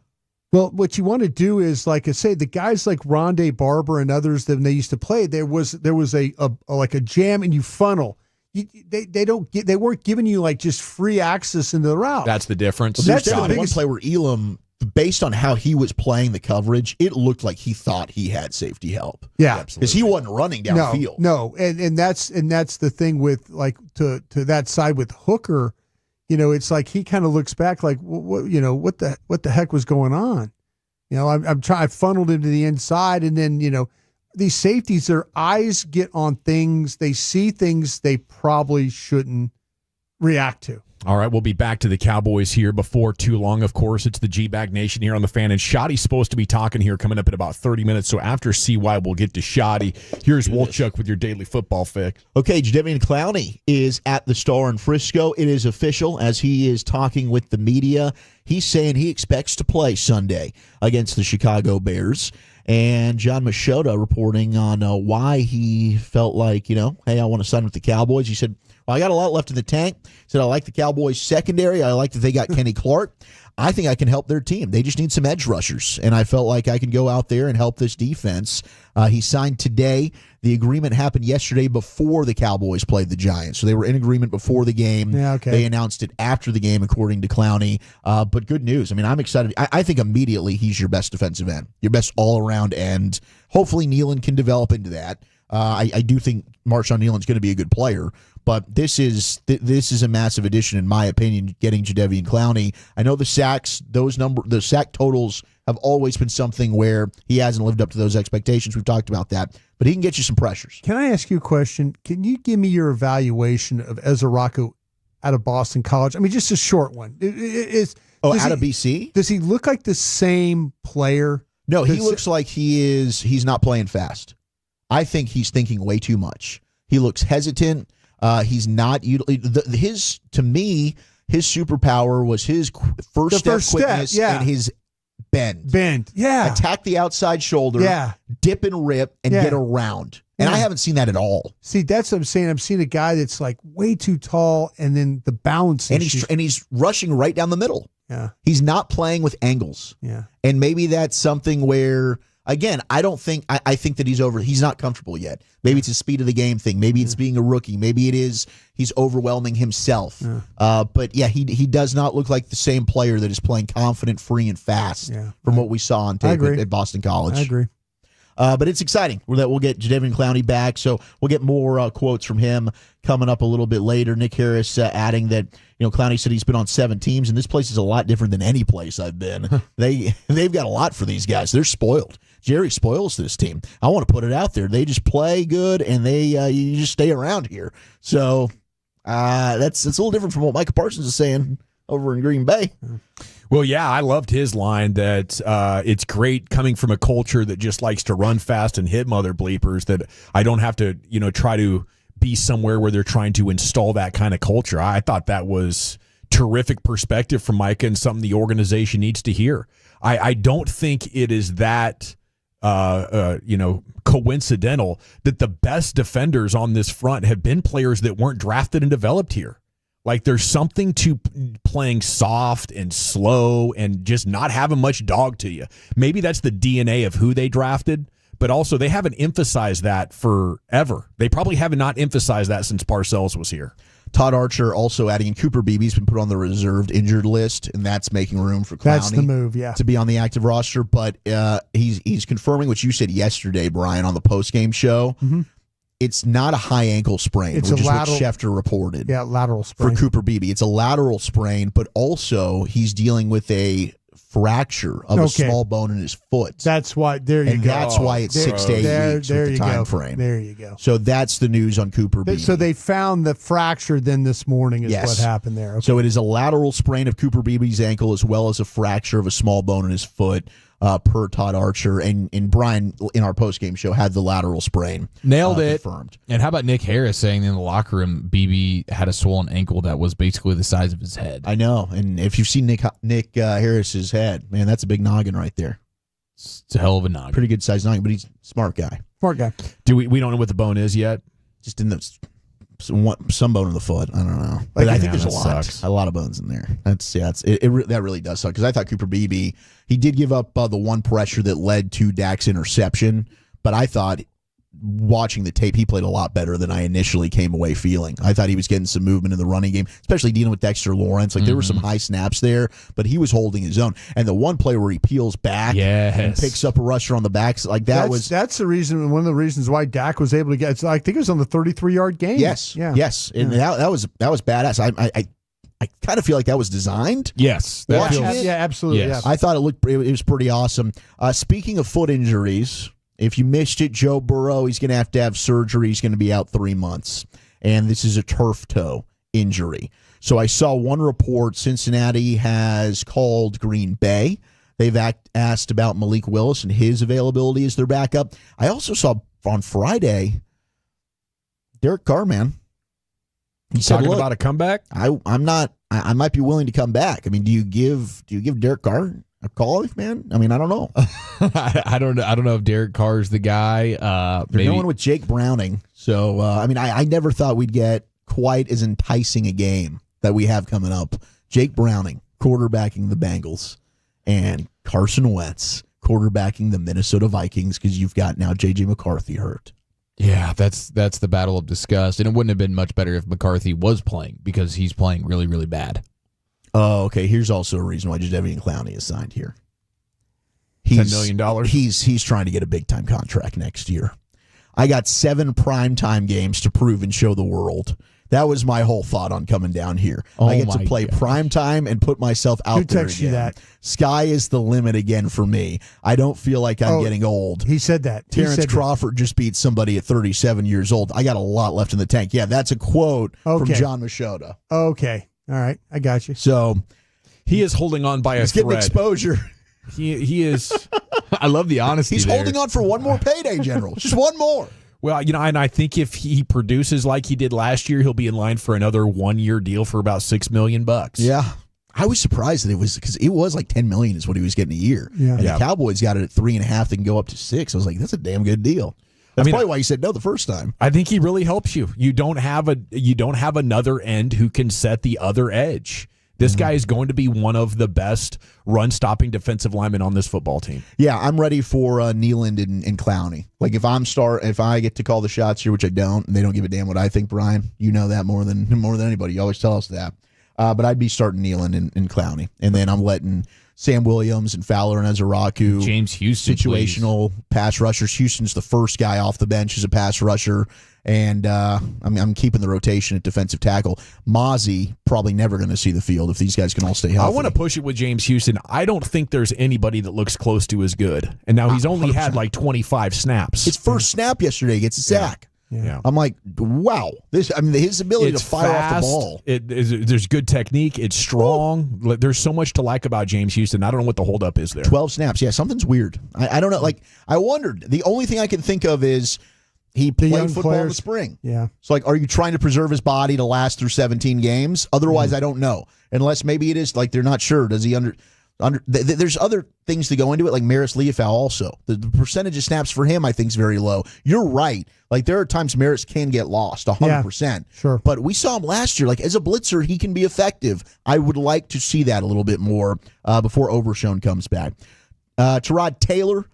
Well, what you want to do is, like I say, the guys like Rondé Barber and others that they used to play, there was a like a jam and you funnel. They weren't giving you like just free access into the route. That's the difference. Well, that's the one play where Elam, based on how he was playing the coverage, it looked like he thought he had safety help. Yeah, because he wasn't running downfield. No, and that's the thing with like to that side with Hooker. It's like he kind of looks back like, what the heck was going on? I funneled him to the inside, and then these safeties, their eyes get on things, they see things they probably shouldn't react to. All right, we'll be back to the Cowboys here before too long. Of course, it's the G-Bag Nation here on the Fan, and Schotty's supposed to be talking here coming up in about 30 minutes, so after CY, we'll get to Schotty. Here's Wolchuk with your daily football fix. Okay, Jadeveon Clowney is at the Star in Frisco. It is official as he is talking with the media. He's saying he expects to play Sunday against the Chicago Bears. And John Machota reporting on why he felt like, hey, I want to sign with the Cowboys. He said, well, I got a lot left in the tank. He said, I like the Cowboys secondary. I like that they got Kenny Clark. I think I can help their team. They just need some edge rushers. And I felt like I could go out there and help this defense. He signed today. The agreement happened yesterday before the Cowboys played the Giants. So they were in agreement before the game. Yeah, okay. They announced it after the game, according to Clowney. But good news. I mean, I'm excited. I think immediately he's your best defensive end, your best all-around end. Hopefully Nealon can develop into that. I do think Marshawn Nealon's going to be a good player. But this is a massive addition, in my opinion, getting Jadeveon Clowney. I know the sacks, the sack totals have always been something where he hasn't lived up to those expectations. We've talked about that. But he can get you some pressures. Can I ask you a question? Can you give me your evaluation of Ezra Rocco out of Boston College? I mean, just a short one. Out of BC? Does he look like the same player? No, he looks like he's not playing fast. I think he's thinking way too much. He looks hesitant. He's not to me, his superpower was his first step quickness and his bend. Yeah. Attack the outside shoulder. Yeah. Dip and rip and get around. And I haven't seen that at all. See, that's what I'm saying. I'm seeing a guy that's like way too tall, and then the balance. And he's rushing right down the middle. Yeah. He's not playing with angles. Yeah. And maybe that's something where, again, I think that he's not comfortable yet. Maybe it's a speed of the game thing. Maybe it's being a rookie. Maybe it is he's overwhelming himself. Yeah. But yeah, he does not look like the same player that is playing confident, free, and fast from what we saw on tape at Boston College. I agree. But it's exciting that we'll get Jadeveon Clowney back. So we'll get more quotes from him coming up a little bit later. Nick Harris adding that Clowney said he's been on 7 teams, and this place is a lot different than any place I've been. They've got a lot for these guys. They're spoiled. Jerry spoils this team. I want to put it out there. They just play good, and you just stay around here. So that's a little different from what Micah Parsons is saying over in Green Bay. Well, yeah, I loved his line that it's great coming from a culture that just likes to run fast and hit mother bleepers, that I don't have to, try to be somewhere where they're trying to install that kind of culture. I thought that was terrific perspective from Micah and something the organization needs to hear. I don't think it is that coincidental that the best defenders on this front have been players that weren't drafted and developed here. Like, there's something to playing soft and slow and just not having much dog to you. Maybe that's the DNA of who they drafted, but also they haven't emphasized that forever. They probably have not emphasized that since Parcells was here. Todd Archer also adding in Cooper Beebe's been put on the reserved injured list, and that's making room for Clowney. That's the move, yeah, to be on the active roster. But he's confirming what you said yesterday, Brian, on the postgame show. Mm-hmm. It's not a high ankle sprain, It's which a is lateral, what Schefter reported. Yeah, lateral sprain. For Cooper Beebe. It's a lateral sprain, but also he's dealing with a fracture of a small bone in his foot. That's why, there you and go. That's why it's 6 to 8 weeks with the time frame. There you go. So that's the news on Cooper Beebe. So they found the fracture then this morning is what happened there. Okay. So it is a lateral sprain of Cooper Beebe's ankle as well as a fracture of a small bone in his foot, per Todd Archer. And Brian, in our postgame show, had the lateral sprain. Nailed it. Confirmed. And how about Nick Harris saying in the locker room, Beebe had a swollen ankle that was basically the size of his head. I know. And if you've seen Nick Harris's head, man, that's a big noggin right there. It's a hell of a noggin. Pretty good sized noggin, but he's a smart guy. Smart guy. Do we don't know what the bone is yet? Just in the some bone in the foot. I don't know, but I think there's a lot of bones in there. That really does suck, because I thought Cooper Beebe, he did give up the one pressure that led to Dak's interception, but I thought watching the tape he played a lot better than I initially came away feeling. I thought he was getting some movement in the running game, especially dealing with Dexter Lawrence. Like there were some high snaps there, but he was holding his own. And the one play where he peels back and picks up a rusher on the backs, like that's the reason. One of the reasons why Dak was able to get. I think it was on the 33-yard game. Yes, and that was badass. I kind of feel like that was designed. Yes. Yeah, absolutely. Yes. Yeah. I thought it was pretty awesome. Speaking of foot injuries, if you missed it, Joe Burrow, he's going to have surgery. He's going to be out 3 months. And this is a turf toe injury. So I saw one report, Cincinnati has called Green Bay. They've asked about Malik Willis and his availability as their backup. I also saw on Friday, Derek Carr, man. He's talking about a comeback? I might be willing to come back. I mean, do you give Derek Carr a call, man? I mean, I don't know. I don't know if Derek Carr's the guy. They're going with Jake Browning. So, I never thought we'd get quite as enticing a game that we have coming up. Jake Browning quarterbacking the Bengals and Carson Wentz quarterbacking the Minnesota Vikings, because you've got now J.J. McCarthy hurt. Yeah, that's the battle of disgust. And it wouldn't have been much better if McCarthy was playing, because he's playing really, really bad. Oh, okay. Here's also a reason why Jadeveon Clowney is signed here. $10 million. He's trying to get a big-time contract next year. I got 7 primetime games to prove and show the world. That was my whole thought on coming down here. I get to play primetime and put myself out there again. You that? Sky is the limit again for me. I don't feel like I'm getting old. He said that. Terrence Crawford just beat somebody at 37 years old. I got a lot left in the tank. Yeah, that's a quote from John Machota. Okay. All right. I got you. So he is holding on by a thread. He's getting exposure. He is. I love the honesty. He's holding on for one more payday, General. Just one more. Well, and I think if he produces like he did last year, he'll be in line for another 1-year deal for about $6 million. Yeah. I was surprised that it was like $10 million is what he was getting a year. Yeah. And the Cowboys got it at 3.5. They can go up to 6. I was like, that's a damn good deal. That's probably why you said no the first time. I think he really helps you. You don't have another end who can set the other edge. This guy is going to be one of the best run-stopping defensive linemen on this football team. Yeah, I'm ready for Nealand and Clowney. Like if I get to call the shots here, which I don't, and they don't give a damn what I think, Brian. You know that more than anybody. You always tell us that. But I'd be starting Nealand and Clowney, and then I'm letting Sam Williams and Fowler and Ezaraku, James Houston, situational pass rushers. Houston's the first guy off the bench as a pass rusher. And I'm keeping the rotation at defensive tackle. Mozzie probably never going to see the field if these guys can all stay healthy. I want to push it with James Houston. I don't think there's anybody that looks close to as good. And now he's only 100%. Had like 25 snaps. His first snap yesterday gets a sack. Yeah. I'm like, wow. His ability to fire off the ball. There's good technique. It's strong. Ooh. There's so much to like about James Houston. I don't know what the holdup is there. 12 snaps. Yeah, something's weird. I don't know. Like, I wondered. The only thing I can think of is he played young football in the players. spring. Yeah. So, like, are you trying to preserve his body to last through 17 games? Otherwise, I don't know. Unless maybe it is like they're not sure. Does he there's other things to go into it, like Maris Leafau also. The percentage of snaps for him, I think, is very low. You're right. Like, there are times Maris can get lost, 100%. Sure. But we saw him last year. Like, as a blitzer, he can be effective. I would like to see that a little bit more before Overshone comes back. Tyrod Taylor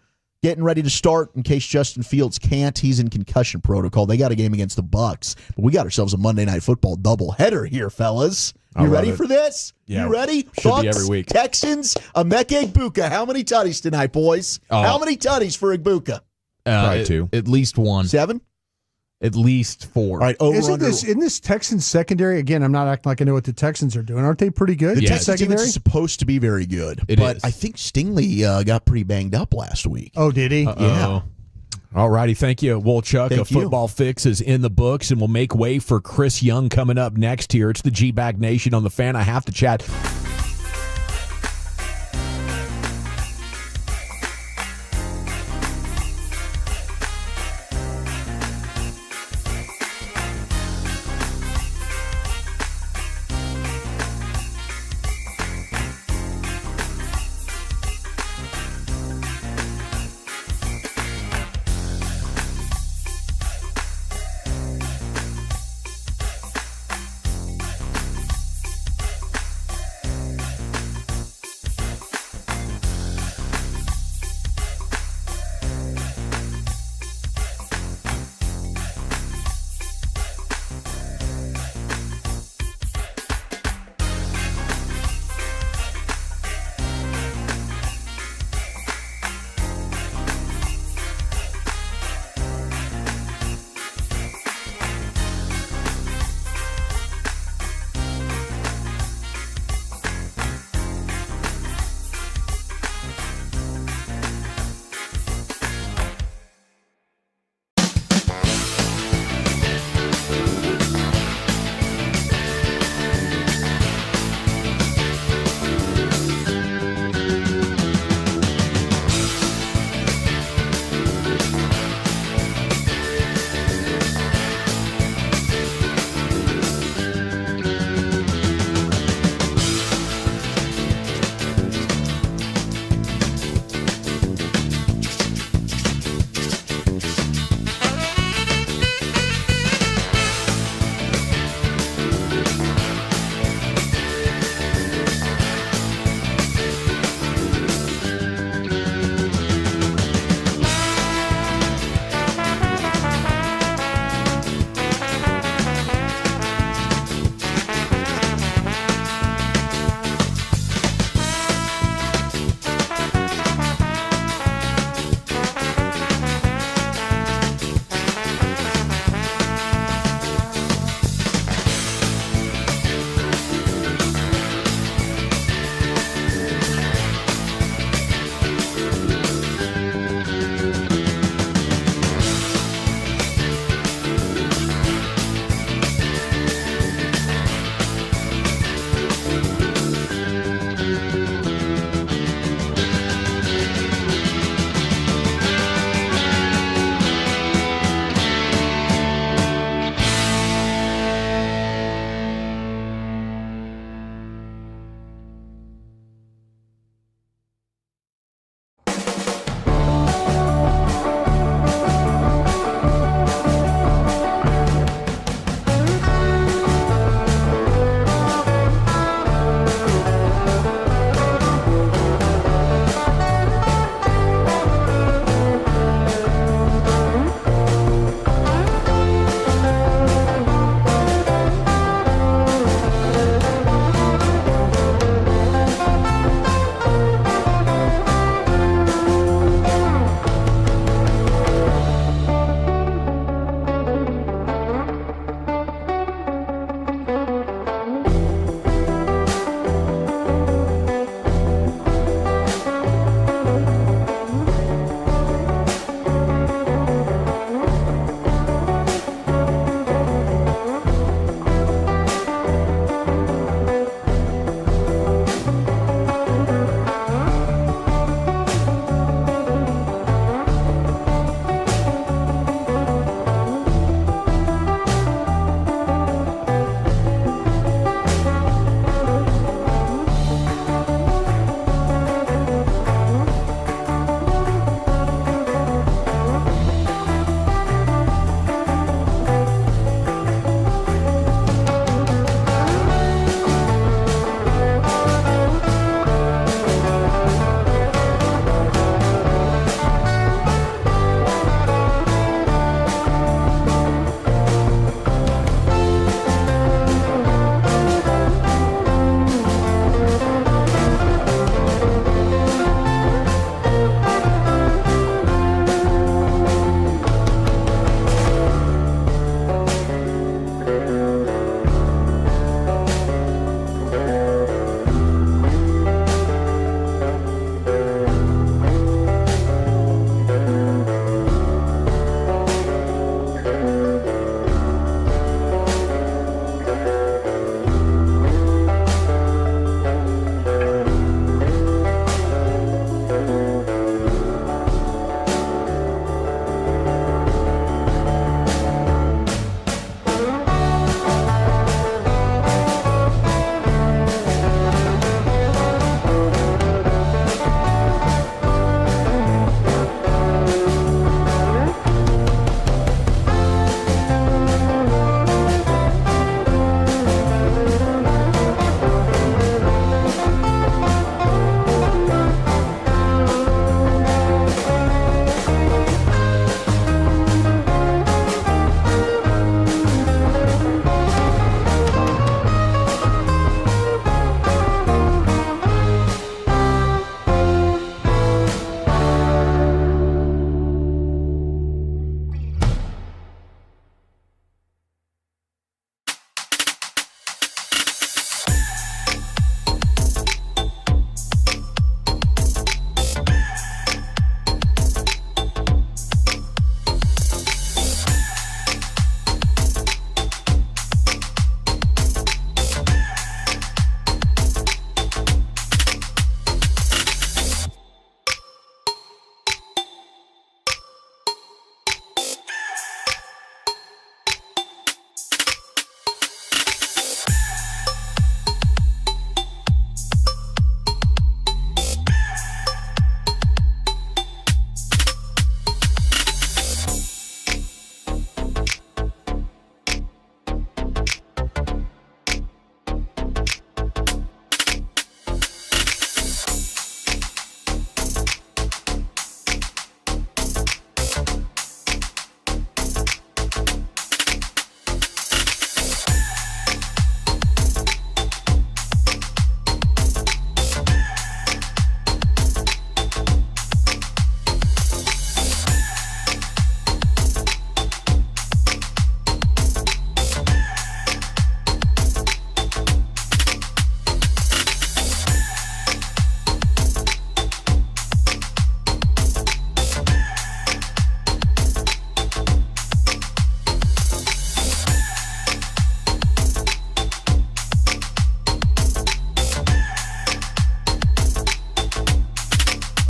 getting ready to start in case Justin Fields can't. He's in concussion protocol. They got a game against the Bucs, but we got ourselves a Monday Night Football doubleheader here, fellas. You ready for this? Yeah, you ready? should Bucs, be every week. Texans, Emeka Egbuka. How many tutties tonight, boys? How many tutties for Egbuka? Probably 2. At least 1. 7? At least 4. All right, Isn't this Texans secondary? Again, I'm not acting like I know what the Texans are doing. Aren't they pretty good? The Yeah, Texans secondary defense is supposed to be very good, It but is. I think Stingley got pretty banged up last week. Oh, did he? Yeah. All righty, thank you, Wolchuk. Thank A football fix is in the books, and we'll make way for Chris Young coming up next here. It's the G-Bag Nation on the Fan. I have to chat.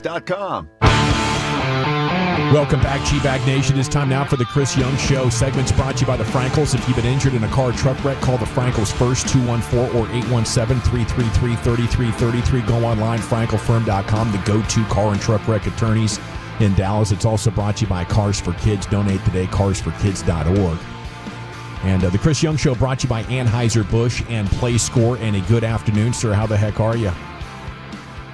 outlasting.com. Welcome back, G-Bag Nation. It's time now for the Chris Young Show. Segment's brought to you by the Frankels. If you've been injured in a car or truck wreck, call the Frankels first, 214 or 817-333-3333. Go online, frankelfirm.com, the go-to car and truck wreck attorneys in Dallas. It's also brought to you by Cars for Kids. Donate today, carsforkids.org. And the Chris Young Show brought to you by Anheuser-Busch and PlayScore. And a good afternoon, sir. How the heck are you?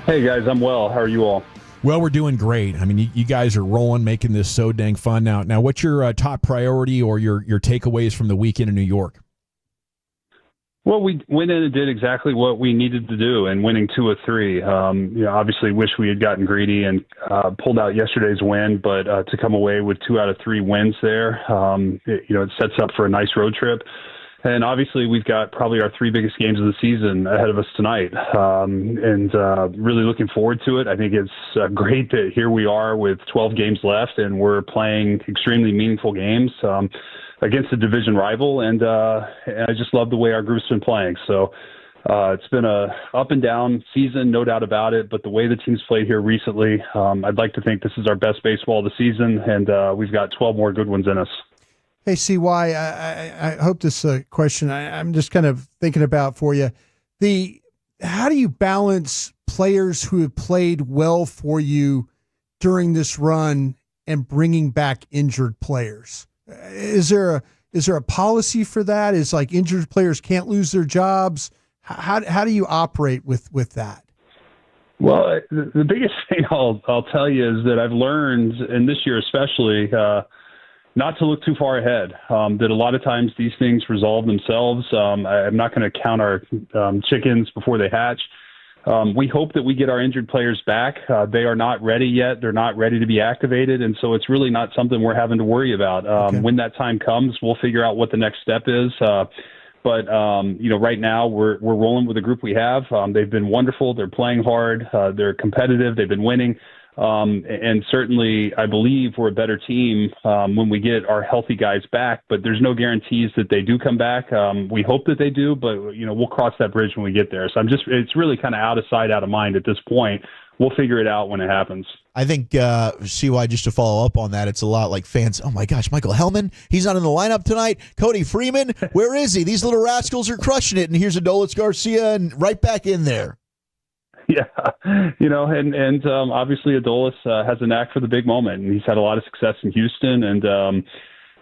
Hey, guys. I'm well. How are you all? Well, we're doing great. I mean, you guys are rolling, making this so dang fun. Now, what's your top priority or your takeaways from the weekend in New York? Well, we went in and did exactly what we needed to do, and winning 2 of 3. Obviously, wish we had gotten greedy and pulled out yesterday's win, but to come away with 2 out of 3 wins there, it sets up for a nice road trip. And obviously, we've got probably our 3 biggest games of the season ahead of us tonight, and really looking forward to it. I think it's great that here we are with 12 games left, and we're playing extremely meaningful games against a division rival, and I just love the way our group's been playing. So it's been a up and down season, no doubt about it, but the way the team's played here recently, I'd like to think this is our best baseball of the season, and we've got 12 more good ones in us. Hey, CY, I hope this question I'm just kind of thinking about for you. How do you balance players who have played well for you during this run and bringing back injured players? Is there a policy for that? Is like injured players can't lose their jobs? How do you operate with that? Well, the biggest thing I'll tell you is that I've learned, and this year especially, not to look too far ahead, that a lot of times these things resolve themselves. I'm not going to count our chickens before they hatch. We hope that we get our injured players back. They are not ready yet. They're not ready to be activated, and so it's really not something we're having to worry about. When that time comes, we'll figure out what the next step is. But right now we're rolling with the group we have. They've been wonderful. They're playing hard. They're competitive. They've been winning. And certainly I believe we're a better team when we get our healthy guys back, but there's no guarantees that they do come back. We hope that they do, but we'll cross that bridge when we get there. So it's really kind of out of sight, out of mind at this point. We'll figure it out when it happens. I think, CY, just to follow up on that, it's a lot like fans, oh my gosh, Michael Hellman, he's not in the lineup tonight. Cody Freeman, where is he? These little rascals are crushing it. And here's Adolis Garcia and right back in there. Yeah, and obviously Adolis has a knack for the big moment, and he's had a lot of success in Houston,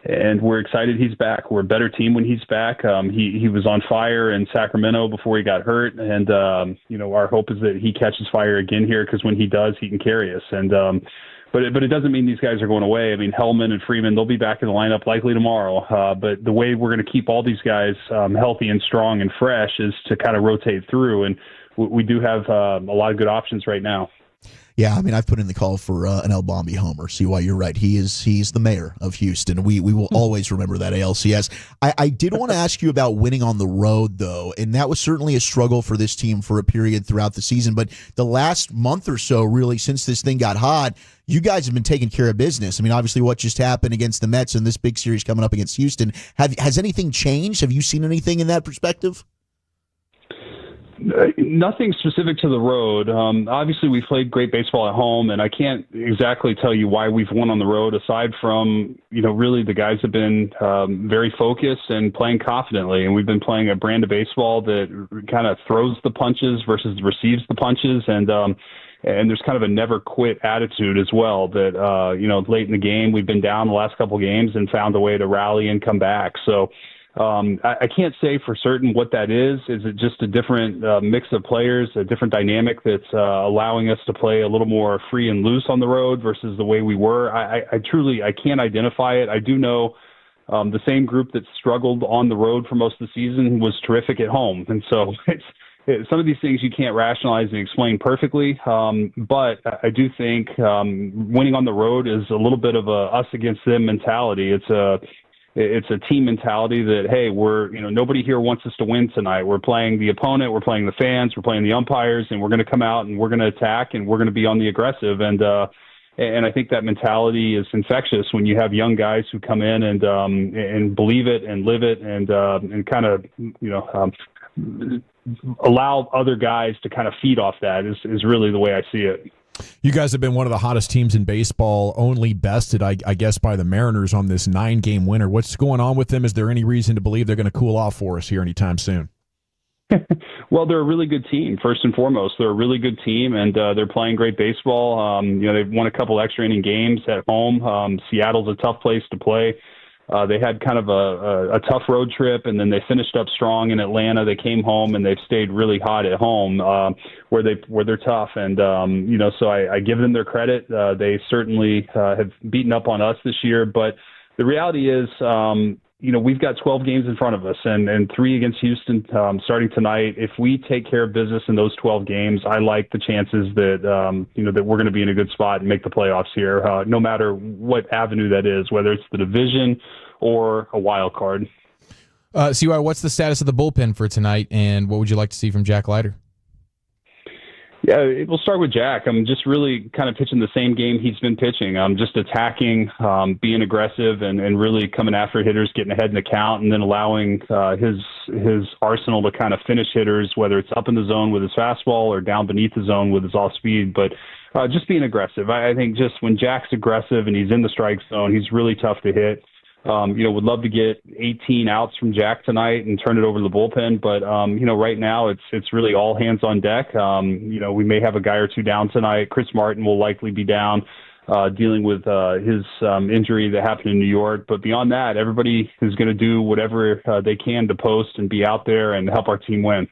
and we're excited he's back. We're a better team when he's back. He was on fire in Sacramento before he got hurt, and our hope is that he catches fire again here, because when he does, he can carry us. And but it doesn't mean these guys are going away. I mean, Hellman and Freeman, they'll be back in the lineup likely tomorrow. But the way we're going to keep all these guys healthy and strong and fresh is to kind of rotate through, and we do have a lot of good options right now. Yeah, I mean, I've put in the call for an El Bombi homer. CY, you're right. He's the mayor of Houston. We will always remember that ALCS. I did want to ask you about winning on the road, though, and that was certainly a struggle for this team for a period throughout the season. But the last month or so, really, since this thing got hot, you guys have been taking care of business. I mean, obviously, what just happened against the Mets and this big series coming up against Houston, has anything changed? Have you seen anything in that perspective? Nothing specific to the road. Obviously, we've played great baseball at home, and I can't exactly tell you why we've won on the road, aside from, really the guys have been very focused and playing confidently, and we've been playing a brand of baseball that kind of throws the punches versus receives the punches, and there's kind of a never quit attitude as well that, late in the game, we've been down the last couple of games and found a way to rally and come back. So I can't say for certain what that is. Is it just a different mix of players, a different dynamic that's allowing us to play a little more free and loose on the road versus the way we were? I can't identify it. I do know the same group that struggled on the road for most of the season was terrific at home. And so some of these things you can't rationalize and explain perfectly, but I do think winning on the road is a little bit of a us against them mentality. It's a team mentality that, hey, nobody here wants us to win tonight. We're playing the opponent, we're playing the fans, we're playing the umpires, and we're going to come out and we're going to attack and we're going to be on the aggressive. And I think that mentality is infectious when you have young guys who come in and believe it and live it and kind of, allow other guys to kind of feed off that is really the way I see it. You guys have been one of the hottest teams in baseball, only bested, I guess, by the Mariners on this 9-game winner. What's going on with them? Is there any reason to believe they're going to cool off for us here anytime soon? Well, they're a really good team, first and foremost. They're a really good team, and they're playing great baseball. They've won a couple extra inning games at home. Seattle's a tough place to play. They had kind of a tough road trip, and then they finished up strong in Atlanta. They came home, and they've stayed really hot at home, where they're tough. And so I give them their credit. They certainly have beaten up on us this year, but the reality is, we've got 12 games in front of us, and 3 against Houston starting tonight. If we take care of business in those 12 games, I like the chances that that we're going to be in a good spot and make the playoffs here, no matter what avenue that is, whether it's the division or a wild card. CY, what's the status of the bullpen for tonight, and what would you like to see from Jack Leiter? Yeah, we'll start with Jack. I'm just really kind of pitching the same game he's been pitching. I'm just attacking, being aggressive, and really coming after hitters, getting ahead in the count, and then allowing his arsenal to kind of finish hitters, whether it's up in the zone with his fastball or down beneath the zone with his off speed. But just being aggressive. I think just when Jack's aggressive and he's in the strike zone, he's really tough to hit. Would love to get 18 outs from Jack tonight and turn it over to the bullpen. But, right now it's really all hands on deck. We may have a guy or two down tonight. Chris Martin will likely be down, dealing with his injury that happened in New York. But beyond that, everybody is going to do whatever they can to post and be out there and help our team win.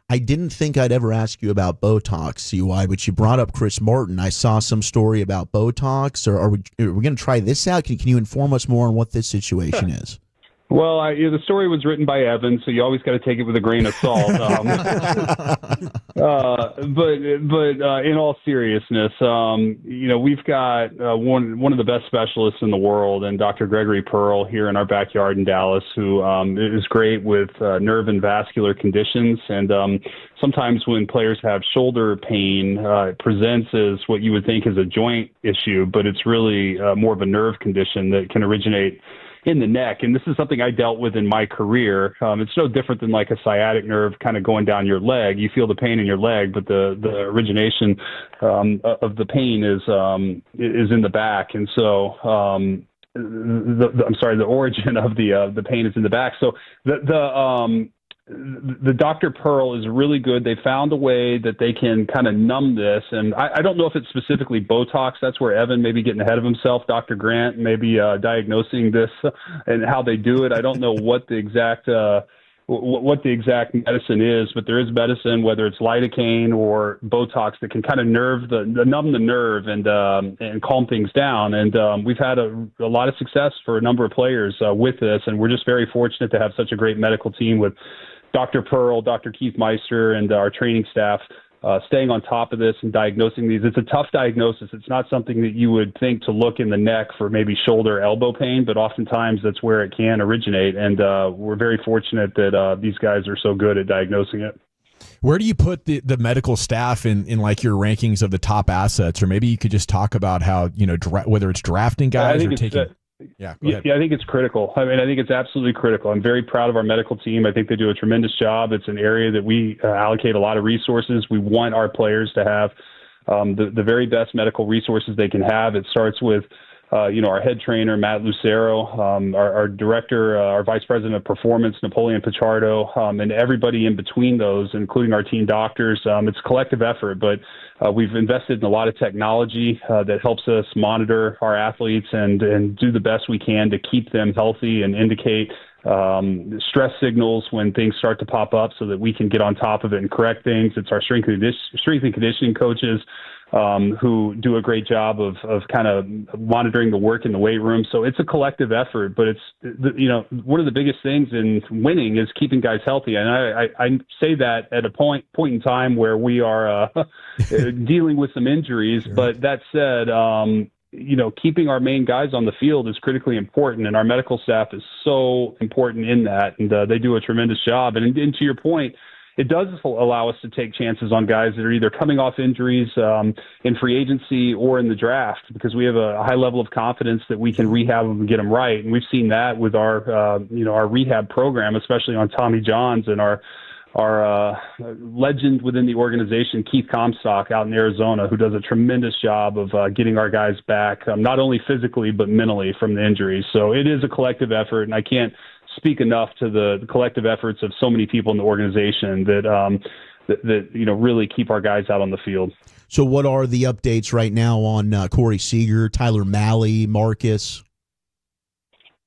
I didn't think I'd ever ask you about Botox, CY, but you brought up Chris Martin. I saw some story about Botox. Or are we going to try this out? Can you inform us more on what this situation is? Well, the story was written by Evan, so you always got to take it with a grain of salt. But in all seriousness, we've got one of the best specialists in the world, and Dr. Gregory Pearl here in our backyard in Dallas, who is great with nerve and vascular conditions. And sometimes when players have shoulder pain, it presents as what you would think is a joint issue, but it's really more of a nerve condition that can originate in the neck. And this is something I dealt with in my career. It's no different than like a sciatic nerve kind of going down your leg. You feel the pain in your leg, but the origination of the pain is in the back. And so the origin of the pain is in the back. So the Dr. Pearl is really good. They found a way that they can kind of numb this. And I don't know if it's specifically Botox. That's where Evan may be getting ahead of himself. Dr. Grant may be diagnosing this and how they do it. I don't know what the exact medicine is, but there is medicine, whether it's lidocaine or Botox, that can kind of numb the nerve and calm things down. And we've had a lot of success for a number of players with this, and we're just very fortunate to have such a great medical team with Dr. Pearl, Dr. Keith Meister, and our training staff staying on top of this and diagnosing these. It's a tough diagnosis. It's not something that you would think to look in the neck for maybe shoulder, elbow pain, but oftentimes that's where it can originate. And we're very fortunate that these guys are so good at diagnosing it. Where do you put the medical staff in like your rankings of the top assets? Or maybe you could just talk about how, whether it's drafting guys or taking... I think it's critical. I think it's absolutely critical. I'm very proud of our medical team. I think they do a tremendous job. It's an area that we allocate a lot of resources. We want our players to have the very best medical resources they can have. It starts with our head trainer, Matt Lucero, our director, our vice president of performance, Napoleon Pichardo, and everybody in between those, including our team doctors. It's a collective effort, but we've invested in a lot of technology that helps us monitor our athletes and do the best we can to keep them healthy and indicate stress signals when things start to pop up so that we can get on top of it and correct things. It's our strength and conditioning coaches who do a great job of kind of monitoring the work in the weight room. So it's a collective effort, but it's, one of the biggest things in winning is keeping guys healthy. And I say that at a point in time where we are dealing with some injuries. Sure. But that said, keeping our main guys on the field is critically important, and our medical staff is so important in that, and they do a tremendous job. And to your point, it does allow us to take chances on guys that are either coming off injuries in free agency or in the draft, because we have a high level of confidence that we can rehab them and get them right. And we've seen that with our rehab program, especially on Tommy Johns and our legend within the organization, Keith Comstock, out in Arizona, who does a tremendous job of getting our guys back, not only physically but mentally from the injuries. So it is a collective effort, and I can't speak enough to the collective efforts of so many people in the organization that really keep our guys out on the field. So what are the updates right now on Corey Seager, Tyler Malley, Marcus?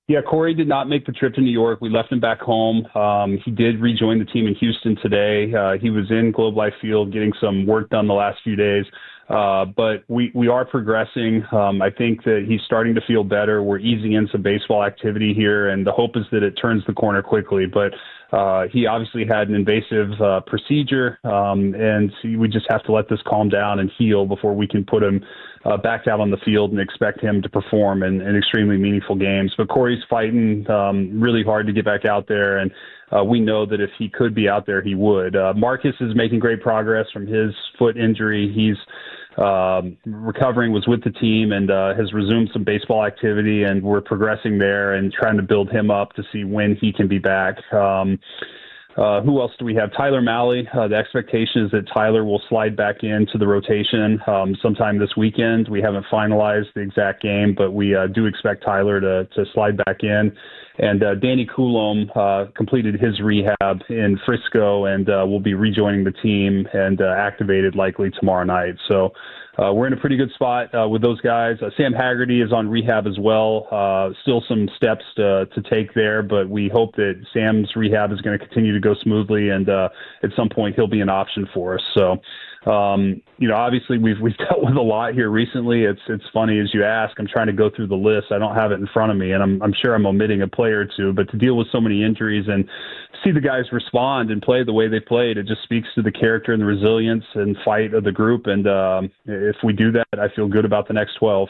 Yeah, Corey did not make the trip to New York. We left him back home. He did rejoin the team in Houston today. He was in Globe Life Field getting some work done the last few days. But we are progressing. I think that he's starting to feel better. We're easing in some baseball activity here, and the hope is that it turns the corner quickly. But he obviously had an invasive procedure, and we just have to let this calm down and heal before we can put him back out on the field and expect him to perform in extremely meaningful games. But Corey's fighting really hard to get back out there, and we know that if he could be out there, he would. Marcus is making great progress from his foot injury. He's recovering, was with the team, and has resumed some baseball activity, and we're progressing there and trying to build him up to see when he can be back. Who else do we have? Tyler Malley. The expectation is that Tyler will slide back into the rotation sometime this weekend. We haven't finalized the exact game, but we do expect Tyler to slide back in. And Danny Coulomb completed his rehab in Frisco and will be rejoining the team and activated likely tomorrow night. So we're in a pretty good spot with those guys. Sam Haggerty is on rehab as well. Still some steps to take there, but we hope that Sam's rehab is going to continue to go smoothly, and at some point he'll be an option for us. So, obviously we've dealt with a lot here recently. It's funny as you ask. I'm trying to go through the list. I don't have it in front of me, and I'm sure I'm omitting a player or two. But to deal with so many injuries and see the guys respond and play the way they played, it just speaks to the character and the resilience and fight of the group. And if we do that, I feel good about the next 12.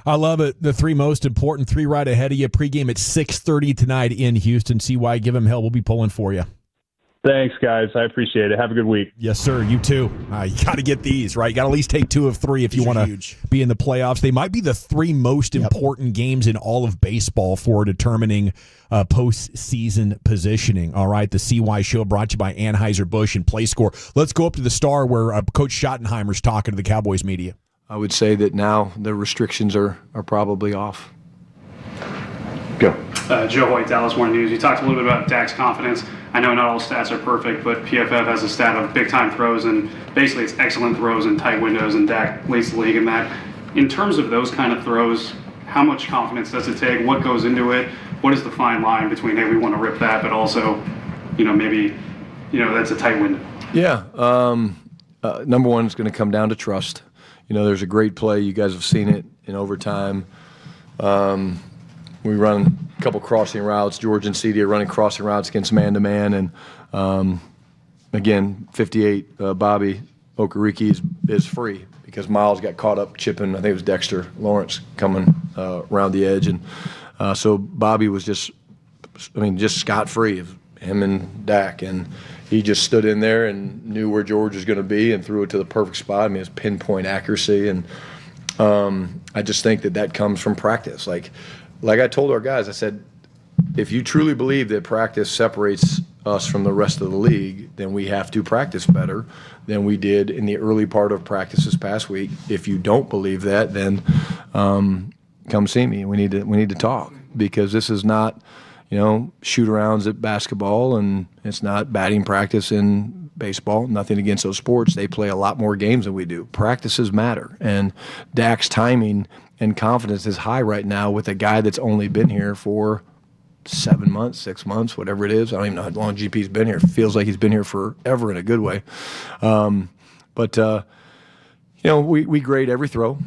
I love it. The three most important, three right ahead of you. Pregame at 6:30 tonight in Houston. CY, give them hell. We'll be pulling for you. Thanks, guys. I appreciate it. Have a good week. Yes, sir. You too. You got to get these, right? You got to at least take 2 of 3 if you want to be in the playoffs. They might be the 3 most important games in all of baseball for determining postseason positioning. All right, the CY Show brought to you by Anheuser-Busch and PlayScore. Let's go up to the Star where Coach Schottenheimer's talking to the Cowboys media. I would say that now the restrictions are probably off. Go. Joe White, Dallas Morning News. You talked a little bit about Dak's confidence. I know not all stats are perfect, but PFF has a stat of big-time throws, and basically it's excellent throws in tight windows, and Dak leads the league in that. In terms of those kind of throws, how much confidence does it take? What goes into it? What is the fine line between, hey, we want to rip that, but also, maybe, that's a tight window? Yeah. Number one is going to come down to trust. There's a great play. You guys have seen it in overtime. We run a couple crossing routes. George and CD are running crossing routes against man-to-man. And, again, 58, Bobby Okereke is free because Miles got caught up chipping. I think it was Dexter Lawrence coming around the edge. And so Bobby was just scot-free of him and Dak. And he just stood in there and knew where George was going to be and threw it to the perfect spot. I mean, it's pinpoint accuracy. And I just think that comes from practice. Like I told our guys, I said, if you truly believe that practice separates us from the rest of the league, then we have to practice better than we did in the early part of practice this past week. If you don't believe that, then come see me. We need to talk, because this is not, shoot-arounds at basketball, and it's not batting practice in baseball. Nothing against those sports. They play a lot more games than we do. Practices matter, and Dak's timing and confidence is high right now with a guy that's only been here for 7 months, 6 months, whatever it is. I don't even know how long GP's been here. It feels like he's been here forever in a good way. But we grade every throw.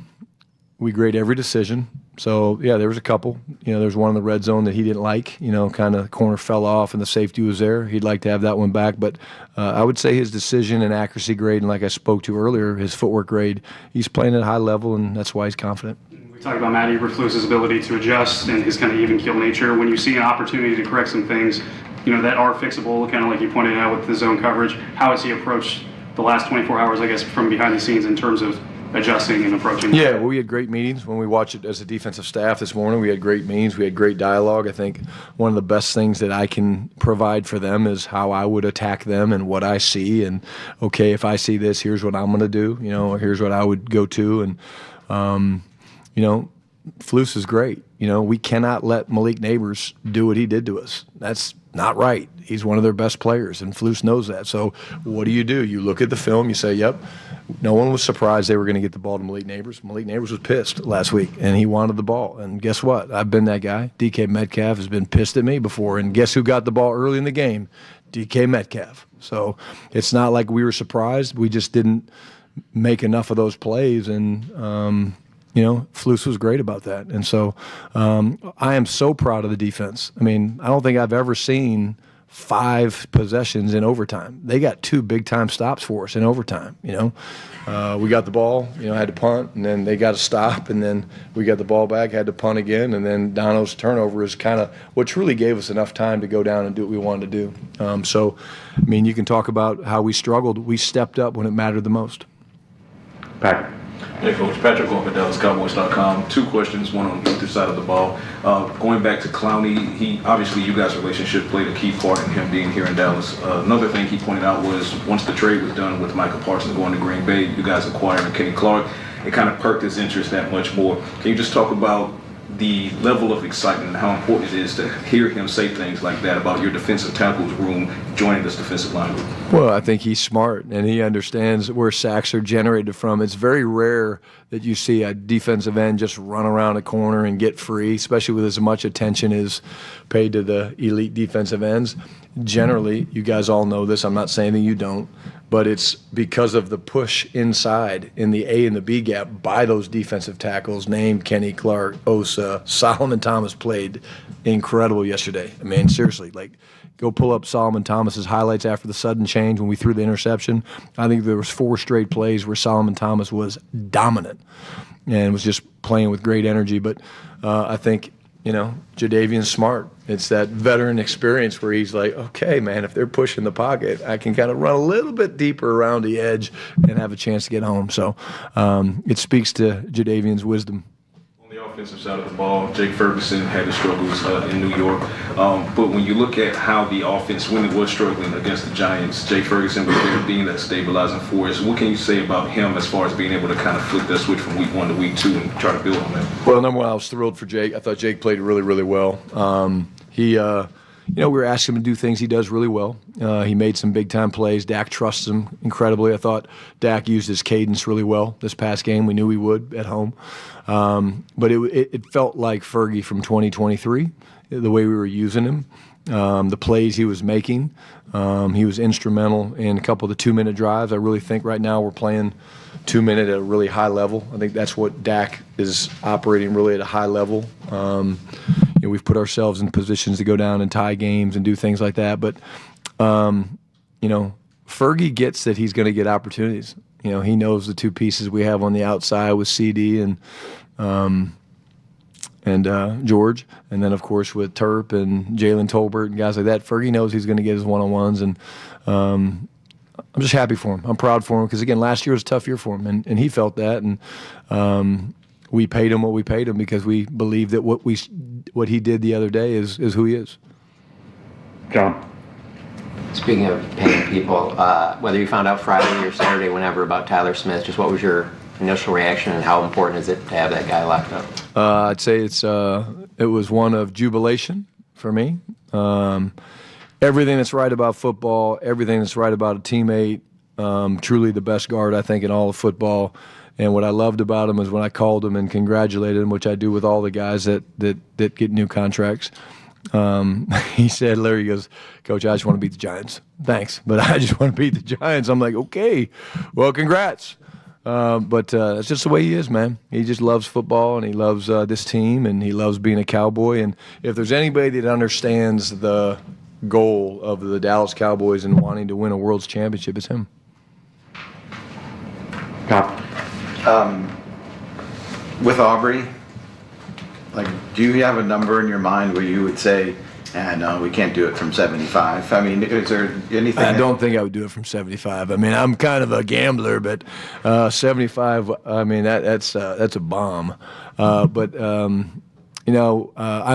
We grade every decision. So, yeah, there was a couple. There's one in the red zone that he didn't like. Kind of the corner fell off and the safety was there. He'd like to have that one back. But I would say his decision and accuracy grade, and like I spoke to earlier, his footwork grade, he's playing at a high level, and that's why he's confident. We talked about Matty Eberflus's ability to adjust and his kind of even-keel nature. When you see an opportunity to correct some things, that are fixable, kind of like you pointed out with the zone coverage, how has he approached the last 24 hours, I guess, from behind the scenes in terms of adjusting and approaching? Yeah, well, we had great meetings when we watched it as a defensive staff this morning. We had great meetings. We had great dialogue. I think one of the best things that I can provide for them is how I would attack them and what I see. And, okay, if I see this, here's what I'm going to do, or here's what I would go to. And, Flus is great. We cannot let Malik Neighbors do what he did to us. That's not right. He's one of their best players, and Flus knows that. So what do? You look at the film, you say, yep, no one was surprised they were going to get the ball to Malik Neighbors. Malik Neighbors was pissed last week, and he wanted the ball. And guess what? I've been that guy. DK Metcalf has been pissed at me before, and guess who got the ball early in the game? DK Metcalf. So it's not like we were surprised. We just didn't make enough of those plays, and Flus was great about that. And so I am so proud of the defense. I mean, I don't think I've ever seen 5 possessions in overtime. They got 2 big-time stops for us in overtime, We got the ball, had to punt, and then they got a stop, and then we got the ball back, had to punt again, and then Dono's turnover is kind of what truly gave us enough time to go down and do what we wanted to do. So, you can talk about how we struggled. We stepped up when it mattered the most. Patrick. Hey, Coach. Patrick over at DallasCowboys.com. 2 questions, one on either side of the ball. Going back to Clowney, obviously you guys' relationship played a key part in him being here in Dallas. Another thing he pointed out was once the trade was done with Michael Parsons going to Green Bay, you guys acquired Kenny Clark. It kind of perked his interest that much more. Can you just talk about the level of excitement and how important it is to hear him say things like that about your defensive tackles room joining this defensive line group? Well, I think he's smart, and he understands where sacks are generated from. It's very rare that you see a defensive end just run around a corner and get free, especially with as much attention is paid to the elite defensive ends. Generally, you guys all know this. I'm not saying that you don't. But it's because of the push inside in the A and the B gap by those defensive tackles named Kenny Clark, Osa. Solomon Thomas played incredible yesterday. I mean, seriously, go pull up Solomon Thomas's highlights after the sudden change when we threw the interception. I think there was 4 straight plays where Solomon Thomas was dominant and was just playing with great energy. But I think, Jadeveon's smart. It's that veteran experience where he's like, okay, man, if they're pushing the pocket, I can kind of run a little bit deeper around the edge and have a chance to get home. So it speaks to Jadeveon's wisdom. On the offensive side of the ball, Jake Ferguson had his struggles in New York. But when you look at how the offense, when it was struggling against the Giants, Jake Ferguson was there being that stabilizing force. What can you say about him as far as being able to kind of flip that switch from week 1 to week 2 and try to build on that? Well, number one, I was thrilled for Jake. I thought Jake played really, really well. We were asking him to do things he does really well. He made some big-time plays. Dak trusts him incredibly. I thought Dak used his cadence really well this past game. We knew he would at home. But it felt like Fergie from 2023, the way we were using him, the plays he was making. He was instrumental in a couple of the 2-minute drives. I really think right now we're playing 2-minute at a really high level. I think that's what Dak is operating really at a high level. We've put ourselves in positions to go down and tie games and do things like that. But, Fergie gets that he's going to get opportunities. He knows the 2 pieces we have on the outside with CD and George. And then, of course, with Terp and Jalen Tolbert and guys like that, Fergie knows he's going to get his one-on-ones. And I'm just happy for him. I'm proud for him because, again, last year was a tough year for him, and he felt that. And we paid him what we paid him because we believe that what he did the other day is who he is. John. Speaking of paying people, whether you found out Friday or Saturday, whenever, about Tyler Smith, just what was your initial reaction and how important is it to have that guy locked up? I'd say it was one of jubilation for me. Everything that's right about football, everything that's right about a teammate, truly the best guard, I think, in all of football. And what I loved about him is when I called him and congratulated him, which I do with all the guys that get new contracts. He said, Larry goes, Coach, I just want to beat the Giants. Thanks, but I just want to beat the Giants. I'm like, okay, well, congrats. But that's just the way he is, man. He just loves football, and he loves this team, and he loves being a Cowboy. And if there's anybody that understands the goal of the Dallas Cowboys and wanting to win a World's Championship, it's him. With Aubrey, do you have a number in your mind where you would say and we can't do it from 75. I mean, is there anything? I don't think I would do it from 75. I mean, I'm kind of a gambler, but 75. I mean, that's a bomb. I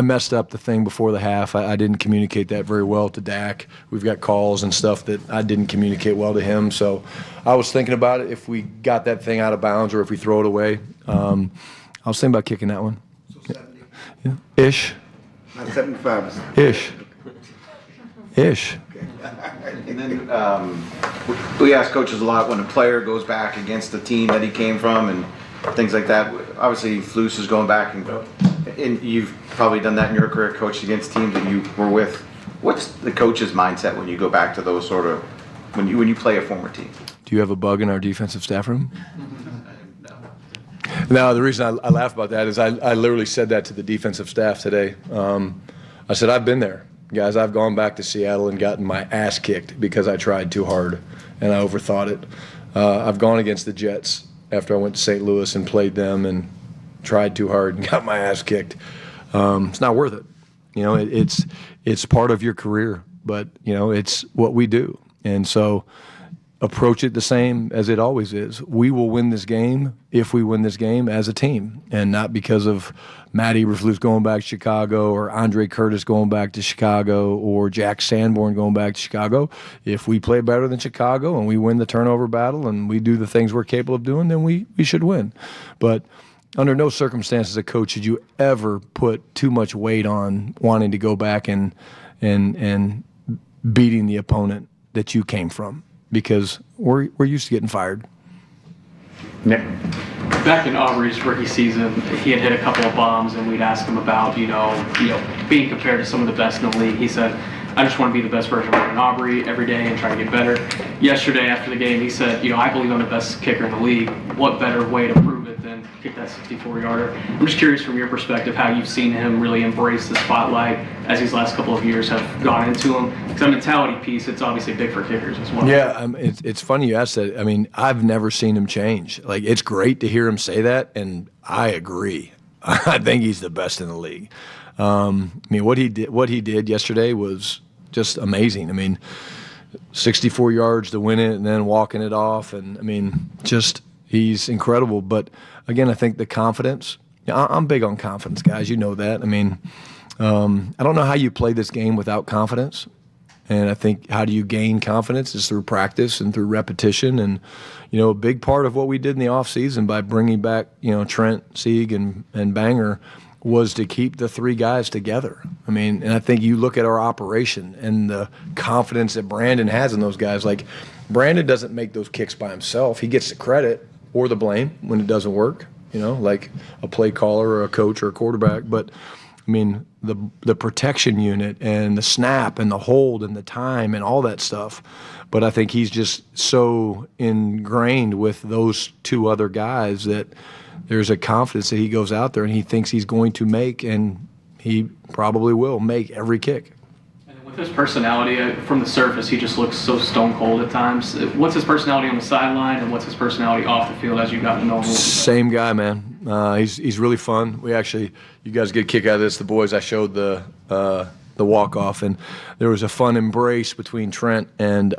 messed up the thing before the half. I didn't communicate that very well to Dak. We've got calls and stuff that I didn't communicate well to him. So I was thinking about it if we got that thing out of bounds or if we throw it away. I was thinking about kicking that one. So 70. Yeah. Ish. Not 75. Ish. Okay. And then we ask coaches a lot when a player goes back against the team that he came from and things like that. Obviously, Flus is going back, and you've probably done that in your career, coached against teams that you were with. What's the coach's mindset when you go back to those sort of when you play a former team? Do you have a bug in our defensive staff room? No, the reason I laugh about that is I literally said that to the defensive staff today. I said, I've been there. Guys, I've gone back to Seattle and gotten my ass kicked because I tried too hard and I overthought it. I've gone against the Jets after I went to St. Louis and played them and tried too hard and got my ass kicked. It's not worth it. It's part of your career, but, it's what we do. And so approach it the same as it always is. We will win this game if we win this game as a team, and not because of Matt Eberflus going back to Chicago or Andre Curtis going back to Chicago or Jack Sanborn going back to Chicago. If we play better than Chicago and we win the turnover battle and we do the things we're capable of doing, then we should win. But under no circumstances as a coach should you ever put too much weight on wanting to go back and beating the opponent that you came from, because we're used to getting fired. Nick. Back in Aubrey's rookie season, he had hit a couple of bombs, and we'd ask him about, being compared to some of the best in the league. He said, I just want to be the best version of Aubrey every day and try to get better. Yesterday after the game, he said, I believe I'm the best kicker in the league. What better way to prove it than kick that 64-yarder? I'm just curious from your perspective how you've seen him really embrace the spotlight as these last couple of years have gone into him. Because a mentality piece, it's obviously big for kickers as well. Yeah, it's funny you asked that. I mean, I've never seen him change. Like, it's great to hear him say that, and I agree. I think he's the best in the league. What he did yesterday was just amazing. I mean, 64 yards to win it and then walking it off. And, he's incredible. But, again, I think the confidence, I'm big on confidence, guys. You know that. I mean, I don't know how you play this game without confidence. And I think how do you gain confidence is through practice and through repetition. And, a big part of what we did in the offseason by bringing back, Trent, Sieg, and Banger was to keep the three guys together. I mean, and I think you look at our operation and the confidence that Brandon has in those guys. Like, Brandon doesn't make those kicks by himself. He gets the credit or the blame when it doesn't work, like a play caller or a coach or a quarterback. But, the protection unit and the snap and the hold and the time and all that stuff. But I think he's just so ingrained with those two other guys that there's a confidence that he goes out there and he thinks he's going to make, and he probably will make every kick. And with his personality, from the surface, he just looks so stone cold at times. What's his personality on the sideline, and what's his personality off the field as you got to know him? Same guy, man. He's really fun. You guys get a kick out of this. The boys, I showed the walk-off, and there was a fun embrace between Trent and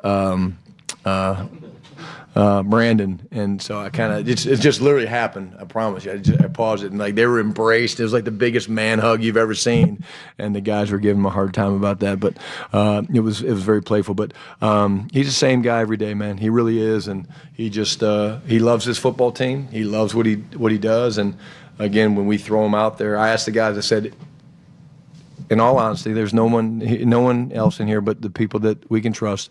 Brandon, and so I kind of it just literally happened. I promise you. I paused it, and they were embraced. It was like the biggest man hug you've ever seen, and the guys were giving him a hard time about that. But it was very playful. But he's the same guy every day, man. He really is, and he just he loves his football team. He loves what he does, and again, when we throw him out there, I asked the guys. I said, in all honesty, there's no one else in here but the people that we can trust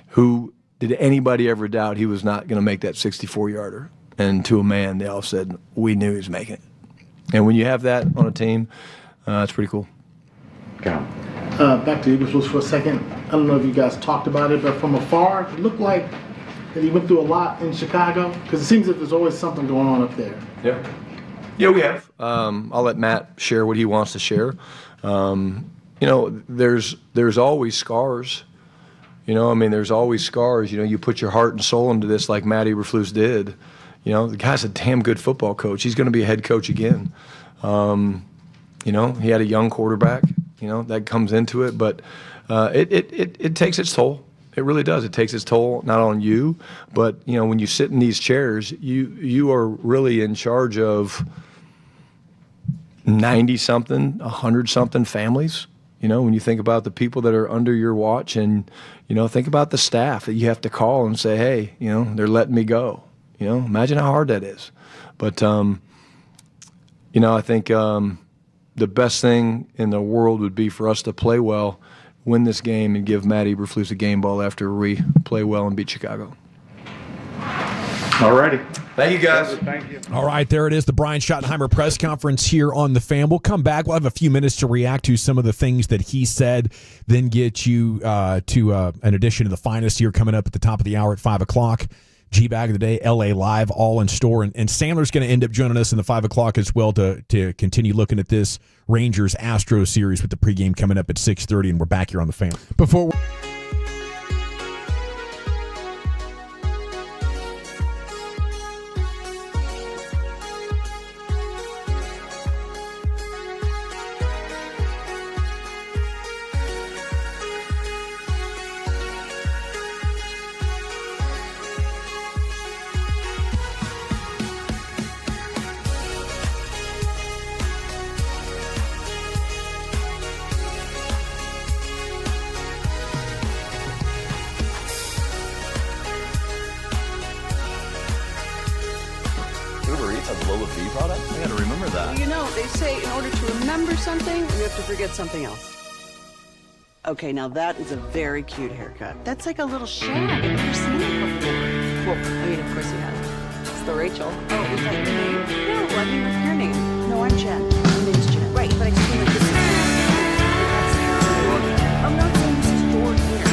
who. Did anybody ever doubt he was not going to make that 64-yarder? And to a man, they all said, we knew he was making it. And when you have that on a team, it's pretty cool. Back to Eagles for a second. I don't know if you guys talked about it, but from afar, it looked like that he went through a lot in Chicago, because it seems that there's always something going on up there. Yeah, we have. I'll let Matt share what he wants to share. There's always scars. There's always scars. You put your heart and soul into this like Matt Eberflus did. The guy's a damn good football coach. He's going to be a head coach again. He had a young quarterback. that comes into it. But it takes its toll. It really does. It takes its toll not on you, but when you sit in these chairs, you are really in charge of 90-something, 100-something families. When you think about the people that are under your watch, and think about the staff that you have to call and say, hey, they're letting me go. Imagine how hard that is. But I think the best thing in the world would be for us to play well, win this game, and give Matt Eberflus a game ball after we play well and beat Chicago. All righty. Thank you, guys. Thank you. All right, there it is, the Brian Schottenheimer press conference here on The Fan. We'll come back. We'll have a few minutes to react to some of the things that he said, then get you to an edition of The Finest here coming up at the top of the hour at 5 o'clock. G-Bag of the Day, LA Live, all in store. And Sandler's going to end up joining us in the 5 o'clock as well to continue looking at this Rangers-Astros series with the pregame coming up at 6:30, and we're back here on The Fan. Before they say in order to remember something, you have to forget something else. Okay, now that is a very cute haircut. That's like a little shag. I've never seen it before. Well, I mean, of course you have. It's the Rachel. Oh, is that your name? No, I mean, your name. No, I'm Jen. My name's Jen. Right, but I just mean like this is I'm not saying this is your hair.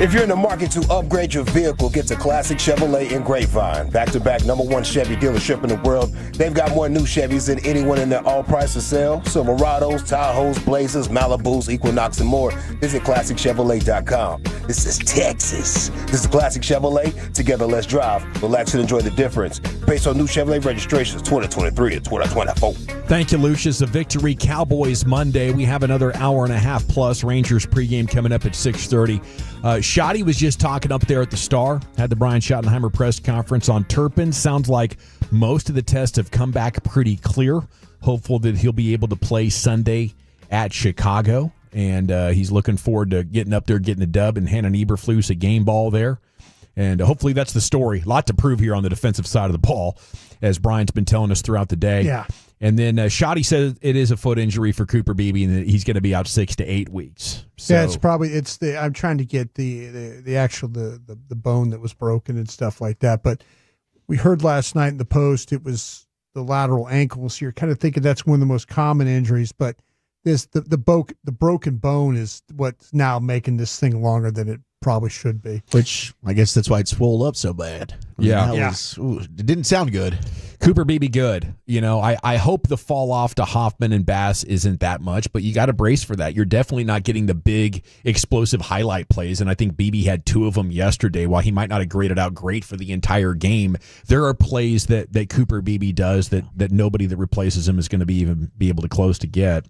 If you're in the market to upgrade your vehicle, get to Classic Chevrolet in Grapevine. Back-to-back #1 Chevy dealership in the world. They've got more new Chevys than anyone in their all-price sale. Silverados, Tahoes, Blazers, Malibus, Equinox, and more. Visit ClassicChevrolet.com. This is Texas. This is Classic Chevrolet. Together, let's drive, relax, and enjoy the difference. Based on new Chevrolet registrations, 2023 and 2024. Thank you, Lucius. A victory, Cowboys Monday. We have another hour and a half plus. Rangers pregame coming up at 6:30. Schotty was just talking up there at the Star. Had the Brian Schottenheimer press conference on Turpin. Sounds like most of the tests have come back pretty clear. Hopeful that he'll be able to play Sunday at Chicago. And he's looking forward to getting up there, getting a dub, and handing Eberflus a game ball there. And hopefully that's the story. A lot to prove here on the defensive side of the ball, as Brian's been telling us throughout the day. Yeah. And then Schotty said it is a foot injury for Cooper Beebe and that he's going to be out 6 to 8 weeks. So, yeah, I'm trying to get the actual bone that was broken and stuff like that. But we heard last night in the Post it was the lateral ankle. So you're kind of thinking that's one of the most common injuries. But the broken bone is what's now making this thing longer than it probably should be. Which I guess that's why it swelled up so bad. It didn't sound good. Cooper Beebe good. You know, I hope the fall off to Hoffman and Bass isn't that much, but you got to brace for that. You're definitely not getting the big explosive highlight plays, and I think Beebe had 2 of them yesterday. While he might not have graded out great for the entire game, there are plays that Cooper Beebe does that nobody that replaces him is going to be able to close to get.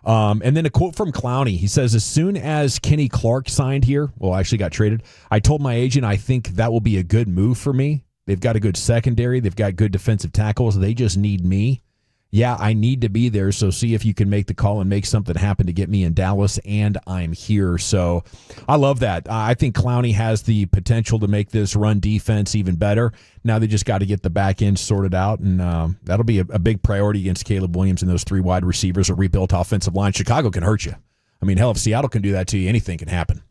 And then a quote from Clowney. He says, as soon as Kenny Clark signed here, actually got traded, I told my agent I think that will be a good move for me. They've got a good secondary. They've got good defensive tackles. They just need me. Yeah, I need to be there, so see if you can make the call and make something happen to get me in Dallas, and I'm here. So I love that. I think Clowney has the potential to make this run defense even better. Now they just got to get the back end sorted out, and that'll be a big priority against Caleb Williams and those 3 wide receivers, a rebuilt offensive line. Chicago can hurt you. I mean, hell, if Seattle can do that to you, anything can happen.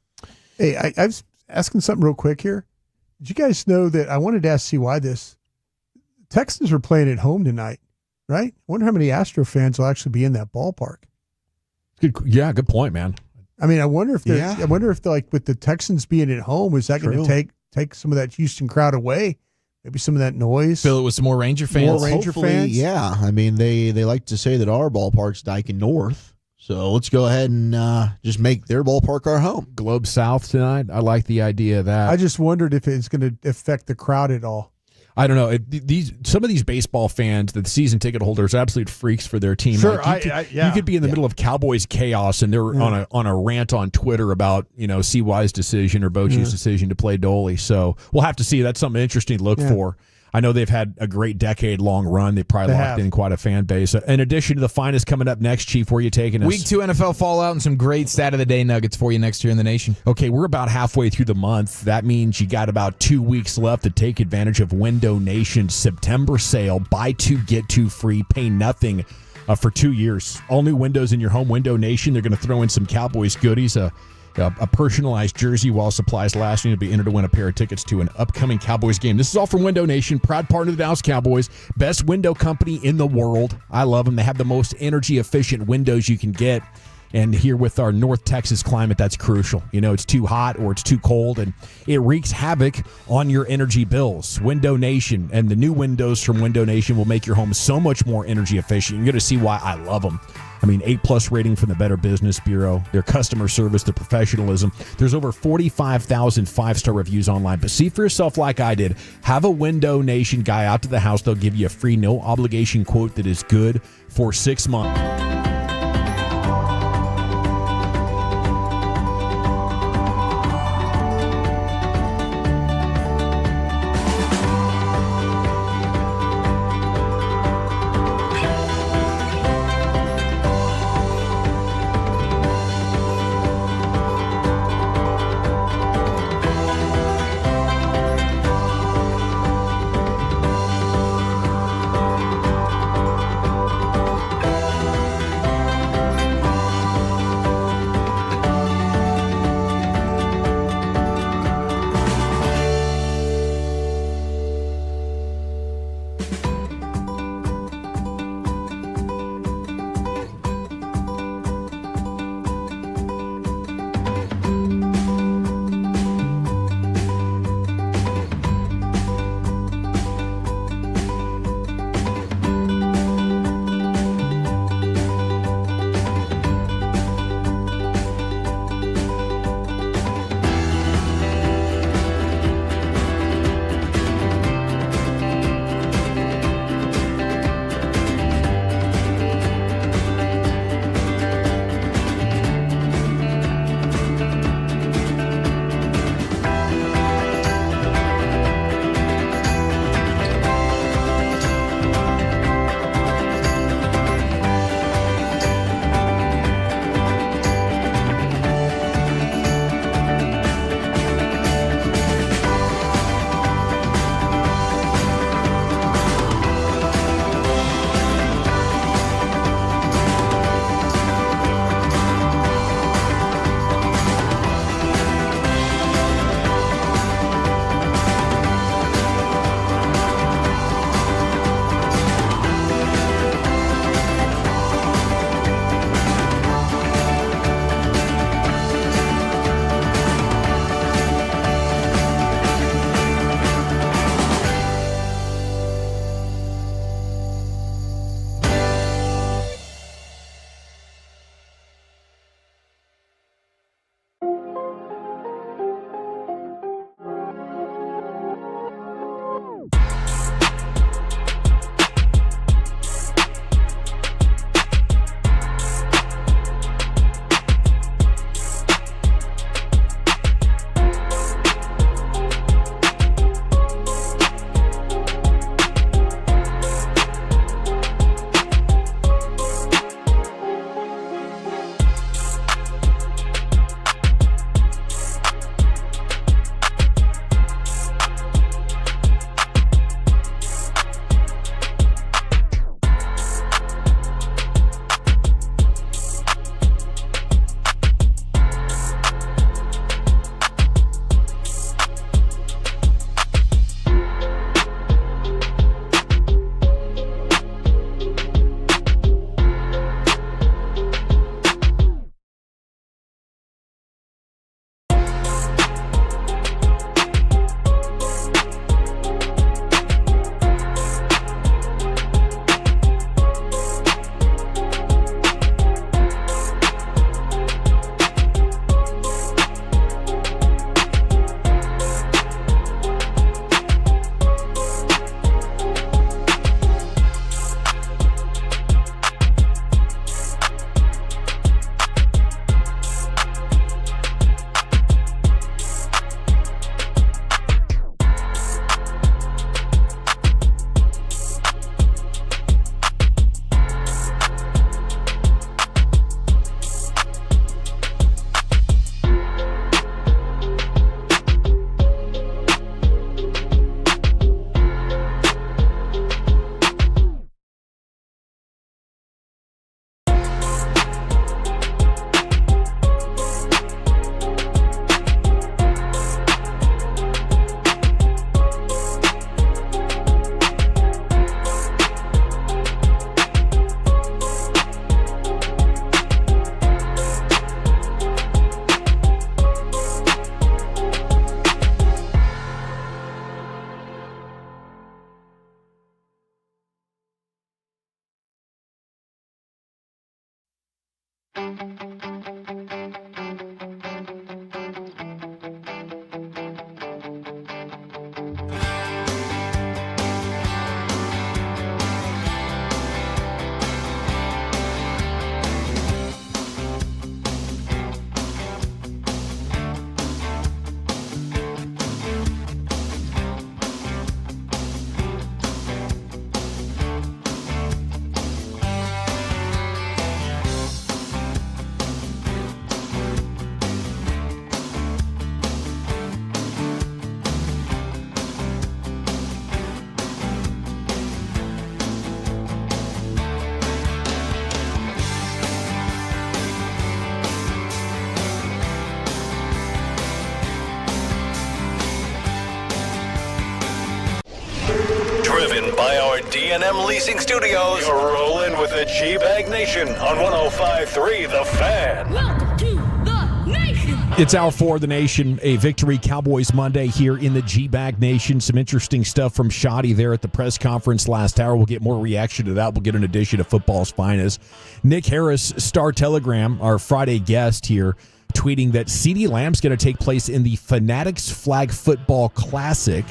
Hey, I was asking something real quick here. Did you guys know that I wanted to ask you why this Texans are playing at home tonight? Right? I wonder how many Astro fans will actually be in that ballpark. Good point, man. I mean, I wonder if like with the Texans being at home, is that going to take some of that Houston crowd away? Maybe some of that noise. Fill it with some more Ranger fans. Fans. Yeah. I mean, they like to say that our ballpark's Dyken North. So let's go ahead and just make their ballpark our home. Globe South tonight. I like the idea of that. I just wondered if it's going to affect the crowd at all. I don't know. Some of these baseball fans, the season ticket holders, are absolute freaks for their team. Sure, like you could be in the middle of Cowboys chaos, and they're on a rant on Twitter about CY's decision or Bochy's decision to play Doley. So we'll have to see. That's something interesting to look for. I know they've had a great decade-long run. They've probably locked in quite a fan base. In addition to the finest coming up next, Chief, where are you taking us? Week 2 NFL fallout and some great stat-of-the-day nuggets for you next year in the nation. Okay, we're about halfway through the month. That means you got about 2 weeks left to take advantage of Window Nation's September sale. Buy 2, get 2 free, pay nothing for 2 years. All new windows in your home. Window Nation, they're going to throw in some Cowboys goodies, a personalized jersey while supplies last. You'll be entered to win a pair of tickets to an upcoming Cowboys game. This is all from Window Nation, proud partner of the Dallas Cowboys, best window company in the world. I love them. They have the most energy-efficient windows you can get. And here with our North Texas climate, that's crucial. It's too hot or it's too cold, and it wreaks havoc on your energy bills. Window Nation and the new windows from Window Nation will make your home so much more energy efficient. You're going to see why I love them. I mean, 8+ rating from the Better Business Bureau, their customer service, their professionalism. There's over 45,000 5-star reviews online. But see for yourself like I did. Have a Window Nation guy out to the house. They'll give you a free, no-obligation quote that is good for 6 months. Driven by our D&M Leasing Studios, you're rolling with the G-Bag Nation on 105.3 The Fan. Welcome to the Nation. It's Hour 4 of the Nation, a Victory Cowboys Monday here in the G-Bag Nation. Some interesting stuff from Schotty there at the press conference last hour. We'll get more reaction to that. We'll get an edition of Football's Finest. Nick Harris, Star Telegram, our Friday guest here, tweeting that CeeDee Lamb's going to take place in the Fanatics Flag Football Classic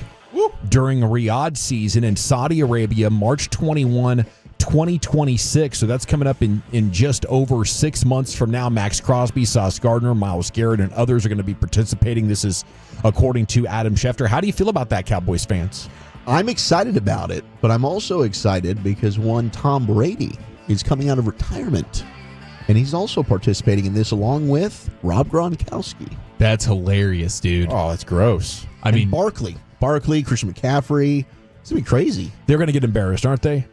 during Riyadh season in Saudi Arabia, March 21, 2026. So that's coming up in just over 6 months from now. Max Crosby, Sauce Gardner, Myles Garrett, and others are going to be participating. This is according to Adam Schefter. How do you feel about that, Cowboys fans? I'm excited about it, but I'm also excited because Tom Brady is coming out of retirement, and he's also participating in this along with Rob Gronkowski. That's hilarious, dude. Oh, that's gross. I mean, Barkley, Christian McCaffrey. It's going to be crazy. They're going to get embarrassed, aren't they?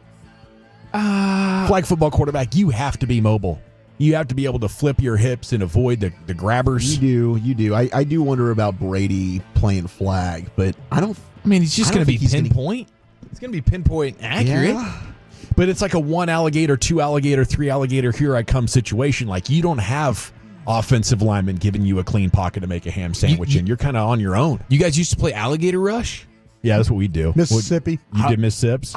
Flag football quarterback, you have to be mobile. You have to be able to flip your hips and avoid the grabbers. You do. I do wonder about Brady playing flag, but I don't. I mean, he's just going to be pinpoint. It's going to be pinpoint accurate. Yeah. But it's like a 1 alligator, 2 alligator, 3 alligator, here I come situation. Like, you don't have offensive linemen giving you a clean pocket to make a ham sandwich in. You're kind of on your own. You guys used to play Alligator Rush? Yeah, that's what we do. Mississippi. You did Mississippi?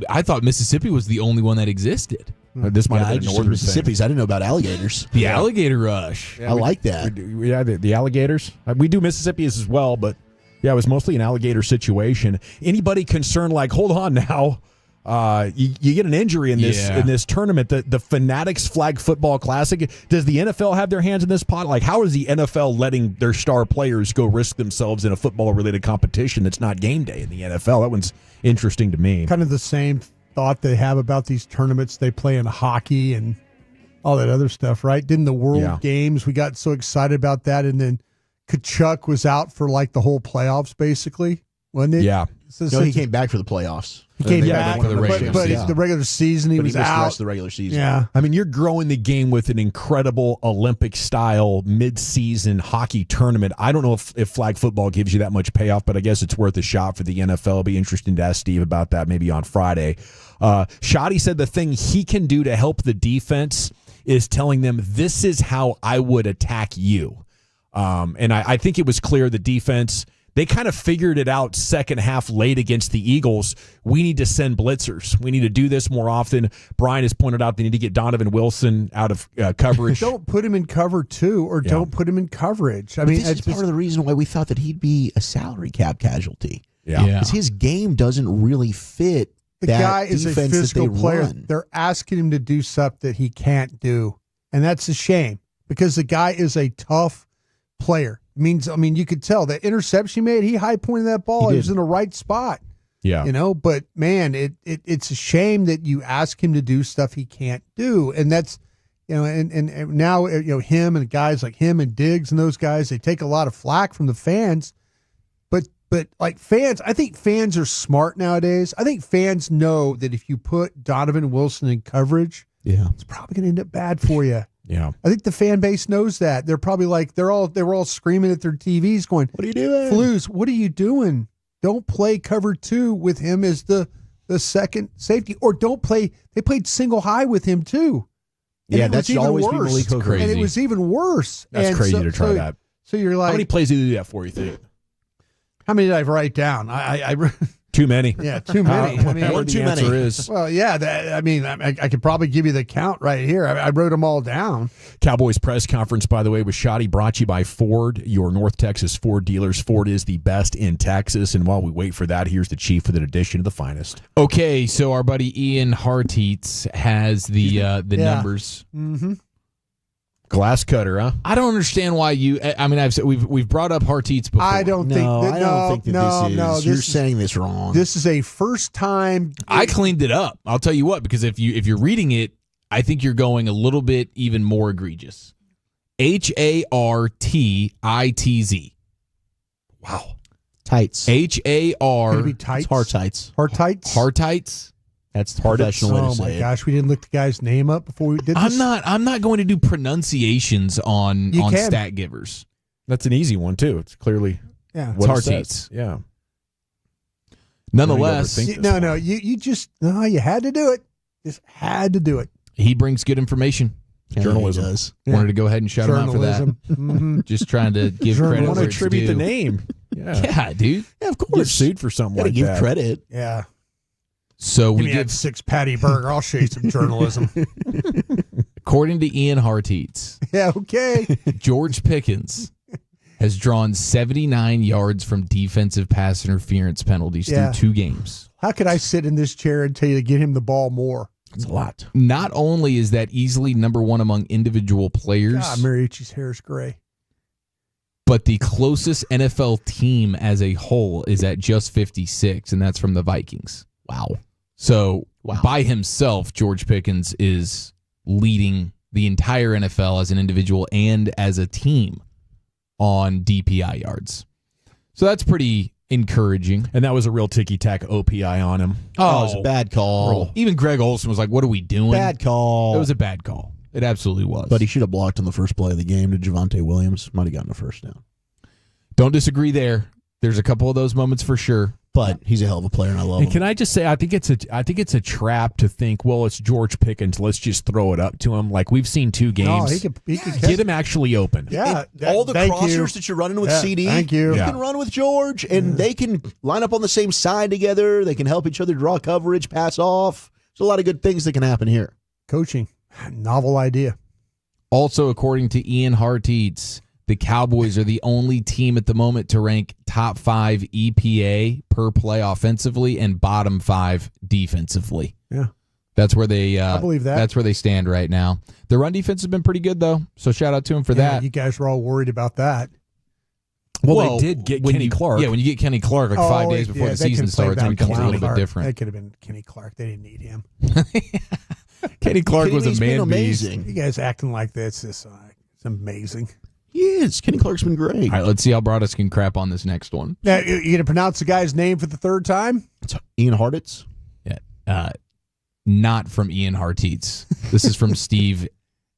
I thought Mississippi was the only one that existed. This might have been a northern Mississippi's. I didn't know about alligators. The Alligator Rush. I like that. The alligators. We do Mississippi's as well, but yeah, it was mostly an alligator situation. Anybody concerned, like, hold on now, you get an injury in this tournament, the Fanatics Flag Football Classic. Does the NFL have their hands in this pot? Like, how is the NFL letting their star players go risk themselves in a football-related competition that's not game day in the NFL? That one's interesting to me. Kind of the same thought they have about these tournaments they play in hockey and all that other stuff, right? Didn't the World Games, we got so excited about that, and then Kachuk was out for like the whole playoffs, basically, wasn't it? Yeah. No, he came back for the playoffs. He came back, but the regular season he was missed out. the rest of the regular season. Yeah. I mean, you're growing the game with an incredible Olympic-style mid-season hockey tournament. I don't know if flag football gives you that much payoff, but I guess it's worth a shot for the NFL. It'll be interesting to ask Steve about that maybe on Friday. Schotty said the thing he can do to help the defense is telling them, this is how I would attack you. And I think it was clear the defense, they kind of figured it out second half late against the Eagles. We need to send blitzers. We need to do this more often. Brian has pointed out they need to get Donovan Wilson out of coverage. Don't put him in cover two, or don't put him in coverage. I mean, this is part of the reason why we thought that he'd be a salary cap casualty. Yeah. Because his game doesn't really fit the that guy is a defense physical that they player. run. They're asking him to do stuff that he can't do, and that's a shame because the guy is a tough player. I mean, you could tell that interception he made. He high pointed that ball. He was in the right spot. Yeah, But man, it's a shame that you ask him to do stuff he can't do, and that's and now him and guys like him and Diggs and those guys, they take a lot of flack from the fans. But like fans, I think fans are smart nowadays. I think fans know that if you put Donovan Wilson in coverage, it's probably going to end up bad for you. Yeah, I think the fan base knows that. They're probably like they were all screaming at their TVs, going, "What are you doing, Flus? What are you doing? Don't play cover two with him as the second safety, or don't play." They played single high with him too. And that's always been Malik Hooker, and it was even worse. That's crazy to try that. So you're like, how many plays did he do that for? You think? How many did I write down? I Too many. Yeah, too many. One too many. Is. Well, yeah. I could probably give you the count right here. I wrote them all down. Cowboys press conference, by the way, with Schotty, brought to you by Ford, your North Texas Ford dealers. Ford is the best in Texas. And while we wait for that, here's the chief with an edition of the finest. Okay, so our buddy Ian Harteets has the numbers. Mm-hmm. Glass cutter, huh? I don't understand why you. I mean, we've brought up Harteets before. I don't think that you're saying this wrong. This is a first time. I cleaned it up. I'll tell you what, because if you're reading it, I think you're going a little bit even more egregious. Hartitz. Wow. Tights. Har. Tights? Hartights. Hartights? That's the professional way to say it. Oh my gosh, we didn't look the guy's name up before we did this. I'm not going to do pronunciations on stat givers. That's an easy one too. It's clearly it's Harteets. Yeah. Nonetheless, you had to do it. Just had to do it. He brings good information. Journalism. Does. Wanted to go ahead and shout him out for that. Mm-hmm. Just trying to give credit. I want to where it's attribute due. the name. Yeah, dude. Yeah, of course. Get sued for something like give that. credit. Yeah. So Give we me that 6 patty burger. I'll show you some journalism. according to Ian Harteets, Yeah, okay. George Pickens has drawn 79 yards from defensive pass interference penalties through 2 games. How could I sit in this chair and tell you to get him the ball more? It's a lot. Not only is that easily number one among individual players, God, Mariucci's hair is gray. but the closest NFL team as a whole is at just 56, and that's from the Vikings. Wow. So by himself, George Pickens is leading the entire NFL as an individual and as a team on DPI yards. So that's pretty encouraging. And that was a real ticky-tack OPI on him. Oh, it was a bad call. Even Greg Olson was like, what are we doing? Bad call. It was a bad call. It absolutely was. But he should have blocked on the first play of the game to Javonte Williams. Might have gotten a first down. Don't disagree there. There's a couple of those moments for sure. But he's a hell of a player, and I love him. And can I just say, I think it's a trap to think, well, it's George Pickens. Let's just throw it up to him. Like we've seen 2 games. No, he could get him actually open. Yeah, all the crossers that you're running with CD, thank you. You can run with George, and they can line up on the same side together. They can help each other draw coverage, pass off. There's a lot of good things that can happen here. Coaching, novel idea. Also, according to Ian Harteets, the Cowboys are the only team at the moment to rank top 5 EPA per play offensively and bottom 5 defensively. Yeah. That's where they I believe that. That's where they stand right now. The run defense has been pretty good though, so shout out to him for that. You guys were all worried about that. Well, they did get Kenny Clark. Yeah, when you get Kenny Clark 5 days before the season starts, it becomes a little bit different. That could have been Kenny Clark. They didn't need him. Kenny Clark was a man beast. You guys acting like this is it's amazing. He is. Kenny Clark's been great. All right, let's see how Broadus can crap on this next one. Now, you going to pronounce the guy's name for the 3rd time? It's Ian Harteets? Yeah. Not from Ian Harteets. This is from Steve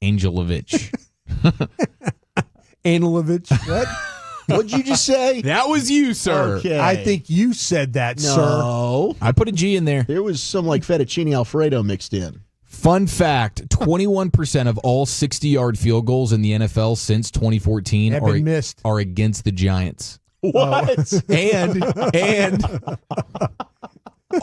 Angelovich. Angelovich? What? What'd you just say? That was you, sir. Okay. I think you said that, sir. No. I put a G in there. There was some like fettuccine Alfredo mixed in. Fun fact, 21% of all 60-yard field goals in the NFL since 2014 Have been missed. are against the Giants. What? And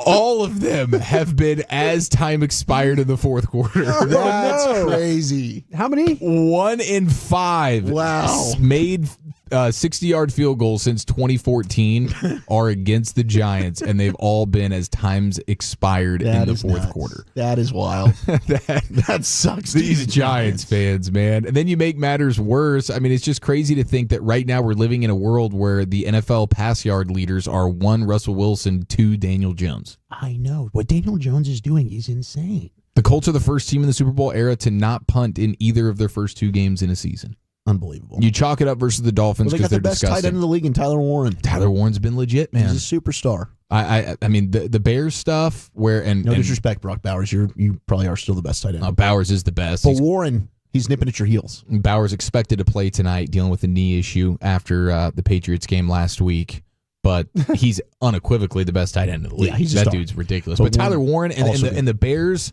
all of them have been as time expired in the 4th quarter. That's crazy. How many? 1 in 5 made 60-yard field goals since 2014 are against the Giants, and they've all been as times expired in the 4th quarter. That is wild. that sucks. These Giants fans, man. And then you make matters worse. I mean, it's just crazy to think that right now we're living in a world where the NFL pass yard leaders are 1 Russell Wilson, 2 Daniel Jones. I know. What Daniel Jones is doing is insane. The Colts are the first team in the Super Bowl era to not punt in either of their first 2 games in a season. Unbelievable. You chalk it up versus the Dolphins because they got the they're best disgusting. tight end in the league in Tyler Warren. Tyler Warren's been legit, man. He's a superstar. I mean the Bears stuff where no disrespect, Brock Bowers. You probably are still the best tight end. Bowers is the best. But Warren, he's nipping at your heels. Bowers expected to play tonight, dealing with a knee issue after the Patriots game last week. But he's unequivocally the best tight end in the league. Yeah, he's that dude's ridiculous. But Tyler Warren and the Bears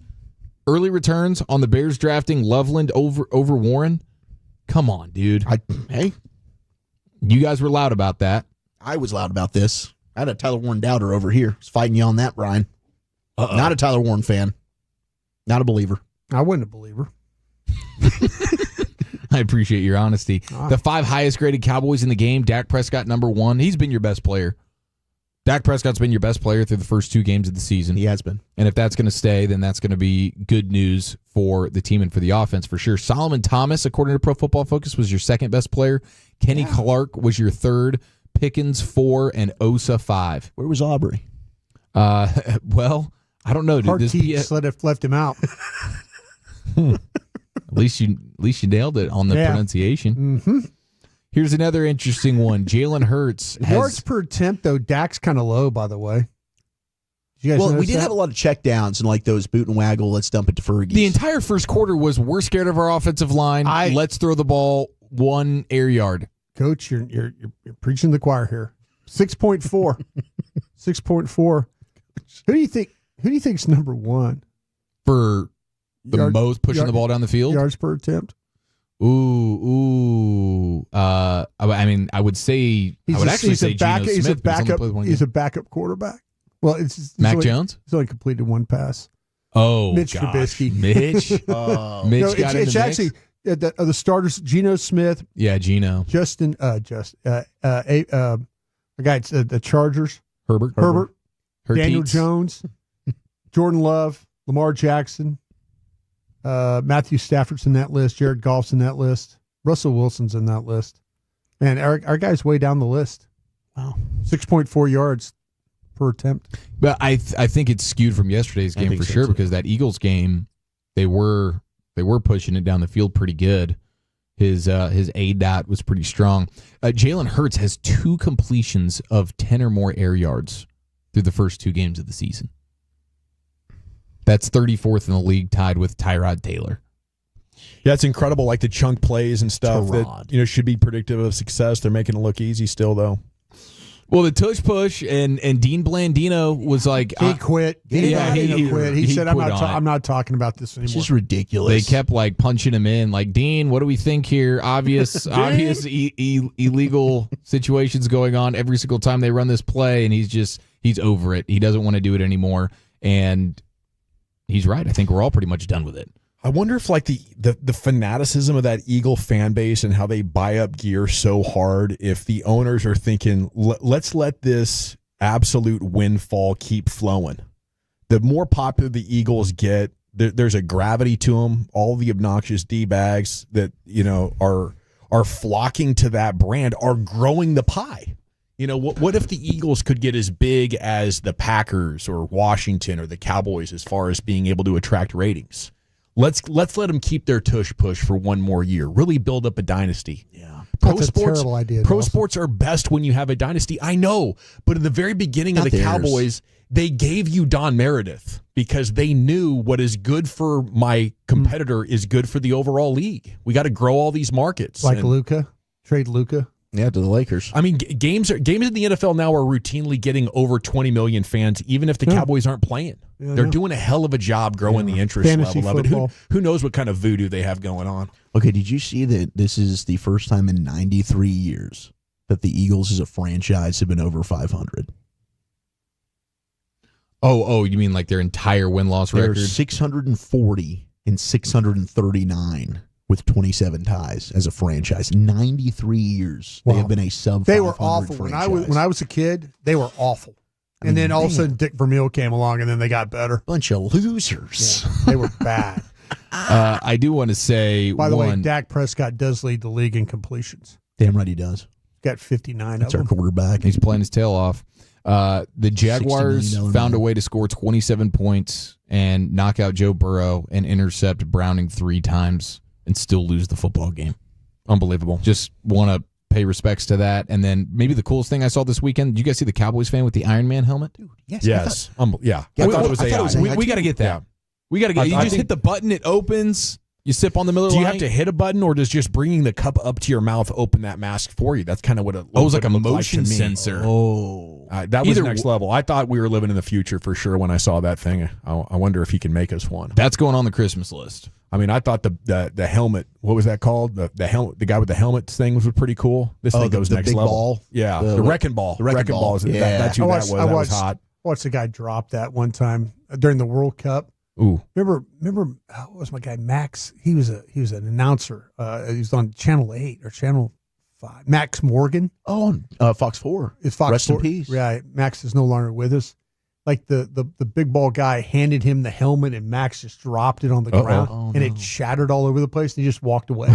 early returns on the Bears drafting Loveland over Warren. Come on, dude. Hey, you guys were loud about that. I was loud about this. I had a Tyler Warren doubter over here. I was fighting you on that, Brian. Not a Tyler Warren fan. Not a believer. I wasn't a believer. I appreciate your honesty. The 5 highest graded Cowboys in the game, Dak Prescott, number 1. He's been your best player. Dak Prescott's been your best player through the first 2 games of the season. He has been. And if that's going to stay, then that's going to be good news for the team and for the offense for sure. Solomon Thomas, according to Pro Football Focus, was your 2nd best player. Kenny Clark was your 3rd. Pickens 4 and Osa 5. Where was Aubrey? Well, I don't know. Did this left him out. At least you nailed it on the pronunciation. Mm-hmm. Here's another interesting one. Jalen Hurts yards per attempt, though. Dak's kind of low, by the way. Did you guys we did have a lot of checkdowns and like those boot and waggle. Let's dump it to Fergie. The entire first quarter was we're scared of our offensive line. Let's throw the ball 1 air yard. Coach, you're preaching the choir here. 6.4. 6.4. Who do you think's number 1 for the most pushing the ball down the field? Yards per attempt. Ooh. I mean, I would say Geno Smith. He's a backup quarterback. Well, it's Mac Jones. He's only completed 1 pass. Oh, Mitch gosh. Trubisky. Mitch. Mitch got in the mix? Actually the starters: Geno Smith. Yeah, Geno. Justin. The guy. The Chargers. Herbert. Daniel Jones. Jordan Love. Lamar Jackson. Matthew Stafford's in that list. Jared Goff's in that list. Russell Wilson's in that list. Man, our guy's way down the list. Wow. 6.4 yards per attempt. But I think it's skewed from yesterday's game for sure because that Eagles game, they were pushing it down the field pretty good. His A-dot was pretty strong. Jalen Hurts has 2 completions of 10 or more air yards through the first 2 games of the season. That's 34th in the league, tied with Tyrod Taylor. Yeah, it's incredible, like the chunk plays and stuff that should be predictive of success. They're making it look easy still, though. Well, the tush push and Dean Blandino was like he quit. He quit. He said, "I'm not talking about this anymore." It's just ridiculous. They kept like punching him in, like Dean. What do we think here? Obvious illegal situations going on every single time they run this play, and he's over it. He doesn't want to do it anymore, and he's right. I think we're all pretty much done with it. I wonder if like the fanaticism of that Eagle fan base and how they buy up gear so hard, if the owners are thinking, let's let this absolute windfall keep flowing. The more popular the Eagles get, there's a gravity to them. All the obnoxious D-bags that are flocking to that brand are growing the pie. What if the Eagles could get as big as the Packers or Washington or the Cowboys as far as being able to attract ratings? Let's let them keep their tush push for 1 more year. Really build up a dynasty. Yeah. That's a terrible idea. Pro sports are best when you have a dynasty. I know, but in the very beginning of the Cowboys, they gave you Don Meredith because they knew what is good for my competitor is good for the overall league. We got to grow all these markets. Like Luka. Trade Luka. Yeah, to the Lakers. I mean, games in the NFL now are routinely getting over 20 million fans, even if the Cowboys aren't playing. Yeah, they're doing a hell of a job growing the interest Fantasy level football. of it. Who knows what kind of voodoo they have going on? Okay, did you see that this is the first time in 93 years that the Eagles as a franchise have been over 500? Oh, you mean like their entire win-loss record? They're 640 and 639 with 27 ties as a franchise. 93 years they have been a sub-500 They were awful. franchise. When I was a kid, they were awful. And then all of a sudden Dick Vermeil came along and then they got better. Bunch of losers. Yeah, they were bad. I do want to say, by the way, Dak Prescott does lead the league in completions. Damn right he does. Got 59 That's of our them. quarterback. He's playing his tail off. The Jaguars found a way to score 27 points and knock out Joe Burrow and intercept Browning 3 times and still lose the football game. Unbelievable. Just want to pay respects to that. And then maybe the coolest thing I saw this weekend, did you guys see the Cowboys fan with the Iron Man helmet? Dude, yes. I thought it was AI. We got to get that. Yeah. We got to get it. You just hit the button, it opens, you sip on the Miller Lite. Do you have to hit a button, or does just bringing the cup up to your mouth open that mask for you? That's kind of what it was like a motion motion sensor. Oh. That was next level. I thought we were living in the future for sure when I saw that thing. I wonder if he can make us one. That's going on the Christmas list. I mean, I thought the helmet, what was that called? The helmet, the guy with the helmet thing was pretty cool. This thing goes next big level. Ball? Yeah, the wrecking ball. The wrecking ball. That's who that was. That was hot. I watched a guy drop that one time during the World Cup. Ooh. Remember what was my guy Max? He was an announcer. He was on Channel 8 or Channel 5. Max Morgan. Oh, Fox 4. It's Fox Rest 4. in peace. Right. Max is no longer with us. Like the big ball guy handed him the helmet and Max just dropped it on the ground and it shattered all over the place and he just walked away.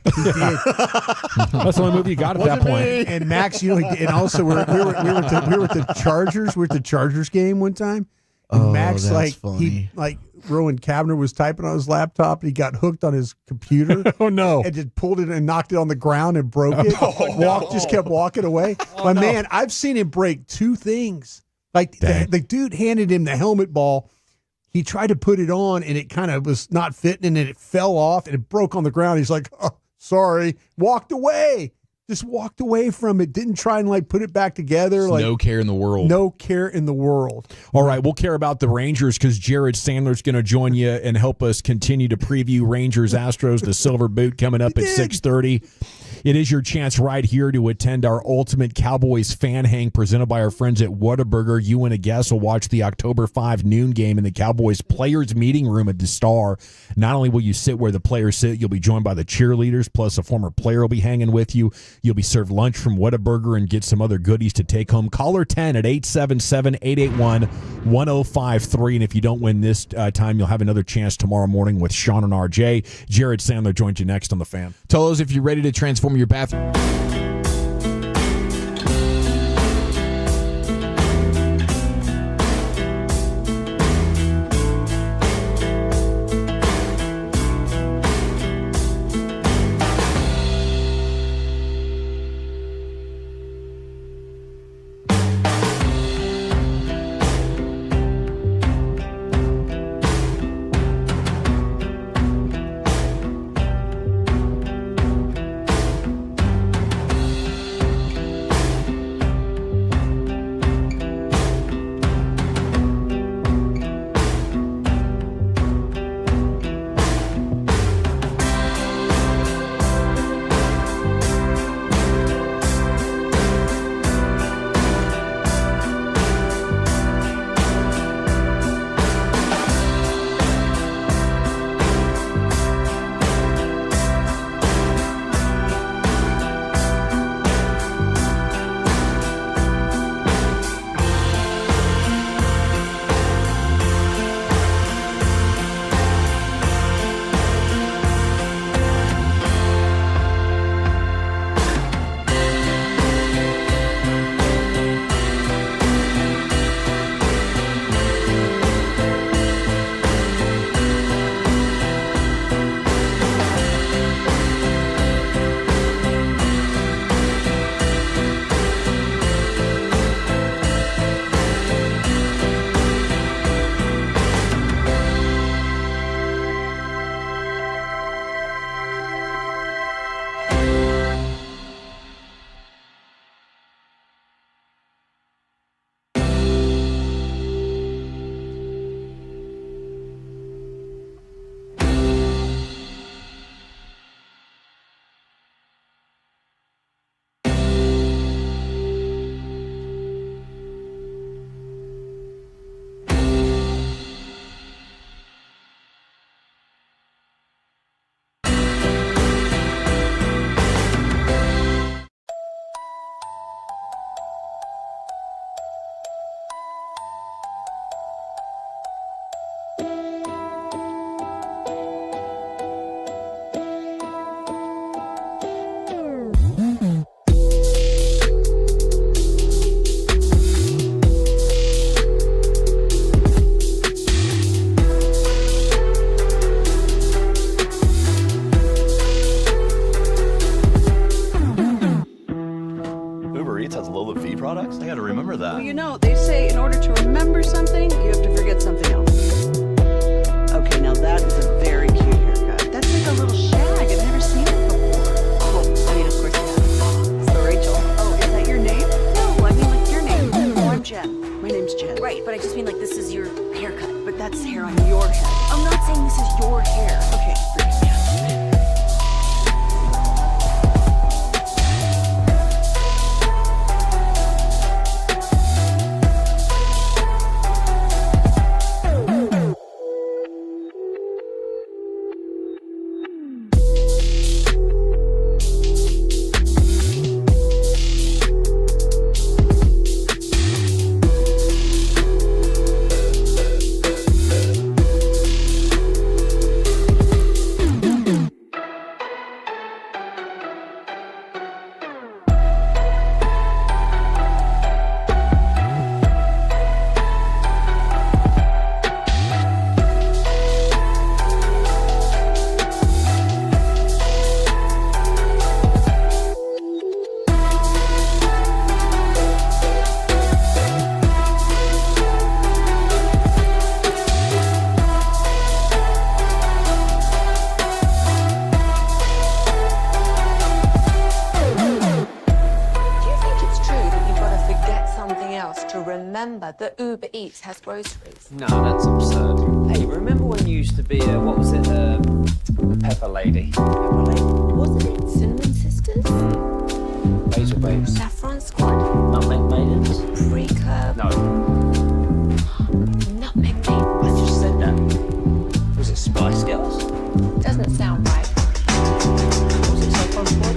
He did. That's the only move you got at that point. And Max, and also we were at the Chargers. We were at the Chargers game one time. And Max, Rowan Cabner was typing on his laptop and he got hooked on his computer. Oh no! And just pulled it and knocked it on the ground and broke it. Just kept walking away. Man, I've seen him break two things. Like the dude handed him the helmet ball. He tried to put it on and it kind of was not fitting and then it fell off and it broke on the ground. He's like, oh, sorry. Walked away. Just walked away from it. Didn't try and put it back together. No care in the world. No care in the world. All right, we'll care about the Rangers because Jared Sandler's going to join you and help us continue to preview Rangers Astros, the Silver Boot coming up at 6:30. It is your chance right here to attend our Ultimate Cowboys fan hang presented by our friends at Whataburger. You and a guest will watch the October 5 noon game in the Cowboys Players Meeting Room at the Star. Not only will you sit where the players sit, you'll be joined by the cheerleaders, plus a former player will be hanging with you. You'll be served lunch from Whataburger and get some other goodies to take home. Caller 10 at 877-881-1053. And if you don't win this time, you'll have another chance tomorrow morning with Sean and RJ. Jared Sandler joins you next on The Fan. Tell us if you're ready to transform your bathroom. products? I got to remember that. Well, you know, they say in order to remember something, you have to forget something else. Okay, now that is a very cute haircut. That's like a little shag. I've never seen it before. Well, I mean, of course, yeah. So, Rachel. Oh, is that your name? No, I mean, like your name. Oh, I'm Jen. My name's Jen. Right, but I just mean like this is your haircut. But that's hair on your head. I'm not saying this is your hair. Okay, great. That Uber Eats has groceries. No, that's absurd. Hey, remember when you used to be what was it, Pepper Lady? Pepper Lady? Wasn't it Cinnamon Sisters? Basil Babes. Saffron Squad? Nutmeg Maidens? Pre-Curb? No. Nutmeg Maidens? I just said that. Was it Spice Girls? Doesn't sound right. Was it Saffron Squad?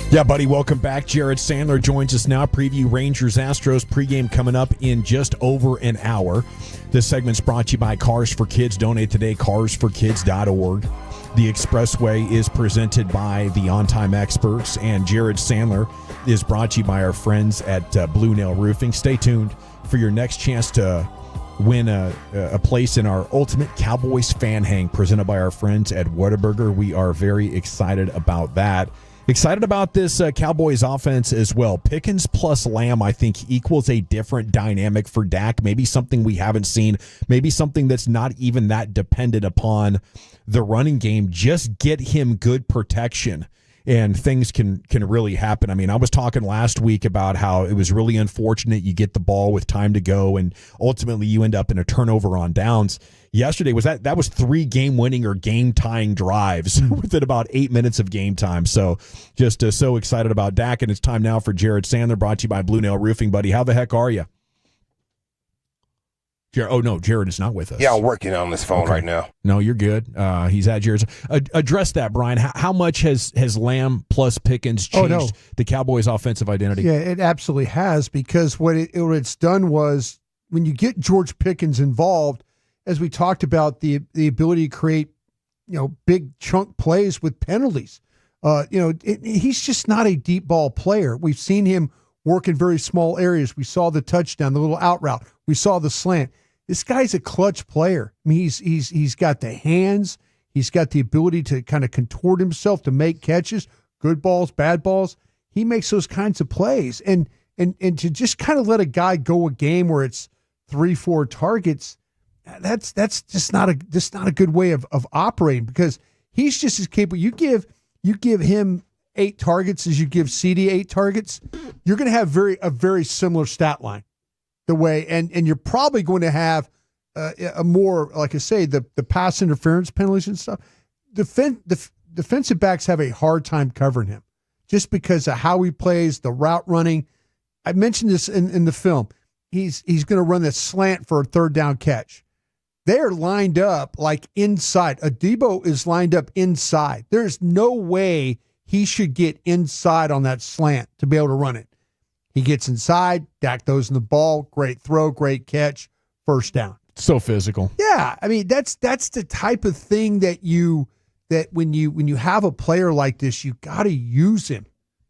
Yeah, buddy, welcome back. Jared Sandler joins us now. Preview Rangers Astros pregame coming up in just over an hour. This segment's brought to you by Cars for Kids. Donate today, carsforkids.org. The Expressway is presented by the On Time Experts, and Jared Sandler is brought to you by our friends at Blue Nail Roofing. Stay tuned for your next chance to win a place in our Ultimate Cowboys Fan Hang presented by our friends at Whataburger. We are very excited about that. Excited about this Cowboys offense as well. Pickens plus Lamb, I think, equals a different dynamic for Dak. Maybe something we haven't seen. Maybe something that's not even that dependent upon the running game. Just get him good protection. and things can really happen. I mean, I was talking last week about how it was really unfortunate you get the ball with time to go, and ultimately you end up in a turnover on downs. Yesterday that was 3 game-winning or game-tying drives within about 8 minutes of game time. So just so excited about Dak, and it's time now for Jared Sandler, brought to you by Blue Nail Roofing. Buddy, how the heck are you? Oh, no, Jared is not with us. Yeah, I'm working on this phone right now. No, you're good. He's at Jared's. Address that, Brian. How much has Lamb plus Pickens changed the Cowboys' offensive identity? Yeah, it absolutely has, because what it's done was when you get George Pickens involved, as we talked about, the ability to create, big chunk plays with penalties. He's just not a deep ball player. We've seen him work in very small areas. We saw the touchdown, the little out route. We saw the slant. This guy's a clutch player. I mean, he's got the hands. He's got the ability to kind of contort himself to make catches, good balls, bad balls. He makes those kinds of plays. And to just kind of let a guy go a game where it's 3-4 targets, that's just not a good way of operating, because he's just as capable. You give him 8 targets as you give CD 8 targets, you're going to have a very similar stat line. The way, and you're probably going to have a more, like I say, the pass interference penalties and stuff. Defensive backs have a hard time covering him just because of how he plays, the route running. I mentioned this in the film. He's going to run this slant for a 3rd down catch. They're lined up like inside. Adebo is lined up inside. There's no way he should get inside on that slant to be able to run it. He gets inside, Dak throws in the ball, great throw, great catch, 1st down. So physical. Yeah, I mean that's the type of thing that when you have a player like this, you got to use him.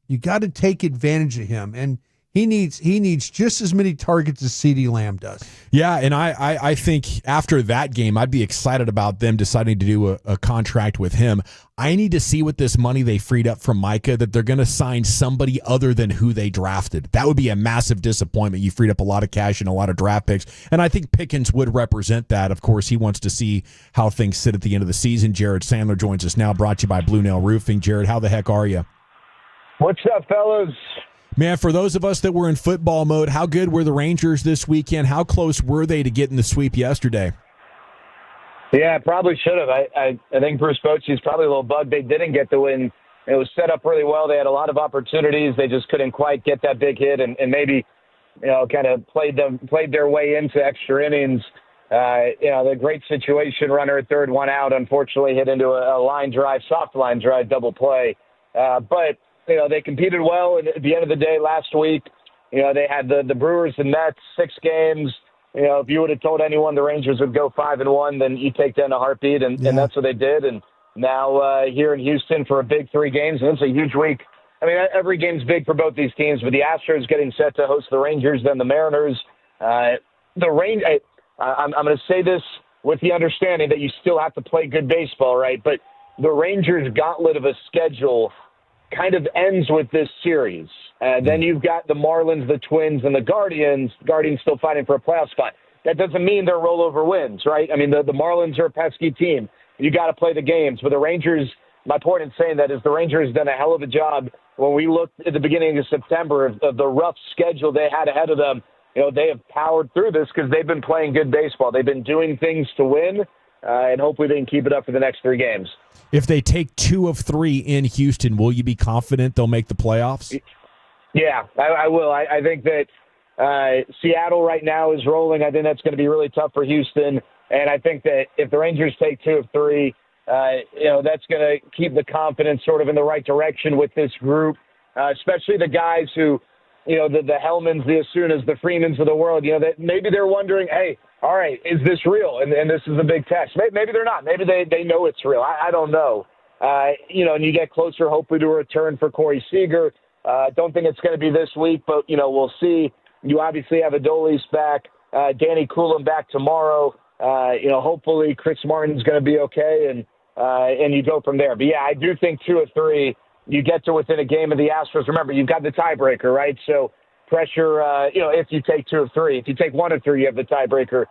You got to take advantage of him, and he needs just as many targets as CeeDee Lamb does. Yeah, and I think after that game, I'd be excited about them deciding to do a contract with him. I need to see with this money they freed up from Micah that they're going to sign somebody other than who they drafted. That would be a massive disappointment. You freed up a lot of cash and a lot of draft picks, and I think Pickens would represent that. Of course, he wants to see how things sit at the end of the season. Jared Sandler joins us now, brought to you by Blue Nail Roofing. Jared, how the heck are you? What's up, fellas? Man, for those of us that were in football mode, how good were the Rangers this weekend? How close were they to getting the sweep yesterday? Yeah, probably should have. I think Bruce Bochy's probably a little bugged they didn't get the win. It was set up really well. They had a lot of opportunities. They just couldn't quite get that big hit and maybe, kind of played their way into extra innings. The great situation runner at third, 1 out, unfortunately hit into a line drive, soft line drive, double play. But they competed well, and at the end of the day last week, they had the Brewers and Mets, 6 games. If you would have told anyone the Rangers would go 5-1, then you take that in a heartbeat, and that's what they did. And now here in Houston for a big 3 games, and it's a huge week. I mean, every game's big for both these teams, but the Astros getting set to host the Rangers, then the Mariners. I'm going to say this with the understanding that you still have to play good baseball, right? But the Rangers' gauntlet of a schedule kind of ends with this series. Then you've got the Marlins, the Twins, and the Guardians. Guardians still fighting for a playoff spot. That doesn't mean they're rollover wins, right? I mean, the Marlins are a pesky team. You got to play the games. But the Rangers, my point in saying that is the Rangers done a hell of a job when we looked at the beginning of September of the rough schedule they had ahead of them. They have powered through this because they've been playing good baseball. They've been doing things to win, and hopefully they can keep it up for the next 3 games. If they take 2 of 3 in Houston, will you be confident they'll make the playoffs? Yeah, I will. I think that Seattle right now is rolling. I think that's going to be really tough for Houston. And I think that if the Rangers take 2 of 3, that's going to keep the confidence sort of in the right direction with this group, especially the guys who, the Hellmans, the Asunas, the Freemans of the world, that maybe they're wondering, hey, all right, is this real? And this is a big test. Maybe they're not. Maybe they know it's real. I don't know. And you get closer, hopefully, to a return for Corey Seager. Don't think it's going to be this week, but, we'll see. You obviously have Adolis back, Danny Coulomb back tomorrow. Hopefully Chris Martin's going to be okay, and you go from there. But, yeah, I do think 2 of 3, you get to within a game of the Astros. Remember, you've got the tiebreaker, right? So pressure, if you take 2 of 3. If you take 1 of 3, you have the tiebreaker.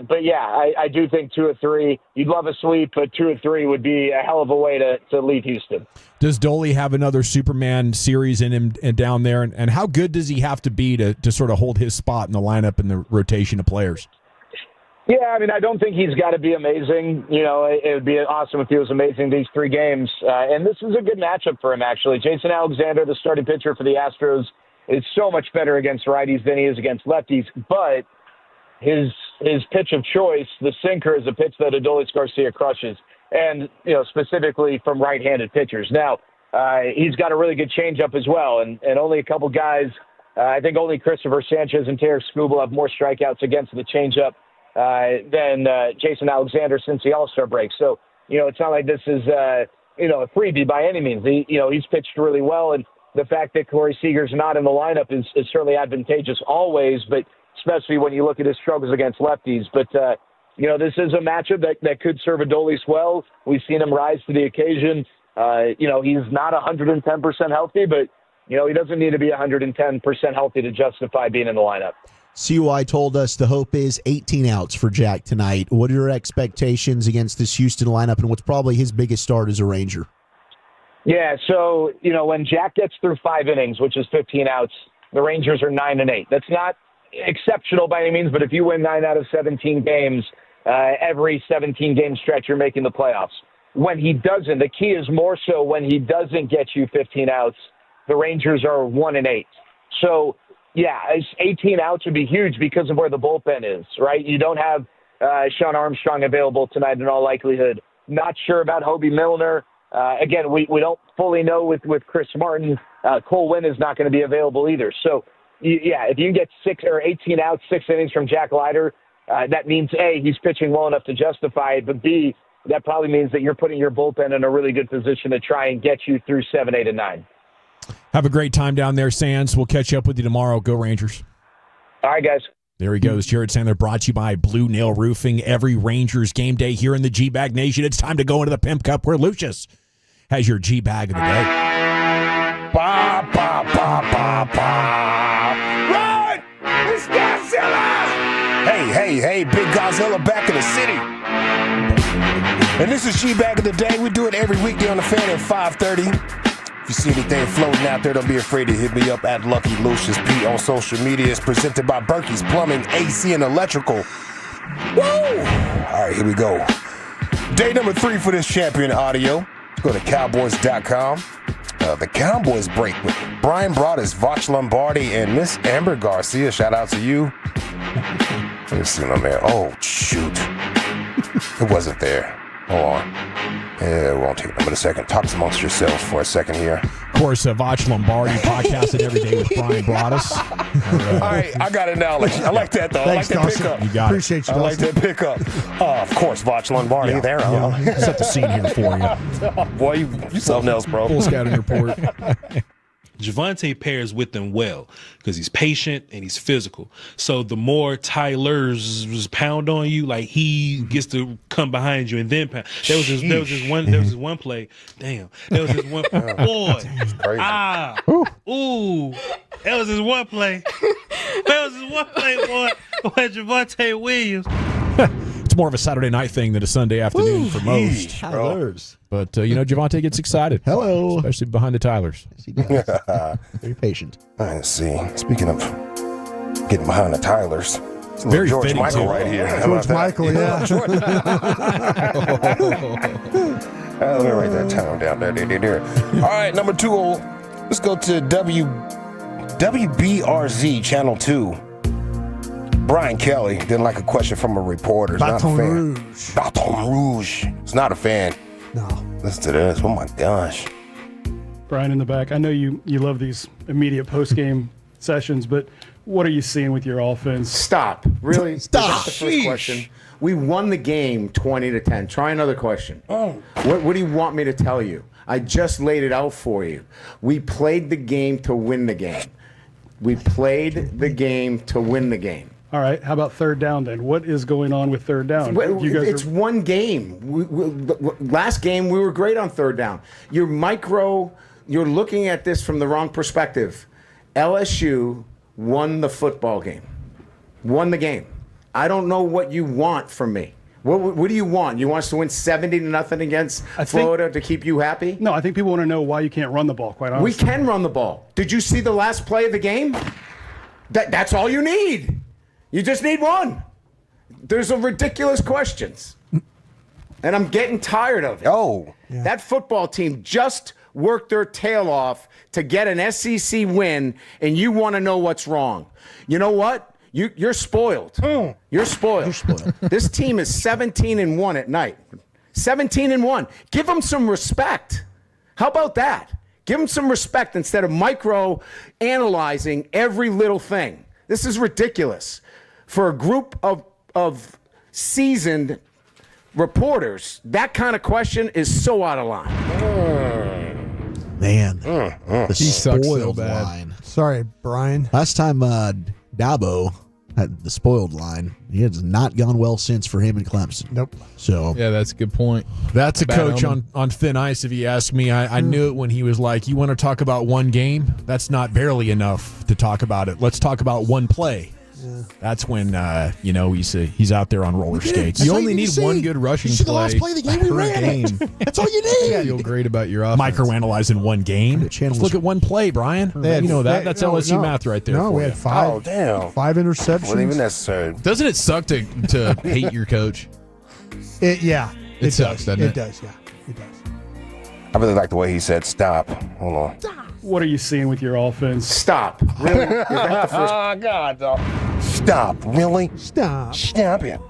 But yeah, I do think 2 of 3. You'd love a sweep, but 2 of 3 would be a hell of a way to leave Houston. Does Doley have another Superman series in him and down there? And how good does he have to be to sort of hold his spot in the lineup and the rotation of players? Yeah, I mean, I don't think he's got to be amazing. You know, it would be awesome if he was amazing these 3 games. And this is a good matchup for him, actually. Jason Alexander, the starting pitcher for the Astros, is so much better against righties than he is against lefties. But his pitch of choice, the sinker, is a pitch that Adolis Garcia crushes. And, you know, specifically from right-handed pitchers. Now, he's got a really good changeup as well. And only a couple guys, I think only Christopher Sanchez and Tarik Skubal have more strikeouts against the changeup than Jason Alexander since the All-Star break. So, you know, it's not like this is, you know, a freebie by any means. He's pitched really well, and the fact that Corey Seager's not in the lineup is certainly advantageous always, but especially when you look at his struggles against lefties. But, you know, this is a matchup that could serve Adolis well. We've seen him rise to the occasion. You know, he's not 110% healthy, but, you know, he doesn't need to be 110% healthy to justify being in the lineup. CUI told us the hope is 18 outs for Jack tonight. What are your expectations against this Houston lineup and what's probably his biggest start as a Ranger? Yeah, so, you know, when Jack gets through 5 innings, which is 15 outs, the Rangers are 9-8. That's not exceptional by any means, but if you win 9 out of 17 games, every 17-game stretch, you're making the playoffs. When he doesn't, the key is more so when he doesn't get you 15 outs, the Rangers are 1-8. So, yeah, 18 outs would be huge because of where the bullpen is, right? You don't have Sean Armstrong available tonight in all likelihood. Not sure about Hobie Milner. Again, we don't fully know with Chris Martin. Cole Winn is not going to be available either. So, yeah, if you can get 6 or 18 outs, 6 innings from Jack Leiter, that means, A, he's pitching well enough to justify it, but B, that probably means that you're putting your bullpen in a really good position to try and get you through 7, 8, and 9. Have a great time down there, Sands. We'll catch up with you tomorrow. Go Rangers. All right, guys. There he goes. Jared Sandler brought to you by Blue Nail Roofing. Every Rangers game day here in the G-Bag Nation. It's time to go into the Pimp Cup where Lucius has your G-Bag of the day. Ba, ba, ba, ba, ba. Run! It's Godzilla! Hey, Big Godzilla back in the city. And this is G-Bag of the Day. We do it every weekday on the Fan at 5:30. If you see anything floating out there, don't be afraid to hit me up at Lucky Lucius P on social media. It's presented by Berkey's Plumbing, AC, and Electrical. Woo! All right, here we go. Day number 3 for this champion audio. Go to Cowboys.com. The Cowboys break with Brian Broaddus, Vach Lombardi, and Miss Amber Garcia. Shout out to you. Let me see, my man. Oh, shoot. It wasn't there. Hold on. It won't take but a second. Talk amongst yourselves for a second here. Of course, Vach Lombardi podcasted every day with Brian Broaddus. All right, I got it now. I like that, though. Thanks, I like that pickup. You got Appreciate it. you, I like that pickup. Of course, Vach Lombardi there. Yeah. Set the scene here for you. Boy, you something else, bro. Full scouting report. Javonte pairs with them well because he's patient and he's physical. So the more Tyler's pound on you, like he gets to come behind you and then pound. There was this one play. Damn. There was this one boy. Ooh. That was this one play. Boy. Where Javonte Williams. It's more of a Saturday night thing than a Sunday afternoon for most. Tylers. But, Javonte gets excited. Hello. Especially behind the Tylers. Yes, he does. Very patient. Let's see. Speaking of getting behind the Tylers, it's a Very George fitting, Michael too. right here. How George about that? Michael, yeah. Let me write that town down there. All right, number 2. Let's go to WBRZ Channel 2. Brian Kelly didn't like a question from a reporter. He's not a fan. Rouge. Baton Rouge. He's not a fan. No. Listen to this. Oh, my gosh. Brian in the back, I know you love these immediate post-game sessions, but what are you seeing with your offense? Stop. Really? Stop. That's the first question. We won the game 20-10. Try another question. Oh. What do you want me to tell you? I just laid it out for you. We played the game to win the game. All right, how about third down then? What is going on with third down? It's one game. Last game, we were great on third down. You're looking at this from the wrong perspective. LSU won the football game. Won the game. I don't know what you want from me. What do you want? You want us to win 70-0 against Florida to keep you happy? No, I think people want to know why you can't run the ball, quite honestly. We can run the ball. Did you see the last play of the game? That's all you need. You just need one. There's a ridiculous questions. And I'm getting tired of it. Yeah. That football team just worked their tail off to get an SEC win, and you want to know what's wrong. You know what? You're spoiled. You're spoiled. This team is 17-1 at night. 17-1. Give them some respect. How about that? Give them some respect instead of micro-analyzing every little thing. This is ridiculous. For a group of seasoned reporters, that kind of question is so out of line. Man, the spoiled bad. line. Sorry, Brian. Last time Dabo had the spoiled line, it has not gone well since for him and Clemson. Nope. So Yeah, that's a good point. That's a Bad coach omen. on thin ice, if you ask me. I knew it when he was like, you want to talk about one game? That's not barely enough to talk about it. Let's talk about one play. Yeah. That's when, he's out there on roller skates. You only need one good rushing You see the last play of the game? We per ran game. it. That's all you need. Feel great about your offense. Microanalyzing one game. Let's look at one play, Brian. You know that. That's LSU math right there. No, for we you. had 5. Oh, damn. 5 interceptions. Wasn't even necessary. Doesn't it suck to hate your coach? It sucks, doesn't it? It does, yeah. It does. I really like the way he said stop. Hold on. What are you seeing with your offense? Stop. Really? Is that the first? Oh, God, dog. Stop. Really? Stop. Stop it.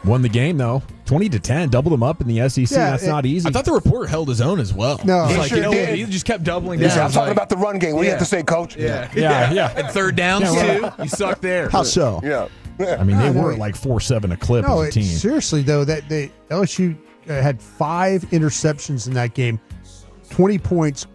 Won the game, though. 20-10. Doubled them up in the SEC. Yeah, That's not easy. I thought the reporter held his own as well. No. He's He like, sure did. he just kept doubling Yeah, down. I'm talking about the run game. What do you have to say, Coach? Yeah. And third downs, too. You suck there. How so? Yeah. I mean, they were like 4-7 a clip No, as a team. seriously, though, that LSU had 5 interceptions in that game, 20 points.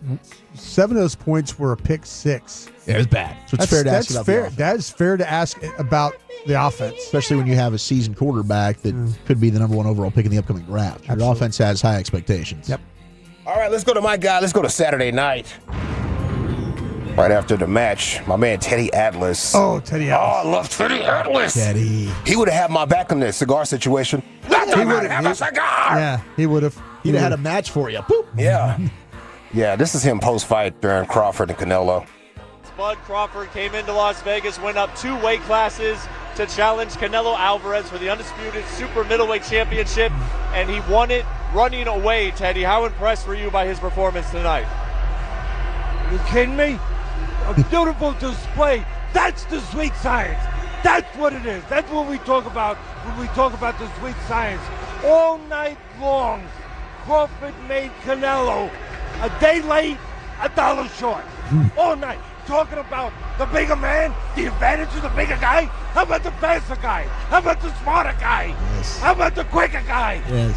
7 of those points were a pick 6. Yeah, it was bad. So it's fair to ask about the offense. That's fair to ask about the offense. Especially when you have a seasoned quarterback that could be the number 1 overall pick in the upcoming draft. Your Absolutely. offense has high expectations. Yep. All right, let's go to my guy. Let's go to Saturday night. Right after the match, my man Teddy Atlas. Oh, Teddy Atlas. Oh, I love Teddy Atlas. Teddy. He would have had my back in this cigar situation. Let the man have a cigar. Yeah, he would have. He'd have had a match for you. Boop. Yeah. Yeah, this is him post-fight during Crawford and Canelo. Bud Crawford came into Las Vegas, went up 2 weight classes to challenge Canelo Alvarez for the undisputed super middleweight championship, and he won it running away. Teddy, how impressed were you by his performance tonight? Are you kidding me? A beautiful display. That's the sweet science. That's what it is. That's what we talk about when we talk about the sweet science. All night long, Crawford made Canelo a day late, $1 short. All night. Talking about the bigger man, the advantage of the bigger guy. How about the faster guy? How about the smarter guy? Yes. How about the quicker guy? Yes.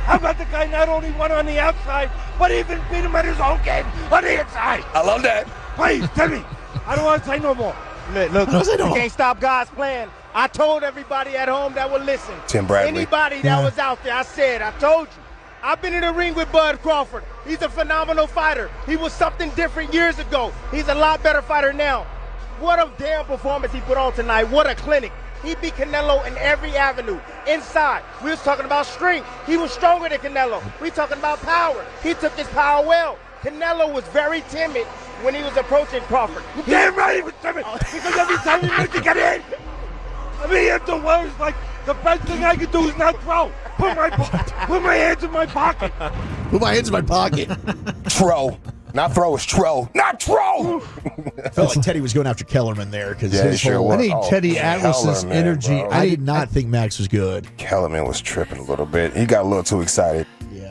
How about the guy not only won on the outside, but even beat him at his own game on the inside? I love that. Please, tell me. I don't want to say no more. Look, you can't stop God's plan. I told everybody at home that would listen. Tim Bradley. Anybody that was out there, I told you. I've been in the ring with Bud Crawford. He's a phenomenal fighter. He was something different years ago. He's a lot better fighter now. What a damn performance he put on tonight. What a clinic. He beat Canelo in every avenue. Inside, we was talking about strength. He was stronger than Canelo. We talking about power. He took his power well. Canelo was very timid when he was approaching Crawford. Damn right he was timid. Because every time he went to get in, I mean, afterwards, like, the best thing I could do is not throw. Put my hands in my pocket. Put my hands in my pocket. Tro. Not throw, it's tro. Not tro. I felt like Teddy was going after Kellerman there because Yeah, he sure was. I need Oh, Teddy Atlas's Kellerman, energy. bro. I did not think Max was good. Kellerman was tripping a little bit. He got a little too excited.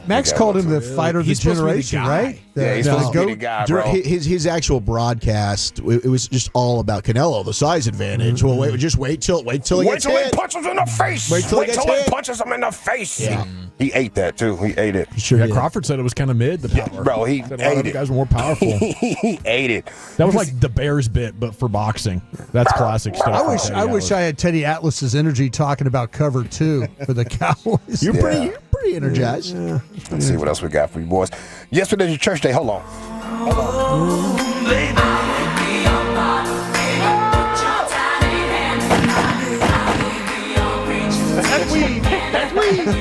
Max called him the fighter of the generation, right? Yeah, he's supposed to be the guy, bro. His actual broadcast, it was just all about Canelo, the size advantage. Well, wait till he gets hit. Punches him in the face. Wait till he punches him in the face. Yeah. He ate that too. He ate it. Sure did. Crawford said it was kind of mid, the power. Bro, he said a lot of ate it. guys were more powerful. He ate it. That was like the Bears bit, but for boxing. That's classic stuff. I wish I had Teddy Atlas's energy talking about cover 2 for the Cowboys. You're pretty energized. Yeah. Let's see what else we got for you boys. Yesterday's your church day. Hold on. All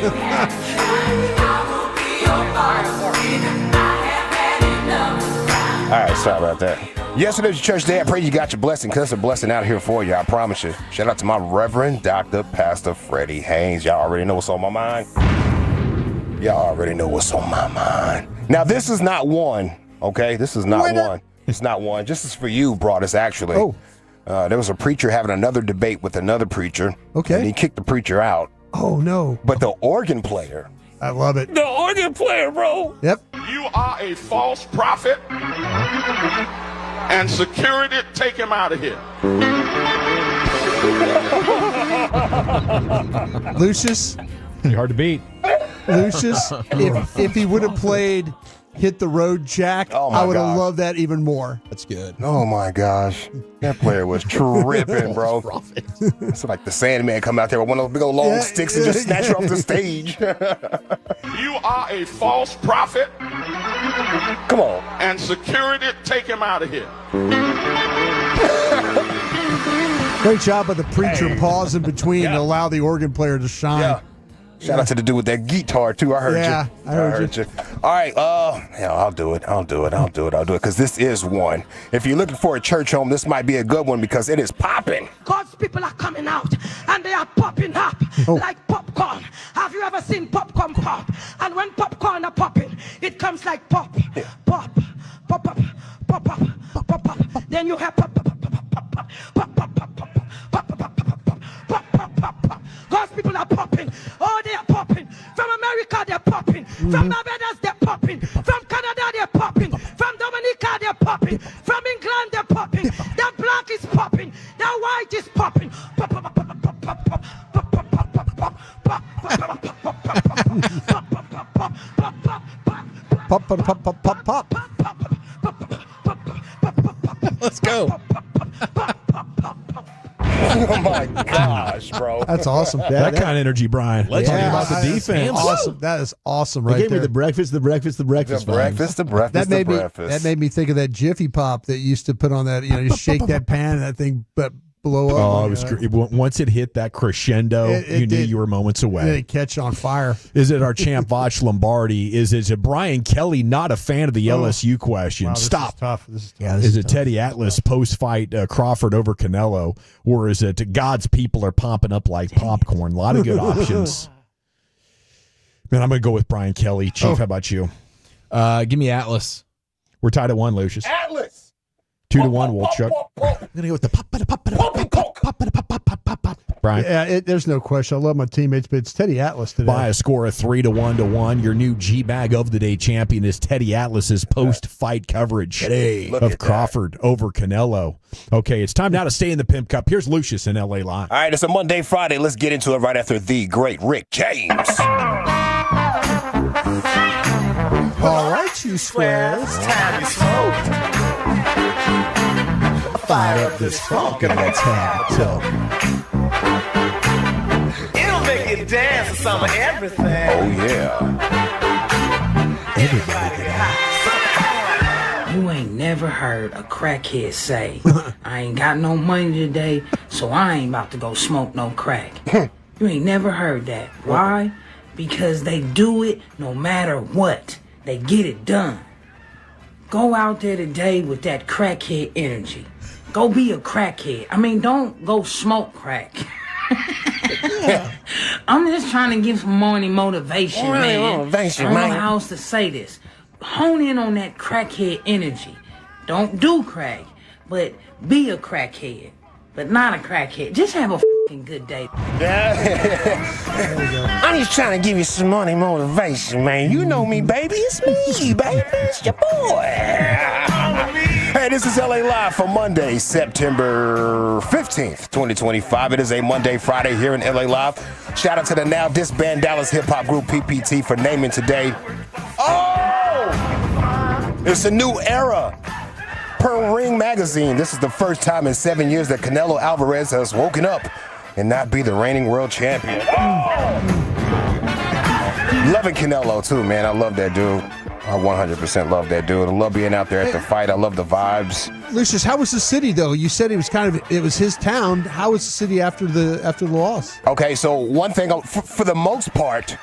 right, sorry about that. Yesterday's church day. I pray you got your blessing, because there's a blessing out here for you. I promise you. Shout out to my Reverend Dr. Pastor Freddie Haynes. Y'all already know what's on my mind. Now, this is not one, okay? This is not one. It's not one. This is for you, Broadus, actually. Oh. There was a preacher having another debate with another preacher. Okay. And he kicked the preacher out. Oh, no. But the organ player. I love it. The organ player, bro. Yep. You are a false prophet, and security, take him out of here. Lucius. You're hard to beat. Lucius, if he would have played Hit the Road Jack, I would have loved that even more. That's good. Oh, my gosh. That player was tripping, bro. It's like the Sandman come out there with one of those big old long sticks and just snatch you off the stage. You are a false prophet. Come on. And security, take him out of here. Great job of the preacher pause in between to allow the organ player to shine. Yeah. Shout out to the dude with that guitar, too. I heard you. I heard you. All right. I'll do it. Because this is one. If you're looking for a church home, this might be a good one because it is popping. God's people are coming out and they are popping up like popcorn. Have you ever seen popcorn pop? And when popcorn are popping, it comes like pop, pop, pop, pop, pop, pop, pop, pop. Then you have pop, pop, pop, pop, pop, pop, pop, pop, pop, pop, pop, pop, pop, pop, pop, pop. God's people are popping. Oh, they are popping. From America, they're popping. From Barbados, they're popping. From Canada, they're popping. From Dominica, they're popping. From England, they're popping. The black is popping. The white is popping. Pop, pop, pop, pop, pop, pop, pop, pop, pop, pop, pop, pop, pop, Pop. Let's go. Oh, my gosh, bro. That's awesome. That kind of energy, Brian. Let's talk about the defense. Awesome. That is awesome right They gave there. me the breakfast vibes. That made me think of that Jiffy Pop that used to put on that, you shake that pan and that thing blow up. Oh, it was great. Once it hit that crescendo, you knew you were moments away. It catch on fire. Is it our champ Voch Lombardi? Is it Brian Kelly not a fan of the LSU question? Wow, Stop. This is tough. Yeah, is it Teddy Atlas post-fight Crawford over Canelo? Or is it God's people are pumping up like popcorn? A lot of good options. Man, I'm going to go with Brian Kelly. Chief, how about you? Give me Atlas. We're tied at 1, Lucius. Atlas! 2-1, Wolchuk. I'm going to go with the pop. Brian? Yeah, there's no question. I love my teammates, but it's Teddy Atlas today. By a score of 3-1. Your new G-Bag of the Day champion is Teddy Atlas's post-fight coverage of Crawford over Canelo. Okay, it's time now to stay in the Pimp Cup. Here's Lucius in LA Live. All right, it's a Monday, Friday. Let's get into it right after the great Rick James. All right, you squares. Time you smoke. Fire up this funk and let's have a talk. It'll make you dance to some of everything. Oh, yeah. Everybody get out. You ain't never heard a crackhead say, I ain't got no money today, so I ain't about to go smoke no crack. You ain't never heard that. Why? Because they do it no matter what. They get it done. Go out there today with that crackhead energy. Go be a crackhead. I mean, don't go smoke crack. I'm just trying to give some morning motivation, man. I don't know how else to say this. Hone in on that crackhead energy. Don't do crack, but be a crackhead. But not a crackhead. Just have a fucking good day. I'm just trying to give you some money motivation, man. You know me, baby. It's me, baby. It's your boy. Hey, this is LA Live for Monday, September 15th, 2025. It is a Monday, Friday here in LA Live. Shout out to the now disbanded Dallas hip-hop group PPT for naming today. Oh! It's a new era. Per Ring Magazine, this is the first time in 7 years that Canelo Alvarez has woken up and not be the reigning world champion. Oh! Loving Canelo, too, man. I love that dude. I 100% love that dude. I love being out there at the fight. I love the vibes. Lucius, how was the city though? You said it was his town. How was the city after the loss? Okay, so one thing for the most part,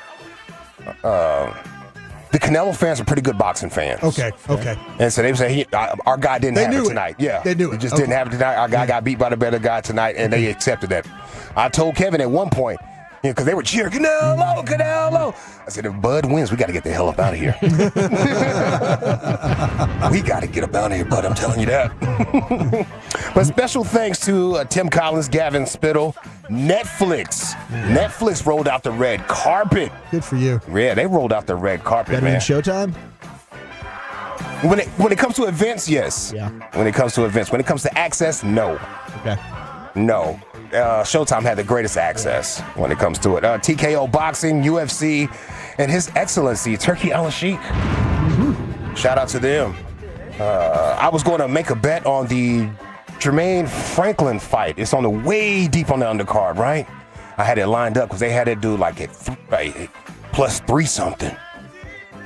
the Canelo fans are pretty good boxing fans. Okay. And so they say our guy didn't have it tonight. Yeah, they knew it. He just didn't have it tonight. Our guy got beat by the better guy tonight, and they accepted that. I told Kevin at one point, because they were cheering, Canelo. I said, if Bud wins, we got to get the hell up out of here. We got to get up out of here, Bud. I'm telling you that. But special thanks to Tim Collins, Gavin Spittle, Netflix. Netflix rolled out the red carpet. Good for you. Yeah, they rolled out the red carpet, Better man. than Showtime? When it comes to events, yes. Yeah. When it comes to events. When it comes to access, no. Okay. No. Showtime had the greatest access when it comes to it. TKO Boxing, UFC, and His Excellency, Turkey Al-Sheikh. Shout out to them. I was going to make a bet on the Jermaine Franklin fight. It's on the way deep on the undercard, right? I had it lined up because they had it do like at plus 3 something.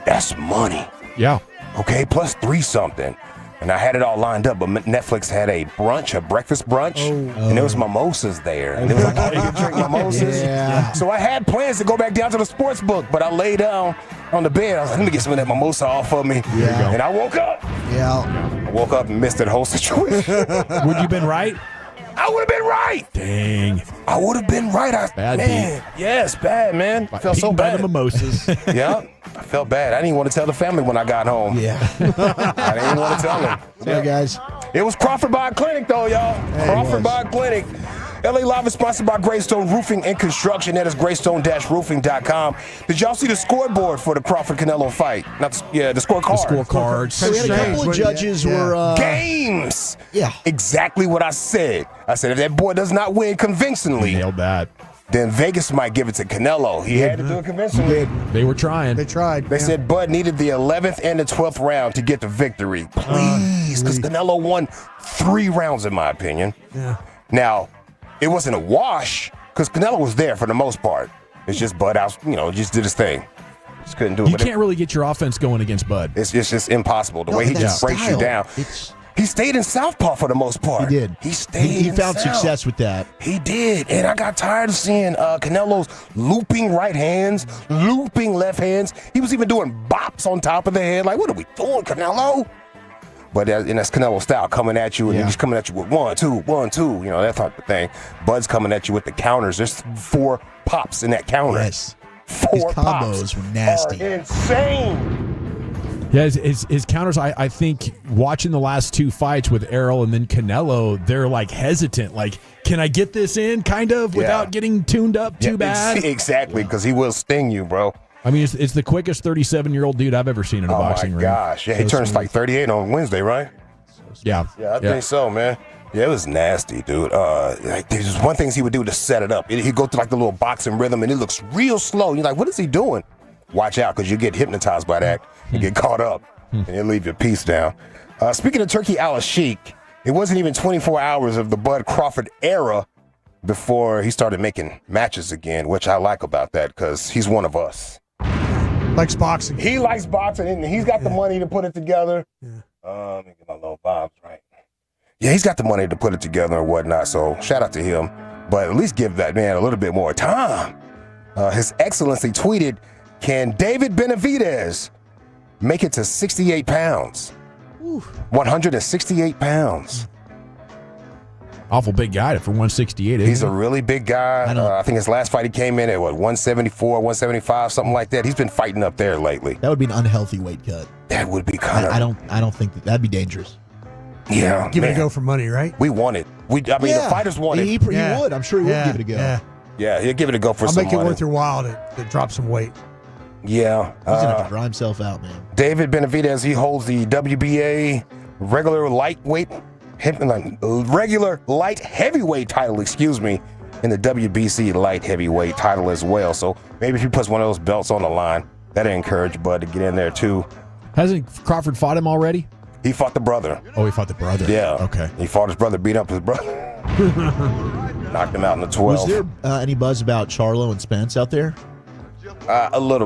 That's money. Yeah. Okay, plus 3 something. And I had it all lined up, but Netflix had a breakfast brunch, and there was mimosas there. And it was like, you can drink mimosas. Yeah. So I had plans to go back down to the sports book, but I lay down on the bed. I was like, let me get some of that mimosa off of me. Yeah. And I woke up. Yeah. I woke up and missed that whole situation. Would you been right? I would have been right. Dang. I would have been right. Bad man. Yes, bad, man. I felt so By bad. the mimosas. Yeah, I felt bad. I didn't even want to tell the family when I got home. Yeah. I didn't even want to tell them. Yeah, guys. It was Crawford Bond Clinic, though, y'all. Crawford Bond Clinic. LA Live is sponsored by Greystone Roofing and Construction. That is greystone-roofing.com. Did y'all see the scoreboard for the Crawford-Canelo fight? The scorecard. The scorecards. So we had a couple of judges were... Games. Yeah. Exactly what I said. I said, if that boy does not win convincingly, Nailed that. then Vegas might give it to Canelo. He had to do it convincingly. They were trying. They tried. They said Bud needed the 11th and the 12th round to get the victory. Please, because Canelo won 3 rounds, in my opinion. Yeah. Now, it wasn't a wash, because Canelo was there for the most part. It's just Bud out, just did his thing. Just couldn't do it. You can't really get your offense going against Bud. It's just impossible. The way he just breaks you down. He stayed in southpaw for the most part. He did. He stayed He in found south. success with that. He did. And I got tired of seeing Canelo's looping right hands, looping left hands. He was even doing bops on top of the head. Like, what are we doing, Canelo? But that's Canelo style, coming at you, and he's coming at you with 1, 2, 1, 2, that type of thing. Bud's coming at you with the counters. There's 4 pops in that counter. Yes. 4 His pops combos were nasty. are insane. Yeah, his counters, I think, watching the last 2 fights with Errol and then Canelo, they're like hesitant. Like, can I get this in, kind of, without getting tuned up too bad? Exactly, because he will sting you, bro. I mean, it's the quickest 37-year-old dude I've ever seen in a boxing ring. Oh, my gosh. Yeah, he turns like 38 on Wednesday, right? Yeah. Yeah, I think so, man. Yeah, it was nasty, dude. There's one thing he would do to set it up. He'd go through like the little boxing rhythm, and it looks real slow. You're like, what is he doing? Watch out, because you get hypnotized by that. You get caught up, and it'll leave your piece down. Speaking of Turkey Al-Sheikh, it wasn't even 24 hours of the Bud Crawford era before he started making matches again, which I like about that, because he's one of us. Likes boxing. He likes boxing, and he's got the money to put it together. Yeah. Let me get my little bobs right. Yeah, he's got the money to put it together and whatnot, so shout out to him. But at least give that man a little bit more time. His Excellency tweeted, can David Benavidez make it to 68 pounds? 168 pounds. Awful big guy for 168. He's a really big guy. I think his last fight he came in at 174, 175, something like that. He's been fighting up there lately. That would be an unhealthy weight cut. That would be kind of. I don't think that'd be dangerous. Yeah, give it a go for money, right? We want it. The fighters want it. He would. I'm sure he would give it a go. Yeah, he'll give it a go for some money. I'll make it worth your while to drop some weight. Yeah. He's going to have to dry himself out, man. David Benavidez, he holds the WBA regular light heavyweight title, and the WBC light heavyweight title as well. So maybe if he puts one of those belts on the line, that'll encourage Bud to get in there too. Hasn't Crawford fought him already? He fought the brother. Oh, he fought the brother. Yeah. Okay. He fought his brother, beat up his brother. Knocked him out in the 12. Was there any buzz about Charlo and Spence out there? A little